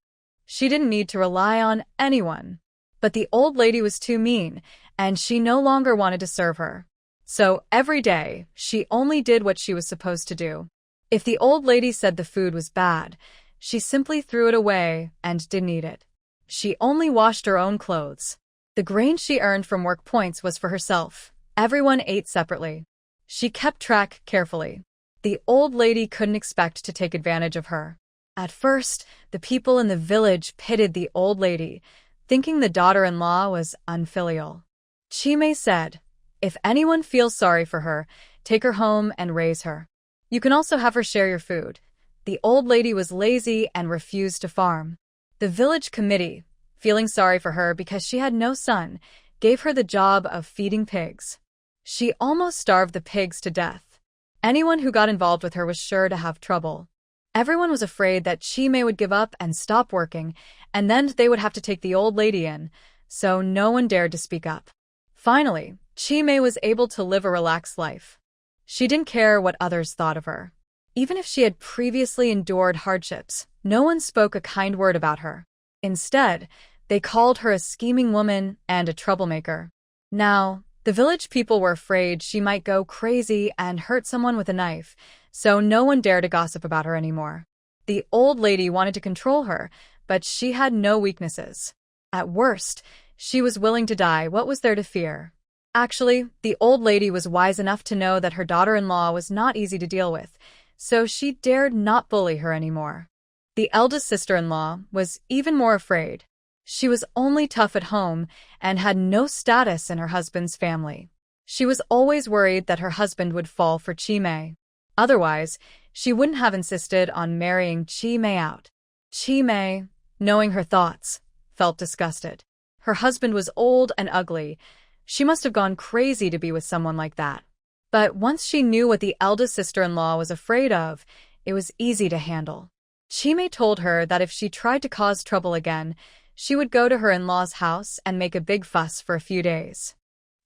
S1: She didn't need to rely on anyone. But the old lady was too mean, and she no longer wanted to serve her. So every day, she only did what she was supposed to do. If the old lady said the food was bad, she simply threw it away and didn't eat it. She only washed her own clothes. The grain she earned from work points was for herself. Everyone ate separately. She kept track carefully. The old lady couldn't expect to take advantage of her. At first, the people in the village pitied the old lady, thinking the daughter-in-law was unfilial. Chi Mei said, "If anyone feels sorry for her, take her home and raise her. You can also have her share your food." The old lady was lazy and refused to farm. The village committee, feeling sorry for her because she had no son, gave her the job of feeding pigs. She almost starved the pigs to death. Anyone who got involved with her was sure to have trouble. Everyone was afraid that Chi-mei would give up and stop working, and then they would have to take the old lady in, so no one dared to speak up. Finally, Chi-mei was able to live a relaxed life. She didn't care what others thought of her. Even if she had previously endured hardships, no one spoke a kind word about her. Instead, they called her a scheming woman and a troublemaker. Now, the village people were afraid she might go crazy and hurt someone with a knife, so no one dared to gossip about her anymore. The old lady wanted to control her, but she had no weaknesses. At worst, she was willing to die. What was there to fear? Actually, the old lady was wise enough to know that her daughter-in-law was not easy to deal with, so she dared not bully her anymore. The eldest sister-in-law was even more afraid. She was only tough at home and had no status in her husband's family. She was always worried that her husband would fall for Chi-mei. Otherwise, she wouldn't have insisted on marrying Chi-mei out. Chi-mei, knowing her thoughts, felt disgusted. Her husband was old and ugly. She must have gone crazy to be with someone like that. But once she knew what the eldest sister-in-law was afraid of, it was easy to handle. Chi-mei told her that if she tried to cause trouble again, she would go to her in-law's house and make a big fuss for a few days.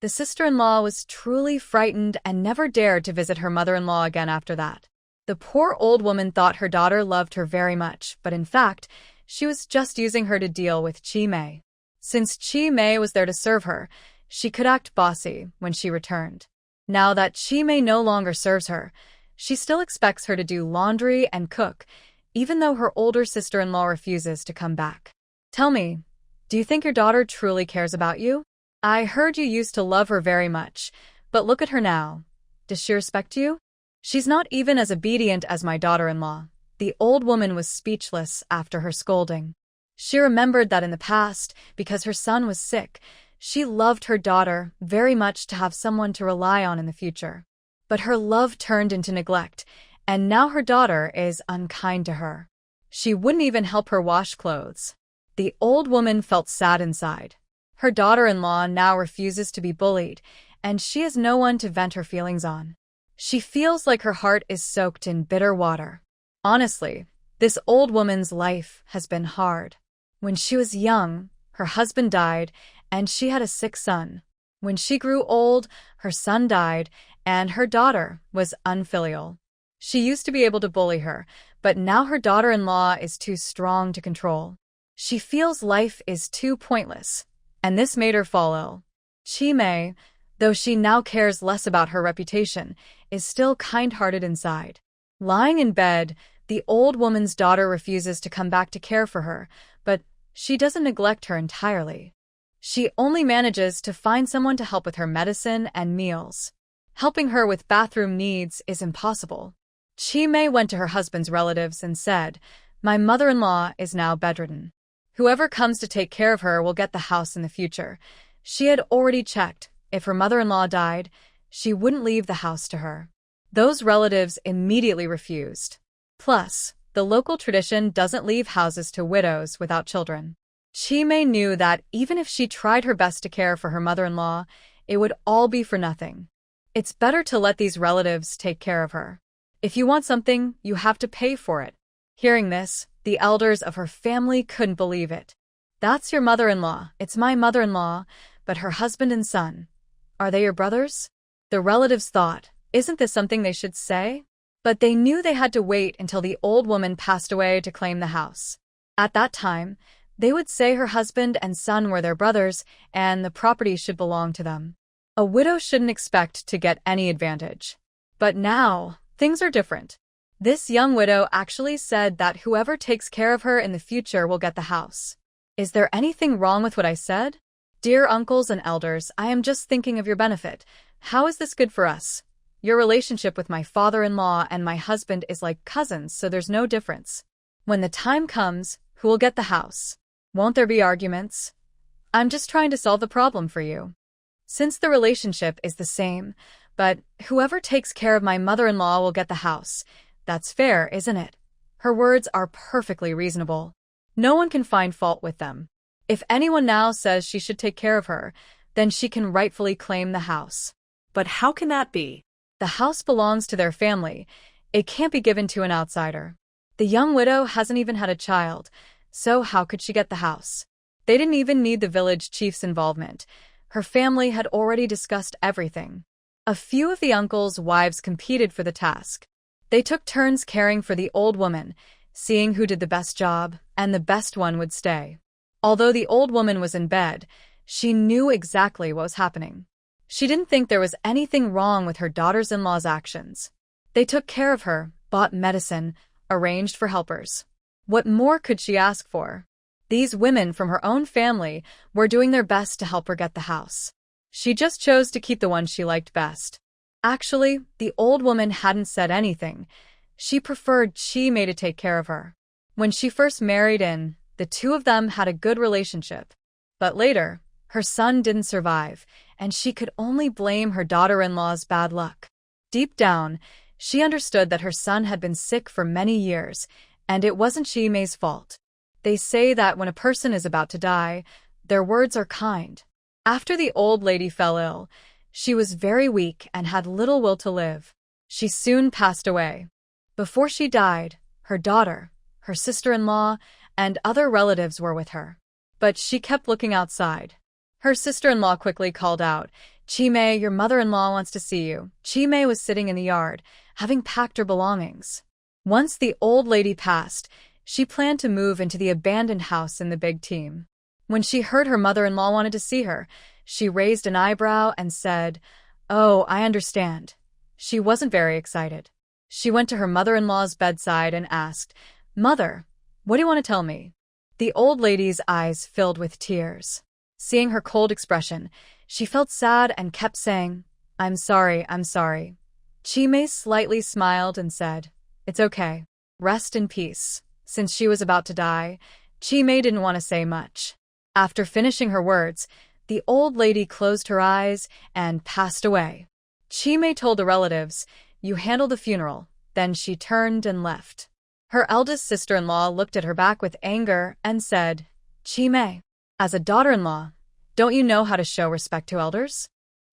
S1: The sister-in-law was truly frightened and never dared to visit her mother-in-law again after that. The poor old woman thought her daughter loved her very much, but in fact, she was just using her to deal with Chi-mei. Since Chi-mei was there to serve her, she could act bossy when she returned. Now that Chi-mei no longer serves her, she still expects her to do laundry and cook, even though her older sister-in-law refuses to come back. Tell me, do you think your daughter truly cares about you? I heard you used to love her very much, but look at her now. Does she respect you? She's not even as obedient as my daughter-in-law. The old woman was speechless after her scolding. She remembered that in the past, because her son was sick, she loved her daughter very much to have someone to rely on in the future. But her love turned into neglect, and now her daughter is unkind to her. She wouldn't even help her wash clothes. The old woman felt sad inside. Her daughter-in-law now refuses to be bullied, and she has no one to vent her feelings on. She feels like her heart is soaked in bitter water. Honestly, this old woman's life has been hard. When she was young, her husband died, and she had a sick son. When she grew old, her son died, and her daughter was unfilial. She used to be able to bully her, but now her daughter-in-law is too strong to control. She feels life is too pointless, and this made her fall ill. Chi-mei, though she now cares less about her reputation, is still kind-hearted inside. Lying in bed, the old woman's daughter refuses to come back to care for her, but she doesn't neglect her entirely. She only manages to find someone to help with her medicine and meals. Helping her with bathroom needs is impossible. Chi-mei went to her husband's relatives and said, "My mother-in-law is now bedridden. Whoever comes to take care of her will get the house in the future." She had already checked. If her mother-in-law died, she wouldn't leave the house to her. Those relatives immediately refused. Plus, the local tradition doesn't leave houses to widows without children. Chi-mei knew that even if she tried her best to care for her mother-in-law, it would all be for nothing. It's better to let these relatives take care of her. If you want something, you have to pay for it. Hearing this, the elders of her family couldn't believe it. "That's your mother-in-law. It's my mother-in-law, but her husband and son. Are they your brothers?" The relatives thought, isn't this something they should say? But they knew they had to wait until the old woman passed away to claim the house. At that time, they would say her husband and son were their brothers, and the property should belong to them. A widow shouldn't expect to get any advantage. But now, things are different. This young widow actually said that whoever takes care of her in the future will get the house. Is there anything wrong with what I said? Dear uncles and elders, I am just thinking of your benefit. How is this good for us? Your relationship with my father-in-law and my husband is like cousins, so there's no difference. When the time comes, who will get the house? Won't there be arguments? I'm just trying to solve the problem for you. Since the relationship is the same, but whoever takes care of my mother-in-law will get the house. That's fair, isn't it? Her words are perfectly reasonable. No one can find fault with them. If anyone now says she should take care of her, then she can rightfully claim the house.
S2: But how can that be?
S1: The house belongs to their family. It can't be given to an outsider. The young widow hasn't even had a child, so how could she get the house? They didn't even need the village chief's involvement. Her family had already discussed everything. A few of the uncle's wives competed for the task. They took turns caring for the old woman, seeing who did the best job, and the best one would stay. Although the old woman was in bed, she knew exactly what was happening. She didn't think there was anything wrong with her daughters-in-law's actions. They took care of her, bought medicine, arranged for helpers. What more could she ask for? These women from her own family were doing their best to help her get the house. She just chose to keep the one she liked best. Actually, the old woman hadn't said anything. She preferred Chi-mei to take care of her. When she first married in, the two of them had a good relationship. But later, her son didn't survive, and she could only blame her daughter-in-law's bad luck. Deep down, she understood that her son had been sick for many years, and it wasn't Chi-mei's fault. They say that when a person is about to die, their words are kind. After the old lady fell ill, she was very weak and had little will to live. She soon passed away. Before she died, her daughter, her sister-in-law, and other relatives were with her. But she kept looking outside. Her sister-in-law quickly called out, "Chi-mei, your mother-in-law wants to see you." Chi-mei was sitting in the yard, having packed her belongings. Once the old lady passed, she planned to move into the abandoned house in the big team. When she heard her mother-in-law wanted to see her, she raised an eyebrow and said, "Oh, I understand." She wasn't very excited. She went to her mother-in-law's bedside and asked, "Mother, what do you want to tell me?" The old lady's eyes filled with tears. Seeing her cold expression, she felt sad and kept saying, I'm sorry. Chi-mei slightly smiled and said, "It's okay. Rest in peace." Since she was about to die, Chi-mei didn't want to say much. After finishing her words, the old lady closed her eyes and passed away. Chi-mei told the relatives, "You handle the funeral." Then she turned and left. Her eldest sister-in-law looked at her back with anger and said, "Chi-mei, as a daughter-in-law, don't you know how to show respect to elders?"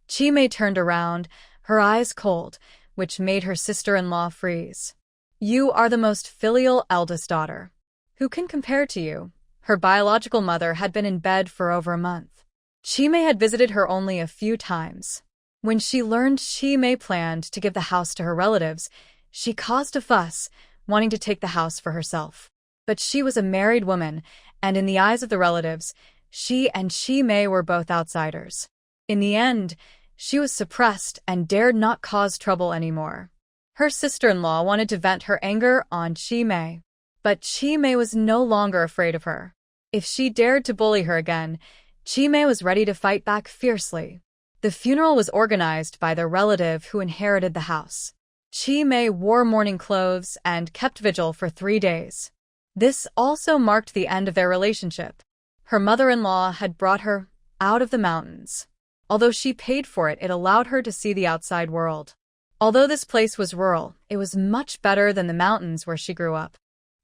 S1: Chi-mei turned around, her eyes cold, which made her sister-in-law freeze. "You are the most filial eldest daughter. Who can compare to you?" Her biological mother had been in bed for over a month. Chi-mei had visited her only a few times. When she learned Chi-mei planned to give the house to her relatives, she caused a fuss, wanting to take the house for herself. But she was a married woman, and in the eyes of the relatives, she and Chi-mei were both outsiders. In the end, she was suppressed and dared not cause trouble anymore. Her sister-in-law wanted to vent her anger on Chi-mei, but Chi-mei was no longer afraid of her. If she dared to bully her again, Chi-mei was ready to fight back fiercely. The funeral was organized by the relative who inherited the house. Chi-mei wore mourning clothes and kept vigil for 3 days. This also marked the end of their relationship. Her mother-in-law had brought her out of the mountains. Although she paid for it, it allowed her to see the outside world. Although this place was rural, it was much better than the mountains where she grew up.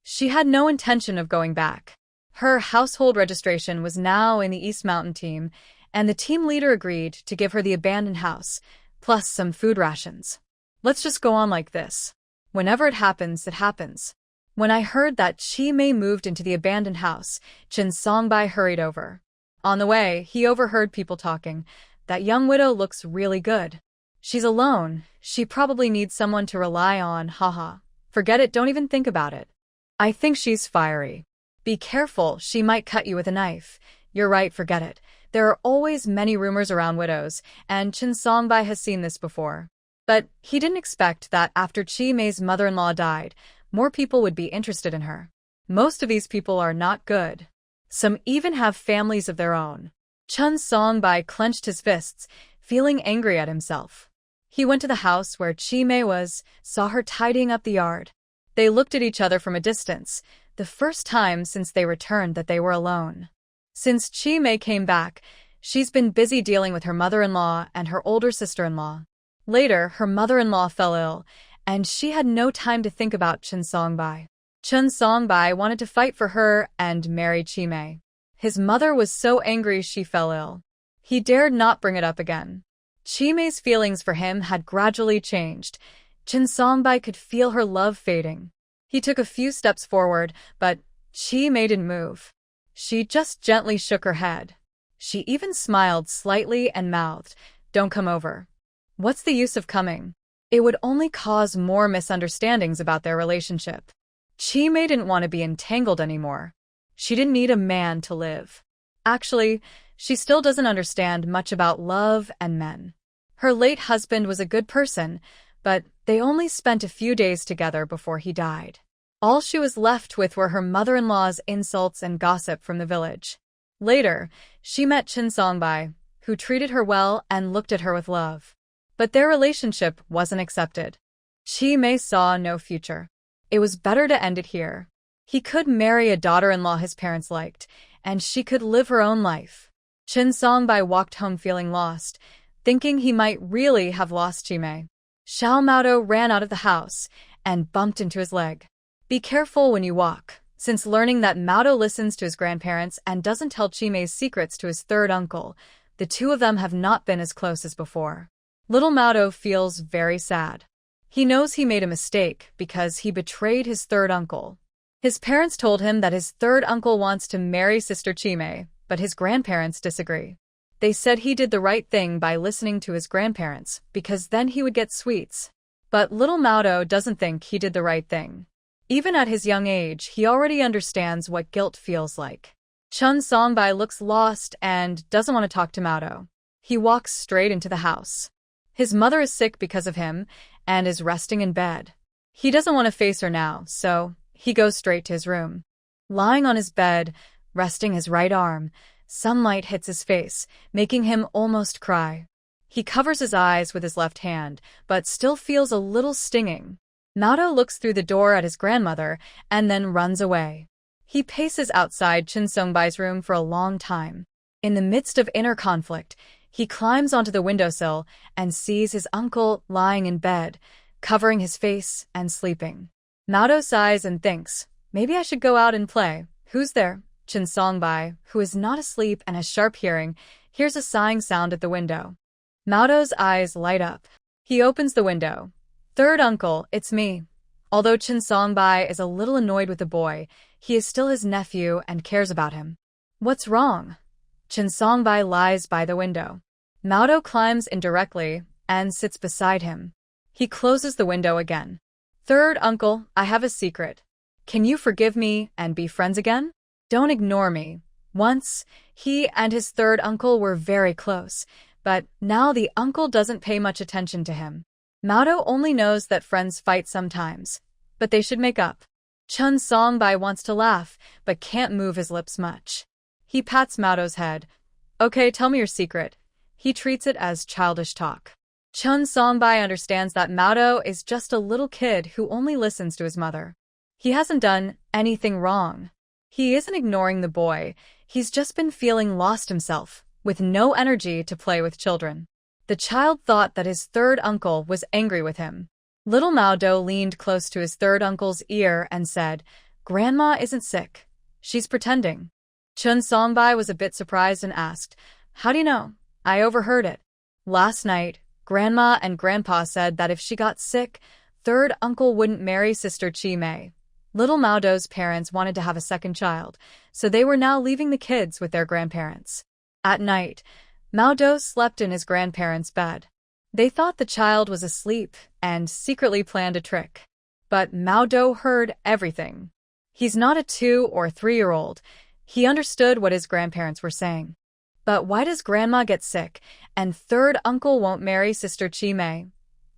S1: She had no intention of going back. Her household registration was now in the East Mountain team, and the team leader agreed to give her the abandoned house, plus some food rations. Let's just go on like this. Whenever it happens, it happens. When I heard that Chi-mei moved into the abandoned house, Chen Songbai hurried over. On the way, he overheard people talking. That young widow looks really good. She's alone. She probably needs someone to rely on, haha. Forget it, don't even think about it. I think she's fiery. Be careful, she might cut you with a knife. You're right, forget it. There are always many rumors around widows, and Chen Songbai has seen this before. But he didn't expect that after Chi-mei's mother-in-law died, more people would be interested in her. Most of these people are not good. Some even have families of their own. Chen Songbai clenched his fists, feeling angry at himself. He went to the house where Chi-mei was, saw her tidying up the yard. They looked at each other from a distance, the first time since they returned that they were alone. Since Chi-mei came back, she's been busy dealing with her mother-in-law and her older sister-in-law. Later, her mother-in-law fell ill, and she had no time to think about Chen Songbai. Chen Songbai wanted to fight for her and marry Chi-mei. His mother was so angry she fell ill. He dared not bring it up again. Chi-mei's feelings for him had gradually changed. Chin Songbai could feel her love fading. He took a few steps forward, but Chi-mei didn't move. She just gently shook her head. She even smiled slightly and mouthed, "Don't come over." What's the use of coming? It would only cause more misunderstandings about their relationship. Chi-mei didn't want to be entangled anymore. She didn't need a man to live. Actually, she still doesn't understand much about love and men. Her late husband was a good person, but they only spent a few days together before he died. All she was left with were her mother-in-law's insults and gossip from the village. Later, she met Chin Songbai, who treated her well and looked at her with love. But their relationship wasn't accepted. Chi-mei saw no future. It was better to end it here. He could marry a daughter-in-law his parents liked, and she could live her own life. Chin Songbai walked home feeling lost, thinking he might really have lost Chi-mei. Xiao Maodo ran out of the house and bumped into his leg. Be careful when you walk, since learning that Maodo listens to his grandparents and doesn't tell Chi-mei's secrets to his third uncle, the two of them have not been as close as before. Little Maodo feels very sad. He knows he made a mistake because he betrayed his third uncle. His parents told him that his third uncle wants to marry Sister Chi-mei, but his grandparents disagree. They said he did the right thing by listening to his grandparents, because then he would get sweets. But little Maodo doesn't think he did the right thing. Even at his young age, he already understands what guilt feels like. Chun Songbai looks lost and doesn't want to talk to Maodo. He walks straight into the house. His mother is sick because of him and is resting in bed. He doesn't want to face her now, so he goes straight to his room. Lying on his bed, resting his right arm, sunlight hits his face, making him almost cry. He covers his eyes with his left hand, but still feels a little stinging. Maodo looks through the door at his grandmother and then runs away. He paces outside Chin Songbai's room for a long time. In the midst of inner conflict, he climbs onto the windowsill and sees his uncle lying in bed, covering his face and sleeping. Maodo sighs and thinks, maybe I should go out and play. Who's there? Chin Songbai, who is not asleep and has sharp hearing, hears a sighing sound at the window. Maodo's eyes light up. He opens the window. Third uncle, it's me. Although Chin Songbai is a little annoyed with the boy, he is still his nephew and cares about him. What's wrong? Chin Songbai lies by the window. Maodo climbs in directly and sits beside him. He closes the window again. Third uncle, I have a secret. Can you forgive me and be friends again? Don't ignore me. Once, he and his third uncle were very close, but now the uncle doesn't pay much attention to him. Maodo only knows that friends fight sometimes, but they should make up. Chun Songbai wants to laugh, but can't move his lips much. He pats Maodo's head. Okay, tell me your secret. He treats it as childish talk. Chun Songbai understands that Maodo is just a little kid who only listens to his mother. He hasn't done anything wrong. He isn't ignoring the boy, he's just been feeling lost himself, with no energy to play with children. The child thought that his third uncle was angry with him. Little Maodo leaned close to his third uncle's ear and said, Grandma isn't sick. She's pretending. Chun Songbai was a bit surprised and asked, How do you know? I overheard it. Last night, Grandma and Grandpa said that if she got sick, third uncle wouldn't marry Sister Chi-mei. Little Maodo's parents wanted to have a second child, so they were now leaving the kids with their grandparents. At night, Maodo slept in his grandparents' bed. They thought the child was asleep and secretly planned a trick. But Maodo heard everything. He's not a 2- or 3-year-old. He understood what his grandparents were saying. But why does Grandma get sick and third uncle won't marry Sister Chi-mei?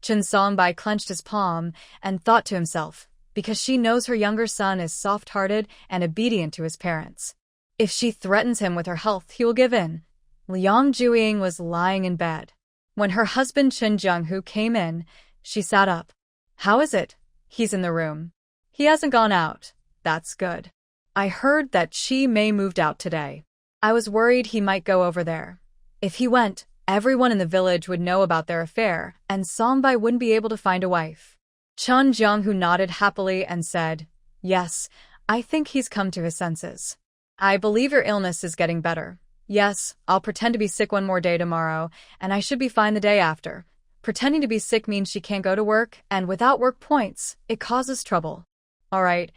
S1: Chin Songbai clenched his palm and thought to himself, because she knows her younger son is soft-hearted and obedient to his parents. If she threatens him with her health, he will give in. Liang Juiying was lying in bed. When her husband Chen Jianghu came in, she sat up. How is it? He's in the room. He hasn't gone out. That's good. I heard that Chi-mei moved out today. I was worried he might go over there. If he went, everyone in the village would know about their affair, and Songbai wouldn't be able to find a wife. Chen Jianghu nodded happily and said, Yes, I think he's come to his senses. I believe your illness is getting better. Yes, I'll pretend to be sick one more day tomorrow, and I should be fine the day after. Pretending to be sick means she can't go to work, and without work points, it causes trouble. All right,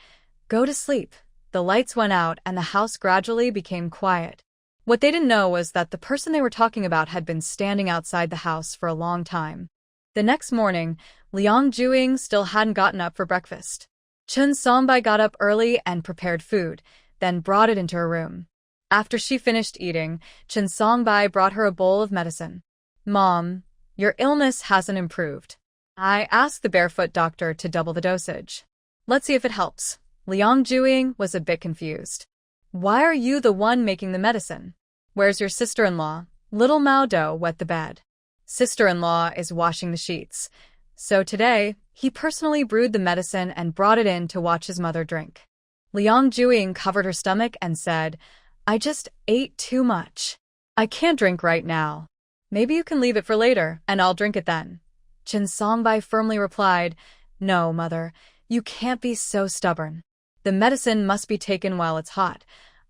S1: go to sleep. The lights went out, and the house gradually became quiet. What they didn't know was that the person they were talking about had been standing outside the house for a long time. The next morning, Liang Juing still hadn't gotten up for breakfast. Chun Songbai got up early and prepared food, then brought it into her room. After she finished eating, Chun Songbai brought her a bowl of medicine. Mom, your illness hasn't improved. I asked the barefoot doctor to double the dosage. Let's see if it helps. Liang Juing was a bit confused. Why are you the one making the medicine? Where's your sister-in-law? Little Mao Do wet the bed. Sister-in-law is washing the sheets. So today, he personally brewed the medicine and brought it in to watch his mother drink. Liang Juing covered her stomach and said, I just ate too much. I can't drink right now. Maybe you can leave it for later, and I'll drink it then. Chun Songbai firmly replied, No, mother, you can't be so stubborn. The medicine must be taken while it's hot.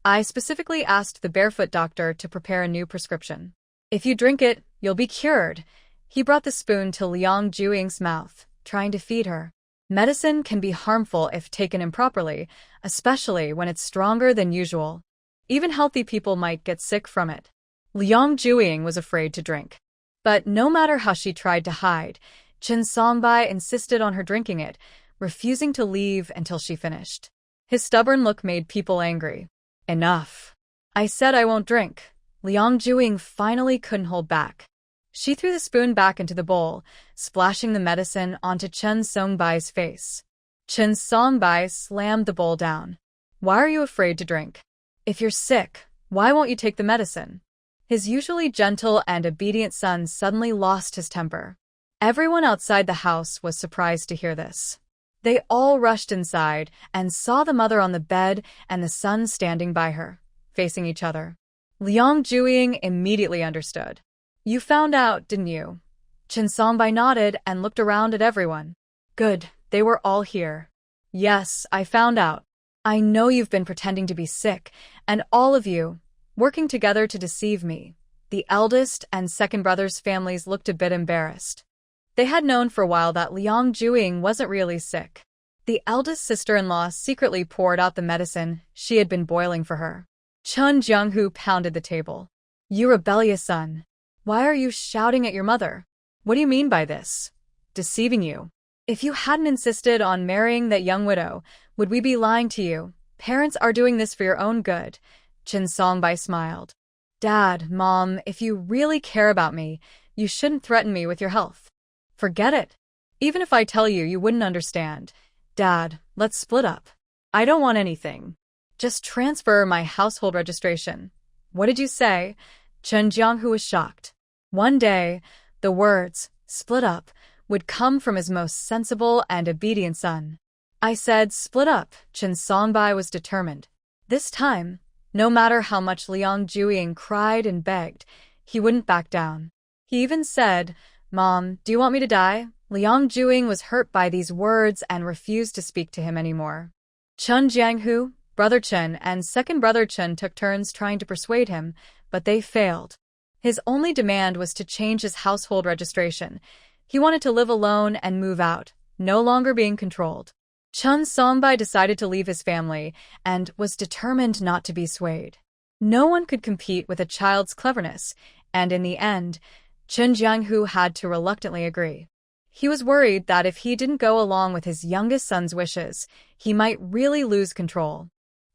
S1: I specifically asked the barefoot doctor to prepare a new prescription. If you drink it, you'll be cured. He brought the spoon to Liang Juing's mouth, trying to feed her. Medicine can be harmful if taken improperly, especially when it's stronger than usual. Even healthy people might get sick from it. Liang Juing was afraid to drink. But no matter how she tried to hide, Chun Songbai insisted on her drinking it, refusing to leave until she finished. His stubborn look made people angry. Enough. I said I won't drink. Liang Juing finally couldn't hold back. She threw the spoon back into the bowl, splashing the medicine onto Chun Songbai's face. Chun Songbai slammed the bowl down. Why are you afraid to drink? If you're sick, why won't you take the medicine? His usually gentle and obedient son suddenly lost his temper. Everyone outside the house was surprised to hear this. They all rushed inside and saw the mother on the bed and the son standing by her, facing each other. Liang Juing immediately understood. You found out, didn't you? Chun Songbai nodded and looked around at everyone. Good, they were all here. Yes, I found out. I know you've been pretending to be sick, and all of you, working together to deceive me. The eldest and second brother's families looked a bit embarrassed. They had known for a while that Liang Juing wasn't really sick. The eldest sister-in-law secretly poured out the medicine she had been boiling for her. Chun Jianghu pounded the table. You rebellious son. Why are you shouting at your mother? What do you mean by this? Deceiving you. If you hadn't insisted on marrying that young widow, would we be lying to you? Parents are doing this for your own good. Chun Songbai smiled. Dad, Mom, if you really care about me, you shouldn't threaten me with your health. Forget it. Even if I tell you, you wouldn't understand. Dad, let's split up. I don't want anything. Just transfer my household registration. What did you say? Chun Jianghu was shocked. One day, the words, split up, would come from his most sensible and obedient son. I said, split up. Chun Songbai was determined. This time, no matter how much Liang Juing cried and begged, he wouldn't back down. He even said, Mom, do you want me to die? Liang Juing was hurt by these words and refused to speak to him anymore. Chun Jianghu, Brother Chun, and second brother Chun took turns trying to persuade him, but they failed. His only demand was to change his household registration. He wanted to live alone and move out, no longer being controlled. Chun Songbai decided to leave his family and was determined not to be swayed. No one could compete with a child's cleverness, and in the end, Chun Jianghu had to reluctantly agree. He was worried that if he didn't go along with his youngest son's wishes, he might really lose control.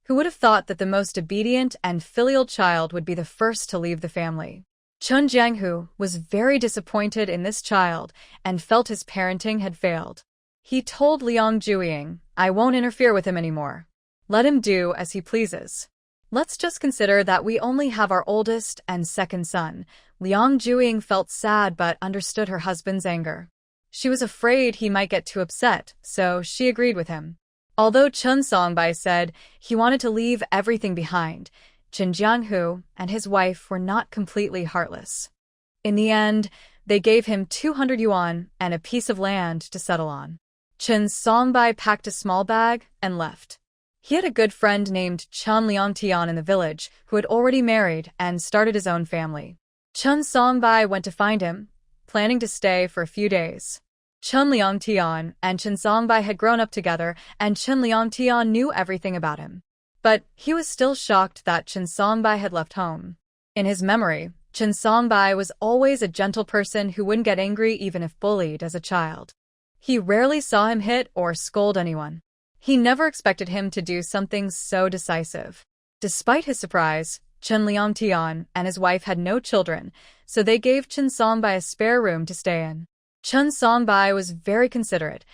S1: Who would have thought that the most obedient and filial child would be the first to leave the family? Chun Jianghu was very disappointed in this child and felt his parenting had failed. He told Liang Juing, I won't interfere with him anymore. Let him do as he pleases. Let's just consider that we only have our oldest and second son. Liang Juing felt sad but understood her husband's anger. She was afraid he might get too upset, so she agreed with him. Although Chun Songbai said he wanted to leave everything behind, Chun Jianghu and his wife were not completely heartless. In the end, they gave him 200 yuan and a piece of land to settle on. Chun Songbai packed a small bag and left. He had a good friend named Chun Leongtian in the village who had already married and started his own family. Chun Songbai went to find him, planning to stay for a few days. Chun Leongtian and Chun Songbai had grown up together, and Chun Leongtian knew everything about him. But he was still shocked that Chun Songbai had left home. In his memory, Chun Songbai was always a gentle person who wouldn't get angry even if bullied as a child. He rarely saw him hit or scold anyone. He never expected him to do something so decisive. Despite his surprise, Chun Leongtian and his wife had no children, so they gave Chun Songbai a spare room to stay in. Chun Songbai was very considerate.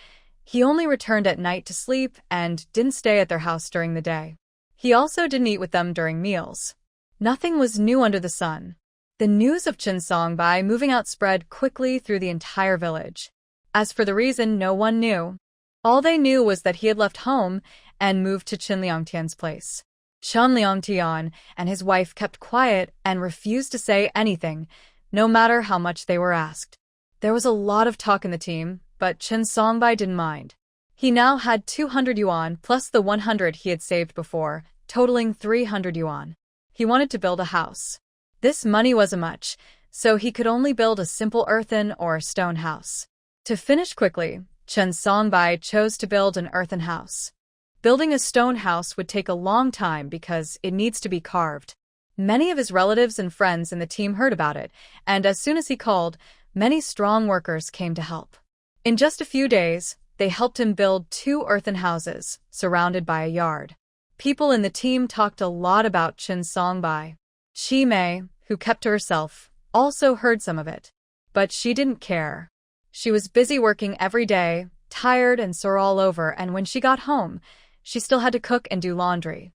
S1: He only returned at night to sleep and didn't stay at their house during the day. He also didn't eat with them during meals. Nothing was new under the sun. The news of Chun Songbai moving out spread quickly through the entire village. As for the reason, no one knew. All they knew was that he had left home and moved to Chun Leongtian's place. Chun Leongtian and his wife kept quiet and refused to say anything, no matter how much they were asked. There was a lot of talk in the team, but Chun Songbai didn't mind. He now had 200 yuan plus the 100 he had saved before, totaling 300 yuan. He wanted to build a house. This money wasn't much, so he could only build a simple earthen or stone house. To finish quickly, Chun Songbai chose to build an earthen house. Building a stone house would take a long time because it needs to be carved. Many of his relatives and friends in the team heard about it, and as soon as he called, many strong workers came to help. In just a few days, they helped him build 2 earthen houses, surrounded by a yard. People in the team talked a lot about Chun Songbai. Chi Mei, who kept to herself, also heard some of it. But she didn't care. She was busy working every day, tired and sore all over, and when she got home, she still had to cook and do laundry.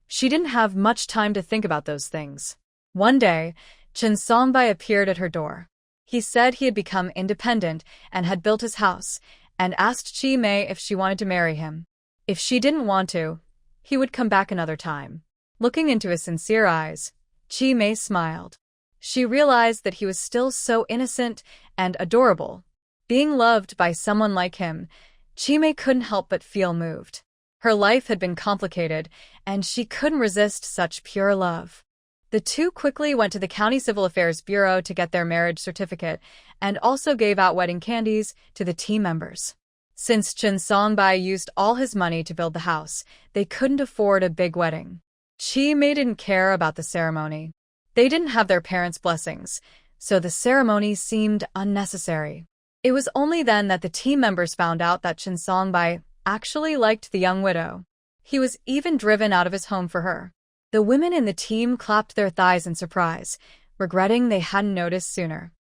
S1: She didn't have much time to think about those things. One day, Chun Songbai appeared at her door. He said he had become independent and had built his house, and asked Chi Mei if she wanted to marry him. If she didn't want to, he would come back another time. Looking into his sincere eyes, Chi Mei smiled. She realized that he was still so innocent and adorable. Being loved by someone like him, Chi Mei couldn't help but feel moved. Her life had been complicated, and she couldn't resist such pure love. The two quickly went to the County Civil Affairs Bureau to get their marriage certificate, and also gave out wedding candies to the team members. Since Chun Songbai used all his money to build the house, they couldn't afford a big wedding. Chi Mei didn't care about the ceremony. They didn't have their parents' blessings, so the ceremony seemed unnecessary. It was only then that the team members found out that Chun Songbai actually liked the young widow. He was even driven out of his home for her. The women in the team clapped their thighs in surprise, regretting they hadn't noticed sooner.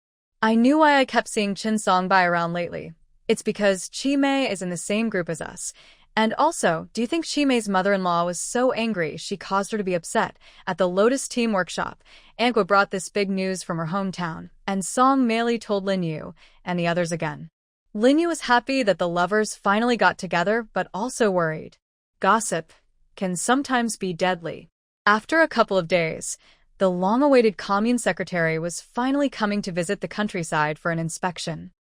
S1: I knew why I kept seeing Chun Songbai around lately. It's because Chi Mei is in the same group as us. And also, do you think Chi Mei's mother-in-law was so angry she caused her to be upset at the Lotus Team workshop? Angua brought this big news from her hometown, and Song Meili told Lin Yu and the others again. Lin Yu was happy that the lovers finally got together, but also worried. Gossip can sometimes be deadly. After a couple of days, the long-awaited commune secretary was finally coming to visit the countryside for an inspection.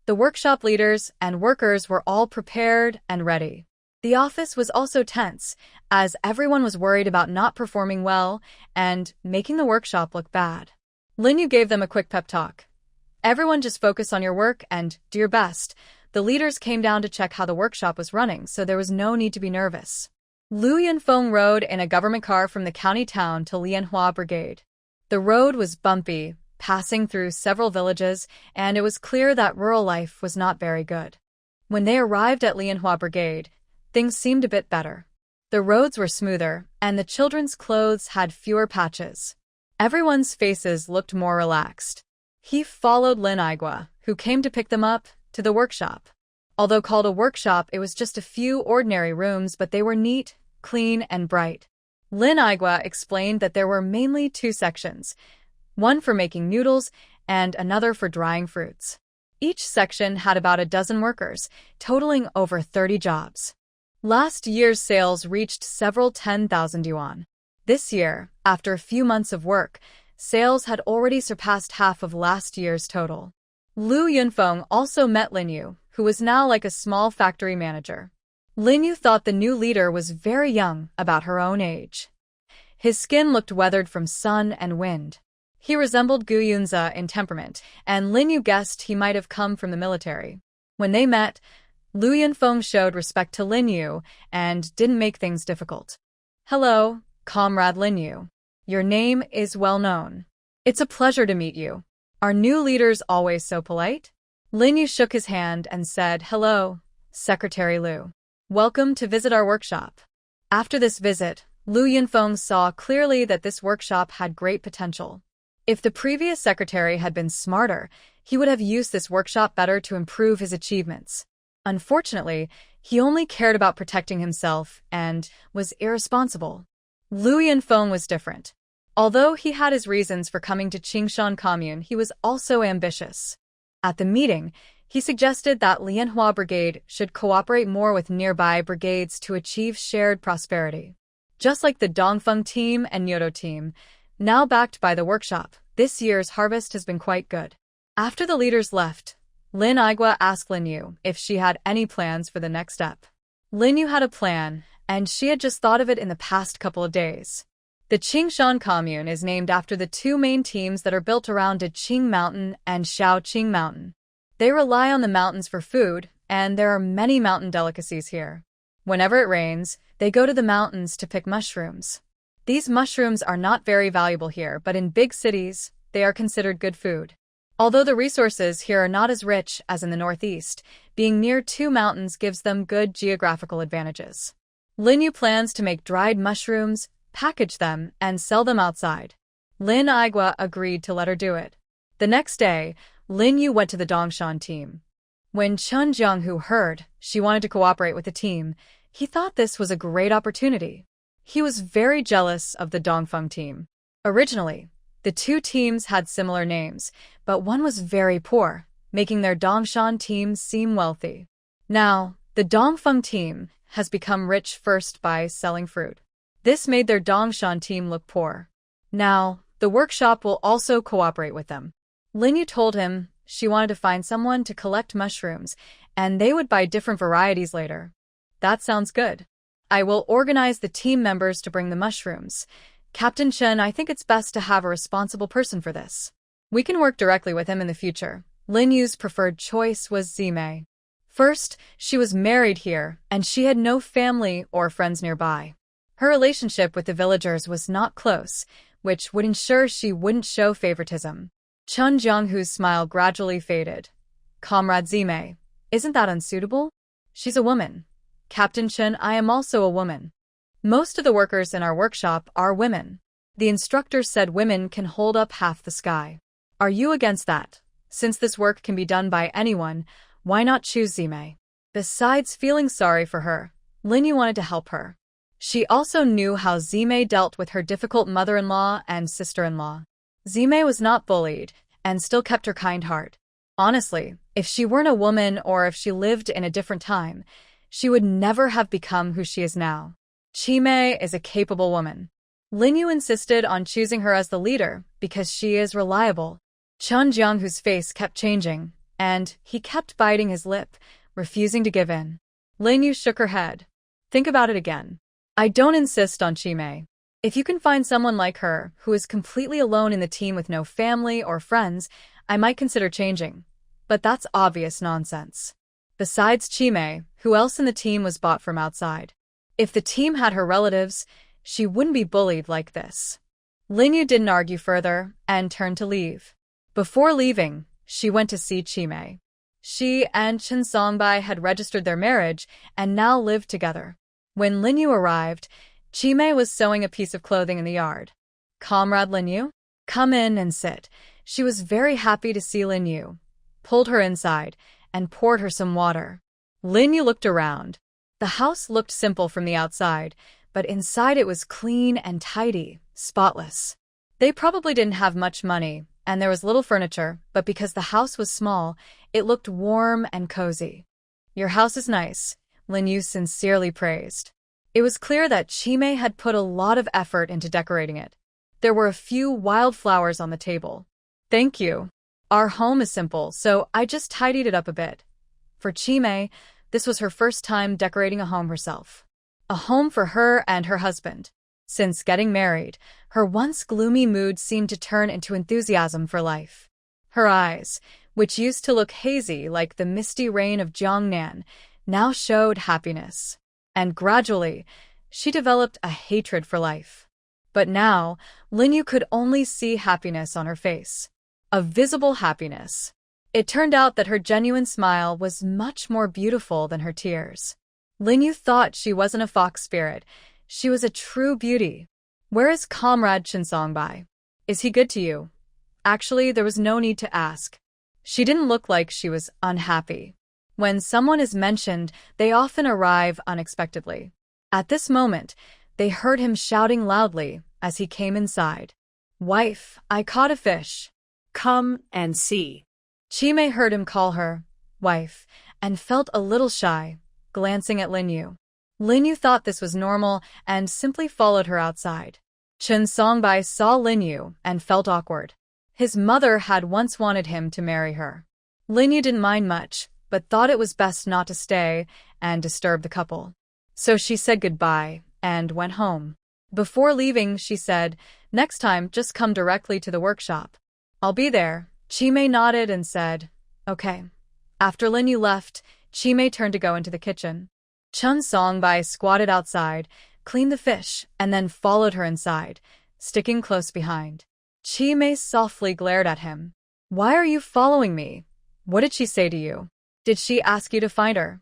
S1: The workshop leaders and workers were all prepared and ready. The office was also tense, as everyone was worried about not performing well and making the workshop look bad. Lin Yu gave them a quick pep talk. Everyone just focus on your work and do your best. The leaders came down to check how the workshop was running, so there was no need to be nervous. Lu Yunfeng rode in a government car from the county town to Lianhua Brigade. The road was bumpy, passing through several villages, and it was clear that rural life was not very good. When they arrived at Lianhua Brigade, things seemed a bit better. The roads were smoother, and the children's clothes had fewer patches. Everyone's faces looked more relaxed. He followed Lin Igua, who came to pick them up, to the workshop. Although called a workshop, it was just a few ordinary rooms, but they were neat, clean, and bright. Lin Igua explained that there were mainly 2 sections, one for making noodles and another for drying fruits. Each section had about a dozen workers, totaling over 30 jobs. Last year's sales reached several 10,000 yuan. This year, after a few months of work, sales had already surpassed half of last year's total. Lu Yunfeng also met Lin Yu, who was now like a small factory manager. Lin Yu thought the new leader was very young, about her own age. His skin looked weathered from sun and wind. He resembled Gu Yunze in temperament, and Lin Yu guessed he might have come from the military. When they met, Lu Yunfeng showed respect to Lin Yu and didn't make things difficult. "Hello, Comrade Lin Yu. Your name is well known. It's a pleasure to meet you. Are new leaders always so polite?" Lin Yu shook his hand and said, "Hello, Secretary Lu. Welcome to visit our workshop." After this visit, Lu Yunfeng saw clearly that this workshop had great potential. If the previous secretary had been smarter, he would have used this workshop better to improve his achievements. Unfortunately, he only cared about protecting himself and was irresponsible. Lu Yunfeng was different. Although he had his reasons for coming to Qingshan Commune, he was also ambitious. At the meeting, he suggested that Lianhua Brigade should cooperate more with nearby brigades to achieve shared prosperity. Just like the Dongfeng team and Nyoto team, now backed by the workshop, this year's harvest has been quite good. After the leaders left, Lin Igua asked Lin Yu if she had any plans for the next step. Lin Yu had a plan, and she had just thought of it in the past couple of days. The Qingshan Commune is named after the two main teams that are built around Qing Mountain and Shaoqing Mountain. They rely on the mountains for food, and there are many mountain delicacies here. Whenever it rains, they go to the mountains to pick mushrooms. These mushrooms are not very valuable here, but in big cities, they are considered good food. Although the resources here are not as rich as in the northeast, being near two mountains gives them good geographical advantages. Lin Yu plans to make dried mushrooms, package them, and sell them outside. Lin Igua agreed to let her do it. The next day, Lin Yu went to the Dongshan team. When Chen Jianghu heard she wanted to cooperate with the team, he thought this was a great opportunity. He was very jealous of the Dongfeng team. Originally, the two teams had similar names, but one was very poor, making their Dongshan team seem wealthy. Now, the Dongfeng team has become rich first by selling fruit. This made their Dongshan team look poor. Now, the workshop will also cooperate with them. Lin Yu told him she wanted to find someone to collect mushrooms, and they would buy different varieties later. That sounds good. I will organize the team members to bring the mushrooms. Captain Chen, I think it's best to have a responsible person for this. We can work directly with him in the future. Lin Yu's preferred choice was Zimei. First, she was married here, and she had no family or friends nearby. Her relationship with the villagers was not close, which would ensure she wouldn't show favoritism. Chen Jianghu's smile gradually faded. "Comrade Zimei, isn't that unsuitable? She's a woman. Captain Chen, I am also a woman. Most of the workers in our workshop are women. The instructor said women can hold up half the sky. Are you against that? Since this work can be done by anyone, why not choose Zimei?" Besides feeling sorry for her, Lin Yu wanted to help her. She also knew how Zimei dealt with her difficult mother-in-law and sister-in-law. Zimei was not bullied and still kept her kind heart. Honestly, if she weren't a woman or if she lived in a different time, she would never have become who she is now. Chimei is a capable woman. Lin Yu insisted on choosing her as the leader because she is reliable. Chen Jianghu's face kept changing, and he kept biting his lip, refusing to give in. Lin Yu shook her head. "Think about it again. I don't insist on Chimei. If you can find someone like her who is completely alone in the team with no family or friends, I might consider changing. But that's obvious nonsense. Besides Chimei, who else in the team was bought from outside? If the team had her relatives, she wouldn't be bullied like this." Lin Yu didn't argue further and turned to leave. Before leaving, she went to see Chimei. She and Chen Songbai had registered their marriage and now lived together. When Lin Yu arrived, Chimei was sewing a piece of clothing in the yard. "Comrade Lin Yu, come in and sit." She was very happy to see Lin Yu, pulled her inside, and poured her some water. Lin Yu looked around. The house looked simple from the outside, but inside it was clean and tidy, spotless. They probably didn't have much money, and there was little furniture, but because the house was small, it looked warm and cozy. "Your house is nice," Lin Yu sincerely praised. It was clear that Chimei had put a lot of effort into decorating it. There were a few wildflowers on the table. "Thank you. Our home is simple, so I just tidied it up a bit." For Chimei, This was her first time decorating a home herself. A home for her and her husband. Since getting married, her once gloomy mood seemed to turn into enthusiasm for life. Her eyes, which used to look hazy like the misty rain of Jiangnan, now showed happiness. And gradually, she developed a hatred for life. But now, Linyu could only see happiness on her face. A visible happiness. It turned out that her genuine smile was much more beautiful than her tears. Linyu thought she wasn't a fox spirit. She was a true beauty. Where is Comrade Chinsongbai? Is he good to you? Actually, there was no need to ask. She didn't look like she was unhappy. When someone is mentioned, they often arrive unexpectedly. At this moment, they heard him shouting loudly as he came inside. "Wife, I caught a fish.
S2: Come and see."
S1: Chimei heard him call her wife and felt a little shy, glancing at Linyu. Linyu thought this was normal and simply followed her outside. Chen Songbai saw Linyu and felt awkward. His mother had once wanted him to marry her. Linyu didn't mind much, but thought it was best not to stay and disturb the couple. So she said goodbye and went home. Before leaving, she said, "Next time, just come directly to the workshop. I'll be there." Chimei nodded and said, "Okay." After Linyu left, Chimei turned to go into the kitchen. Chen Songbai squatted outside, cleaned the fish, and then followed her inside, sticking close behind. Chimei softly glared at him. "Why are you following me? What did she say to you? Did she ask you to find her?"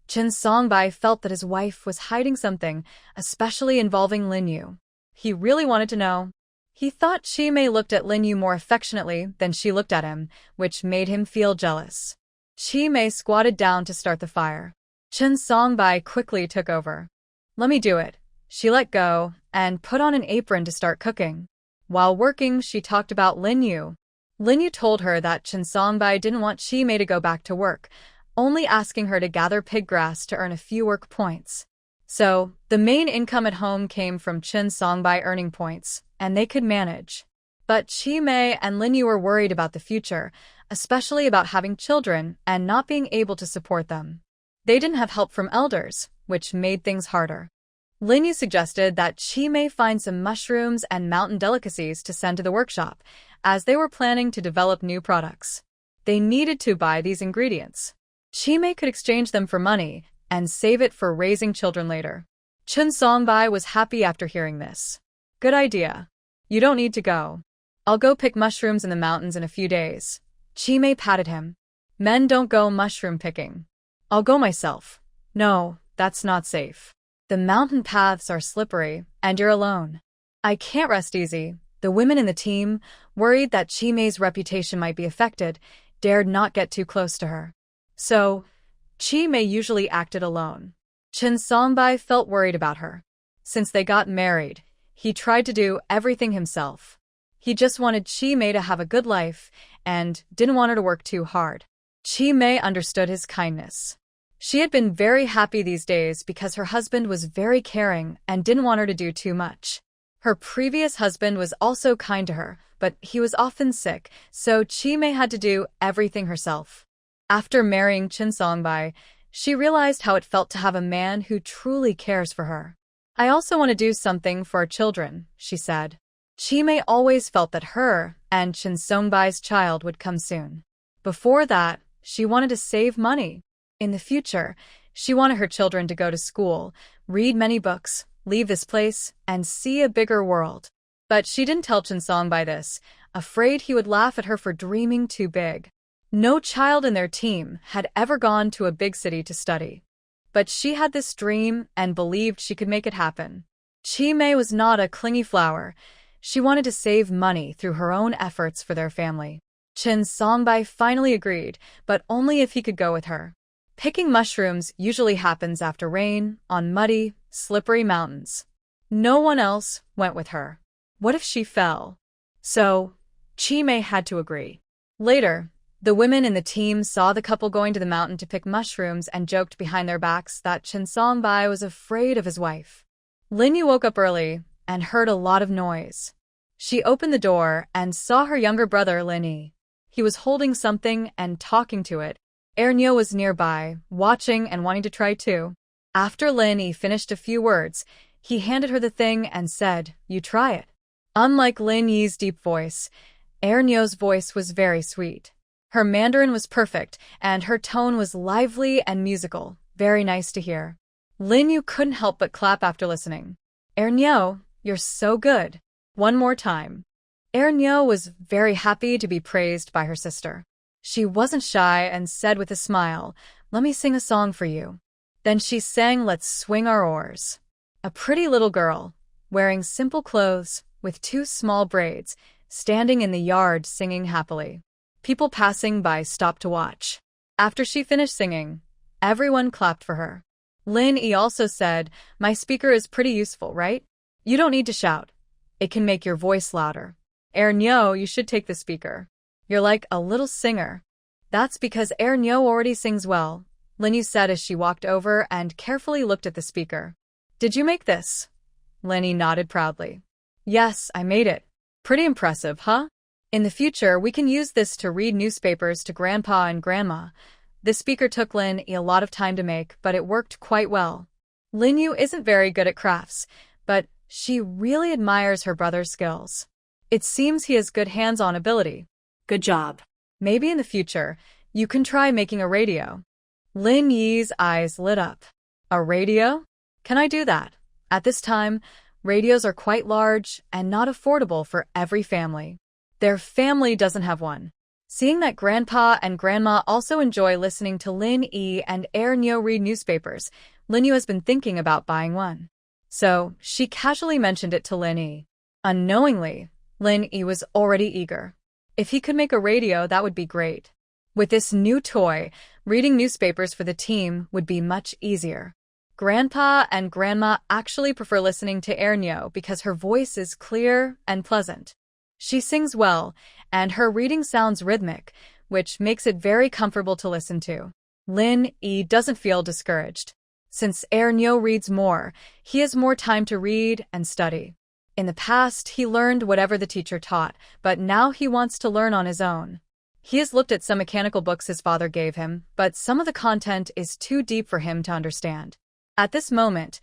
S1: Chen Songbai felt that his wife was hiding something, especially involving Linyu. He really wanted to know. He thought Chimei looked at Linyu more affectionately than she looked at him, which made him feel jealous. Chimei squatted down to start the fire. Chen Songbai quickly took over. "Let me do it." She let go and put on an apron to start cooking. While working, she talked about Linyu. Linyu told her that Chen Songbai didn't want Chimei to go back to work, only asking her to gather pig grass to earn a few work points. So, the main income at home came from Chen Songbai earning points, and they could manage. But Chimei and Linyu were worried about the future, especially about having children and not being able to support them. They didn't have help from elders, which made things harder. Linyu suggested that Chimei find some mushrooms and mountain delicacies to send to the workshop, as they were planning to develop new products. They needed to buy these ingredients. Chimei could exchange them for money and save it for raising children later. Chen Songbai was happy after hearing this. "Good idea. You don't need to go. I'll go pick mushrooms in the mountains in a few days." Chimei patted him. "Men don't go mushroom picking. I'll go myself." "No, that's not safe. The mountain paths are slippery, and you're alone." "I can't rest easy." The women in the team, worried that Chimei's reputation might be affected, dared not get too close to her. So, Chimei usually acted alone. Chen Songbai felt worried about her. Since they got married, he tried to do everything himself. He just wanted Chimei to have a good life and didn't want her to work too hard. Chimei understood his kindness. She had been very happy these days because her husband was very caring and didn't want her to do too much. Her previous husband was also kind to her, but he was often sick, so Chimei had to do everything herself. After marrying Chen Songbai, she realized how it felt to have a man who truly cares for her. "I also want to do something for our children," she said. Chimei always felt that her and Chen Songbai's child would come soon. Before that, she wanted to save money. In the future, she wanted her children to go to school, read many books, leave this place, and see a bigger world. But she didn't tell Chen Songbai this, afraid he would laugh at her for dreaming too big. No child in their team had ever gone to a big city to study. But she had this dream and believed she could make it happen. Chimei was not a clingy flower. She wanted to save money through her own efforts for their family. Chen Songbai finally agreed, but only if he could go with her. Picking mushrooms usually happens after rain, on muddy, slippery mountains. No one else went with her. What if she fell? So, Chimei had to agree. Later, the women in the team saw the couple going to the mountain to pick mushrooms and joked behind their backs that Chen Songbai was afraid of his wife. Linyu woke up early and heard a lot of noise. She opened the door and saw her younger brother, Linyi. He was holding something and talking to it. Ernyo was nearby, watching and wanting to try too. After Lin Yi finished a few words, he handed her the thing and said, "You try it." Unlike Lin Yi's deep voice, Ernyo's voice was very sweet. Her Mandarin was perfect, and her tone was lively and musical, very nice to hear. Lin Yu couldn't help but clap after listening. "Ernyo, you're so good. One more time." Ernyo was very happy to be praised by her sister. She wasn't shy and said with a smile, "Let me sing a song for you." Then she sang "Let's Swing Our Oars." A pretty little girl, wearing simple clothes, with 2 small braids, standing in the yard singing happily. People passing by stopped to watch. After she finished singing, everyone clapped for her. Lin Yi also said, "My speaker is pretty useful, right? You don't need to shout. It can make your voice louder. Ernyo, you should take the speaker. You're like a little singer." "That's because Ernyo already sings well," Lin Yi said as she walked over and carefully looked at the speaker. "Did you make this?" Lin Yi nodded proudly. "Yes, I made it. Pretty impressive, huh? In the future, we can use this to read newspapers to Grandpa and Grandma." The speaker took Lin Yi a lot of time to make, but it worked quite well. Lin Yu isn't very good at crafts, but she really admires her brother's skills. It seems he has good hands-on ability.
S2: Good job.
S1: Maybe in the future, you can try making a radio. Lin Yi's eyes lit up. A radio? Can I do that? At this time, radios are quite large and not affordable for every family. Their family doesn't have one. Seeing that Grandpa and Grandma also enjoy listening to Lin Yi and Ernyo read newspapers, Lin Yu has been thinking about buying one. So, she casually mentioned it to Lin Yi. Unknowingly, Lin Yi was already eager. If he could make a radio, that would be great. With this new toy, reading newspapers for the team would be much easier. Grandpa and Grandma actually prefer listening to Ernyo because her voice is clear and pleasant. She sings well, and her reading sounds rhythmic, which makes it very comfortable to listen to. Lin Yi doesn't feel discouraged. Since Ernyo reads more, he has more time to read and study. In the past, he learned whatever the teacher taught, but now he wants to learn on his own. He has looked at some mechanical books his father gave him, but some of the content is too deep for him to understand. At this moment,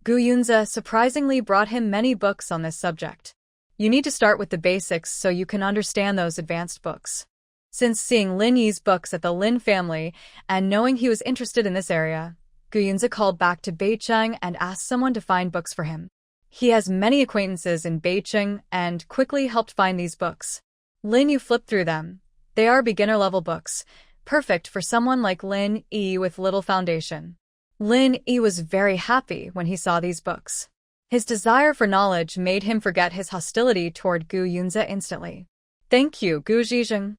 S1: Gu Yunze surprisingly brought him many books on this subject. You need to start with the basics so you can understand those advanced books. Since seeing Lin Yi's books at the Lin family and knowing he was interested in this area, Gu Yunze called back to Beicheng and asked someone to find books for him. He has many acquaintances in Beicheng and quickly helped find these books. Lin Yu flipped through them. They are beginner-level books, perfect for someone like Lin Yi with little foundation. Lin Yi was very happy when he saw these books. His desire for knowledge made him forget his hostility toward Gu Yunze instantly. "Thank you, Gu Zhizheng."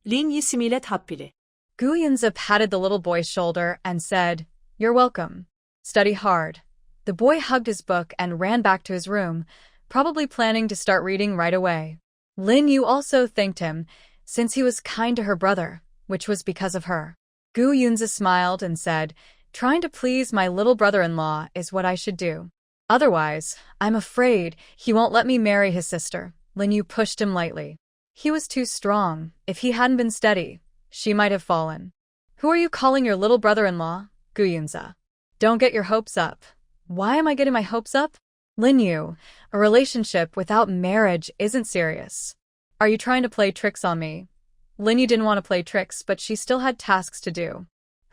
S2: Lin Yi similet happily.
S1: Gu Yunze patted the little boy's shoulder and said, "You're welcome. Study hard." The boy hugged his book and ran back to his room, probably planning to start reading right away. Lin Yu also thanked him, since he was kind to her brother, which was because of her. Gu Yunze smiled and said, "Trying to please my little brother-in-law is what I should do. Otherwise, I'm afraid he won't let me marry his sister." Lin Yu pushed him lightly. He was too strong. If he hadn't been steady, she might have fallen. "Who are you calling your little brother-in-law?" Gu Yunze. "Don't get your hopes up." "Why am I getting my hopes up?" Lin Yu, a relationship without marriage isn't serious. "Are you trying to play tricks on me?" Lin Yu didn't want to play tricks, but she still had tasks to do.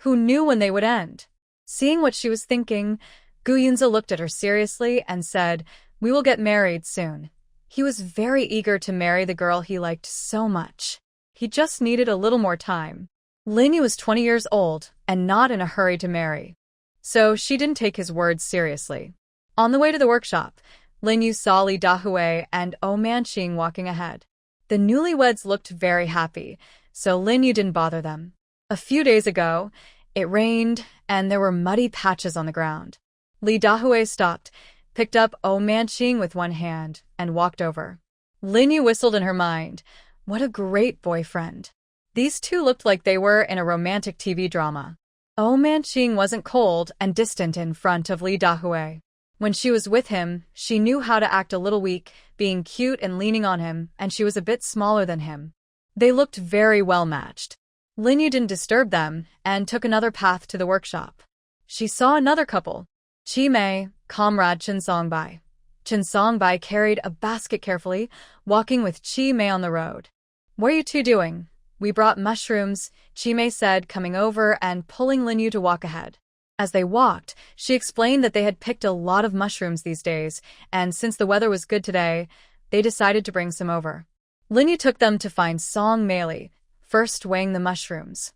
S1: Who knew when they would end? Seeing what she was thinking, Gu Yunze looked at her seriously and said, "We will get married soon." He was very eager to marry the girl he liked so much. He just needed a little more time. Lin Yu was 20 years old and not in a hurry to marry. So she didn't take his words seriously. On the way to the workshop, Lin Yu saw Li Dahui and Oh Manqing walking ahead. The newlyweds looked very happy, so Lin Yu didn't bother them. A few days ago, it rained and there were muddy patches on the ground. Li Dahui stopped, picked up Oh Manqing with one hand, and walked over. Lin Yu whistled in her mind. What a great boyfriend. These two looked like they were in a romantic TV drama. Oh Manqing wasn't cold and distant in front of Li Dahui. When she was with him, she knew how to act a little weak, being cute and leaning on him, and she was a bit smaller than him. They looked very well matched. Linyu didn't disturb them and took another path to the workshop. She saw another couple, Chi Mei, comrade Chen Songbai. Chen Songbai carried a basket carefully, walking with Chi Mei on the road. "What are you two doing?" "We brought mushrooms," Chi Mei said, coming over and pulling Linyu to walk ahead. As they walked, she explained that they had picked a lot of mushrooms these days, and since the weather was good today, they decided to bring some over. Linyu took them to find Song Meili, first weighing the mushrooms.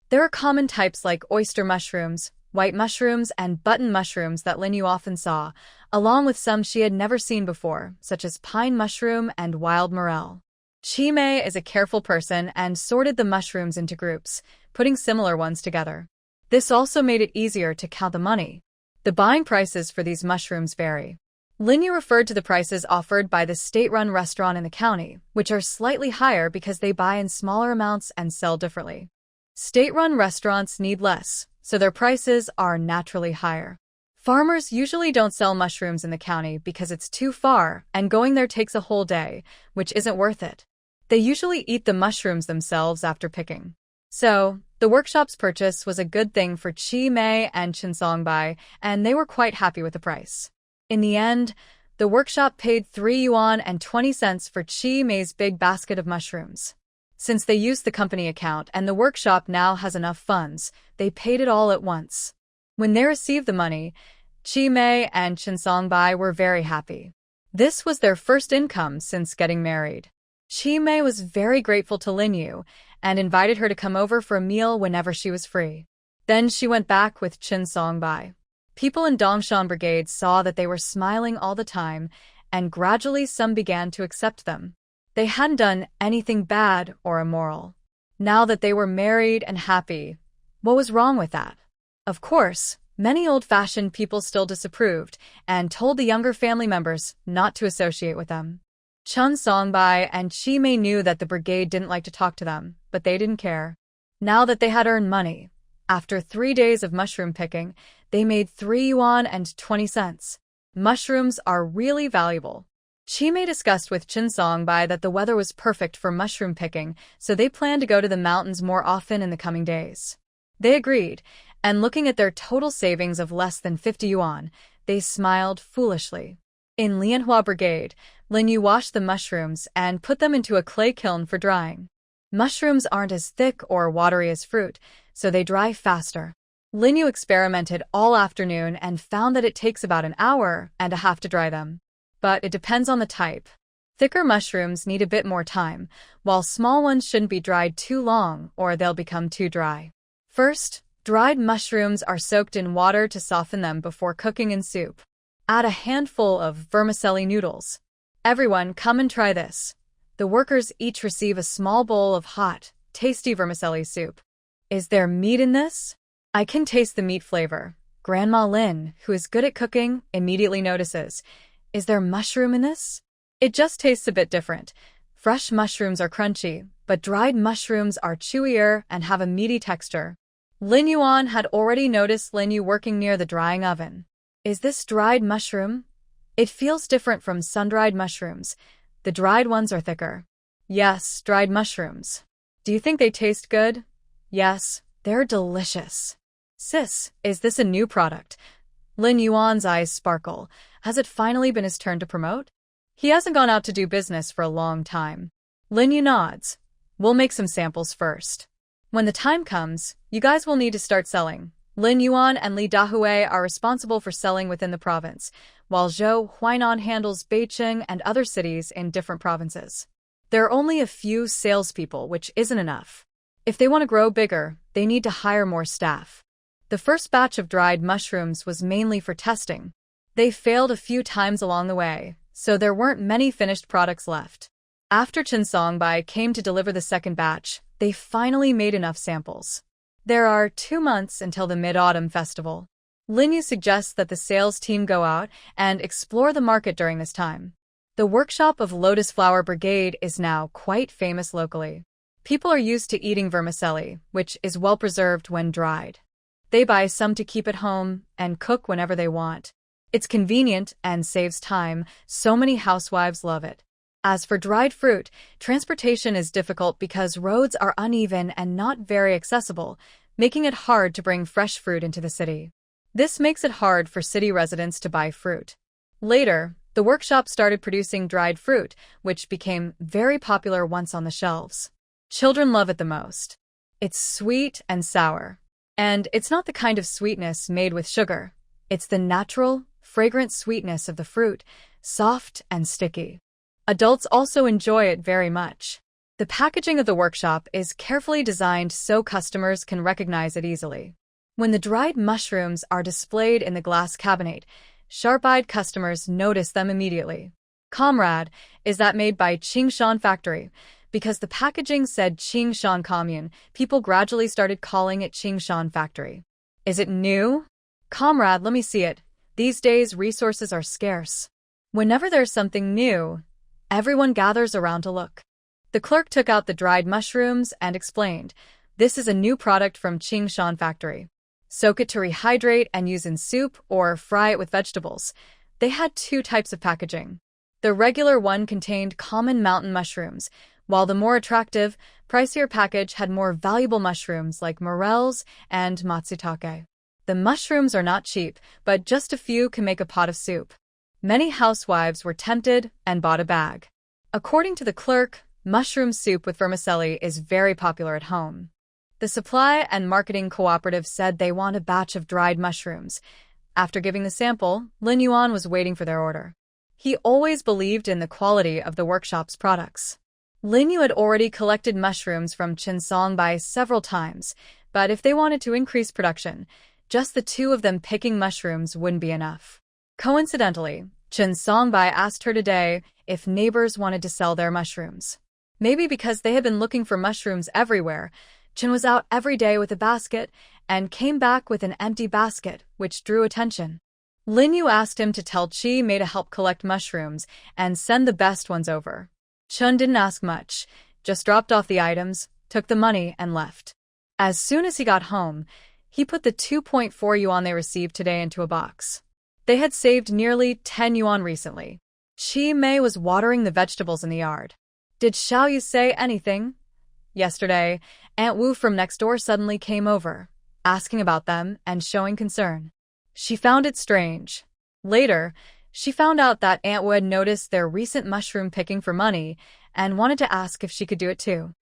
S1: There are common types like oyster mushrooms, white mushrooms, and button mushrooms that Linyu often saw, along with some she had never seen before, such as pine mushroom and wild morel. Chi Mei is a careful person and sorted the mushrooms into groups, putting similar ones together. This also made it easier to count the money. The buying prices for these mushrooms vary. Linyu referred to the prices offered by the state-run restaurant in the county, which are slightly higher because they buy in smaller amounts and sell differently. State-run restaurants need less, so their prices are naturally higher. Farmers usually don't sell mushrooms in the county because it's too far, and going there takes a whole day, which isn't worth it. They usually eat the mushrooms themselves after picking. So, the workshop's purchase was a good thing for Chi Mei and Chen Songbai, and they were quite happy with the price. In the end, the workshop paid 3 yuan and 20 cents for Chi Mei's big basket of mushrooms. Since they used the company account and the workshop now has enough funds, they paid it all at once. When they received the money, Chi Mei and Chen Songbai were very happy. This was their first income since getting married. Chi Mei was very grateful to Linyu and invited her to come over for a meal whenever she was free. Then she went back with Chen Songbai. People in Dongshan Brigade saw that they were smiling all the time, and gradually some began to accept them. They hadn't done anything bad or immoral. Now that they were married and happy, what was wrong with that? Of course, many old-fashioned people still disapproved and told the younger family members not to associate with them. Chen Songbai and Chi Mei knew that the brigade didn't like to talk to them, but they didn't care. Now that they had earned money, after 3 days of mushroom picking, they made 3 yuan and 20 cents. Mushrooms are really valuable. Chi Mei discussed with Chen Songbai that the weather was perfect for mushroom picking, so they planned to go to the mountains more often in the coming days. They agreed, and looking at their total savings of less than 50 yuan, they smiled foolishly. In Lianhua Brigade, Linyu washed the mushrooms and put them into a clay kiln for drying. Mushrooms aren't as thick or watery as fruit, so they dry faster. Linyu experimented all afternoon and found that it takes about an hour and a half to dry them. But it depends on the type. Thicker mushrooms need a bit more time, while small ones shouldn't be dried too long or they'll become too dry. First, dried mushrooms are soaked in water to soften them before cooking in soup. Add a handful of vermicelli noodles. Everyone, come and try this. The workers each receive a small bowl of hot, tasty vermicelli soup. Is there meat in this? I can taste the meat flavor. Grandma Lin, who is good at cooking, immediately notices. Is there mushroom in this? It just tastes a bit different. Fresh mushrooms are crunchy, but dried mushrooms are chewier and have a meaty texture. Lin Yuan had already noticed Linyu working near the drying oven. Is this dried mushroom? It feels different from sun-dried mushrooms. The dried ones are thicker. Yes, dried mushrooms. Do you think they taste good? Yes, they're delicious. Sis, is this a new product? Lin Yuan's eyes sparkle. Has it finally been his turn to promote? He hasn't gone out to do business for a long time. Lin Yu nods. We'll make some samples first. When the time comes, you guys will need to start selling. Lin Yuan and Li Dahui are responsible for selling within the province, while Zhou Huainan handles Beijing and other cities in different provinces. There are only a few salespeople, which isn't enough. If they want to grow bigger, they need to hire more staff. The first batch of dried mushrooms was mainly for testing. They failed a few times along the way, so there weren't many finished products left. After Chen Songbai came to deliver the second batch, they finally made enough samples. There are 2 months until the Mid-Autumn Festival. Linyu suggests that the sales team go out and explore the market during this time. The workshop of Lotus Flower Brigade is now quite famous locally. People are used to eating vermicelli, which is well preserved when dried. They buy some to keep at home and cook whenever they want. It's convenient and saves time, so many housewives love it. As for dried fruit, transportation is difficult because roads are uneven and not very accessible, making it hard to bring fresh fruit into the city. This makes it hard for city residents to buy fruit. Later, the workshop started producing dried fruit, which became very popular once on the shelves. Children love it the most. It's sweet and sour. And it's not the kind of sweetness made with sugar. It's the natural, fragrant sweetness of the fruit, soft and sticky. Adults also enjoy it very much. The packaging of the workshop is carefully designed so customers can recognize it easily. When the dried mushrooms are displayed in the glass cabinet, sharp-eyed customers notice them immediately. Comrade, is that made by Qingshan Factory? Because the packaging said Qingshan Commune, people gradually started calling it Qingshan Factory. Is it new? Comrade, let me see it. These days, resources are scarce. Whenever there's something new, everyone gathers around to look. The clerk took out the dried mushrooms and explained, this is a new product from Qingshan Factory. Soak it to rehydrate and use in soup or fry it with vegetables. They had 2 types of packaging. The regular one contained common mountain mushrooms, while the more attractive, pricier package had more valuable mushrooms like morels and matsutake. The mushrooms are not cheap, but just a few can make a pot of soup. Many housewives were tempted and bought a bag. According to the clerk, mushroom soup with vermicelli is very popular at home. The supply and marketing cooperative said they want a batch of dried mushrooms. After giving the sample, Lin Yuan was waiting for their order. He always believed in the quality of the workshop's products. Lin Yu had already collected mushrooms from Chen Songbai several times, but if they wanted to increase production, just the 2 of them picking mushrooms wouldn't be enough. Coincidentally, Chen Songbai asked her today if neighbors wanted to sell their mushrooms. Maybe because they had been looking for mushrooms everywhere, Chen was out every day with a basket and came back with an empty basket, which drew attention. Lin Yu asked him to tell Chi Mei to help collect mushrooms and send the best ones over. Chen didn't ask much, just dropped off the items, took the money, and left. As soon as he got home, he put the 2.4 yuan they received today into a box. They had saved nearly 10 yuan recently. Chi Mei was watering the vegetables in the yard. Did Xiao Yu say anything? Yesterday, Aunt Wu from next door suddenly came over, asking about them and showing concern. She found it strange. Later, she found out that Aunt Wu had noticed their recent mushroom picking for money and wanted to ask if she could do it too.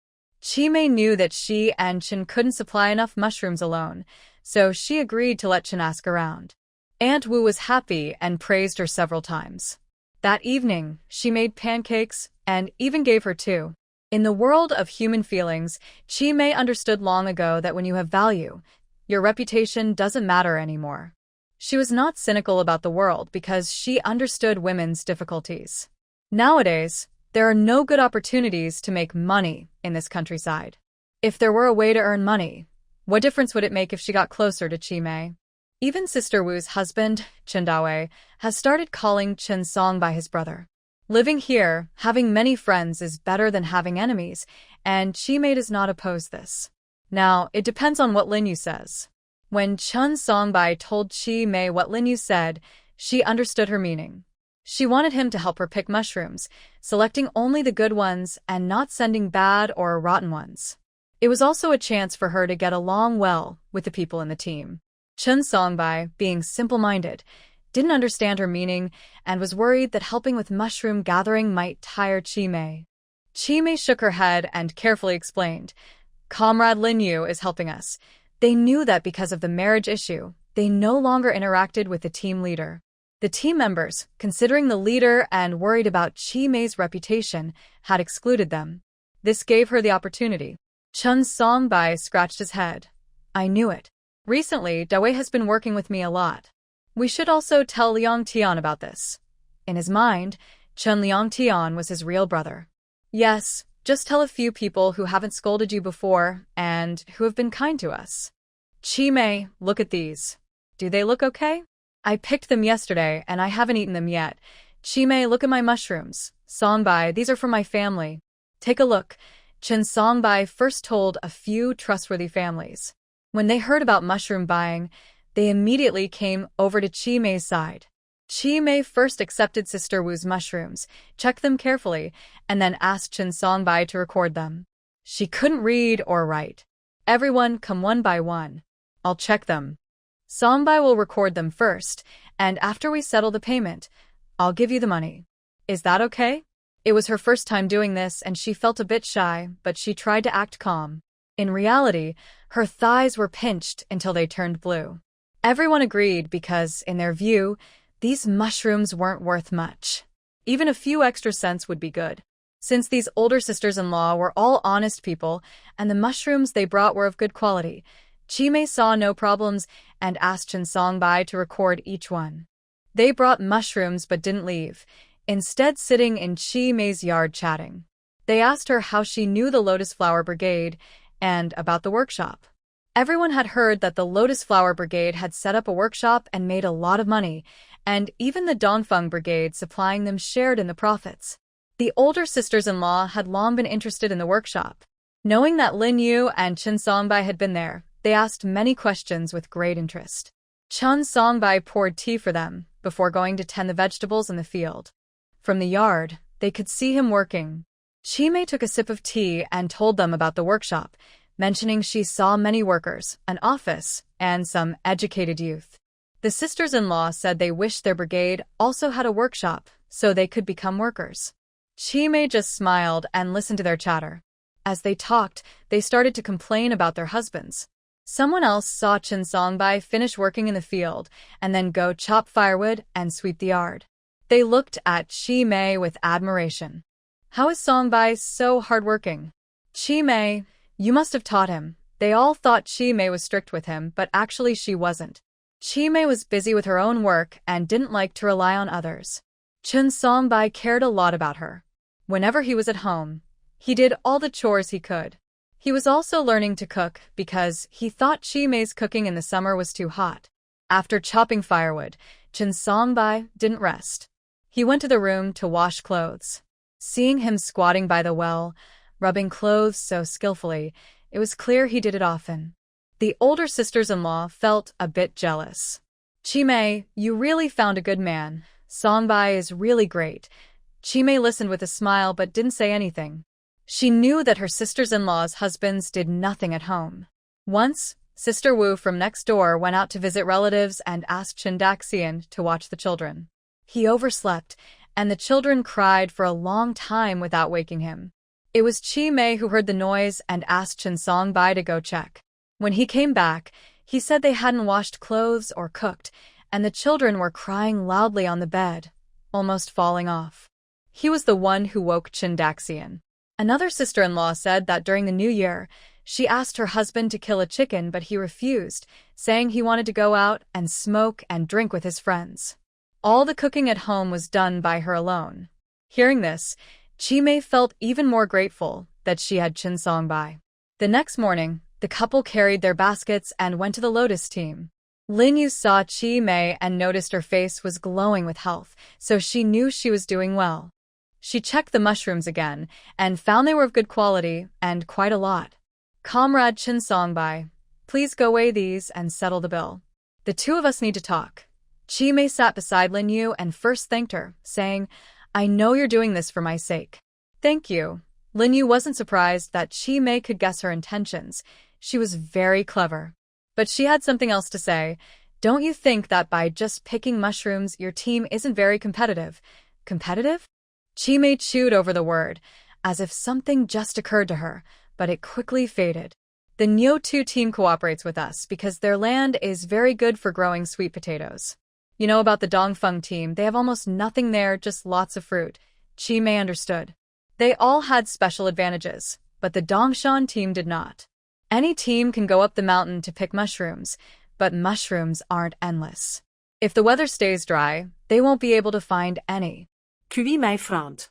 S1: Chi Mei knew that she and Chen couldn't supply enough mushrooms alone, so she agreed to let Chen ask around. Aunt Wu was happy and praised her several times. That evening, she made pancakes and even gave her 2. In the world of human feelings, Chi Mei understood long ago that when you have value, your reputation doesn't matter anymore. She was not cynical about the world because she understood women's difficulties. Nowadays, there are no good opportunities to make money in this countryside. If there were a way to earn money, what difference would it make if she got closer to Chi Mei? Even Sister Wu's husband, Chen Dawei, has started calling Chen Song by his brother. Living here, having many friends is better than having enemies, and Chi Mei does not oppose this. Now, it depends on what Lin Yu says. When Chen Songbai told Chi Mei what Lin Yu said, she understood her meaning. She wanted him to help her pick mushrooms, selecting only the good ones and not sending bad or rotten ones. It was also a chance for her to get along well with the people in the team. Chen Songbai, being simple-minded, didn't understand her meaning and was worried that helping with mushroom gathering might tire Chi Mei. Chi Mei shook her head and carefully explained, "Comrade Lin Yu is helping us." They knew that because of the marriage issue, they no longer interacted with the team leader. The team members, considering the leader and worried about Chi Mei's reputation, had excluded them. This gave her the opportunity. Chen Songbai scratched his head. "I knew it. Recently, Dawei has been working with me a lot. We should also tell Liang Tian about this." In his mind, Chen Liang Tian was his real brother. "Yes, just tell a few people who haven't scolded you before and who have been kind to us." "Chi Mei, look at these. Do they look okay? I picked them yesterday and I haven't eaten them yet. Chi Mei, look at my mushrooms. Songbai, these are from my family. Take a look." Chen Songbai first told a few trustworthy families. When they heard about mushroom buying, they immediately came over to Chi Mei's side. Chi Mei first accepted Sister Wu's mushrooms, checked them carefully, and then asked Chen Songbai to record them. She couldn't read or write. Everyone come one by one. I'll check them. Songbai will record them first, and after we settle the payment, I'll give you the money. Is that okay? It was her first time doing this and she felt a bit shy, but she tried to act calm. In reality, her thighs were pinched until they turned blue. Everyone agreed because, in their view, these mushrooms weren't worth much. Even a few extra cents would be good. Since these older sisters-in-law were all honest people and the mushrooms they brought were of good quality, Chi Mei saw no problems and asked Chen Songbai to record each one. They brought mushrooms but didn't leave, instead sitting in Chi Mei's yard chatting. They asked her how she knew the Lotus Flower Brigade and about the workshop. Everyone had heard that the Lotus Flower Brigade had set up a workshop and made a lot of money, and even the Dongfeng Brigade supplying them shared in the profits. The older sisters-in-law had long been interested in the workshop. Knowing that Lin Yu and Chen Songbai had been there, they asked many questions with great interest. Chen Songbai poured tea for them before going to tend the vegetables in the field. From the yard, they could see him working. Chi Mei took a sip of tea and told them about the workshop, mentioning she saw many workers, an office, and some educated youth. The sisters-in-law said they wished their brigade also had a workshop so they could become workers. Chi Mei just smiled and listened to their chatter. As they talked, they started to complain about their husbands. Someone else saw Chen Songbai finish working in the field and then go chop firewood and sweep the yard. They looked at Chi Mei with admiration. How is Songbai so hardworking? Chi Mei, you must have taught him. They all thought Chi Mei was strict with him, but actually she wasn't. Chi Mei was busy with her own work and didn't like to rely on others. Chen Songbai cared a lot about her. Whenever he was at home, he did all the chores he could. He was also learning to cook because he thought Chi Mei's cooking in the summer was too hot. After chopping firewood, Chen Songbai didn't rest. He went to the room to wash clothes. Seeing him squatting by the well, rubbing clothes so skillfully, it was clear he did it often. The older sisters-in-law felt a bit jealous. Chi Mei, you really found a good man. Songbai is really great. Chi Mei listened with a smile but didn't say anything. She knew that her sisters-in-law's husbands did nothing at home. Once, Sister Wu from next door went out to visit relatives and asked Chen Daxian to watch the children. He overslept, and the children cried for a long time without waking him. It was Chi Mei who heard the noise and asked Chen Songbai to go check. When he came back, he said they hadn't washed clothes or cooked, and the children were crying loudly on the bed, almost falling off. He was the one who woke Chen Daxian. Another sister-in-law said that during the New Year, she asked her husband to kill a chicken but he refused, saying he wanted to go out and smoke and drink with his friends. All the cooking at home was done by her alone. Hearing this, Chi Mei felt even more grateful that she had Chen Songbai. The next morning, the couple carried their baskets and went to the Lotus team. Lin Yu saw Chi Mei and noticed her face was glowing with health, so she knew she was doing well. She checked the mushrooms again and found they were of good quality and quite a lot. Comrade Chen Songbai, please go weigh these and settle the bill. The two of us need to talk. Chi Mei sat beside Lin Yu and first thanked her, saying, I know you're doing this for my sake. Thank you. Lin Yu wasn't surprised that Chi Mei could guess her intentions. She was very clever. But she had something else to say. Don't you think that by just picking mushrooms your team isn't very competitive? Competitive? Chi Mei chewed over the word, as if something just occurred to her, but it quickly faded. The Nyo2 team cooperates with us because their land is very good for growing sweet potatoes. You know about the Dongfeng team, they have almost nothing there, just lots of fruit. Chi Mei understood. They all had special advantages, but the Dongshan team did not. Any team can go up the mountain to pick mushrooms, but mushrooms aren't endless. If the weather stays dry, they won't be able to find any.
S2: Kui my friend.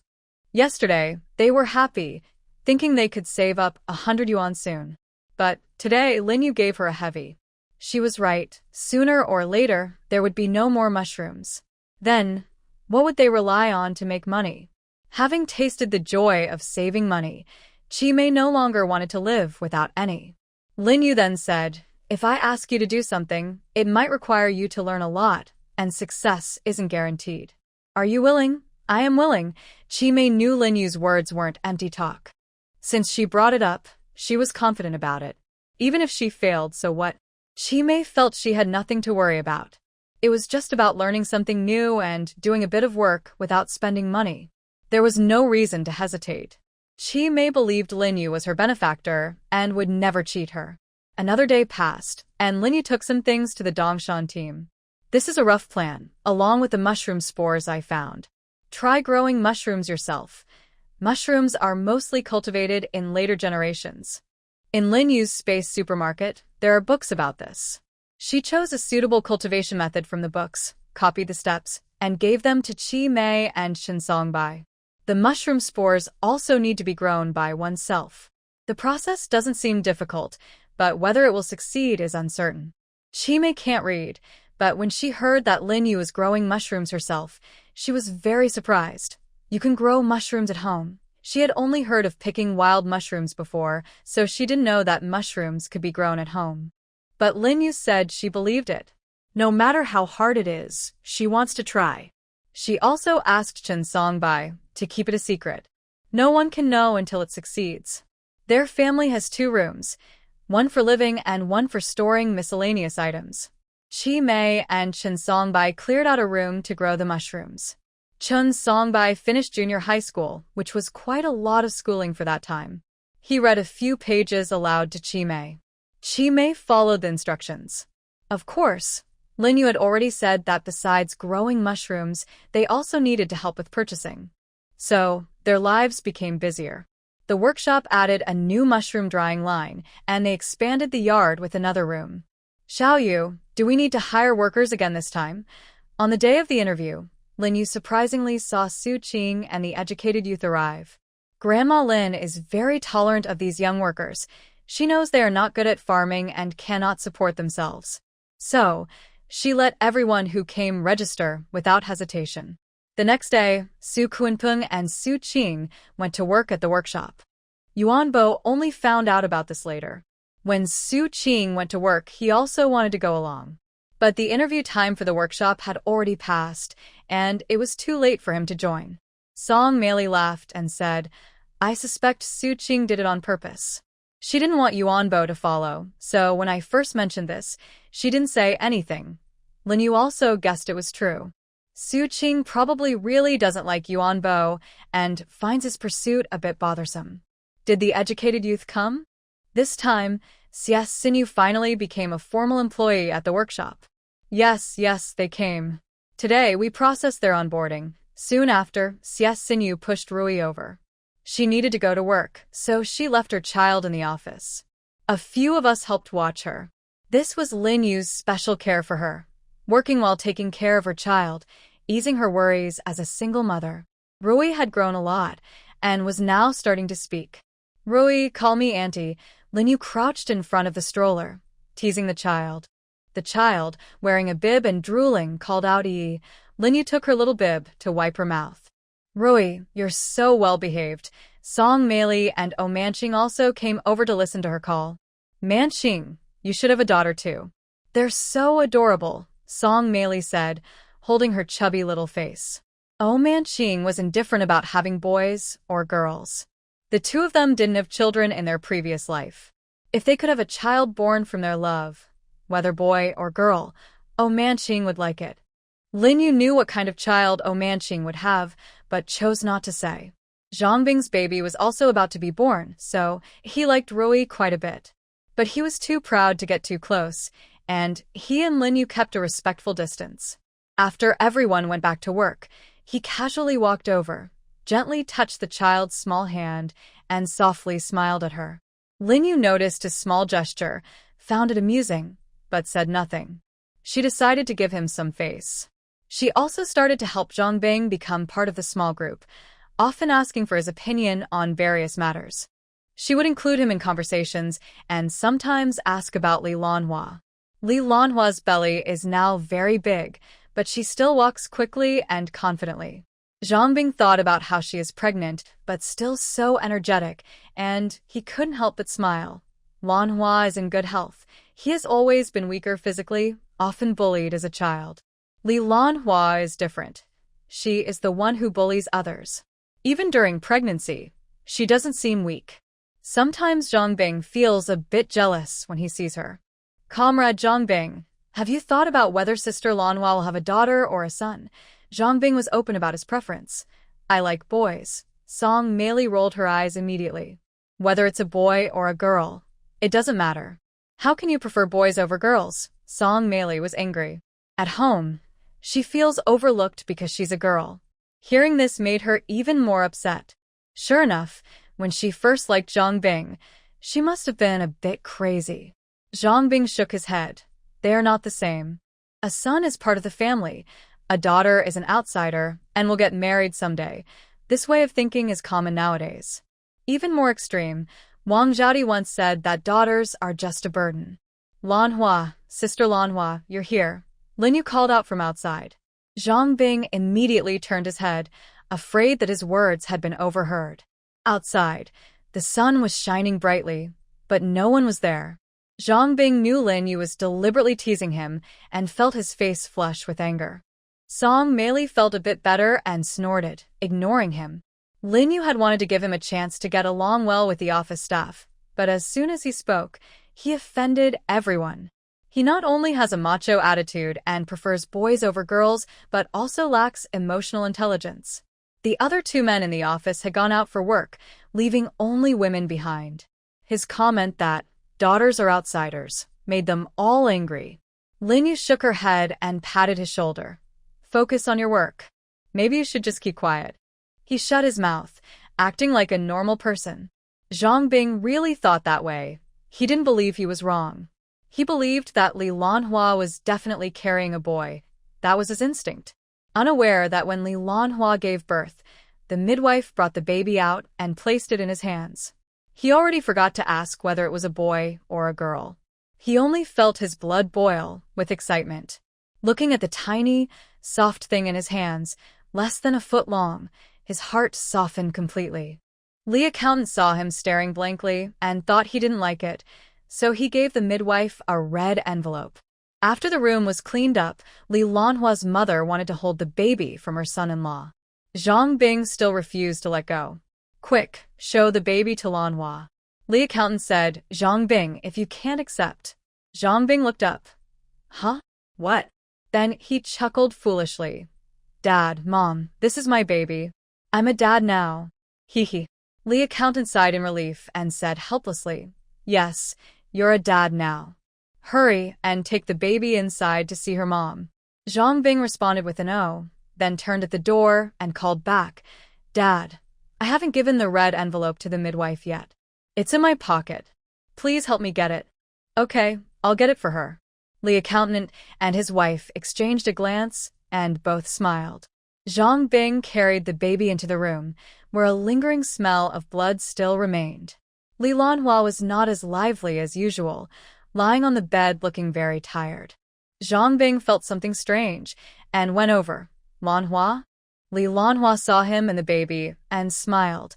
S1: Yesterday, they were happy, thinking they could save up 100 yuan soon. But today, Lin Yu gave her a heavy. She was right. Sooner or later, there would be no more mushrooms. Then, what would they rely on to make money? Having tasted the joy of saving money, Chi Mei no longer wanted to live without any. Lin Yu then said, if I ask you to do something, it might require you to learn a lot, and success isn't guaranteed. Are you willing? I am willing. Chi-mei knew Lin Yu's words weren't empty talk. Since she brought it up, she was confident about it. Even if she failed, so what? Chi-mei felt she had nothing to worry about. It was just about learning something new and doing a bit of work without spending money. There was no reason to hesitate. Chi-mei believed Lin Yu was her benefactor and would never cheat her. Another day passed, and Lin Yu took some things to the Dongshan team. This is a rough plan, along with the mushroom spores I found. Try growing mushrooms yourself. Mushrooms are mostly cultivated in later generations. In Lin Yu's space supermarket, there are books about this. She chose a suitable cultivation method from the books, copied the steps, and gave them to Chi-mei and Shinsongbai. The mushroom spores also need to be grown by oneself. The process doesn't seem difficult, but whether it will succeed is uncertain. Chi-mei can't read, but when she heard that Lin Yu was growing mushrooms herself, she was very surprised. You can grow mushrooms at home. She had only heard of picking wild mushrooms before, so she didn't know that mushrooms could be grown at home. But Lin Yu said she believed it. No matter how hard it is, she wants to try. She also asked Chen Songbai to keep it a secret. No one can know until it succeeds. Their family has 2 rooms, one for living and one for storing miscellaneous items. Chi-mei and Chen Songbai cleared out a room to grow the mushrooms. Chen Songbai finished junior high school, which was quite a lot of schooling for that time. He read a few pages aloud to Chi-mei. Chi-mei followed the instructions. Of course, Lin Yu had already said that besides growing mushrooms, they also needed to help with purchasing. So, their lives became busier. The workshop added a new mushroom drying line, and they expanded the yard with another room. Xiaoyu, do we need to hire workers again this time? On the day of the interview, Lin Yu surprisingly saw Su Qing and the educated youth arrive. Grandma Lin is very tolerant of these young workers. She knows they are not good at farming and cannot support themselves. So, she let everyone who came register without hesitation. The next day, Su Kunpeng and Su Qing went to work at the workshop. Yuanbo only found out about this later. When Su Qing went to work, he also wanted to go along. But the interview time for the workshop had already passed, and it was too late for him to join. Song Meili laughed and said, I suspect Su Qing did it on purpose. She didn't want Yuanbo to follow, so when I first mentioned this, she didn't say anything. Lin Yu also guessed it was true. Su Qing probably really doesn't like Yuanbo and finds his pursuit a bit bothersome. Did the educated youth come? This time, Xie Xinyu finally became a formal employee at the workshop. Yes, they came. Today, we processed their onboarding. Soon after, Xie Xinyu pushed Rui over. She needed to go to work, so she left her child in the office. A few of us helped watch her. This was Lin Yu's special care for her, working while taking care of her child, easing her worries as a single mother. Rui had grown a lot, and was now starting to speak. Rui, call me auntie. Lin Yu crouched in front of the stroller, teasing the child. The child, wearing a bib and drooling, called out Yi. Lin Yu took her little bib to wipe her mouth. Rui, you're so well-behaved. Song Meili and Oh Manqing also came over to listen to her call. Manqing, you should have a daughter too. They're so adorable, Song Meili said, holding her chubby little face. Oh Manqing was indifferent about having boys or girls. The 2 of them didn't have children in their previous life. If they could have a child born from their love, whether boy or girl, Oh Manqing would like it. Lin Yu knew what kind of child Oh Manqing would have, but chose not to say. Zhangbing's baby was also about to be born, so he liked Rui quite a bit. But he was too proud to get too close, and he and Lin Yu kept a respectful distance. After everyone went back to work, he casually walked over, gently touched the child's small hand, and softly smiled at her. Lin Yu noticed his small gesture, found it amusing, but said nothing. She decided to give him some face. She also started to help Zhangbing become part of the small group, often asking for his opinion on various matters. She would include him in conversations and sometimes ask about Li Lanhua. Li Lanhua's belly is now very big, but she still walks quickly and confidently. Zhangbing thought about how she is pregnant, but still so energetic, and he couldn't help but smile. Lanhua is in good health. He has always been weaker physically, often bullied as a child. Li Lanhua is different. She is the one who bullies others. Even during pregnancy, she doesn't seem weak. Sometimes Zhongbing feels a bit jealous when he sees her. Comrade Zhongbing, have you thought about whether Sister Lanhua will have a daughter or a son? Zhongbing was open about his preference. I like boys. Song Meili rolled her eyes immediately. Whether it's a boy or a girl, it doesn't matter. How can you prefer boys over girls? Song Meili was angry. At home, she feels overlooked because she's a girl. Hearing this made her even more upset. Sure enough, when she first liked Zhongbing, she must have been a bit crazy. Zhongbing shook his head. They are not the same. A son is part of the family. A daughter is an outsider and will get married someday. This way of thinking is common nowadays. Even more extreme, Wang Zhaodi once said that daughters are just a burden. Lanhua, Sister Lanhua, you're here. Lin Yu called out from outside. Zhongbing immediately turned his head, afraid that his words had been overheard. Outside, the sun was shining brightly, but no one was there. Zhongbing knew Lin Yu was deliberately teasing him and felt his face flush with anger. Song Meili felt a bit better and snorted, ignoring him. Lin Yu had wanted to give him a chance to get along well with the office staff, but as soon as he spoke, he offended everyone. He not only has a macho attitude and prefers boys over girls, but also lacks emotional intelligence. The other two men in the office had gone out for work, leaving only women behind. His comment that daughters are outsiders made them all angry. Lin Yu shook her head and patted his shoulder. Focus on your work. Maybe you should just keep quiet. He shut his mouth, acting like a normal person. Zhongbing really thought that way. He didn't believe he was wrong. He believed that Li Lanhua was definitely carrying a boy. That was his instinct. Unaware that when Li Lanhua gave birth, the midwife brought the baby out and placed it in his hands. He already forgot to ask whether it was a boy or a girl. He only felt his blood boil with excitement. Looking at the tiny, soft thing in his hands, less than a foot long, his heart softened completely. Li Accountant saw him staring blankly and thought he didn't like it, so he gave the midwife a red envelope. After the room was cleaned up, Li Lanhua's mother wanted to hold the baby from her son-in-law. Zhongbing still refused to let go. Quick, show the baby to Lanhua. Li Accountant said, Zhongbing, if you can't accept. Zhongbing looked up. Huh? What? Then he chuckled foolishly. Dad, Mom, this is my baby. I'm a dad now. Hee hee. Li Accountant sighed in relief and said helplessly, Yes, you're a dad now. Hurry and take the baby inside to see her mom. Zhongbing responded with an O, then turned at the door and called back, Dad, I haven't given the red envelope to the midwife yet. It's in my pocket. Please help me get it. Okay, I'll get it for her. Li Accountant and his wife exchanged a glance, and both smiled. Zhongbing carried the baby into the room, where a lingering smell of blood still remained. Li Lanhua was not as lively as usual, lying on the bed looking very tired. Zhongbing felt something strange, and went over. Lanhua? Li Lanhua saw him and the baby, and smiled.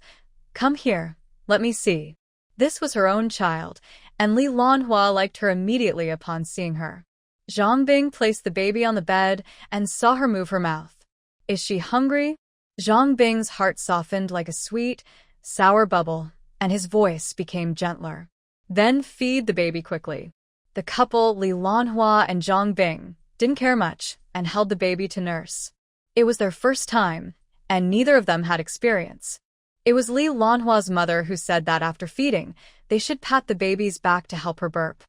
S1: Come here, let me see. This was her own child, and Li Lanhua liked her immediately upon seeing her. Zhongbing placed the baby on the bed and saw her move her mouth. Is she hungry? Zhongbing's heart softened like a sweet, sour bubble, and his voice became gentler. Then feed the baby quickly. The couple, Li Lanhua and Zhongbing, didn't care much and held the baby to nurse. It was their first time, and neither of them had experience. It was Li Lanhua's mother who said that after feeding, they should pat the baby's back to help her burp.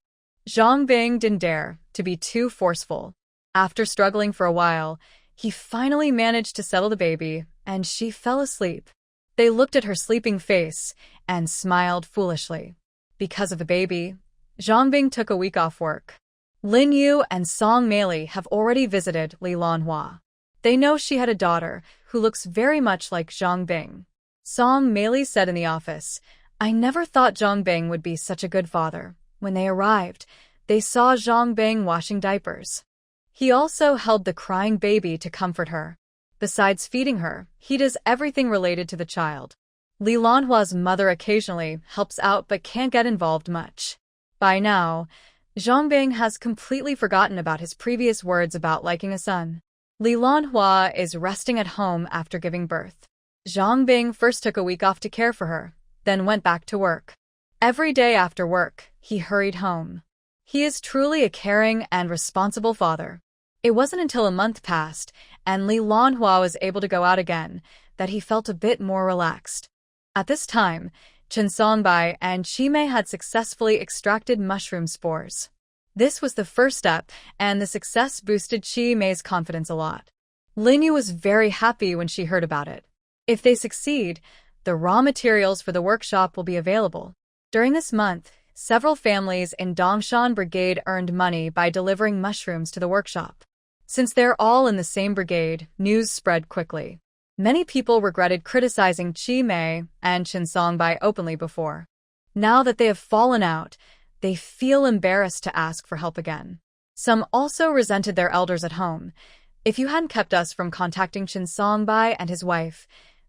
S1: Zhongbing didn't dare to be too forceful. After struggling for a while, he finally managed to settle the baby, and she fell asleep. They looked at her sleeping face and smiled foolishly. Because of the baby, Zhongbing took a week off work. Lin Yu and Song Meili have already visited Li Lanhua. They know she had a daughter who looks very much like Zhongbing. Song Meili said in the office, I never thought Zhongbing would be such a good father. When they arrived, they saw Zhongbing washing diapers. He also held the crying baby to comfort her. Besides feeding her, he does everything related to the child. Li Lanhua's mother occasionally helps out but can't get involved much. By now, Zhongbing has completely forgotten about his previous words about liking a son. Li Lanhua is resting at home after giving birth. Zhang Bing first took a week off to care for her, then went back to work. Every day after work, he hurried home. He is truly a caring and responsible father. It wasn't until a month passed and Li Lanhua was able to go out again that he felt a bit more relaxed. At this time, Chen Songbai and Chi Mei had successfully extracted mushroom spores. This was the first step, and the success boosted Chi Mei's confidence a lot. Lin Yu was very happy when she heard about it. If they succeed, the raw materials for the workshop will be available. During this month, several families in Dongshan Brigade earned money by delivering mushrooms to the workshop. Since they're all in the same brigade, news spread quickly. Many people regretted criticizing Chi Mei and Chen Songbai openly before. Now that they have fallen out, they feel embarrassed to ask for help again. Some also resented their elders at home. If you hadn't kept us from contacting Chen Songbai and his wife,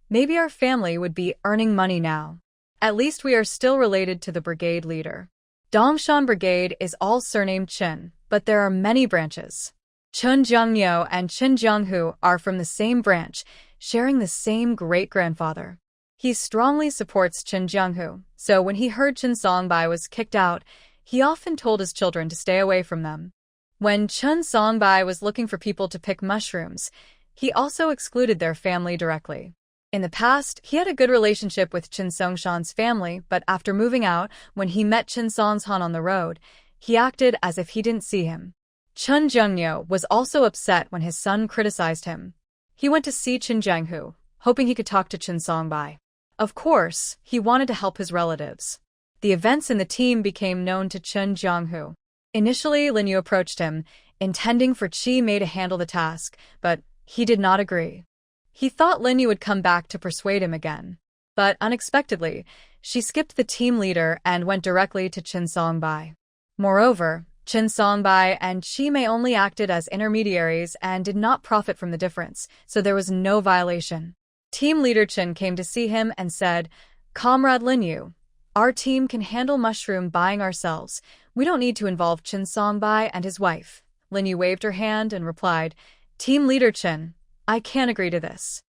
S1: maybe our family would be earning money now. At least we are still related to the brigade leader. Dongshan Brigade is all surnamed Chen, but there are many branches. Chen Jiangyou and Chen Jianghu are from the same branch, sharing the same great-grandfather. He strongly supports Chen Jianghu, so when he heard Chen Songbai was kicked out, he often told his children to stay away from them. When Chen Songbai was looking for people to pick mushrooms, he also excluded their family directly. In the past, he had a good relationship with Chen Songshan's family, but after moving out, when he met Chen Songshan on the road, he acted as if he didn't see him. Chen Jiangyou was also upset when his son criticized him. He went to see Chen Jianghu, hoping he could talk to Chen Songbai. Of course, he wanted to help his relatives. The events in the team became known to Chen Jianghu. Initially, Lin Yu approached him, intending for Chi Mei to handle the task, but he did not agree. He thought Lin Yu would come back to persuade him again. But unexpectedly, she skipped the team leader and went directly to Chen Songbai. Moreover, Chen Songbai and Chi Mei only acted as intermediaries and did not profit from the difference, so there was no violation. Team leader Chen came to see him and said, "Comrade Lin Yu, our team can handle mushroom buying ourselves. We don't need to involve Chen Songbai and his wife." Lin Yu waved her hand and replied, "Team leader Chen, I can't agree to this.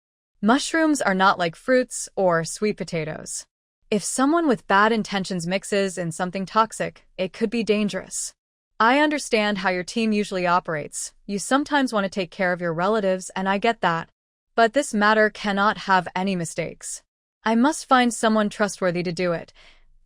S1: Mushrooms are not like fruits or sweet potatoes. If someone with bad intentions mixes in something toxic, it could be dangerous. I understand how your team usually operates. You sometimes want to take care of your relatives, and I get that. But this matter cannot have any mistakes. I must find someone trustworthy to do it."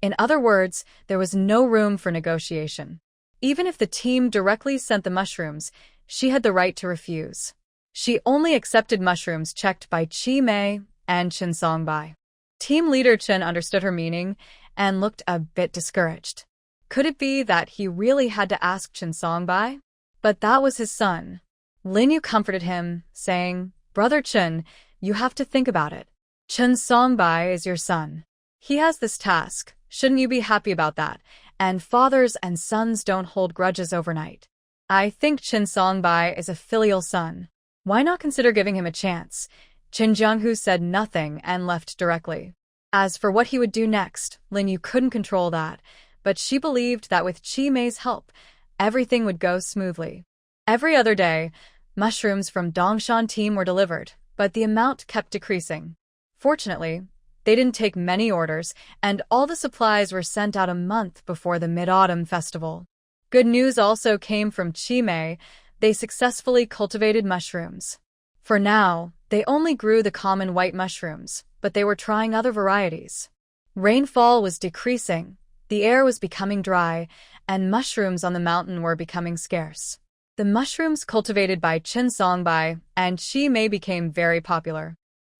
S1: In other words, there was no room for negotiation. Even if the team directly sent the mushrooms, she had the right to refuse. She only accepted mushrooms checked by Chi Mei and Chen Songbai. Team leader Chen understood her meaning and looked a bit discouraged. Could it be that he really had to ask Chen Songbai? But that was his son. Lin Yu comforted him, saying, "Brother Chen, you have to think about it. Chen Songbai is your son. He has this task. Shouldn't you be happy about that? And fathers and sons don't hold grudges overnight. I think Chen Songbai is a filial son. Why not consider giving him a chance?" Chen Jianghu said nothing and left directly. As for what he would do next, Lin Yu couldn't control that, but she believed that with Chi Mei's help, everything would go smoothly. Every other day, mushrooms from Dongshan team were delivered, but the amount kept decreasing. Fortunately, they didn't take many orders, and all the supplies were sent out a month before the Mid-Autumn Festival. Good news also came from Chi Mei. They successfully cultivated mushrooms. For now, they only grew the common white mushrooms, but they were trying other varieties. Rainfall was decreasing, the air was becoming dry, and mushrooms on the mountain were becoming scarce. The mushrooms cultivated by Chen Songbai and Chi Mei became very popular.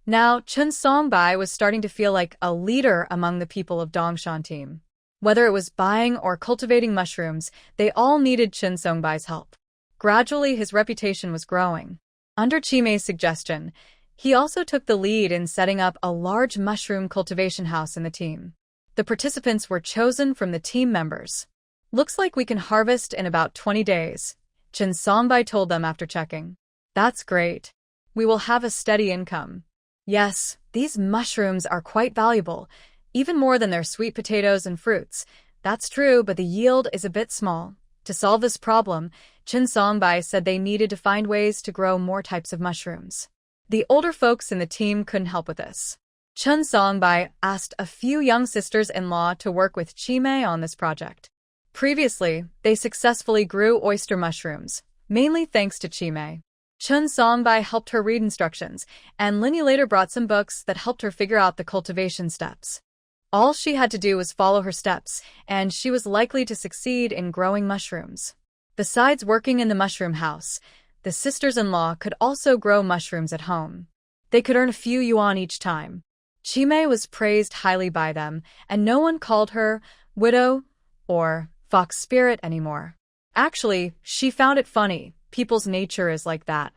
S1: Now, Chen Songbai was starting to feel like a leader among the people of Dongshan team. Whether it was buying or cultivating mushrooms, they all needed Chen Songbai's help. Gradually, his reputation was growing. Under Chi Mei's suggestion, he also took the lead in setting up a large mushroom cultivation house in the team. The participants were chosen from the team members. "Looks like we can harvest in about 20 days. Chen Songbai told them after checking. "That's great. We will have a steady income." Yes, these mushrooms are quite valuable, even more than their sweet potatoes and fruits. That's true, but the yield is a bit small. To To solve this problem, Chen Songbai said they needed to find ways to grow more types of mushrooms. The older folks in the team couldn't help with this. Chen Songbai asked a few young sisters-in-law to work with Chimei on this project. Previously, they successfully grew oyster mushrooms, mainly thanks to Chimei. Chen Songbai helped her read instructions, and Linny later brought some books that helped her figure out the cultivation steps. All she had to do was follow her steps, and she was likely to succeed in growing mushrooms. Besides working in the mushroom house, the sisters-in-law could also grow mushrooms at home. They could earn a few yuan each time. Chimei was praised highly by them, and no one called her widow or fox spirit anymore. Actually, she found it funny. People's nature is like that.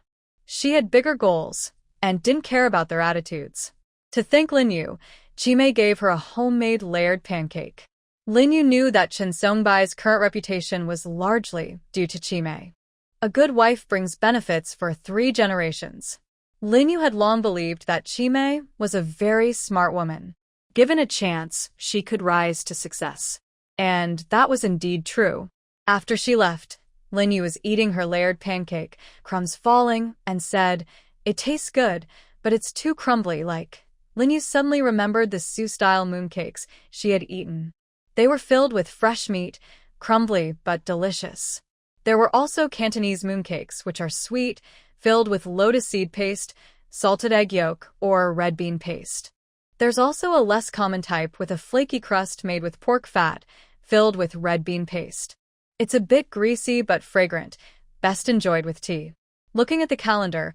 S1: She had bigger goals and didn't care about their attitudes. To thank Lin Yu, Chimei gave her a homemade layered pancake. Lin Yu knew that Chen Songbai's current reputation was largely due to Chimei. A good wife brings benefits for 3 generations. Lin Yu had long believed that Chimei was a very smart woman. Given a chance, she could rise to success. And that was indeed true. After she left, Lin Yu was eating her layered pancake, crumbs falling, and said, "It tastes good, but it's too crumbly like." Lin Yu suddenly remembered the Su-style mooncakes she had eaten. They were filled with fresh meat, crumbly but delicious. There were also Cantonese mooncakes, which are sweet, filled with lotus seed paste, salted egg yolk, or red bean paste. There's also a less common type with a flaky crust made with pork fat, filled with red bean paste. It's a bit greasy but fragrant, best enjoyed with tea. Looking at the calendar,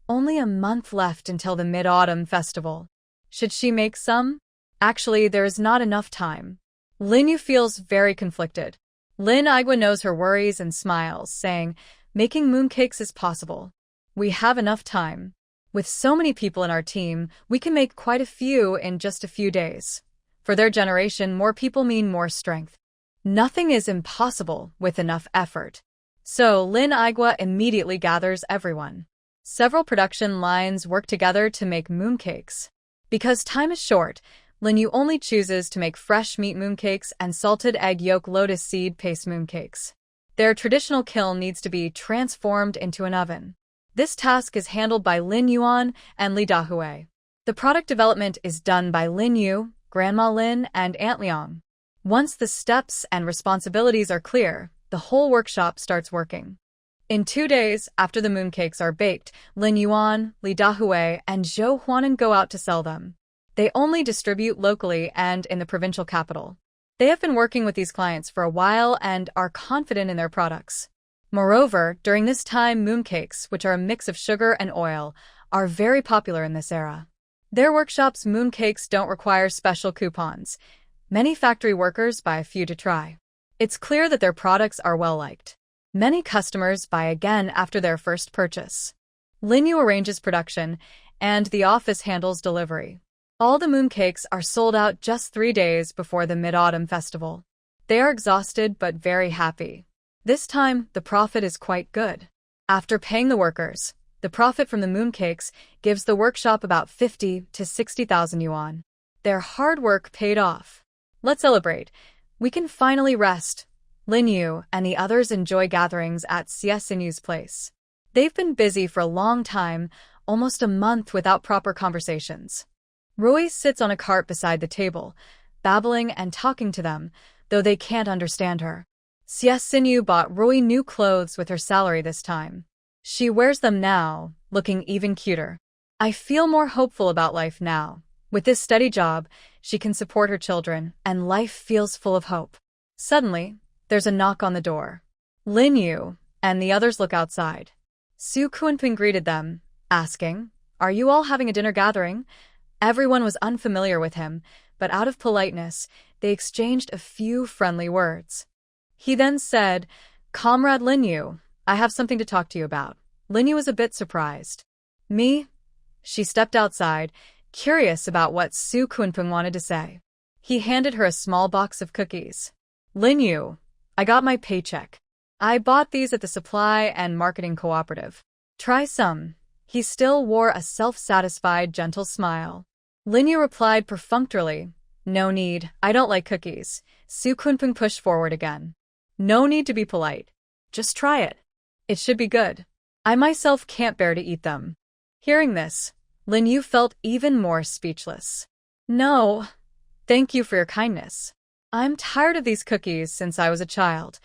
S1: only a month left until the Mid-Autumn Festival. Should she make some? Actually, there is not enough time. Lin Yu feels very conflicted. Lin Igua knows her worries and smiles, saying, "Making mooncakes is possible. We have enough time. With so many people in our team, we can make quite a few in just a few days. For their generation, more people mean more strength. Nothing is impossible with enough effort." So Lin Igua immediately gathers everyone. Several production lines work together to make mooncakes. Because time is short, Lin Yu only chooses to make fresh meat mooncakes and salted egg yolk lotus seed paste mooncakes. Their traditional kiln needs to be transformed into an oven. This task is handled by Lin Yuan and Li Dahui. The product development is done by Lin Yu, Grandma Lin, and Aunt Liang. Once the steps and responsibilities are clear, the whole workshop starts working. In 2 days after the mooncakes are baked, Lin Yuan, Li Dahui, and Zhou Huanan go out to sell them. They only distribute locally and in the provincial capital. They have been working with these clients for a while and are confident in their products. Moreover, during this time, mooncakes, which are a mix of sugar and oil, are very popular in this era. Their workshop's mooncakes don't require special coupons. Many factory workers buy a few to try. It's clear that their products are well-liked. Many customers buy again after their first purchase. Lin Yu arranges production, and the office handles delivery. All the mooncakes are sold out just 3 days before the Mid-Autumn Festival. They are exhausted but very happy. This time, the profit is quite good. After paying the workers, the profit from the mooncakes gives the workshop about 50 to 60,000 yuan. Their hard work paid off. Let's celebrate. We can finally rest. Lin Yu and the others enjoy gatherings at Xie Sinyu's place. They've been busy for a long time, almost a month without proper conversations. Rui sits on a cart beside the table, babbling and talking to them, though they can't understand her. Xie Sinyu bought Rui new clothes with her salary this time. She wears them now, looking even cuter. "I feel more hopeful about life now. With this steady job, she can support her children, and life feels full of hope." Suddenly, there's a knock on the door. Lin Yu and the others look outside. Su Kunping greeted them, asking, "Are you all having a dinner gathering?" Everyone was unfamiliar with him, but out of politeness, they exchanged a few friendly words. He then said, "Comrade Lin Yu, I have something to talk to you about." Lin Yu was a bit surprised. "Me?" She stepped outside, curious about what Su Kunpeng wanted to say. He handed her a small box of cookies. "Lin Yu, I got my paycheck. I bought these at the Supply and Marketing Cooperative. Try some." He still wore a self-satisfied, gentle smile. Lin Yu replied perfunctorily, "No need, I don't like cookies." Su Kunpeng pushed forward again. No need to be polite. Just try it. It should be good. I myself can't bear to eat them. Hearing this, Lin Yu felt even more speechless. No, thank you for your kindness. I'm tired of these cookies since I was a child,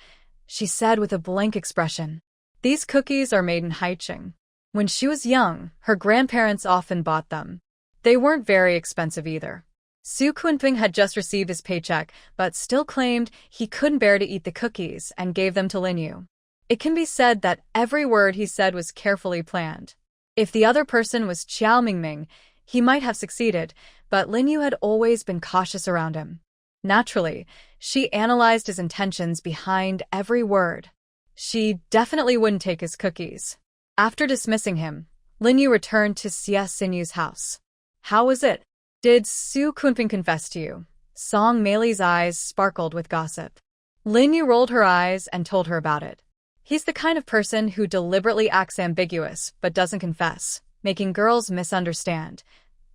S1: she said with a blank expression. These cookies are made in Haicheng. When she was young, her grandparents often bought them. They weren't very expensive either. Su Kunping had just received his paycheck, but still claimed he couldn't bear to eat the cookies and gave them to Lin Yu. It can be said that every word he said was carefully planned. If the other person was Qiao Mingming, he might have succeeded, but Lin Yu had always been cautious around him. Naturally, she analyzed his intentions behind every word. She definitely wouldn't take his cookies. After dismissing him, Lin Yu returned to Xie Sinyu's house. How was it? Did Su Kunping confess to you? Song Meili's eyes sparkled with gossip. Lin Yu rolled her eyes and told her about it. He's the kind of person who deliberately acts ambiguous but doesn't confess, making girls misunderstand.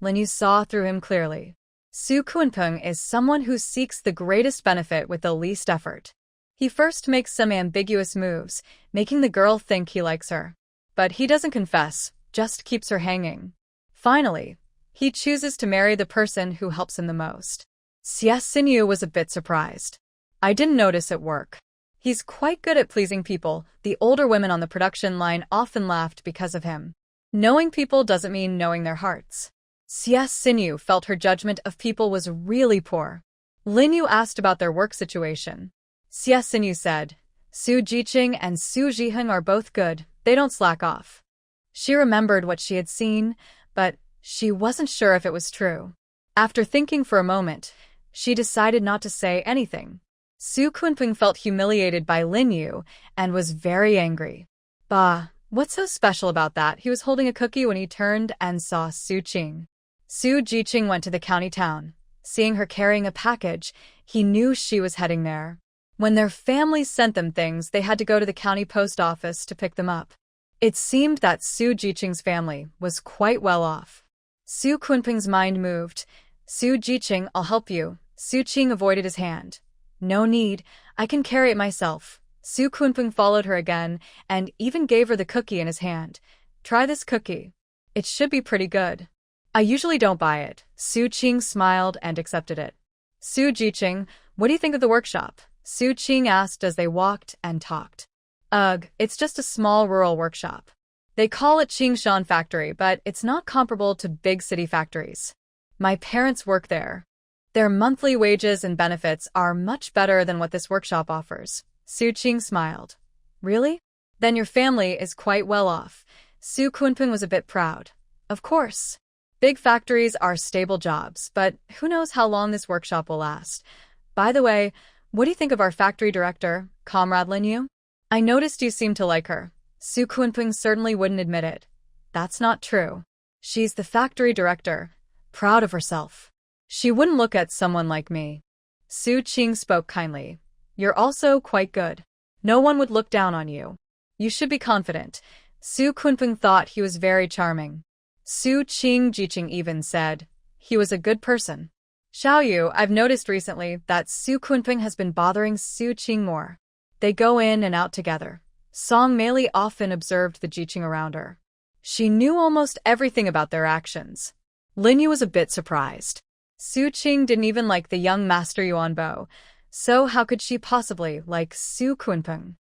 S1: Lin Yu saw through him clearly. Su Kunpeng is someone who seeks the greatest benefit with the least effort. He first makes some ambiguous moves, making the girl think he likes her. But he doesn't confess, just keeps her hanging. Finally, he chooses to marry the person who helps him the most. Xie Sinyu was a bit surprised. I didn't notice at work. He's quite good at pleasing people. The older women on the production line often laughed because of him. Knowing people doesn't mean knowing their hearts. Xie Sinyu felt her judgment of people was really poor. Lin Yu asked about their work situation. Xie Sinyu said, Su Jiqing and Su Jiheng are both good, they don't slack off. She remembered what she had seen, but she wasn't sure if it was true. After thinking for a moment, she decided not to say anything. Su Kunpeng felt humiliated by Lin Yu and was very angry. Bah, what's so special about that? He was holding a cookie when he turned and saw Su Qing. Su Jiqing went to the county town. Seeing her carrying a package, he knew she was heading there. When their families sent them things, they had to go to the county post office to pick them up. It seemed that Su Jiqing's family was quite well off. Su Kunpeng's mind moved. Su Jiqing, I'll help you. Su Qing avoided his hand. No need, I can carry it myself. Su Kunpeng followed her again and even gave her the cookie in his hand. Try this cookie. It should be pretty good. I usually don't buy it. Su Qing smiled and accepted it. Su Jiqing, what do you think of the workshop? Su Qing asked as they walked and talked. Ugh, it's just a small rural workshop. They call it Qingshan Factory, but it's not comparable to big city factories. My parents work there. Their monthly wages and benefits are much better than what this workshop offers. Su Qing smiled. Really? Then your family is quite well off. Su Kunpeng was a bit proud. Of course. Big factories are stable jobs, but who knows how long this workshop will last. By the way, what do you think of our factory director, Comrade Lin Yu? I noticed you seem to like her. Su Kunpeng certainly wouldn't admit it. That's not true. She's the factory director, proud of herself. She wouldn't look at someone like me. Su Qing spoke kindly. You're also quite good. No one would look down on you. You should be confident. Su Kunpeng thought he was very charming. Su Qing Jiqing even said, he was a good person. Xiaoyu, I've noticed recently that Su Kunpeng has been bothering Su Qing more. They go in and out together. Song Meili often observed the Jiqing around her. She knew almost everything about their actions. Lin Yu was a bit surprised. Su Qing didn't even like the young master Yuanbo, so how could she possibly like Su Kunpeng?